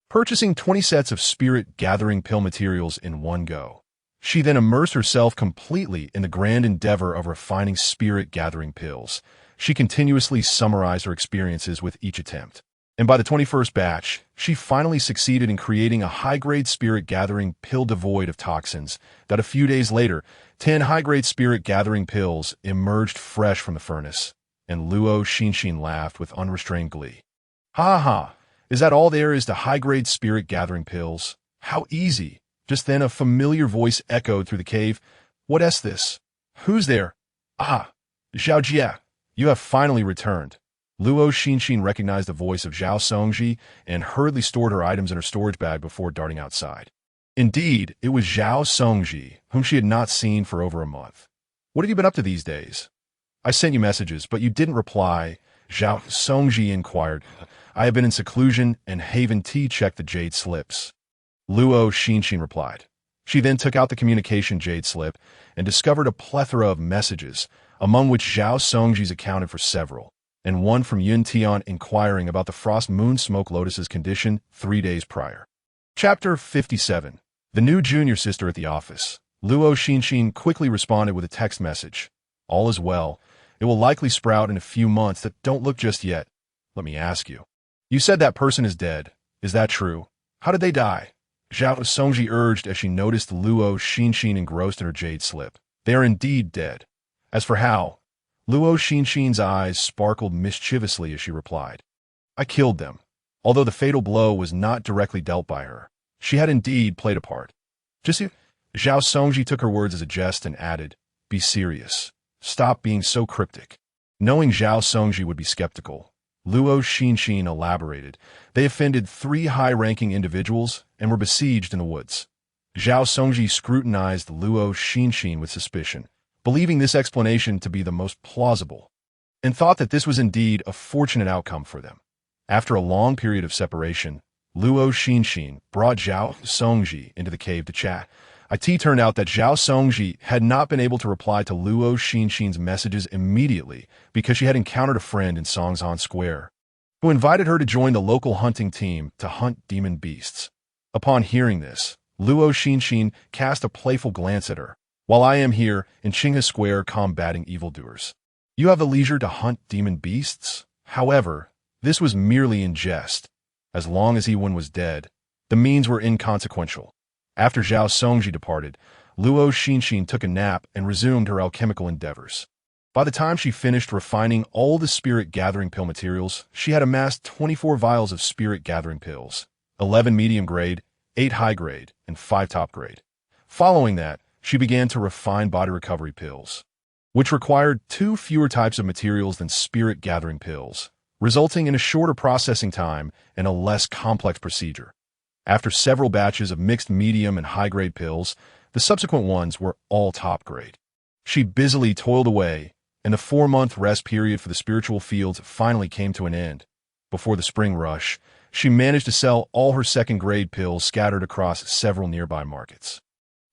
S1: purchasing 20 sets of spirit-gathering pill materials in one go. She then immersed herself completely in the grand endeavor of refining spirit-gathering pills. She continuously summarized her experiences with each attempt, and by the 21st batch, she finally succeeded in creating a high-grade spirit-gathering pill devoid of toxins. That a few days later, 10 high-grade spirit-gathering pills emerged fresh from the furnace, and Luo Xinxin laughed with unrestrained glee. Ha ha! Is that all there is to high-grade spirit-gathering pills? How easy! Just then a familiar voice echoed through the cave. What is this? Who's there? Ah, Zhao Jie, you have finally returned. Luo Xinxin recognized the voice of Zhao Songji and hurriedly stored her items in her storage bag before darting outside. Indeed, it was Zhao Songji, whom she had not seen for over a month. What have you been up to these days? I sent you messages, but you didn't reply. Zhao Songji inquired. I have been in seclusion, and Haven T checked the jade slips. Luo Xinxin replied. She then took out the communication jade slip and discovered a plethora of messages, among which Zhao Songji's accounted for several, and one from Yun Tian inquiring about the frost moon smoke lotus's condition 3 days prior. Chapter 57. The new junior sister at the office. Luo Xinxin quickly responded with a text message. All is well. It will likely sprout in a few months. That don't look just yet. Let me ask you. You said that person is dead. Is that true? How did they die? Zhao Songji urged as she noticed Luo Xinxin engrossed in her jade slip. They are indeed dead. As for how, Luo Xinxin's eyes sparkled mischievously as she replied. I killed them. Although the fatal blow was not directly dealt by her, she had indeed played a part. Just you. Zhao Songji took her words as a jest and added, Be serious. Stop being so cryptic. Knowing Zhao Songji would be skeptical, Luo Xinxin elaborated. They offended 3 high-ranking individuals and were besieged in the woods. Zhao Songji scrutinized Luo Xinxin with suspicion, believing this explanation to be the most plausible, and thought that this was indeed a fortunate outcome for them. After a long period of separation, Luo Xinxin brought Zhao Songji into the cave to chat. It turned out that Zhao Songji had not been able to reply to Luo Xinxin's messages immediately because she had encountered a friend in Songzhan Square, who invited her to join the local hunting team to hunt demon beasts. Upon hearing this, Luo Xinxin cast a playful glance at her. While I am here in Qinghe Square combating evildoers, you have the leisure to hunt demon beasts? However, this was merely in jest. As long as Ewan was dead, the means were inconsequential. After Zhao Songji departed, Luo Xinxin took a nap and resumed her alchemical endeavors. By the time she finished refining all the spirit-gathering pill materials, she had amassed 24 vials of spirit-gathering pills, 11 medium-grade, 8 high-grade, and 5 top-grade. Following that, she began to refine body recovery pills, which required 2 fewer types of materials than spirit-gathering pills, resulting in a shorter processing time and a less complex procedure. After several batches of mixed medium and high-grade pills, the subsequent ones were all top-grade. She busily toiled away, and the 4-month rest period for the spiritual fields finally came to an end. Before the spring rush, she managed to sell all her second-grade pills scattered across several nearby markets.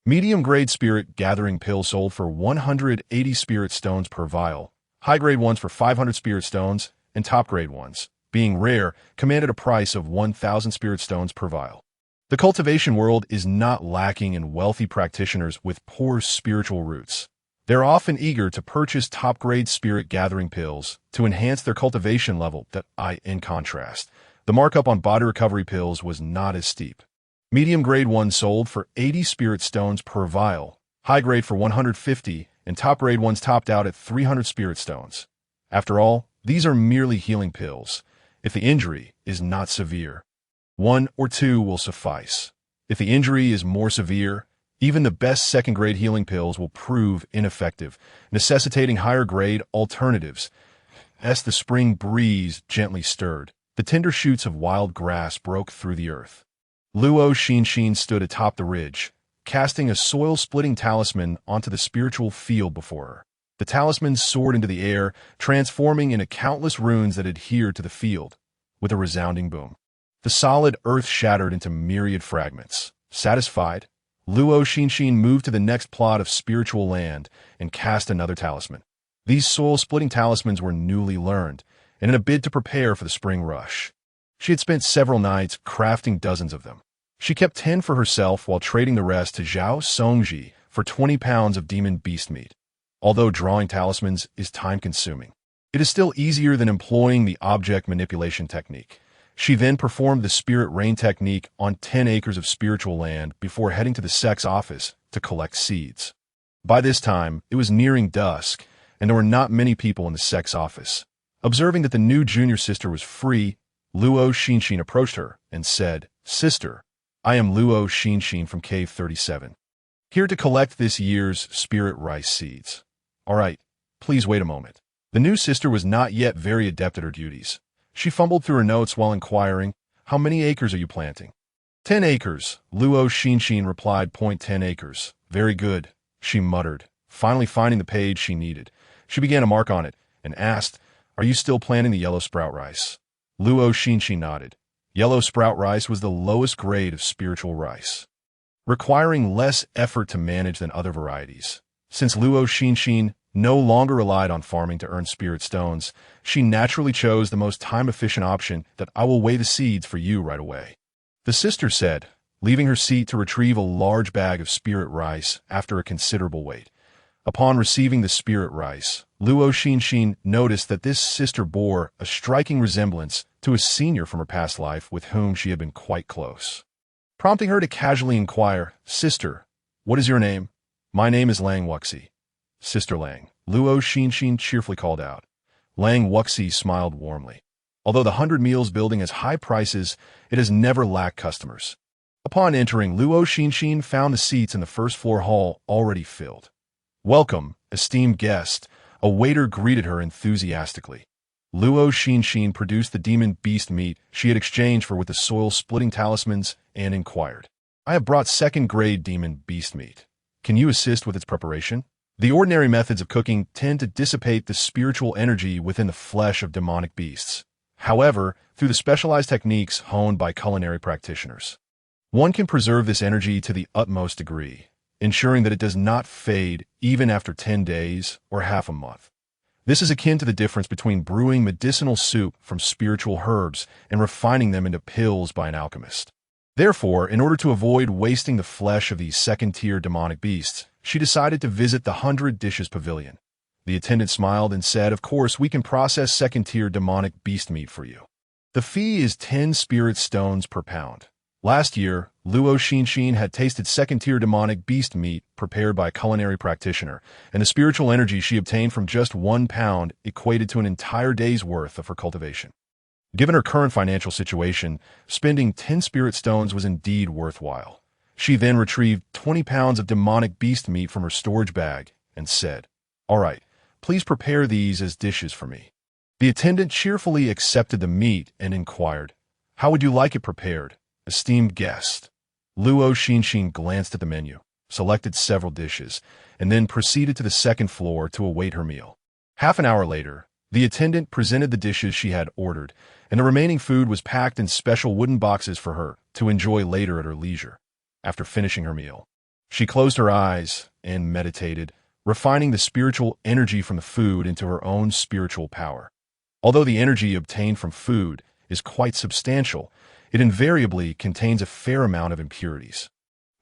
S1: Medium-grade spirit-gathering pills sold for 180 spirit stones per vial, high-grade ones for 500 spirit stones, and top-grade ones, being rare, commanded a price of 1,000 spirit stones per vial. The cultivation world is not lacking in wealthy practitioners with poor spiritual roots. They're often eager to purchase top-grade spirit-gathering pills to enhance their cultivation level. In contrast, the markup on body recovery pills was not as steep. Medium-grade ones sold for 80 spirit stones per vial, high-grade for 150, and top-grade ones topped out at 300 spirit stones. After all, these are merely healing pills. If the injury is not severe, 1 or 2 will suffice. If the injury is more severe, even the best second-grade healing pills will prove ineffective, necessitating higher-grade alternatives. As the spring breeze gently stirred, the tender shoots of wild grass broke through the earth. Luo Xinxin stood atop the ridge, casting a soil-splitting talisman onto the spiritual field before her. The talisman soared into the air, transforming into countless runes that adhered to the field. With a resounding boom, the solid earth shattered into myriad fragments. Satisfied, Luo Xinxin moved to the next plot of spiritual land and cast another talisman. These soul-splitting talismans were newly learned, and in a bid to prepare for the spring rush, she had spent several nights crafting dozens of them. She kept 10 for herself while trading the rest to Zhao Songji for 20 pounds of demon beast meat. Although drawing talismans is time-consuming, it is still easier than employing the object manipulation technique. She then performed the spirit rain technique on 10 acres of spiritual land before heading to the sex office to collect seeds. By this time, it was nearing dusk, and there were not many people in the sex office. Observing that the new junior sister was free, Luo Xinxin approached her and said, "Sister, I am Luo Xinxin from Cave 37, here to collect this year's spirit rice seeds." "All right, please wait a moment." The new sister was not yet very adept at her duties. She fumbled through her notes while inquiring, "How many acres are you planting?" 10 acres, Luo Xinxin replied. "10 acres. Very good," she muttered, finally finding the page she needed. She began to mark on it and asked, "Are you still planting the yellow sprout rice?" Luo Xinxin nodded. Yellow sprout rice was the lowest grade of spiritual rice, requiring less effort to manage than other varieties. Since Luo Xinxin no longer relied on farming to earn spirit stones, she naturally chose the most time-efficient option. "I will weigh the seeds for you right away," the sister said, leaving her seat to retrieve a large bag of spirit rice after a considerable wait. Upon receiving the spirit rice, Luo Xinxin noticed that this sister bore a striking resemblance to a senior from her past life with whom she had been quite close. Prompting her to casually inquire, "Sister, what is your name?" "My name is Lang Wuxi." "Sister Lang," Luo Xinxin cheerfully called out. Lang Wuxi smiled warmly. Although the 100 Meals building has high prices, it has never lacked customers. Upon entering, Luo Xinxin found the seats in the first-floor hall already filled. "Welcome, esteemed guest," a waiter greeted her enthusiastically. Luo Xinxin produced the demon beast meat she had exchanged for with the soil-splitting talismans and inquired, "I have brought second-grade demon beast meat. Can you assist with its preparation?" The ordinary methods of cooking tend to dissipate the spiritual energy within the flesh of demonic beasts. However, through the specialized techniques honed by culinary practitioners, one can preserve this energy to the utmost degree, ensuring that it does not fade even after 10 days or half a month. This is akin to the difference between brewing medicinal soup from spiritual herbs and refining them into pills by an alchemist. Therefore, in order to avoid wasting the flesh of these second-tier demonic beasts, she decided to visit the 100 Dishes Pavilion. The attendant smiled and said, "Of course, we can process second-tier demonic beast meat for you. The fee is 10 spirit stones per pound." Last year, Luo Xinxin had tasted second-tier demonic beast meat prepared by a culinary practitioner, and the spiritual energy she obtained from just 1 pound equated to an entire day's worth of her cultivation. Given her current financial situation, spending 10 spirit stones was indeed worthwhile. She then retrieved 20 pounds of demonic beast meat from her storage bag and said, "All right, please prepare these as dishes for me." The attendant cheerfully accepted the meat and inquired, "How would you like it prepared, esteemed guest?" Luo Xinxin glanced at the menu, selected several dishes, and then proceeded to the second floor to await her meal. Half an hour later, the attendant presented the dishes she had ordered, and the remaining food was packed in special wooden boxes for her to enjoy later at her leisure. After finishing her meal, she closed her eyes and meditated, refining the spiritual energy from the food into her own spiritual power. Although the energy obtained from food is quite substantial, it invariably contains a fair amount of impurities.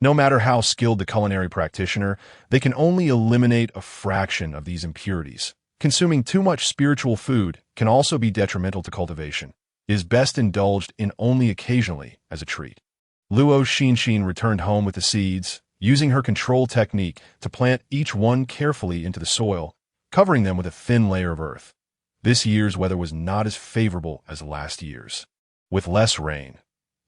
S1: No matter how skilled the culinary practitioner, they can only eliminate a fraction of these impurities. Consuming too much spiritual food can also be detrimental to cultivation. It is best indulged in only occasionally as a treat. Luo Xinxin returned home with the seeds, using her control technique to plant each one carefully into the soil, covering them with a thin layer of earth. This year's weather was not as favorable as last year's. With less rain,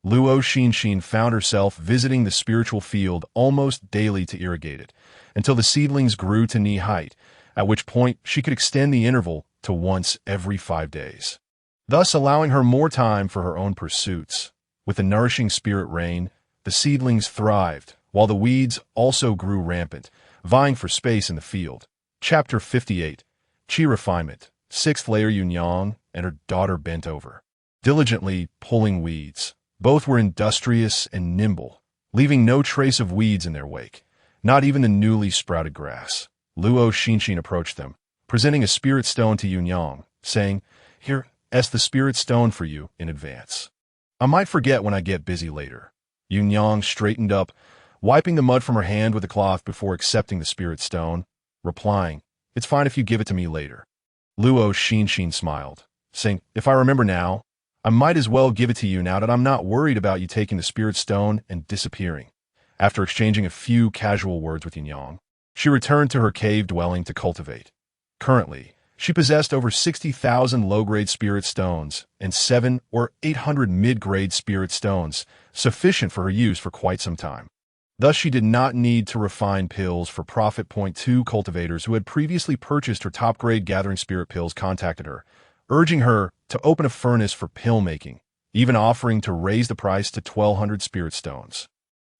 S1: Luo Xinxin found herself visiting the spiritual field almost daily to irrigate it, until the seedlings grew to knee height, at which point she could extend the interval to once every 5 days, thus allowing her more time for her own pursuits. With the nourishing spirit rain, the seedlings thrived, while the weeds also grew rampant, vying for space in the field. Chapter 58, Qi Refinement. 6th layer. Yunyang and her daughter bent over, diligently pulling weeds. Both were industrious and nimble, leaving no trace of weeds in their wake, not even the newly sprouted grass. Luo Xinxin approached them, presenting a spirit stone to Yunyang, saying, "Here, ask the spirit stone for you in advance. I might forget when I get busy later." Yunyang straightened up, wiping the mud from her hand with a cloth before accepting the spirit stone, replying, "It's fine if you give it to me later." Luo Xinxin smiled, saying, "If I remember now, I might as well give it to you now that I'm not worried about you taking the spirit stone and disappearing." After exchanging a few casual words with Yunyang, she returned to her cave dwelling to cultivate. Currently, she possessed over 60,000 low-grade spirit stones and 700 or 800 mid-grade spirit stones, sufficient for her use for quite some time. Thus, she did not need to refine pills for profit. 2 Cultivators who had previously purchased her top-grade gathering spirit pills contacted her, urging her to open a furnace for pill making, even offering to raise the price to 1,200 spirit stones.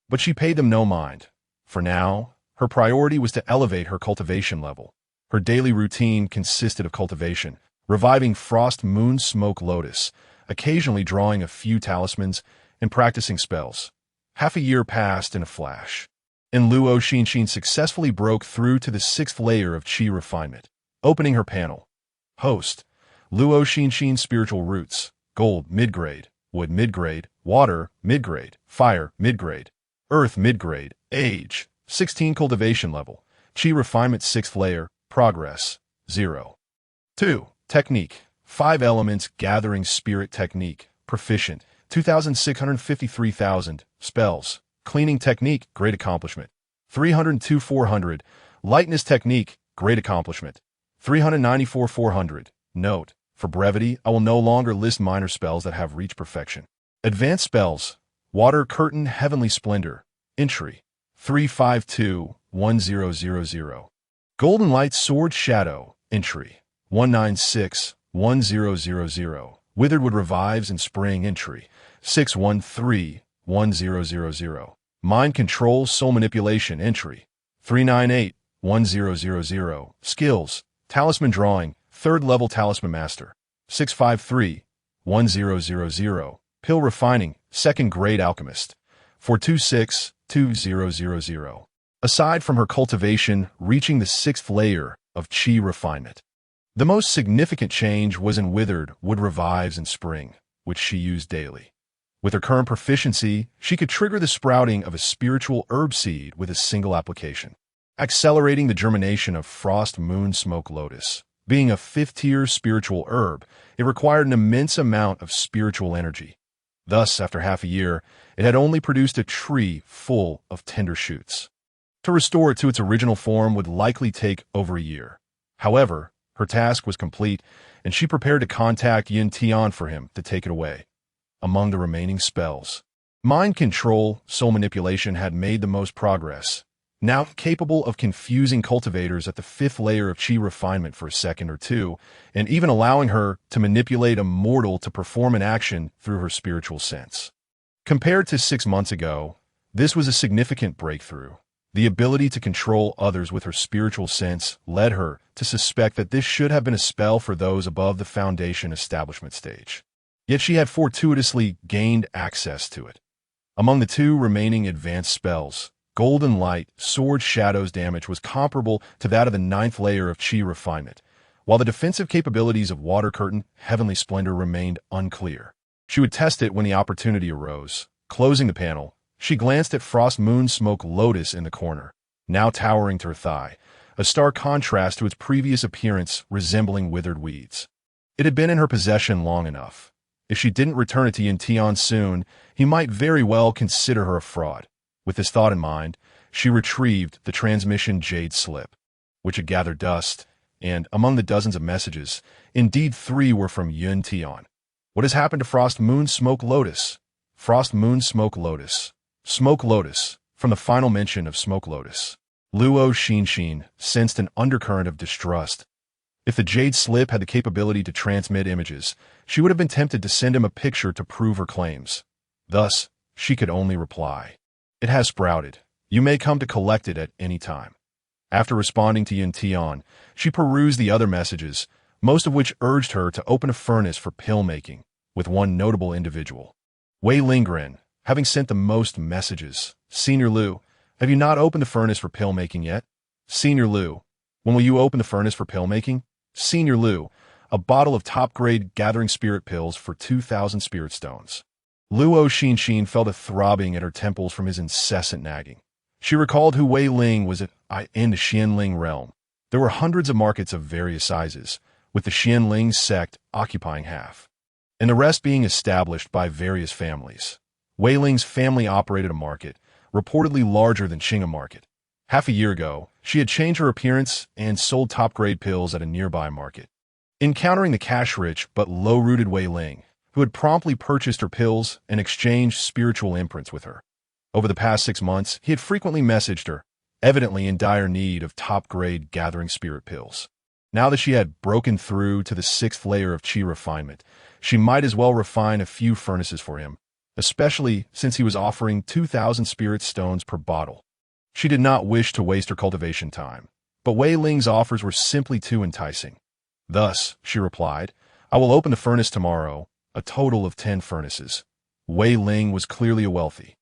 S1: But she paid them no mind. For now, her priority was to elevate her cultivation level. Her daily routine consisted of cultivation, reviving frost moon smoke lotus, occasionally drawing a few talismans, and practicing spells. Half a year passed in a flash, and Luo Xinxin successfully broke through to the 6th layer of Qi Refinement. Opening her panel. Host: Luo Xinxin Spiritual Roots. Gold, mid-grade. Wood, mid-grade. Water, mid-grade. Fire, mid-grade. Earth, mid-grade. Age: 16. Cultivation level. Qi Refinement 6th layer. Progress: 0. 2. Technique: 5 elements gathering spirit technique. Proficient: 2,653,000. Spells: Cleaning technique, great accomplishment. 302,400. Lightness technique, great accomplishment. 394,400. Note: for brevity, I will no longer list minor spells that have reached perfection. Advanced spells: Water Curtain Heavenly Splendor. Entry: 3521000. Golden Light Sword Shadow. Entry: 1961000. Withered Revives in Spring. Entry: 6131000. Mind Control Soul Manipulation. Entry: 3981000. Skills: Talisman Drawing, 3rd level Talisman Master. 6531000. Pill Refining, 2nd grade Alchemist. 4262000. Aside from her cultivation reaching the 6th layer of Qi Refinement, the most significant change was in Withered Wood Revives in Spring, which she used daily. With her current proficiency, she could trigger the sprouting of a spiritual herb seed with a single application, accelerating the germination of Frost Moon Smoke Lotus. Being a 5th-tier spiritual herb, it required an immense amount of spiritual energy. Thus, after half a year, it had only produced a tree full of tender shoots. To restore it to its original form would likely take over a year. However, her task was complete, and she prepared to contact Yin Tian for him to take it away. Among the remaining spells, mind control, soul manipulation had made the most progress, now capable of confusing cultivators at the 5th layer of Qi refinement for a second or two, and even allowing her to manipulate a mortal to perform an action through her spiritual sense. Compared to 6 months ago, this was a significant breakthrough. The ability to control others with her spiritual sense led her to suspect that this should have been a spell for those above the foundation establishment stage. Yet she had fortuitously gained access to it. Among the 2 remaining advanced spells, Golden Light, Sword Shadow's damage was comparable to that of the 9th layer of Qi refinement, while the defensive capabilities of Water Curtain Heavenly Splendor remained unclear. She would test it when the opportunity arose. Closing the panel, she glanced at Frost Moon Smoke Lotus in the corner, now towering to her thigh, a stark contrast to its previous appearance resembling withered weeds. It had been in her possession long enough. If she didn't return it to Yin Tian soon, he might very well consider her a fraud. With this thought in mind, she retrieved the transmission jade slip, which had gathered dust, and, among the dozens of messages, indeed 3 were from Yin Tian. What has happened to Frost Moon Smoke Lotus? Frost Moon Smoke Lotus. Smoke Lotus, from the final mention of Smoke Lotus. Luo Xinxin sensed an undercurrent of distrust. If the jade slip had the capability to transmit images, she would have been tempted to send him a picture to prove her claims. Thus, she could only reply, "It has sprouted. You may come to collect it at any time." After responding to Yin Tian, she perused the other messages, most of which urged her to open a furnace for pill-making, with one notable individual. Wei Lingren, having sent the most messages. Senior Liu, have you not opened the furnace for pill-making yet? Senior Liu, when will you open the furnace for pill-making? Senior Liu, a bottle of top-grade gathering spirit pills for 2,000 spirit stones. Luo Xinxin felt a throbbing at her temples from his incessant nagging. She recalled who Wei Ling was in the Xianling realm. There were hundreds of markets of various sizes, with the Xianling sect occupying half, and the rest being established by various families. Wei Ling's family operated a market, reportedly larger than Qinga Market. Half a year ago, she had changed her appearance and sold top-grade pills at a nearby market. Encountering the cash-rich but low-rooted Wei Ling, who had promptly purchased her pills and exchanged spiritual imprints with her. Over the past 6 months, he had frequently messaged her, evidently in dire need of top-grade gathering spirit pills. Now that she had broken through to the 6th layer of Qi refinement, she might as well refine a few furnaces for him, especially since he was offering 2,000 spirit stones per bottle. She did not wish to waste her cultivation time, but Wei Ling's offers were simply too enticing. Thus, she replied, "I will open the furnace tomorrow, a total of 10 furnaces." Wei Ling was clearly a wealthy,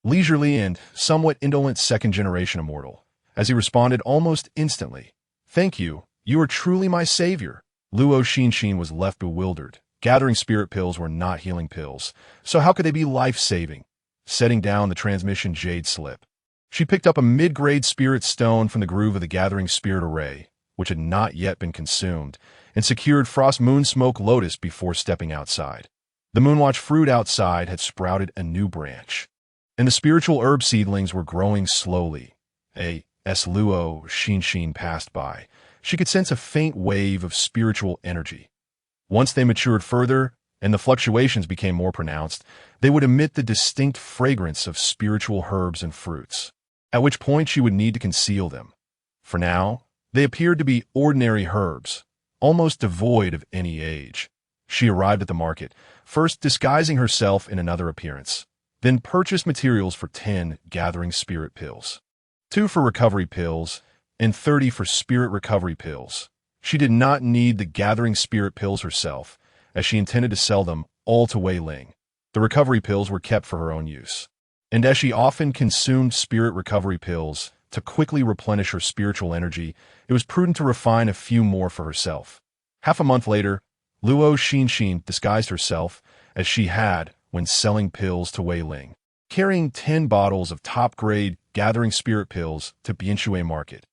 S1: leisurely and somewhat indolent second-generation immortal, as he responded almost instantly, "Thank you, you are truly my savior." Luo Xinxin was left bewildered. Gathering spirit pills were not healing pills, so how could they be life-saving? Setting down the transmission jade slip, she picked up a mid-grade spirit stone from the groove of the gathering spirit array, which had not yet been consumed, and secured Frost Moon Smoke Lotus before stepping outside. The Moonwatch fruit outside had sprouted a new branch, and the spiritual herb seedlings were growing slowly. As Luo Xinxin passed by, she could sense a faint wave of spiritual energy. Once they matured further, and the fluctuations became more pronounced, they would emit the distinct fragrance of spiritual herbs and fruits, at which point she would need to conceal them. For now, they appeared to be ordinary herbs, almost devoid of any age. She arrived at the market, first disguising herself in another appearance, then purchased materials for 10 gathering spirit pills, 2 for recovery pills, and 30 for spirit recovery pills. She did not need the gathering spirit pills herself, as she intended to sell them all to Wei Ling. The recovery pills were kept for her own use, and as she often consumed spirit recovery pills to quickly replenish her spiritual energy, it was prudent to refine a few more for herself. Half a month later, Luo Xinxin disguised herself as she had when selling pills to Wei Ling, carrying 10 bottles of top-grade gathering spirit pills to Bianshui Market.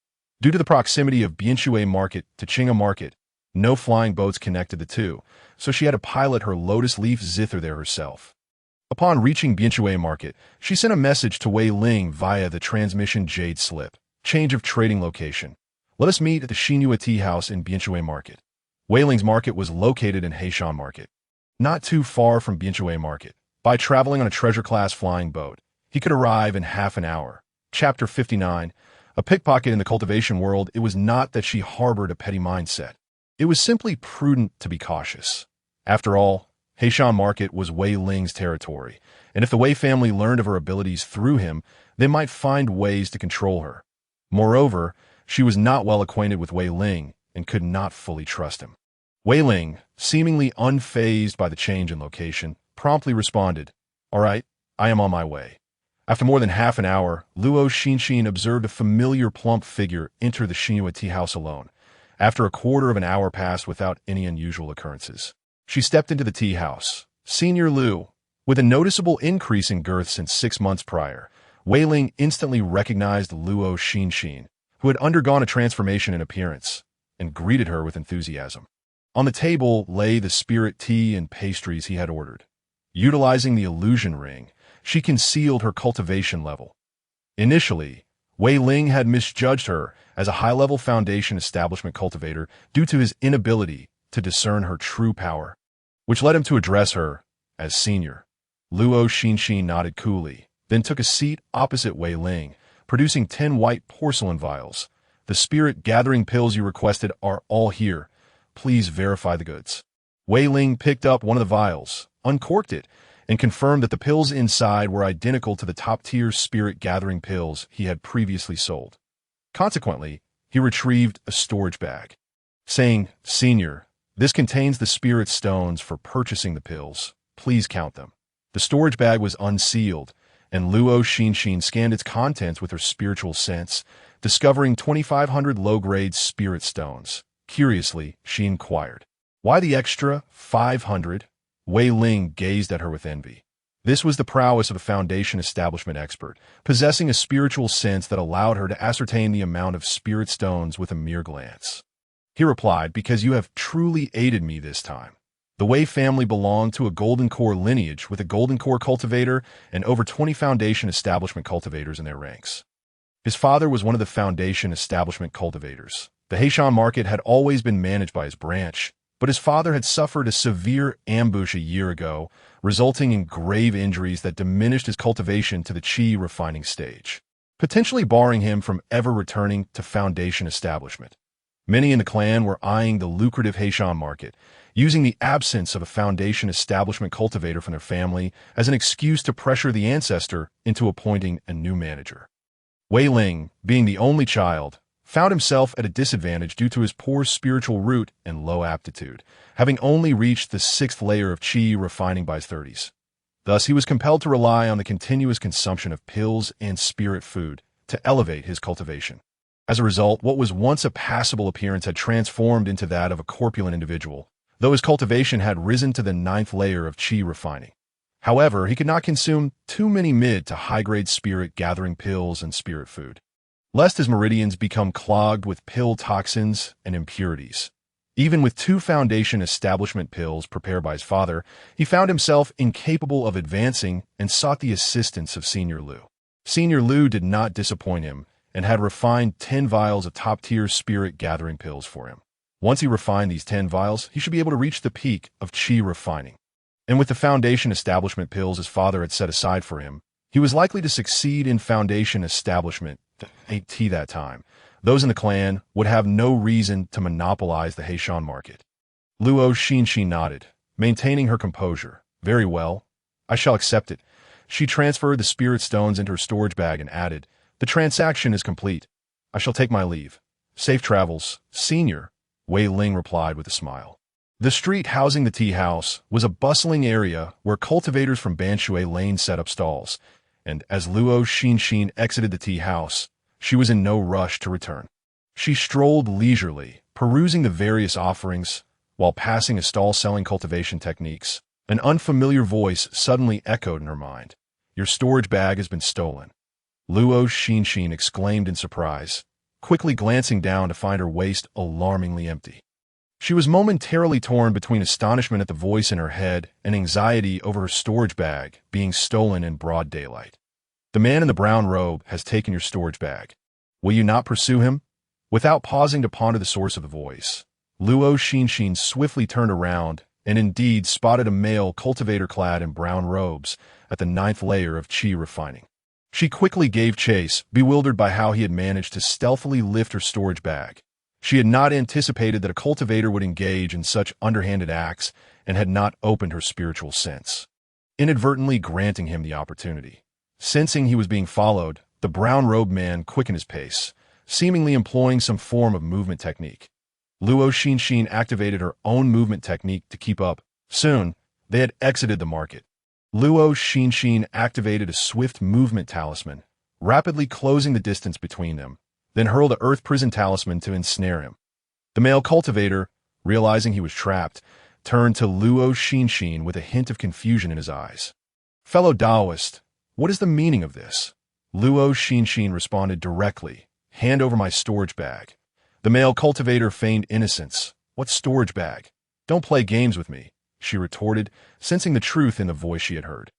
S1: Due to the proximity of Bianshui Market to Qinga Market, no flying boats connected the two, so she had to pilot her lotus leaf zither there herself. Upon reaching Bianshui Market, she sent a message to Wei Ling via the transmission Jade Slip. Change of trading location. Let us meet at the Xinhua Tea House in Bianshui Market. Wei Ling's market was located in Heishan Market, not too far from Bianshui Market. By traveling on a treasure-class flying boat, he could arrive in half an hour. Chapter 59. A pickpocket in the cultivation world. It was not that she harbored a petty mindset. It was simply prudent to be cautious. After all, Heishan Market was Wei Ling's territory, and if the Wei family learned of her abilities through him, they might find ways to control her. Moreover, she was not well acquainted with Wei Ling and could not fully trust him. Wei Ling, seemingly unfazed by the change in location, promptly responded, "All right, I am on my way." After more than half an hour, Luo Xinxin observed a familiar plump figure enter the Xinhua tea house alone. After a quarter of an hour passed without any unusual occurrences, she stepped into the tea house. Senior Lu, with a noticeable increase in girth since 6 months prior, Wei Ling instantly recognized Luo Xinxin, who had undergone a transformation in appearance, and greeted her with enthusiasm. On the table lay the spirit tea and pastries he had ordered. Utilizing the illusion ring, she concealed her cultivation level. Initially, Wei Ling had misjudged her as a high-level foundation establishment cultivator due to his inability to discern her true power, which led him to address her as senior. Luo Xinxin nodded coolly, then took a seat opposite Wei Ling, producing 10 white porcelain vials. "The spirit-gathering pills you requested are all here. Please verify the goods." Wei Ling picked up one of the vials, uncorked it, and confirmed that the pills inside were identical to the top-tier spirit-gathering pills he had previously sold. Consequently, he retrieved a storage bag, saying, "Senior, this contains the spirit stones for purchasing the pills. Please count them." The storage bag was unsealed, and Luo Xinxin scanned its contents with her spiritual sense, discovering 2,500 low-grade spirit stones. Curiously, she inquired, "Why the extra 500? Wei Ling gazed at her with envy. This was the prowess of a foundation establishment expert, possessing a spiritual sense that allowed her to ascertain the amount of spirit stones with a mere glance. He replied, "Because you have truly aided me this time." The Wei family belonged to a Golden Core lineage with a Golden Core cultivator and over 20 foundation establishment cultivators in their ranks. His father was one of the foundation establishment cultivators. The Heishan market had always been managed by his branch, but his father had suffered a severe ambush a year ago, resulting in grave injuries that diminished his cultivation to the qi refining stage, potentially barring him from ever returning to foundation establishment. Many in the clan were eyeing the lucrative Heishan market, using the absence of a foundation establishment cultivator from their family as an excuse to pressure the ancestor into appointing a new manager. Wei Ling, being the only child, found himself at a disadvantage due to his poor spiritual root and low aptitude, having only reached the 6th layer of qi refining by his 30s. Thus, he was compelled to rely on the continuous consumption of pills and spirit food to elevate his cultivation. As a result, what was once a passable appearance had transformed into that of a corpulent individual, though his cultivation had risen to the 9th layer of qi refining. However, he could not consume too many mid to high-grade spirit-gathering pills and spirit food, lest his meridians become clogged with pill toxins and impurities. Even with 2 foundation establishment pills prepared by his father, he found himself incapable of advancing and sought the assistance of Senior Lu. Senior Lu did not disappoint him and had refined 10 vials of top-tier spirit-gathering pills for him. Once he refined these 10 vials, he should be able to reach the peak of qi refining. And with the foundation establishment pills his father had set aside for him, he was likely to succeed in foundation establishment at that time. Those in the clan would have no reason to monopolize the Heishan market. Luo Xinxin nodded, maintaining her composure. "Very well, I shall accept it." She transferred the spirit stones into her storage bag and added, "The transaction is complete. I shall take my leave." "Safe travels, Senior," Wei Ling replied with a smile. The street housing the tea house was a bustling area where cultivators from Banshui Lane set up stalls, and as Luo Xinxin exited the tea house, she was in no rush to return. She strolled leisurely, perusing the various offerings, while passing a stall selling cultivation techniques. An unfamiliar voice suddenly echoed in her mind. "Your storage bag has been stolen." Luo Xinxin exclaimed in surprise, quickly glancing down to find her waist alarmingly empty. She was momentarily torn between astonishment at the voice in her head and anxiety over her storage bag being stolen in broad daylight. The man in the brown robe has taken your storage bag. Will you not pursue him? Without pausing to ponder the source of the voice, Luo Xinxin swiftly turned around and indeed spotted a male cultivator clad in brown robes at the 9th layer of qi refining. She quickly gave chase, bewildered by how he had managed to stealthily lift her storage bag. She had not anticipated that a cultivator would engage in such underhanded acts and had not opened her spiritual sense, inadvertently granting him the opportunity. Sensing he was being followed, the brown-robed man quickened his pace, seemingly employing some form of movement technique. Luo Xinxin activated her own movement technique to keep up. Soon, they had exited the market. Luo Xinxin activated a swift movement talisman, rapidly closing the distance between them, then hurled a earth prison talisman to ensnare him. The male cultivator, realizing he was trapped, turned to Luo Xinxin with a hint of confusion in his eyes. "Fellow Taoist, what is the meaning of this?" Luo Xinxin responded directly. "Hand over my storage bag." The male cultivator feigned innocence. "What storage bag? Don't play games with me," she retorted, sensing the truth in the voice she had heard.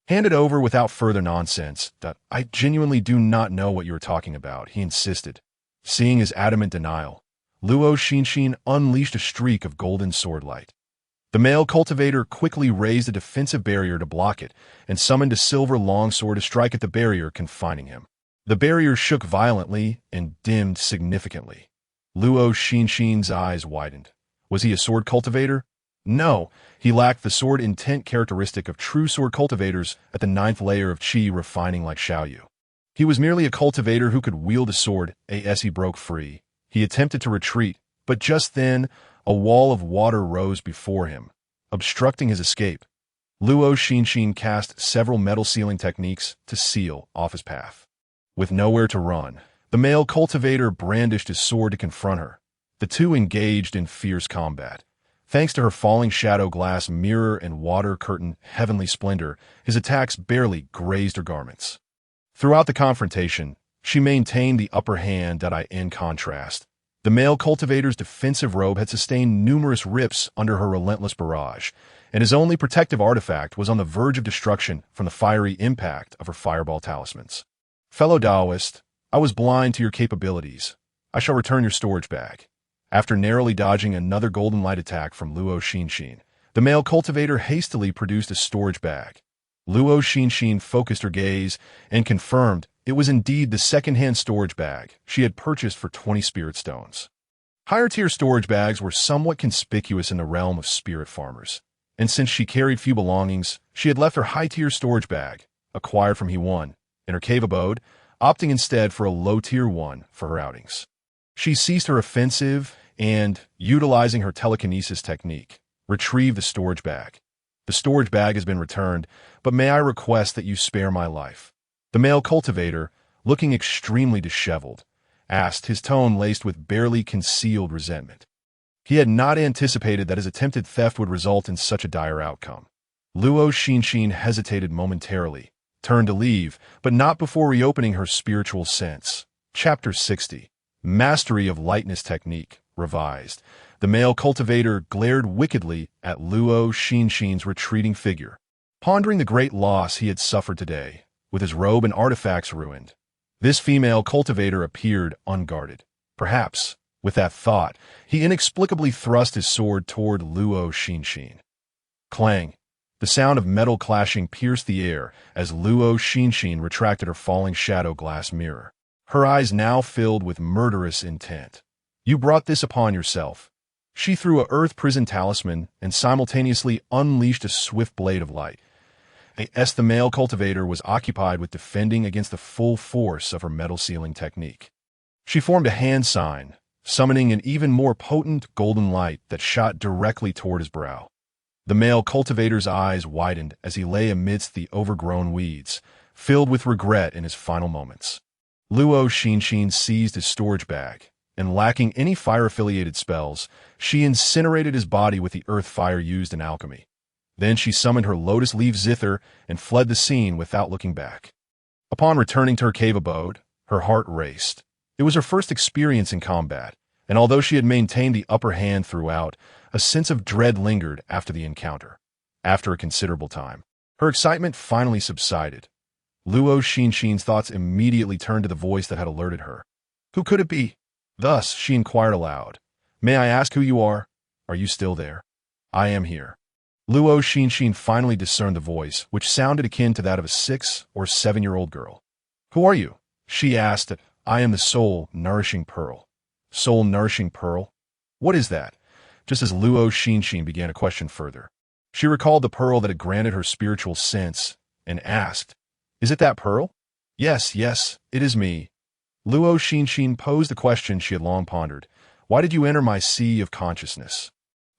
S1: "Hand it over without further nonsense." "I genuinely do not know what you are talking about," he insisted. Seeing his adamant denial, Luo Xinxin unleashed a streak of golden sword light. The male cultivator quickly raised a defensive barrier to block it and summoned a silver longsword to strike at the barrier, confining him. The barrier shook violently and dimmed significantly. Luo Xinxin's eyes widened. Was he a sword cultivator? No, he lacked the sword intent characteristic of true sword cultivators at the 9th layer of qi refining like Xiaoyu. He was merely a cultivator who could wield a sword as he broke free. He attempted to retreat, but just then, a wall of water rose before him, obstructing his escape. Luo Xinxin cast several metal sealing techniques to seal off his path. With nowhere to run, the male cultivator brandished his sword to confront her. The two engaged in fierce combat. Thanks to her falling shadow glass mirror and water curtain Heavenly Splendor, his attacks barely grazed her garments. Throughout the confrontation, she maintained the upper hand. In contrast, the male cultivator's defensive robe had sustained numerous rips under her relentless barrage, and his only protective artifact was on the verge of destruction from the fiery impact of her fireball talismans. "Fellow Taoist, I was blind to your capabilities. I shall return your storage bag." After narrowly dodging another golden light attack from Luo Xinxin, the male cultivator hastily produced a storage bag. Luo Xinxin focused her gaze and confirmed it was indeed the second-hand storage bag she had purchased for 20 spirit stones. Higher-tier storage bags were somewhat conspicuous in the realm of spirit farmers, and since she carried few belongings, she had left her high-tier storage bag, acquired from He1, in her cave abode, opting instead for a low-tier one for her outings. She ceased her offensive and, utilizing her telekinesis technique, retrieved the storage bag. "The storage bag has been returned, but may I request that you spare my life?" The male cultivator, looking extremely disheveled, asked, his tone laced with barely concealed resentment. He had not anticipated that his attempted theft would result in such a dire outcome. Luo Xinxin hesitated momentarily, turned to leave, but not before reopening her spiritual sense. Chapter 60. Mastery of Lightness Technique, Revised. The male cultivator glared wickedly at Luo Xinxin's retreating figure, pondering the great loss he had suffered today, with his robe and artifacts ruined. This female cultivator appeared unguarded. Perhaps, with that thought, he inexplicably thrust his sword toward Luo Xinxin. Clang! The sound of metal clashing pierced the air as Luo Xinxin retracted her falling shadow glass mirror, her eyes now filled with murderous intent. "You brought this upon yourself." She threw a earth prison talisman and simultaneously unleashed a swift blade of light. The male cultivator was occupied with defending against the full force of her metal sealing technique. She formed a hand sign, summoning an even more potent golden light that shot directly toward his brow. The male cultivator's eyes widened as he lay amidst the overgrown weeds, filled with regret in his final moments. Luo Xinxin seized his storage bag, and lacking any fire-affiliated spells, she incinerated his body with the earth fire used in alchemy. Then she summoned her lotus leaf zither and fled the scene without looking back. Upon returning to her cave abode, her heart raced. It was her first experience in combat, and although she had maintained the upper hand throughout, a sense of dread lingered after the encounter. After a considerable time, her excitement finally subsided. Luo Xinxin's thoughts immediately turned to the voice that had alerted her. Who could it be? Thus, she inquired aloud. May I ask who you are? Are you still there? I am here. Luo Xinxin finally discerned the voice, which sounded akin to that of a 6- or 7-year-old girl. Who are you? She asked. I am the Soul Nourishing Pearl. Soul Nourishing Pearl? What is that? Just as Luo Xinxin began to question further, she recalled the pearl that had granted her spiritual sense and asked, Is it that pearl? Yes, it is me. Luo Xinxin posed the question she had long pondered. Why did you enter my sea of consciousness?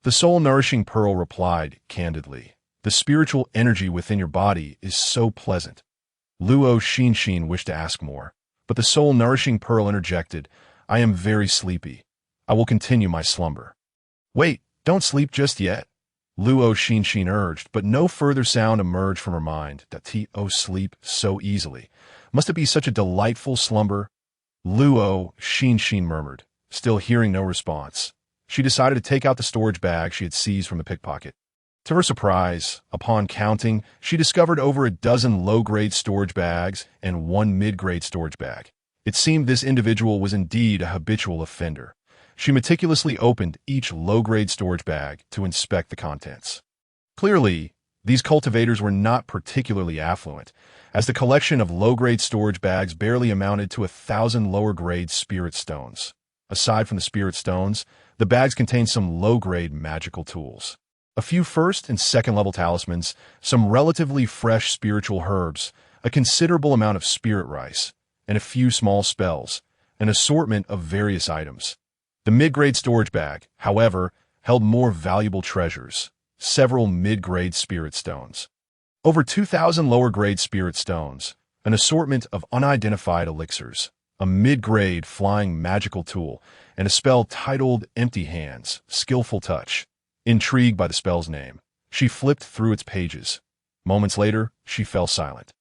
S1: The soul-nourishing pearl replied candidly, The spiritual energy within your body is so pleasant. Luo Xinxin wished to ask more, but the soul-nourishing pearl interjected, I am very sleepy. I will continue my slumber. Wait, don't sleep just yet. Luo Xinxin urged, but no further sound emerged from her mind. Sleep so easily. Must it be such a delightful slumber? Luo Xinxin murmured, still hearing no response. She decided to take out the storage bag she had seized from the pickpocket. To her surprise, upon counting, she discovered over a dozen low-grade storage bags and one mid-grade storage bag. It seemed this individual was indeed a habitual offender. She meticulously opened each low-grade storage bag to inspect the contents. Clearly, these cultivators were not particularly affluent, as the collection of low-grade storage bags barely amounted to 1,000 lower-grade spirit stones. Aside from the spirit stones, the bags contained some low-grade magical tools. A few first and second-level talismans, some relatively fresh spiritual herbs, a considerable amount of spirit rice, and a few small spells, an assortment of various items. The mid-grade storage bag, however, held more valuable treasures, several mid-grade spirit stones, over 2,000 lower-grade spirit stones, an assortment of unidentified elixirs, a mid-grade flying magical tool, and a spell titled Empty Hands, Skillful Touch. Intrigued by the spell's name, she flipped through its pages. Moments later, she fell silent,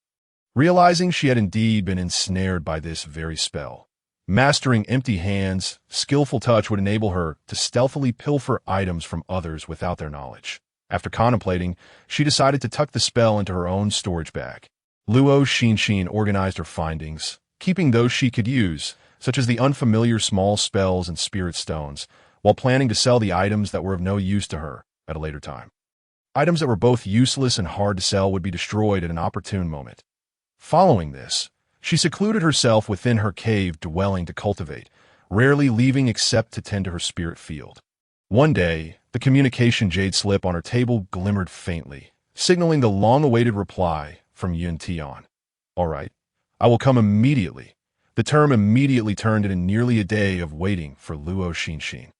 S1: realizing she had indeed been ensnared by this very spell. Mastering Empty Hands, Skillful Touch would enable her to stealthily pilfer items from others without their knowledge. After contemplating, she decided to tuck the spell into her own storage bag. Luo Xinxin organized her findings, keeping those she could use, such as the unfamiliar small spells and spirit stones, while planning to sell the items that were of no use to her at a later time. Items that were both useless and hard to sell would be destroyed at an opportune moment. Following this, she secluded herself within her cave dwelling to cultivate, rarely leaving except to tend to her spirit field. One day, the communication jade slip on her table glimmered faintly, signaling the long-awaited reply from Yun Tian. All right, I will come immediately. The term immediately turned into nearly a day of waiting for Luo Xinxin.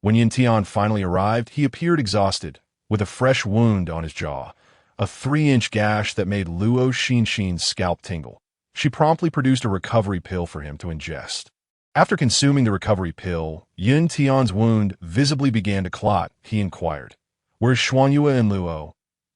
S1: When Yun Tian finally arrived, he appeared exhausted, with a fresh wound on his jaw, a 3-inch gash that made Luo Xinxin's scalp tingle. She promptly produced a recovery pill for him to ingest. After consuming the recovery pill, Yun Tian's wound visibly began to clot. He inquired, Where's Xuanyue and Luo?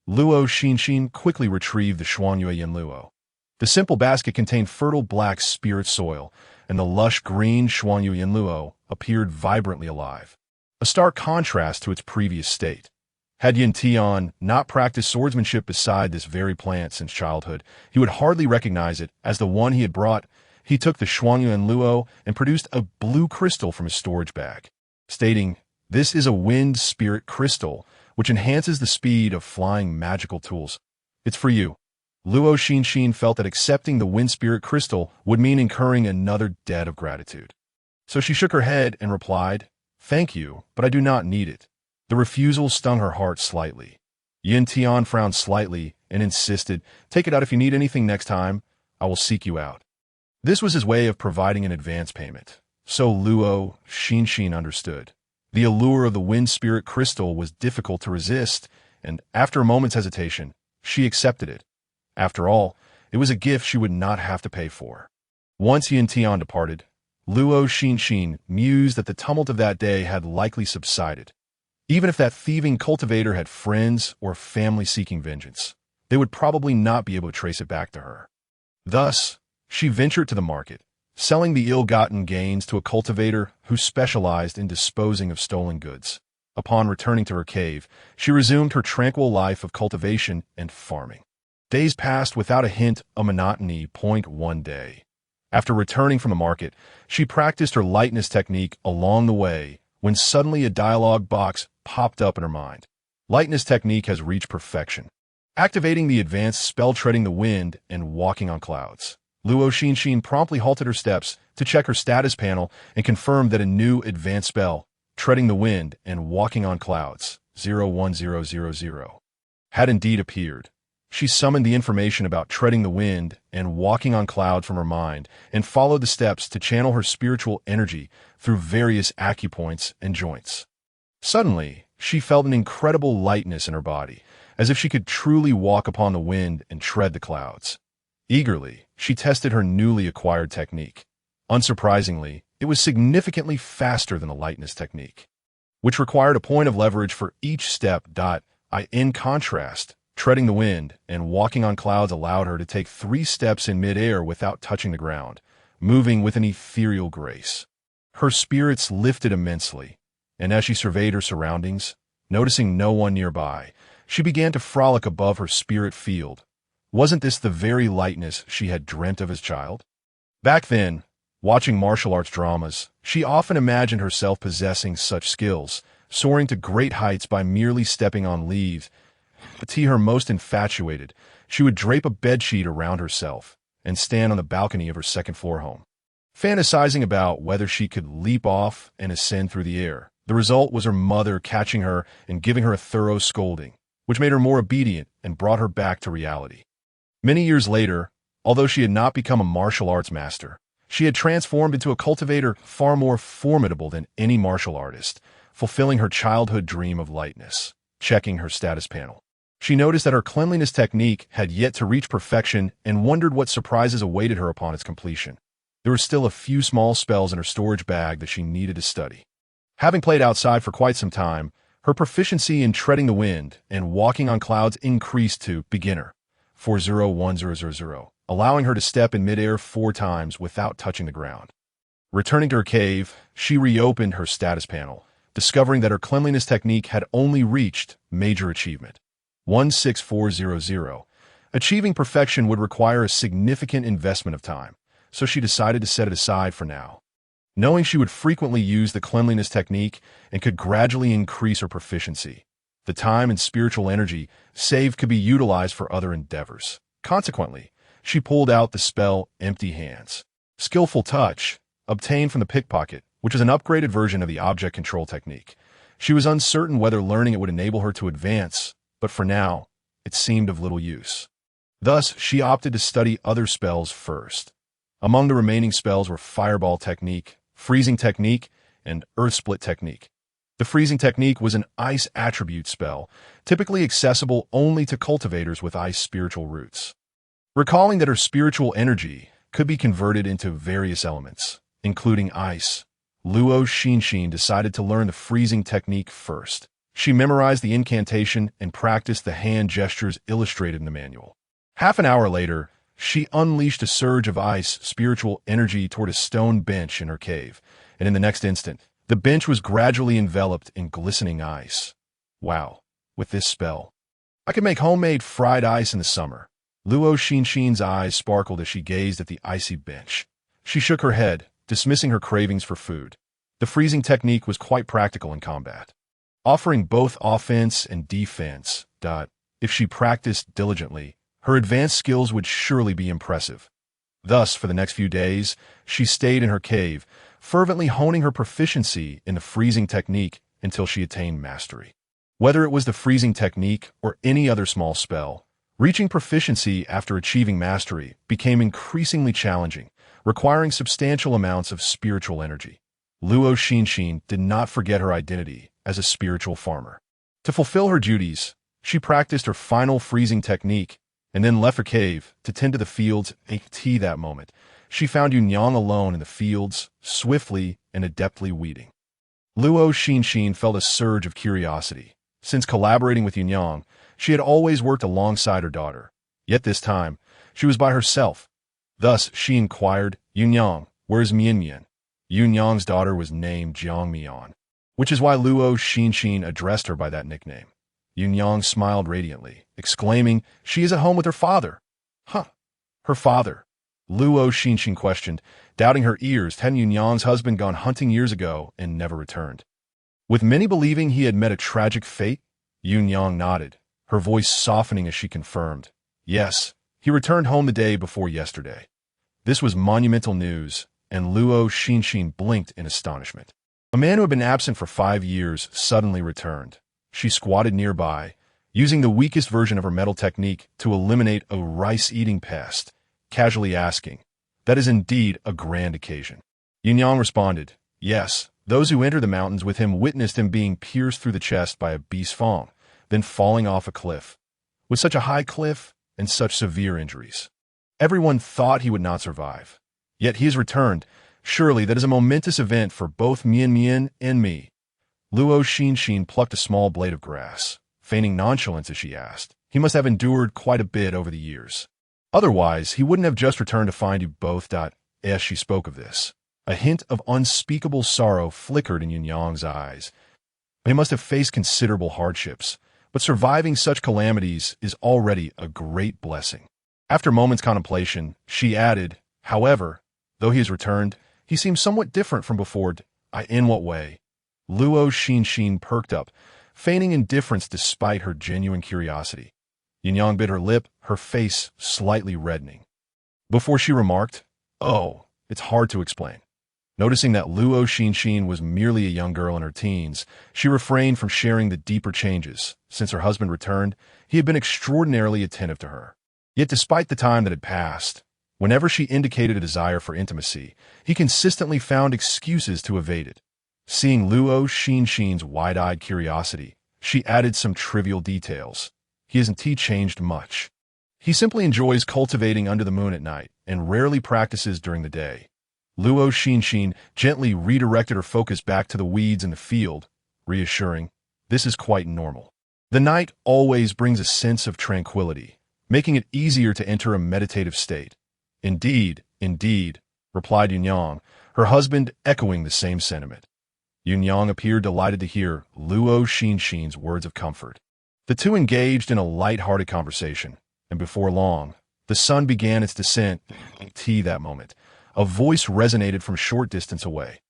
S1: Luo Xinxin quickly retrieved the Xuanyue and Luo. The simple basket contained fertile black spirit soil, and the lush green Xuanyue and Luo appeared vibrantly alive, a stark contrast to its previous state. Had Yun Tian not practiced swordsmanship beside this very plant since childhood, he would hardly recognize it as the one he had brought. He took the Xuanyue and Luo and produced a blue crystal from his storage bag, stating, This is a wind spirit crystal, which enhances the speed of flying magical tools. It's for you. Luo Xinxin felt that accepting the wind spirit crystal would mean incurring another debt of gratitude. So she shook her head and replied, Thank you, but I do not need it. The refusal stung her heart slightly. Yun Tian frowned slightly and insisted, Take it out if you need anything next time. I will seek you out. This was his way of providing an advance payment. So Luo Xinxin understood. The allure of the wind spirit crystal was difficult to resist, and after a moment's hesitation, she accepted it. After all, it was a gift she would not have to pay for. Once Yun Tian departed, Luo Xinxin mused that the tumult of that day had likely subsided. Even if that thieving cultivator had friends or family seeking vengeance, they would probably not be able to trace it back to her. Thus, she ventured to the market, selling the ill-gotten gains to a cultivator who specialized in disposing of stolen goods. Upon returning to her cave, she resumed her tranquil life of cultivation and farming. Days passed without a hint of monotony. One day, after returning from the market, she practiced her lightness technique along the way when suddenly a dialogue box popped up in her mind. Lightness technique has reached perfection. Activating the advanced spell Treading the Wind and Walking on Clouds. Luo Xinxin promptly halted her steps to check her status panel and confirmed that a new advanced spell, Treading the Wind and Walking on Clouds, 01000, had indeed appeared. She summoned the information about treading the wind and walking on clouds from her mind and followed the steps to channel her spiritual energy through various acupoints and joints. Suddenly, she felt an incredible lightness in her body, as if she could truly walk upon the wind and tread the clouds. Eagerly, she tested her newly acquired technique. Unsurprisingly, it was significantly faster than the lightness technique, which required a point of leverage for each step. In contrast, treading the wind and walking on clouds allowed her to take 3 steps in midair without touching the ground, moving with an ethereal grace. Her spirits lifted immensely, and as she surveyed her surroundings, noticing no one nearby, she began to frolic above her spirit field. Wasn't this the very lightness she had dreamt of as a child? Back then, watching martial arts dramas, she often imagined herself possessing such skills, soaring to great heights by merely stepping on leaves. But to her most infatuated, she would drape a bedsheet around herself and stand on the balcony of her second-floor home, fantasizing about whether she could leap off and ascend through the air. The result was her mother catching her and giving her a thorough scolding, which made her more obedient and brought her back to reality. Many years later, although she had not become a martial arts master, she had transformed into a cultivator far more formidable than any martial artist, fulfilling her childhood dream of lightness. Checking her status panel, she noticed that her cleanliness technique had yet to reach perfection and wondered what surprises awaited her upon its completion. There were still a few small spells in her storage bag that she needed to study. Having played outside for quite some time, her proficiency in treading the wind and walking on clouds increased to beginner 401000, allowing her to step in midair 4 times without touching the ground. Returning to her cave, she reopened her status panel, discovering that her cleanliness technique had only reached major achievement 16400. Achieving perfection would require a significant investment of time, so she decided to set it aside for now. Knowing she would frequently use the cleanliness technique and could gradually increase her proficiency, the time and spiritual energy saved could be utilized for other endeavors. Consequently, she pulled out the spell Empty Hands. Skillful Touch, obtained from the pickpocket, which is an upgraded version of the object control technique. She was uncertain whether learning it would enable her to advance, but for now, it seemed of little use. Thus, she opted to study other spells first. Among the remaining spells were Fireball Technique, Freezing Technique, and Earth Split Technique. The Freezing Technique was an ice attribute spell, typically accessible only to cultivators with ice spiritual roots. Recalling that her spiritual energy could be converted into various elements, including ice, Luo Xinxin decided to learn the Freezing Technique first. She memorized the incantation and practiced the hand gestures illustrated in the manual. Half an hour later, she unleashed a surge of ice spiritual energy toward a stone bench in her cave, and in the next instant, the bench was gradually enveloped in glistening ice. Wow, with this spell, I could make homemade fried ice in the summer. Luo Xinxin's eyes sparkled as she gazed at the icy bench. She shook her head, dismissing her cravings for food. The Freezing Technique was quite practical in combat, offering both offense and defense. If she practiced diligently, her advanced skills would surely be impressive. Thus, for the next few days, she stayed in her cave, fervently honing her proficiency in the Freezing Technique until she attained mastery. Whether it was the Freezing Technique or any other small spell, reaching proficiency after achieving mastery became increasingly challenging, requiring substantial amounts of spiritual energy. Luo Xinxin did not forget her identity as a spiritual farmer. To fulfill her duties, she practiced her final Freezing Technique and then left her cave to tend to the fields. That moment, she found Yunyang alone in the fields, swiftly and adeptly weeding. Luo Xinxin felt a surge of curiosity. Since collaborating with Yunyang, she had always worked alongside her daughter. Yet this time, she was by herself. Thus, she inquired, "Yunyang, Where's Mian Mian? Yunyang's daughter was named Jiang Mian, which is why Luo Xinxin addressed her by that nickname. Yunyang smiled radiantly, exclaiming, "She is at home with her father." Huh, her father? Luo Xinxin questioned, doubting her ears. Hadn't Yunyang's husband gone hunting years ago and never returned? With many believing he had met a tragic fate, Yunyang nodded, her voice softening as she confirmed, "Yes, he returned home the day before yesterday." This was monumental news, and Luo Xinxin blinked in astonishment. A man who had been absent for 5 years suddenly returned. She squatted nearby, using the weakest version of her metal technique to eliminate a rice-eating pest, casually asking, "That is indeed a grand occasion." Yunyang responded, "Yes, those who entered the mountains with him witnessed him being pierced through the chest by a beast fang, then falling off a cliff. With such a high cliff and such severe injuries, everyone thought he would not survive. Yet he has returned. Surely that is a momentous event for both Mian Mian and me." Luo Xinxin plucked a small blade of grass, feigning nonchalance as she asked, "He must have endured quite a bit over the years. Otherwise, he wouldn't have just returned to find you both." As she spoke of this, a hint of unspeakable sorrow flickered in Yunyang's eyes. He must have faced considerable hardships, but surviving such calamities is already a great blessing. After a moment's contemplation, she added, "However, though he has returned, he seems somewhat different from before." In what way?" Luo Xinxin perked up, feigning indifference despite her genuine curiosity. Yunyang bit her lip, her face slightly reddening. Before she remarked, "Oh, it's hard to explain." Noticing that Luo Xinxin was merely a young girl in her teens, she refrained from sharing the deeper changes. Since her husband returned, he had been extraordinarily attentive to her. Yet despite the time that had passed, whenever she indicated a desire for intimacy, he consistently found excuses to evade it. Seeing Luo Xinxin's wide-eyed curiosity, she added some trivial details. "He hasn't changed much. He simply enjoys cultivating under the moon at night and rarely practices during the day." Luo Xinxin gently redirected her focus back to the weeds in the field, reassuring, "This is quite normal. The night always brings a sense of tranquility, making it easier to enter a meditative state." "Indeed, indeed," replied Yunyang, her husband echoing the same sentiment. Yunyang appeared delighted to hear Luo Xinxin's words of comfort. The two engaged in a light-hearted conversation, and before long, the sun began its descent. That moment, a voice resonated from a short distance away.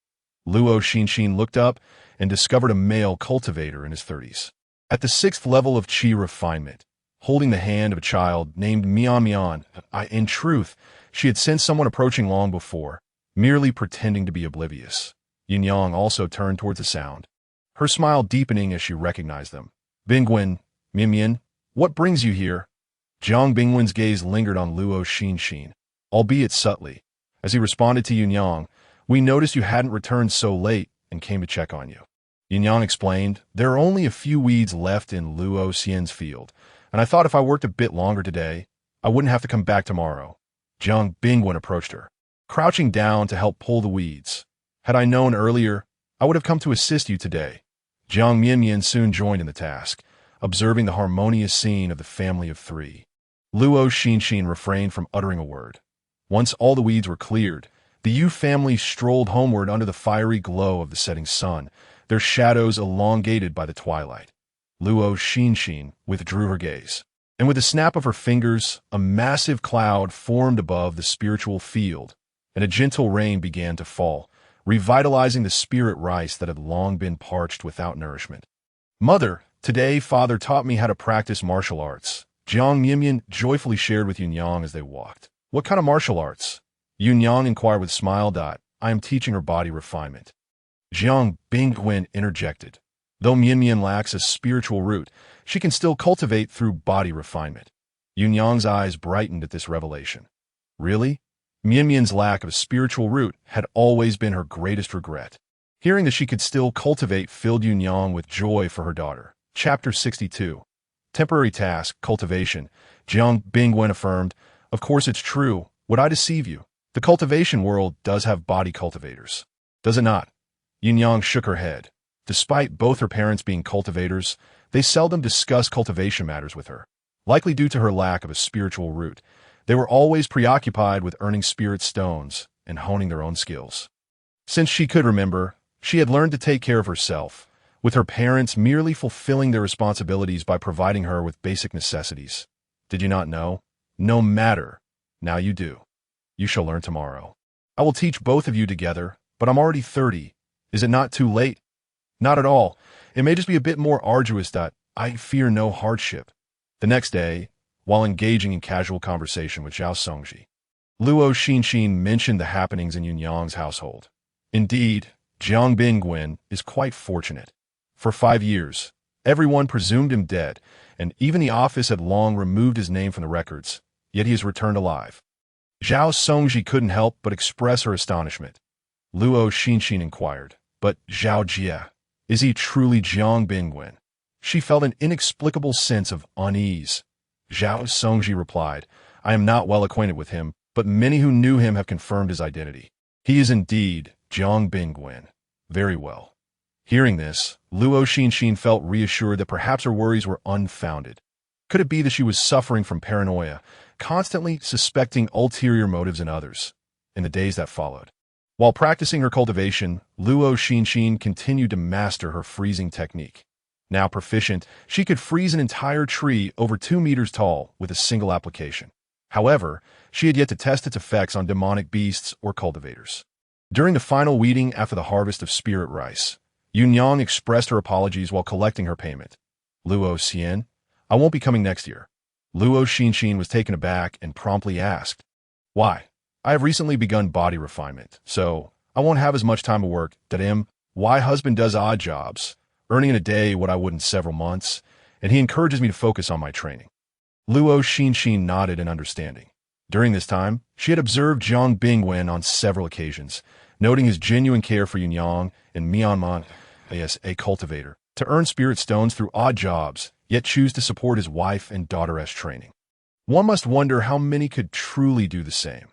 S1: Luo Xinxin looked up and discovered a male cultivator in his 30s. At the 6th level of Qi refinement, holding the hand of a child named Mian Mian. In truth, she had sensed someone approaching long before, merely pretending to be oblivious. Yunyang also turned towards the sound, her smile deepening as she recognized them. "Bingwen, Mian Mian, what brings you here?" Jiang Bingwen's gaze lingered on Luo Xinxin, albeit subtly. As he responded to Yunyang, "We noticed you hadn't returned so late and came to check on you." Yunyang explained, "There are only a few weeds left in Luo Xian's field, and I thought if I worked a bit longer today, I wouldn't have to come back tomorrow." Jiang Bingwen approached her, crouching down to help pull the weeds. "Had I known earlier, I would have come to assist you today." Jiang Mian Mian soon joined in the task, observing the harmonious scene of the family of 3. Luo Xinxin refrained from uttering a word. Once all the weeds were cleared, the Yu family strolled homeward under the fiery glow of the setting sun, their shadows elongated by the twilight. Luo Xinxin withdrew her gaze, and with a snap of her fingers, a massive cloud formed above the spiritual field, and a gentle rain began to fall, revitalizing the spirit rice that had long been parched without nourishment. "Mother, today Father taught me how to practice martial arts," Jiang Mian joyfully shared with Yunyang as they walked. "What kind of martial arts?" Yunyang inquired with a smile. "I am teaching her body refinement." Jiang Bingwen interjected, "Though Mian Mian lacks a spiritual root, she can still cultivate through body refinement." Yunyang's eyes brightened at this revelation. Really? Mian Mian's lack of a spiritual root had always been her greatest regret. Hearing that she could still cultivate filled Yunyang with joy for her daughter. Chapter 62. Temporary task, cultivation. Jiang Bingwen affirmed, "Of course it's true. Would I deceive you? The cultivation world does have body cultivators. Does it not?" Yunyang shook her head. Despite both her parents being cultivators, they seldom discussed cultivation matters with her. Likely due to her lack of a spiritual root, they were always preoccupied with earning spirit stones, and honing their own skills. Since she could remember, she had learned to take care of herself, with her parents merely fulfilling their responsibilities by providing her with basic necessities. Did you not know? No matter. Now you do. You shall learn tomorrow. I will teach both of you together, but I'm already 30. Is it not too late? Not at all. It may just be a bit more arduous. I fear no hardship. The next day, while engaging in casual conversation with Zhao Songji, Luo Xinxin mentioned the happenings in Yunyang's household. Indeed, Jiang Bingwen is quite fortunate. For 5 years, everyone presumed him dead, and even the office had long removed his name from the records, yet he has returned alive. Zhao Songji couldn't help but express her astonishment. Luo Xinxin inquired, but Zhao Jie, is he truly Jiang Bingwen? She felt an inexplicable sense of unease. Zhao Songji replied, I am not well acquainted with him, but many who knew him have confirmed his identity. He is indeed Jiang Bingwen. Very well. Hearing this, Luo Xinxin felt reassured that perhaps her worries were unfounded. Could it be that she was suffering from paranoia, constantly suspecting ulterior motives in others? In the days that followed, while practicing her cultivation, Luo Xinxin continued to master her freezing technique. Now proficient, she could freeze an entire tree over 2 meters tall with a single application. However, she had yet to test its effects on demonic beasts or cultivators. During the final weeding after the harvest of spirit rice, Yunyang expressed her apologies while collecting her payment. Luo Xian, I won't be coming next year. Luo Xinxin was taken aback and promptly asked, Why? I have recently begun body refinement, so I won't have as much time to work. Why husband does odd jobs, earning in a day what I would in several months, and he encourages me to focus on my training. Luo Xinxin nodded in understanding. During this time, she had observed Jiang Bingwen on several occasions, noting his genuine care for Yunyang and Myanmar as a cultivator, to earn spirit stones through odd jobs, yet choose to support his wife and daughter-esque training. One must wonder how many could truly do the same.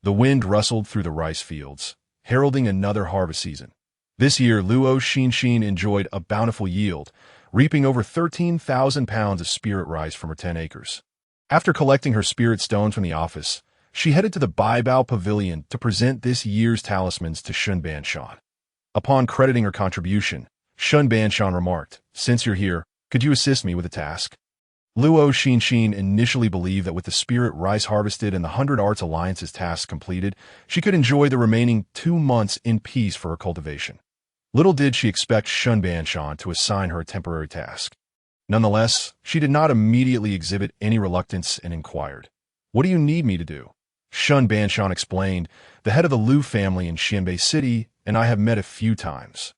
S1: The wind rustled through the rice fields, heralding another harvest season. This year, Luo Xinxin enjoyed a bountiful yield, reaping over 13,000 pounds of spirit rice from her 10 acres. After collecting her spirit stones from the office, she headed to the Baibao Pavilion to present this year's talismans to Shun Banshan. Upon crediting her contribution, Shun Banshan remarked, Since you're here, could you assist me with a task? Luo Xinxin initially believed that with the spirit rice harvested and the 100 Arts Alliance's tasks completed, she could enjoy the remaining 2 months in peace for her cultivation. Little did she expect Shun Banshan to assign her a temporary task. Nonetheless, she did not immediately exhibit any reluctance and inquired, What do you need me to do? Shun Banshan explained, The head of the Liu family in Xianbei City and I have met a few times.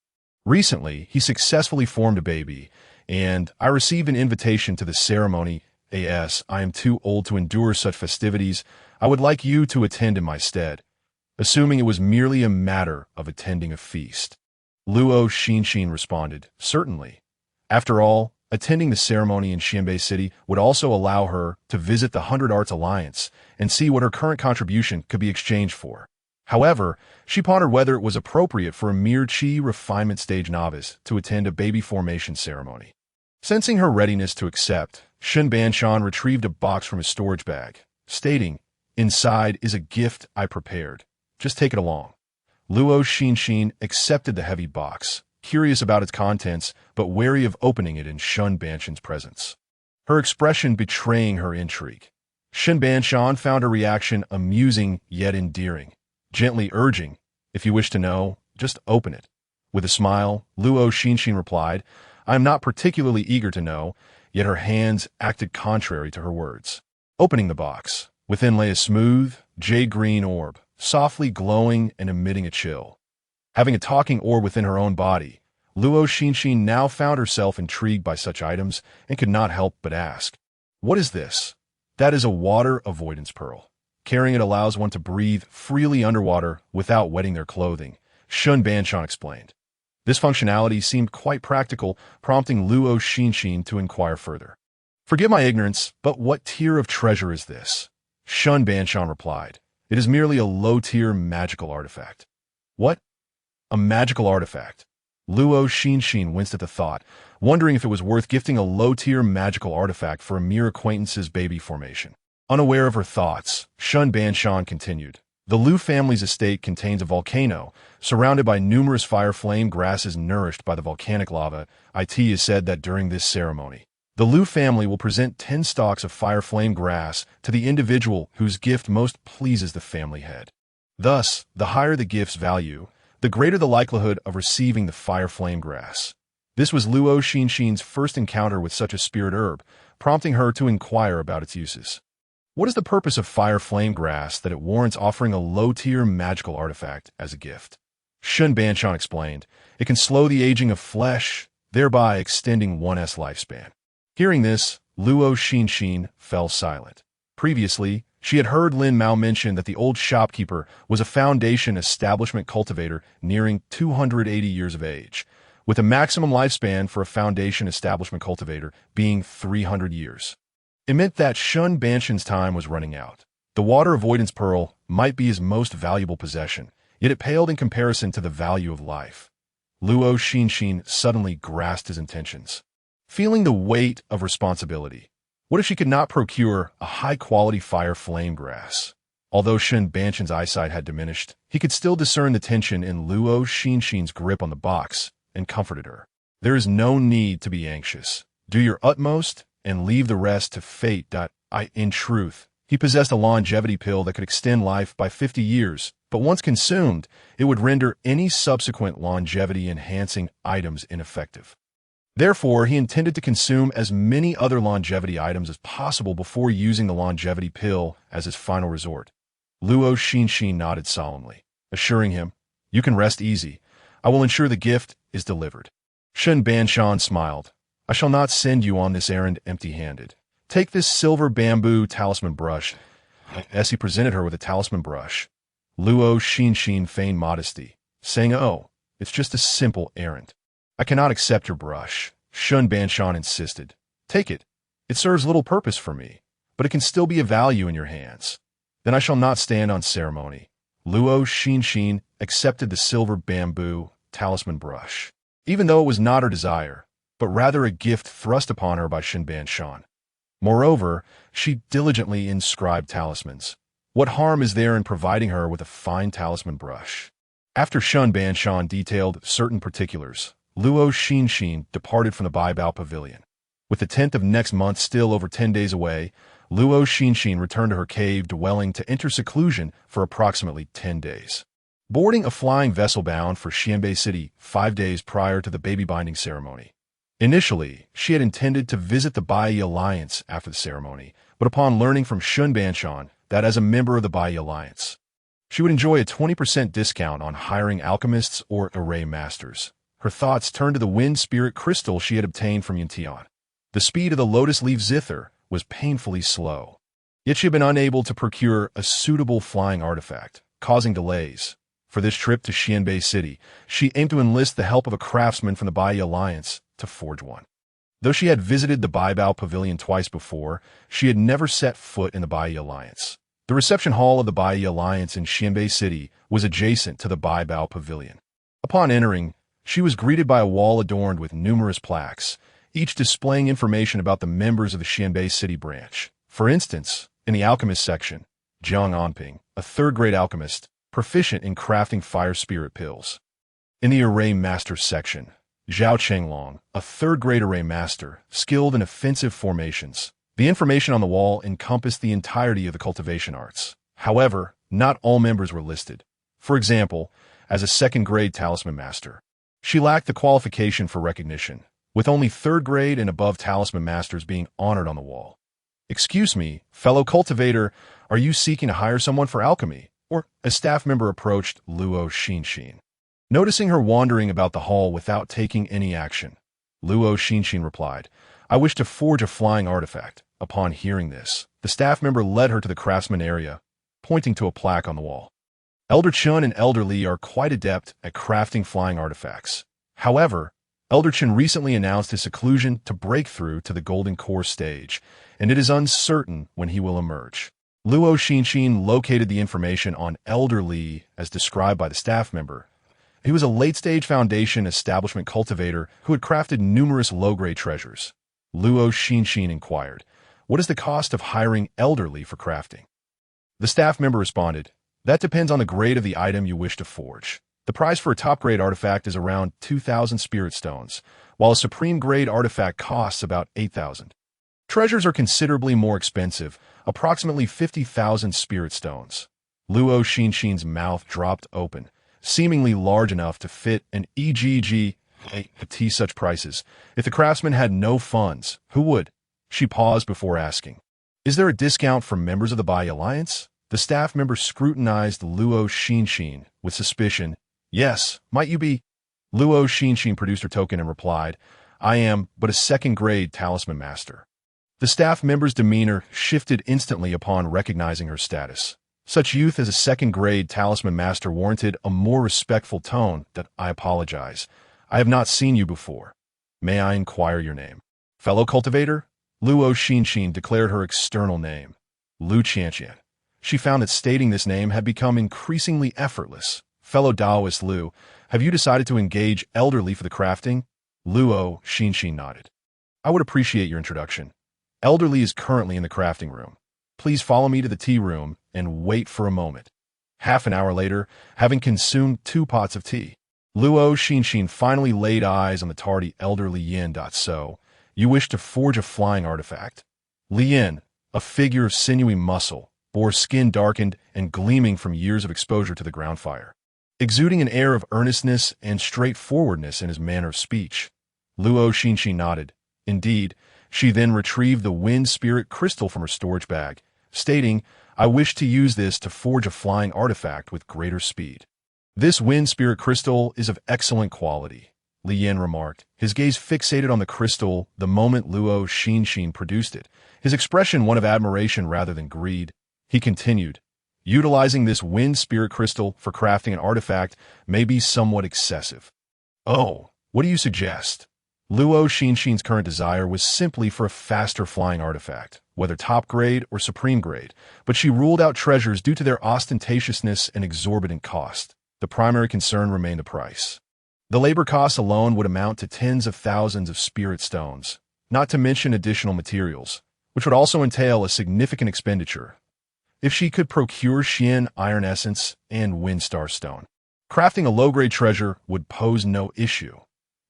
S1: Recently, he successfully formed a baby, and I received an invitation to the ceremony. As I am too old to endure such festivities, I would like you to attend in my stead, assuming it was merely a matter of attending a feast. Luo Xinxin responded, Certainly. After all, attending the ceremony in Xianbei City would also allow her to visit the 100 Arts Alliance and see what her current contribution could be exchanged for. However, she pondered whether it was appropriate for a mere chi refinement stage novice to attend a baby formation ceremony. Sensing her readiness to accept, Shun Banshan retrieved a box from his storage bag, stating, Inside is a gift I prepared. Just take it along. Luo Xinxin accepted the heavy box, curious about its contents, but wary of opening it in Shun Banshan's presence. Her expression betraying her intrigue. Shun Banshan found her reaction amusing yet endearing, gently urging, If you wish to know, just open it. With a smile, Luo Xinxin replied, I am not particularly eager to know, yet her hands acted contrary to her words. Opening the box, within lay a smooth, jade-green orb, softly glowing and emitting a chill. Having a talking orb within her own body, Luo Xinxin now found herself intrigued by such items and could not help but ask, What is this? That is a water avoidance pearl. Carrying it allows one to breathe freely underwater without wetting their clothing, Shun Banshan explained. This functionality seemed quite practical, prompting Luo Xinxin to inquire further. Forgive my ignorance, but what tier of treasure is this? Shun Banshan replied, It is merely a low-tier magical artifact. What? A magical artifact? Luo Xinxin winced at the thought, wondering if it was worth gifting a low-tier magical artifact for a mere acquaintance's baby formation. Unaware of her thoughts, Shun Banshan continued, The Luo family's estate contains a volcano, surrounded by numerous fire flame grasses nourished by the volcanic lava. It is said that during this ceremony, the Luo family will present 10 stalks of fire flame grass to the individual whose gift most pleases the family head. Thus, the higher the gift's value, the greater the likelihood of receiving the fire flame grass. This was Luo Xinxin's first encounter with such a spirit herb, prompting her to inquire about its uses. What is the purpose of fire flame grass that it warrants offering a low-tier magical artifact as a gift? Shun Banshan explained, it can slow the aging of flesh, thereby extending one's lifespan. Hearing this, Luo Xinxin fell silent. Previously, she had heard Lin Mao mention that the old shopkeeper was a foundation establishment cultivator nearing 280 years of age, with a maximum lifespan for a foundation establishment cultivator being 300 years. It meant that Shun Banshan's time was running out. The water avoidance pearl might be his most valuable possession, yet it paled in comparison to the value of life. Luo Xinxin suddenly grasped his intentions. Feeling the weight of responsibility, what if she could not procure a high-quality fire flame grass? Although Shun Banshan's eyesight had diminished, he could still discern the tension in Luo Xinxin's grip on the box and comforted her. There is no need to be anxious. Do your utmost and leave the rest to fate. In truth, he possessed a longevity pill that could extend life by 50 years, but once consumed, it would render any subsequent longevity-enhancing items ineffective. Therefore, he intended to consume as many other longevity items as possible before using the longevity pill as his final resort. Luo Xinxin nodded solemnly, assuring him, "You can rest easy. I will ensure the gift is delivered." Shun Banshan smiled. "I shall not send you on this errand empty-handed. Take this silver bamboo talisman brush." As he presented her with a talisman brush, Luo Xinxin feigned modesty, saying, "Oh, it's just a simple errand." "I cannot accept your brush," Shun Banshan insisted. "Take it. It serves little purpose for me, but it can still be of value in your hands." "Then I shall not stand on ceremony." Luo Xinxin accepted the silver bamboo talisman brush, even though it was not her desire, but rather a gift thrust upon her by Shun Banshan. Moreover, she diligently inscribed talismans. What harm is there in providing her with a fine talisman brush? After Shun Banshan detailed certain particulars, Luo Xinxin departed from the Baibao Pavilion. With the 10th of next month still over 10 days away, Luo Xinxin returned to her cave dwelling to enter seclusion for approximately 10 days. Boarding a flying vessel bound for Xianbei City 5 days prior to the baby binding ceremony. Initially, she had intended to visit the Bai Alliance after the ceremony, but upon learning from Shun Banshan that as a member of the Bai Alliance, she would enjoy a 20% discount on hiring alchemists or array masters, her thoughts turned to the wind spirit crystal she had obtained from Yuntian. The speed of the lotus leaf zither was painfully slow, yet she had been unable to procure a suitable flying artifact, causing delays. For this trip to Xianbei City, she aimed to enlist the help of a craftsman from the Bai Alliance to forge one. Though she had visited the Baibao Pavilion twice before, she had never set foot in the Bai Alliance. The reception hall of the Bai Alliance in Xianbei City was adjacent to the Baibao Pavilion. Upon entering, she was greeted by a wall adorned with numerous plaques, each displaying information about the members of the Xianbei City branch. For instance, in the alchemist section, Jiang Anping, a third-grade alchemist, proficient in crafting fire spirit pills. In the array master section, Zhao Chenglong, a third-grade array master, skilled in offensive formations. The information on the wall encompassed the entirety of the cultivation arts. However, not all members were listed. For example, as a second-grade talisman master, she lacked the qualification for recognition, with only third-grade and above talisman masters being honored on the wall. "Excuse me, fellow cultivator, are you seeking to hire someone for alchemy?" Or a staff member approached Luo Xinxin. Noticing her wandering about the hall without taking any action, Luo Xinxin replied, "I wish to forge a flying artifact." Upon hearing this, the staff member led her to the craftsman area, pointing to a plaque on the wall. Elder Chun and Elder Li are quite adept at crafting flying artifacts. However, Elder Chun recently announced his seclusion to break through to the Golden Core stage, and it is uncertain when he will emerge. Luo Xinxin located the information on Elder Li as described by the staff member. He was a late-stage foundation establishment cultivator who had crafted numerous low-grade treasures. Luo Xinxin inquired, "What is the cost of hiring Elder Li for crafting?" The staff member responded, That depends on the grade of the item you wish to forge. The price for a top-grade artifact is around 2,000 spirit stones, while a supreme-grade artifact costs about 8,000. Treasures are considerably more expensive, approximately 50,000 spirit stones. Luo Xinxin's mouth dropped open, seemingly large enough to fit an EGG at such prices. If the craftsman had no funds, who would? She paused before asking. Is there a discount for members of the Bai Alliance? The staff member scrutinized Luo Xinxin with suspicion. Yes, might you be? Luo Xinxin produced her token and replied, I am but a second-grade talisman master. The staff member's demeanor shifted instantly upon recognizing her status. Such youth as a second-grade talisman master warranted a more respectful tone. That I apologize. I have not seen you before. May I inquire your name? Fellow cultivator? Luo Xinxin declared her external name. Luo Xinxin. She found that stating this name had become increasingly effortless. Fellow Taoist Lu, have you decided to engage elderly for the crafting? Luo Xinxin nodded. I would appreciate your introduction. Elderly is currently in the crafting room. Please follow me to the tea room and wait for a moment. Half an hour later, having consumed 2 pots of tea, Luo Xinxin finally laid eyes on the tardy elder Li Yin. So, you wish to forge a flying artifact? Li Yin, a figure of sinewy muscle, bore skin darkened and gleaming from years of exposure to the ground fire, exuding an air of earnestness and straightforwardness in his manner of speech. Luo Xinxin nodded. Indeed, she then retrieved the wind spirit crystal from her storage bag, stating, I wish to use this to forge a flying artifact with greater speed. This wind spirit crystal is of excellent quality, Li Yin remarked, his gaze fixated on the crystal the moment Luo Xinxin produced it, his expression one of admiration rather than greed. He continued, utilizing this wind spirit crystal for crafting an artifact may be somewhat excessive. Oh, what do you suggest? Luo Xinxin's current desire was simply for a faster flying artifact, whether top grade or supreme grade, but she ruled out treasures due to their ostentatiousness and exorbitant cost. The primary concern remained the price. The labor costs alone would amount to tens of thousands of spirit stones, not to mention additional materials, which would also entail a significant expenditure. If she could procure Xian iron essence and windstar stone, crafting a low-grade treasure would pose no issue.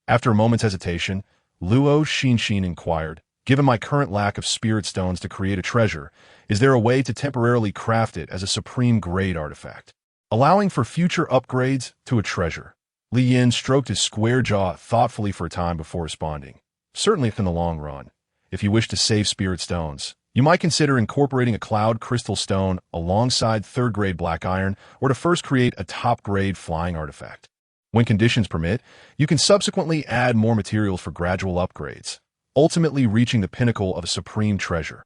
S1: After a moment's hesitation, Luo Xinxin inquired, given my current lack of spirit stones to create a treasure, is there a way to temporarily craft it as a supreme grade artifact, allowing for future upgrades to a treasure? Li Yin stroked his square jaw thoughtfully for a time before responding. Certainly in the long run, if you wish to save spirit stones, you might consider incorporating a cloud crystal stone alongside third-grade black iron or to first create a top-grade flying artifact. When conditions permit, you can subsequently add more materials for gradual upgrades, ultimately reaching the pinnacle of a supreme treasure.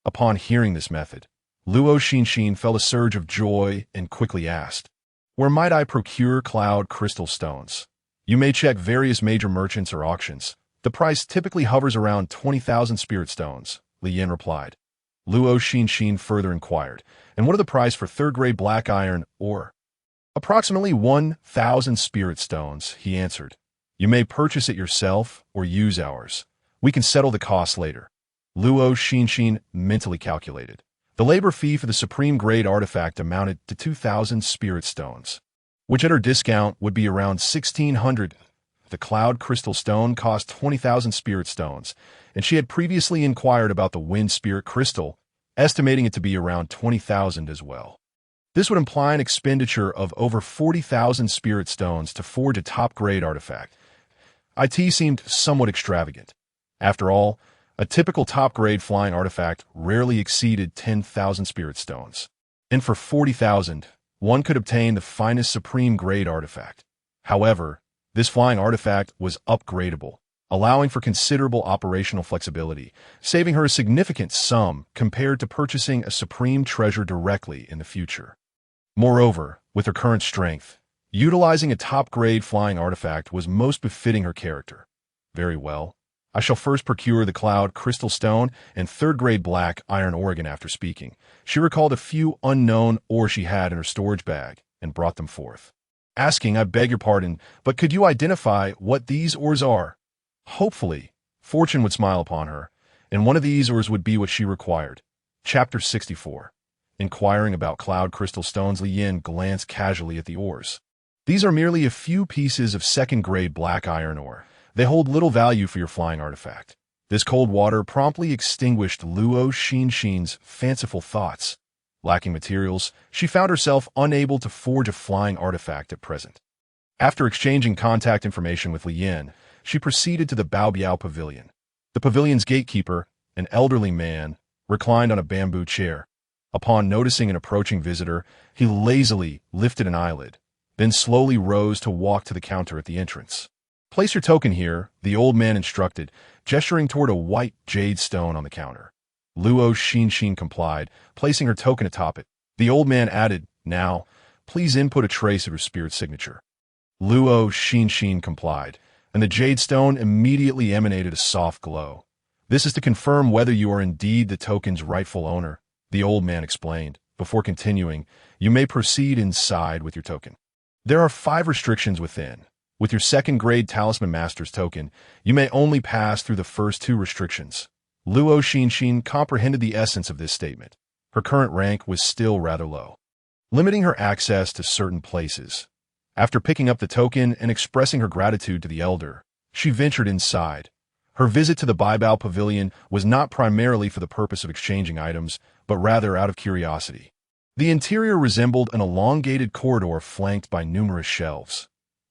S1: Upon hearing this method, Luo Xinxin felt a surge of joy and quickly asked, where might I procure cloud crystal stones? You may check various major merchants or auctions. The price typically hovers around 20,000 spirit stones, Li Yin replied. Luo Xinxin further inquired, and what are the price for third-grade black iron or? Approximately 1,000 spirit stones, he answered. You may purchase it yourself or use ours. We can settle the cost later. Luo Xinxin mentally calculated. The labor fee for the supreme grade artifact amounted to 2,000 spirit stones, which at her discount would be around 1,600. The cloud crystal stone cost 20,000 spirit stones, and she had previously inquired about the wind spirit crystal, estimating it to be around 20,000 as well. This would imply an expenditure of over 40,000 spirit stones to forge a top-grade artifact. It seemed somewhat extravagant. After all, a typical top-grade flying artifact rarely exceeded 10,000 spirit stones. And for 40,000, one could obtain the finest supreme-grade artifact. However, this flying artifact was upgradable, allowing for considerable operational flexibility, saving her a significant sum compared to purchasing a supreme treasure directly in the future. Moreover, with her current strength, utilizing a top-grade flying artifact was most befitting her character. Very well. I shall first procure the cloud crystal stone and third-grade black iron organ. After speaking, she recalled a few unknown ores she had in her storage bag and brought them forth, asking, I beg your pardon, but could you identify what these ores are? Hopefully, fortune would smile upon her, and one of these ores would be what she required. Chapter 64. Inquiring about cloud crystal stones, Li Yin glanced casually at the ores. These are merely a few pieces of second-grade black iron ore. They hold little value for your flying artifact. This cold water promptly extinguished Luo Xinxin's fanciful thoughts. Lacking materials, she found herself unable to forge a flying artifact at present. After exchanging contact information with Li Yin, she proceeded to the Baobiao Pavilion. The pavilion's gatekeeper, an elderly man, reclined on a bamboo chair. Upon noticing an approaching visitor, he lazily lifted an eyelid, then slowly rose to walk to the counter at the entrance. "Place your token here," the old man instructed, gesturing toward a white jade stone on the counter. Luo Xinxin complied, placing her token atop it. The old man added, "Now, please input a trace of your spirit signature." Luo Xinxin complied, and the jade stone immediately emanated a soft glow. "This is to confirm whether you are indeed the token's rightful owner," the old man explained. Before continuing, "You may proceed inside with your token. There are 5 restrictions within. With your second-grade Talisman Master's token, you may only pass through the first 2 restrictions." Luo Xinxin comprehended the essence of this statement. Her current rank was still rather low, limiting her access to certain places. After picking up the token and expressing her gratitude to the elder, she ventured inside. Her visit to the Baobiao Pavilion was not primarily for the purpose of exchanging items, but rather out of curiosity. The interior resembled an elongated corridor flanked by numerous shelves.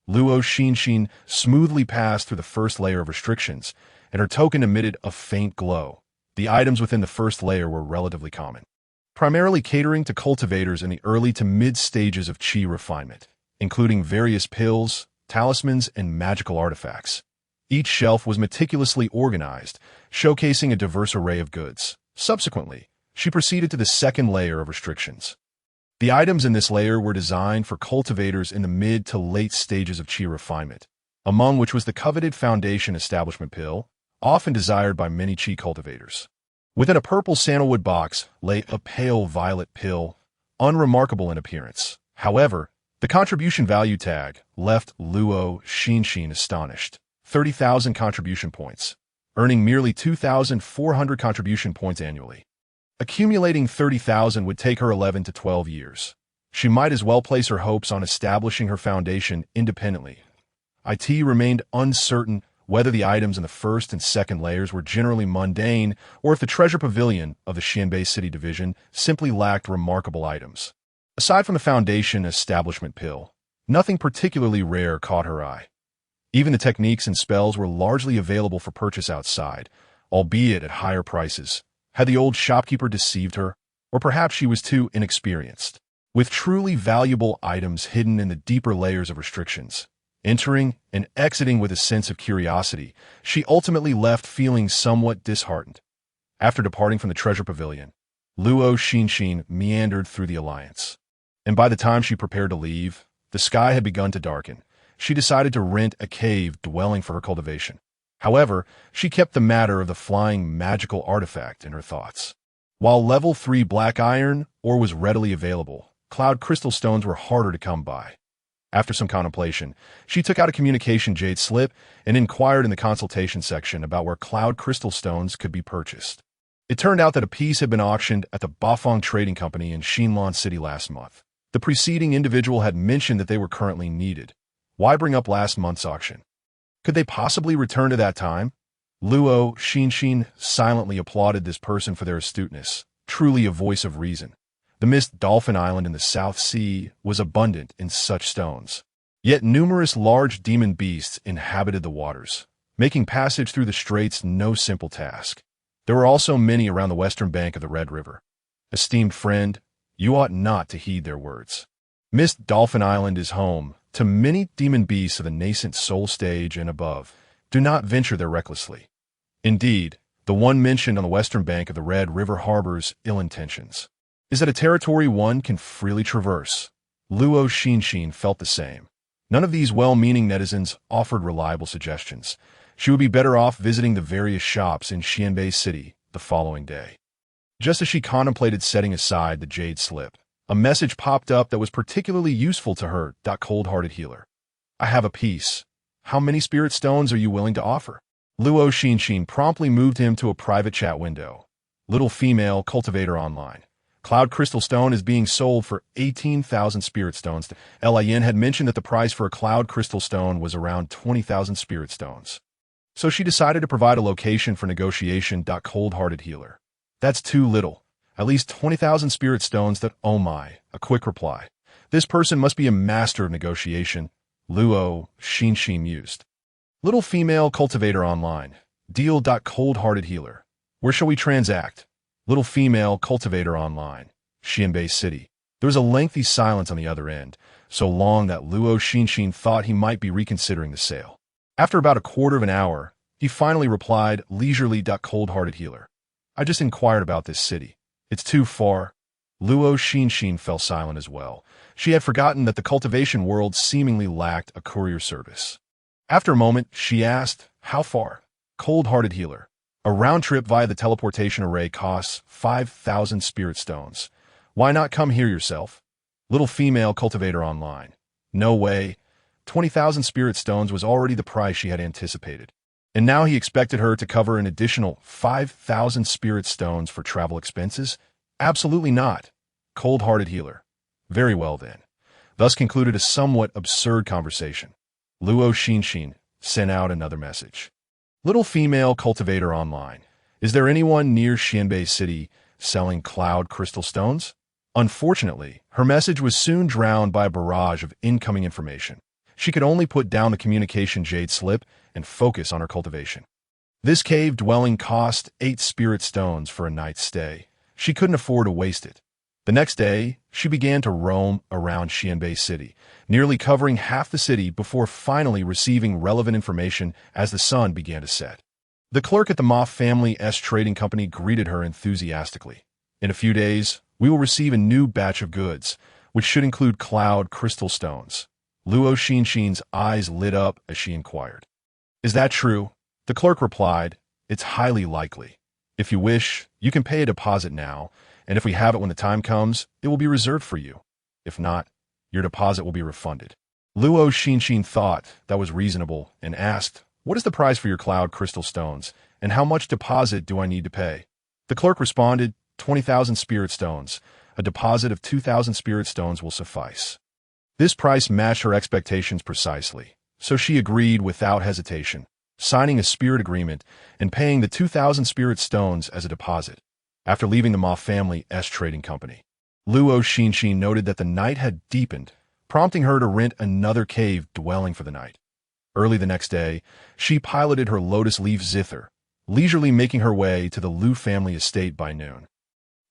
S1: Luo Xinxin smoothly passed through the first layer of restrictions, and her token emitted a faint glow. The items within the first layer were relatively common, primarily catering to cultivators in the early to mid stages of qi refinement, including various pills, talismans, and magical artifacts. Each shelf was meticulously organized, showcasing a diverse array of goods. Subsequently, she proceeded to the second layer of restrictions. The items in this layer were designed for cultivators in the mid to late stages of qi refinement, among which was the coveted Foundation Establishment Pill, often desired by many qi cultivators. Within a purple sandalwood box lay a pale violet pill, unremarkable in appearance. However, the contribution value tag left Luo Xinxin astonished. 30,000 contribution points, earning merely 2,400 contribution points annually. Accumulating 30,000 would take her 11 to 12 years. She might as well place her hopes on establishing her foundation independently. IT remained uncertain whether the items in the first and second layers were generally mundane or if the treasure pavilion of the Xianbei City Division simply lacked remarkable items. Aside from the Foundation Establishment Pill, nothing particularly rare caught her eye. Even the techniques and spells were largely available for purchase outside, albeit at higher prices. Had the old shopkeeper deceived her, or perhaps she was too inexperienced? With truly valuable items hidden in the deeper layers of restrictions, entering and exiting with a sense of curiosity, she ultimately left feeling somewhat disheartened. After departing from the treasure pavilion, Luo Xinxin meandered through the Alliance. And by the time she prepared to leave, the sky had begun to darken. She decided to rent a cave dwelling for her cultivation. However, she kept the matter of the flying magical artifact in her thoughts. While level 3 black iron ore was readily available, cloud crystal stones were harder to come by. After some contemplation, she took out a communication jade slip and inquired in the consultation section about where cloud crystal stones could be purchased. It turned out that a piece had been auctioned at the Bafang Trading Company in Xinlan City last month. The preceding individual had mentioned that they were currently needed. Why bring up last month's auction? Could they possibly return to that time? Luo Xinxin silently applauded this person for their astuteness, truly a voice of reason. The mist Dolphin Island in the South Sea was abundant in such stones. Yet numerous large demon beasts inhabited the waters, making passage through the straits no simple task. There were also many around the western bank of the Red River. Esteemed friend, you ought not to heed their words. Mist Dolphin Island is home to many demon beasts of the nascent soul stage and above. Do not venture there recklessly. Indeed, the one mentioned on the western bank of the Red River harbors ill intentions. Is that a territory one can freely traverse? Luo Xinxin felt the same. None of these well-meaning netizens offered reliable suggestions. She would be better off visiting the various shops in Xianbei City the following day. Just as she contemplated setting aside the jade slip, a message popped up that was particularly useful to her, cold-hearted healer. I have a piece. How many spirit stones are you willing to offer? Luo Xinxin promptly moved him to a private chat window. Little female cultivator online. Cloud Crystal Stone is being sold for 18,000 Spirit Stones. Lin had mentioned that the price for a Cloud Crystal Stone was around 20,000 Spirit Stones. So she decided to provide a location for negotiation. Cold-hearted healer. That's too little. At least 20,000 Spirit Stones. Oh my, a quick reply. This person must be a master of negotiation. Luo Xinxin mused. Little female cultivator online. Deal. Cold-hearted healer. Where shall we transact? Little female cultivator online. Xianbei City. There was a lengthy silence on the other end, so long that Luo Xinxin thought he might be reconsidering the sale. After about a quarter of an hour, he finally replied leisurely. Cold-hearted healer. I just inquired about this city. It's too far. Luo Xinxin fell silent as well. She had forgotten that the cultivation world seemingly lacked a courier service. After a moment, she asked, how far? Cold-hearted healer. A round trip via the teleportation array costs 5,000 Spirit Stones. Why not come here yourself? Little female cultivator online. No way. 20,000 Spirit Stones was already the price she had anticipated. And now he expected her to cover an additional 5,000 Spirit Stones for travel expenses? Absolutely not. Cold-hearted healer. Very well then. Thus concluded a somewhat absurd conversation. Luo Xinxin sent out another message. Little female cultivator online. Is there anyone near Xianbei City selling Cloud Crystal Stones? Unfortunately, her message was soon drowned by a barrage of incoming information. She could only put down the communication jade slip and focus on her cultivation. This cave dwelling cost 8 Spirit Stones for a night's stay. She couldn't afford to waste it. The next day, she began to roam around Xianbei City, nearly covering half the city before finally receiving relevant information as the sun began to set. The clerk at the Ma Family's trading company greeted her enthusiastically. In a few days, we will receive a new batch of goods, which should include Cloud Crystal Stones. Luo Xinxin's eyes lit up as she inquired. Is that true? The clerk replied, it's highly likely. If you wish, you can pay a deposit now, and if we have it when the time comes, it will be reserved for you. If not, your deposit will be refunded. Luo Xinxin thought that was reasonable and asked, what is the price for your Cloud Crystal Stones, and how much deposit do I need to pay? The clerk responded, 20,000 Spirit Stones. A deposit of 2,000 Spirit Stones will suffice. This price matched her expectations precisely, so she agreed without hesitation, signing a spirit agreement and paying the 2,000 Spirit Stones as a deposit. After leaving the Ma Family's trading company, Luo Xinxin noted that the night had deepened, prompting her to rent another cave dwelling for the night. Early the next day, she piloted her lotus leaf zither, leisurely making her way to the Luo family estate by noon.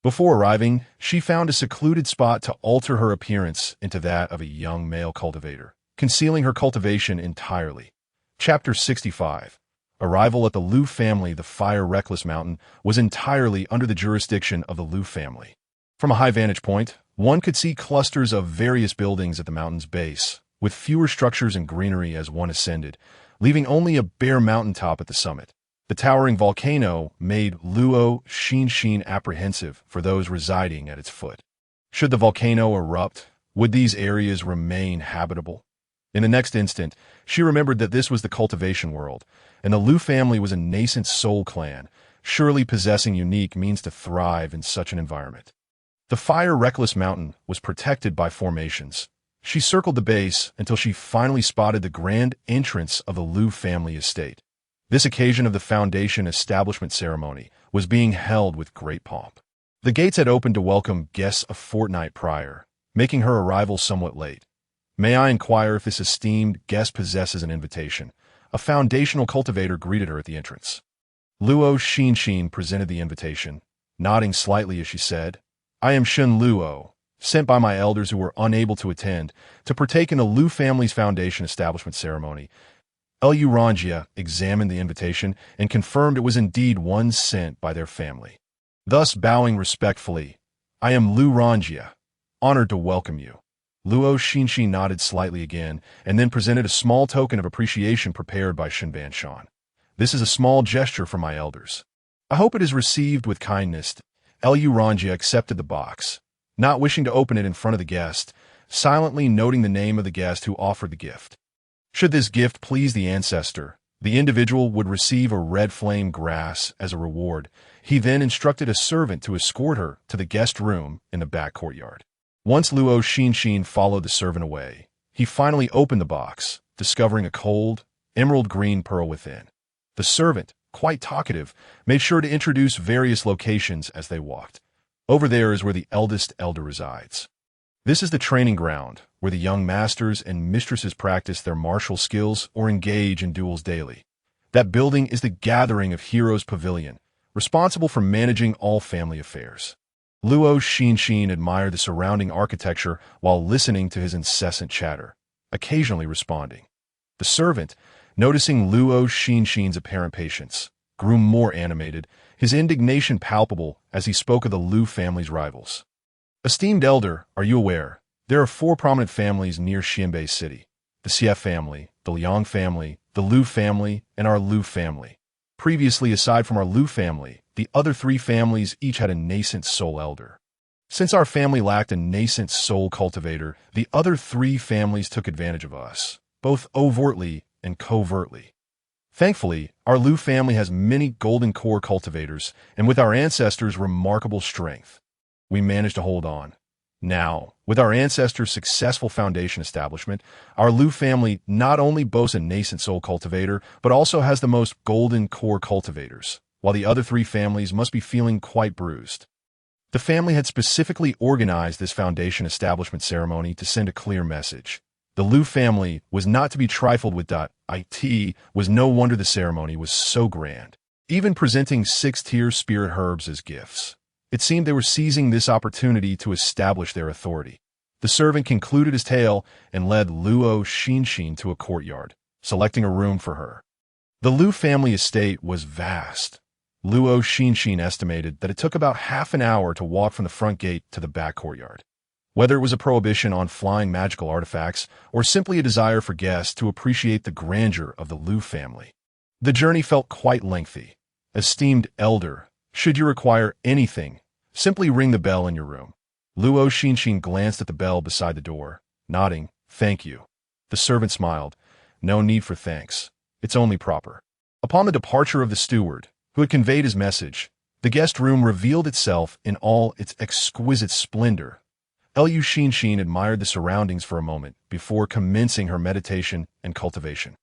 S1: Before arriving, she found a secluded spot to alter her appearance into that of a young male cultivator, concealing her cultivation entirely. Chapter 65. Arrival at the Luo family. The fire-reckless mountain was entirely under the jurisdiction of the Luo family. From a high vantage point, one could see clusters of various buildings at the mountain's base, with fewer structures and greenery as one ascended, leaving only a bare mountaintop at the summit. The towering volcano made Luo Xinxin apprehensive for those residing at its foot. Should the volcano erupt, would these areas remain habitable? In the next instant, she remembered that this was the cultivation world, and the Luo family was a nascent soul clan, surely possessing unique means to thrive in such an environment. The fire-reckless mountain was protected by formations. She circled the base until she finally spotted the grand entrance of the Luo family estate. This occasion of the foundation establishment ceremony was being held with great pomp. The gates had opened to welcome guests a fortnight prior, making her arrival somewhat late. May I inquire if this esteemed guest possesses an invitation? A foundational cultivator greeted her at the entrance. Luo Xinxin presented the invitation, nodding slightly as she said, I am Shun Luo, sent by my elders who were unable to attend, to partake in the Luo family's foundation establishment ceremony. Lu Ranjia examined the invitation and confirmed it was indeed one sent by their family. Thus bowing respectfully, I am Luo Ranjia, honored to welcome you. Luo Xinxin nodded slightly again, and then presented a small token of appreciation prepared by Shenban Shan. This is a small gesture from my elders. I hope it is received with kindness. Lu Ranjia accepted the box, not wishing to open it in front of the guest, silently noting the name of the guest who offered the gift. Should this gift please the ancestor, The individual would receive a red flame grass as a reward. He then instructed a servant to escort her to the guest room in the back courtyard. Once Luo Xinxin followed the servant away, he finally opened the box, discovering a cold, emerald green pearl within. The servant, quite talkative, made sure to introduce various locations as they walked. Over there is where the eldest elder resides. This is the training ground, where the young masters and mistresses practice their martial skills or engage in duels daily. That building is the Gathering of Heroes Pavilion, responsible for managing all family affairs. Luo Xinxin admired the surrounding architecture while listening to his incessant chatter, occasionally responding. The servant, noticing Luo Xinxin's apparent patience, grew more animated, his indignation palpable as he spoke of the Lu family's rivals. Esteemed elder, are you aware? There are 4 prominent families near Xianbei City: the Xie family, the Liang family, the Lu family, and our Lu family. Previously, aside from our Lu family, the other 3 families each had a nascent soul elder. Since our family lacked a nascent soul cultivator, the other 3 families took advantage of us, both overtly and covertly. Thankfully, our Lu family has many golden core cultivators, and with our ancestors' remarkable strength, we managed to hold on. Now, with our ancestors' successful foundation establishment, our Lu family not only boasts a nascent soul cultivator, but also has the most golden core cultivators, while the other 3 families must be feeling quite bruised. The family had specifically organized this foundation establishment ceremony to send a clear message. The Lu family was not to be trifled with. It was no wonder the ceremony was so grand, even presenting 6-tier spirit herbs as gifts. It seemed they were seizing this opportunity to establish their authority. The servant concluded his tale and led Luo Xinxin to a courtyard, selecting a room for her. The Lu family estate was vast. Luo Xinxin estimated that it took about half an hour to walk from the front gate to the back courtyard. Whether it was a prohibition on flying magical artifacts or simply a desire for guests to appreciate the grandeur of the Lu family, the journey felt quite lengthy. Esteemed elder, should you require anything, simply ring the bell in your room. Luo Xinxin glanced at the bell beside the door, nodding, "Thank you." The servant smiled. "No need for thanks. It's only proper." Upon the departure of the steward, who had conveyed his message, the guest room revealed itself in all its exquisite splendor. Luo Xinxin admired the surroundings for a moment before commencing her meditation and cultivation.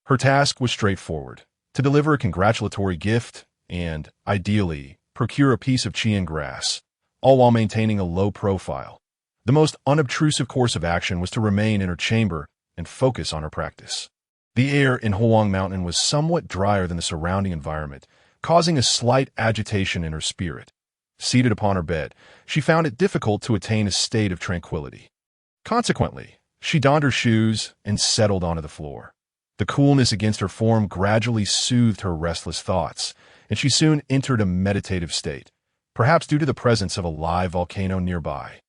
S1: Her task was straightforward: to deliver a congratulatory gift and, ideally, procure a piece of Qian grass, all while maintaining a low profile. The most unobtrusive course of action was to remain in her chamber and focus on her practice. The air in Huang Mountain was somewhat drier than the surrounding environment, causing a slight agitation in her spirit. Seated upon her bed, she found it difficult to attain a state of tranquility. Consequently, she donned her shoes and settled onto the floor. The coolness against her form gradually soothed her restless thoughts, and she soon entered a meditative state, perhaps due to the presence of a live volcano nearby.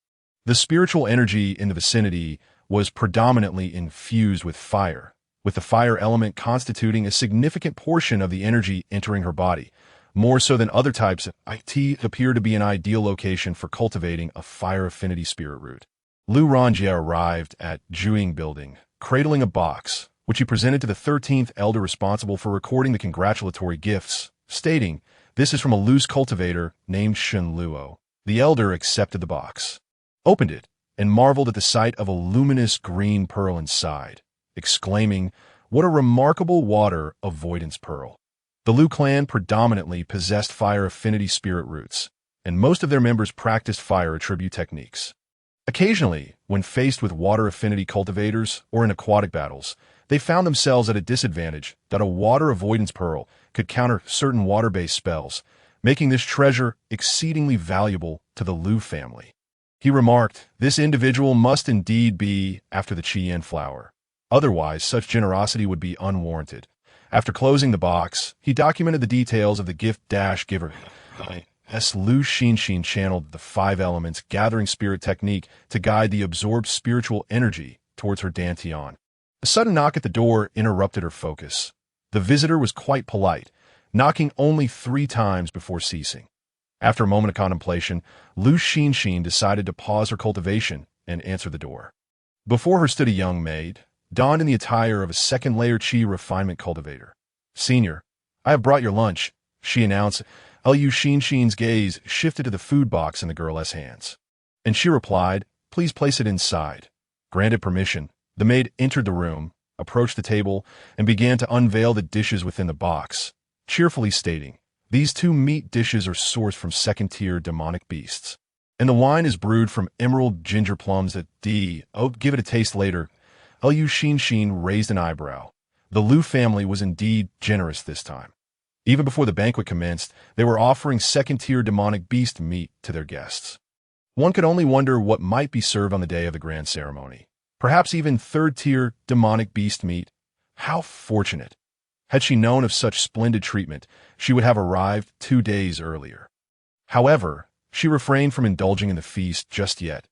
S1: The spiritual energy in the vicinity was predominantly infused with the fire element constituting a significant portion of the energy entering her body. More so than other types, it appeared to be an ideal location for cultivating a fire affinity spirit root. Lu Ranjie arrived at Juing Building, cradling a box, which he presented to the 13th elder responsible for recording the congratulatory gifts, stating, "This is from a loose cultivator named Shen Luo." The elder accepted the box, opened it, and marveled at the sight of a luminous green pearl inside, exclaiming, "What a remarkable water avoidance pearl." The Lu clan predominantly possessed fire affinity spirit roots, and most of their members practiced fire attribute techniques. Occasionally, when faced with water affinity cultivators or in aquatic battles, they found themselves at a disadvantage that a water avoidance pearl could counter certain water-based spells, making this treasure exceedingly valuable to the Lu family. He remarked, "This individual must indeed be after the Qian flower. Otherwise, such generosity would be unwarranted." After closing the box, he documented the details of the gift-giver. Luo Xinxin channeled the 5 elements gathering spirit technique to guide the absorbed spiritual energy towards her dantian. A sudden knock at the door interrupted her focus. The visitor was quite polite, knocking only 3 times before ceasing. After a moment of contemplation, Luo Xinxin decided to pause her cultivation and answer the door. Before her stood a young maid, donned in the attire of a second-layer Qi refinement cultivator. Senior, I have brought your lunch, she announced. Luo Xinxin's gaze shifted to the food box in the girl's hands. And she replied, please place it inside. Granted permission, the maid entered the room, approached the table, and began to unveil the dishes within the box, cheerfully stating, these 2 meat dishes are sourced from second-tier demonic beasts. And the wine is brewed from emerald ginger plums at Oh, give it a taste later. Luo Xinxin raised an eyebrow. The Lu family was indeed generous this time. Even before the banquet commenced, they were offering second-tier demonic beast meat to their guests. One could only wonder what might be served on the day of the grand ceremony. Perhaps even third-tier demonic beast meat. How fortunate. Had she known of such splendid treatment, she would have arrived 2 days earlier. However, she refrained from indulging in the feast just yet.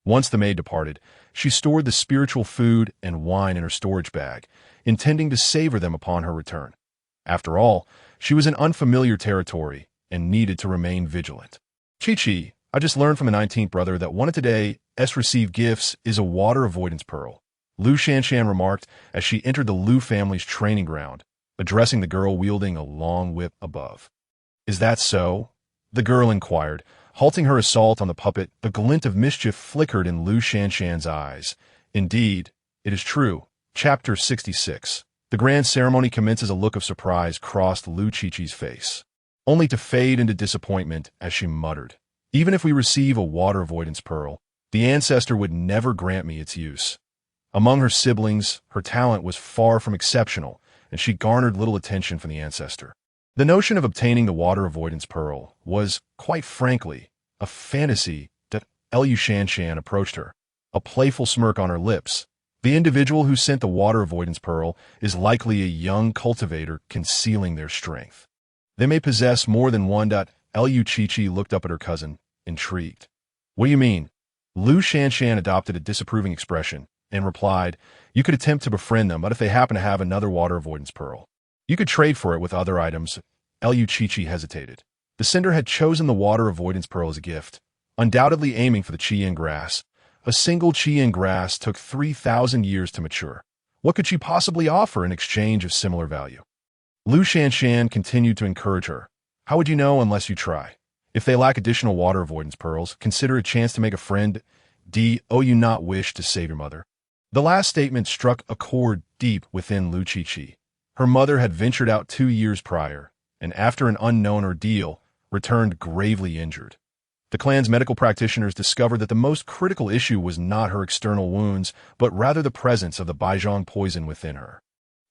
S1: Once the maid departed, she stored the spiritual food and wine in her storage bag, intending to savor them upon her return. After all, she was in unfamiliar territory and needed to remain vigilant. Chi-Chi, I just learned from the 19th brother that one of today's received gifts is a water avoidance pearl, Luo Xinxin remarked as she entered the Lu family's training ground, addressing the girl wielding a long whip above. Is that so? The girl inquired, halting her assault on the puppet. A glint of mischief flickered in Luo Xinxin's eyes. Indeed, it is true. Chapter 66. The grand ceremony commences. A look of surprise crossed Lu Chi-Chi's face, only to fade into disappointment as she muttered, even if we receive a water avoidance pearl, the ancestor would never grant me its use. Among her siblings, her talent was far from exceptional, and she garnered little attention from the ancestor. The notion of obtaining the water avoidance pearl was, quite frankly, a fantasy that Luo Xinxin approached her, a playful smirk on her lips. The individual who sent the water avoidance pearl is likely a young cultivator concealing their strength. They may possess more than one. Luo Chi-Chi looked up at her cousin, intrigued. What do you mean? Luo Xinxin adopted a disapproving expression and replied, you could attempt to befriend them, but if they happen to have another water avoidance pearl, you could trade for it with other items. Luo Chi-Chi hesitated. The sender had chosen the water avoidance pearl as a gift, undoubtedly aiming for the Qian grass. A single Qian grass took 3,000 years to mature. What could she possibly offer in exchange of similar value? Luo Xinxin continued to encourage her. How would you know unless you try? If they lack additional water avoidance pearls, consider a chance to make a friend. You not wish to save your mother? The last statement struck a chord deep within Luo Chi-Chi. Her mother had ventured out 2 years prior, and after an unknown ordeal, returned gravely injured. The clan's medical practitioners discovered that the most critical issue was not her external wounds, but rather the presence of the Baizhong poison within her.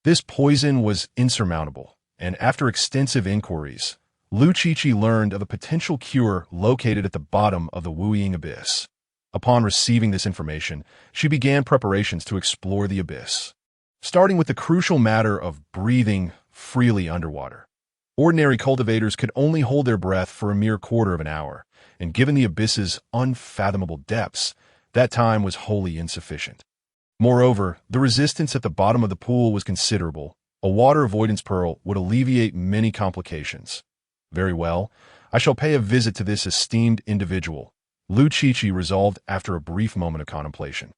S1: This poison was insurmountable, and after extensive inquiries, Luo Chi-Chi learned of a potential cure located at the bottom of the Wuying Abyss. Upon receiving this information, she began preparations to explore the abyss, starting with the crucial matter of breathing freely underwater. Ordinary cultivators could only hold their breath for a mere quarter of an hour, and given the abyss's unfathomable depths, that time was wholly insufficient. Moreover, the resistance at the bottom of the pool was considerable. A water avoidance pearl would alleviate many complications. Very well, I shall pay a visit to this esteemed individual, Luo Chi-Chi resolved after a brief moment of contemplation.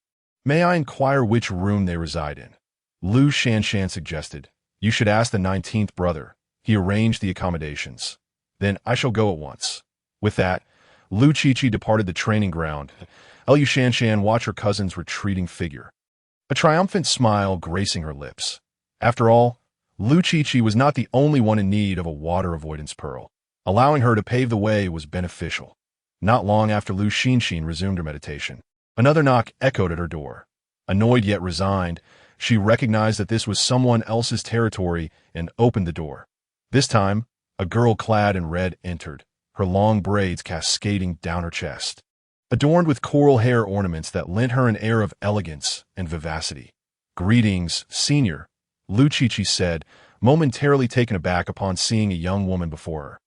S1: May I inquire which room they reside in? Luo Xinxin suggested. You should ask the 19th brother. He arranged the accommodations. Then I shall go at once. With that, Luo Chi-Chi departed the training ground. Luo Xinxin watched her cousin's retreating figure, a triumphant smile gracing her lips. After all, Luo Chi-Chi was not the only one in need of a water avoidance pearl. Allowing her to pave the way was beneficial. Not long after Luo Xinxin resumed her meditation, another knock echoed at her door. Annoyed yet resigned, she recognized that this was someone else's territory and opened the door. This time, a girl clad in red entered, her long braids cascading down her chest, adorned with coral hair ornaments that lent her an air of elegance and vivacity. Greetings, senior, Luo Chi-Chi said, momentarily taken aback upon seeing a young woman before her.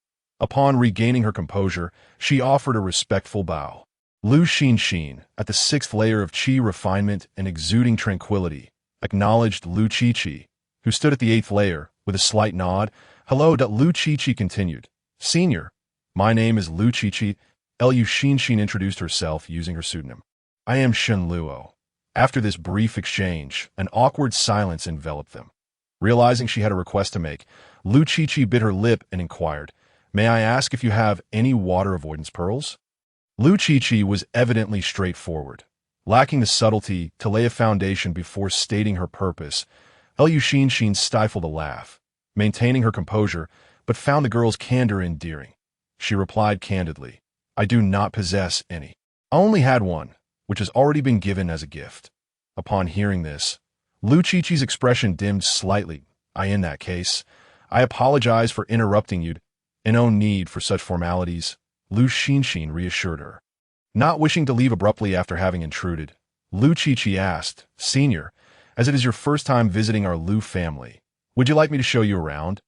S1: Upon regaining her composure, she offered a respectful bow. Luo Xinxin, at the 6th layer of qi refinement and exuding tranquility, acknowledged Luo Chi-Chi, who stood at the 8th layer, with a slight nod. Hello. Luo Chi-Chi continued. Senior, my name is Luo Chi-Chi. Luo Xinxin introduced herself using her pseudonym. I am Shen Luo. After this brief exchange, an awkward silence enveloped them. Realizing she had a request to make, Luo Xinxin bit her lip and inquired, "May I ask if you have any water avoidance pearls?" Luo Xinxin was evidently straightforward, lacking the subtlety to lay a foundation before stating her purpose. Luo Xinxin stifled a laugh, maintaining her composure, but found the girl's candor endearing. She replied candidly, "I do not possess any. I only had one, which has already been given as a gift." Upon hearing this, Luo Xinxin's expression dimmed slightly. In that case, I apologize for interrupting you. No need for such formalities, Luo Xinxin reassured her. Not wishing to leave abruptly after having intruded, Luo Xinxin asked, "Senior, as it is your first time visiting our Luo family, would you like me to show you around?"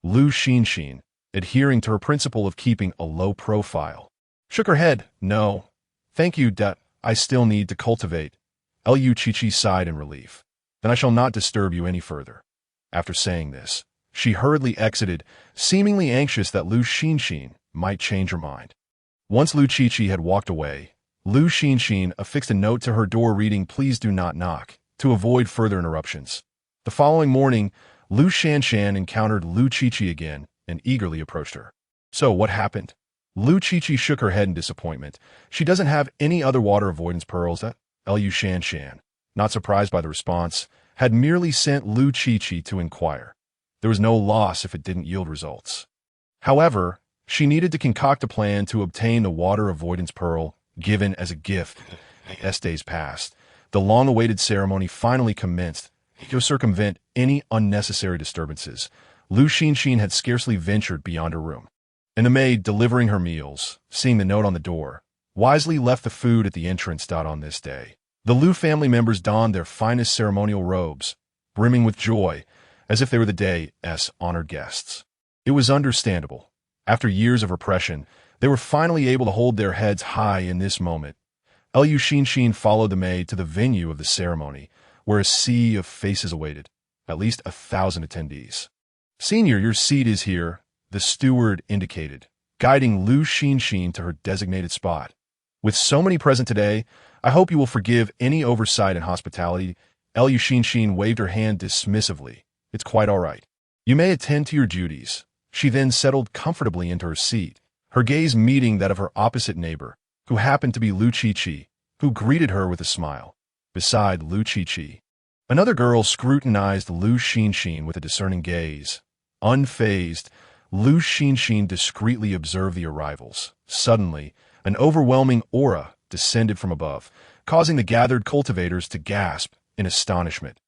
S1: Luo Xinxin, adhering to her principle of keeping a low profile, shook her head. "No, thank you, I still need to cultivate." Luo Xinxin sighed in relief. "Then I shall not disturb you any further." After saying this, she hurriedly exited, seemingly anxious that Luo Xinxin might change her mind. Once Luo Xinxin had walked away, Luo Xinxin affixed a note to her door reading, "Please do not knock," to avoid further interruptions. The following morning, Luo Xinxin encountered Luo Xinxin again and eagerly approached her. "So, what happened?" Luo Xinxin shook her head in disappointment. "She doesn't have any other water avoidance pearls." Luo Xinxin, not surprised by the response, had merely sent Luo Xinxin to inquire. There was no loss if it didn't yield results. However, she needed to concoct a plan to obtain the water avoidance pearl given as a gift. As days passed, the long-awaited ceremony finally commenced. To circumvent any unnecessary disturbances, Luo Xinxin had scarcely ventured beyond her room. And the maid delivering her meals, seeing the note on the door, wisely left the food at the entrance. On this day, the Luo family members donned their finest ceremonial robes, brimming with joy, as if they were the day's honored guests. It was understandable. After years of repression, they were finally able to hold their heads high in this moment. Luo Xinxin followed the maid to the venue of the ceremony, where a sea of faces awaited, at least 1,000 attendees. "Senior, your seat is here," the steward indicated, guiding Luo Xinxin to her designated spot. "With so many present today, I hope you will forgive any oversight in hospitality." Luo Xinxin waved her hand dismissively. "It's quite all right. You may attend to your duties." She then settled comfortably into her seat, her gaze meeting that of her opposite neighbor, who happened to be Luo Xinxin, who greeted her with a smile. Beside Luo Xinxin, another girl scrutinized Luo Xinxin with a discerning gaze. Unfazed, Luo Xinxin discreetly observed the arrivals. Suddenly, an overwhelming aura descended from above, causing the gathered cultivators to gasp in astonishment.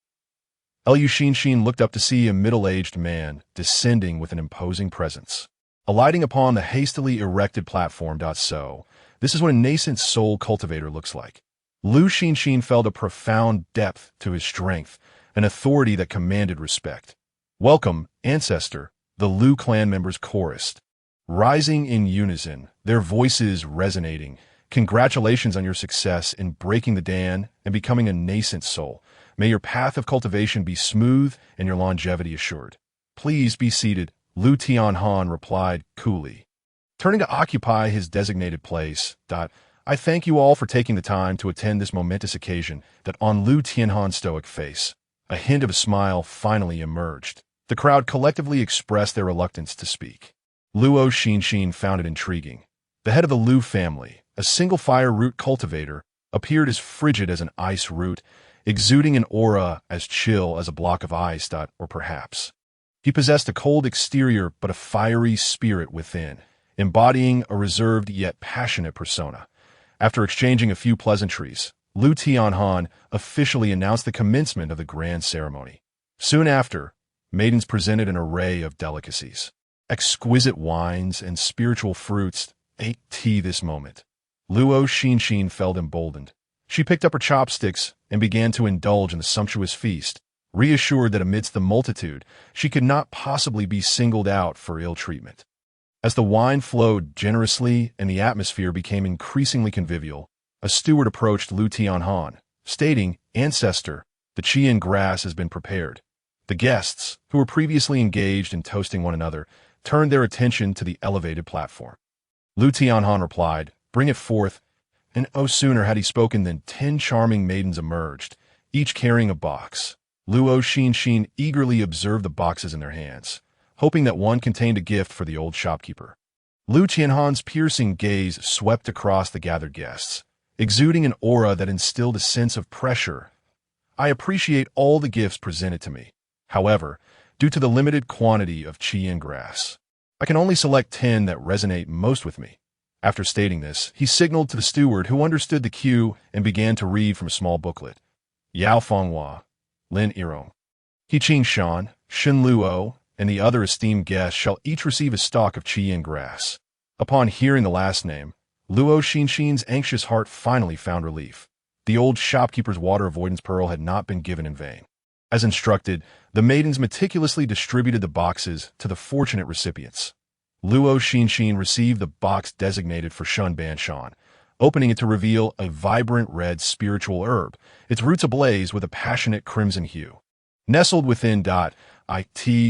S1: Luo Xinxin looked up to see a middle-aged man descending with an imposing presence. Alighting upon the hastily erected platform. So, this is what a nascent soul cultivator looks like. Luo Xinxin felt a profound depth to his strength, an authority that commanded respect. "Welcome, ancestor," the Luo clan members chorused, rising in unison, their voices resonating. "Congratulations on your success in breaking the Dan and becoming a nascent soul. May your path of cultivation be smooth and your longevity assured." "Please be seated," Luo Tianhan replied coolly, turning to occupy his designated place. "I thank you all for taking the time to attend this momentous occasion." On Luo Tianhan's stoic face, a hint of a smile finally emerged. The crowd collectively expressed their reluctance to speak. Luo Xinxin found it intriguing. The head of the Luo family, a single fire root cultivator, appeared as frigid as an ice root, exuding an aura as chill as a block of ice. Or perhaps he possessed a cold exterior but a fiery spirit within, embodying a reserved yet passionate persona. After exchanging a few pleasantries, Luo Tianhan officially announced the commencement of the grand ceremony. Soon after, maidens presented an array of delicacies, exquisite wines, and spiritual fruits. Ate tea this moment. Luo Xinxin felt emboldened. She picked up her chopsticks and began to indulge in the sumptuous feast, reassured that amidst the multitude, she could not possibly be singled out for ill treatment. As the wine flowed generously and the atmosphere became increasingly convivial, a steward approached Luo Tianhan, stating, "Ancestor, the Qian grass has been prepared." The guests, who were previously engaged in toasting one another, turned their attention to the elevated platform. Luo Tianhan replied, "Bring it forth," and no sooner had he spoken than 10 charming maidens emerged, each carrying a box. Luo Xinxin eagerly observed the boxes in their hands, hoping that one contained a gift for the old shopkeeper. Lu Tianhan's piercing gaze swept across the gathered guests, exuding an aura that instilled a sense of pressure. I appreciate all the gifts presented to me. However, due to the limited quantity of qi and grass, I can only select 10 that resonate most with me. After stating this, he signaled to the steward, who understood the cue and began to read from a small booklet. Yao Fenghua, Lin Yirong, He Qing Shan, Shen Luo, and the other esteemed guests shall each receive a stalk of qi and grass. Upon hearing the last name, Luo Xinxin's anxious heart finally found relief. The old shopkeeper's water avoidance pearl had not been given in vain. As instructed, the maidens meticulously distributed the boxes to the fortunate recipients. Luo Xinxin received the box designated for Shun Banshan, opening it to reveal a vibrant red spiritual herb, its roots ablaze with a passionate crimson hue. Nestled within it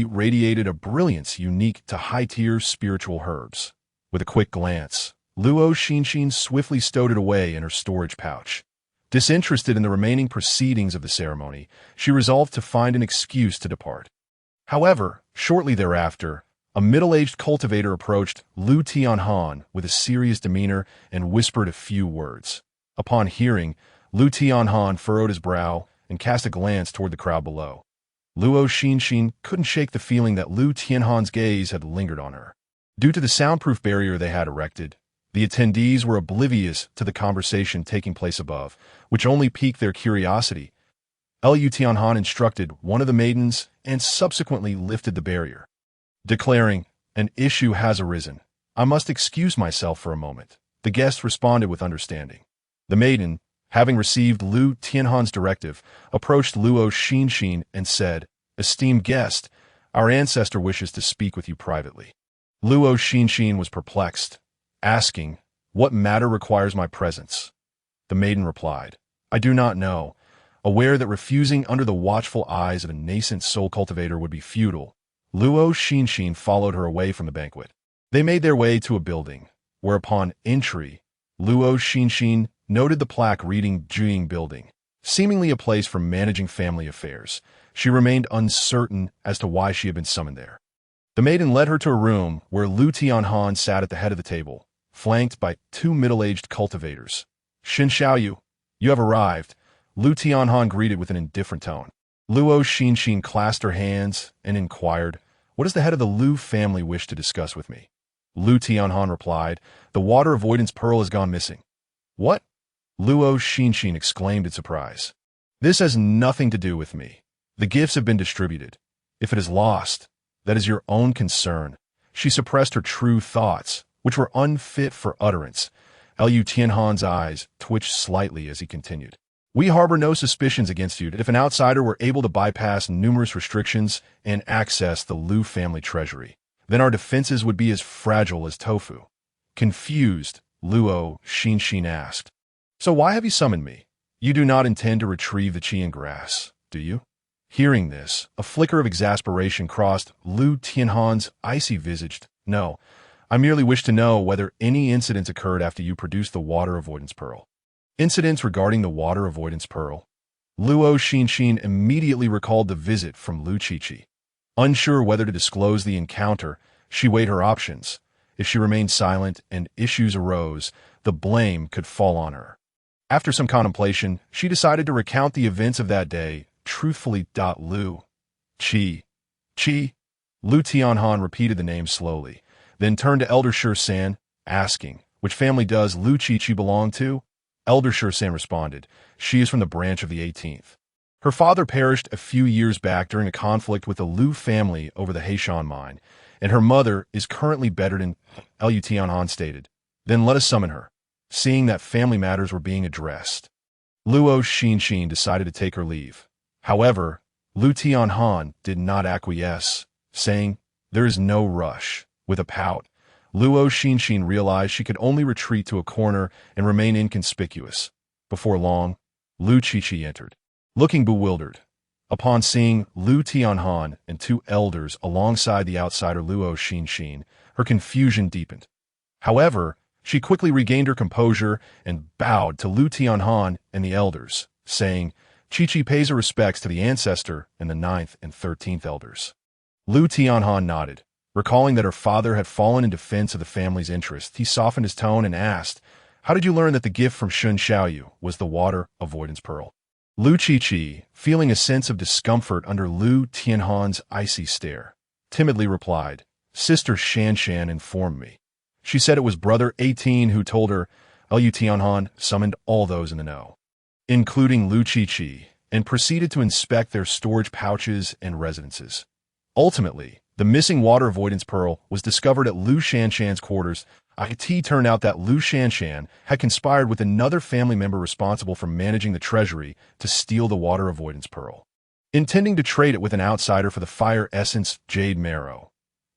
S1: radiated a brilliance unique to high-tier spiritual herbs. With a quick glance, Luo Xinxin swiftly stowed it away in her storage pouch. Disinterested in the remaining proceedings of the ceremony, she resolved to find an excuse to depart. However, shortly thereafter, a middle-aged cultivator approached Lu Tianhan with a serious demeanor and whispered a few words. Upon hearing, Lu Tianhan furrowed his brow and cast a glance toward the crowd below. Luo Xinxin couldn't shake the feeling that Lu Tianhan's gaze had lingered on her. Due to the soundproof barrier they had erected, the attendees were oblivious to the conversation taking place above, which only piqued their curiosity. Lu Tianhan instructed one of the maidens and subsequently lifted the barrier, declaring, "An issue has arisen. I must excuse myself for a moment." The guest responded with understanding. The maiden, having received Lu Tianhan's directive, approached Luo Xinxin and said, "Esteemed guest, our ancestor wishes to speak with you privately." Luo Xinxin was perplexed, asking, "What matter requires my presence?" The maiden replied, "I do not know," aware that refusing under the watchful eyes of a nascent soul cultivator would be futile. Luo Xinxin followed her away from the banquet. They made their way to a building, where upon entry, Luo Xinxin noted the plaque reading Juying Building, seemingly a place for managing family affairs. She remained uncertain as to why she had been summoned there. The maiden led her to a room where Lu Tianhan sat at the head of the table, flanked by 2 middle-aged cultivators. "Xin Xiaoyu, you have arrived," Lu Tianhan greeted with an indifferent tone. Luo Xinxin clasped her hands and inquired, "What does the head of the Lu family wish to discuss with me?" Lu Tianhan replied, "The water avoidance pearl has gone missing." "What?" Luo Xinxin exclaimed in surprise. "This has nothing to do with me. The gifts have been distributed. If it is lost, that is your own concern." She suppressed her true thoughts, which were unfit for utterance. Lu Tianhan's eyes twitched slightly as he continued. "We harbor no suspicions against you. If an outsider were able to bypass numerous restrictions and access the Lu family treasury, then our defenses would be as fragile as tofu." Confused, Luo Xinxin asked, "So why have you summoned me? You do not intend to retrieve the qi and grass, do you?" Hearing this, a flicker of exasperation crossed Lu Tianhan's icy visage. "No, I merely wish to know whether any incidents occurred after you produced the water avoidance pearl." Incidents regarding the water avoidance pearl? Luo Xinxin immediately recalled the visit from Lu Qiqi. Unsure whether to disclose the encounter, she weighed her options. If she remained silent and issues arose, the blame could fall on her. After some contemplation, she decided to recount the events of that day, truthfully. Lu Qi. Lu Tianhan repeated the name slowly, then turned to Elder San, asking, "Which family does Lu Qiqi belong to?" Elder San responded, "She is from the branch of the 18th. Her father perished a few years back during a conflict with the Lu family over the Heishan mine, and her mother is currently bedridden in," Lu Tianhan stated. "Then let us summon her." Seeing that family matters were being addressed, Luo Xinxin decided to take her leave. However, Lu Tianhan did not acquiesce, saying, "There is no rush." With a pout, Luo Xinxin realized she could only retreat to a corner and remain inconspicuous. Before long, Lu Qiqi entered, looking bewildered. Upon seeing Lu Tianhan and 2 elders alongside the outsider Luo Xinxin, her confusion deepened. However, she quickly regained her composure and bowed to Lu Tianhan and the elders, saying, Chi pays her respects to the ancestor and the 9th and 13th elders. Lu Tianhan nodded. Recalling that her father had fallen in defense of the family's interest, he softened his tone and asked, "How did you learn that the gift from Shun Xiaoyu was the water avoidance pearl?" Lu Qi, feeling a sense of discomfort under Lu Tianhan's icy stare, timidly replied, "Sister Shanshan informed me. She said it was Brother 18 who told her." Lu Tianhan summoned all those in the know, including Lu Qi, and proceeded to inspect their storage pouches and residences. Ultimately, the missing water avoidance pearl was discovered at Lu Shanshan's quarters. It turned out that Lu Xinxin had conspired with another family member responsible for managing the treasury to steal the water avoidance pearl, intending to trade it with an outsider for the fire essence jade marrow.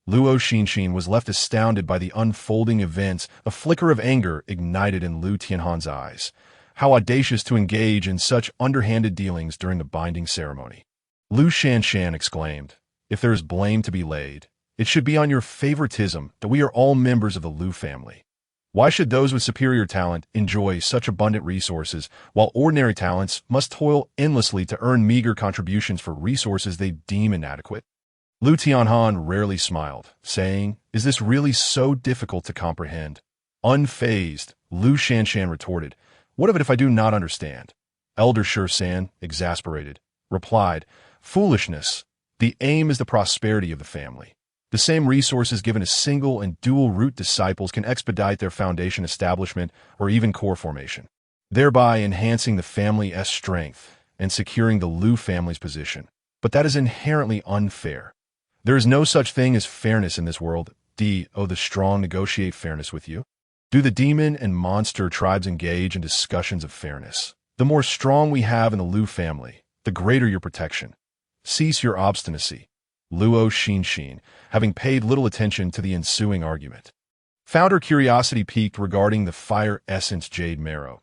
S1: Luo Xinxin was left astounded by the unfolding events. A flicker of anger ignited in Lu Tianhan's eyes. How audacious to engage in such underhanded dealings during the binding ceremony. Lu Xinxin exclaimed, "If there is blame to be laid, it should be on your favoritism that we are all members of the Lu family. Why should those with superior talent enjoy such abundant resources, while ordinary talents must toil endlessly to earn meager contributions for resources they deem inadequate?" Lu Tianhan rarely smiled, saying, "Is this really so difficult to comprehend?" Unfazed, Lu Xinxin retorted, "What of it if I do not understand?" Elder Shursan, exasperated, replied, "Foolishness. The aim is the prosperity of the family. The same resources given to single and dual root disciples can expedite their foundation establishment or even core formation, thereby enhancing the family's strength and securing the Lu family's position. But that is inherently unfair. There is no such thing as fairness in this world. The strong negotiate fairness with you? Do the demon and monster tribes engage in discussions of fairness? The more strong we have in the Lu family, the greater your protection. Cease your obstinacy." Luo Xinxin, having paid little attention to the ensuing argument, found her curiosity piqued regarding the fire essence jade marrow.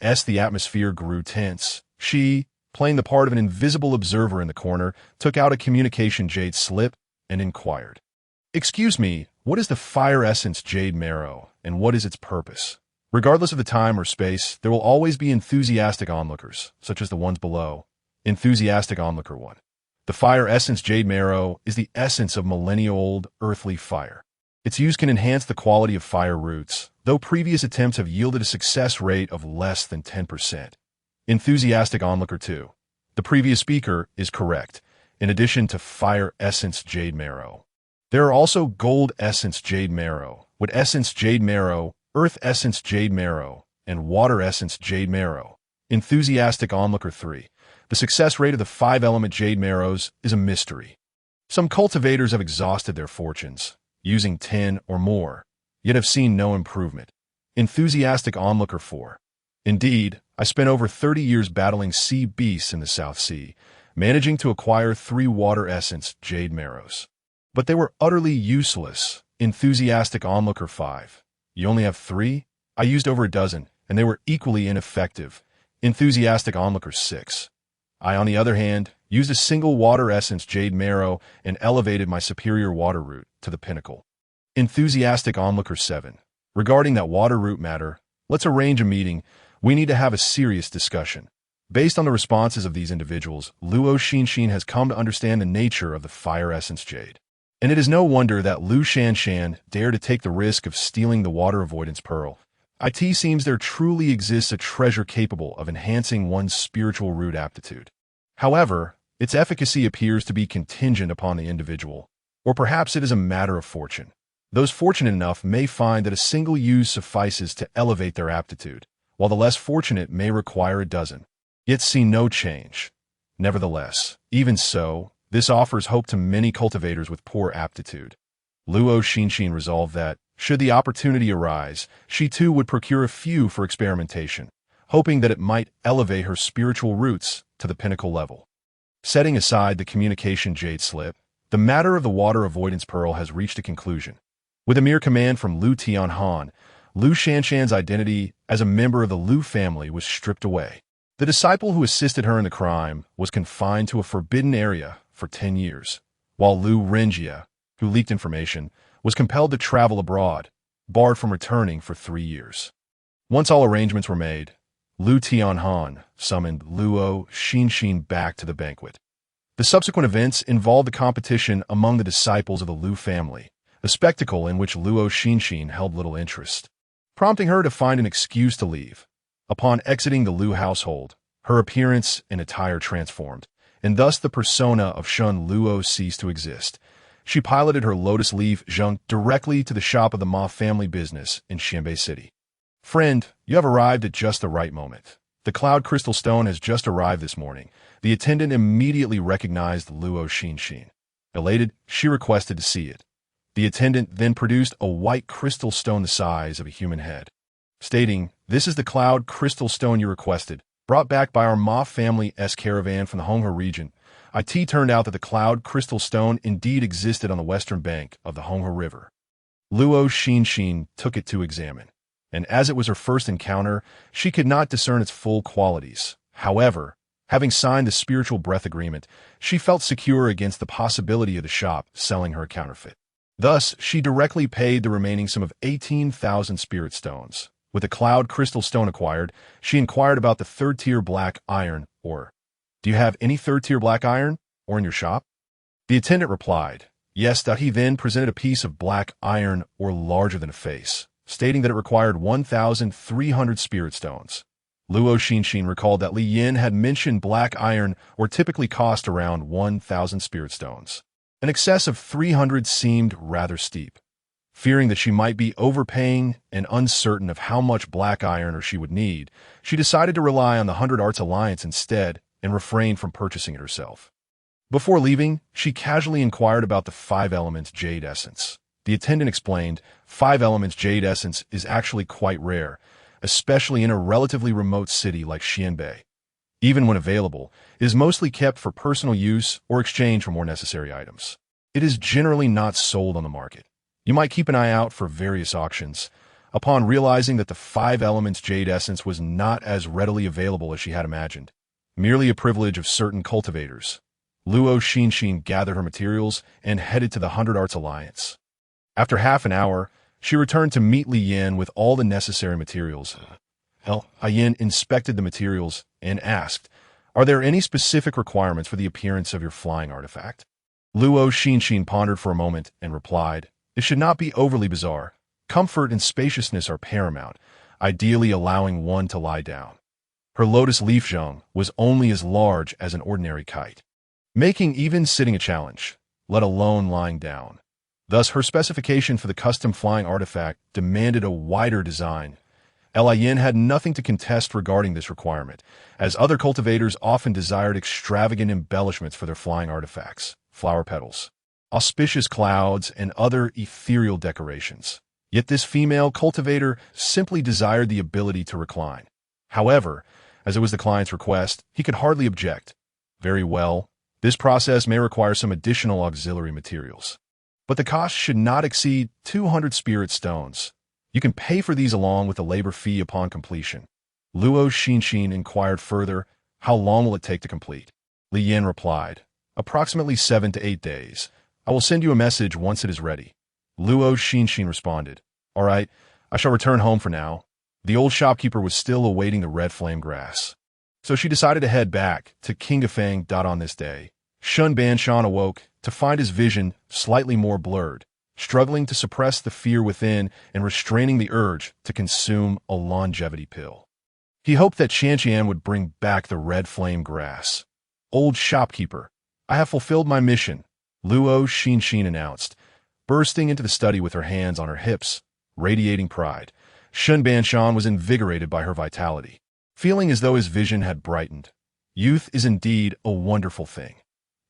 S1: As the atmosphere grew tense, she, playing the part of an invisible observer in the corner, took out a communication jade slip and inquired, "Excuse me, what is the fire essence jade marrow, and what is its purpose?" Regardless of the time or space, there will always be enthusiastic onlookers, such as the ones below. Enthusiastic onlooker 1. The fire essence jade marrow is the essence of millennia-old earthly fire. Its use can enhance the quality of fire roots, though previous attempts have yielded a success rate of less than 10%. Enthusiastic onlooker 2. The previous speaker is correct. In addition to fire essence jade marrow, there are also gold essence jade marrow, wood essence jade marrow, earth essence jade marrow, and water essence jade marrow. Enthusiastic onlooker 3. The success rate of the 5-element jade marrows is a mystery. Some cultivators have exhausted their fortunes, using 10 or more, yet have seen no improvement. Enthusiastic onlooker 4. Indeed, I spent over 30 years battling sea beasts in the South Sea, managing to acquire 3 water essence jade marrows. But they were utterly useless. Enthusiastic onlooker 5. You only have 3? I used over a dozen, and they were equally ineffective. Enthusiastic onlooker 6. I, on the other hand, used a single water essence jade marrow and elevated my superior water root to the pinnacle. Enthusiastic onlooker 7. Regarding that water root matter, let's arrange a meeting. We need to have a serious discussion. Based on the responses of these individuals, Luo Xinxin has come to understand the nature of the fire essence jade. And it is no wonder that Lu Xinxin dared to take the risk of stealing the water avoidance pearl. It seems there truly exists a treasure capable of enhancing one's spiritual root aptitude. However, its efficacy appears to be contingent upon the individual, or perhaps it is a matter of fortune. Those fortunate enough may find that a single use suffices to elevate their aptitude, while the less fortunate may require a dozen, yet see no change. Nevertheless, even so, this offers hope to many cultivators with poor aptitude. Luo Xinxin resolved that, should the opportunity arise, she too would procure a few for experimentation, hoping that it might elevate her spiritual roots to the pinnacle level. Setting aside the communication jade slip, the matter of the water avoidance pearl has reached a conclusion. With a mere command from Lu Tianhan, Lu Xinxin's identity as a member of the Lu family was stripped away. The disciple who assisted her in the crime was confined to a forbidden area for 10 years, while Lu Renjia, who leaked information, was compelled to travel abroad, barred from returning for 3 years. Once all arrangements were made, Lu Tianhan summoned Luo Xinxin back to the banquet. The subsequent events involved a competition among the disciples of the Lu family, a spectacle in which Luo Xinxin held little interest, prompting her to find an excuse to leave. Upon exiting the Lu household, her appearance and attire transformed, and thus the persona of Shun Luo ceased to exist. She piloted her lotus leaf zheng directly to the shop of the Ma family business in Xianbei City. "Friend, you have arrived at just the right moment. The cloud crystal stone has just arrived this morning." The attendant immediately recognized Luo Xinxin. Elated, she requested to see it. The attendant then produced a white crystal stone the size of a human head, stating, "This is the cloud crystal stone you requested, brought back by our Ma family's caravan from the Honghe region." It turned out that the cloud crystal stone indeed existed on the western bank of the Honghe River. Luo Xinxin took it to examine, and as it was her first encounter, she could not discern its full qualities. However, having signed the spiritual breath agreement, she felt secure against the possibility of the shop selling her a counterfeit. Thus, she directly paid the remaining sum of 18,000 spirit stones. With the cloud crystal stone acquired, she inquired about the third-tier black iron ore. "Do you have any third-tier black iron ore in your shop?" The attendant replied, "Yes." He then presented a piece of black iron ore larger than a face, stating that it required 1,300 spirit stones. Luo Xinxin recalled that Li Yin had mentioned black iron ore typically cost around 1,000 spirit stones. An excess of 300 seemed rather steep. Fearing that she might be overpaying and uncertain of how much black iron ore she would need, she decided to rely on the 100 Arts Alliance instead and refrained from purchasing it herself. Before leaving, she casually inquired about the 5 elements jade essence. The attendant explained, 5 elements jade essence is actually quite rare, especially in a relatively remote city like Xianbei. Even when available, it is mostly kept for personal use or exchange for more necessary items. It is generally not sold on the market. You might keep an eye out for various auctions. Upon realizing that the 5 elements jade essence was not as readily available as she had imagined, merely a privilege of certain cultivators, Luo Xinxin gathered her materials and headed to the 100 Arts Alliance. After half an hour, she returned to meet Li Yin with all the necessary materials. Yin inspected the materials and asked, "Are there any specific requirements for the appearance of your flying artifact?" Luo Xinxin pondered for a moment and replied, "It should not be overly bizarre. Comfort and spaciousness are paramount, ideally allowing one to lie down." Her lotus leaf zheng was only as large as an ordinary kite, making even sitting a challenge, let alone lying down. Thus, her specification for the custom flying artifact demanded a wider design. Yin had nothing to contest regarding this requirement, as other cultivators often desired extravagant embellishments for their flying artifacts, flower petals, auspicious clouds, and other ethereal decorations. Yet this female cultivator simply desired the ability to recline. However, as it was the client's request, he could hardly object. "Very well, this process may require some additional auxiliary materials, but the cost should not exceed 200 spirit stones. You can pay for these along with the labor fee upon completion." Luo Xinxin inquired further, "How long will it take to complete?" Li Yin replied, "Approximately 7 to 8 days. I will send you a message once it is ready." Luo Xinxin responded, "All right, I shall return home for now." The old shopkeeper was still awaiting the red flame grass, so she decided to head back to Qinggefang. On this day, Shun Banshan awoke to find his vision slightly more blurred, struggling to suppress the fear within and restraining the urge to consume a longevity pill. He hoped that Xianqian would bring back the red flame grass. "Old shopkeeper, I have fulfilled my mission," Luo Xinxin announced, bursting into the study with her hands on her hips, radiating pride. Shun Banshan was invigorated by her vitality, feeling as though his vision had brightened. "Youth is indeed a wonderful thing.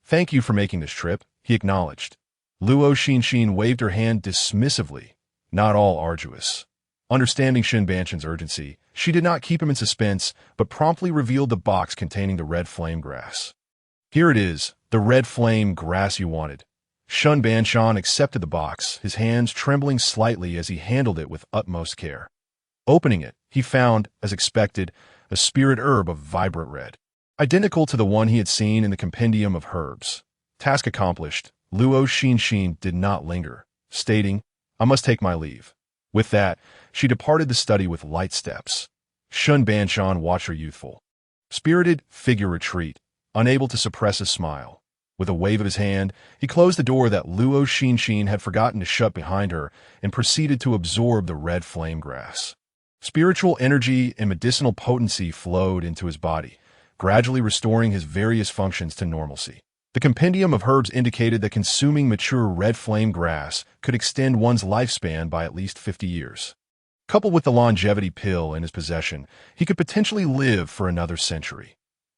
S1: Thank you for making this trip," he acknowledged. Luo Xinxin waved her hand dismissively, "Not all arduous." Understanding Shun Banshan's urgency, she did not keep him in suspense, but promptly revealed the box containing the red flame grass. "Here it is, the red flame grass you wanted." Shun Banshan accepted the box, his hands trembling slightly as he handled it with utmost care. Opening it, he found, as expected, a spirit herb of vibrant red, identical to the one he had seen in the compendium of herbs. Task accomplished, Luo Xinxin did not linger, stating, "I must take my leave." With that, she departed the study with light steps. Shun Banshan watched her youthful, spirited figure retreat, unable to suppress a smile. With a wave of his hand, he closed the door that Luo Xinxin had forgotten to shut behind her and proceeded to absorb the red flame grass. Spiritual energy and medicinal potency flowed into his body, gradually restoring his various functions to normalcy. The compendium of herbs indicated that consuming mature red flame grass could extend one's lifespan by at least 50 years. Coupled with the longevity pill in his possession, he could potentially live for another century.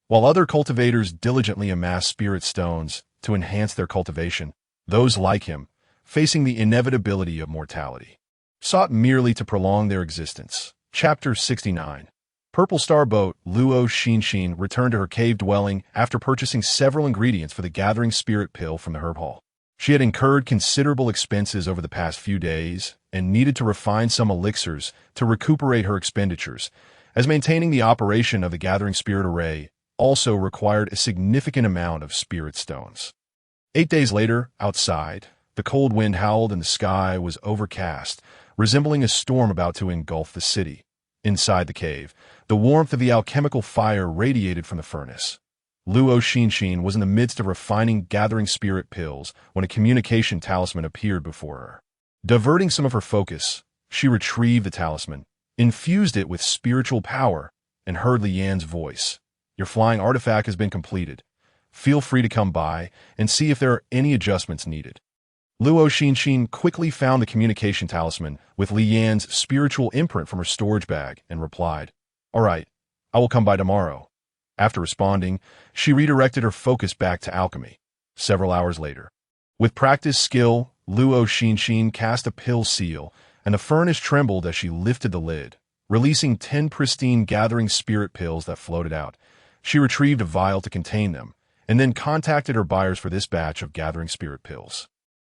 S1: While other cultivators diligently amass spirit stones to enhance their cultivation, those like him, facing the inevitability of mortality, sought merely to prolong their existence. Chapter 69. Purple Star Boat Luo Xinxin returned to her cave dwelling after purchasing several ingredients for the gathering spirit pill from the herb hall. She had incurred considerable expenses over the past few days and needed to refine some elixirs to recuperate her expenditures, as maintaining the operation of the gathering spirit array also required a significant amount of spirit stones. 8 days later, outside, the cold wind howled and the sky was overcast, resembling a storm about to engulf the city. Inside the cave, the warmth of the alchemical fire radiated from the furnace. Luo Xinxin was in the midst of refining gathering spirit pills when a communication talisman appeared before her. Diverting some of her focus, she retrieved the talisman, infused it with spiritual power, and heard Lian's voice. Your flying artifact has been completed. Feel free to come by and see if there are any adjustments needed. Luo Xinxin quickly found the communication talisman with Lian's spiritual imprint from her storage bag and replied, All right, I will come by tomorrow. After responding, she redirected her focus back to alchemy. Several hours later, with practiced skill, Luo Xinxin cast a pill seal, and the furnace trembled as she lifted the lid, releasing 10 pristine gathering spirit pills that floated out. She retrieved a vial to contain them, and then contacted her buyers for this batch of gathering spirit pills.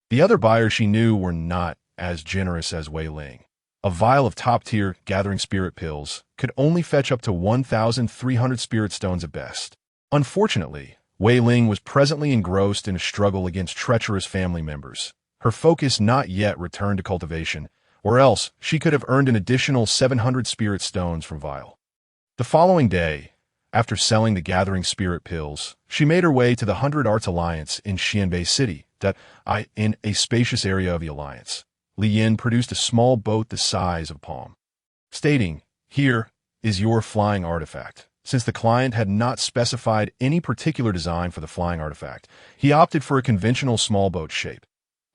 S1: The other buyers she knew were not as generous as Wei Ling. A vial of top-tier gathering spirit pills could only fetch up to 1,300 spirit stones at best. Unfortunately, Wei Ling was presently engrossed in a struggle against treacherous family members, her focus not yet returned to cultivation, or else she could have earned an additional 700 spirit stones from vial. The following day, after selling the gathering spirit pills, she made her way to the 100 Arts Alliance in Xianbei City, in a spacious area of the Alliance. Li Yin produced a small boat the size of a palm, stating, Here is your flying artifact. Since the client had not specified any particular design for the flying artifact, he opted for a conventional small boat shape.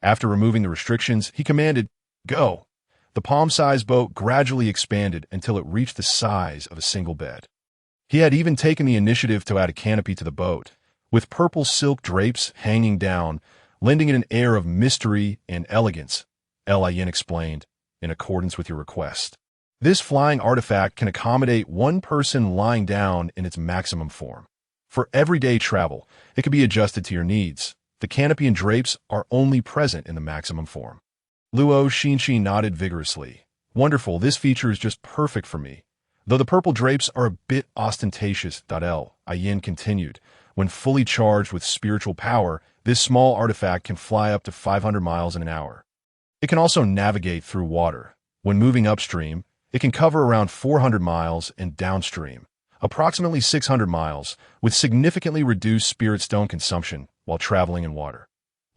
S1: After removing the restrictions, he commanded, Go! The palm-sized boat gradually expanded until it reached the size of a single bed. He had even taken the initiative to add a canopy to the boat, with purple silk drapes hanging down, lending it an air of mystery and elegance. Yin explained, in accordance with your request. This flying artifact can accommodate one person lying down in its maximum form. For everyday travel, it can be adjusted to your needs. The canopy and drapes are only present in the maximum form. Luo Xinxin nodded vigorously. Wonderful, this feature is just perfect for me. Though the purple drapes are a bit ostentatious, Yin continued. When fully charged with spiritual power, this small artifact can fly up to 500 miles in an hour. It can also navigate through water. When moving upstream, it can cover around 400 miles and downstream, approximately 600 miles, with significantly reduced spirit stone consumption while traveling in water.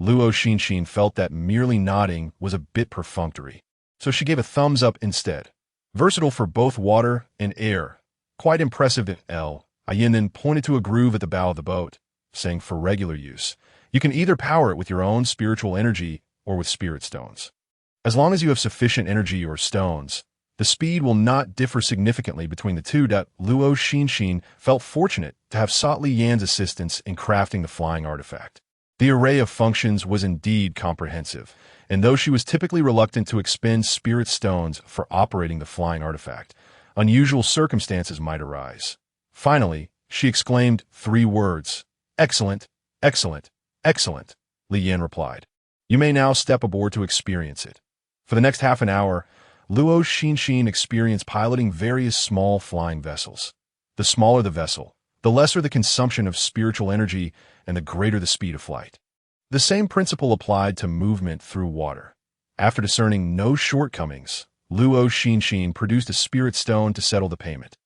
S1: Luo Xinxin felt that merely nodding was a bit perfunctory, so she gave a thumbs up instead. Versatile for both water and air. Quite impressive. Yin then pointed to a groove at the bow of the boat, saying for regular use, you can either power it with your own spiritual energy or with spirit stones. As long as you have sufficient energy or stones, the speed will not differ significantly between the two. Luo Xinxin felt fortunate to have sought Li Yan's assistance in crafting the flying artifact. The array of functions was indeed comprehensive, and though she was typically reluctant to expend spirit stones for operating the flying artifact, unusual circumstances might arise. Finally, she exclaimed 3 words, Excellent, excellent, excellent, Li Yan replied. You may now step aboard to experience it. For the next half an hour, Luo Xinxin experienced piloting various small flying vessels. The smaller the vessel, the lesser the consumption of spiritual energy and the greater the speed of flight. The same principle applied to movement through water. After discerning no shortcomings, Luo Xinxin produced a spirit stone to settle the payment.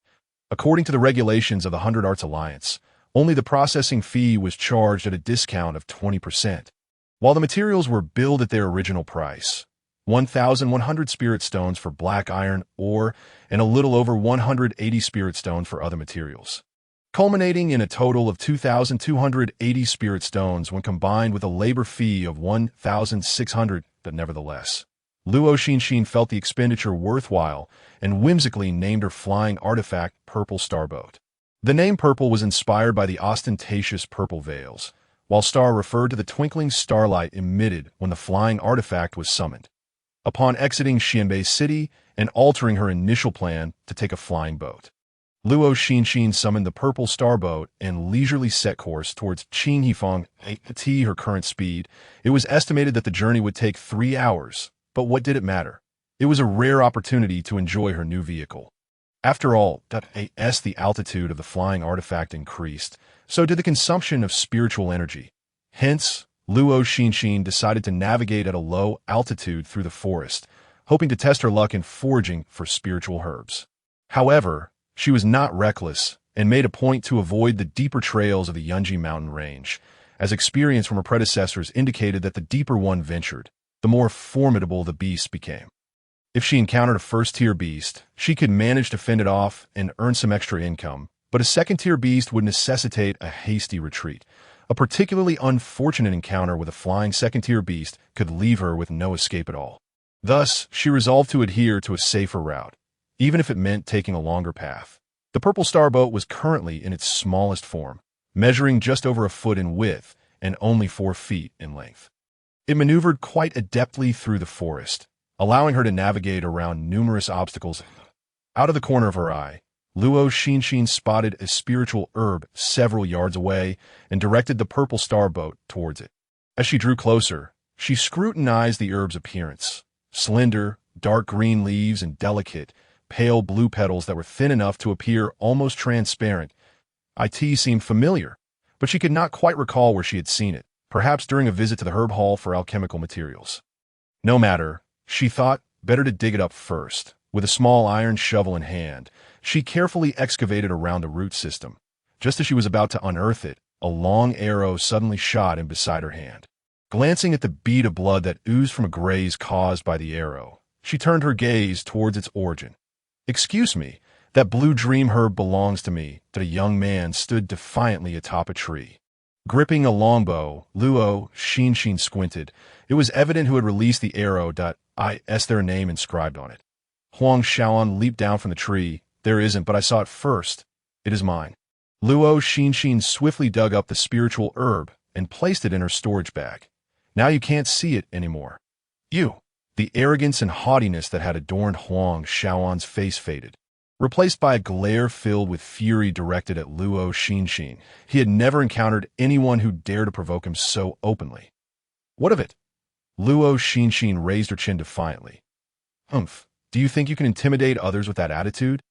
S1: According to the regulations of the 100 Arts Alliance, only the processing fee was charged at a discount of 20%, while the materials were billed at their original price. 1,100 spirit stones for black iron ore and a little over 180 spirit stone for other materials, culminating in a total of 2,280 spirit stones when combined with a labor fee of 1,600, but nevertheless. Luo Xinxin felt the expenditure worthwhile and whimsically named her flying artifact Purple Starboat. The name Purple was inspired by the ostentatious purple veils, while Star referred to the twinkling starlight emitted when the flying artifact was summoned. Upon exiting Xianbei City and altering her initial plan to take a flying boat, Luo Xinxin summoned the Purple Starboat and leisurely set course towards Qinghifang at her current speed. It was estimated that the journey would take 3 hours, but what did it matter? It was a rare opportunity to enjoy her new vehicle. After all, as the altitude of the flying artifact increased, so did the consumption of spiritual energy. Hence, Luo Xinxin decided to navigate at a low altitude through the forest, hoping to test her luck in foraging for spiritual herbs. However, she was not reckless and made a point to avoid the deeper trails of the Yunji mountain range, as experience from her predecessors indicated that the deeper one ventured, the more formidable the beast became. If she encountered a first-tier beast, she could manage to fend it off and earn some extra income, but a second-tier beast would necessitate a hasty retreat. A particularly unfortunate encounter with a flying second-tier beast could leave her with no escape at all. Thus, she resolved to adhere to a safer route, even if it meant taking a longer path. The Purple Starboat was currently in its smallest form, measuring just over a foot in width and only 4 feet in length. It maneuvered quite adeptly through the forest, allowing her to navigate around numerous obstacles. Out of the corner of her eye, Luo Xinxin spotted a spiritual herb several yards away and directed the Purple Starboat towards it. As she drew closer, she scrutinized the herb's appearance. Slender, dark green leaves and delicate, pale blue petals that were thin enough to appear almost transparent. It seemed familiar, but she could not quite recall where she had seen it, perhaps during a visit to the herb hall for alchemical materials. No matter, she thought, better to dig it up first. With a small iron shovel in hand, she carefully excavated around the root system. Just as she was about to unearth it, a long arrow suddenly shot in beside her hand. Glancing at the bead of blood that oozed from a graze caused by the arrow, she turned her gaze towards its origin. "Excuse me, that blue dream herb belongs to me," that a young man stood defiantly atop a tree. Gripping a longbow, Luo Xinxin squinted. It was evident who had released the arrow. Is their name inscribed on it. Huang Xiaoan leaped down from the tree. "There isn't, but I saw it first. It is mine." Luo Xinxin swiftly dug up the spiritual herb and placed it in her storage bag. "Now you can't see it anymore." "You!" The arrogance and haughtiness that had adorned Huang Xiaoan's face faded, replaced by a glare filled with fury directed at Luo Xinxin. He had never encountered anyone who dared to provoke him so openly. "What of it?" Luo Xinxin raised her chin defiantly. "Humph, do you think you can intimidate others with that attitude?"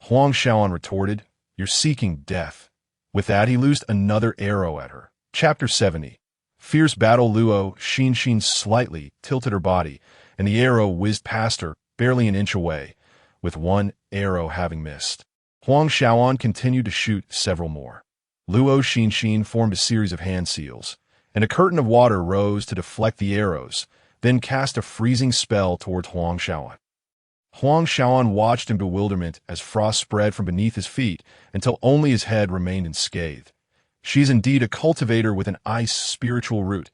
S1: Huang Xiaoan retorted, "You're seeking death." With that, he loosed another arrow at her. Chapter 70. Fierce battle. Luo Xinxin slightly tilted her body, and the arrow whizzed past her, barely an inch away, with one arrow having missed. Huang Xiaoan continued to shoot several more. Luo Xinxin formed a series of hand seals, and a curtain of water rose to deflect the arrows, then cast a freezing spell towards Huang Xiaoan. Huang Xiaoan watched in bewilderment as frost spread from beneath his feet until only his head remained unscathed. She's indeed a cultivator with an ice spiritual root.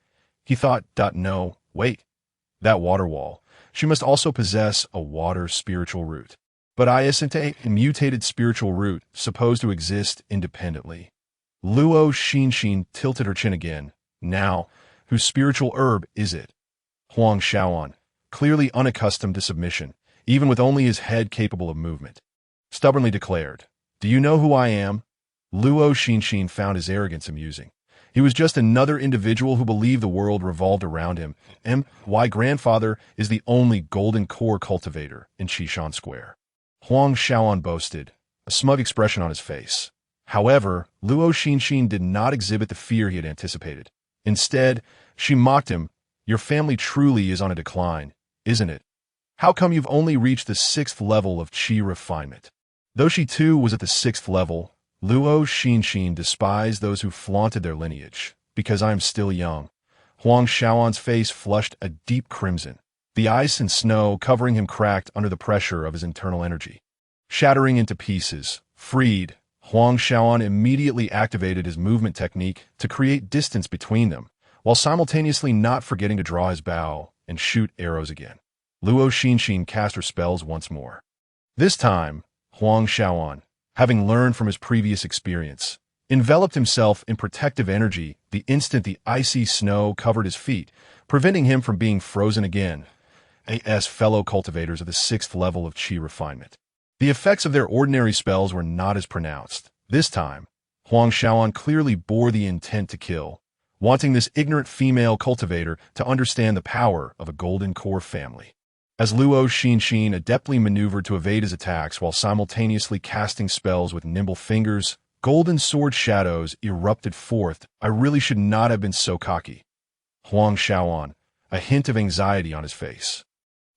S1: He thought, no, wait. That water wall. She must also possess a water spiritual root. But isn't a mutated spiritual root supposed to exist independently? Luo Xinxin tilted her chin again. Now, whose spiritual herb is it? Huang Xiaoan, clearly unaccustomed to submission, even with only his head capable of movement, stubbornly declared, "Do you know who I am?" Luo Xinxin found his arrogance amusing. He was just another individual who believed the world revolved around him. My grandfather is the only golden core cultivator in Qishan Square. Huang Xiaoan boasted, a smug expression on his face. However, Luo Xinxin did not exhibit the fear he had anticipated. Instead, she mocked him. "Your family truly is on a decline, isn't it?" How come you've only reached the 6th level of Qi refinement? Though she too was at the 6th level, Luo Xinxin despised those who flaunted their lineage. Because I am still young. Huang Shaoan's face flushed a deep crimson. The ice and snow covering him cracked under the pressure of his internal energy. Shattering into pieces, freed, Huang Shaoan immediately activated his movement technique to create distance between them, while simultaneously not forgetting to draw his bow and shoot arrows again. Luo Xinxin cast her spells once more. This time, Huang Shaoan, having learned from his previous experience, enveloped himself in protective energy the instant the icy snow covered his feet, preventing him from being frozen again. As fellow cultivators of the 6th level of Qi refinement. The effects of their ordinary spells were not as pronounced. This time, Huang Shaoan clearly bore the intent to kill, wanting this ignorant female cultivator to understand the power of a golden core family. As Luo Xinxin adeptly maneuvered to evade his attacks while simultaneously casting spells with nimble fingers, golden sword shadows erupted forth. I really should not have been so cocky. Huang Shaoan, a hint of anxiety on his face,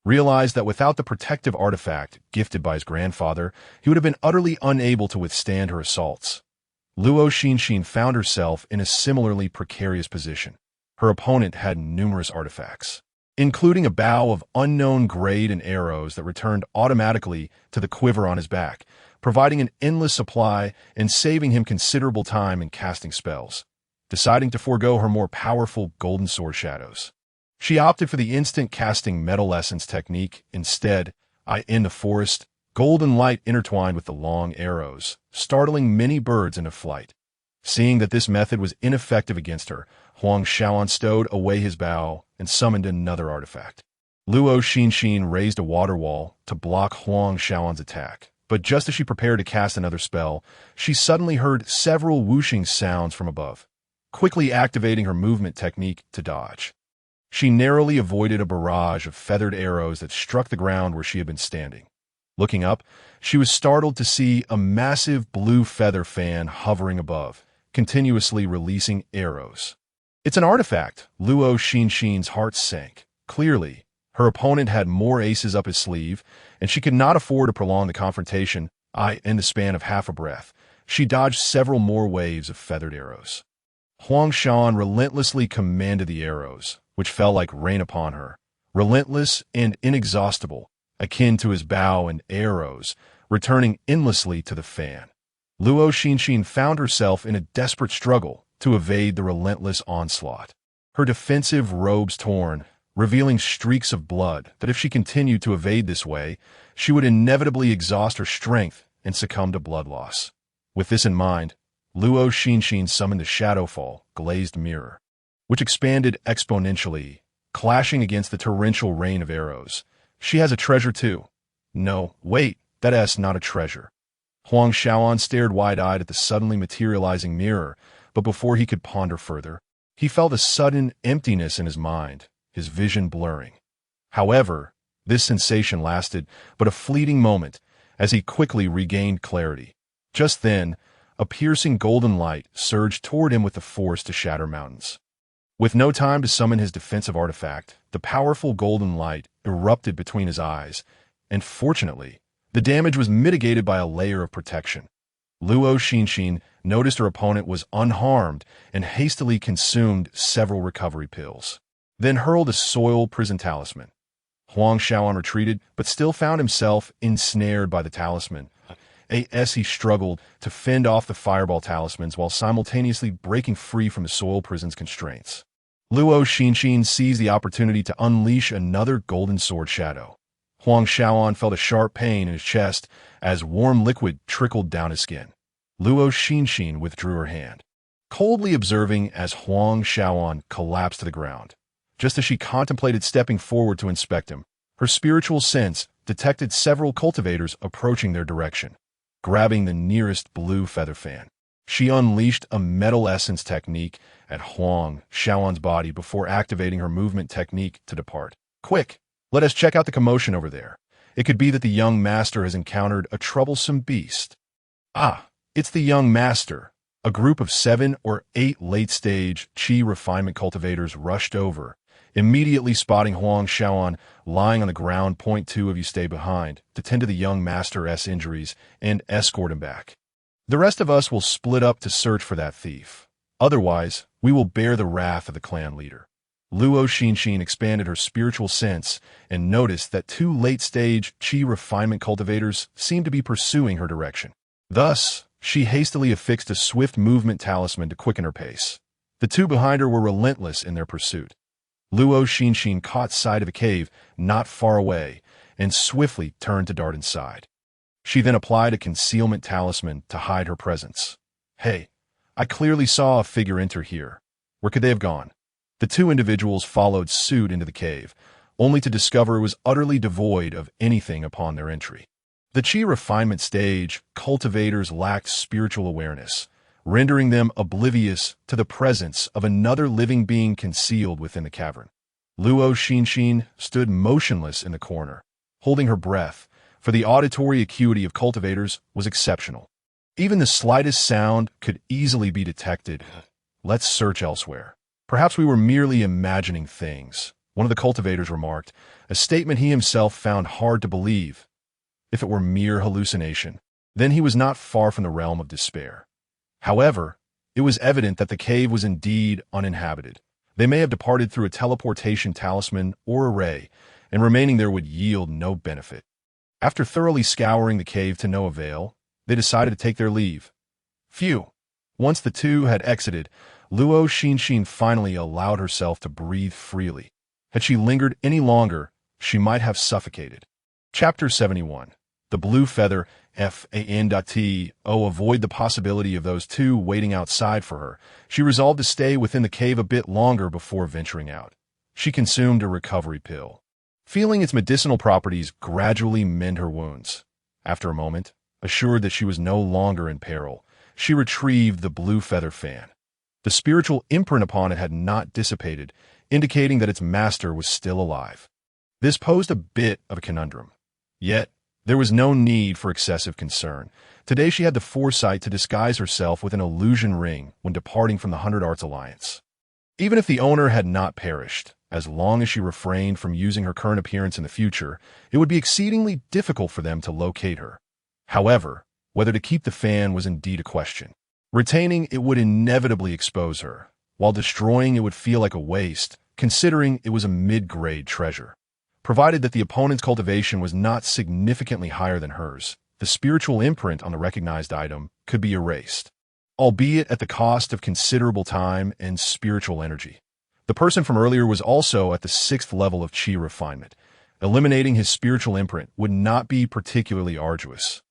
S1: realized that without the protective artifact gifted by his grandfather, he would have been utterly unable to withstand her assaults. Luo Xinxin found herself in a similarly precarious position. Her opponent had numerous artifacts, including a bow of unknown grade and arrows that returned automatically to the quiver on his back, providing an endless supply and saving him considerable time in casting spells. Deciding to forego her more powerful golden sword shadows, she opted for the instant casting metal essence technique instead. In the forest, golden light intertwined with the long arrows, startling many birds into flight. Seeing that this method was ineffective against her, Huang Shaoan stowed away his bow and summoned another artifact. Luo Xinxin raised a water wall to block Huang Shaoan's attack, but just as she prepared to cast another spell, she suddenly heard several whooshing sounds from above. Quickly activating her movement technique to dodge, she narrowly avoided a barrage of feathered arrows that struck the ground where she had been standing. Looking up, she was startled to see a massive blue feather fan hovering above, continuously releasing arrows. It's an artifact. Luo Xinxin's heart sank. Clearly, her opponent had more aces up his sleeve, and she could not afford to prolong the confrontation. In the span of half a breath, she dodged several more waves of feathered arrows. Huang Shaoan relentlessly commanded the arrows, which fell like rain upon her, relentless and inexhaustible, akin to his bow and arrows, returning endlessly to the fan. Luo Xinxin found herself in a desperate struggle to evade the relentless onslaught. Her defensive robes torn, revealing streaks of blood that if she continued to evade this way, she would inevitably exhaust her strength and succumb to blood loss. With this in mind, Luo Xinxin summoned the Shadowfall glazed mirror, which expanded exponentially, clashing against the torrential rain of arrows. She has a treasure too. No, wait, that's not a treasure. Huang Shaoan stared wide-eyed at the suddenly materializing mirror, but before he could ponder further, he felt a sudden emptiness in his mind, his vision blurring. However, this sensation lasted but a fleeting moment as he quickly regained clarity. Just then, a piercing golden light surged toward him with the force to shatter mountains. With no time to summon his defensive artifact, the powerful golden light erupted between his eyes, and fortunately, the damage was mitigated by a layer of protection. Luo Xinxin noticed her opponent was unharmed and hastily consumed several recovery pills, then hurled a soil prison talisman. Huang Shaoan retreated, but still found himself ensnared by the talisman. As he struggled to fend off the fireball talismans while simultaneously breaking free from the soil prison's constraints. Luo Xinxin seized the opportunity to unleash another golden sword shadow. Huang Shaoan felt a sharp pain in his chest as warm liquid trickled down his skin. Luo Xinxin withdrew her hand, coldly observing as Huang Shaoan collapsed to the ground. Just as she contemplated stepping forward to inspect him, her spiritual sense detected several cultivators approaching their direction. Grabbing the nearest blue feather fan, she unleashed a metal essence technique at Huang Shaoan's body before activating her movement technique to depart. Quick, let us check out the commotion over there. It could be that the young master has encountered a troublesome beast. It's the young master. A group of 7 or 8 late-stage Qi refinement cultivators rushed over, immediately spotting Huang Xiaoan lying on the ground. Point two of you stay behind to tend to the young master's injuries and escort him back. The rest of us will split up to search for that thief. Otherwise, we will bear the wrath of the clan leader. Luo Xinxin expanded her spiritual sense and noticed that two late-stage qi refinement cultivators seemed to be pursuing her direction. Thus, she hastily affixed a swift movement talisman to quicken her pace. The two behind her were relentless in their pursuit. Luo Xinxin caught sight of a cave not far away and swiftly turned to dart inside. She then applied a concealment talisman to hide her presence. Hey, I clearly saw a figure enter here. Where could they have gone? The two individuals followed suit into the cave, only to discover it was utterly devoid of anything upon their entry. The qi refinement stage, cultivators lacked spiritual awareness, rendering them oblivious to the presence of another living being concealed within the cavern. Luo Xinxin stood motionless in the corner, holding her breath, for the auditory acuity of cultivators was exceptional. Even the slightest sound could easily be detected. Let's search elsewhere. Perhaps we were merely imagining things, one of the cultivators remarked, a statement he himself found hard to believe. If it were mere hallucination, then he was not far from the realm of despair. However, it was evident that the cave was indeed uninhabited. They may have departed through a teleportation talisman or array, and remaining there would yield no benefit. After thoroughly scouring the cave to no avail, they decided to take their leave. Phew! Once the two had exited, Luo Xinxin finally allowed herself to breathe freely. Had she lingered any longer, she might have suffocated. Chapter 71. The Blue Feather, F.A.N.T. Avoid the possibility of those two waiting outside for her. She resolved to stay within the cave a bit longer before venturing out. She consumed a recovery pill, feeling its medicinal properties gradually mend her wounds. After a moment, assured that she was no longer in peril, she retrieved the blue feather fan. The spiritual imprint upon it had not dissipated, indicating that its master was still alive. This posed a bit of a conundrum. Yet, there was no need for excessive concern. Today she had the foresight to disguise herself with an illusion ring when departing from the 100 Arts Alliance. Even if the owner had not perished, as long as she refrained from using her current appearance in the future, it would be exceedingly difficult for them to locate her. However, whether to keep the fan was indeed a question. Retaining it would inevitably expose her, while destroying it would feel like a waste, considering it was a mid-grade treasure. Provided that the opponent's cultivation was not significantly higher than hers, the spiritual imprint on the recognized item could be erased, albeit at the cost of considerable time and spiritual energy. The person from earlier was also at the 6th level of qi refinement. Eliminating his spiritual imprint would not be particularly arduous.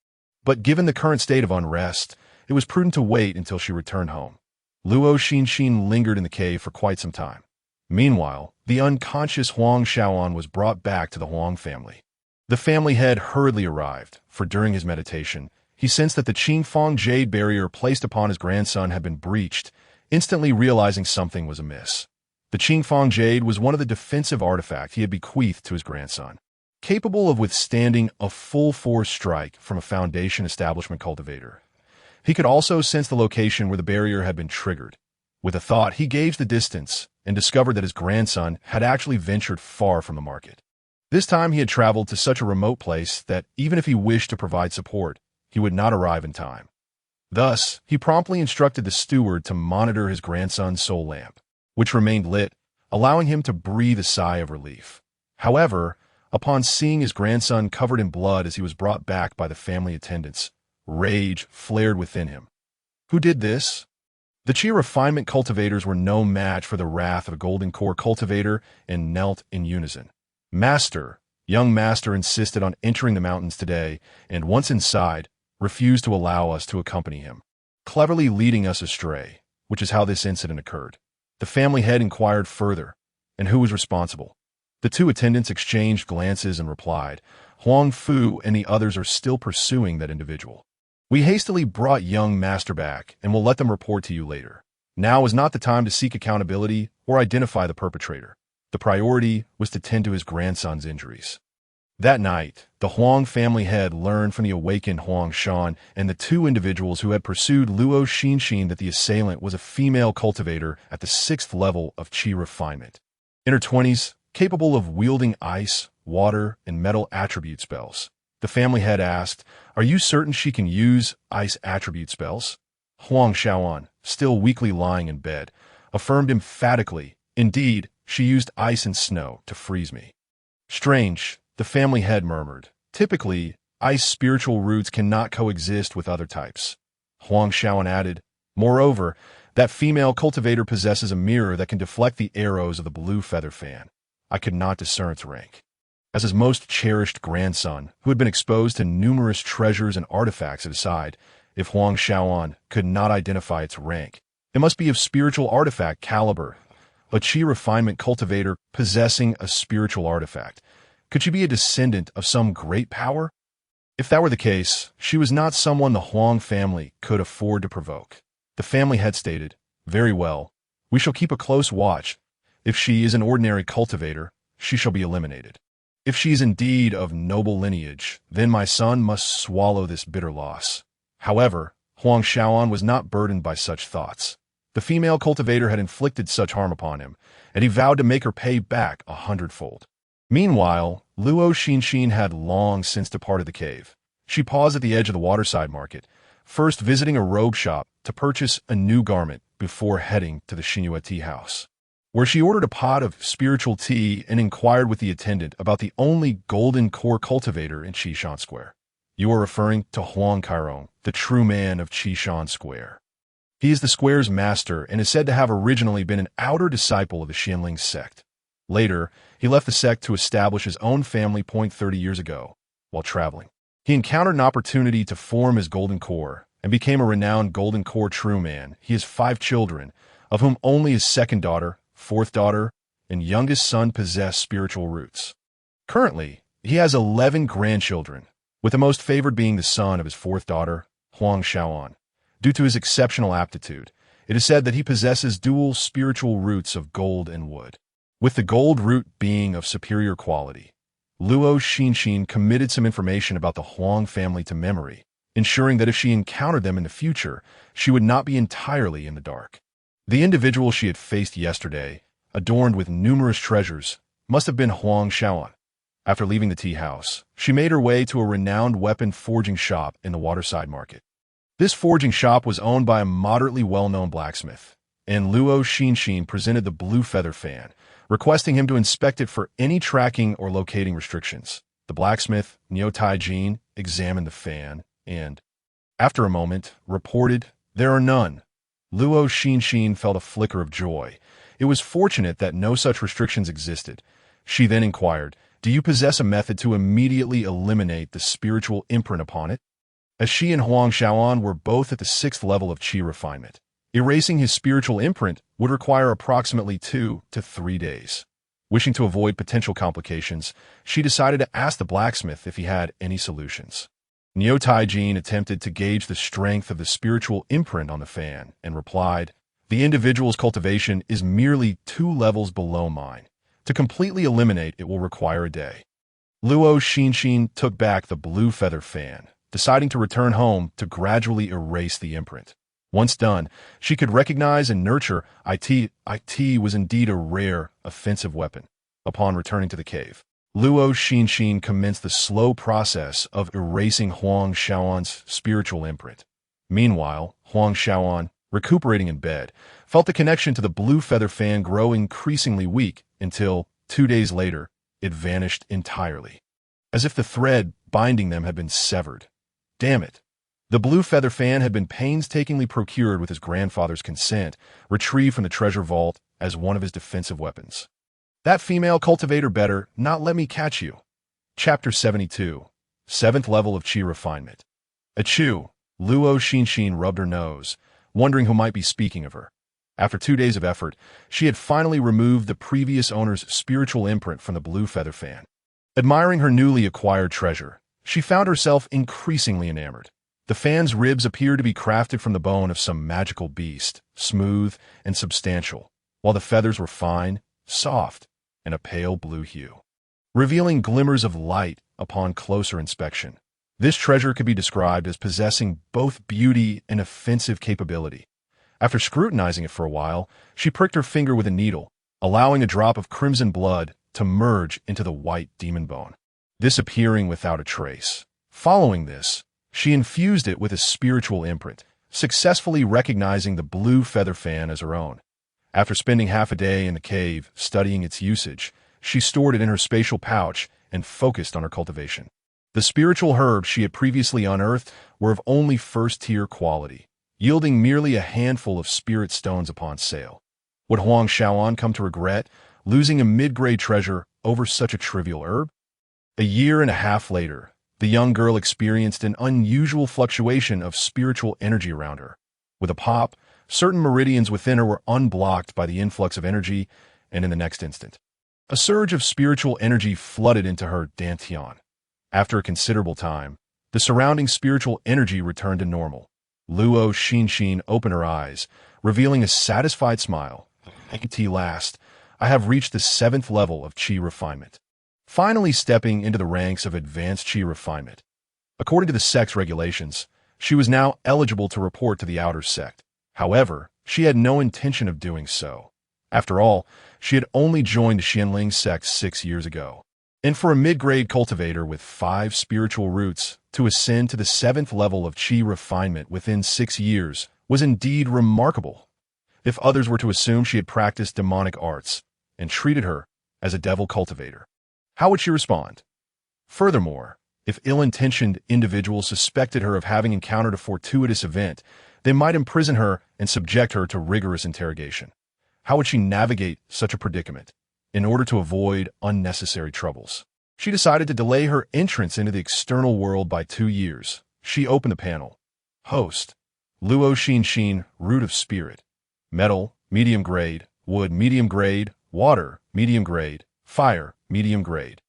S1: But given the current state of unrest, it was prudent to wait until she returned home. Luo Xinxin lingered in the cave for quite some time. Meanwhile, the unconscious Huang Xiaoan was brought back to the Huang family. The family head hurriedly arrived, for during his meditation, he sensed that the Qingfang jade barrier placed upon his grandson had been breached, instantly realizing something was amiss. The Qingfang jade was one of the defensive artifacts he had bequeathed to his grandson, capable of withstanding a full-force strike from a Foundation establishment cultivator. He could also sense the location where the barrier had been triggered. With a thought, he gauged the distance and discovered that his grandson had actually ventured far from the market. This time he had traveled to such a remote place that even if he wished to provide support, he would not arrive in time. Thus, he promptly instructed the steward to monitor his grandson's soul lamp, which remained lit, allowing him to breathe a sigh of relief. However, upon seeing his grandson covered in blood as he was brought back by the family attendants, rage flared within him. Who did this? The qi refinement cultivators were no match for the wrath of a golden core cultivator and knelt in unison. Master, young master insisted on entering the mountains today, and once inside, refused to allow us to accompany him, cleverly leading us astray, which is how this incident occurred. The family head inquired further, and who was responsible? The two attendants exchanged glances and replied, Huang Fu and the others are still pursuing that individual. We hastily brought young master back and will let them report to you later. Now is not the time to seek accountability or identify the perpetrator. The priority was to tend to his grandson's injuries. That night, the Huang family head learned from the awakened Huang Shan and the two individuals who had pursued Luo Xinxin that the assailant was a female cultivator at the 6th level of qi refinement. In her 20s, capable of wielding ice, water, and metal attribute spells. The family head asked, "Are you certain she can use ice attribute spells?" Huang Xiaoan, still weakly lying in bed, affirmed emphatically, "Indeed, she used ice and snow to freeze me." "Strange," the family head murmured. "Typically, ice spiritual roots cannot coexist with other types." Huang Xiaoan added, "Moreover, that female cultivator possesses a mirror that can deflect the arrows of the blue feather fan. I could not discern its rank." As his most cherished grandson, who had been exposed to numerous treasures and artifacts at his side, if Huang Xiaoan could not identify its rank, it must be of spiritual artifact caliber. A Qi refinement cultivator possessing a spiritual artifact. Could she be a descendant of some great power? If that were the case, she was not someone the Huang family could afford to provoke. The family had stated, "Very well, we shall keep a close watch. If she is an ordinary cultivator, she shall be eliminated. If she is indeed of noble lineage, then my son must swallow this bitter loss." However, Huang Xiaoan was not burdened by such thoughts. The female cultivator had inflicted such harm upon him, and he vowed to make her pay back 100-fold. Meanwhile, Luo Xinxin had long since departed the cave. She paused at the edge of the waterside market, first visiting a robe shop to purchase a new garment before heading to the Xinhua tea house, where she ordered a pot of spiritual tea and inquired with the attendant about the only golden core cultivator in Qishan Square. "You are referring to Huang Cairong, the true man of Qishan Square. He is the square's master and is said to have originally been an outer disciple of the Xianling sect. Later, he left the sect to establish his own family 30 years ago. While traveling, he encountered an opportunity to form his golden core and became a renowned golden core true man. He has 5 children, of whom only his second daughter, fourth daughter, and youngest son possess spiritual roots. Currently, he has 11 grandchildren, with the most favored being the son of his fourth daughter, Huang Xiaoan. Due to his exceptional aptitude, it is said that he possesses dual spiritual roots of gold and wood, with the gold root being of superior quality. Luo Xinxin committed some information about the Huang family to memory, ensuring that if she encountered them in the future, she would not be entirely in the dark. The individual she had faced yesterday, adorned with numerous treasures, must have been Huang Xiaoan. After leaving the tea house, she made her way to a renowned weapon forging shop in the waterside market. This forging shop was owned by a moderately well-known blacksmith, and Luo Xinxin presented the blue feather fan, requesting him to inspect it for any tracking or locating restrictions. The blacksmith, Niu Taijin, examined the fan and, after a moment, reported, "There are none." Luo Xinxin felt a flicker of joy. It was fortunate that no such restrictions existed. She then inquired, "Do you possess a method to immediately eliminate the spiritual imprint upon it?" As she and Huang Xiaoan were both at the 6th level of Qi refinement, erasing his spiritual imprint would require approximately 2 to 3 days. Wishing to avoid potential complications, she decided to ask the blacksmith if he had any solutions. Niu Taijin attempted to gauge the strength of the spiritual imprint on the fan and replied, "The individual's cultivation is merely 2 levels below mine. To completely eliminate it will require a day." Luo Xinxin took back the blue feather fan, deciding to return home to gradually erase the imprint. Once done, she could recognize and nurture it was indeed a rare, offensive weapon. Upon returning to the cave, Luo Xinxin commenced the slow process of erasing Huang Xiaoan's spiritual imprint. Meanwhile, Huang Xiaoan, recuperating in bed, felt the connection to the blue feather fan grow increasingly weak until, 2 days later, it vanished entirely, as if the thread binding them had been severed. Damn it! The blue feather fan had been painstakingly procured with his grandfather's consent, retrieved from the treasure vault as one of his defensive weapons. That female cultivator better not let me catch you. Chapter 72. 7th level of Qi refinement. Achoo! Luo Xinxin rubbed her nose, wondering who might be speaking of her. After 2 days of effort, she had finally removed the previous owner's spiritual imprint from the blue feather fan. Admiring her newly acquired treasure, she found herself increasingly enamored. The fan's ribs appeared to be crafted from the bone of some magical beast, smooth and substantial, while the feathers were fine, soft, and a pale blue hue, revealing glimmers of light upon closer inspection. This treasure could be described as possessing both beauty and offensive capability. After scrutinizing it for a while, she pricked her finger with a needle, allowing a drop of crimson blood to merge into the white demon bone, disappearing without a trace. Following this, she infused it with a spiritual imprint, successfully recognizing the blue feather fan as her own. After spending half a day in the cave studying its usage, she stored it in her spatial pouch and focused on her cultivation. The spiritual herbs she had previously unearthed were of only first-tier quality, yielding merely a handful of spirit stones upon sale. Would Huang Shaoan come to regret losing a mid-grade treasure over such a trivial herb? A year and a half later, the young girl experienced an unusual fluctuation of spiritual energy around her. With a pop, certain meridians within her were unblocked by the influx of energy, and in the next instant, a surge of spiritual energy flooded into her dantian. After a considerable time, the surrounding spiritual energy returned to normal. Luo Xinxin opened her eyes, revealing a satisfied smile. At last, I have reached the 7th level of Qi refinement. Finally stepping into the ranks of advanced Qi refinement. According to the sect's regulations, she was now eligible to report to the outer sect. However, she had no intention of doing so. After all, she had only joined the Xianling sect 6 years ago. And for a mid-grade cultivator with 5 spiritual roots to ascend to the 7th level of Qi refinement within 6 years was indeed remarkable. If others were to assume she had practiced demonic arts and treated her as a devil cultivator, how would she respond? Furthermore, if ill-intentioned individuals suspected her of having encountered a fortuitous event, they might imprison her and subject her to rigorous interrogation. How would she navigate such a predicament? In order to avoid unnecessary troubles, she decided to delay her entrance into the external world by 2 years. She opened the panel. Host: Luo Xinxin, Root of Spirit. Metal, medium grade. Wood, medium grade. Water, medium grade. Fire, medium grade.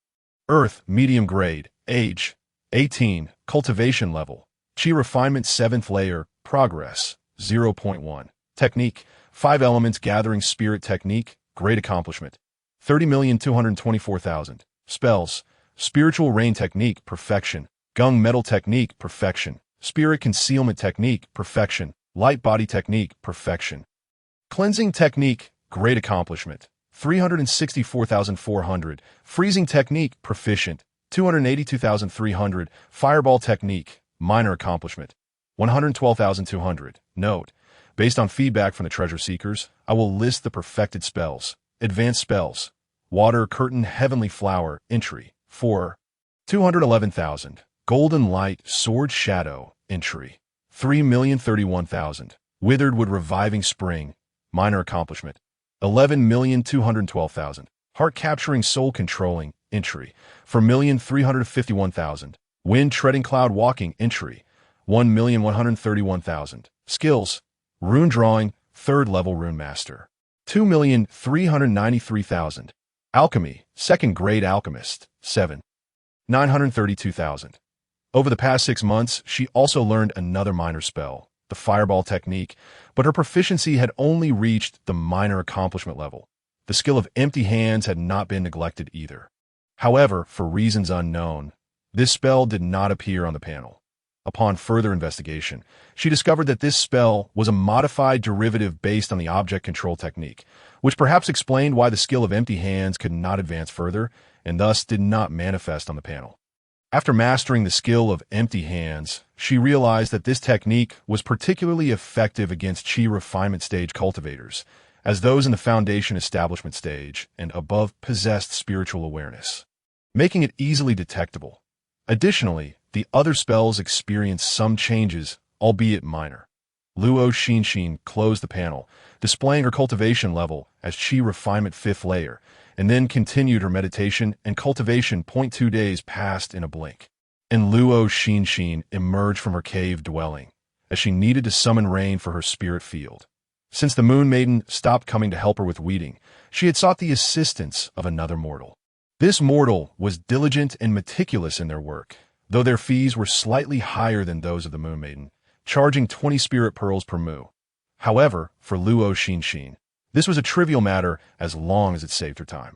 S1: Earth, medium grade. Age, 18. Cultivation level, Qi refinement 7th layer. Progress, 0.1. Technique, 5 elements gathering spirit technique. Great accomplishment, 30,224,000. Spells, spiritual rain technique. Perfection. Gung metal technique. Perfection. Spirit concealment technique. Perfection. Light body technique. Perfection. Cleansing technique. Great accomplishment, 364,400. Freezing technique. Proficient, 282,300. Fireball technique. Minor accomplishment, 112,200. Note: based on feedback from the treasure seekers, I will list the perfected spells. Advanced spells. Water Curtain Heavenly Flower. Entry, 4. 211,000. Golden Light Sword Shadow. Entry, 3,031,000. Withered Wood Reviving Spring. Minor accomplishment, 11,212,000. Heart Capturing Soul Controlling. Entry, 4,351,000. Wind Treading Cloud Walking. Entry, 1,131,000. Skills: Rune Drawing, 3rd level Rune Master, 2,393,000. Alchemy, 2nd grade Alchemist, 7,932,000. Over the past 6 months, she also learned another minor spell, the Fireball technique, but her proficiency had only reached the minor accomplishment level. The skill of Empty Hands had not been neglected either. However, for reasons unknown, this spell did not appear on the panel. Upon further investigation, she discovered that this spell was a modified derivative based on the object control technique, which perhaps explained why the skill of Empty Hands could not advance further and thus did not manifest on the panel. After mastering the skill of Empty Hands, she realized that this technique was particularly effective against Qi refinement stage cultivators, as those in the foundation establishment stage and above possessed spiritual awareness, making it easily detectable. Additionally, the other spells experienced some changes, albeit minor. Luo Xinxin closed the panel, displaying her cultivation level as Qi refinement 5th layer, and then continued her meditation and cultivation. 2 days passed in a blink, and Luo Xinxin emerged from her cave dwelling, as she needed to summon rain for her spirit field. Since the Moon Maiden stopped coming to help her with weeding, she had sought the assistance of another mortal. This mortal was diligent and meticulous in their work, though their fees were slightly higher than those of the Moon Maiden, charging 20 spirit pearls per mu. However, for Luo Xinxin, this was a trivial matter as long as it saved her time.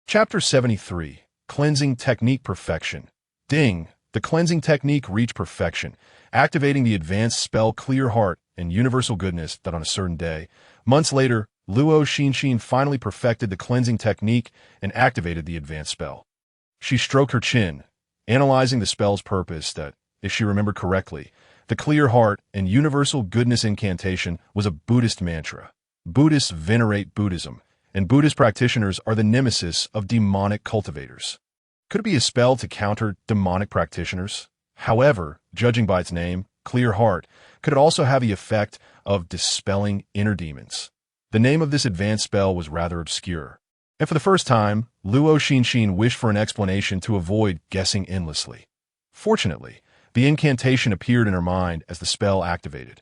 S1: Chapter 73. Cleansing Technique Perfection. Ding! The cleansing technique reached perfection, activating the advanced spell Clear Heart and Universal Goodness that on a certain day, months later, Luo Xinxin finally perfected the cleansing technique and activated the advanced spell. She stroked her chin, analyzing the spell's purpose that, if she remembered correctly, the clear heart and universal goodness incantation was a Buddhist mantra. Buddhists venerate Buddhism, and Buddhist practitioners are the nemesis of demonic cultivators. Could it be a spell to counter demonic practitioners? However, judging by its name, Clear Heart, could it also have the effect of dispelling inner demons? The name of this advanced spell was rather obscure, and for the first time, Luo Xinxin wished for an explanation to avoid guessing endlessly. Fortunately, the incantation appeared in her mind as the spell activated.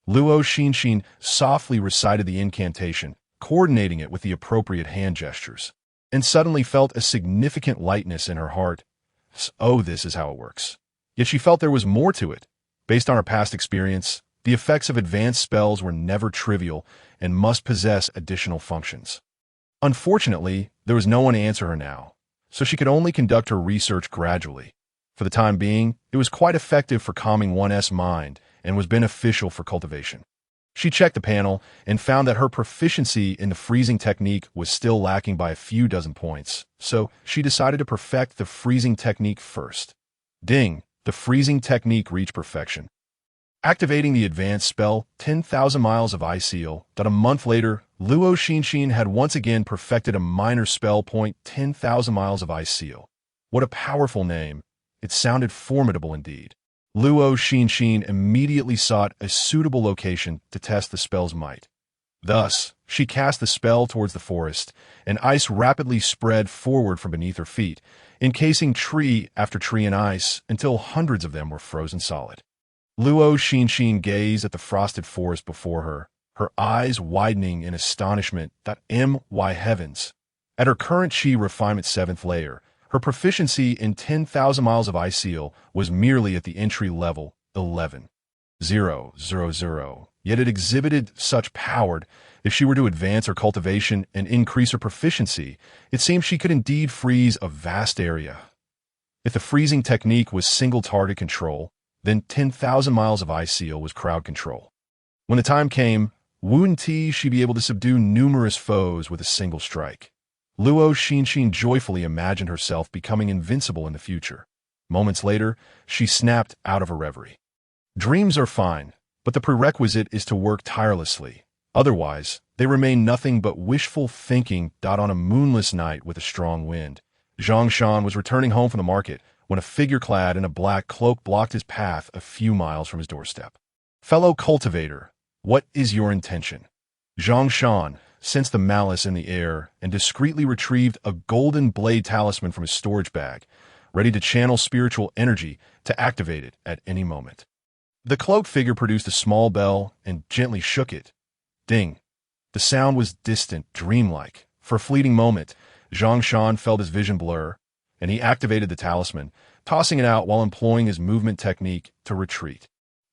S1: Luo Xinxin softly recited the incantation, coordinating it with the appropriate hand gestures, and suddenly felt a significant lightness in her heart. Oh, this is how it works. Yet she felt there was more to it. Based on her past experience, the effects of advanced spells were never trivial and must possess additional functions. Unfortunately, there was no one to answer her now, so she could only conduct her research gradually. For the time being, it was quite effective for calming one's mind and was beneficial for cultivation. She checked the panel and found that her proficiency in the freezing technique was still lacking by a few dozen points, so she decided to perfect the freezing technique first. Ding! The freezing technique reached perfection. Activating the advanced spell, 10,000 miles of ice seal, that a month later, Luo Xinxin had once again perfected a minor spell point, 10,000 miles of ice seal. What a powerful name. It sounded formidable indeed. Luo Xinxin immediately sought a suitable location to test the spell's might. Thus, she cast the spell towards the forest, and ice rapidly spread forward from beneath her feet, encasing tree after tree in ice until hundreds of them were frozen solid. Luo Xinxin gazed at the frosted forest before her, her eyes widening in astonishment that my heavens. At her current chi refinement 7th layer, her proficiency in 10,000 miles of ice seal was merely at the entry level 11,000. Yet it exhibited such power. If she were to advance her cultivation and increase her proficiency, it seemed she could indeed freeze a vast area. If the freezing technique was single target control, then 10,000 miles of ice seal was crowd control. When the time came, wouldn't she be able to subdue numerous foes with a single strike? Luo Xinxin joyfully imagined herself becoming invincible in the future. Moments later, she snapped out of her reverie. Dreams are fine, but the prerequisite is to work tirelessly. Otherwise, they remain nothing but wishful thinking. On a moonless night with a strong wind, Zhang Shan was returning home from the market when a figure clad in a black cloak blocked his path a few miles from his doorstep. Fellow cultivator, what is your intention? Zhang Shan sensed the malice in the air and discreetly retrieved a golden blade talisman from his storage bag, ready to channel spiritual energy to activate it at any moment. The cloaked figure produced a small bell and gently shook it. Ding! The sound was distant, dreamlike. For a fleeting moment, Zhang Shan felt his vision blur, and he activated the talisman, tossing it out while employing his movement technique to retreat.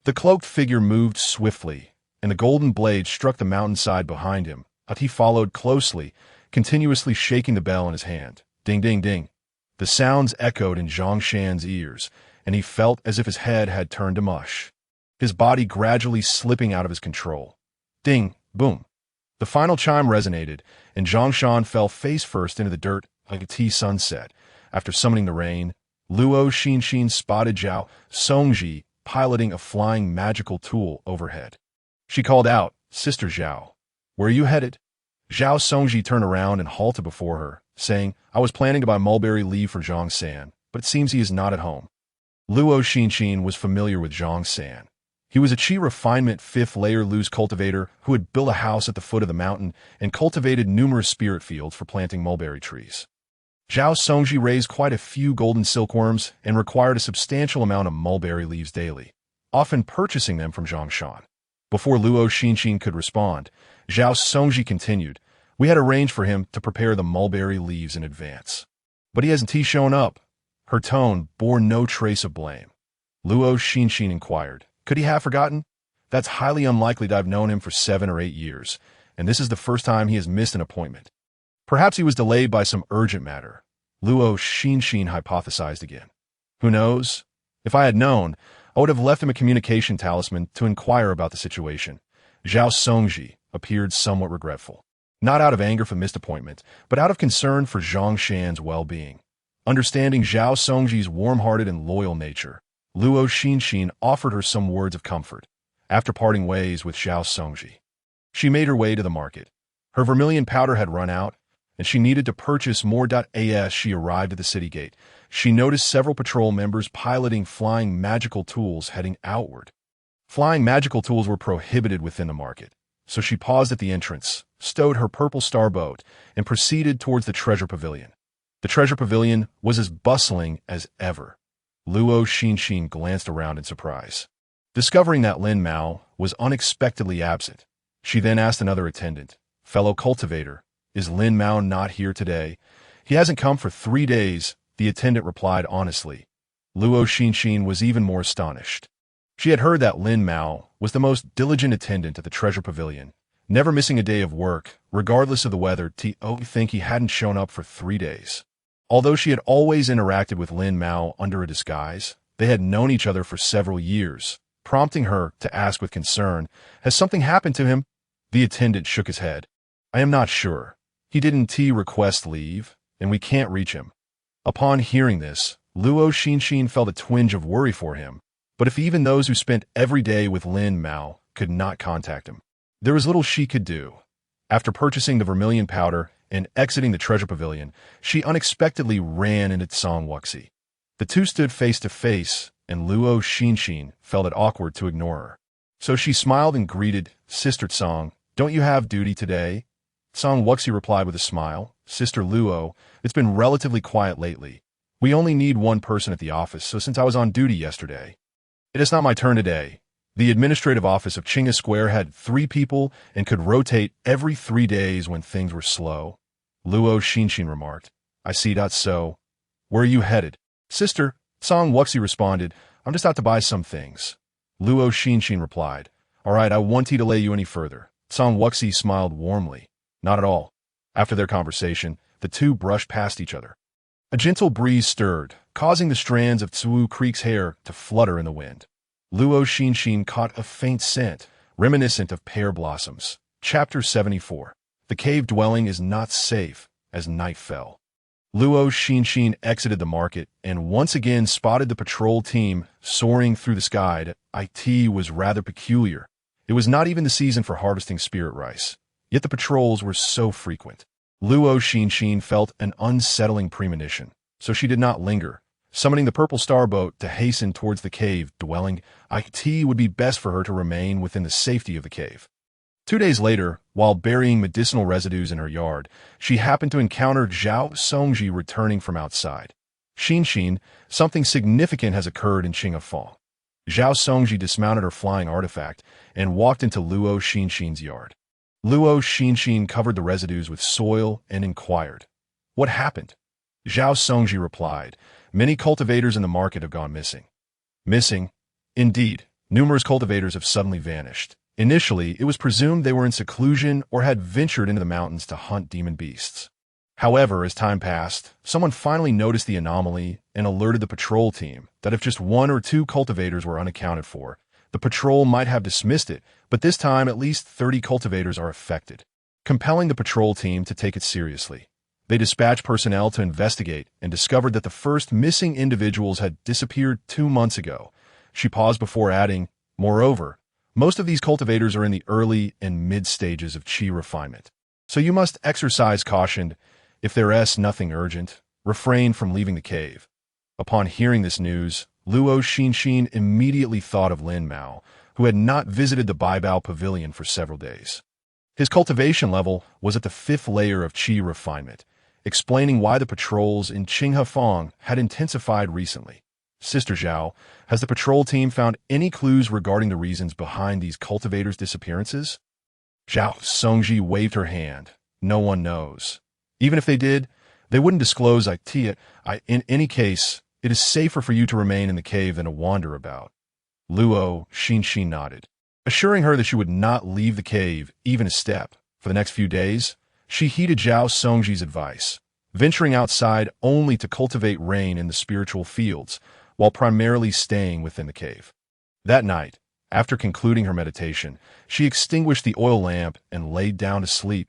S1: The cloaked figure moved swiftly, and the golden blade struck the mountainside behind him, but he followed closely, continuously shaking the bell in his hand. Ding, ding, ding. The sounds echoed in Zhang Shan's ears, and he felt as if his head had turned to mush, his body gradually slipping out of his control. Ding, boom. The final chime resonated, and Zhang Shan fell face first into the dirt like a tea sunset. After summoning the rain, Luo Xinxin spotted Zhao Songji piloting a flying magical tool overhead. She called out, "Sister Zhao, where are you headed?" Zhao Songji turned around and halted before her, saying, "I was planning to buy mulberry leaf for Zhang San, but it seems he is not at home." Luo Xinxin was familiar with Zhang San. He was a chi refinement 5th layer loose cultivator who had built a house at the foot of the mountain and cultivated numerous spirit fields for planting mulberry trees. Zhao Songji raised quite a few golden silkworms and required a substantial amount of mulberry leaves daily, often purchasing them from Zhang Shan. Before Luo Xinxin could respond, Zhao Songji continued, "We had arranged for him to prepare the mulberry leaves in advance. But he hasn't shown up." Her tone bore no trace of blame. Luo Xinxin inquired, "Could he have forgotten? That's highly unlikely to have known him for 7 or 8 years, and this is the first time he has missed an appointment. Perhaps he was delayed by some urgent matter," Luo Xinxin hypothesized again. "Who knows? If I had known, I would have left him a communication talisman to inquire about the situation." Zhao Songji appeared somewhat regretful. not out of anger for missed appointment, but out of concern for Zhang Shan's well-being. Understanding Zhao Songji's warm-hearted and loyal nature, Luo Xinxin offered her some words of comfort. After parting ways with Zhao Songji, she made her way to the market. Her vermilion powder had run out, and she needed to purchase more. As she arrived at the city gate, she noticed several patrol members piloting flying magical tools heading outward. Flying magical tools were prohibited within the market, so she paused at the entrance, stowed her purple star boat, and proceeded towards the treasure pavilion. The treasure pavilion was as bustling as ever. Luo Xinxin glanced around in surprise, discovering that Lin Mao was unexpectedly absent. She then asked another attendant, "Fellow cultivator, is Lin Mao not here today?" "He hasn't come for 3 days," the attendant replied honestly. Luo Xinxin was even more astonished. She had heard that Lin Mao was the most diligent attendant at the treasure pavilion, never missing a day of work, regardless of the weather. To think he hadn't shown up for 3 days. Although she had always interacted with Lin Mao under a disguise, they had known each other for several years, prompting her to ask with concern, "Has something happened to him?" The attendant shook his head. "I am not sure. He didn't request leave, and we can't reach him." Upon hearing this, Luo Xinxin felt a twinge of worry for him. But if even those who spent every day with Lin Mao could not contact him, there was little she could do. After purchasing the vermilion powder and exiting the treasure pavilion, she unexpectedly ran into Tsang Wuxi. The two stood face to face, and Luo Xinxin felt it awkward to ignore her. So she smiled and greeted, "Sister Tsang, don't you have duty today?" Tsang Wuxi replied with a smile, "Sister Luo, it's been relatively quiet lately. We only need one person at the office, so since I was on duty yesterday, it is not my turn today." The administrative office of Qinghe Square had 3 people and could rotate every 3 days when things were slow. Luo Xinxin remarked, "I see that so. Where are you headed?" "Sister," Tsang Wuxi responded, "I'm just out to buy some things." Luo Xinxin replied, "All right, I won't delay you any further." Tsang Wuxi smiled warmly. "Not at all." After their conversation, the two brushed past each other. A gentle breeze stirred, causing the strands of Tsu Creek's hair to flutter in the wind. Luo Xinxin caught a faint scent, reminiscent of pear blossoms. Chapter 74. The cave dwelling is not safe as night fell. Luo Xinxin exited the market and once again spotted the patrol team soaring through the sky. It was rather peculiar. It was not even the season for harvesting spirit rice, yet the patrols were so frequent. Luo Xinxin felt an unsettling premonition, so she did not linger, summoning the purple star boat to hasten towards the cave dwelling. It would be best for her to remain within the safety of the cave. 2 days later, while burying medicinal residues in her yard, she happened to encounter Zhao Songji returning from outside. "Xinxin, something significant has occurred in Qinghefang." Zhao Songji dismounted her flying artifact and walked into Luo Xinxin's yard. Luo Xinxin covered the residues with soil and inquired, "What happened?" Zhao Songji replied, "Many cultivators in the market have gone missing." "Missing?" "Indeed, numerous cultivators have suddenly vanished. Initially, it was presumed they were in seclusion or had ventured into the mountains to hunt demon beasts. However, as time passed, someone finally noticed the anomaly and alerted the patrol team that if just 1 or 2 cultivators were unaccounted for, the patrol might have dismissed it, but this time at least 30 cultivators are affected, compelling the patrol team to take it seriously. They dispatched personnel to investigate and discovered that the first missing individuals had disappeared 2 months ago. She paused before adding, "Moreover, most of these cultivators are in the early and mid stages of qi refinement, so you must exercise caution. If there is nothing urgent, refrain from leaving the cave." Upon hearing this news, Luo Xinxin immediately thought of Lin Mao, who had not visited the Baibao Pavilion for several days. His cultivation level was at the 5th layer of qi refinement, explaining why the patrols in Qinghefang had intensified recently. "Sister Zhao, has the patrol team found any clues regarding the reasons behind these cultivators' disappearances?" Zhao Songji waved her hand. "No one knows. Even if they did, they wouldn't disclose it. In any case, it is safer for you to remain in the cave than to wander about." Luo Xinxin nodded, assuring her that she would not leave the cave even a step. For the next few days, she heeded Zhao Songji's advice, venturing outside only to cultivate rain in the spiritual fields, while primarily staying within the cave. That night, after concluding her meditation, she extinguished the oil lamp and laid down to sleep.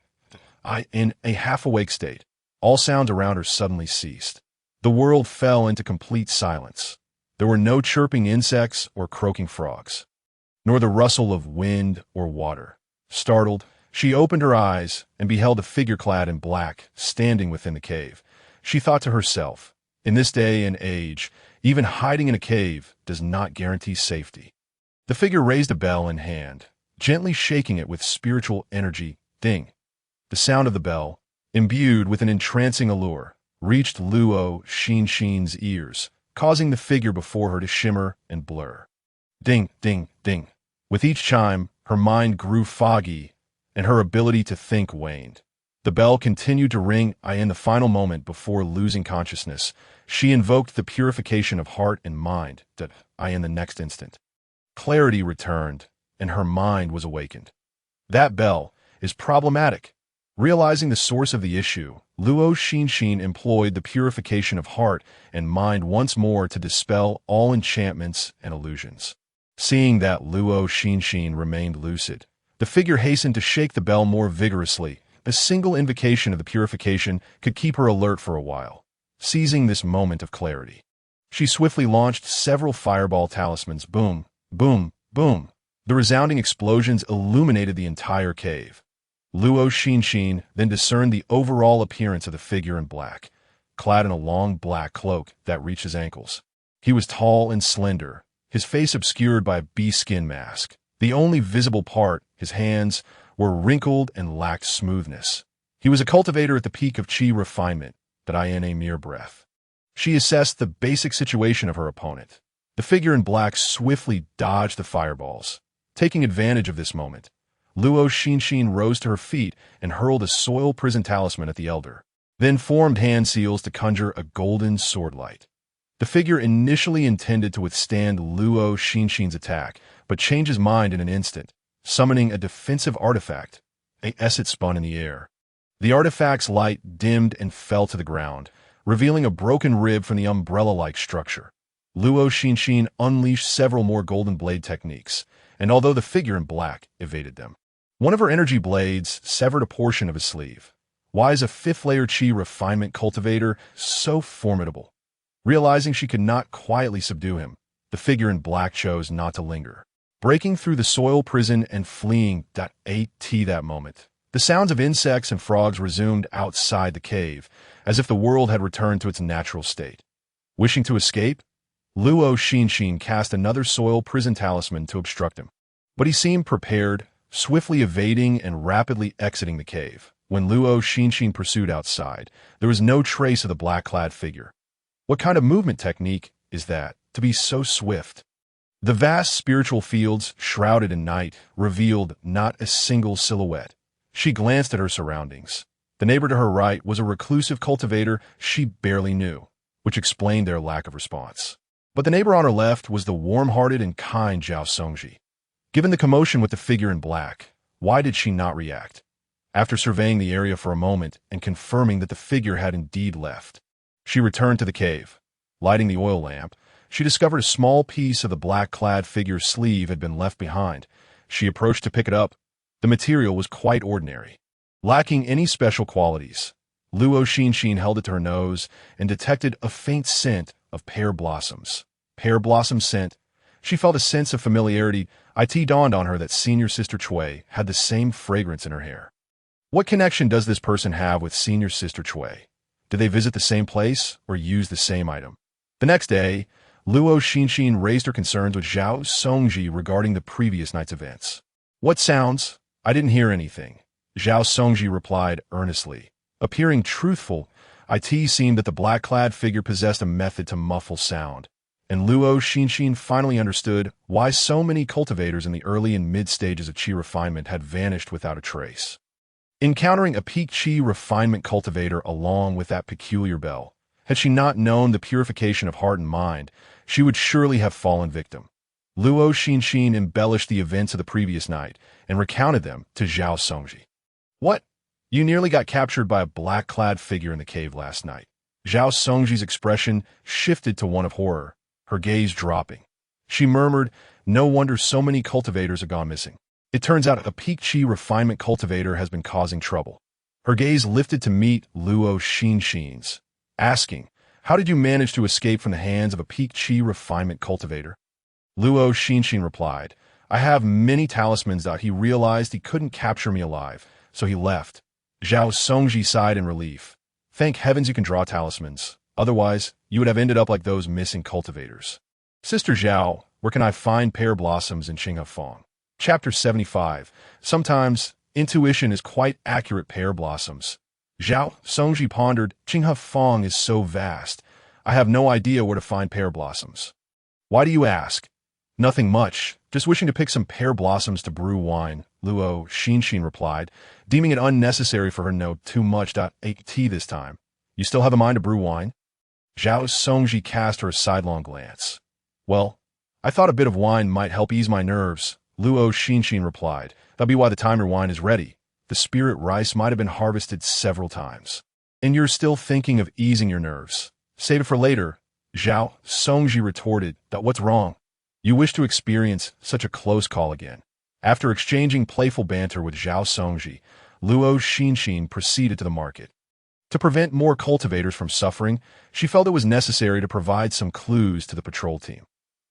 S1: in a half-awake state. All sounds around her suddenly ceased. The world fell into complete silence. There were no chirping insects or croaking frogs, nor the rustle of wind or water. Startled, she opened her eyes and beheld a figure clad in black standing within the cave. She thought to herself, in this day and age, even hiding in a cave does not guarantee safety. The figure raised a bell in hand, gently shaking it with spiritual energy. Ding! The sound of the bell, imbued with an entrancing allure, reached Luo Xinxin's ears, causing the figure before her to shimmer and blur. Ding, ding, ding. With each chime, her mind grew foggy, and her ability to think waned. The bell continued to ring. In the final moment before losing consciousness, she invoked the purification of heart and mind. In the next instant, clarity returned, and her mind was awakened. That bell is problematic. Realizing the source of the issue, Luo Xinxin employed the purification of heart and mind once more to dispel all enchantments and illusions. Seeing that Luo Xinxin remained lucid, the figure hastened to shake the bell more vigorously. A single invocation of the purification could keep her alert for a while. Seizing this moment of clarity, she swiftly launched several fireball talismans. Boom, boom, boom. The resounding explosions illuminated the entire cave. Luo Xinxin then discerned the overall appearance of the figure in black, clad in a long black cloak that reached his ankles. He was tall and slender, his face obscured by a bee-skin mask. The only visible part, his hands, were wrinkled and lacked smoothness. He was a cultivator at the peak of chi refinement, in a mere breath. She assessed the basic situation of her opponent. The figure in black swiftly dodged the fireballs. Taking advantage of this moment, Luo Xinxin rose to her feet and hurled a soil prison talisman at the elder, then formed hand seals to conjure a golden sword light. The figure initially intended to withstand Luo Xinxin's attack, but changed his mind in an instant, summoning a defensive artifact. A Esset spun in the air. The artifact's light dimmed and fell to the ground, revealing a broken rib from the umbrella-like structure. Luo Xinxin unleashed several more golden blade techniques, and although the figure in black evaded them, one of her energy blades severed a portion of his sleeve. Why is a fifth-layer chi refinement cultivator so formidable? Realizing she could not quietly subdue him, the figure in black chose not to linger. Breaking through the soil prison and fleeing. That moment, the sounds of insects and frogs resumed outside the cave, as if the world had returned to its natural state. Wishing to escape, Luo Xinxin cast another soil prison talisman to obstruct him. But he seemed prepared, swiftly evading and rapidly exiting the cave. When Luo Xinxin pursued outside, there was no trace of the black-clad figure. What kind of movement technique is that, to be so swift? The vast spiritual fields, shrouded in night, revealed not a single silhouette. She glanced at her surroundings. The neighbor to her right was a reclusive cultivator she barely knew, which explained their lack of response. But the neighbor on her left was the warm-hearted and kind Zhao Songji. Given the commotion with the figure in black, why did she not react? After surveying the area for a moment and confirming that the figure had indeed left, she returned to the cave. Lighting the oil lamp, she discovered a small piece of the black-clad figure's sleeve had been left behind. She approached to pick it up. The material was quite ordinary, lacking any special qualities. Luo Xinxin held it to her nose and detected a faint scent of pear blossoms. Pear blossom scent. She felt a sense of familiarity. It dawned on her that senior sister Cui had the same fragrance in her hair. What connection does this person have with senior sister Cui? Did they visit the same place or use the same item? The next day, Luo Xinxin raised her concerns with Zhao Songji regarding the previous night's events. What sounds? I didn't hear anything, Zhao Songji replied earnestly. Appearing truthful, it seemed that the black-clad figure possessed a method to muffle sound, and Luo Xinxin finally understood why so many cultivators in the early and mid-stages of chi refinement had vanished without a trace. Encountering a peak chi refinement cultivator along with that peculiar bell, had she not known the purification of heart and mind, she would surely have fallen victim. Luo Xinxin embellished the events of the previous night and recounted them to Zhao Songji. What? You nearly got captured by a black-clad figure in the cave last night. Zhao Songji's expression shifted to one of horror, her gaze dropping. She murmured, no wonder so many cultivators have gone missing. It turns out a peak chi refinement cultivator has been causing trouble. Her gaze lifted to meet Luo Xinxin's, asking, "How did you manage to escape from the hands of a peak chi refinement cultivator?" Luo Xinxin replied, "I have many talismans." He realized he couldn't capture me alive, so he left. Zhao Songji sighed in relief. "Thank heavens you can draw talismans. Otherwise, you would have ended up like those missing cultivators." Sister Zhao, where can I find pear blossoms in Qinghefang? Chapter 75. Sometimes, intuition is quite accurate. Pear blossoms. Zhao Songji pondered, Qinghefang is so vast. I have no idea where to find pear blossoms. Why do you ask? Nothing much, just wishing to pick some pear blossoms to brew wine, Luo Xinxin replied, deeming it unnecessary for her to know too much. Tea this time. You still have a mind to brew wine? Zhao Songji cast her a sidelong glance. Well, I thought a bit of wine might help ease my nerves, Luo Xinxin replied. That'll be why the time your wine is ready. The spirit rice might have been harvested several times. And you're still thinking of easing your nerves. Save it for later, Zhao Songji retorted. What's wrong? You wish to experience such a close call again. After exchanging playful banter with Zhao Songji, Luo Xinxin proceeded to the market. To prevent more cultivators from suffering, she felt it was necessary to provide some clues to the patrol team.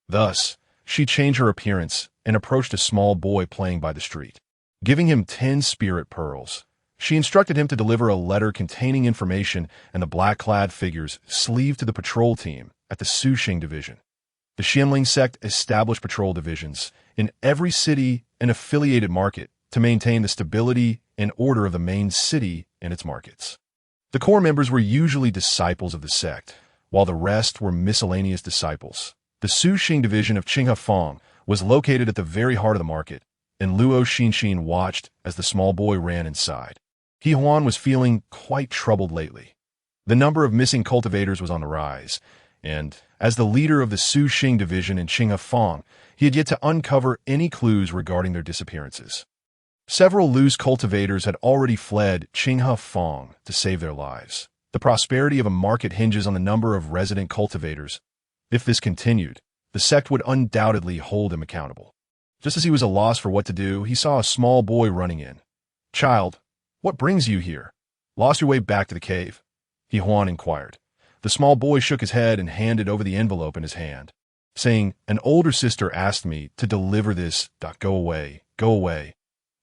S1: Thus, she changed her appearance and approached a small boy playing by the street. Giving him 10 spirit pearls, she instructed him to deliver a letter containing information and the black-clad figure's sleeve to the patrol team at the Suxing division. The Xianling sect established patrol divisions in every city and affiliated market to maintain the stability and order of the main city and its markets. The core members were usually disciples of the sect, while the rest were miscellaneous disciples. The Suxing division of Qinghefang was located at the very heart of the market, and Luo Xinxin watched as the small boy ran inside. He Huan was feeling quite troubled lately. The number of missing cultivators was on the rise, and, as the leader of the Suxing division in Qinghefang, he had yet to uncover any clues regarding their disappearances. Several loose cultivators had already fled Qinghefang to save their lives. The prosperity of a market hinges on the number of resident cultivators. If this continued, the sect would undoubtedly hold him accountable. Just as he was at a loss for what to do, he saw a small boy running in. "Child, what brings you here? Lost your way back to the cave?" He Huan inquired. The small boy shook his head and handed over the envelope in his hand, saying, "An older sister asked me to deliver this. Go away, go away."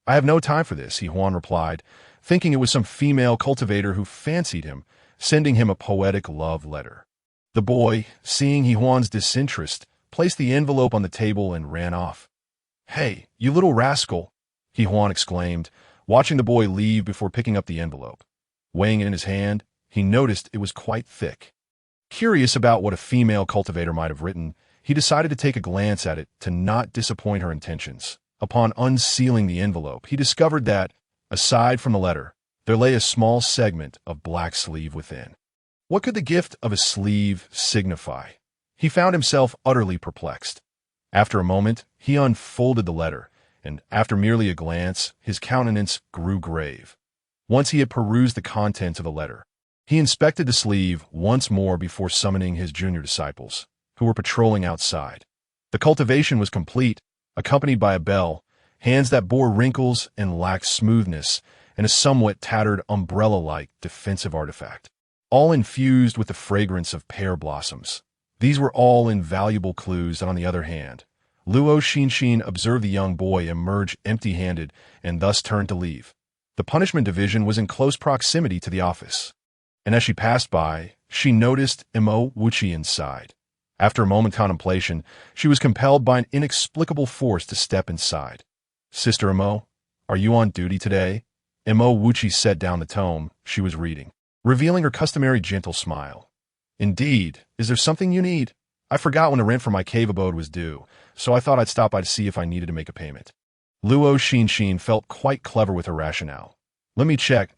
S1: "I have no time for this," He Huan replied, thinking it was some female cultivator who fancied him, sending him a poetic love letter. The boy, seeing He Huan's disinterest, placed the envelope on the table and ran off. "Hey, you little rascal," He Huan exclaimed, watching the boy leave before picking up the envelope. Weighing it in his hand, he noticed it was quite thick. Curious about what a female cultivator might have written, he decided to take a glance at it to not disappoint her intentions. Upon unsealing the envelope, he discovered that, aside from the letter, there lay a small segment of black sleeve within. What could the gift of a sleeve signify? He found himself utterly perplexed. After a moment, he unfolded the letter, and after merely a glance, his countenance grew grave. Once he had perused the contents of the letter, he inspected the sleeve once more before summoning his junior disciples, who were patrolling outside. The cultivation was complete, accompanied by a bell, hands that bore wrinkles and lacked smoothness, and a somewhat tattered umbrella-like defensive artifact, all infused with the fragrance of pear blossoms. These were all invaluable clues, and on the other hand, Luo Xinxin observed the young boy emerge empty-handed and thus turned to leave. The punishment division was in close proximity to the office, and as she passed by, she noticed Imo Wuchi inside. After a moment's contemplation, she was compelled by an inexplicable force to step inside. "Sister Imo, are you on duty today?" Imo Wuchi set down the tome she was reading, revealing her customary gentle smile. "Indeed. Is there something you need? I forgot when the rent for my cave abode was due, so I thought I'd stop by to see if I needed to make a payment." Luo Xinxin felt quite clever with her rationale. "Let me check."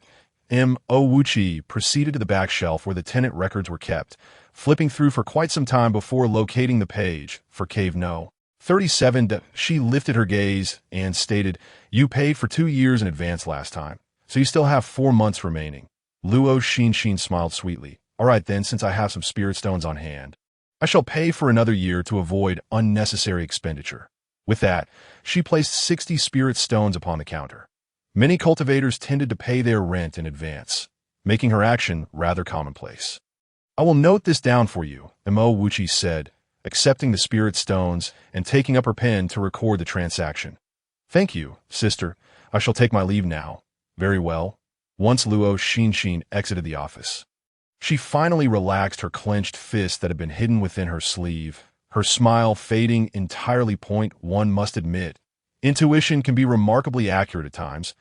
S1: Imo Wuchi proceeded to the back shelf where the tenant records were kept, flipping through for quite some time before locating the page for Cave No. 37. She lifted her gaze and stated, "You paid for 2 years in advance last time, so you still have 4 months remaining." Luo Xinxin smiled sweetly. "All right then, since I have some spirit stones on hand, I shall pay for another year to avoid unnecessary expenditure." With that, she placed 60 spirit stones upon the counter. Many cultivators tended to pay their rent in advance, making her action rather commonplace. "I will note this down for you," Wuchi said, accepting the spirit stones and taking up her pen to record the transaction. "Thank you, sister. I shall take my leave now." "Very well." Once Luo Xinxin exited the office, she finally relaxed her clenched fist that had been hidden within her sleeve, her smile fading entirely. One must admit, intuition can be remarkably accurate at times.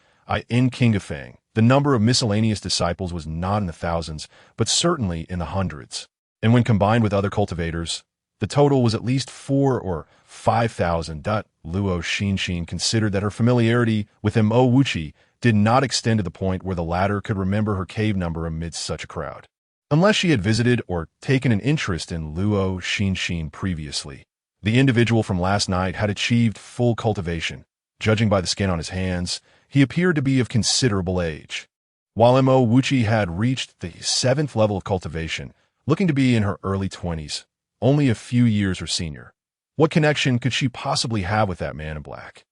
S1: In Qingafeng, the number of miscellaneous disciples was not in the thousands, but certainly in the hundreds. And when combined with other cultivators, the total was at least 4,000 or 5,000. Luo Xinxin considered that her familiarity with Wuchi did not extend to the point where the latter could remember her cave number amidst such a crowd, unless she had visited or taken an interest in Luo Xinxin previously. The individual from last night had achieved full cultivation. Judging by the skin on his hands, he appeared to be of considerable age. While Wuchi had reached the 7th level of cultivation, looking to be in her early 20s, only a few years her senior. What connection could she possibly have with that man in black?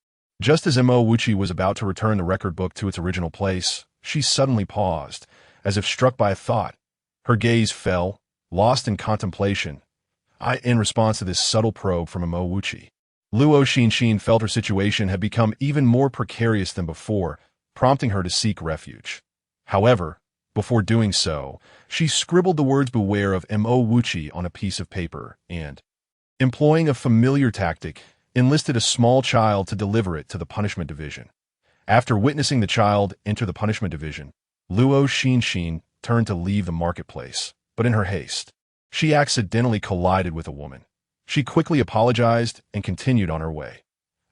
S1: Just as Wuchi was about to return the record book to its original place, she suddenly paused, as if struck by a thought. Her gaze fell, lost in contemplation. In response to this subtle probe from Wuchi, Luo Xinxin felt her situation had become even more precarious than before, prompting her to seek refuge. However, before doing so, she scribbled the words "Beware of Wuchi" on a piece of paper and, employing a familiar tactic, enlisted a small child to deliver it to the punishment division. After witnessing the child enter the punishment division, Luo Xinxin turned to leave the marketplace, but in her haste, she accidentally collided with a woman. She quickly apologized and continued on her way.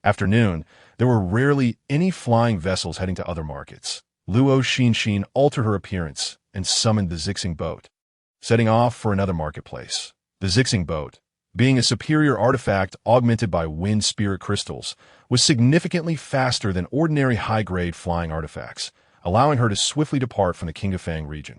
S1: After noon, there were rarely any flying vessels heading to other markets. Luo Xinxin altered her appearance and summoned the Xixing boat, setting off for another marketplace. The Xixing boat, being a superior artifact augmented by wind spirit crystals, was significantly faster than ordinary high-grade flying artifacts, allowing her to swiftly depart from the Qingafeng region.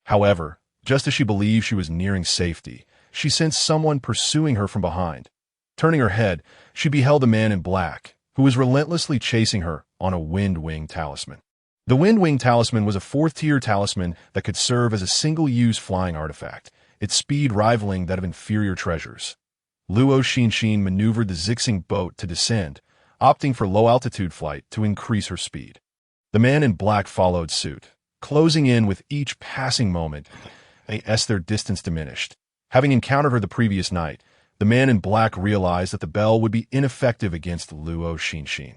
S1: However, just as she believed she was nearing safety, she sensed someone pursuing her from behind. Turning her head, she beheld a man in black, who was relentlessly chasing her on a wind-wing talisman. The wind-wing talisman was a 4th-tier talisman that could serve as a single-use flying artifact, its speed rivaling that of inferior treasures. Luo Xinxin maneuvered the Xixing boat to descend, opting for low-altitude flight to increase her speed. The man in black followed suit, closing in with each passing moment as their distance diminished. Having encountered her the previous night, the man in black realized that the bell would be ineffective against Luo Xinxin.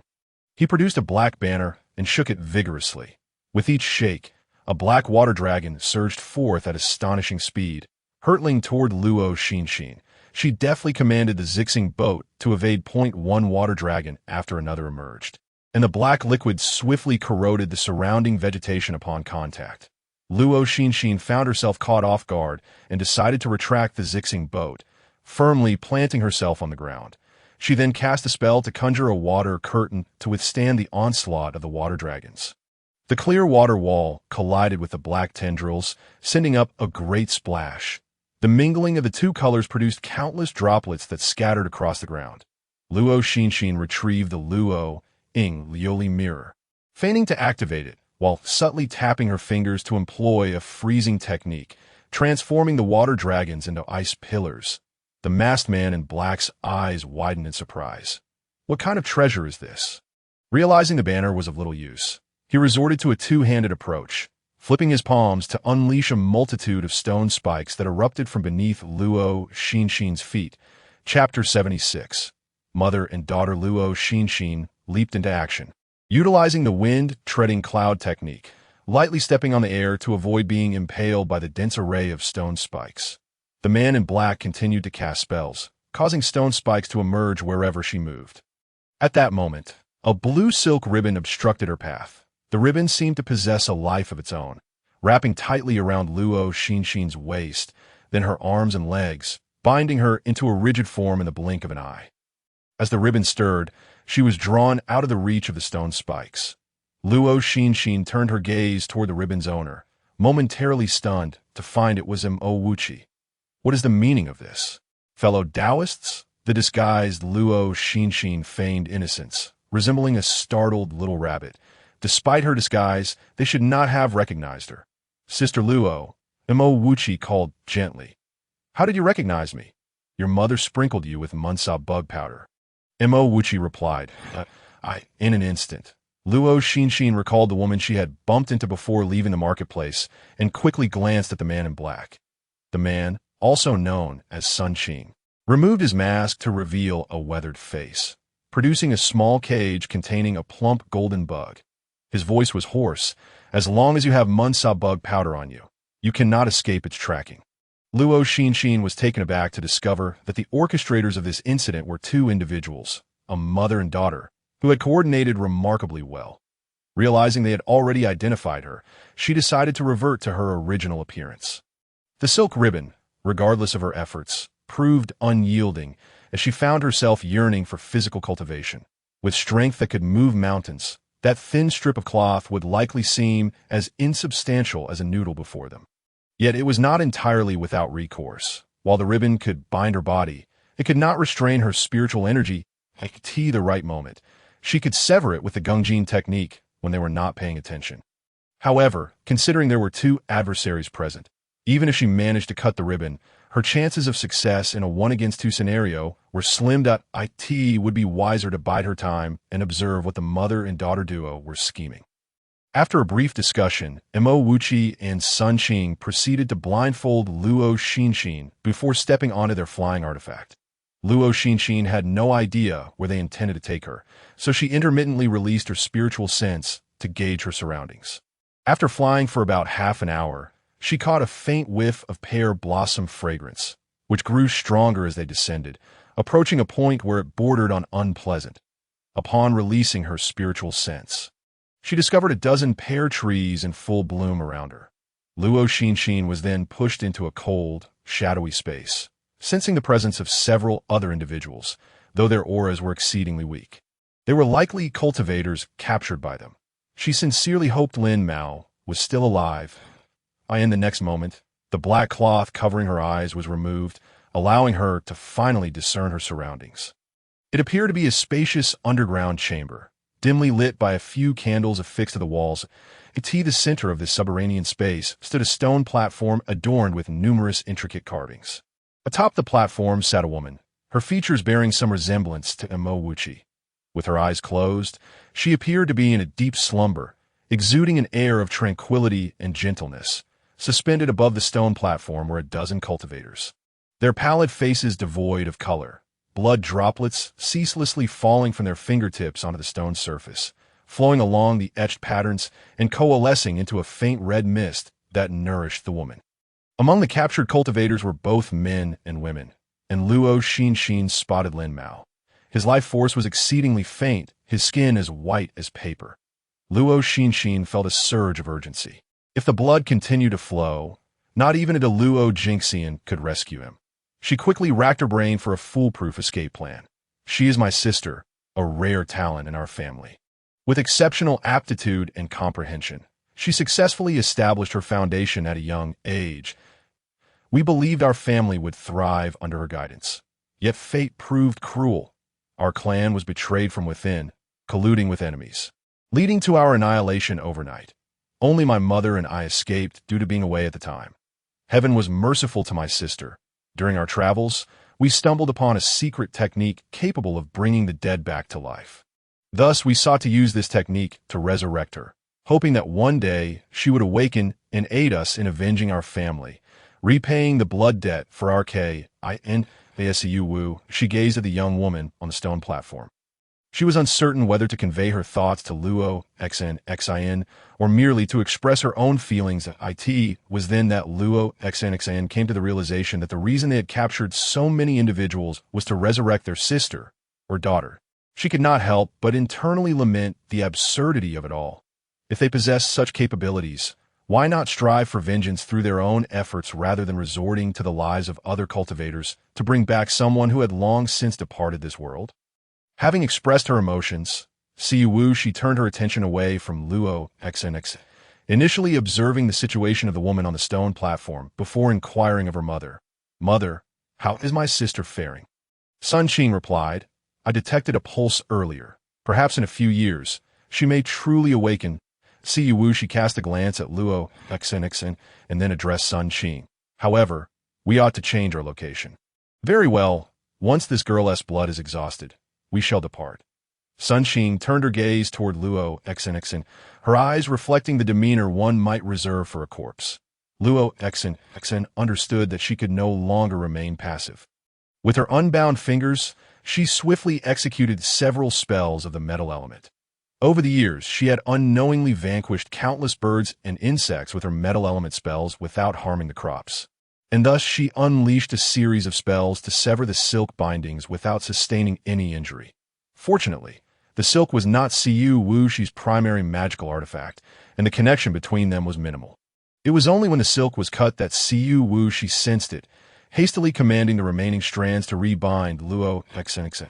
S1: He produced a black banner and shook it vigorously. With each shake, a black water dragon surged forth at astonishing speed, hurtling toward Luo Xinxin. She deftly commanded the Xixing boat to evade. One water dragon after another emerged, and the black liquid swiftly corroded the surrounding vegetation upon contact. Luo Xinxin found herself caught off guard and decided to retract the Xixing boat, firmly planting herself on the ground. She then cast a spell to conjure a water curtain to withstand the onslaught of the water dragons. The clear water wall collided with the black tendrils, sending up a great splash. The mingling of the two colors produced countless droplets that scattered across the ground. Luo Xinxin retrieved the Luo Lioli mirror, feigning to activate it, while subtly tapping her fingers to employ a freezing technique, transforming the water dragons into ice pillars. The masked man in black's eyes widened in surprise. What kind of treasure is this? Realizing the banner was of little use, he resorted to a two-handed approach, flipping his palms to unleash a multitude of stone spikes that erupted from beneath Luo Xinxin's feet. Chapter 76. Mother and daughter Luo Xinxin leaped into action, utilizing the wind-treading cloud technique, lightly stepping on the air to avoid being impaled by the dense array of stone spikes. The man in black continued to cast spells, causing stone spikes to emerge wherever she moved. At that moment, a blue silk ribbon obstructed her path. The ribbon seemed to possess a life of its own, wrapping tightly around Luo Xinxin's waist, then her arms and legs, binding her into a rigid form in the blink of an eye. As the ribbon stirred, she was drawn out of the reach of the stone spikes. Luo Xinxin turned her gaze toward the ribbon's owner, momentarily stunned to find it was Wuchi. What is the meaning of this? Fellow Taoists? The disguised Luo Xinxin feigned innocence, resembling a startled little rabbit, Despite her disguise, they should not have recognized her. Sister Luo, Imo Wuchi called gently. How did you recognize me? Your mother sprinkled you with Munsa bug powder. Imo Wuchi replied, in an instant. Luo Xinxin recalled the woman she had bumped into before leaving the marketplace and quickly glanced at the man in black. The man, also known as Sun Qing, removed his mask to reveal a weathered face, producing a small cage containing a plump golden bug. His voice was hoarse. As long as you have Munsa bug powder on you, you cannot escape its tracking. Luo Xinxin was taken aback to discover that the orchestrators of this incident were two individuals, a mother and daughter, who had coordinated remarkably well. Realizing they had already identified her, she decided to revert to her original appearance. The silk ribbon, regardless of her efforts, proved unyielding as she found herself yearning for physical cultivation. With strength that could move mountains, that thin strip of cloth would likely seem as insubstantial as a noodle before them. Yet it was not entirely without recourse. While the ribbon could bind her body, it could not restrain her spiritual energy at the right moment. She could sever it with the Gungjin technique when they were not paying attention. However, considering there were two adversaries present, even if she managed to cut the ribbon, her chances of success in a 1-against-2 scenario were slim. It would be wiser to bide her time and observe what the mother and daughter duo were scheming. After a brief discussion, Imo Wuchi and Sun Qing proceeded to blindfold Luo Xinxin before stepping onto their flying artifact. Luo Xinxin had no idea where they intended to take her, so she intermittently released her spiritual sense to gauge her surroundings. After flying for about half an hour, she caught a faint whiff of pear blossom fragrance, which grew stronger as they descended, approaching a point where it bordered on unpleasant. Upon releasing her spiritual sense, she discovered a dozen pear trees in full bloom around her. Luo Xinxin was then pushed into a cold, shadowy space, sensing the presence of several other individuals, though their auras were exceedingly weak. They were likely cultivators captured by them. She sincerely hoped Lin Mao was still alive. In the next moment, the black cloth covering her eyes was removed, allowing her to finally discern her surroundings. It appeared to be a spacious underground chamber, dimly lit by a few candles affixed to the walls. At the center of this subterranean space stood a stone platform adorned with numerous intricate carvings. Atop the platform sat a woman, her features bearing some resemblance to Imo Wuchi. With her eyes closed, she appeared to be in a deep slumber, exuding an air of tranquility and gentleness. Suspended above the stone platform were a dozen cultivators, their pallid faces devoid of color, blood droplets ceaselessly falling from their fingertips onto the stone surface, flowing along the etched patterns and coalescing into a faint red mist that nourished the woman. Among the captured cultivators were both men and women, and Luo Xinxin spotted Lin Mao. His life force was exceedingly faint, his skin as white as paper. Luo Xinxin felt a surge of urgency. If the blood continued to flow, not even a Luo Xinxin could rescue him. She quickly racked her brain for a foolproof escape plan. She is my sister, a rare talent in our family. With exceptional aptitude and comprehension, she successfully established her foundation at a young age. We believed our family would thrive under her guidance. Yet fate proved cruel. Our clan was betrayed from within, colluding with enemies, leading to our annihilation overnight. Only my mother and I escaped due to being away at the time. Heaven was merciful to my sister. During our travels, we stumbled upon a secret technique capable of bringing the dead back to life. Thus, we sought to use this technique to resurrect her, hoping that one day she would awaken and aid us in avenging our family, repaying the blood debt for our Wu. She gazed at the young woman on the stone platform. She was uncertain whether to convey her thoughts to Luo Xinxin or merely to express her own feelings. It was then that Luo Xinxin came to the realization that the reason they had captured so many individuals was to resurrect their sister or daughter. She could not help but internally lament the absurdity of it all. If they possessed such capabilities, why not strive for vengeance through their own efforts rather than resorting to the lives of other cultivators to bring back someone who had long since departed this world? Having expressed her emotions, she turned her attention away from Luo Xinxin, initially observing the situation of the woman on the stone platform before inquiring of her mother. "Mother, how is my sister faring?" Sun Qing replied, "I detected a pulse earlier. Perhaps in a few years, she may truly awaken. Siyu Wu, she cast a glance at Luo Xinxin and then addressed Sun Qing. However, we ought to change our location. Very well, once this girl's blood is exhausted, we shall depart. Sun Qing turned her gaze toward Luo Xinxin, her eyes reflecting the demeanor one might reserve for a corpse. Luo Xinxin understood that she could no longer remain passive. With her unbound fingers, she swiftly executed several spells of the metal element. Over the years, she had unknowingly vanquished countless birds and insects with her metal element spells without harming the crops. And thus she unleashed a series of spells to sever the silk bindings without sustaining any injury. Fortunately, the silk was not Siyu Wuxi's primary magical artifact, and the connection between them was minimal. It was only when the silk was cut that Siyu Wuxi sensed it, hastily commanding the remaining strands to rebind Luo Xinxin.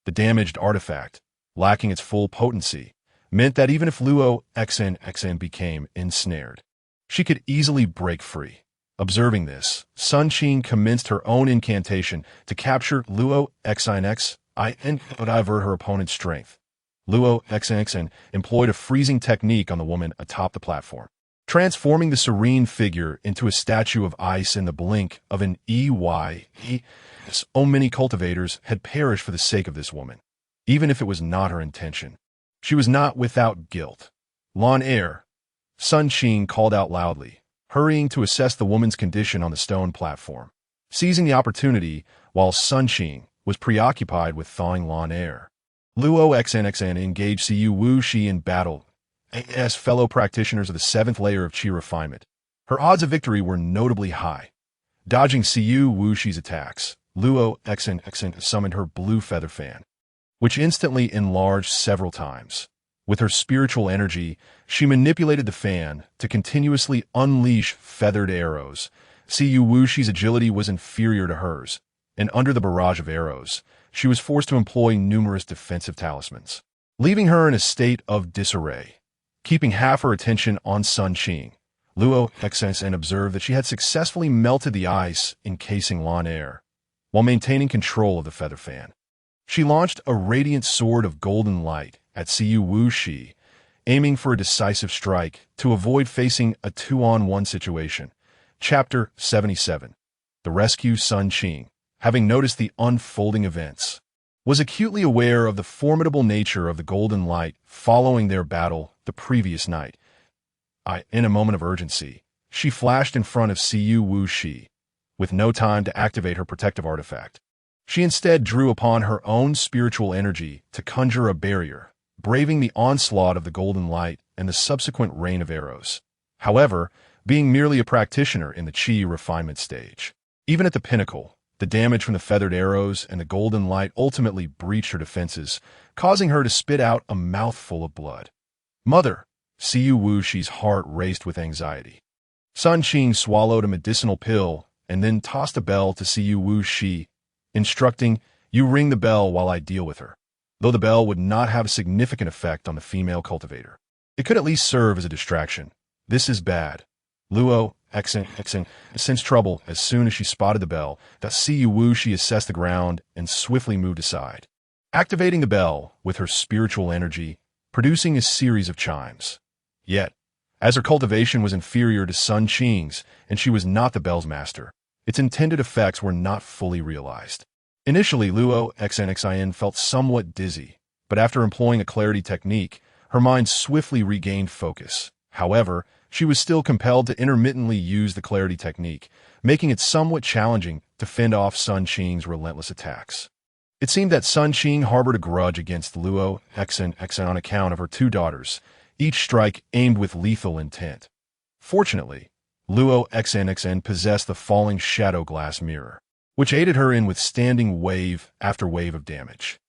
S1: The damaged artifact, lacking its full potency, meant that even if Luo Xinxin became ensnared, she could easily break free. Observing this, Sun Qing commenced her own incantation to capture Luo Xinxin and divert her opponent's strength. Luo Xinxin employed a freezing technique on the woman atop the platform, transforming the serene figure into a statue of ice in the blink of an eye. So many cultivators had perished for the sake of this woman, even if it was not her intention. She was not without guilt. Lon Air, Sun Qing called out loudly, hurrying to assess the woman's condition on the stone platform. Seizing the opportunity, while Sun Qing was preoccupied with thawing Lon Air, Luo Xinxin engaged Siyu Wuxi in battle as fellow practitioners of the 7th layer of Qi refinement. Her odds of victory were notably high. Dodging Siyu Wuxi's attacks, Luo Xinxin summoned her blue feather fan, which instantly enlarged several times. With her spiritual energy, she manipulated the fan to continuously unleash feathered arrows. Siyu Wuxi's agility was inferior to hers, and under the barrage of arrows, she was forced to employ numerous defensive talismans, leaving her in a state of disarray. Keeping half her attention on Sun Qing, Luo Xinxin observed that she had successfully melted the ice encasing Lon Air, while maintaining control of the feather fan. She launched a radiant sword of golden light at Siyu Wuxi, aiming for a decisive strike to avoid facing a 2-on-1 situation. Chapter 77. The Rescue. Sun Qing, having noticed the unfolding events, was acutely aware of the formidable nature of the golden light following their battle the previous night. In a moment of urgency, she flashed in front of Siyu Wuxi, with no time to activate her protective artifact. She instead drew upon her own spiritual energy to conjure a barrier, braving the onslaught of the golden light and the subsequent rain of arrows. However, being merely a practitioner in the Qi refinement stage, even at the pinnacle, the damage from the feathered arrows and the golden light ultimately breached her defenses, causing her to spit out a mouthful of blood. Mother! Siyu Wuxi's heart raced with anxiety. Sun Qing swallowed a medicinal pill and then tossed a bell to Siyu Wuxi, instructing, "You ring the bell while I deal with her." Though the bell would not have a significant effect on the female cultivator, it could at least serve as a distraction. This is bad. Luo Xinxin sensed trouble as soon as she spotted the bell. That Siyu Wuxi assessed the ground and swiftly moved aside, activating the bell with her spiritual energy, producing a series of chimes. Yet, as her cultivation was inferior to Sun Qing's and she was not the bell's master, its intended effects were not fully realized. Initially, Luo Xinxin felt somewhat dizzy, but after employing a clarity technique, her mind swiftly regained focus. However, she was still compelled to intermittently use the clarity technique, making it somewhat challenging to fend off Sun Qing's relentless attacks. It seemed that Sun Qing harbored a grudge against Luo Xinxin on account of her 2 daughters, each strike aimed with lethal intent. Fortunately, Luo Xinxin possessed the falling shadow glass mirror, which aided her in withstanding wave after wave of damage.